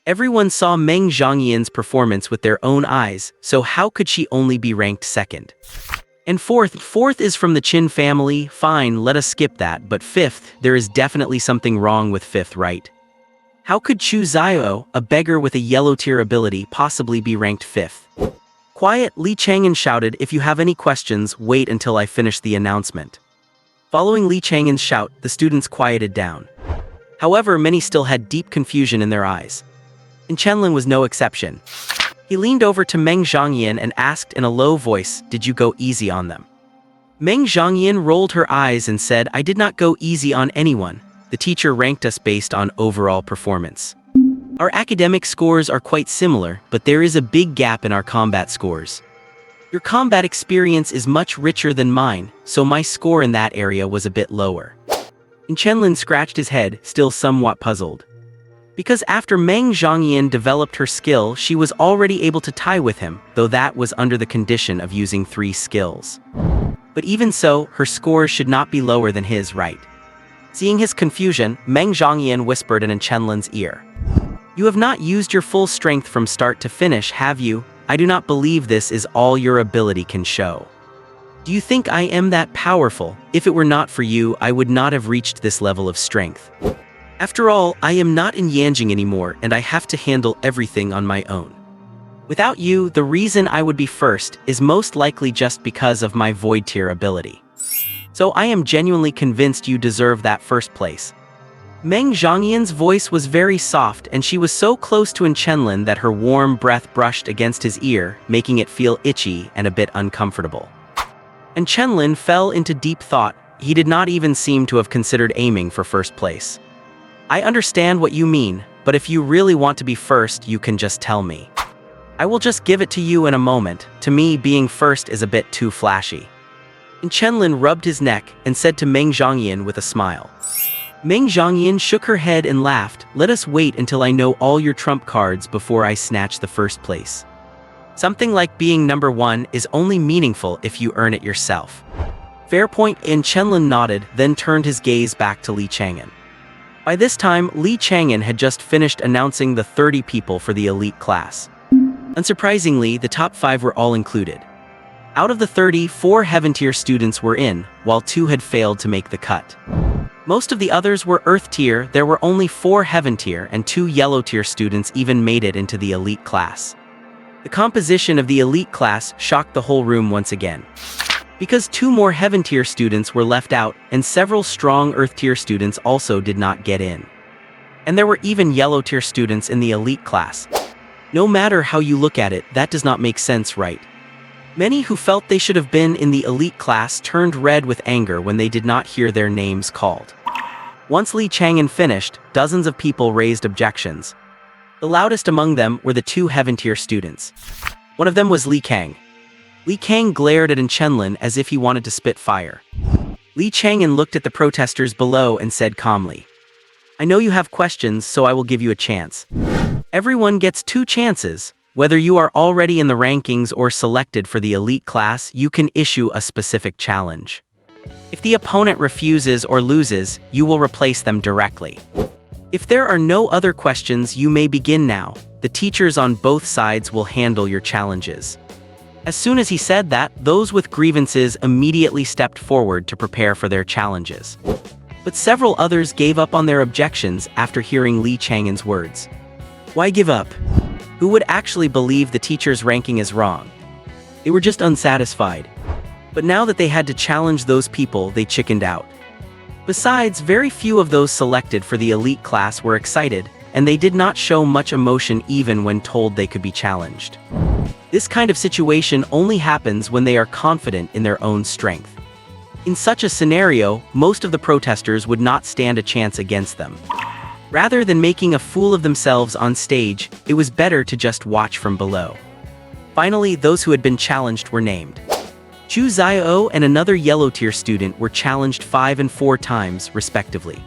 Everyone saw Meng Zhangyan's performance with their own eyes, so how could she only be ranked 2nd? And 4th is from the Qin family. Fine, let us skip that, but 5th, there is definitely something wrong with 5th, right? How could Chu Zio, a beggar with a yellow tier ability, possibly be ranked 5th? Quiet, Li Chang'an shouted, if you have any questions, wait until I finish the announcement. Following Li Chang'an's shout, the students quieted down. However, many still had deep confusion in their eyes. And Chenlin was no exception. He leaned over to Meng Zhangyan and asked in a low voice, did you go easy on them? Meng Zhangyan rolled her eyes and said, I did not go easy on anyone. The teacher ranked us based on overall performance. Our academic scores are quite similar, but there is a big gap in our combat scores. Your combat experience is much richer than mine, so my score in that area was a bit lower. And Chenlin scratched his head, still somewhat puzzled. Because after Meng Zhangyan developed her skill, she was already able to tie with him, though that was under the condition of using 3 skills. But even so, her scores should not be lower than his, right? Seeing his confusion, Meng Zhangyan whispered in Chenlin's ear. You have not used your full strength from start to finish, have you? I do not believe this is all your ability can show. Do you think I am that powerful? If it were not for you, I would not have reached this level of strength. After all, I am not in Yanjing anymore, and I have to handle everything on my own. Without you, the reason I would be first is most likely just because of my void tier ability. So I am genuinely convinced you deserve that first place. Meng Zhangyan's voice was very soft, and she was so close to Chenlin that her warm breath brushed against his ear, making it feel itchy and a bit uncomfortable. And Chenlin fell into deep thought. He did not even seem to have considered aiming for first place. I understand what you mean, but if you really want to be first, you can just tell me. I will just give it to you in a moment. To me, being first is a bit too flashy. And Chenlin rubbed his neck and said to Meng Zhongyan with a smile. Meng Zhongyan shook her head and laughed. Let us wait until I know all your trump cards before I snatch the first place. Something like being number one is only meaningful if you earn it yourself. Fair point. And Chenlin nodded, then turned his gaze back to Li Chang'an. By this time, Li Chang'an had just finished announcing the 30 people for the elite class. Unsurprisingly, the top 5 were all included. Out of the 30, 4 Heaven-tier students were in, while 2 had failed to make the cut. Most of the others were Earth-tier. There were only 4 Heaven-tier and 2 Yellow-tier students even made it into the elite class. The composition of the elite class shocked the whole room once again. Because 2 more Heaven-tier students were left out, and several strong Earth-tier students also did not get in. And there were even Yellow-tier students in the elite class. No matter how you look at it, that does not make sense, right? Many who felt they should have been in the elite class turned red with anger when they did not hear their names called. Once Li Chang'an finished, dozens of people raised objections. The loudest among them were the 2 Heaven-tier students. One of them was Li Kang. Li Kang glared at Chenlin as if he wanted to spit fire. Li Chang'an looked at the protesters below and said calmly, I know you have questions, so I will give you a chance. Everyone gets 2 chances. Whether you are already in the rankings or selected for the elite class, you can issue a specific challenge. If the opponent refuses or loses, you will replace them directly. If there are no other questions, you may begin now. The teachers on both sides will handle your challenges. As soon as he said that, those with grievances immediately stepped forward to prepare for their challenges. But several others gave up on their objections after hearing Li Chang'an's words. Why give up? Who would actually believe the teacher's ranking is wrong? They were just unsatisfied. But now that they had to challenge those people, they chickened out. Besides, very few of those selected for the elite class were excited, and they did not show much emotion even when told they could be challenged. This kind of situation only happens when they are confident in their own strength. In such a scenario, most of the protesters would not stand a chance against them. Rather than making a fool of themselves on stage, it was better to just watch from below. Finally, those who had been challenged were named. Chu Xiao and another Yellow-tier student were challenged 5 and 4 times, respectively.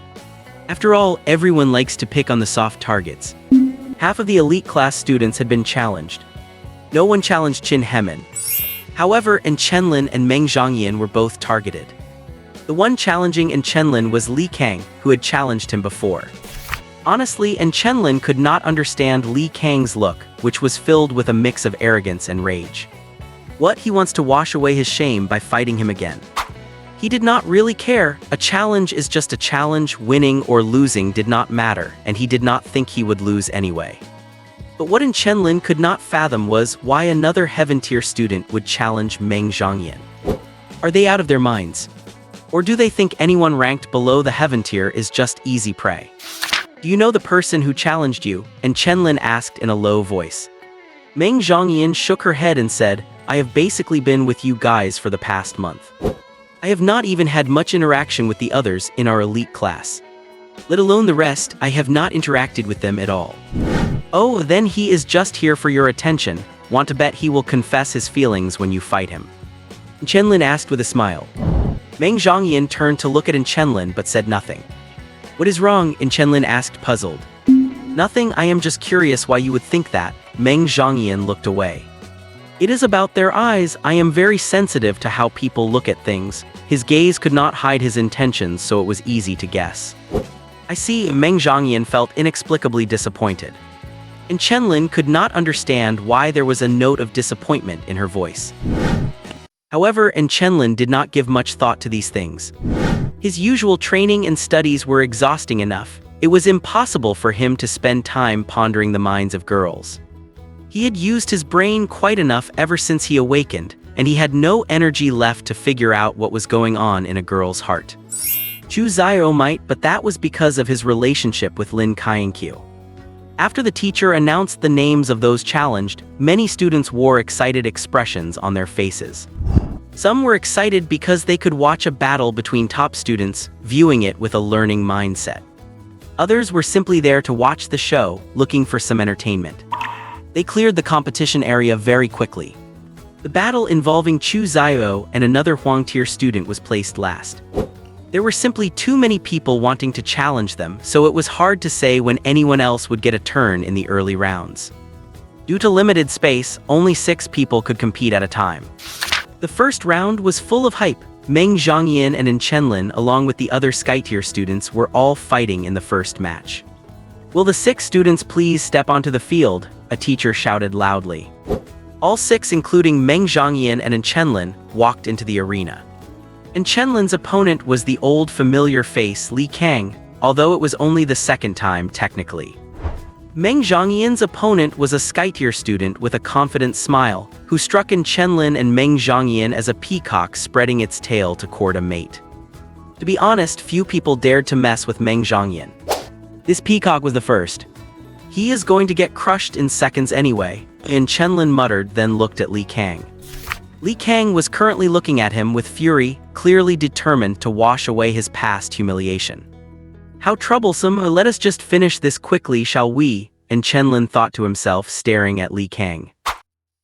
After all, everyone likes to pick on the soft targets. Half of the elite class students had been challenged. No one challenged Qin Hemin. However, Chenlin and Meng Zhongyan were both targeted. The one challenging Chenlin was Li Kang, who had challenged him before. Honestly, Chenlin could not understand Li Kang's look, which was filled with a mix of arrogance and rage. What, he wants to wash away his shame by fighting him again? He did not really care. A challenge is just a challenge. Winning or losing did not matter, and he did not think he would lose anyway. But what Chenlin could not fathom was why another Heaven-tier student would challenge Meng Zhongyan. Are they out of their minds? Or do they think anyone ranked below the Heaven-tier is just easy prey? Do you know the person who challenged you? Chenlin asked in a low voice. Meng Zhongyan shook her head and said, I have basically been with you guys for the past month. I have not even had much interaction with the others in our elite class. Let alone the rest, I have not interacted with them at all. Oh, then he is just here for your attention. Want to bet he will confess his feelings when you fight him? Chenlin asked with a smile. Meng Zhongyan turned to look at Chenlin but said nothing. What is wrong? Chenlin asked, puzzled. Nothing, I am just curious why you would think that. Meng Zhongyan looked away. It is about their eyes. I am very sensitive to how people look at things. His gaze could not hide his intentions, so it was easy to guess. I see. Meng Zhongyan felt inexplicably disappointed. Chenlin could not understand why there was a note of disappointment in her voice. However, Chenlin did not give much thought to these things. His usual training and studies were exhausting enough. It was impossible for him to spend time pondering the minds of girls. He had used his brain quite enough ever since he awakened, and he had no energy left to figure out what was going on in a girl's heart. Chu Xiao might, but that was because of his relationship with Lin Kainkyu. After the teacher announced the names of those challenged, many students wore excited expressions on their faces. Some were excited because they could watch a battle between top students, viewing it with a learning mindset. Others were simply there to watch the show, looking for some entertainment. They cleared the competition area very quickly. The battle involving Chu Zio and another Huang-tier student was placed last. There were simply too many people wanting to challenge them, so it was hard to say when anyone else would get a turn in the early rounds. Due to limited space, only 6 people could compete at a time. The first round was full of hype. Meng Zhongyin and Chenlin, along with the other Sky-tier students, were all fighting in the first match. "Will the 6 students please step onto the field?" a teacher shouted loudly. All 6, including Meng Zhongyin and Chenlin, walked into the arena. Chenlin's opponent was the old familiar face Li Kang, although it was only the second time technically. Meng Zhongyin's opponent was a Sky-tier student with a confident smile, who struck Chenlin and Meng Zhongyin as a peacock spreading its tail to court a mate. To be honest, few people dared to mess with Meng Zhongyin. This peacock was the first. "He is going to get crushed in seconds anyway," Chenlin muttered, then looked at Li Kang. Li Kang was currently looking at him with fury, clearly determined to wash away his past humiliation. "How troublesome, let us just finish this quickly, shall we?" Chenlin thought to himself, staring at Li Kang.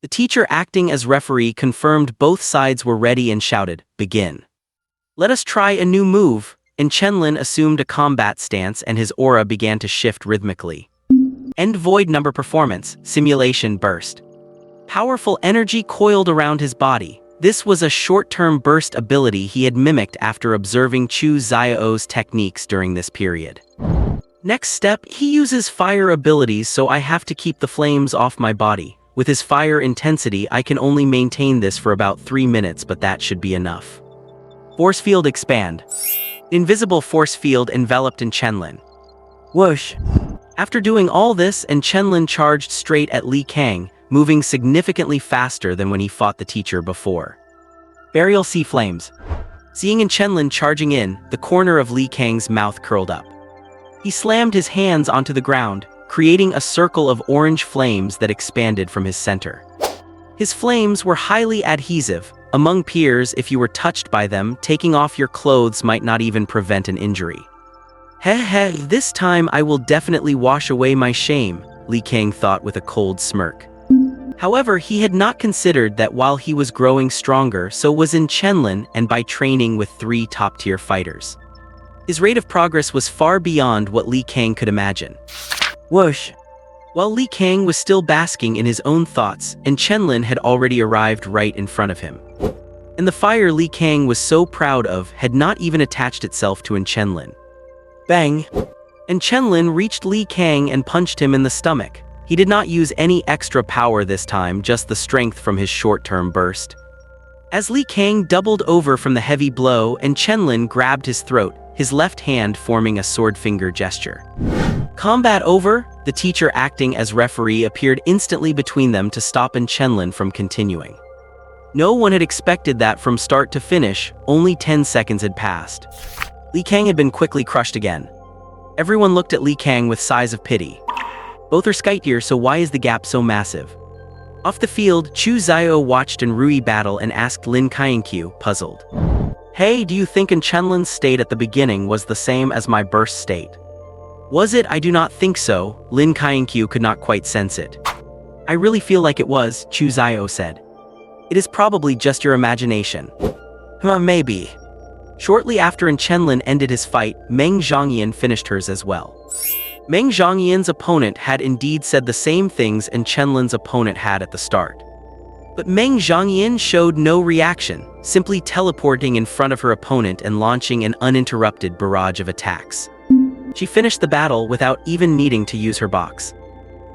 The teacher acting as referee confirmed both sides were ready and shouted, "Begin." "Let us try a new move," Chenlin assumed a combat stance and his aura began to shift rhythmically. End void number performance, simulation burst. Powerful energy coiled around his body. This was a short-term burst ability he had mimicked after observing Chu Zio's techniques during this period. Next step, he uses fire abilities, so I have to keep the flames off my body. With his fire intensity, I can only maintain this for about 3 minutes, but that should be enough. Force field expand. Invisible force field enveloped Chenlin. Whoosh. After doing all this, Chenlin charged straight at Li Kang, moving significantly faster than when he fought the teacher before. Burial sea flames. Seeing Chenlin charging in, the corner of Li Kang's mouth curled up. He slammed his hands onto the ground, creating a circle of orange flames that expanded from his center. His flames were highly adhesive. Among peers, if you were touched by them, taking off your clothes might not even prevent an injury. "Heh, this time I will definitely wash away my shame," Li Kang thought with a cold smirk. However, he had not considered that while he was growing stronger, so was Chenlin, and by training with 3 top-tier fighters. His rate of progress was far beyond what Li Kang could imagine. Whoosh! While Li Kang was still basking in his own thoughts, Chenlin had already arrived right in front of him. And the fire Li Kang was so proud of had not even attached itself to Chenlin. Bang! Chenlin reached Li Kang and punched him in the stomach. He did not use any extra power this time, just the strength from his short-term burst. As Li Kang doubled over from the heavy blow, Chenlin grabbed his throat, his left hand forming a sword finger gesture. Combat over, the teacher acting as referee appeared instantly between them to stop Chenlin from continuing. No one had expected that from start to finish, only 10 seconds had passed. Li Kang had been quickly crushed again. Everyone looked at Li Kang with sighs of pity. Both are Sky-tier, so why is the gap so massive? Off the field, Chu Zio watched Rui battle and asked Lin Kainkyu, puzzled. "Hey, do you think Chenlin's state at the beginning was the same as my burst state?" "Was it? I do not think so." Lin Kainkyu could not quite sense it. "I really feel like it was," Chu Zio said. "It is probably just your imagination." Maybe." Shortly after Chenlin ended his fight, Meng Zhongyin finished hers as well. Meng Zhongyin's opponent had indeed said the same things Chenlin's opponent had at the start. But Meng Zhongyin showed no reaction, simply teleporting in front of her opponent and launching an uninterrupted barrage of attacks. She finished the battle without even needing to use her box.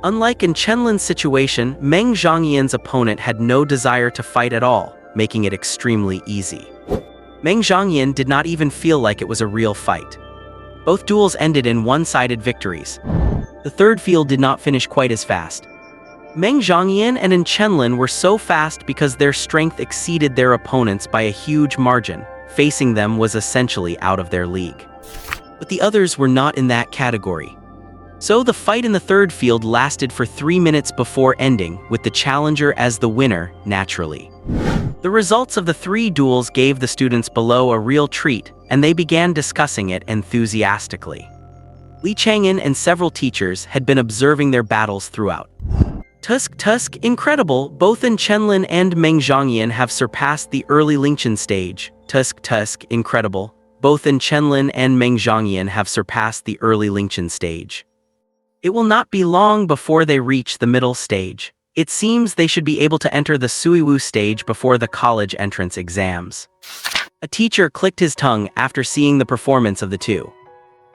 Unlike in Chenlin's situation, Meng Zhongyin's opponent had no desire to fight at all, making it extremely easy. Meng Zhongyin did not even feel like it was a real fight. Both duels ended in one-sided victories. The third field did not finish quite as fast. Meng Zhongyin and Chenlin were so fast because their strength exceeded their opponents by a huge margin. Facing them was essentially out of their league. But the others were not in that category. So the fight in the third field lasted for 3 minutes before ending, with the challenger as the winner, naturally. The results of the 3 duels gave the students below a real treat, and they began discussing it enthusiastically. Li Chang'an and several teachers had been observing their battles throughout. Tusk, incredible, both in Chenlin and Meng Zhongyan have surpassed the early Lingqian stage. Tusk, incredible, both in Chenlin and Meng Zhongyan have surpassed the early Lingqian stage. It will not be long before they reach the middle stage. It seems they should be able to enter the Suiwu stage before the college entrance exams. A teacher clicked his tongue after seeing the performance of the two.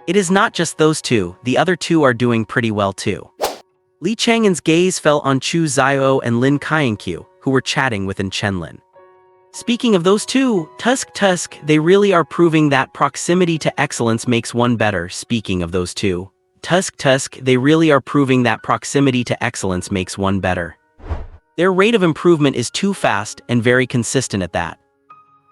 It is not just those two, the other two are doing pretty well too. Li Chang'an's gaze fell on Chu Xiao and Lin Qianqiu, who were chatting within Chenlin. Speaking of those two, Tusk, they really are proving that proximity to excellence makes one better. Speaking of those two, Tusk, they really are proving that proximity to excellence makes one better. Their rate of improvement is too fast and very consistent at that.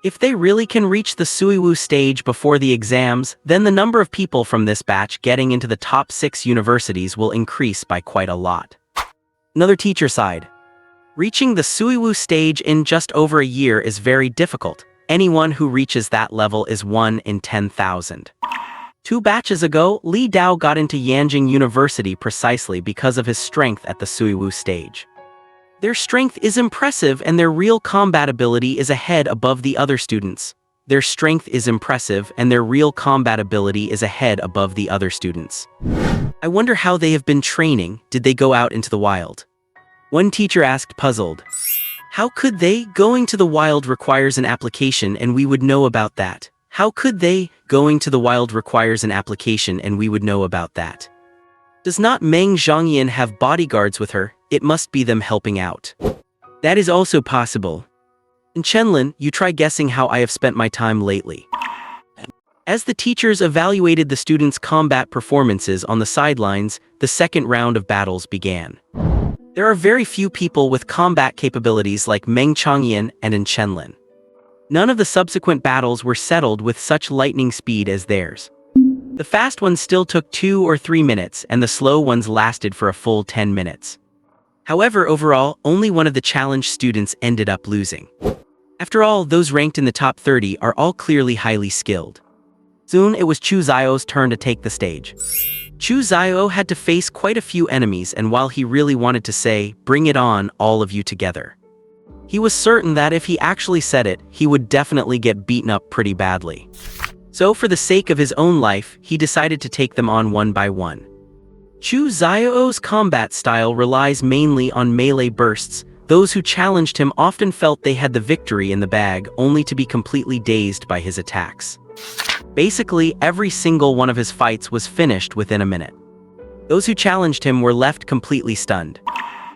If they really can reach the Suiwu stage before the exams, then the number of people from this batch getting into the top 6 universities will increase by quite a lot. Another teacher sighed. Reaching the Suiwu stage in just over a year is very difficult. Anyone who reaches that level is 1 in 10,000. 2 batches ago, Li Dao got into Yanjing University precisely because of his strength at the Suiwu stage. Their strength is impressive and their real combat ability is ahead above the other students. Their strength is impressive and their real combat ability is ahead above the other students. I wonder how they have been training. Did they go out into the wild? One teacher asked, puzzled. How could they? Going to the wild requires an application and we would know about that. How could they? Going to the wild requires an application and we would know about that. Does not Meng Zhongyan have bodyguards with her? It must be them helping out. That is also possible. In Chenlin, you try guessing how I have spent my time lately. As the teachers evaluated the students' combat performances on the sidelines, the second round of battles began. There are very few people with combat capabilities like Meng Zhongyan and in Chenlin. None of the subsequent battles were settled with such lightning speed as theirs. The fast ones still took 2 or 3 minutes and the slow ones lasted for a full 10 minutes. However, overall, only one of the challenged students ended up losing. After all, those ranked in the top 30 are all clearly highly skilled. Soon it was Chu Xiao's turn to take the stage. Chu Xiao had to face quite a few enemies and while he really wanted to say, bring it on, all of you together, he was certain that if he actually said it, he would definitely get beaten up pretty badly. So for the sake of his own life, he decided to take them on one by one. Chu Xiao's combat style relies mainly on melee bursts. Those who challenged him often felt they had the victory in the bag, only to be completely dazed by his attacks. Basically, every single one of his fights was finished within a minute. Those who challenged him were left completely stunned.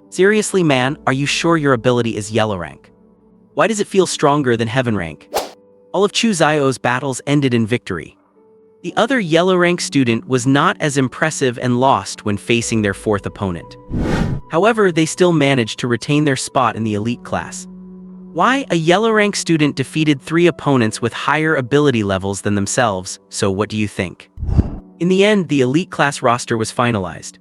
Seriously, man, are you sure your ability is yellow rank? Why does it feel stronger than heaven rank? All of Chu Xiao's battles ended in victory. The other yellow rank student was not as impressive and lost when facing their 4th opponent. However, they still managed to retain their spot in the elite class. Why? A yellow rank student defeated 3 opponents with higher ability levels than themselves, so what do you think? In the end, the elite class roster was finalized.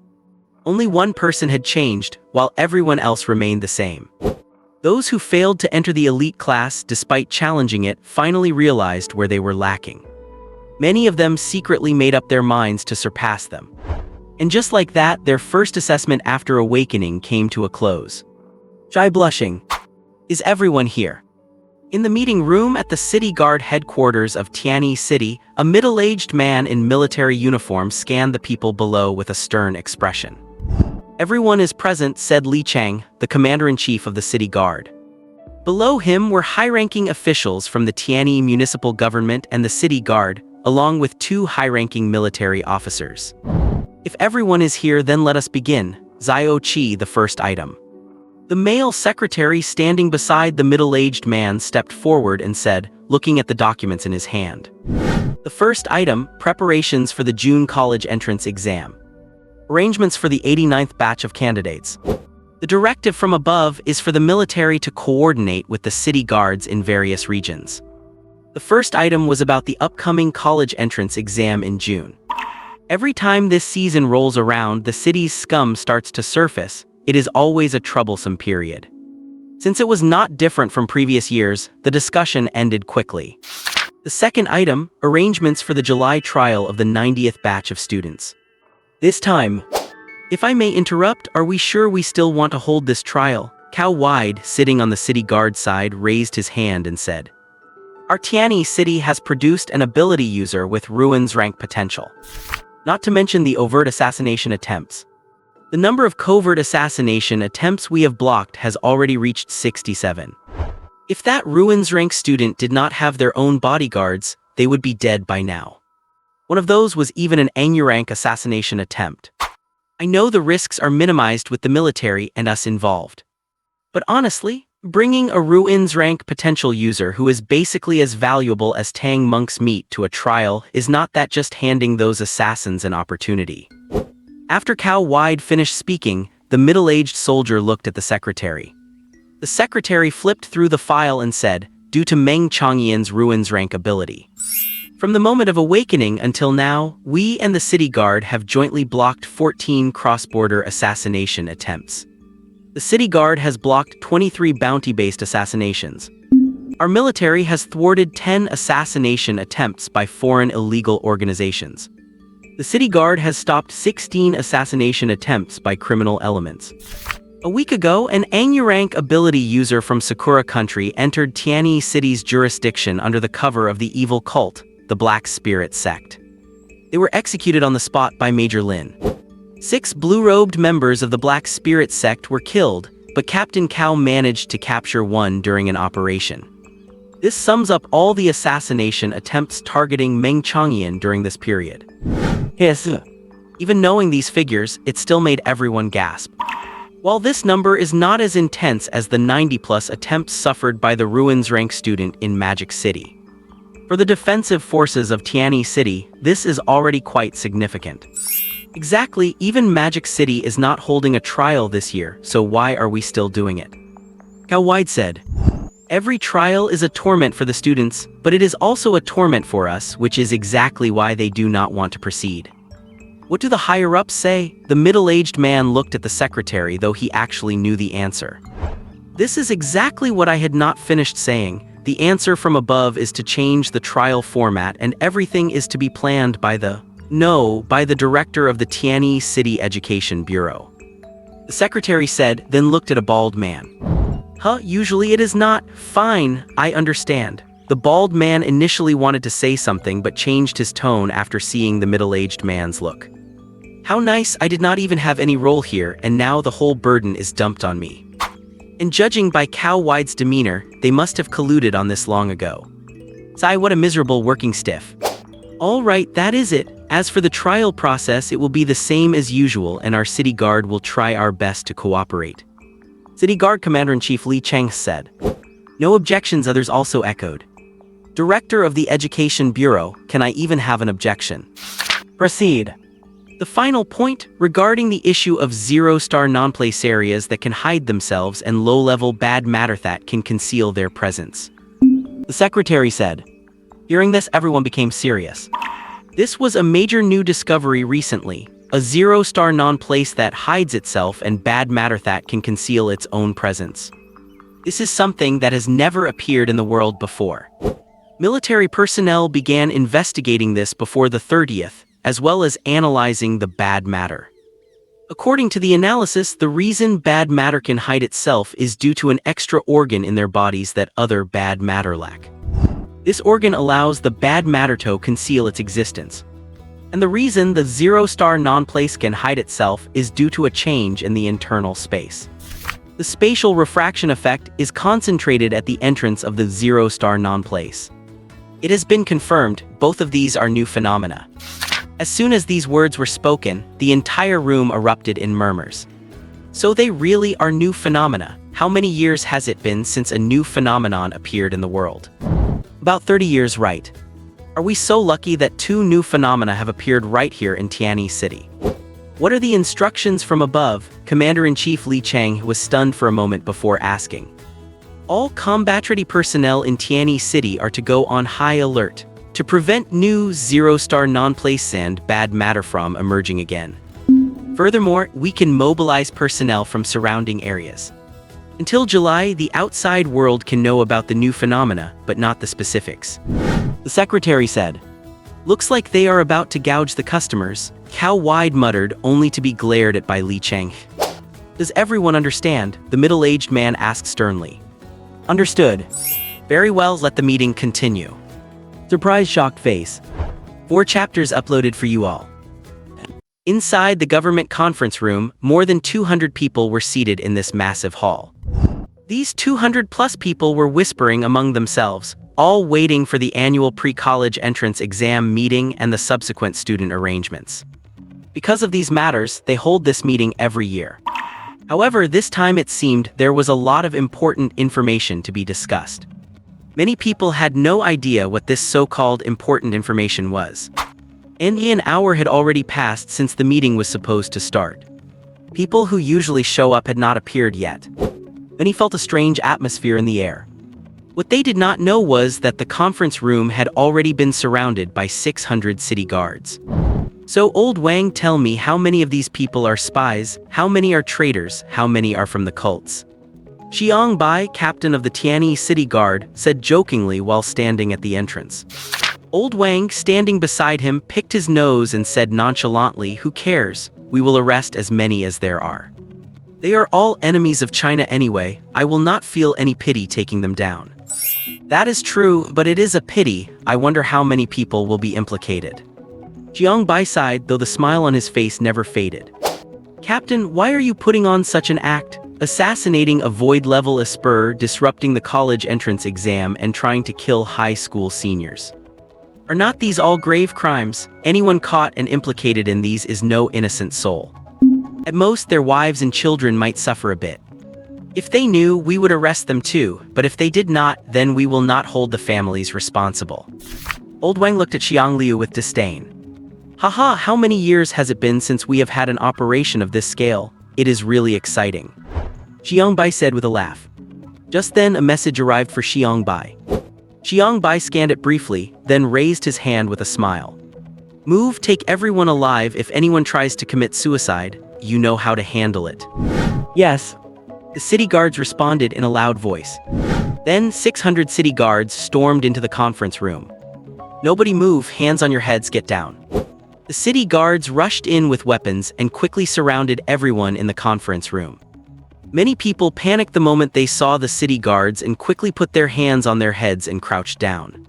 Only one person had changed, while everyone else remained the same. Those who failed to enter the elite class despite challenging it finally realized where they were lacking. Many of them secretly made up their minds to surpass them. And just like that, their first assessment after awakening came to a close. Shy blushing. Is everyone here? In the meeting room at the city guard headquarters of Tianyi City, a middle-aged man in military uniform scanned the people below with a stern expression. Everyone is present, said Li Chang, the commander-in-chief of the city guard. Below him were high-ranking officials from the Tianyi municipal government and the city guard, along with 2 high-ranking military officers. If everyone is here, then let us begin. Xiao Qi, the first item. The male secretary standing beside the middle-aged man stepped forward and said, looking at the documents in his hand. The first item, preparations for the June college entrance exam. Arrangements for the 89th batch of candidates. The directive from above is for the military to coordinate with the city guards in various regions. The first item was about the upcoming college entrance exam in June. Every time this season rolls around, the city's scum starts to surface. It is always a troublesome period. Since it was not different from previous years, the discussion ended quickly. The second item, arrangements for the July trial of the 90th batch of students. This time, If I may interrupt, are we sure we still want to hold this trial? Cao Wide, sitting on the city guard side, raised his hand and said, Our Tianyi city has produced an ability user with Ruin's rank potential. Not to mention the overt assassination attempts. The number of covert assassination attempts we have blocked has already reached 67. If that Ruin's rank student did not have their own bodyguards, they would be dead by now. One of those was even an Angyu rank assassination attempt. I know the risks are minimized with the military and us involved. But honestly, bringing a Ruin's rank potential user who is basically as valuable as Tang Monk's meat to a trial is not that just handing those assassins an opportunity. After Cao Wide finished speaking, the middle-aged soldier looked at the secretary. The secretary flipped through the file and said, due to Meng Changyan's Ruin's rank ability. From the moment of awakening until now, we and the city guard have jointly blocked 14 cross-border assassination attempts. The city guard has blocked 23 bounty-based assassinations. Our military has thwarted 10 assassination attempts by foreign illegal organizations. The city guard has stopped 16 assassination attempts by criminal elements. A week ago, an Angyu rank ability user from Sakura Country entered Tianyi City's jurisdiction under the cover of the evil cult, the Black Spirit Sect. They were executed on the spot by Major Lin. 6 blue-robed members of the Black Spirit Sect were killed, but Captain Cao managed to capture one during an operation. This sums up all the assassination attempts targeting Meng Changyan during this period. Yes. Even knowing these figures, it still made everyone gasp. While this number is not as intense as the 90-plus attempts suffered by the Ruin's rank student in Magic City. For the defensive forces of Tianyi City, this is already quite significant. Exactly, even Magic City is not holding a trial this year, so why are we still doing it? Cao Wide said, Every trial is a torment for the students, but it is also a torment for us, which is exactly why they do not want to proceed. What do the higher-ups say? The middle-aged man looked at the secretary, though he actually knew the answer. This is exactly what I had not finished saying. The answer from above is to change the trial format, and everything is to be planned by the director of the Tianyi City Education Bureau. The secretary said, then looked at a bald man. Usually it is not. Fine, I understand. The bald man initially wanted to say something but changed his tone after seeing the middle-aged man's look. How nice, I did not even have any role here, and now the whole burden is dumped on me. And judging by Cao Wide's demeanor, they must have colluded on this long ago. Sigh, what a miserable working stiff. All right, that is it. As for the trial process, it will be the same as usual, and our city guard will try our best to cooperate. City Guard Commander-in-Chief Li Cheng said. No objections, others also echoed. Director of the Education Bureau, can I even have an objection? Proceed. The final point, regarding the issue of zero-star non-place areas that can hide themselves and low-level bad matter that can conceal their presence. The secretary said. Hearing this, everyone became serious. This was a major new discovery recently. A zero-star non-place that hides itself and bad matter that can conceal its own presence. This is something that has never appeared in the world before. Military personnel began investigating this before the 30th, as well as analyzing the bad matter. According to the analysis, the reason bad matter can hide itself is due to an extra organ in their bodies that other bad matter lack. This organ allows the bad matter to conceal its existence. And the reason the zero-star non-place can hide itself is due to a change in the internal space. The spatial refraction effect is concentrated at the entrance of the zero-star non-place. It has been confirmed, both of these are new phenomena. As soon as these words were spoken, the entire room erupted in murmurs. So they really are new phenomena. How many years has it been since a new phenomenon appeared in the world? About 30 years, right? Are we so lucky that 2 new phenomena have appeared right here in Tianyi City? What are the instructions from above? Commander-in-Chief Li Cheng was stunned for a moment before asking. All combat-ready personnel in Tianyi City are to go on high alert to prevent new zero-star non-place and bad matter from emerging again. Furthermore, we can mobilize personnel from surrounding areas. Until July, the outside world can know about the new phenomena, but not the specifics. The secretary said. Looks like they are about to gouge the customers, Cao Wide muttered, only to be glared at by Li Cheng. Does everyone understand? The middle-aged man asked sternly. Understood. Very well, let the meeting continue. Surprised, shocked face. 4 chapters uploaded for you all. Inside the government conference room, more than 200 people were seated in this massive hall. These 200-plus people were whispering among themselves, all waiting for the annual pre-college entrance exam meeting and the subsequent student arrangements. Because of these matters, they hold this meeting every year. However, this time it seemed there was a lot of important information to be discussed. Many people had no idea what this so-called important information was. And an hour had already passed since the meeting was supposed to start. People who usually show up had not appeared yet. Then he felt a strange atmosphere in the air. What they did not know was that the conference room had already been surrounded by 600 city guards. So old Wang, tell me, how many of these people are spies, how many are traitors, how many are from the cults? Xiang Bai, captain of the Tianyi City Guard, said jokingly while standing at the entrance. Old Wang, standing beside him, picked his nose and said nonchalantly, who cares? We will arrest as many as there are. They are all enemies of China anyway, I will not feel any pity taking them down. That is true, but it is a pity. I wonder how many people will be implicated. Jiang Bai sighed, though the smile on his face never faded. Captain, why are you putting on such an act? Assassinating a void-level esper, disrupting the college entrance exam, and trying to kill high school seniors. Are not these all grave crimes? Anyone caught and implicated in these is no innocent soul. At most, their wives and children might suffer a bit. If they knew, we would arrest them too, but if they did not, then we will not hold the families responsible. Old Wang looked at Xiang Liu with disdain. Haha, how many years has it been since we have had an operation of this scale? It is really exciting. Xiang Bai said with a laugh. Just then, a message arrived for Xiang Bai. Xiang Bai scanned it briefly, then raised his hand with a smile. Move, take everyone alive. If anyone tries to commit suicide, you know how to handle it. Yes. The city guards responded in a loud voice. Then 600 city guards stormed into the conference room. Nobody move, hands on your heads, get down. The city guards rushed in with weapons and quickly surrounded everyone in the conference room. Many people panicked the moment they saw the city guards and quickly put their hands on their heads and crouched down.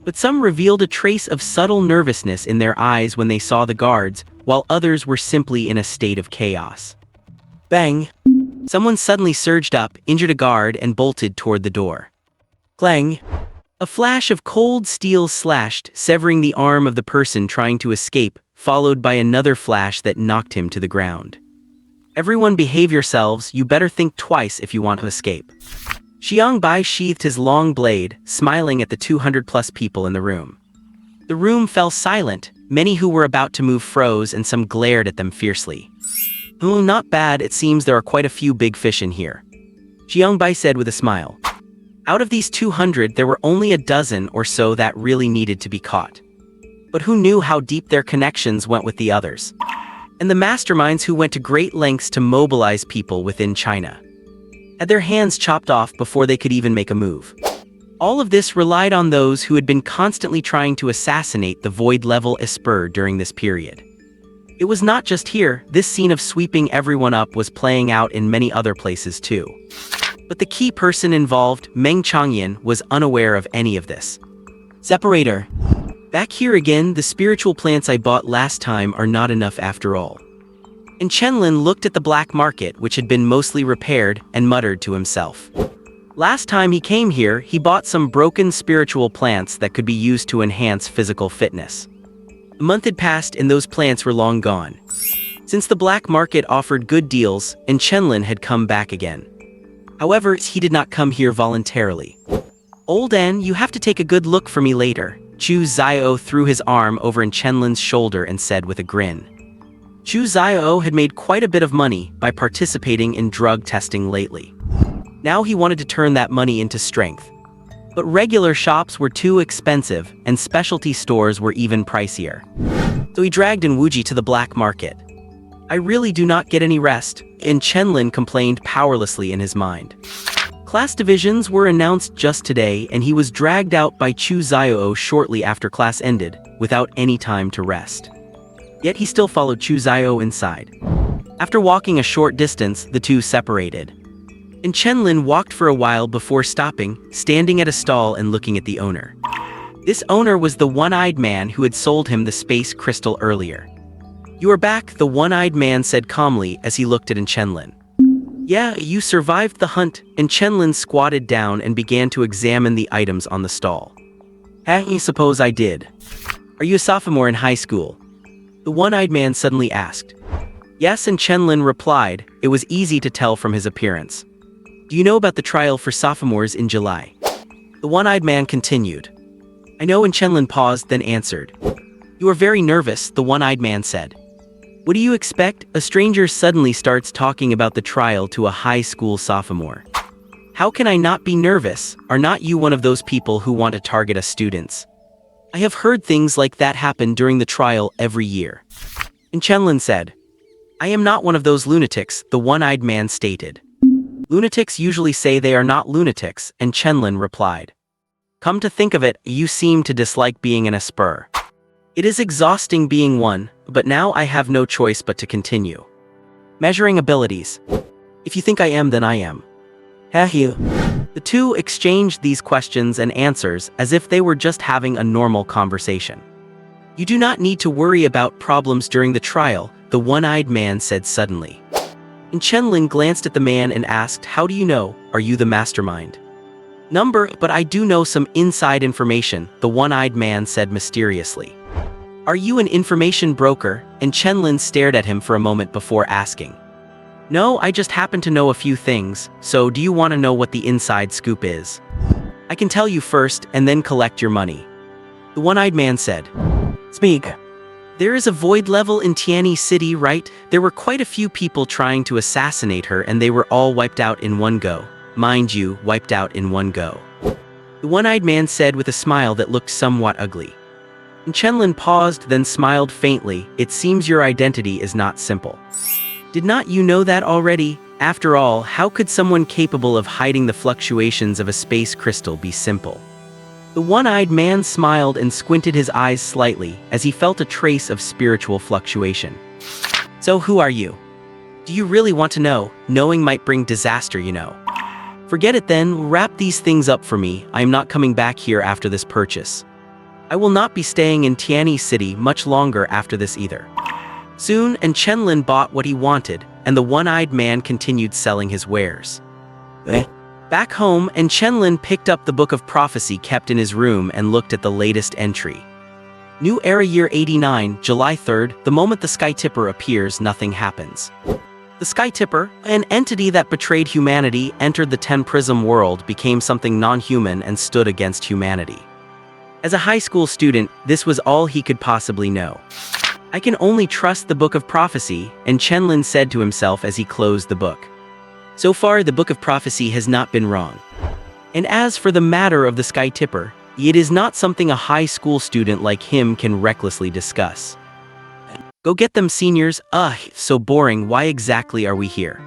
But some revealed a trace of subtle nervousness in their eyes when they saw the guards, while others were simply in a state of chaos. Bang! Someone suddenly surged up, injured a guard, and bolted toward the door. Clang! A flash of cold steel slashed, severing the arm of the person trying to escape, followed by another flash that knocked him to the ground. Everyone behave yourselves, you better think twice if you want to escape. Xiang Bai sheathed his long blade, smiling at the 200-plus people in the room. The room fell silent, many who were about to move froze and some glared at them fiercely. Oh, not bad, it seems there are quite a few big fish in here. Xiang Bai said with a smile. Out of these 200, there were only a dozen or so that really needed to be caught. But who knew how deep their connections went with the others? And the masterminds who went to great lengths to mobilize people within China. Had their hands chopped off before they could even make a move. All of this relied on those who had been constantly trying to assassinate the void-level esper during this period. It was not just here, this scene of sweeping everyone up was playing out in many other places too. But the key person involved, Meng Changyan, was unaware of any of this. Separator. Back here again, the spiritual plants I bought last time are not enough after all. And Chenlin looked at the black market, which had been mostly repaired, and muttered to himself. Last time he came here, he bought some broken spiritual plants that could be used to enhance physical fitness. A month had passed and those plants were long gone. Since the black market offered good deals, and Chenlin had come back again. However, he did not come here voluntarily. Old An, you have to take a good look for me later. Chu Zio threw his arm over Chenlin's shoulder and said with a grin. Chu Zio had made quite a bit of money by participating in drug testing lately. Now he wanted to turn that money into strength. But regular shops were too expensive, and specialty stores were even pricier. So he dragged Wuji to the black market. I really do not get any rest, and Chenlin complained powerlessly in his mind. Class divisions were announced just today, and he was dragged out by Chu Xiao shortly after class ended, without any time to rest. Yet he still followed Chu Xiao inside. After walking a short distance, the two separated. And Chenlin walked for a while before stopping, standing at a stall and looking at the owner. This owner was the one-eyed man who had sold him the space crystal earlier. "You are back," the one-eyed man said calmly as he looked at Chenlin. "Yeah, you survived the hunt," and Chenlin squatted down and began to examine the items on the stall. "I suppose I did. Are you a sophomore in high school?" the one-eyed man suddenly asked. Yes, and Chenlin replied. It was easy to tell from his appearance. "Do you know about the trial for sophomores in July?" the one-eyed man continued. "I know," and Chenlin paused, then answered. "You are very nervous," the one-eyed man said. "What do you expect? A stranger suddenly starts talking about the trial to a high school sophomore. How can I not be nervous? Are not you one of those people who want to target us students? I have heard things like that happen during the trial every year." And Chenlin said. "I am not one of those lunatics," the one-eyed man stated. "Lunatics usually say they are not lunatics," and Chenlin replied. "Come to think of it, you seem to dislike being an Esper. It is exhausting being one, but now I have no choice but to continue. Measuring abilities. If you think I am, then I am." "You." The two exchanged these questions and answers as if they were just having a normal conversation. "You do not need to worry about problems during the trial," the one-eyed man said suddenly. And Chenlin glanced at the man and asked, "How do you know? Are you the mastermind?" "Number, but I do know some inside information," the one-eyed man said mysteriously. "Are you an information broker?" and Chenlin stared at him for a moment before asking. "No, I just happen to know a few things, so do you want to know what the inside scoop is?" "I can tell you first, and then collect your money," the one-eyed man said. "Speak." "There is a void level in Tianyi City, right? There were quite a few people trying to assassinate her, and they were all wiped out in one go. Mind you, wiped out in one go," the one-eyed man said with a smile that looked somewhat ugly. And Chenlin paused, then smiled faintly. "It seems your identity is not simple. Did not you know that already? After all, how could someone capable of hiding the fluctuations of a space crystal be simple?" The one-eyed man smiled and squinted his eyes slightly as he felt a trace of spiritual fluctuation. "So who are you? Do you really want to know? Knowing might bring disaster, you know." "Forget it then, wrap these things up for me. I am not coming back here after this purchase. I will not be staying in Tianyi City much longer after this either." Soon, and Chenlin bought what he wanted, and the one-eyed man continued selling his wares. Back home, and Chenlin picked up the book of prophecy kept in his room and looked at the latest entry. New Era Year 89, July 3rd, the moment the Sky Tipper appears, nothing happens. The Sky Tipper, an entity that betrayed humanity, entered the Ten Prism world, became something non-human, and stood against humanity. As a high school student, this was all he could possibly know. "I can only trust the book of prophecy," and Chenlin said to himself as he closed the book. So far, the book of prophecy has not been wrong. And as for the matter of the Sky Tipper, it is not something a high school student like him can recklessly discuss. "Go get them, seniors." "Ugh, so boring, why exactly are we here?"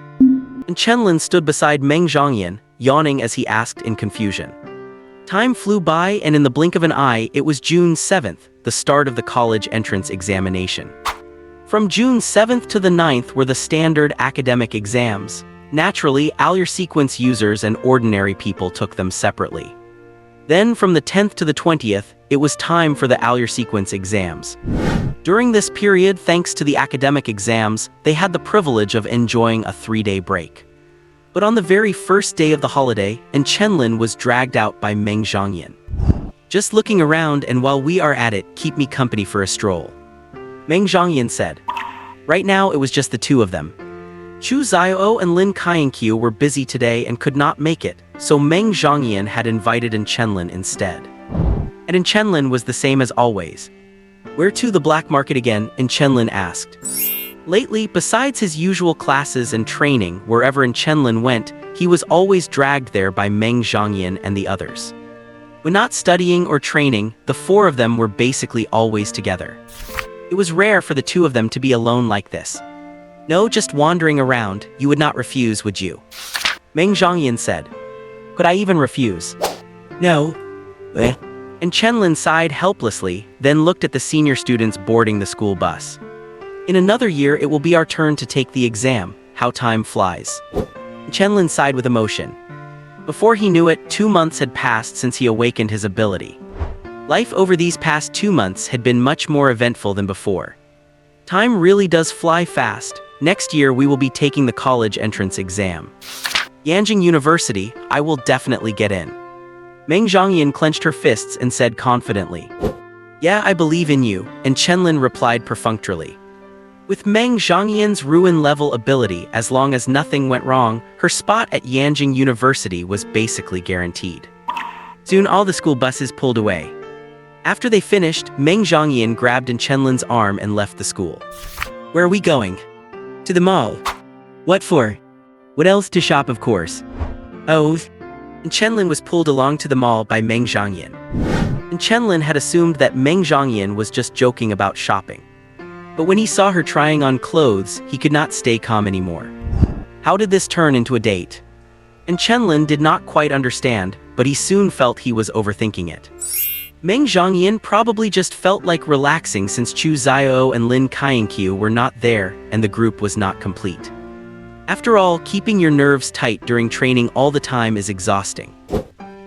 And Chenlin stood beside Meng Zhongyan, yawning as he asked in confusion. Time flew by, and in the blink of an eye, it was June 7th, the start of the college entrance examination. From June 7th to the 9th were the standard academic exams. Naturally, Alur sequence users and ordinary people took them separately. Then, from the 10th to the 20th, it was time for the Alur sequence exams. During this period, thanks to the academic exams, they had the privilege of enjoying a 3-day break. But on the very first day of the holiday, and Chenlin was dragged out by Meng Zhongyan. "Just looking around, and while we are at it, keep me company for a stroll," Meng Zhongyan said. Right now, it was just the two of them. Chu Xiao and Lin Qiankyu were busy today and could not make it, so Meng Zhongyan had invited Chenlin instead. And Chenlin was the same as always. "Where to, the black market again?" Chenlin asked. Lately, besides his usual classes and training, wherever Chenlin went, he was always dragged there by Meng Zhongyan and the others. When not studying or training, the four of them were basically always together. It was rare for the two of them to be alone like this. "No, just wandering around. You would not refuse, would you?" Meng Zhongyan said. Could I even refuse? No. Eh. And Chenlin sighed helplessly, then looked at the senior students boarding the school bus. In another year, it will be our turn to take the exam. How time flies. Chenlin sighed with emotion. Before he knew it, 2 months had passed since he awakened his ability. Life over these past 2 months had been much more eventful than before. Time really does fly fast. Next year, we will be taking the college entrance exam. Yanjing University, I will definitely get in. Meng Zhongyan clenched her fists and said confidently. Yeah, I believe in you, and Chenlin replied perfunctorily. With Meng Zhongyan's ruin-level ability, as long as nothing went wrong, her spot at Yanjing University was basically guaranteed. Soon all the school buses pulled away. After they finished, Meng Zhongyan grabbed Chenlin's arm and left the school. Where are we going? To the mall. What for? What else to shop, of course. Oh. And Chenlin was pulled along to the mall by Meng Zhongyan. And Chenlin had assumed that Meng Zhongyan was just joking about shopping. But when he saw her trying on clothes, he could not stay calm anymore. How did this turn into a date? And Chenlin did not quite understand, but he soon felt he was overthinking it. Meng Zhongyan probably just felt like relaxing since Chu Xiao and Lin Kainkyu were not there and the group was not complete. After all, keeping your nerves tight during training all the time is exhausting.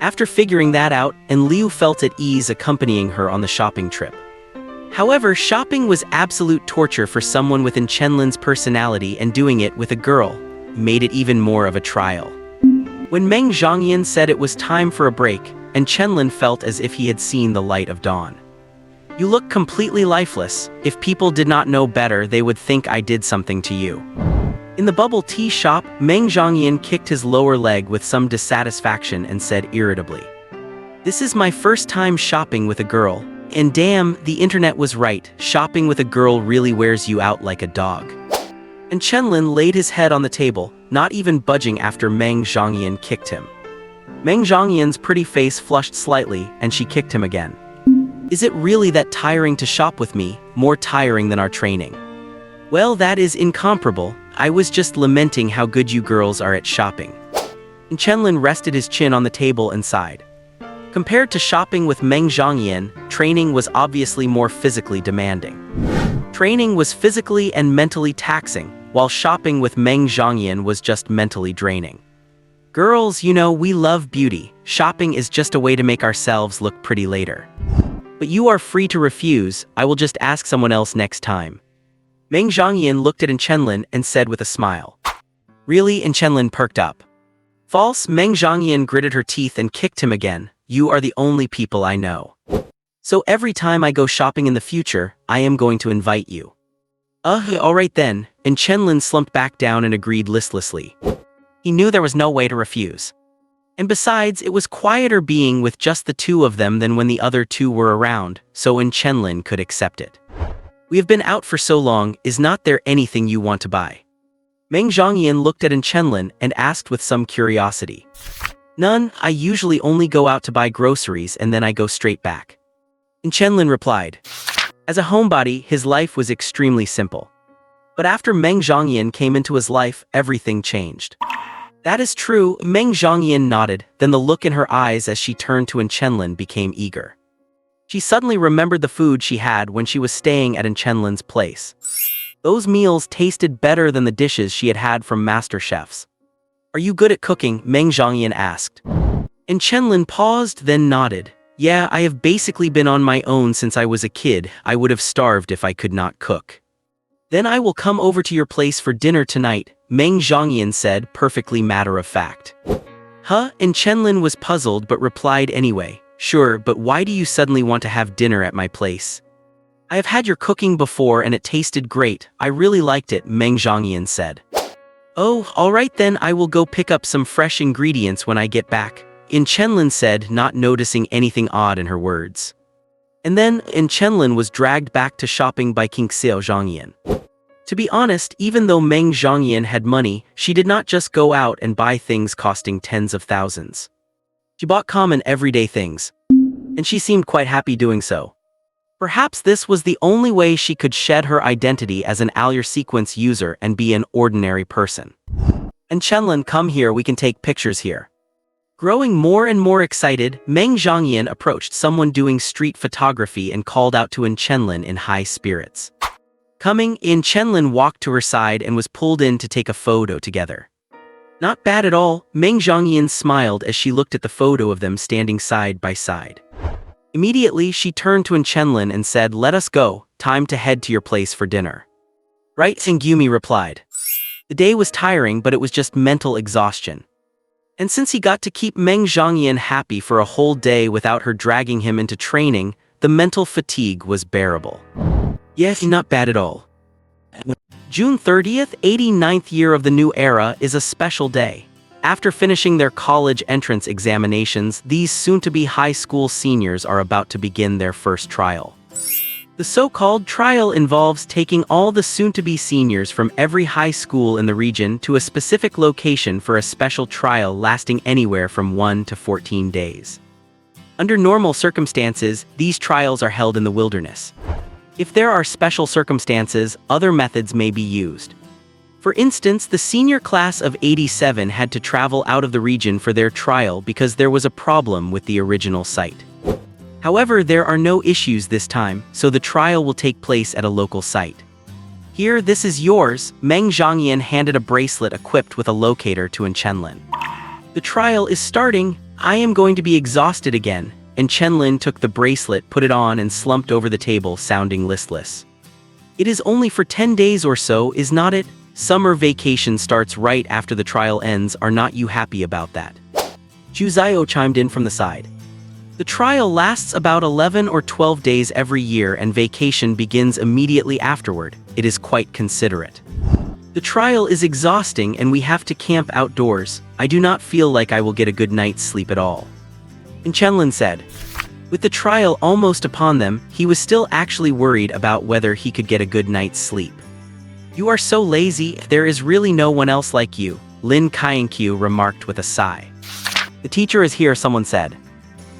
After figuring that out, Liu felt at ease accompanying her on the shopping trip. However, shopping was absolute torture for someone within Chenlin's personality, and doing it with a girl made it even more of a trial. When Meng Zhongyan said it was time for a break, and Chenlin felt as if he had seen the light of dawn. You look completely lifeless. If people did not know better, they would think I did something to you. In the bubble tea shop, Meng Zhongyan kicked his lower leg with some dissatisfaction and said irritably, "This is my first time shopping with a girl. And damn, the internet was right, shopping with a girl really wears you out like a dog." And Chenlin laid his head on the table, not even budging after Meng Zhongyan kicked him. Meng Zhongyan's pretty face flushed slightly, and she kicked him again. "Is it really that tiring to shop with me, more tiring than our training?" "Well, that is incomparable. I was just lamenting how good you girls are at shopping." And Chenlin rested his chin on the table and sighed. Compared to shopping with Meng Zhongyan, training was obviously more physically demanding. Training was physically and mentally taxing, while shopping with Meng Zhongyan was just mentally draining. Girls, you know, we love beauty. Shopping is just a way to make ourselves look pretty later. But you are free to refuse. I will just ask someone else next time. Meng Zhongyan looked at Chenlin and said with a smile. Really? And Chenlin perked up. False. Meng Zhongyan gritted her teeth and kicked him again. You are the only people I know. So every time I go shopping in the future, I am going to invite you. Alright then, and Chenlin slumped back down and agreed listlessly. He knew there was no way to refuse. And besides, it was quieter being with just the two of them than when the other two were around, so Chenlin could accept it. We have been out for so long, is not there anything you want to buy? Meng Zhongyan looked at Chenlin and asked with some curiosity. None, I usually only go out to buy groceries and then I go straight back. And Chenlin replied. As a homebody, his life was extremely simple. But after Meng Zhongyan came into his life, everything changed. That is true, Meng Zhongyan nodded, then the look in her eyes as she turned to Chenlin became eager. She suddenly remembered the food she had when she was staying at Chenlin's place. Those meals tasted better than the dishes she had had from master chefs. Are you good at cooking? Meng Zhongyan asked. And Chenlin paused, then nodded. Yeah, I have basically been on my own since I was a kid. I would have starved if I could not cook. Then I will come over to your place for dinner tonight, Meng Zhongyan said, perfectly matter-of-fact. Huh? And Chenlin was puzzled but replied anyway. Sure, but why do you suddenly want to have dinner at my place? I have had your cooking before and it tasted great. I really liked it, Meng Zhongyan said. Oh, alright then, I will go pick up some fresh ingredients when I get back, Chenlin said, not noticing anything odd in her words. And then, Chenlin was dragged back to shopping by King Xiao Zhongyan. To be honest, even though Meng Zhongyan had money, she did not just go out and buy things costing tens of thousands. She bought common everyday things. And she seemed quite happy doing so. Perhaps this was the only way she could shed her identity as an Alur sequence user and be an ordinary person. And Chenlin, come here, we can take pictures here. Growing more and more excited, Meng Zhangyan approached someone doing street photography and called out to Chenlin in high spirits. Coming in, Chenlin walked to her side and was pulled in to take a photo together. Not bad at all, Meng Zhangyan smiled as she looked at the photo of them standing side by side. Immediately, she turned to Chenlin and said, "Let us go, time to head to your place for dinner." Right, Singumi replied. The day was tiring, but it was just mental exhaustion. And since he got to keep Meng Zhangyan happy for a whole day without her dragging him into training, the mental fatigue was bearable. Yes, not bad at all. June 30th, 89th year of the new era, is a special day. After finishing their college entrance examinations, these soon-to-be high school seniors are about to begin their first trial. The so-called trial involves taking all the soon-to-be seniors from every high school in the region to a specific location for a special trial lasting anywhere from 1 to 14 days. Under normal circumstances, these trials are held in the wilderness. If there are special circumstances, other methods may be used. For instance, the senior class of 87 had to travel out of the region for their trial because there was a problem with the original site. However, there are no issues this time, so the trial will take place at a local site. Here, this is yours. Meng Zhangyan handed a bracelet equipped with a locator to Chenlin. The trial is starting. I am going to be exhausted again. And Chenlin took the bracelet, put it on, and slumped over the table, sounding listless. It is only for 10 days or so, is not it? Summer vacation starts right after the trial ends. Are not you happy about that? Chu Zio chimed in from the side. The trial lasts about 11 or 12 days every year and vacation begins immediately afterward. It is quite considerate. The trial is exhausting and we have to camp outdoors. I do not feel like I will get a good night's sleep at all. And Chenlin said. With the trial almost upon them, he was still actually worried about whether he could get a good night's sleep. You are so lazy, there is really no one else like you, Lin Kainkyu remarked with a sigh. The teacher is here, someone said.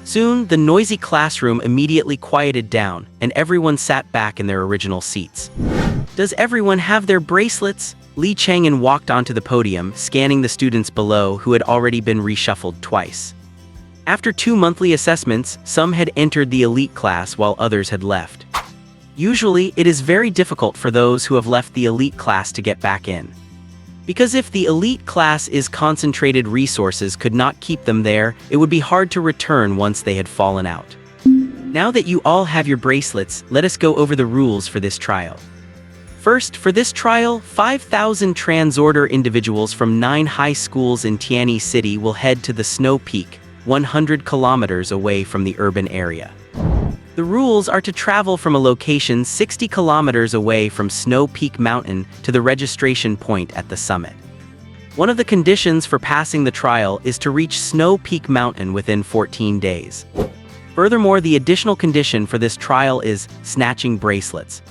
Soon, the noisy classroom immediately quieted down, and everyone sat back in their original seats. Does everyone have their bracelets? Li Chang'an walked onto the podium, scanning the students below who had already been reshuffled twice. After 2 monthly assessments, some had entered the elite class while others had left. Usually, it is very difficult for those who have left the elite class to get back in. Because if the elite class is concentrated resources could not keep them there, it would be hard to return once they had fallen out. Now that you all have your bracelets, let us go over the rules for this trial. First, for this trial, 5,000 transorder individuals from 9 high schools in Tianyi City will head to the Snow Peak, 100 kilometers away from the urban area. The rules are to travel from a location 60 kilometers away from Snow Peak Mountain to the registration point at the summit. One of the conditions for passing the trial is to reach Snow Peak Mountain within 14 days. Furthermore, the additional condition for this trial is snatching bracelets.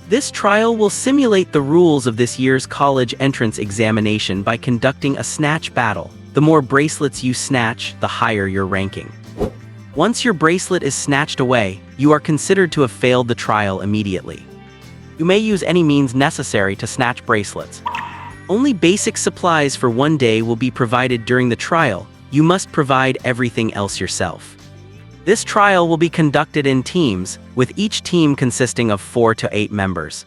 This trial will simulate the rules of this year's college entrance examination by conducting a snatch battle. The more bracelets you snatch, the higher your ranking. Once your bracelet is snatched away, you are considered to have failed the trial immediately. You may use any means necessary to snatch bracelets. Only basic supplies for 1 day will be provided during the trial. You must provide everything else yourself. This trial will be conducted in teams, with each team consisting of 4 to 8 members.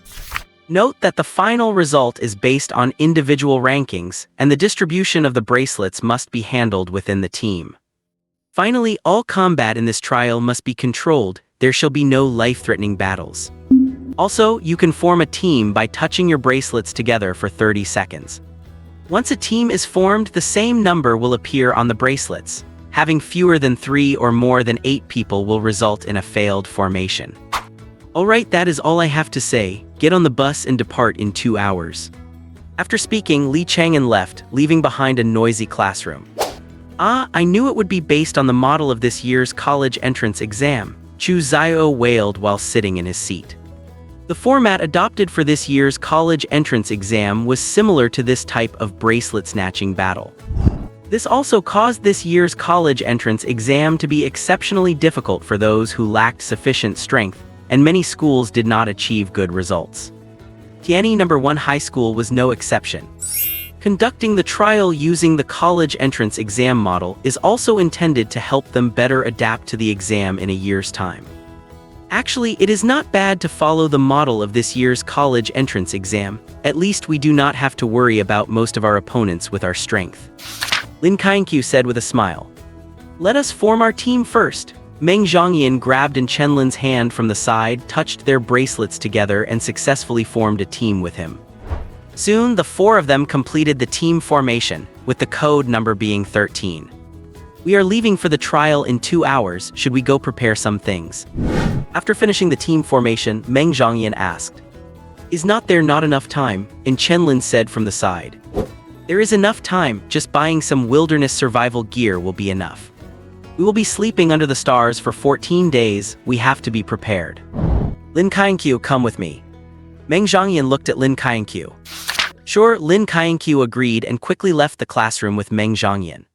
Note that the final result is based on individual rankings, and the distribution of the bracelets must be handled within the team. Finally, all combat in this trial must be controlled. There shall be no life-threatening battles. Also, you can form a team by touching your bracelets together for 30 seconds. Once a team is formed, the same number will appear on the bracelets. Having fewer than 3 or more than 8 people will result in a failed formation. Alright, that is all I have to say. Get on the bus and depart in 2 hours. After speaking, Li Chang'an left, leaving behind a noisy classroom. I knew it would be based on the model of this year's college entrance exam, Chu Zio wailed while sitting in his seat. The format adopted for this year's college entrance exam was similar to this type of bracelet snatching battle. This also caused this year's college entrance exam to be exceptionally difficult for those who lacked sufficient strength, and many schools did not achieve good results. Tianyi No. 1 High School was no exception. Conducting the trial using the college entrance exam model is also intended to help them better adapt to the exam in a year's time. Actually, it is not bad to follow the model of this year's college entrance exam. At least we do not have to worry about most of our opponents with our strength. Lin Kainkyu said with a smile. Let us form our team first. Meng Zhongyan grabbed Chenlin's hand from the side, touched their bracelets together, and successfully formed a team with him. Soon, the four of them completed the team formation, with the code number being 13. We are leaving for the trial in 2 hours. Should we go prepare some things? After finishing the team formation, Meng Zhongyan asked. Is not there not enough time? And Chenlin said from the side. There is enough time, just buying some wilderness survival gear will be enough. We will be sleeping under the stars for 14 days, we have to be prepared. Lin Kainkyu, come with me. Meng Zhongyan looked at Lin Kainkyu. Sure, Lin Kainkyu agreed and quickly left the classroom with Meng Zhongyan.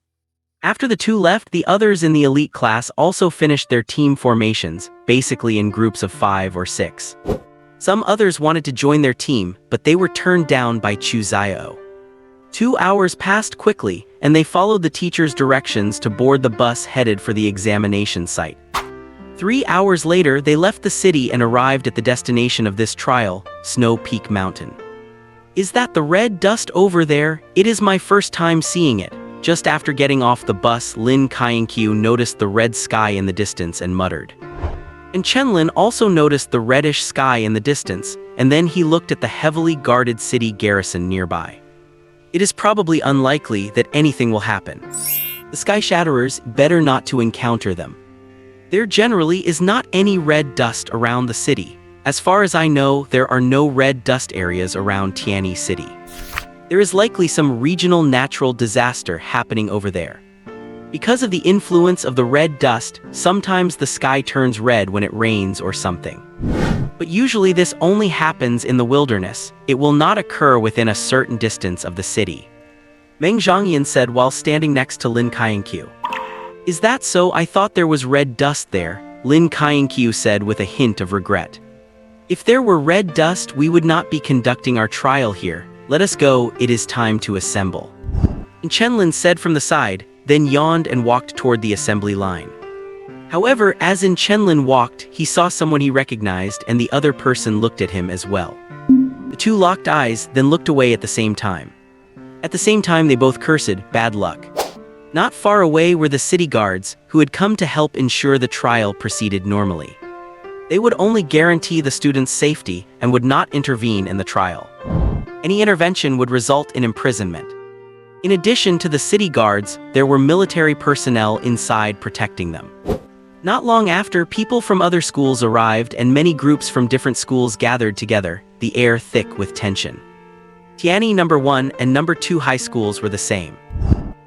After the two left, the others in the elite class also finished their team formations, basically in groups of 5 or 6. Some others wanted to join their team, but they were turned down by Chu Xiao. 2 hours passed quickly, and they followed the teacher's directions to board the bus headed for the examination site. 3 hours later, they left the city and arrived at the destination of this trial, Snow Peak Mountain. Is that the red dust over there? It is my first time seeing it. Just after getting off the bus, Lin Kainkyu noticed the red sky in the distance and muttered. And Chenlin also noticed the reddish sky in the distance, and then he looked at the heavily guarded city garrison nearby. It is probably unlikely that anything will happen. The Sky Shatterers better not to encounter them. There generally is not any red dust around the city. As far as I know, there are no red dust areas around Tianyi City. There is likely some regional natural disaster happening over there. Because of the influence of the red dust, sometimes the sky turns red when it rains or something. But usually this only happens in the wilderness. It will not occur within a certain distance of the city. Meng Zhongyan said while standing next to Lin Kainkyu. Is that so? I thought there was red dust there, Lin Kainkyu said with a hint of regret. If there were red dust, we would not be conducting our trial here. Let us go, it is time to assemble. And Chenlin said from the side, then yawned and walked toward the assembly line. However, as Chenlin walked, he saw someone he recognized, and the other person looked at him as well. The two locked eyes, then looked away at the same time. At the same time, they both cursed, bad luck. Not far away were the city guards, who had come to help ensure the trial proceeded normally. They would only guarantee the students' safety and would not intervene in the trial. Any intervention would result in imprisonment. In addition to the city guards, there were military personnel inside protecting them. Not long after, people from other schools arrived and many groups from different schools gathered together, the air thick with tension. Tianyi No. 1 and No. 2 high schools were the same.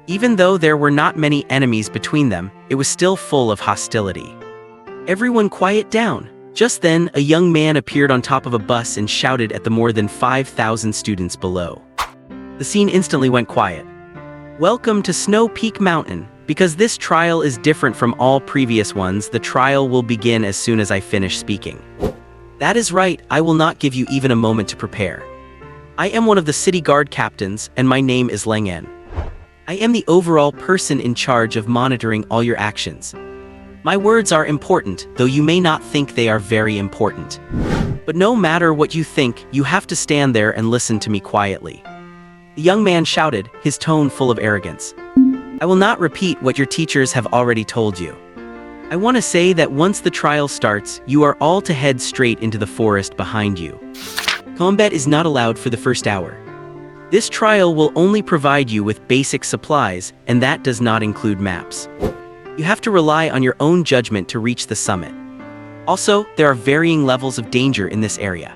Even though there were not many enemies between them, it was still full of hostility. Everyone quiet down. Just then, a young man appeared on top of a bus and shouted at the more than 5,000 students below. The scene instantly went quiet. Welcome to Snow Peak Mountain. Because this trial is different from all previous ones, the trial will begin as soon as I finish speaking. That is right, I will not give you even a moment to prepare. I am one of the city guard captains, and my name is Leng En. I am the overall person in charge of monitoring all your actions. My words are important, though you may not think they are very important. But no matter what you think, you have to stand there and listen to me quietly. The young man shouted, his tone full of arrogance. I will not repeat what your teachers have already told you. I want to say that once the trial starts, you are all to head straight into the forest behind you. Combat is not allowed for the first hour. This trial will only provide you with basic supplies, and that does not include maps. You have to rely on your own judgment to reach the summit. Also, there are varying levels of danger in this area.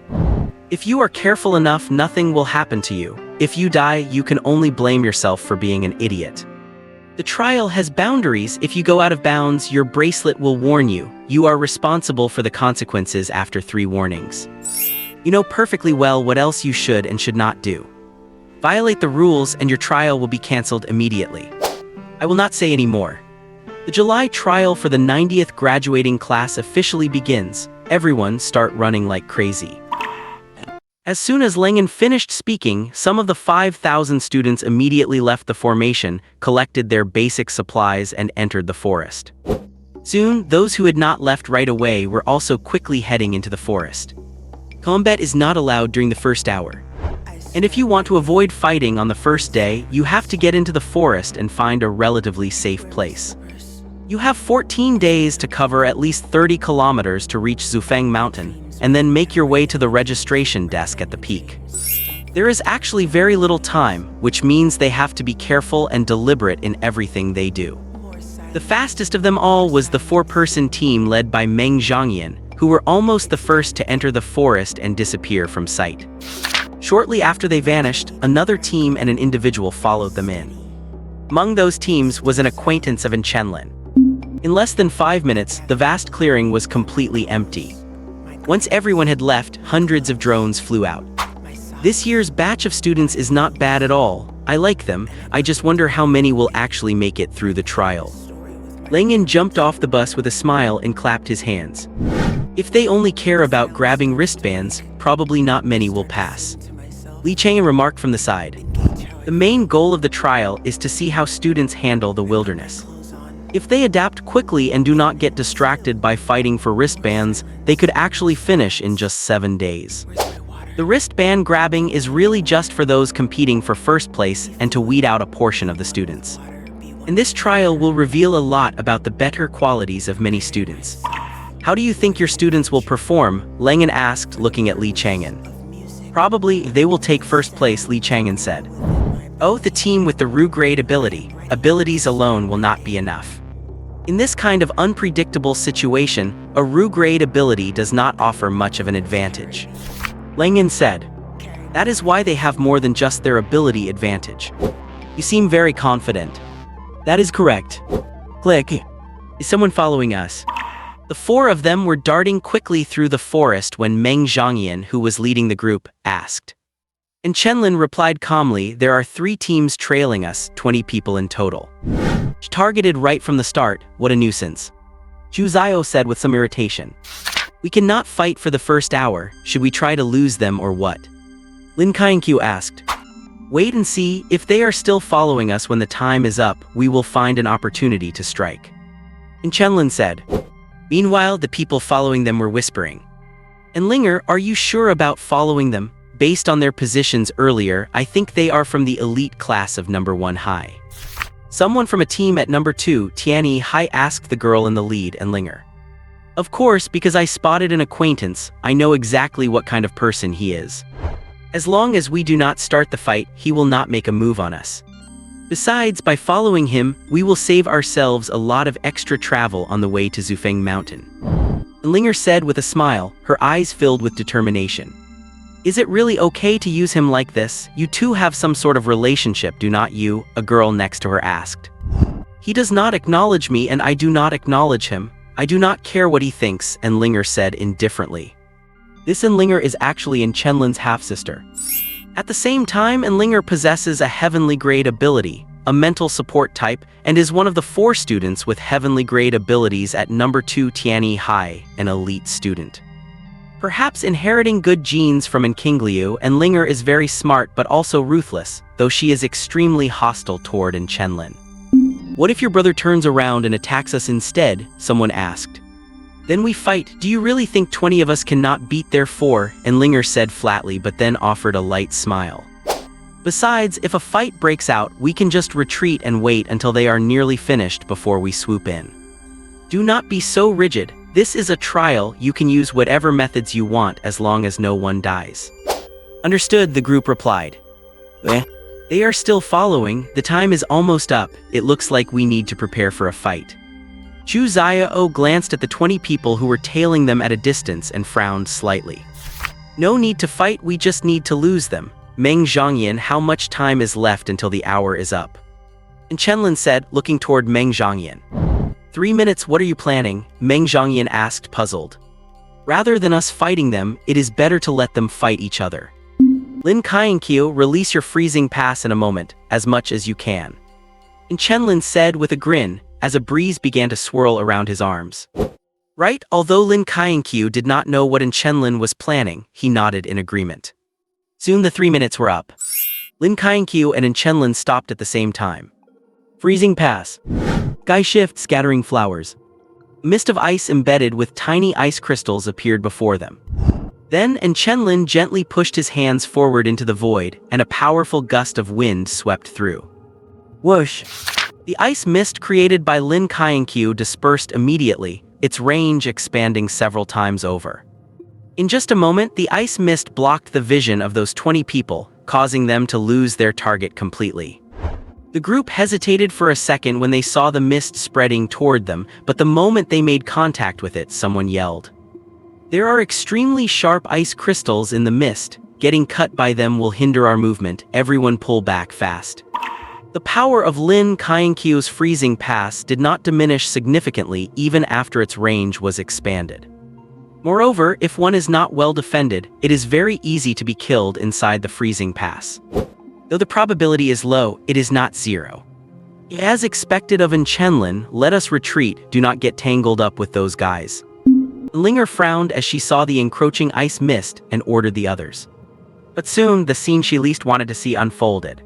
If you are careful enough, nothing will happen to you. If you die, you can only blame yourself for being an idiot. The trial has boundaries. If you go out of bounds, your bracelet will warn you. You are responsible for the consequences after 3 warnings. You know perfectly well what else you should and should not do. Violate the rules and your trial will be cancelled immediately. I will not say any more. The July trial for the 90th graduating class officially begins. Everyone start running like crazy. As soon as Langan finished speaking, some of the 5,000 students immediately left the formation, collected their basic supplies and entered the forest. Soon, those who had not left right away were also quickly heading into the forest. Combat is not allowed during the first hour. And if you want to avoid fighting on the first day, you have to get into the forest and find a relatively safe place. You have 14 days to cover at least 30 kilometers to reach Zufeng Mountain, and then make your way to the registration desk at the peak. There is actually very little time, which means they have to be careful and deliberate in everything they do. The fastest of them all was the 4-person team led by Meng Zhangyan, who were almost the first to enter the forest and disappear from sight. Shortly after they vanished, another team and an individual followed them in. Among those teams was an acquaintance of Chenlin. In less than 5 minutes, the vast clearing was completely empty. Once everyone had left, hundreds of drones flew out. This year's batch of students is not bad at all. I like them, I just wonder how many will actually make it through the trial. Langan jumped off the bus with a smile and clapped his hands. If they only care about grabbing wristbands, probably not many will pass. Li Chang'an remarked from the side. The main goal of the trial is to see how students handle the wilderness. If they adapt quickly and do not get distracted by fighting for wristbands, they could actually finish in just 7 days. The wristband grabbing is really just for those competing for first place and to weed out a portion of the students. And this trial will reveal a lot about the better qualities of many students. How do you think your students will perform? Langan asked, looking at Li Chang'an. Probably, they will take first place, Li Chang'an said. Oh, the team with the Ru grade ability. Abilities alone will not be enough. In this kind of unpredictable situation, a Ru grade ability does not offer much of an advantage. Langan said. That is why they have more than just their ability advantage. You seem very confident. That is correct. Click. Is someone following us? The 4 of them were darting quickly through the forest when Meng Zhangyan, who was leading the group, asked. And Chenlin replied calmly, there are 3 teams trailing us, 20 people in total. Targeted right from the start, what a nuisance. Zhu Zio said with some irritation. We cannot fight for the first hour, should we try to lose them or what? Lin Kainkyu asked. Wait and see, if they are still following us when the time is up, we will find an opportunity to strike. And Chenlin said. Meanwhile, the people following them were whispering. And Linger, are you sure about following them? Based on their positions earlier, I think they are from the elite class of number 1 high. Someone from a team at number 2, Tianyi Hai, asked the girl in the lead and Linger. Of course, because I spotted an acquaintance, I know exactly what kind of person he is. As long as we do not start the fight, he will not make a move on us. Besides, by following him, we will save ourselves a lot of extra travel on the way to Zufeng Mountain. And Linger said with a smile, her eyes filled with determination. Is it really okay to use him like this? You two have some sort of relationship, do not you? A girl next to her asked. He does not acknowledge me and I do not acknowledge him. I do not care what he thinks, and Linger said indifferently. This Linger is actually Chenlin's half-sister. At the same time, Linger possesses a heavenly grade ability, a mental support type, and is one of the 4 students with heavenly grade abilities at number 2 Tianyi Hai, an elite student. Perhaps inheriting good genes from Nkingliu, and Linger is very smart but also ruthless, though she is extremely hostile toward Chenlin. What if your brother turns around and attacks us instead? Someone asked. Then we fight. Do you really think 20 of us cannot beat their 4? And Linger said flatly but then offered a light smile. Besides, if a fight breaks out, we can just retreat and wait until they are nearly finished before we swoop in. Do not be so rigid. This is a trial, you can use whatever methods you want as long as no one dies. Understood, the group replied. They are still following, the time is almost up, it looks like we need to prepare for a fight. Chu Ziao glanced at the 20 people who were tailing them at a distance and frowned slightly. No need to fight, we just need to lose them. Meng Zhangyan, how much time is left until the hour is up? And Chenlin said, looking toward Meng Zhangyan. 3 minutes, what are you planning? Meng Zhangyan asked, puzzled. Rather than us fighting them, it is better to let them fight each other. Lin Kainkyu, release your freezing pass in a moment, as much as you can. And Chenlin said with a grin, as a breeze began to swirl around his arms. Right, although Lin Kainkyu did not know what Chenlin was planning, he nodded in agreement. Soon the 3 minutes were up. Lin Kainkyu and Chenlin stopped at the same time. Freezing pass. Sky shift scattering flowers. A mist of ice embedded with tiny ice crystals appeared before them. Then Chenlin gently pushed his hands forward into the void, and a powerful gust of wind swept through. Whoosh! The ice mist created by Lin Kainkyu dispersed immediately, its range expanding several times over. In just a moment, the ice mist blocked the vision of those 20 people, causing them to lose their target completely. The group hesitated for a second when they saw the mist spreading toward them, but the moment they made contact with it, someone yelled. There are extremely sharp ice crystals in the mist. Getting cut by them will hinder our movement. Everyone pull back fast. The power of Lin Kainkyu's freezing pass did not diminish significantly even after its range was expanded. Moreover, if one is not well defended, it is very easy to be killed inside the freezing pass. Though the probability is low, it is not zero. As expected of Chenlin, let us retreat, do not get tangled up with those guys. Linger frowned as she saw the encroaching ice mist and ordered the others. But soon, the scene she least wanted to see unfolded.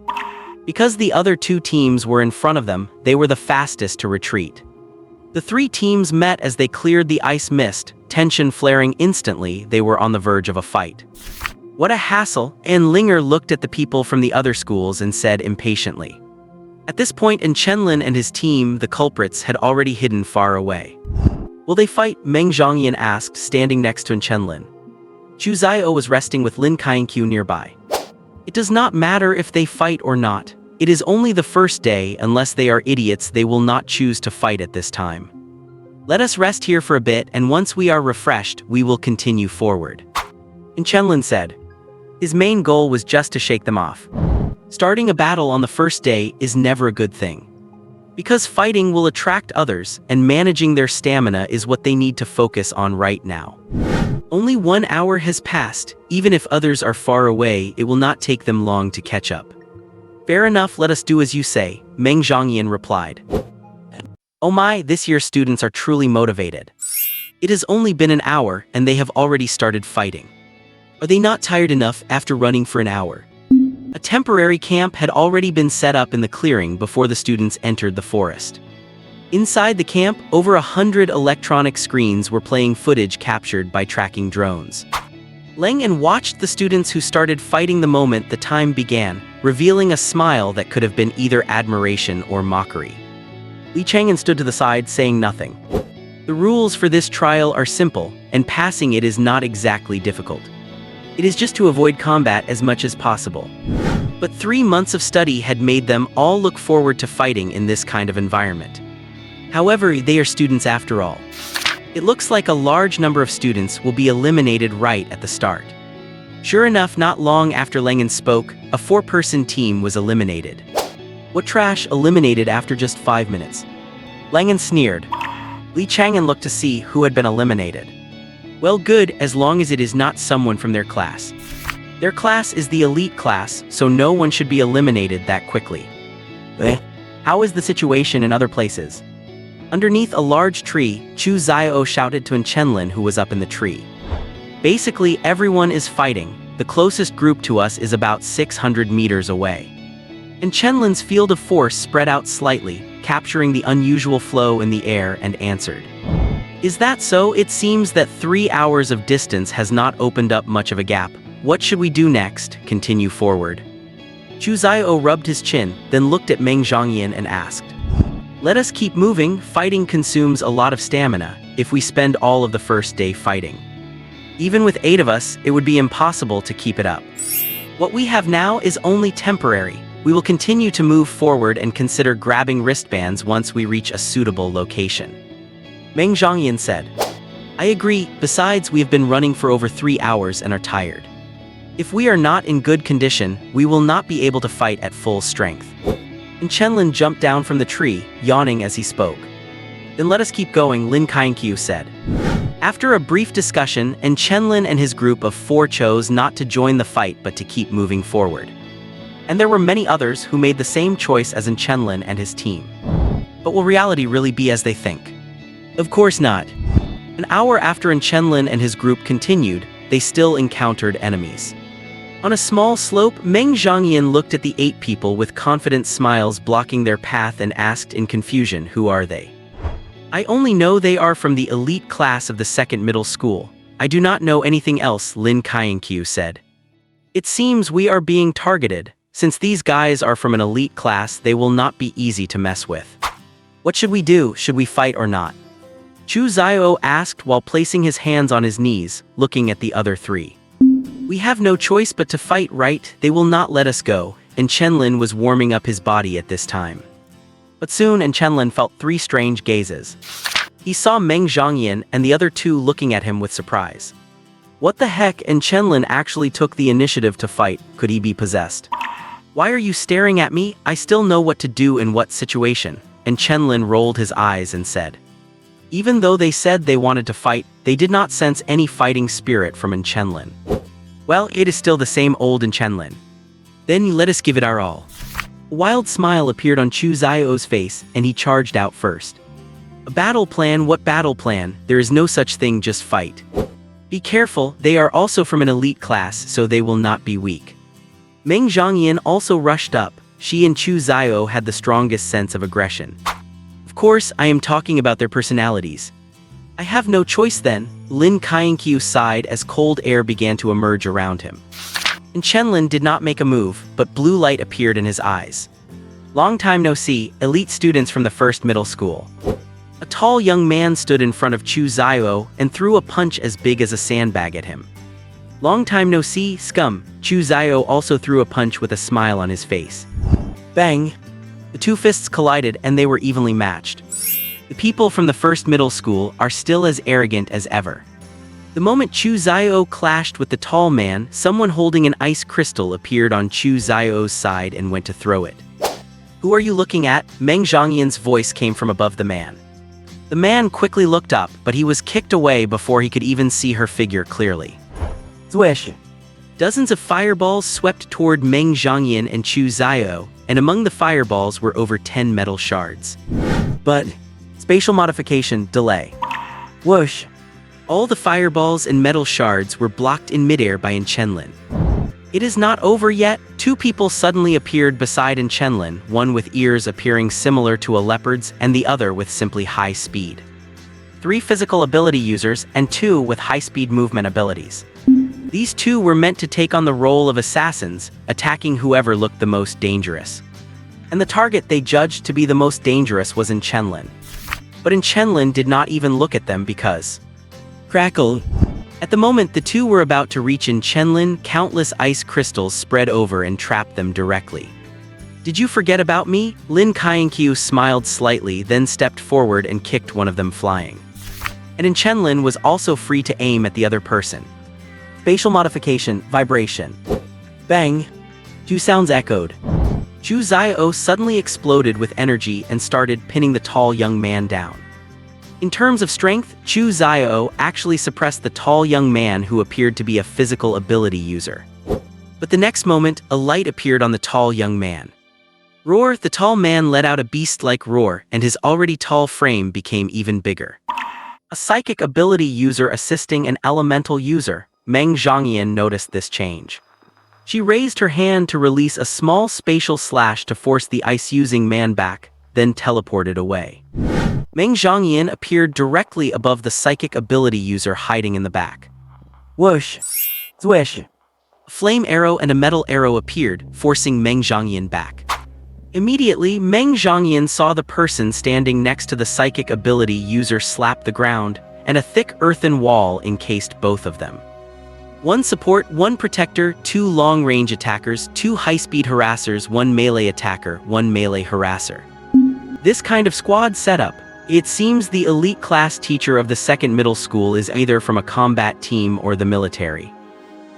Because the other two teams were in front of them, they were the fastest to retreat. The three teams met as they cleared the ice mist, tension flaring instantly. They were on the verge of a fight. What a hassle, and Linger looked at the people from the other schools and said impatiently. At this point in Chenlin and his team, the culprits had already hidden far away. Will they fight? Meng Zhongyan asked, standing next to Chenlin. Chu Zio was resting with Lin Kainkyu nearby. It does not matter if they fight or not. It is only the first day. Unless they are idiots, they will not choose to fight at this time. Let us rest here for a bit, and once we are refreshed, we will continue forward. And Chenlin said. His main goal was just to shake them off. Starting a battle on the first day is never a good thing. Because fighting will attract others, and managing their stamina is what they need to focus on right now. Only 1 hour has passed. Even if others are far away, it will not take them long to catch up. Fair enough, let us do as you say, Meng Zhongyan replied. Oh my, this year's students are truly motivated. It has only been an hour, and they have already started fighting. Are they not tired enough after running for an hour? A temporary camp had already been set up in the clearing before the students entered the forest. Inside the camp, over 100 electronic screens were playing footage captured by tracking drones. Leng watched the students who started fighting the moment the time began, revealing a smile that could have been either admiration or mockery. Li Chang'an stood to the side, saying nothing. The rules for this trial are simple, and passing it is not exactly difficult. It is just to avoid combat as much as possible. But 3 months of study had made them all look forward to fighting in this kind of environment. However, they are students after all. It looks like a large number of students will be eliminated right at the start. Sure enough, not long after Lengen spoke, a 4-person team was eliminated. What trash, eliminated after just 5 minutes? Lengen sneered. Li Chang'an looked to see who had been eliminated. Well, good, as long as it is not someone from their class. Their class is the elite class, so no one should be eliminated that quickly. How is the situation in other places? Underneath a large tree, Chu Zio shouted to Chenlin, who was up in the tree. Basically, everyone is fighting. The closest group to us is about 600 meters away. And Chenlin's field of force spread out slightly, capturing the unusual flow in the air, and answered. Is that so? It seems that 3 hours of distance has not opened up much of a gap. What should we do next? Continue forward. Chu Zio rubbed his chin, then looked at Meng Zhongyan and asked. Let us keep moving. Fighting consumes a lot of stamina, if we spend all of the first day fighting. Even with 8 of us, it would be impossible to keep it up. What we have now is only temporary. We will continue to move forward and consider grabbing wristbands once we reach a suitable location. Meng Zhongyan said. I agree, besides we have been running for over 3 hours and are tired. If we are not in good condition, we will not be able to fight at full strength. And Chenlin jumped down from the tree, yawning as he spoke. Then let us keep going, Lin Kainkyu said. After a brief discussion, Chenlin and his group of 4 chose not to join the fight but to keep moving forward. And there were many others who made the same choice as Chenlin and his team. But will reality really be as they think? Of course not. An hour after Chenlin and his group continued, they still encountered enemies. On a small slope, Meng Zhangyan looked at the 8 people with confident smiles blocking their path and asked in confusion, "Who are they?" "I only know they are from the elite class of the second middle school. I do not know anything else," Lin Kainkyu said. "It seems we are being targeted. Since these guys are from an elite class, they will not be easy to mess with. What should we do? Should we fight or not?" Chu Zio asked while placing his hands on his knees, looking at the other 3. "We have no choice but to fight, right? They will not let us go," and Chenlin was warming up his body at this time. But soon Chenlin felt 3 strange gazes. He saw Meng Zhangyan and the other 2 looking at him with surprise. What the heck? And Chenlin actually took the initiative to fight. Could he be possessed? "Why are you staring at me? I still know what to do in what situation," and Chenlin rolled his eyes and said. Even though they said they wanted to fight, they did not sense any fighting spirit from Chenlin. "Well, it is still the same old Chenlin. Then let us give it our all." A wild smile appeared on Chu Zio's face, and he charged out first. "A battle plan? What battle plan? There is no such thing, just fight. Be careful, they are also from an elite class, so they will not be weak." Meng Zhangyan also rushed up. She and Chu Zio had the strongest sense of aggression. "Of course, I am talking about their personalities." "I have no choice then," Lin Kainkyu sighed as cold air began to emerge around him. And Chenlin did not make a move, but blue light appeared in his eyes. "Long time no see, elite students from the first middle school." A tall young man stood in front of Chu Zio and threw a punch as big as a sandbag at him. "Long time no see, scum." Chu Zio also threw a punch with a smile on his face. Bang! The 2 fists collided and they were evenly matched. The people from the first middle school are still as arrogant as ever. The moment Chu Zio clashed with the tall man, someone holding an ice crystal appeared on Chu Zio's side and went to throw it. "Who are you looking at?" Meng Zhangyan's voice came from above the man. The man quickly looked up, but he was kicked away before he could even see her figure clearly. Swish! Dozens of fireballs swept toward Meng Zhangyan and Chu Zio, and among the fireballs were over 10 metal shards. But spatial modification delay. Whoosh! All the fireballs and metal shards were blocked in midair by Chenlin. It is not over yet. 2 people suddenly appeared beside Chenlin, one with ears appearing similar to a leopard's and the other with simply high speed. 3 physical ability users and 2 with high-speed movement abilities. These 2 were meant to take on the role of assassins, attacking whoever looked the most dangerous. And the target they judged to be the most dangerous was Chenlin. But Chenlin did not even look at them because... Crackle! At the moment the 2 were about to reach Chenlin, countless ice crystals spread over and trapped them directly. "Did you forget about me?" Lin Kainkyu smiled slightly, then stepped forward and kicked one of them flying. And Chenlin was also free to aim at the other person. Spatial modification, vibration. Bang! 2 sounds echoed. Chu Zio suddenly exploded with energy and started pinning the tall young man down. In terms of strength, Chu Zio actually suppressed the tall young man who appeared to be a physical ability user. But the next moment, a light appeared on the tall young man. Roar! The tall man let out a beast-like roar, and his already tall frame became even bigger. A psychic ability user assisting an elemental user. Meng Zhangyan noticed this change. She raised her hand to release a small spatial slash to force the ice-using man back, then teleported away. Meng Zhangyan appeared directly above the psychic ability user hiding in the back. Whoosh! Swish! A flame arrow and a metal arrow appeared, forcing Meng Zhangyan back. Immediately, Meng Zhangyan saw the person standing next to the psychic ability user slap the ground, and a thick earthen wall encased both of them. 1 support, 1 protector, 2 long-range attackers, 2 high-speed harassers, 1 melee attacker, 1 melee harasser. This kind of squad setup, it seems the elite class teacher of the second middle school is either from a combat team or the military.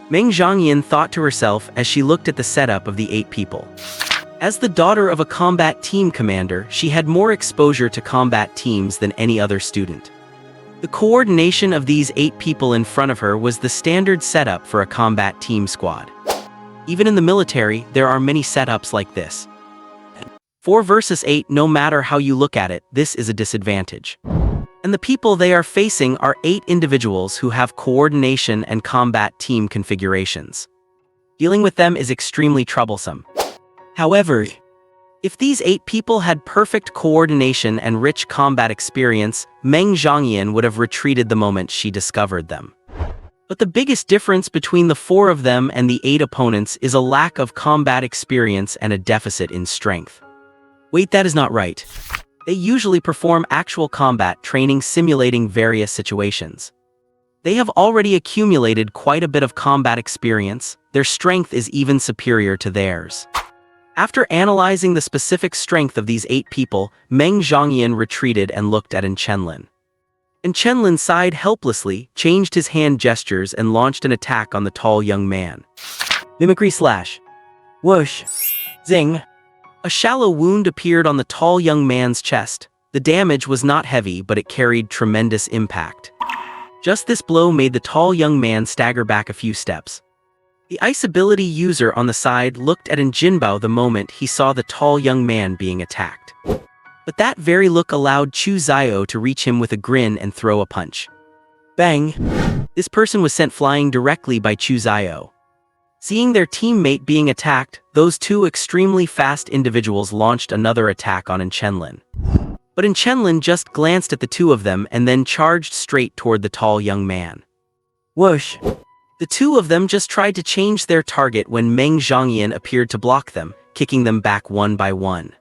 Meng Zhangyan thought to herself as she looked at the setup of the 8 people. As the daughter of a combat team commander, she had more exposure to combat teams than any other student. The coordination of these 8 people in front of her was the standard setup for a combat team squad. Even in the military, there are many setups like this. 4 versus 8, no matter how you look at it, this is a disadvantage. And the people they are facing are 8 individuals who have coordination and combat team configurations. Dealing with them is extremely troublesome. However, if these 8 people had perfect coordination and rich combat experience, Meng Zhangyan would have retreated the moment she discovered them. But the biggest difference between the 4 of them and the 8 opponents is a lack of combat experience and a deficit in strength. Wait, that is not right. They usually perform actual combat training simulating various situations. They have already accumulated quite a bit of combat experience. Their strength is even superior to theirs. After analyzing the specific strength of these 8 people, Meng Zhangyan retreated and looked at Chenlin. Chenlin sighed helplessly, changed his hand gestures and launched an attack on the tall young man. Mimicry slash. Whoosh. Zing. A shallow wound appeared on the tall young man's chest. The damage was not heavy, but it carried tremendous impact. Just this blow made the tall young man stagger back a few steps. The ice ability user on the side looked at Jinbao the moment he saw the tall young man being attacked. But that very look allowed Chu Zio to reach him with a grin and throw a punch. Bang! This person was sent flying directly by Chu Zio. Seeing their teammate being attacked, those 2 extremely fast individuals launched another attack on Chenlin. But Chenlin just glanced at the 2 of them and then charged straight toward the tall young man. Whoosh! The 2 of them just tried to change their target when Meng Zhangyan appeared to block them, kicking them back one by one.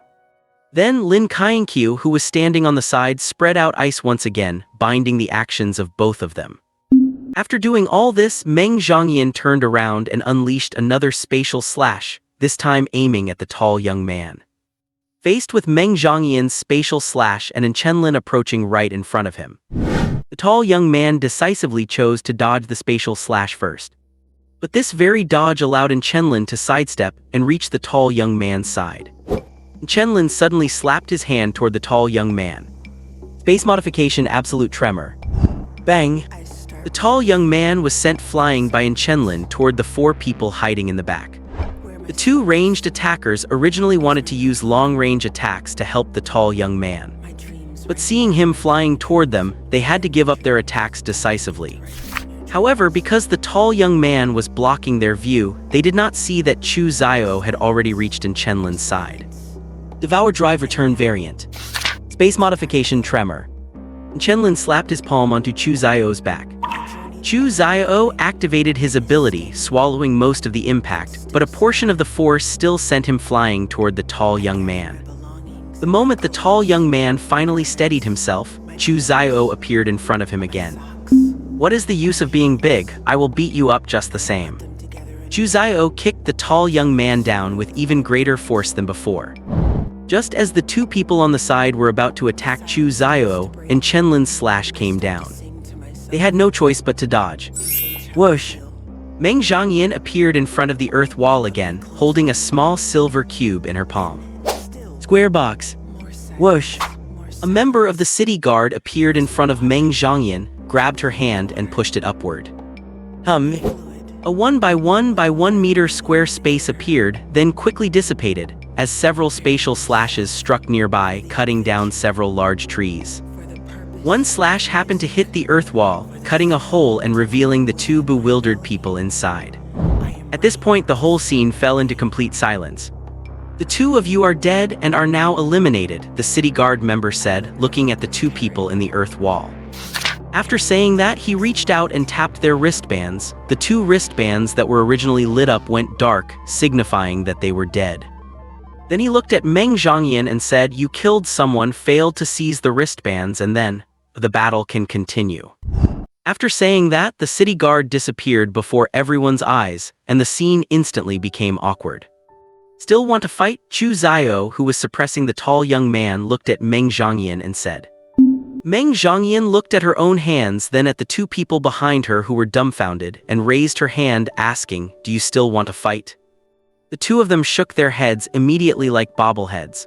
Then Lin Kainkyu, who was standing on the side, spread out ice once again, binding the actions of both of them. After doing all this, Meng Zhangyan turned around and unleashed another spatial slash, this time aiming at the tall young man. Faced with Meng Zhangyan's spatial slash and Chenlin approaching right in front of him, the tall young man decisively chose to dodge the spatial slash first. But this very dodge allowed Chenlin to sidestep and reach the tall young man's side. Chenlin suddenly slapped his hand toward the tall young man. Space modification absolute tremor. Bang! The tall young man was sent flying by Chenlin toward the 4 people hiding in the back. The 2 ranged attackers originally wanted to use long-range attacks to help the tall young man. But seeing him flying toward them, they had to give up their attacks decisively. However, because the tall young man was blocking their view, they did not see that Chu Zio had already reached Chenlin's side. Devour Drive Return Variant. Space Modification Tremor. Chenlin slapped his palm onto Chu Zio's back. Chu Zio activated his ability, swallowing most of the impact, but a portion of the force still sent him flying toward the tall young man. The moment the tall young man finally steadied himself, Chu Zio appeared in front of him again. What is the use of being big? I will beat you up just the same. Chu Zio kicked the tall young man down with even greater force than before. Just as the 2 people on the side were about to attack Chu Zio, Chenlin's slash came down. They had no choice but to dodge. Whoosh! Meng Zhangyan appeared in front of the earth wall again, holding a small silver cube in her palm. Square box. Whoosh! A member of the city guard appeared in front of Meng Zhangyan, grabbed her hand and pushed it upward. A 1 by 1 by 1 meter square space appeared, then quickly dissipated, as several spatial slashes struck nearby, cutting down several large trees. One slash happened to hit the earth wall, cutting a hole and revealing the 2 bewildered people inside. At this point, the whole scene fell into complete silence. The 2 of you are dead and are now eliminated, the city guard member said, looking at the 2 people in the earth wall. After saying that, he reached out and tapped their wristbands. The 2 wristbands that were originally lit up went dark, signifying that they were dead. Then he looked at Meng Zhangyan and said, "You killed someone, failed to seize the wristbands, and then the battle can continue." After saying that, the city guard disappeared before everyone's eyes, and the scene instantly became awkward. Still want to fight? Chu Zio, who was suppressing the tall young man, looked at Meng Zhangyan and said. Meng Zhangyan looked at her own hands, then at the 2 people behind her who were dumbfounded, and raised her hand asking, "Do you still want to fight?" The 2 of them shook their heads immediately like bobbleheads.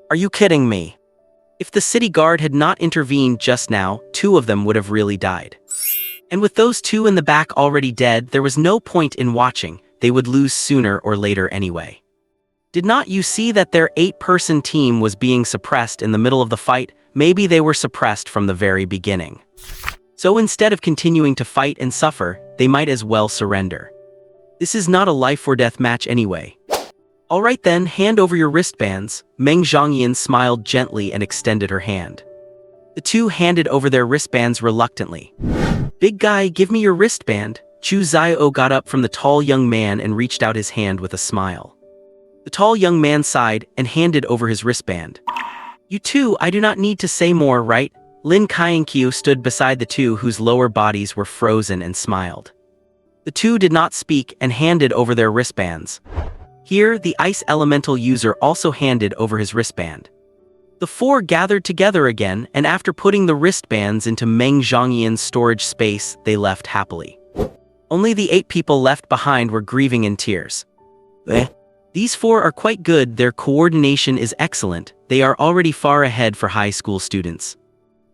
Are you kidding me? If the city guard had not intervened just now, 2 of them would have really died. And with those 2 in the back already dead, there was no point in watching. They would lose sooner or later anyway. Did not you see that their 8-person team was being suppressed in the middle of the fight? Maybe they were suppressed from the very beginning. So instead of continuing to fight and suffer, they might as well surrender. This is not a life or death match anyway. Alright then, hand over your wristbands. Meng Zhongyan smiled gently and extended her hand. The two handed over their wristbands reluctantly. Big guy, give me your wristband. Chu Xiao got up from the tall young man and reached out his hand with a smile. The tall young man sighed and handed over his wristband. You two, I do not need to say more, right? Lin Kainkyu stood beside the two whose lower bodies were frozen and smiled. The two did not speak and handed over their wristbands. Here, the ice elemental user also handed over his wristband. The four gathered together again, and after putting the wristbands into Meng Zhongyan's storage space, they left happily. Only the 8 people left behind were grieving in tears. These 4 are quite good, their coordination is excellent, they are already far ahead for high school students.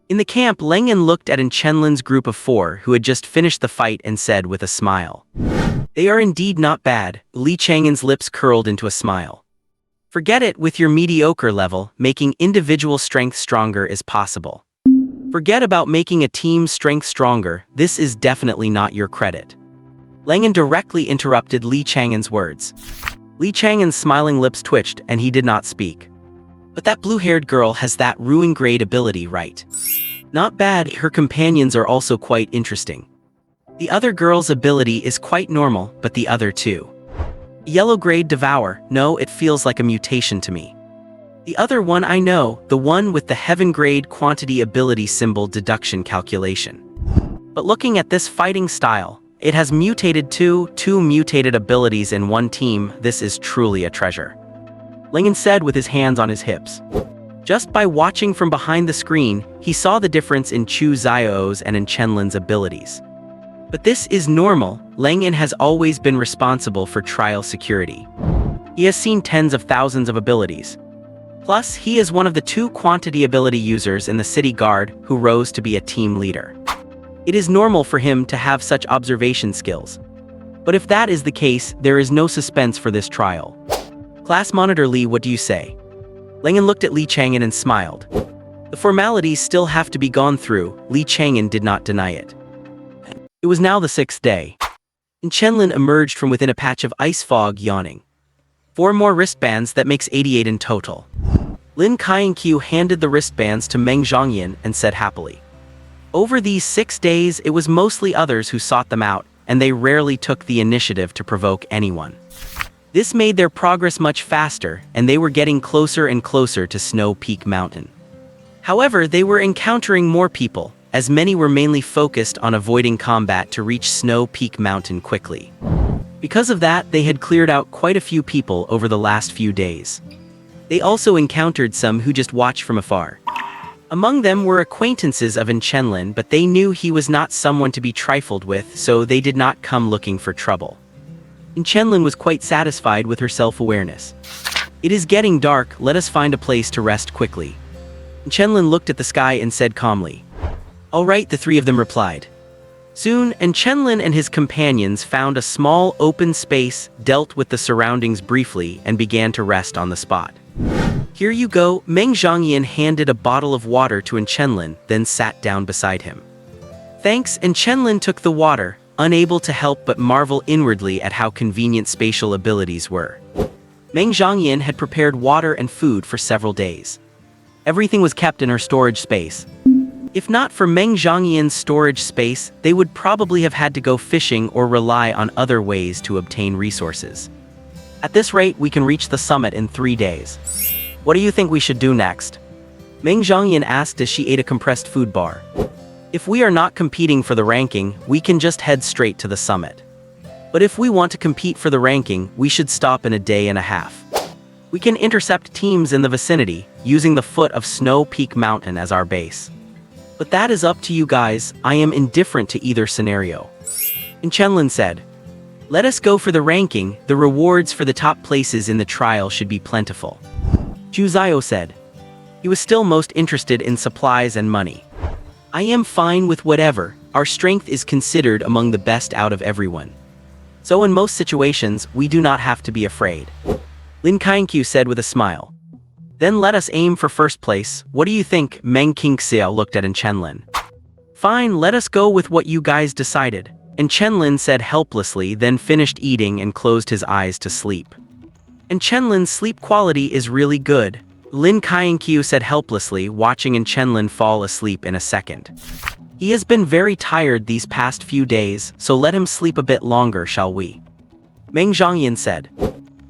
In the camp, Lengen looked at Chenlin's group of 4 who had just finished the fight and said with a smile. They are indeed not bad. Li Chang'an's lips curled into a smile. Forget it, with your mediocre level, making individual strength stronger is possible. Forget about making a team's strength stronger, this is definitely not your credit. Lengen directly interrupted Li Chang'an's words. Li Chang'an's smiling lips twitched and he did not speak. But that blue-haired girl has that ruin grade ability, right? Not bad, her companions are also quite interesting. The other girl's ability is quite normal, but the other two. Yellow grade devour, no, it feels like a mutation to me. The other one I know, the one with the heaven grade quantity ability symbol deduction calculation. But looking at this fighting style, it has mutated two mutated abilities in one team, this is truly a treasure. Lengen said with his hands on his hips. Just by watching from behind the screen, he saw the difference in Chu Xiao's and in Chenlin's abilities. But this is normal, Lengen has always been responsible for trial security. He has seen tens of thousands of abilities. Plus, he is one of the 2 quantity ability users in the city guard who rose to be a team leader. It is normal for him to have such observation skills. But if that is the case, there is no suspense for this trial. Class Monitor Li, what do you say? Lengen looked at Li Chang'an and smiled. The formalities still have to be gone through, Li Chang'an did not deny it. It was now the 6th day. And Chenlin emerged from within a patch of ice fog, yawning. 4 more wristbands, that makes 88 in total. Lin Kainkyu handed the wristbands to Meng Zhongyan and said happily. Over these 6 days, it was mostly others who sought them out, and they rarely took the initiative to provoke anyone. This made their progress much faster, and they were getting closer and closer to Snow Peak Mountain. However, they were encountering more people, as many were mainly focused on avoiding combat to reach Snow Peak Mountain quickly. Because of that, they had cleared out quite a few people over the last few days. They also encountered some who just watched from afar. Among them were acquaintances of Chenlin, but they knew he was not someone to be trifled with, so they did not come looking for trouble. Chenlin was quite satisfied with her self-awareness. It is getting dark, let us find a place to rest quickly. Chenlin looked at the sky and said calmly. All right, the 3 of them replied. Soon, Chenlin and his companions found a small open space, dealt with the surroundings briefly, and began to rest on the spot. Here you go, Meng Zhongyan handed a bottle of water to Chenlin, then sat down beside him. Thanks, Chenlin took the water, unable to help but marvel inwardly at how convenient spatial abilities were. Meng Zhongyan had prepared water and food for several days. Everything was kept in her storage space. If not for Meng Zhongyan's storage space, they would probably have had to go fishing or rely on other ways to obtain resources. At this rate, we can reach the summit in 3 days. What do you think we should do next? Meng Zhongyan asked as she ate a compressed food bar. If we are not competing for the ranking, we can just head straight to the summit. But if we want to compete for the ranking, we should stop in a day and a half. We can intercept teams in the vicinity, using the foot of Snow Peak Mountain as our base. But that is up to you guys, I am indifferent to either scenario. Chenlin said. Let us go for the ranking, the rewards for the top places in the trial should be plentiful. Chu Xiao said. He was still most interested in supplies and money. I am fine with whatever, our strength is considered among the best out of everyone. So in most situations, we do not have to be afraid. Lin Kainkyu said with a smile. Then let us aim for first place, what do you think? Meng Qingxiao looked at Chenlin. Fine, let us go with what you guys decided. And Chenlin said helplessly, then finished eating and closed his eyes to sleep. And Chenlin's sleep quality is really good. Lin Kainkyu said helplessly, watching and Chenlin fall asleep in a second. He has been very tired these past few days, so let him sleep a bit longer, shall we? Meng Zhangyan said.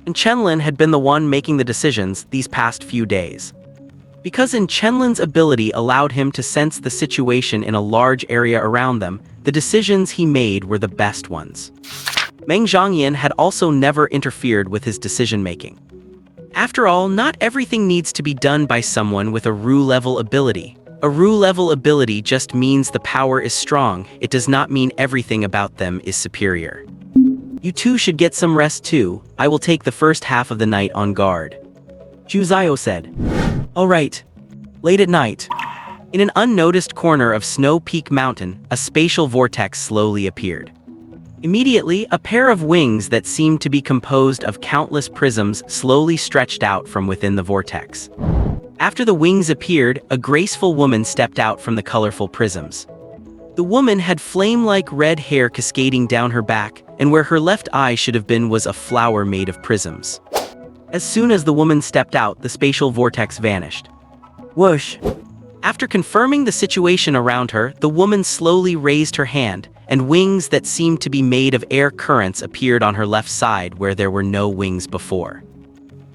And Chenlin had been the one making the decisions these past few days. Because in Chenlin's ability allowed him to sense the situation in a large area around them, the decisions he made were the best ones. Meng Zhangyan had also never interfered with his decision-making. After all, not everything needs to be done by someone with a Ru-level ability. A Ru-level ability just means the power is strong, it does not mean everything about them is superior. You two should get some rest too, I will take the first half of the night on guard. Chu Zio said. All right. Late at night. In an unnoticed corner of Snow Peak Mountain, a spatial vortex slowly appeared. Immediately, a pair of wings that seemed to be composed of countless prisms slowly stretched out from within the vortex. After the wings appeared, a graceful woman stepped out from the colorful prisms. The woman had flame-like red hair cascading down her back, and where her left eye should have been was a flower made of prisms. As soon as the woman stepped out, the spatial vortex vanished. Whoosh! After confirming the situation around her, the woman slowly raised her hand, and wings that seemed to be made of air currents appeared on her left side where there were no wings before.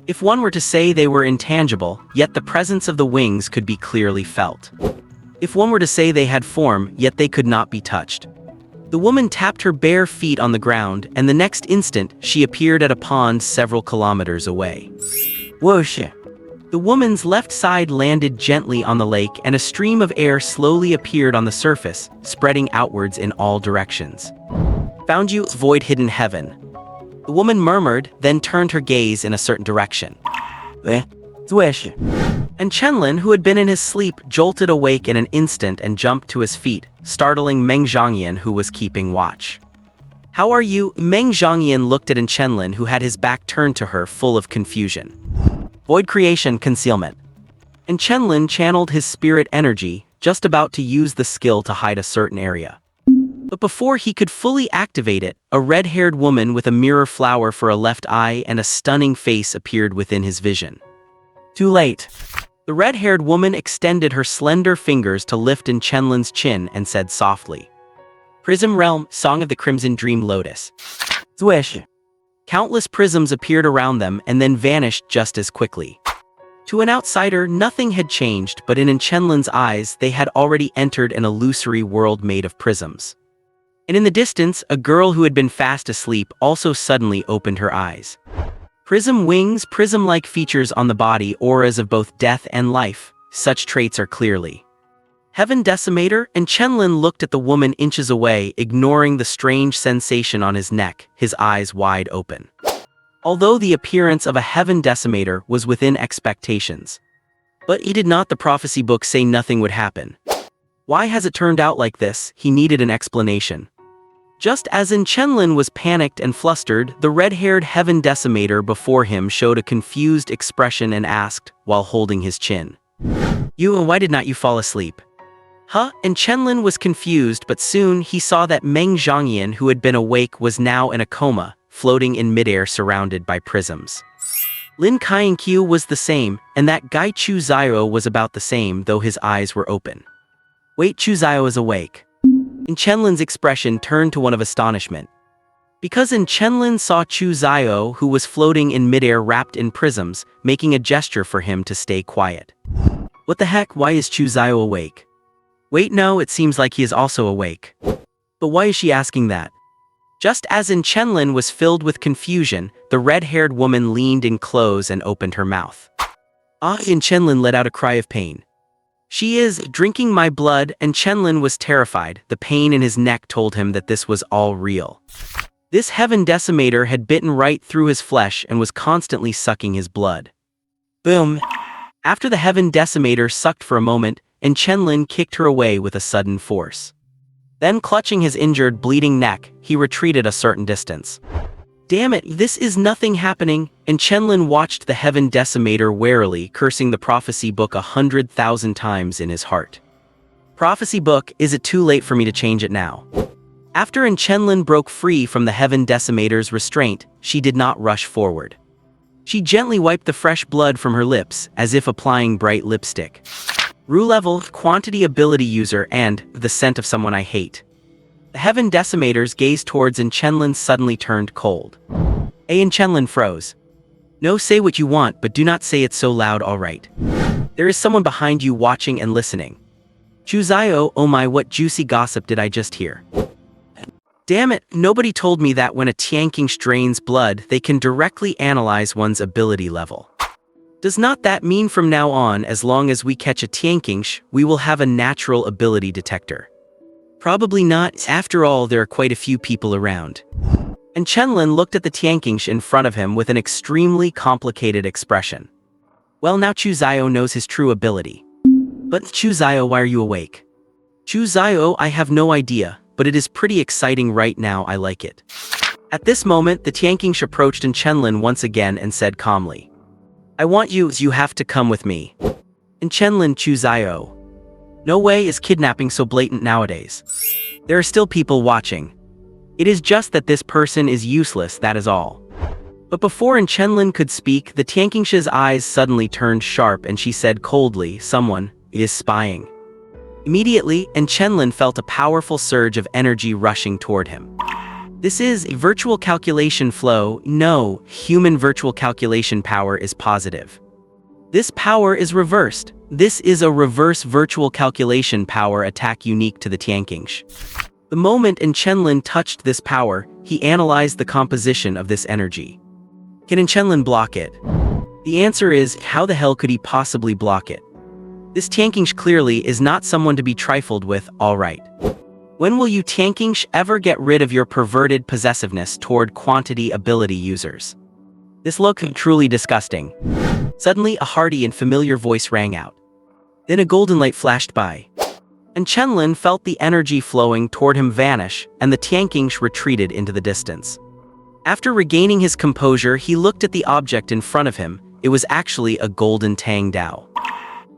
If one were to say they were intangible, yet the presence of the wings could be clearly felt. If one were to say they had form, yet they could not be touched. The woman tapped her bare feet on the ground, and the next instant, she appeared at a pond several kilometers away. Whoosh! The woman's left side landed gently on the lake, and a stream of air slowly appeared on the surface, spreading outwards in all directions. Found you, void hidden heaven. The woman murmured, then turned her gaze in a certain direction. And Chenlin, who had been in his sleep, jolted awake in an instant and jumped to his feet, startling Meng Zhangyan, who was keeping watch. How are you? Meng Zhangyan looked at Chenlin, who had his back turned to her, full of confusion. Void creation, concealment. And Chenlin channeled his spirit energy, just about to use the skill to hide a certain area. But before he could fully activate it, a red-haired woman with a mirror flower for a left eye and a stunning face appeared within his vision. Too late. The red-haired woman extended her slender fingers to lift in Chenlin's chin and said softly. Prism Realm, Song of the Crimson Dream Lotus. Swish. Countless prisms appeared around them and then vanished just as quickly. To an outsider, nothing had changed, but in Chenlin's eyes, they had already entered an illusory world made of prisms. And in the distance, a girl who had been fast asleep also suddenly opened her eyes. Prism wings, prism-like features on the body, auras of both death and life, such traits are clearly. Heaven Decimator, and Chenlin looked at the woman inches away, ignoring the strange sensation on his neck, his eyes wide open. Although the appearance of a Heaven Decimator was within expectations. But did not the prophecy book say nothing would happen? Why has it turned out like this? He needed an explanation. Just as Chenlin was panicked and flustered, the red-haired Heaven Decimator before him showed a confused expression and asked, while holding his chin. You, and why did not you fall asleep? Huh? And Chenlin was confused, but soon he saw that Meng Zhangyan, who had been awake, was now in a coma, floating in midair surrounded by prisms. Lin Kainkyu was the same, and that guy Chu Zio was about the same, though his eyes were open. Wait, Chu Zio is awake. And Chenlin's expression turned to one of astonishment. Because Chenlin saw Chu Zio, who was floating in midair wrapped in prisms, making a gesture for him to stay quiet. What the heck, why is Chu Zio awake? Wait, no, it seems like he is also awake. But why is she asking that? Just as Chenlin was filled with confusion, the red-haired woman leaned in close and opened her mouth. Chenlin let out a cry of pain. She is drinking my blood, and Chenlin was terrified. The pain in his neck told him that this was all real. This Heaven Decimator had bitten right through his flesh and was constantly sucking his blood. Boom! After the Heaven Decimator sucked for a moment, and Chenlin kicked her away with a sudden force. Then, clutching his injured, bleeding neck, he retreated a certain distance. Damn it, this is nothing happening, and Chenlin watched the Heaven Decimator warily, cursing the prophecy book 100,000 times in his heart. Prophecy book, is it too late for me to change it now? After Chenlin broke free from the Heaven Decimator's restraint, she did not rush forward. She gently wiped the fresh blood from her lips, as if applying bright lipstick. Rue level, quantity ability user, and the scent of someone I hate. The Heaven Decimator's gaze towards Chenlin suddenly turned cold. Chenlin froze. No, say what you want, but do not say it so loud, alright? There is someone behind you watching and listening. Chuzayo, oh my, what juicy gossip did I just hear? Damn it, nobody told me that when a Tianqing drains blood, they can directly analyze one's ability level. Does not that mean from now on, as long as we catch a Tianqing, we will have a natural ability detector? Probably not, after all there are quite a few people around. And Chenlin looked at the Tianqing in front of him with an extremely complicated expression. Well, now Chuzayo knows his true ability. But Chuzayo, why are you awake? Chuzayo, I have no idea, but it is pretty exciting right now, I like it. At this moment, the Tianqing approached Chenlin once again and said calmly. I want you have to come with me. And Chenlin, Chuzayo. No way is kidnapping so blatant nowadays. There are still people watching. It is just that this person is useless, that is all. But before Chenlin could speak, the Tianqing's eyes suddenly turned sharp and she said coldly, someone is spying. Immediately, Chenlin felt a powerful surge of energy rushing toward him. This is a virtual calculation flow. No, human virtual calculation power is positive. This power is reversed. This is a reverse virtual calculation power attack unique to the Tianqing. The moment Chenlin touched this power, he analyzed the composition of this energy. Can Chenlin block it? The answer is, how the hell could he possibly block it? This Tianqing clearly is not someone to be trifled with, alright. When will you Tianqing ever get rid of your perverted possessiveness toward quantity ability users? This looked truly disgusting. Suddenly a hearty and familiar voice rang out. Then a golden light flashed by. Chenlin felt the energy flowing toward him vanish, and the Tianqing retreated into the distance. After regaining his composure, he looked at the object in front of him. It was actually a golden Tang Dao.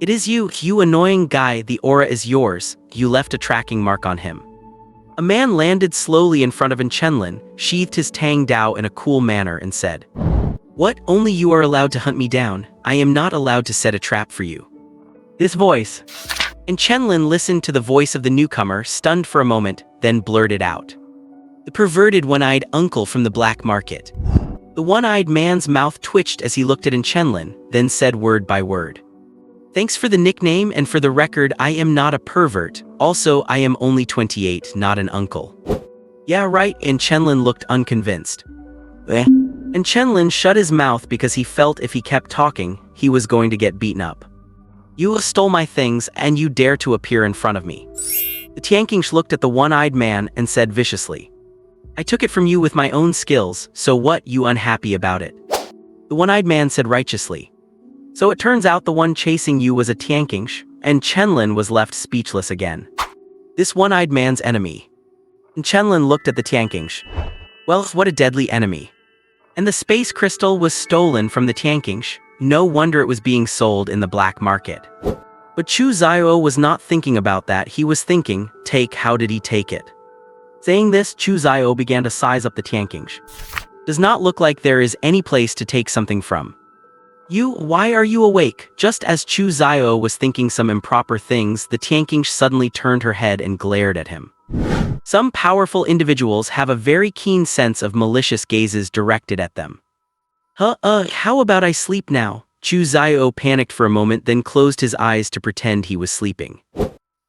It is you annoying guy, the aura is yours, you left a tracking mark on him. A man landed slowly in front of Chenlin, sheathed his Tang Dao in a cool manner and said, What, only you are allowed to hunt me down, I am not allowed to set a trap for you. This voice. Chenlin listened to the voice of the newcomer, stunned for a moment, then blurted out. The perverted one-eyed uncle from the black market. The one-eyed man's mouth twitched as he looked at Chenlin, then said word by word. Thanks for the nickname, and for the record, I am not a pervert, also I am only 28, not an uncle. Yeah right, Chenlin looked unconvinced. Chenlin shut his mouth because he felt if he kept talking, he was going to get beaten up. You stole my things, and you dare to appear in front of me. The Tianqing looked at the one-eyed man and said viciously. I took it from you with my own skills, so what, you unhappy about it? The one-eyed man said righteously. So it turns out the one chasing you was a Tianqing, and Chenlin was left speechless again. This one-eyed man's enemy. And Chenlin looked at the Tianqing. Well, what a deadly enemy. And the space crystal was stolen from the Tianqing. No wonder it was being sold in the black market. But Chu Zio was not thinking about that, he was thinking, how did he take it? Saying this, Chu Zio began to size up the Tianqing. Does not look like there is any place to take something from. Why are you awake? Just as Chu Zio was thinking some improper things, the Tianqing suddenly turned her head and glared at him. Some powerful individuals have a very keen sense of malicious gazes directed at them. How about I sleep now? Chu Zio panicked for a moment, then closed his eyes to pretend he was sleeping.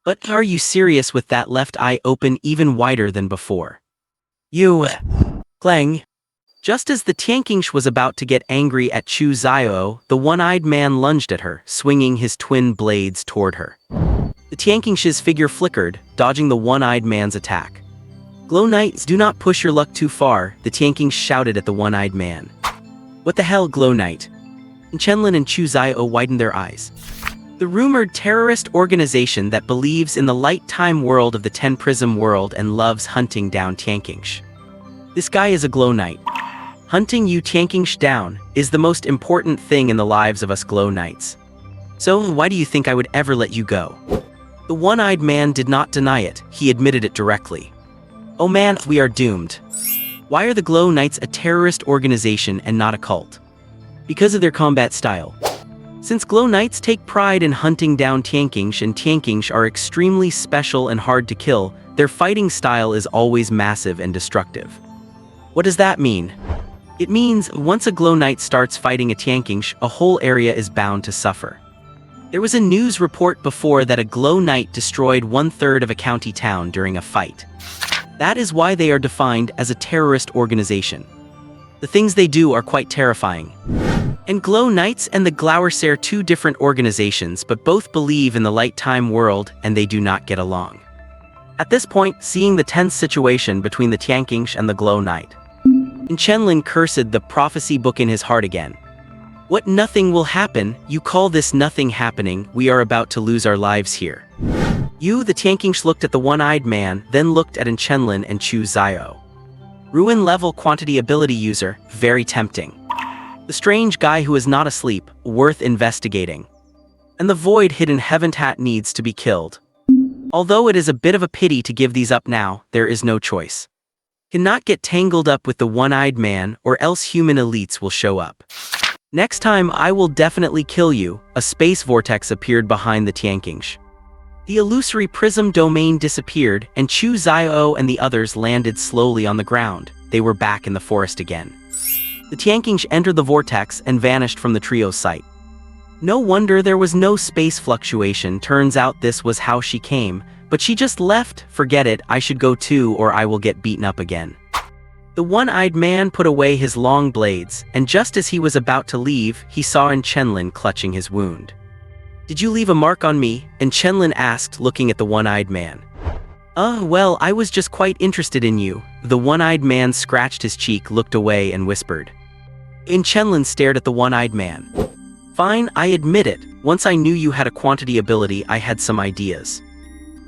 But are you serious with that left eye open even wider than before? Clang. Just as the Tianqing was about to get angry at Chu Zio, the one-eyed man lunged at her, swinging his twin blades toward her. The Tianqing's figure flickered, dodging the one-eyed man's attack. Glow Knights, do not push your luck too far, the Tianqing shouted at the one-eyed man. What the hell, Glow Knight? And Chenlin and Chu Zio widened their eyes. The rumored terrorist organization that believes in the light-time world of the Ten Prism world and loves hunting down Tianqing. This guy is a Glow Knight. Hunting you Tianqing down is the most important thing in the lives of us Glow Knights. So why do you think I would ever let you go? The one-eyed man did not deny it, he admitted it directly. Oh man, we are doomed. Why are the Glow Knights a terrorist organization and not a cult? Because of their combat style. Since Glow Knights take pride in hunting down Tianqingsh and Tianqingsh are extremely special and hard to kill, their fighting style is always massive and destructive. What does that mean? It means once a Glow Knight starts fighting a Tianqingsh, a whole area is bound to suffer. There was a news report before that a Glow Knight destroyed 1/3 of a county town during a fight. That is why they are defined as a terrorist organization. The things they do are quite terrifying. And Glow Knights and the Glowers are two different organizations, but both believe in the light time world and they do not get along. At this point, seeing the tense situation between the Tianqingsh and the Glow Knight, Chenlin cursed the prophecy book in his heart again. What nothing will happen? You call this nothing happening? We are about to lose our lives here. You, the Tianqingsh, looked at the one-eyed man, then looked at Chenlin and Chu Zio. Ruin level quantity ability user, very tempting. The strange guy who is not asleep, worth investigating. And the void hidden Heaventat needs to be killed. Although it is a bit of a pity to give these up now, there is no choice. Cannot get tangled up with the one-eyed man or else human elites will show up. Next time I will definitely kill you. A space vortex appeared behind the Tianqingsh. The illusory prism domain disappeared and Chu Zio and the others landed slowly on the ground. They were back in the forest again. The Tianqingsh entered the vortex and vanished from the trio's sight. No wonder there was no space fluctuation. Turns out this was how she came, but she just left. Forget it, I should go too or I will get beaten up again. The one-eyed man put away his long blades, and just as he was about to leave, he saw Chenlin clutching his wound. Did you leave a mark on me? Chenlin asked, looking at the one-eyed man. Well, I was just quite interested in you. The one-eyed man scratched his cheek, looked away and whispered. Chenlin stared at the one-eyed man. Fine, I admit it. Once I knew you had a quantity ability, I had some ideas.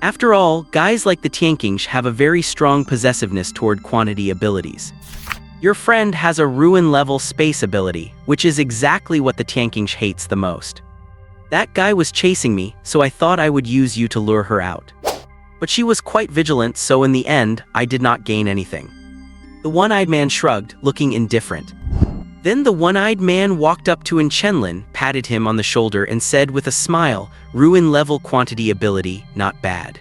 After all, guys like the Tianqingsh have a very strong possessiveness toward quantity abilities. Your friend has a ruin-level space ability, which is exactly what the Tianqingsh hates the most. That guy was chasing me, so I thought I would use you to lure her out. But she was quite vigilant, so in the end, I did not gain anything. The one-eyed man shrugged, looking indifferent. Then the one-eyed man walked up to Chenlin, patted him on the shoulder and said with a smile, ruin-level quantity ability, not bad.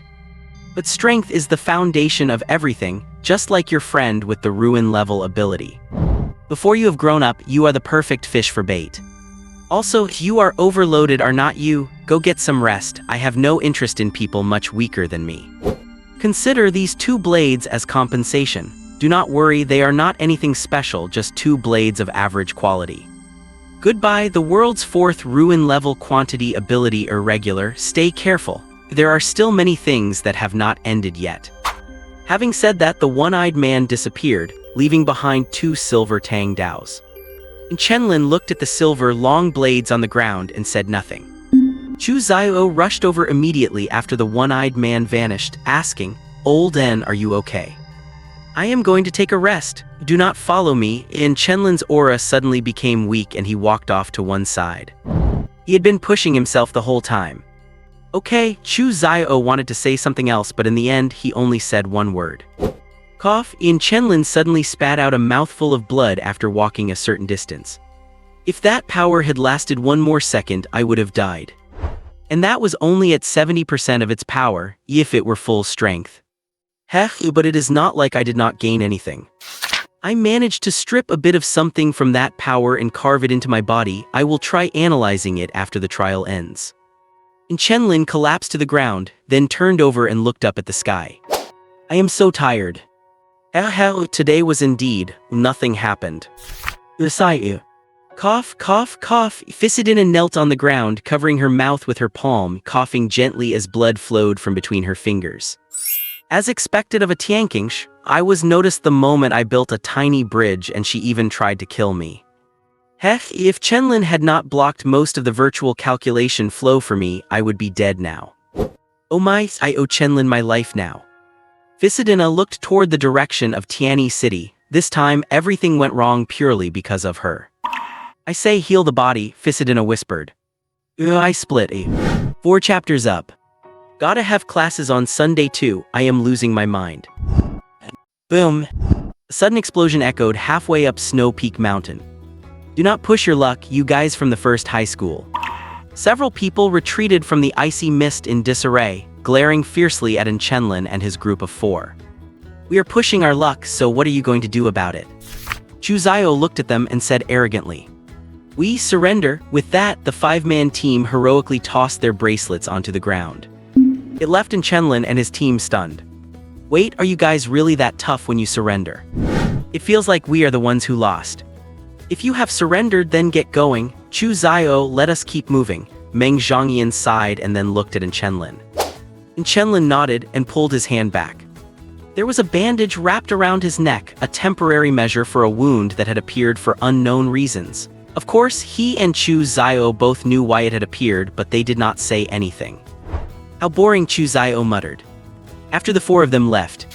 But strength is the foundation of everything, just like your friend with the ruin-level ability. Before you have grown up, you are the perfect fish for bait. Also, you are overloaded, are not you? Go get some rest. I have no interest in people much weaker than me. Consider these 2 blades as compensation. Do not worry, they are not anything special, just 2 blades of average quality. Goodbye, the world's 4th ruin-level quantity ability irregular. Stay careful. There are still many things that have not ended yet. Having said that, the one-eyed man disappeared, leaving behind 2 silver Tang Daos. Chenlin looked at the silver long blades on the ground and said nothing. Chu Zio rushed over immediately after the one-eyed man vanished, asking, Old N, are you okay? I am going to take a rest. Do not follow me. Chenlin's aura suddenly became weak and he walked off to one side. He had been pushing himself the whole time. Okay, Chu Zio wanted to say something else, but in the end, he only said one word. Cough. Chenlin suddenly spat out a mouthful of blood after walking a certain distance. If that power had lasted one more second, I would have died. And that was only at 70% of its power, if it were full strength. Heh, but it is not like I did not gain anything. I managed to strip a bit of something from that power and carve it into my body. I will try analyzing it after the trial ends. Chenlin collapsed to the ground, then turned over and looked up at the sky. I am so tired. Today was indeed, nothing happened. Cough, cough, cough. Fisidina knelt on the ground, covering her mouth with her palm, coughing gently as blood flowed from between her fingers. As expected of a Tianqingsh, I was noticed the moment I built a tiny bridge and she even tried to kill me. If Chenlin had not blocked most of the virtual calculation flow for me, I would be dead now. Oh my, I owe Chenlin my life now. Fisidina looked toward the direction of Tianyi City. This time, everything went wrong purely because of her. I say heal the body, Fisidina whispered. I split. 4 chapters up. Gotta have classes on Sunday too, I am losing my mind. Boom! A sudden explosion echoed halfway up Snow Peak Mountain. Do not push your luck, you guys from the first high school. Several people retreated from the icy mist in disarray, glaring fiercely at Chenlin and his group of 4. We are pushing our luck, so what are you going to do about it? Chuzayo looked at them and said arrogantly. We surrender. With that, the 5-man team heroically tossed their bracelets onto the ground. It left Chenlin and his team stunned. Wait, are you guys really that tough when you surrender? It feels like we are the ones who lost. If you have surrendered, then get going. Chuzayo, let us keep moving. Meng Zhongyan sighed and then looked at Chenlin. Chenlin nodded and pulled his hand back. There was a bandage wrapped around his neck, a temporary measure for a wound that had appeared for unknown reasons. Of course, he and Chuzayo both knew why it had appeared, but they did not say anything. How boring, Chuzayo muttered. After the 4 of them left,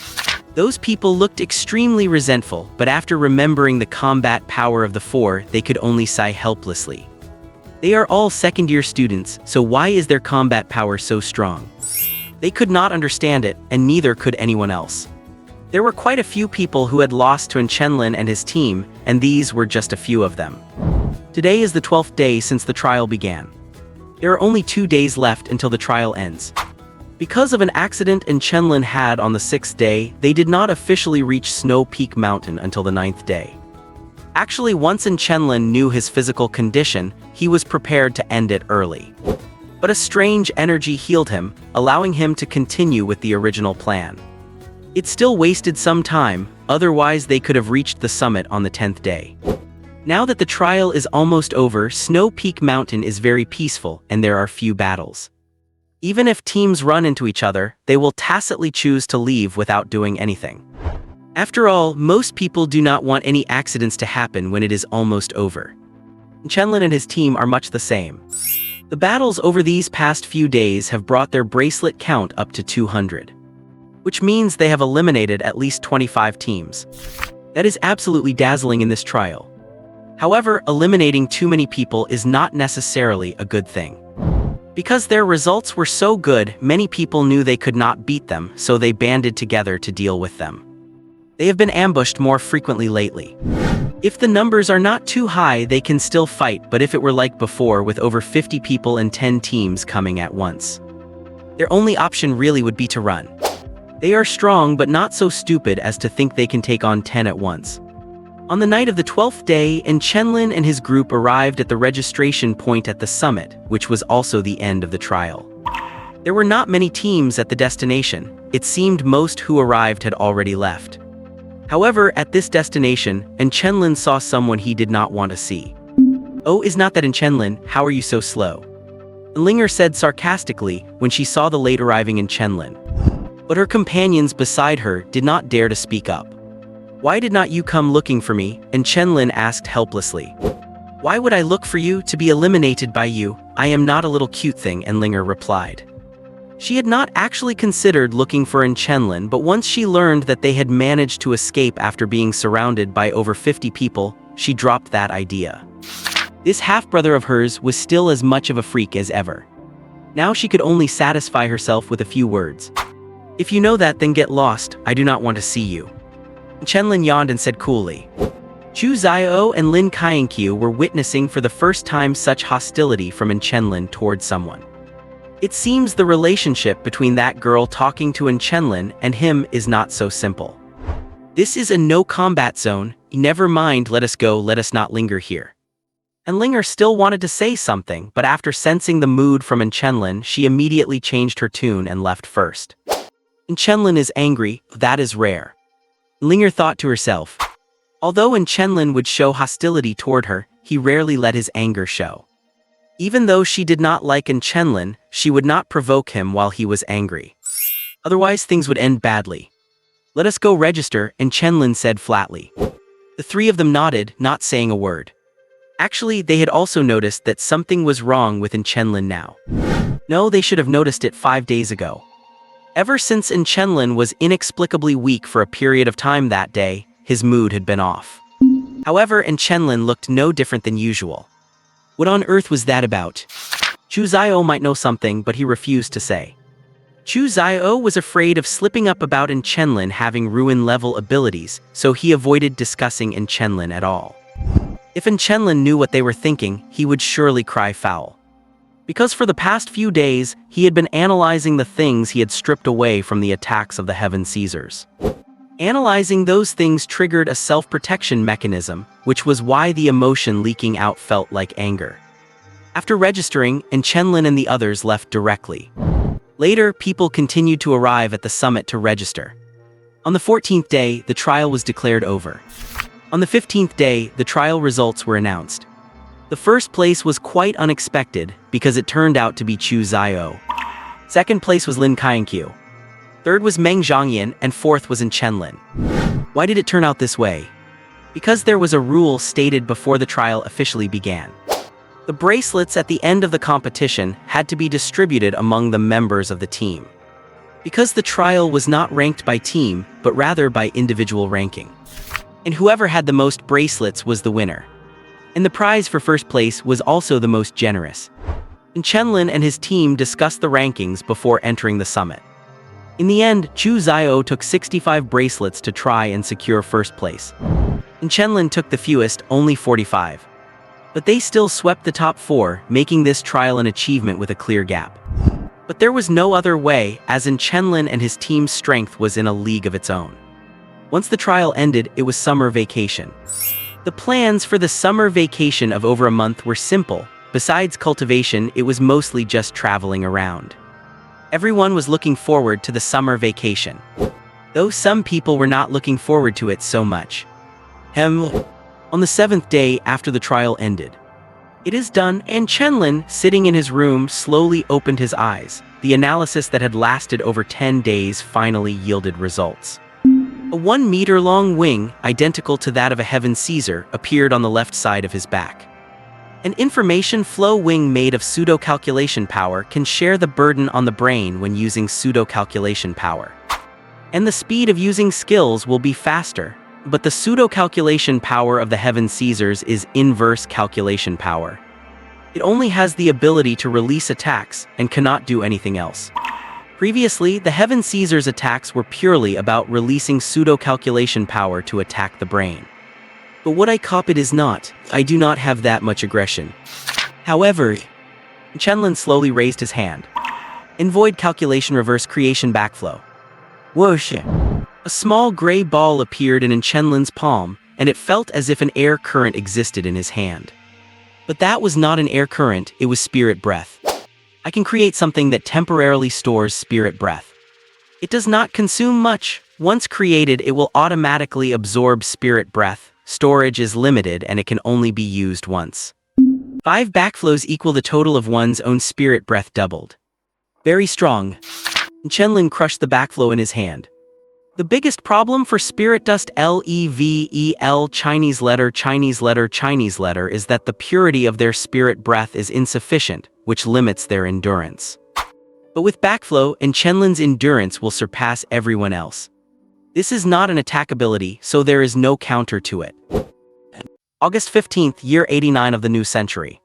those people looked extremely resentful, but after remembering the combat power of the 4, they could only sigh helplessly. They are all second-year students, so why is their combat power so strong? They could not understand it, and neither could anyone else. There were quite a few people who had lost to Chenlin and his team, and these were just a few of them. Today is the 12th day since the trial began. There are only 2 days left until the trial ends. Because of an accident Chenlin had on the 6th day, they did not officially reach Snow Peak Mountain until the 9th day. Actually, once Chenlin knew his physical condition, he was prepared to end it early. But a strange energy healed him, allowing him to continue with the original plan. It still wasted some time, otherwise they could have reached the summit on the 10th day. Now that the trial is almost over, Snow Peak Mountain is very peaceful and there are few battles. Even if teams run into each other, they will tacitly choose to leave without doing anything. After all, most people do not want any accidents to happen when it is almost over. Chenlin and his team are much the same. The battles over these past few days have brought their bracelet count up to 200. Which means they have eliminated at least 25 teams. That is absolutely dazzling in this trial. However, eliminating too many people is not necessarily a good thing. Because their results were so good, many people knew they could not beat them, so they banded together to deal with them. They have been ambushed more frequently lately. If the numbers are not too high, they can still fight, but if it were like before with over 50 people and 10 teams coming at once, their only option really would be to run. They are strong but not so stupid as to think they can take on 10 at once. On the night of the 12th day, Chenlin and his group arrived at the registration point at the summit, which was also the end of the trial. There were not many teams at the destination. It seemed most who arrived had already left. However, at this destination, Chenlin saw someone he did not want to see. Oh, is not that Chenlin? How are you so slow? Linger said sarcastically when she saw the late arriving Chenlin. But her companions beside her did not dare to speak up. Why did not you come looking for me? Chenlin asked helplessly. Why would I look for you? To be eliminated by you? I am not a little cute thing, Linger replied. She had not actually considered looking for Chenlin, but once she learned that they had managed to escape after being surrounded by over 50 people, she dropped that idea. This half-brother of hers was still as much of a freak as ever. Now she could only satisfy herself with a few words. If you know that, then get lost. I do not want to see you. Chenlin yawned and said coolly. Chu Xiao and Lin Kainkyu were witnessing for the first time such hostility from Chenlin toward someone. It seems the relationship between that girl talking to Chenlin and him is not so simple. This is a no-combat zone. Never mind, let us go, let us not linger here. Linger still wanted to say something, but after sensing the mood from Chenlin, she immediately changed her tune and left first. Chenlin is angry, that is rare. Linger thought to herself. Although Chenlin would show hostility toward her, he rarely let his anger show. Even though she did not like Chenlin, she would not provoke him while he was angry. Otherwise things would end badly. Let us go register, Chenlin said flatly. The 3 of them nodded, not saying a word. Actually, they had also noticed that something was wrong with Chenlin now. No, they should have noticed it 5 days ago. Ever since Chenlin was inexplicably weak for a period of time that day, his mood had been off. However, Chenlin looked no different than usual. What on earth was that about? Chu Xiao might know something, but he refused to say. Chu Xiao was afraid of slipping up about in Chenlin having ruin-level abilities, so he avoided discussing in Chenlin at all. If in Chenlin knew what they were thinking, he would surely cry foul. Because for the past few days, he had been analyzing the things he had stripped away from the attacks of the Heaven Caesars. Analyzing those things triggered a self-protection mechanism, which was why the emotion leaking out felt like anger. After registering, Chenlin and the others left directly. Later, people continued to arrive at the summit to register. On the 14th day, the trial was declared over. On the 15th day, the trial results were announced. The first place was quite unexpected because it turned out to be Chu Xiao. Second place was Lin Qianqiu. Third was Meng Zhangyan, and fourth was in Chenlin. Why did it turn out this way? Because there was a rule stated before the trial officially began. The bracelets at the end of the competition had to be distributed among the members of the team. Because the trial was not ranked by team, but rather by individual ranking. And whoever had the most bracelets was the winner. And the prize for first place was also the most generous. And Chenlin and his team discussed the rankings before entering the summit. In the end, Chu Xiao took 65 bracelets to try and secure first place. And Chenlin took the fewest, only 45. But they still swept the top 4, making this trial an achievement with a clear gap. But there was no other way, as in Chenlin and his team's strength was in a league of its own. Once the trial ended, it was summer vacation. The plans for the summer vacation of over a month were simple. Besides cultivation, it was mostly just traveling around. Everyone was looking forward to the summer vacation. Though some people were not looking forward to it so much. On the 7th day after the trial ended. It is done, and Chenlin, sitting in his room, slowly opened his eyes. The analysis that had lasted over 10 days finally yielded results. A 1-meter-long wing, identical to that of a Heaven Caesar, appeared on the left side of his back. An information flow wing made of pseudo-calculation power can share the burden on the brain when using pseudo-calculation power. And the speed of using skills will be faster. But the pseudo-calculation power of the Heaven Caesars is inverse calculation power. It only has the ability to release attacks and cannot do anything else. Previously, the Heaven Caesars attacks were purely about releasing pseudo-calculation power to attack the brain. But what I copied is not. I do not have that much aggression. However, Chenlin slowly raised his hand. In void calculation reverse creation backflow. Whoosh! A small gray ball appeared in Chenlin's palm, and it felt as if an air current existed in his hand. But that was not an air current, it was spirit breath. I can create something that temporarily stores spirit breath. It does not consume much. Once created, it will automatically absorb spirit breath. Storage is limited and it can only be used once. 5 backflows equal the total of one's own spirit breath doubled. Very strong. Chenlin crushed the backflow in his hand. The biggest problem for spirit dust level Chinese letter is that the purity of their spirit breath is insufficient, which limits their endurance. But with backflow, Chenlin's endurance will surpass everyone else. This is not an attack ability, so there is no counter to it. August 15th, year 89 of the new century.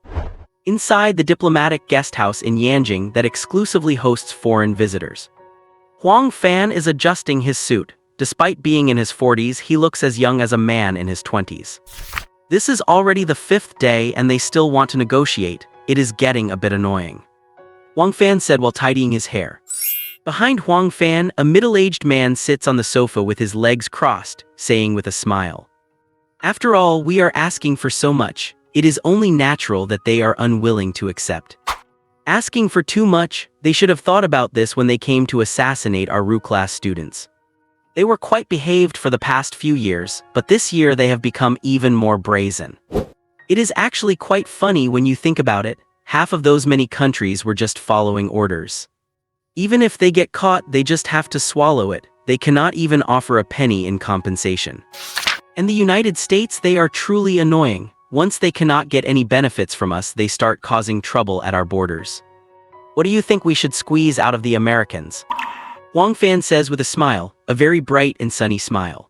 Inside the diplomatic guest house in Yanjing that exclusively hosts foreign visitors. Huang Fan is adjusting his suit. Despite being in his 40s, he looks as young as a man in his 20s. This is already the 5th day and they still want to negotiate. It is getting a bit annoying. Huang Fan said while tidying his hair. Behind Huang Fan, a middle-aged man sits on the sofa with his legs crossed, saying with a smile. After all, we are asking for so much. It is only natural that they are unwilling to accept. Asking for too much, they should have thought about this when they came to assassinate our Ru class students. They were quite behaved for the past few years, but this year they have become even more brazen. It is actually quite funny when you think about it. Half of those many countries were just following orders. Even if they get caught, they just have to swallow it. They cannot even offer a penny in compensation. And the United States, they are truly annoying. Once they cannot get any benefits from us, they start causing trouble at our borders. What do you think we should squeeze out of the Americans? Huang Fan says with a smile, a very bright and sunny smile.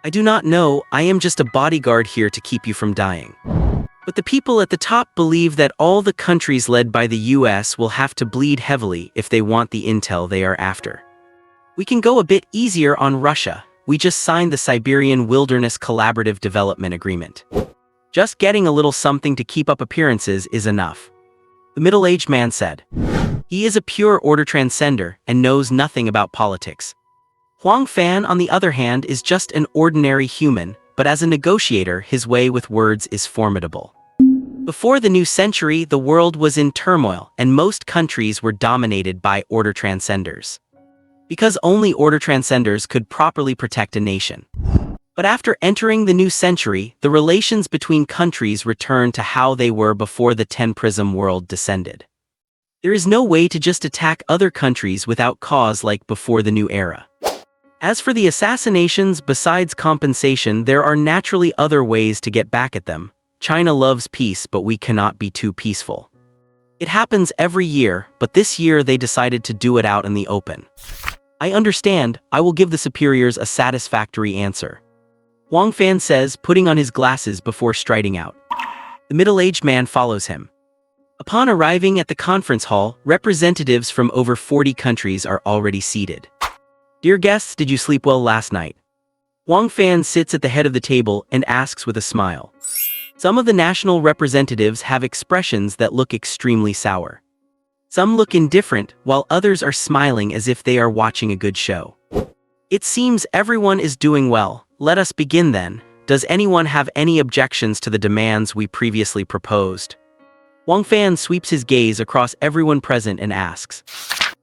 I do not know, I am just a bodyguard here to keep you from dying. But the people at the top believe that all the countries led by the US will have to bleed heavily if they want the intel they are after. We can go a bit easier on Russia. We just signed the Siberian Wilderness Collaborative Development Agreement. Just getting a little something to keep up appearances is enough. The middle-aged man said. He is a pure order transcender and knows nothing about politics. Huang Fan, on the other hand, is just an ordinary human, but as a negotiator, his way with words is formidable. Before the new century, the world was in turmoil, and most countries were dominated by order transcenders. Because only order transcenders could properly protect a nation. But after entering the new century, the relations between countries returned to how they were before the 10-prism world descended. There is no way to just attack other countries without cause like before the new era. As for the assassinations, besides compensation, there are naturally other ways to get back at them. China loves peace, but we cannot be too peaceful. It happens every year, but this year they decided to do it out in the open. I understand. I will give the superiors a satisfactory answer. Huang Fan says, putting on his glasses before striding out. The middle-aged man follows him. Upon arriving at the conference hall, representatives from over 40 countries are already seated. Dear guests, did you sleep well last night? Huang Fan sits at the head of the table and asks with a smile. Some of the national representatives have expressions that look extremely sour. Some look indifferent, while others are smiling as if they are watching a good show. It seems everyone is doing well. Let us begin then. Does anyone have any objections to the demands we previously proposed? Huang Fan sweeps his gaze across everyone present and asks.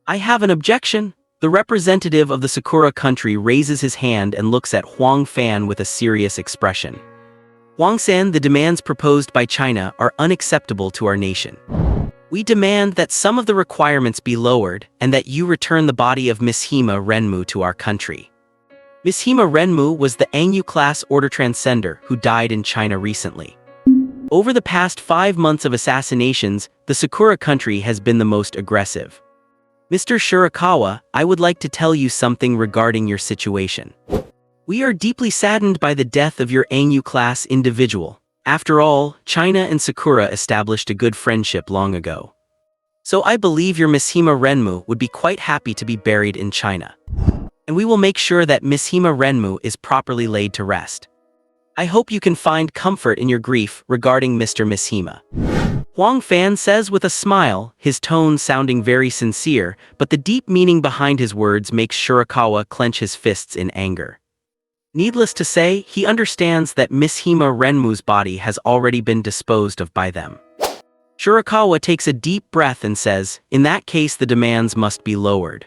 I have an objection. The representative of the Sakura country raises his hand and looks at Huang Fan with a serious expression. Huang San, the demands proposed by China are unacceptable to our nation. We demand that some of the requirements be lowered and that you return the body of Miss Hima Renmu to our country. Miss Hima Renmu was the Angyu-class order transcender who died in China recently. Over the past 5 months of assassinations, the Sakura country has been the most aggressive. Mr. Shirakawa, I would like to tell you something regarding your situation. We are deeply saddened by the death of your Angyu-class individual. After all, China and Sakura established a good friendship long ago. So I believe your Miss Hima Renmu would be quite happy to be buried in China. And we will make sure that Miss Hima Renmu is properly laid to rest. I hope you can find comfort in your grief regarding Mr. Miss Hima. Huang Fan says with a smile, his tone sounding very sincere, but the deep meaning behind his words makes Shirakawa clench his fists in anger. Needless to say, he understands that Miss Hima Renmu's body has already been disposed of by them. Shirakawa takes a deep breath and says, in that case the demands must be lowered.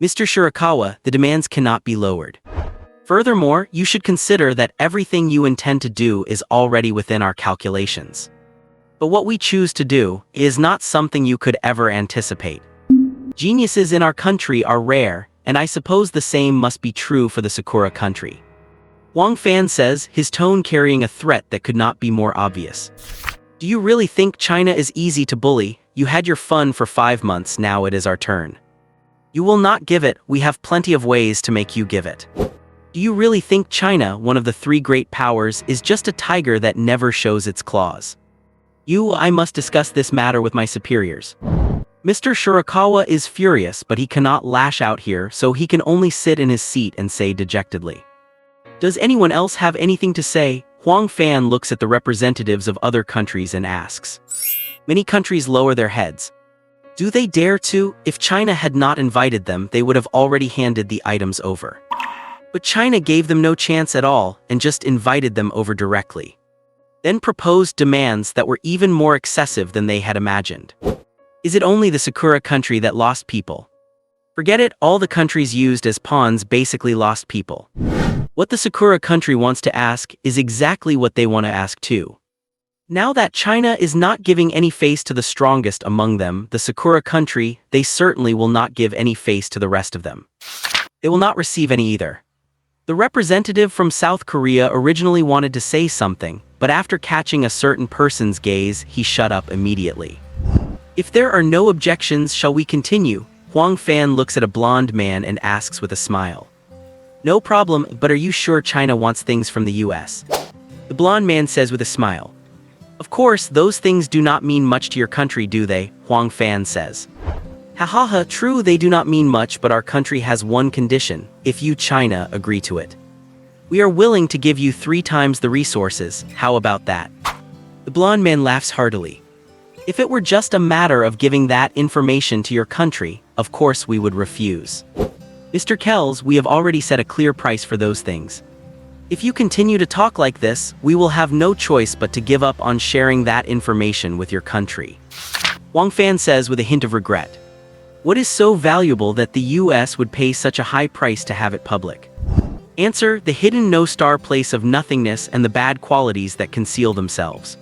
Mr. Shirakawa, the demands cannot be lowered. Furthermore, you should consider that everything you intend to do is already within our calculations. But what we choose to do is not something you could ever anticipate. Geniuses in our country are rare, and I suppose the same must be true for the Sakura country. Huang Fan says, his tone carrying a threat that could not be more obvious. Do you really think China is easy to bully? You had your fun for 5 months, now it is our turn. You will not give it, we have plenty of ways to make you give it. Do you really think China, one of the 3 great powers, is just a tiger that never shows its claws? I must discuss this matter with my superiors. Mr. Shirakawa is furious, but he cannot lash out here, so he can only sit in his seat and say dejectedly. Does anyone else have anything to say? Huang Fan looks at the representatives of other countries and asks. Many countries lower their heads. Do they dare to? If China had not invited them, they would have already handed the items over. But China gave them no chance at all and just invited them over directly. Then proposed demands that were even more excessive than they had imagined. Is it only the Sakura country that lost people? Forget it, all the countries used as pawns basically lost people. What the Sakura country wants to ask is exactly what they want to ask too. Now that China is not giving any face to the strongest among them, the Sakura country, they certainly will not give any face to the rest of them. They will not receive any either. The representative from South Korea originally wanted to say something, but after catching a certain person's gaze, he shut up immediately. If there are no objections, shall we continue? Huang Fan looks at a blonde man and asks with a smile. No problem, but are you sure China wants things from the US? The blonde man says with a smile. Of course, those things do not mean much to your country, do they? Huang Fan says. Ha ha ha, true, they do not mean much, but our country has one condition, if you, China, agree to it. We are willing to give you 3 times the resources, how about that? The blonde man laughs heartily. If it were just a matter of giving that information to your country, of course we would refuse. Mr. Kells, we have already set a clear price for those things. If you continue to talk like this, we will have no choice but to give up on sharing that information with your country. Wang Fan says with a hint of regret. What is so valuable that the US would pay such a high price to have it public? Answer, the hidden no-star place of nothingness and the bad qualities that conceal themselves.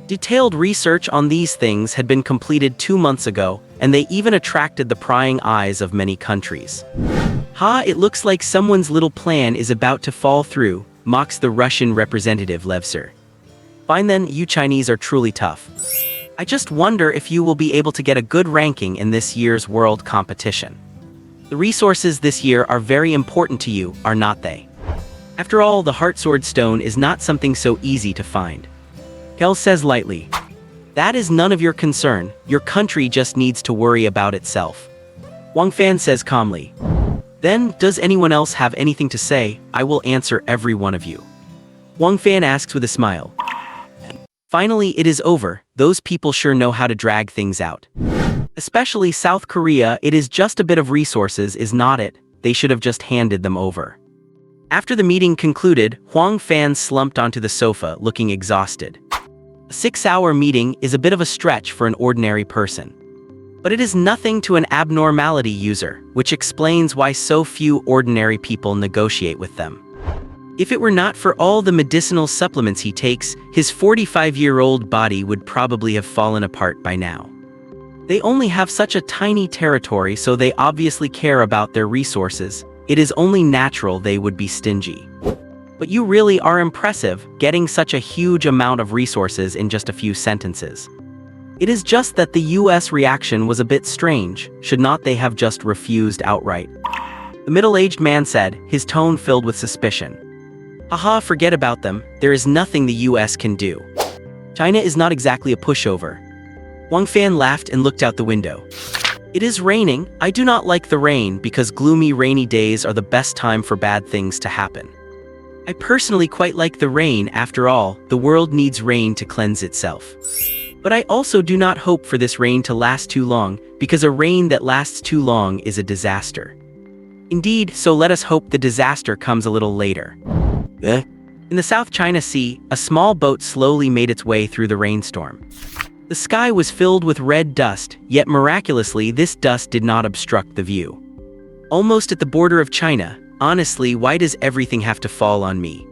Detailed research on these things had been completed 2 months ago, and they even attracted the prying eyes of many countries. Ha, it looks like someone's little plan is about to fall through, mocks the Russian representative Levser. Fine then, you Chinese are truly tough. I just wonder if you will be able to get a good ranking in this year's world competition. The resources this year are very important to you, are not they? After all, the Heartsword Stone is not something so easy to find. Kel says lightly. That is none of your concern, your country just needs to worry about itself. Wang Fan says calmly. Then, does anyone else have anything to say? I will answer every one of you. Wang Fan asks with a smile. Finally, it is over, those people sure know how to drag things out. Especially South Korea, it is just a bit of resources, is not it? They should have just handed them over. After the meeting concluded, Huang Fan slumped onto the sofa, looking exhausted. A 6-hour meeting is a bit of a stretch for an ordinary person. But it is nothing to an abnormality user, which explains why so few ordinary people negotiate with them. If it were not for all the medicinal supplements he takes, his 45-year-old body would probably have fallen apart by now. They only have such a tiny territory, so they obviously care about their resources. It is only natural they would be stingy. But you really are impressive, getting such a huge amount of resources in just a few sentences. It is just that the US reaction was a bit strange, should not they have just refused outright? The middle-aged man said, his tone filled with suspicion. Haha, forget about them, there is nothing the US can do. China is not exactly a pushover. Wang Fan laughed and looked out the window. It is raining. I do not like the rain because gloomy rainy days are the best time for bad things to happen. I personally quite like the rain, after all, the world needs rain to cleanse itself. But I also do not hope for this rain to last too long, because a rain that lasts too long is a disaster. Indeed, so let us hope the disaster comes a little later. In the South China Sea, a small boat slowly made its way through the rainstorm. The sky was filled with red dust, yet miraculously this dust did not obstruct the view. Almost at the border of China, honestly, why does everything have to fall on me?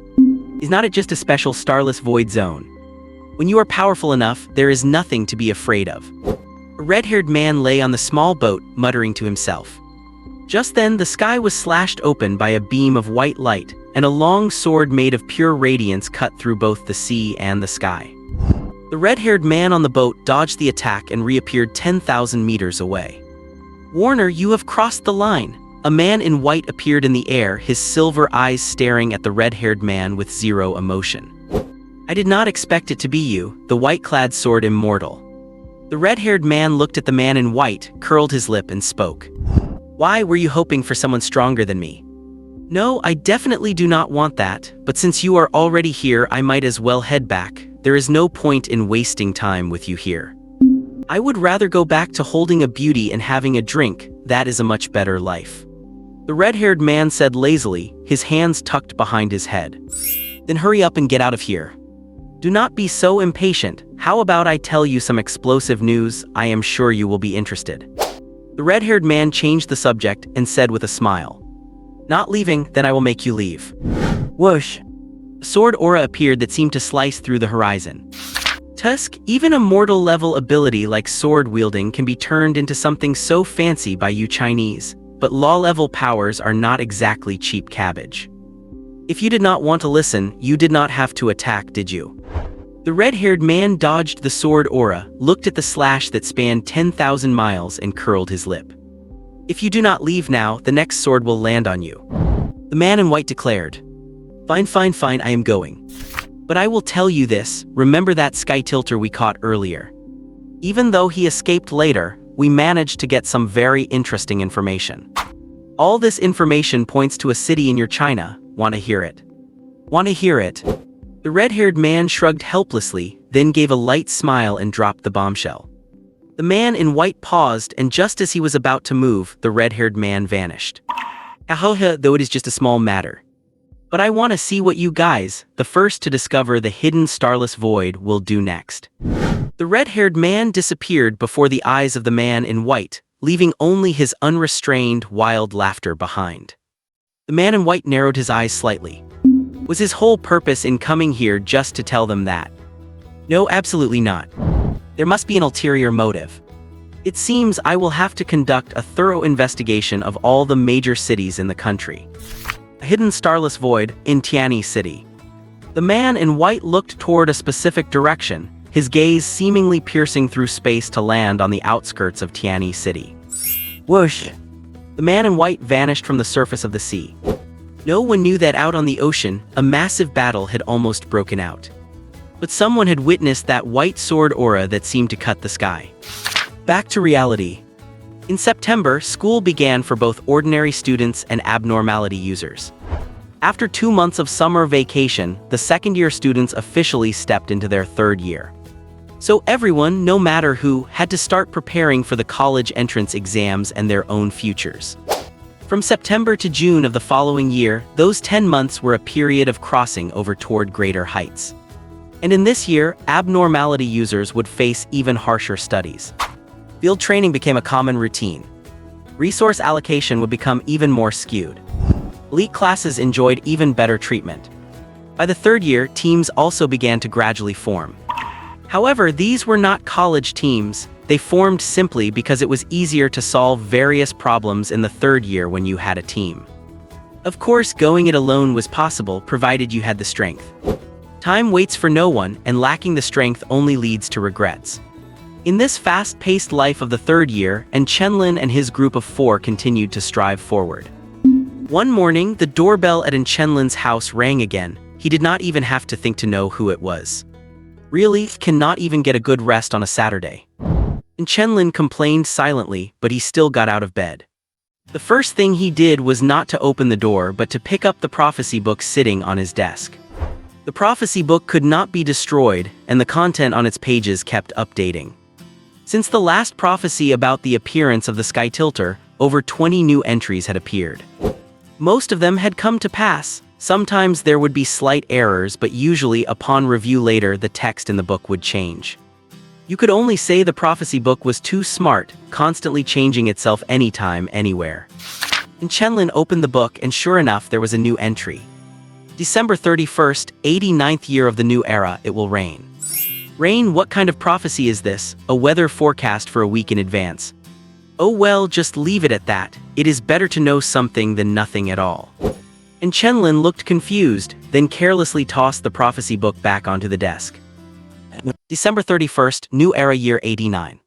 Is not it just a special starless void zone? When you are powerful enough, there is nothing to be afraid of. A red-haired man lay on the small boat, muttering to himself. Just then, the sky was slashed open by a beam of white light, and a long sword made of pure radiance cut through both the sea and the sky. The red-haired man on the boat dodged the attack and reappeared 10,000 meters away. Warner, you have crossed the line. A man in white appeared in the air, his silver eyes staring at the red-haired man with zero emotion. I did not expect it to be you, the white-clad sword immortal. The red-haired man looked at the man in white, curled his lip and spoke. Why were you hoping for someone stronger than me? No, I definitely do not want that, but since you are already here, I might as well head back. There is no point in wasting time with you here. I would rather go back to holding a beauty and having a drink, that is a much better life. The red-haired man said lazily, his hands tucked behind his head. Then hurry up and get out of here. Do not be so impatient. How about I tell you some explosive news? I am sure you will be interested. The red-haired man changed the subject and said with a smile. Not leaving, then I will make you leave. Whoosh. A sword aura appeared that seemed to slice through the horizon. Tusk, even a mortal-level ability like sword-wielding can be turned into something so fancy by you Chinese, but law-level powers are not exactly cheap cabbage. If you did not want to listen, you did not have to attack, did you? The red-haired man dodged the sword aura, looked at the slash that spanned 10,000 miles and curled his lip. If you do not leave now, the next sword will land on you. The man in white declared. Fine, I am going. But I will tell you this, remember that sky tilter we caught earlier. Even though he escaped later, we managed to get some very interesting information. All this information points to a city in your China. Want to hear it? Want to hear it? The red-haired man shrugged helplessly, then gave a light smile and dropped the bombshell. The man in white paused, and just as he was about to move, the red-haired man vanished. Ahoha, though it is just a small matter. But I want to see what you guys, the first to discover the hidden starless void, will do next. The red-haired man disappeared before the eyes of the man in white, leaving only his unrestrained, wild laughter behind. The man in white narrowed his eyes slightly. Was his whole purpose in coming here just to tell them that? No, absolutely not. There must be an ulterior motive. It seems I will have to conduct a thorough investigation of all the major cities in the country. A hidden starless void in Tianyi City. The man in white looked toward a specific direction, his gaze seemingly piercing through space to land on the outskirts of Tianyi City. Whoosh! The man in white vanished from the surface of the sea. No one knew that out on the ocean, a massive battle had almost broken out. But someone had witnessed that white sword aura that seemed to cut the sky. Back to reality. In September, school began for both ordinary students and abnormality users. After 2 months of summer vacation, the second-year students officially stepped into their third year. So everyone, no matter who, had to start preparing for the college entrance exams and their own futures. From September to June of the following year, those 10 months were a period of crossing over toward greater heights. And in this year, abnormality users would face even harsher studies. Field training became a common routine. Resource allocation would become even more skewed. Elite classes enjoyed even better treatment. By the third year, teams also began to gradually form. However, these were not college teams. They formed simply because it was easier to solve various problems in the third year when you had a team. Of course, going it alone was possible provided you had the strength. Time waits for no one, and lacking the strength only leads to regrets. In this fast-paced life of the third year, and Chenlin and his group of 4 continued to strive forward. One morning, the doorbell at Chenlin's house rang again. He did not even have to think to know who it was. Really, cannot even get a good rest on a Saturday. And Chenlin complained silently, but he still got out of bed. The first thing he did was not to open the door but to pick up the prophecy book sitting on his desk. The prophecy book could not be destroyed, and the content on its pages kept updating. Since the last prophecy about the appearance of the sky tilter, over 20 new entries had appeared. Most of them had come to pass. Sometimes there would be slight errors, but usually upon review later the text in the book would change. You could only say the prophecy book was too smart, constantly changing itself anytime, anywhere. And Chenlin opened the book, and sure enough there was a new entry. December 31st, 89th year of the new era, it will rain. Rain, what kind of prophecy is this? A weather forecast for a week in advance. Oh well, just leave it at that. It is better to know something than nothing at all. And Chenlin looked confused, then carelessly tossed the prophecy book back onto the desk. December 31st, new era year 89.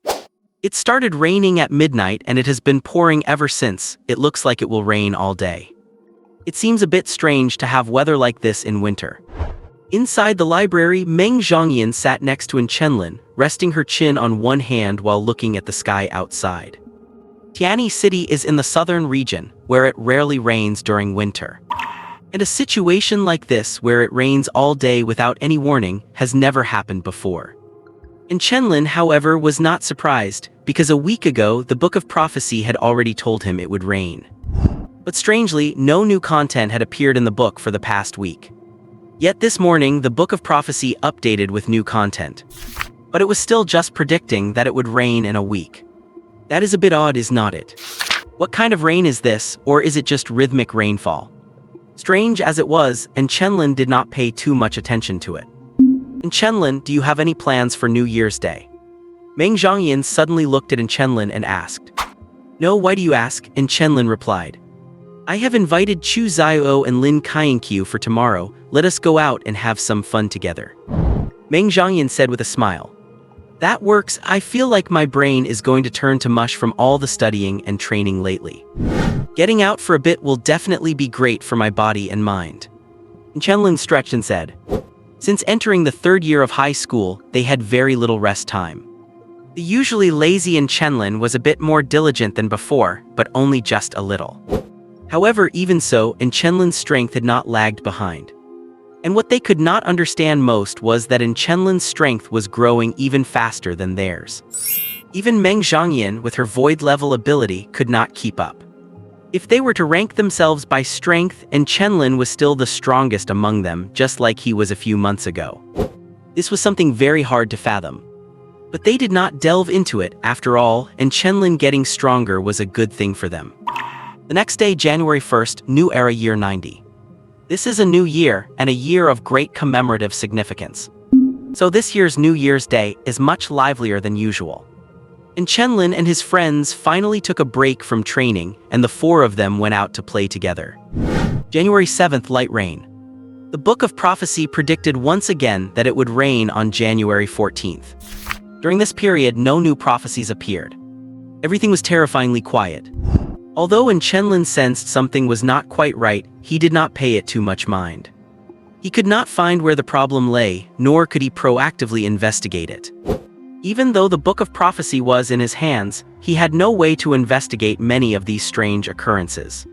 It started raining at midnight and it has been pouring ever since. It looks like it will rain all day. It seems a bit strange to have weather like this in winter. Inside the library, Meng Zhongyan sat next to Chenlin, resting her chin on one hand while looking at the sky outside. Tianyi City is in the southern region, where it rarely rains during winter. And a situation like this, where it rains all day without any warning, has never happened before. And Chenlin, however, was not surprised, because a week ago the Book of Prophecy had already told him it would rain. But strangely, no new content had appeared in the book for the past week. Yet this morning, the Book of Prophecy updated with new content. But it was still just predicting that it would rain in a week. That is a bit odd, is not it? What kind of rain is this, or is it just rhythmic rainfall? Strange as it was, and Chenlin did not pay too much attention to it. And Chenlin, do you have any plans for New Year's Day? Meng Zhongyan suddenly looked at Chenlin and asked. No, why do you ask? And Chenlin replied. I have invited Chu Xiao and Lin Kainkyu for tomorrow. Let us go out and have some fun together. Meng Zhongyan said with a smile. That works. I feel like my brain is going to turn to mush from all the studying and training lately. Getting out for a bit will definitely be great for my body and mind. And Chenlin stretched and said, Since entering the third year of high school, they had very little rest time. The usually lazy Chenlin was a bit more diligent than before, but only just a little. However, even so, Chenlin's strength had not lagged behind. And what they could not understand most was that Chenlin's strength was growing even faster than theirs. Even Meng Zhangyan, with her void-level ability, could not keep up. If they were to rank themselves by strength, Chenlin was still the strongest among them, just like he was a few months ago. This was something very hard to fathom. But they did not delve into it, after all, Chenlin getting stronger was a good thing for them. The next day, January 1st, New Era Year 90. This is a new year, and a year of great commemorative significance. So this year's New Year's Day is much livelier than usual. Chenlin and his friends finally took a break from training, and the four of them went out to play together. January 7th, light rain. The Book of Prophecy predicted once again that it would rain on January 14th. During this period, no new prophecies appeared. Everything was terrifyingly quiet. Although Chenlin sensed something was not quite right, he did not pay it too much mind. He could not find where the problem lay, nor could he proactively investigate it. Even though the Book of Prophecy was in his hands, he had no way to investigate many of these strange occurrences.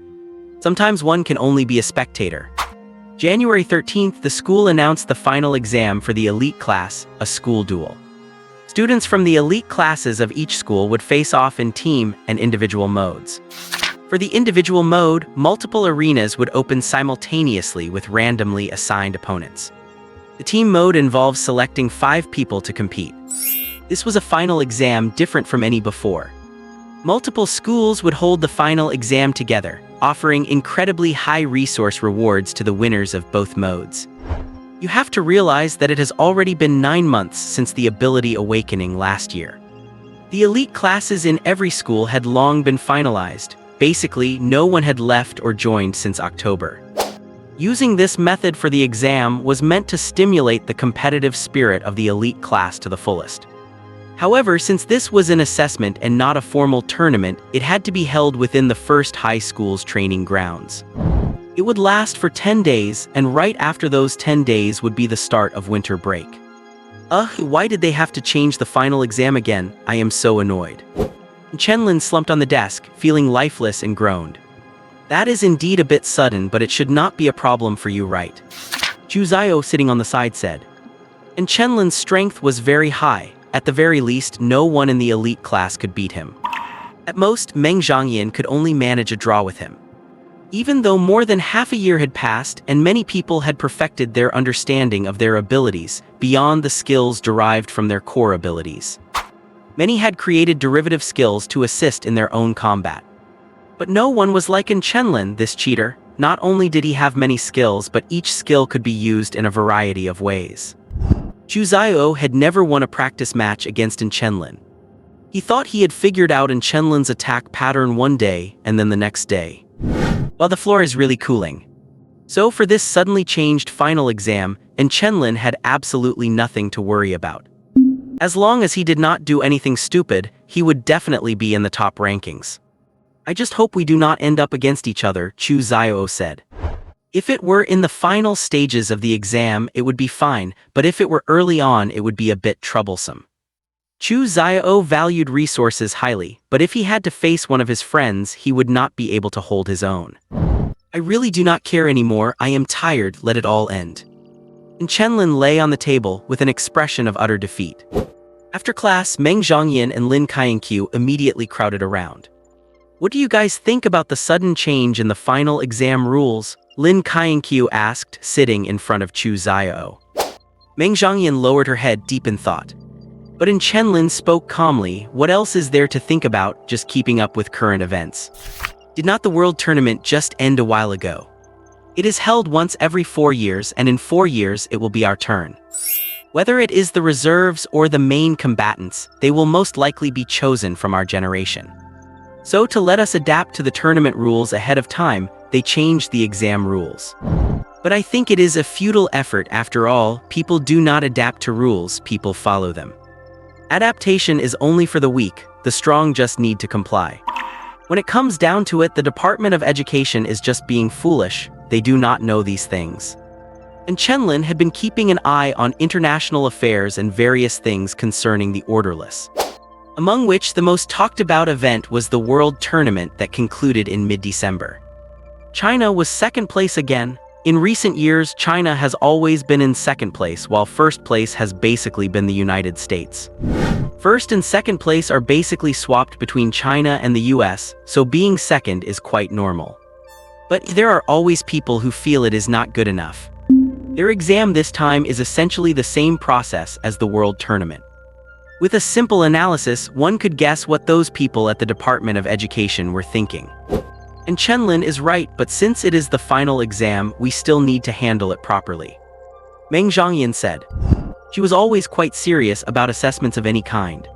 Sometimes one can only be a spectator. January 13th, the school announced the final exam for the elite class, a school duel. Students from the elite classes of each school would face off in team and individual modes. For the individual mode, multiple arenas would open simultaneously with randomly assigned opponents. The team mode involves selecting 5 people to compete. This was a final exam different from any before. Multiple schools would hold the final exam together, offering incredibly high resource rewards to the winners of both modes. You have to realize that it has already been 9 months since the ability awakening last year. The elite classes in every school had long been finalized. Basically, no one had left or joined since October. Using this method for the exam was meant to stimulate the competitive spirit of the elite class to the fullest. However, since this was an assessment and not a formal tournament, it had to be held within the first high school's training grounds. It would last for 10 days, and right after those 10 days would be the start of winter break. Why did they have to change the final exam again? I am so annoyed. Chenlin slumped on the desk, feeling lifeless, and groaned. That is indeed a bit sudden, but it should not be a problem for you, right? Chu Zio, sitting on the side, said. Chenlin's strength was very high. At the very least, no one in the elite class could beat him. At most, Meng Zhangyan could only manage a draw with him. Even though more than half a year had passed and many people had perfected their understanding of their abilities beyond the skills derived from their core abilities. Many had created derivative skills to assist in their own combat. But no one was like Chenlin, this cheater. Not only did he have many skills, but each skill could be used in a variety of ways. Chu Zio had never won a practice match against Chenlin. He thought he had figured out Chenlin's attack pattern one day, and then the next day. Well, the floor is really cooling. So for this suddenly changed final exam, Chenlin had absolutely nothing to worry about. As long as he did not do anything stupid, he would definitely be in the top rankings. I just hope we do not end up against each other, Chu Zio said. If it were in the final stages of the exam, it would be fine, but if it were early on, it would be a bit troublesome. Chu Zio valued resources highly, but if he had to face one of his friends, he would not be able to hold his own. I really do not care anymore, I am tired, let it all end. Chenlin lay on the table with an expression of utter defeat. After class, Meng Zhangyan and Lin Qianqiu immediately crowded around. What do you guys think about the sudden change in the final exam rules? Lin Qianqiu asked, sitting in front of Chu Zio. Meng Zhangyan lowered her head deep in thought. But Chenlin spoke calmly, what else is there to think about, just keeping up with current events? Did not the World Tournament just end a while ago? It is held once every 4 years, and in 4 years it will be our turn. Whether it is the reserves or the main combatants, they will most likely be chosen from our generation. So to let us adapt to the tournament rules ahead of time, they changed the exam rules. But I think it is a futile effort after all, people do not adapt to rules, people follow them. Adaptation is only for the weak, the strong just need to comply. When it comes down to it, the Department of Education is just being foolish, they do not know these things. And Chenlin had been keeping an eye on international affairs and various things concerning the orderless. Among which the most talked about event was the World Tournament that concluded in mid-December. China was second place again. In recent years, China has always been in second place, while first place has basically been the United States. First and second place are basically swapped between China and the US, so being second is quite normal. But there are always people who feel it is not good enough. Their exam this time is essentially the same process as the World Tournament. With a simple analysis, one could guess what those people at the Department of Education were thinking. And Chenlin is right, but since it is the final exam, we still need to handle it properly. Meng Zhangyan said. She was always quite serious about assessments of any kind.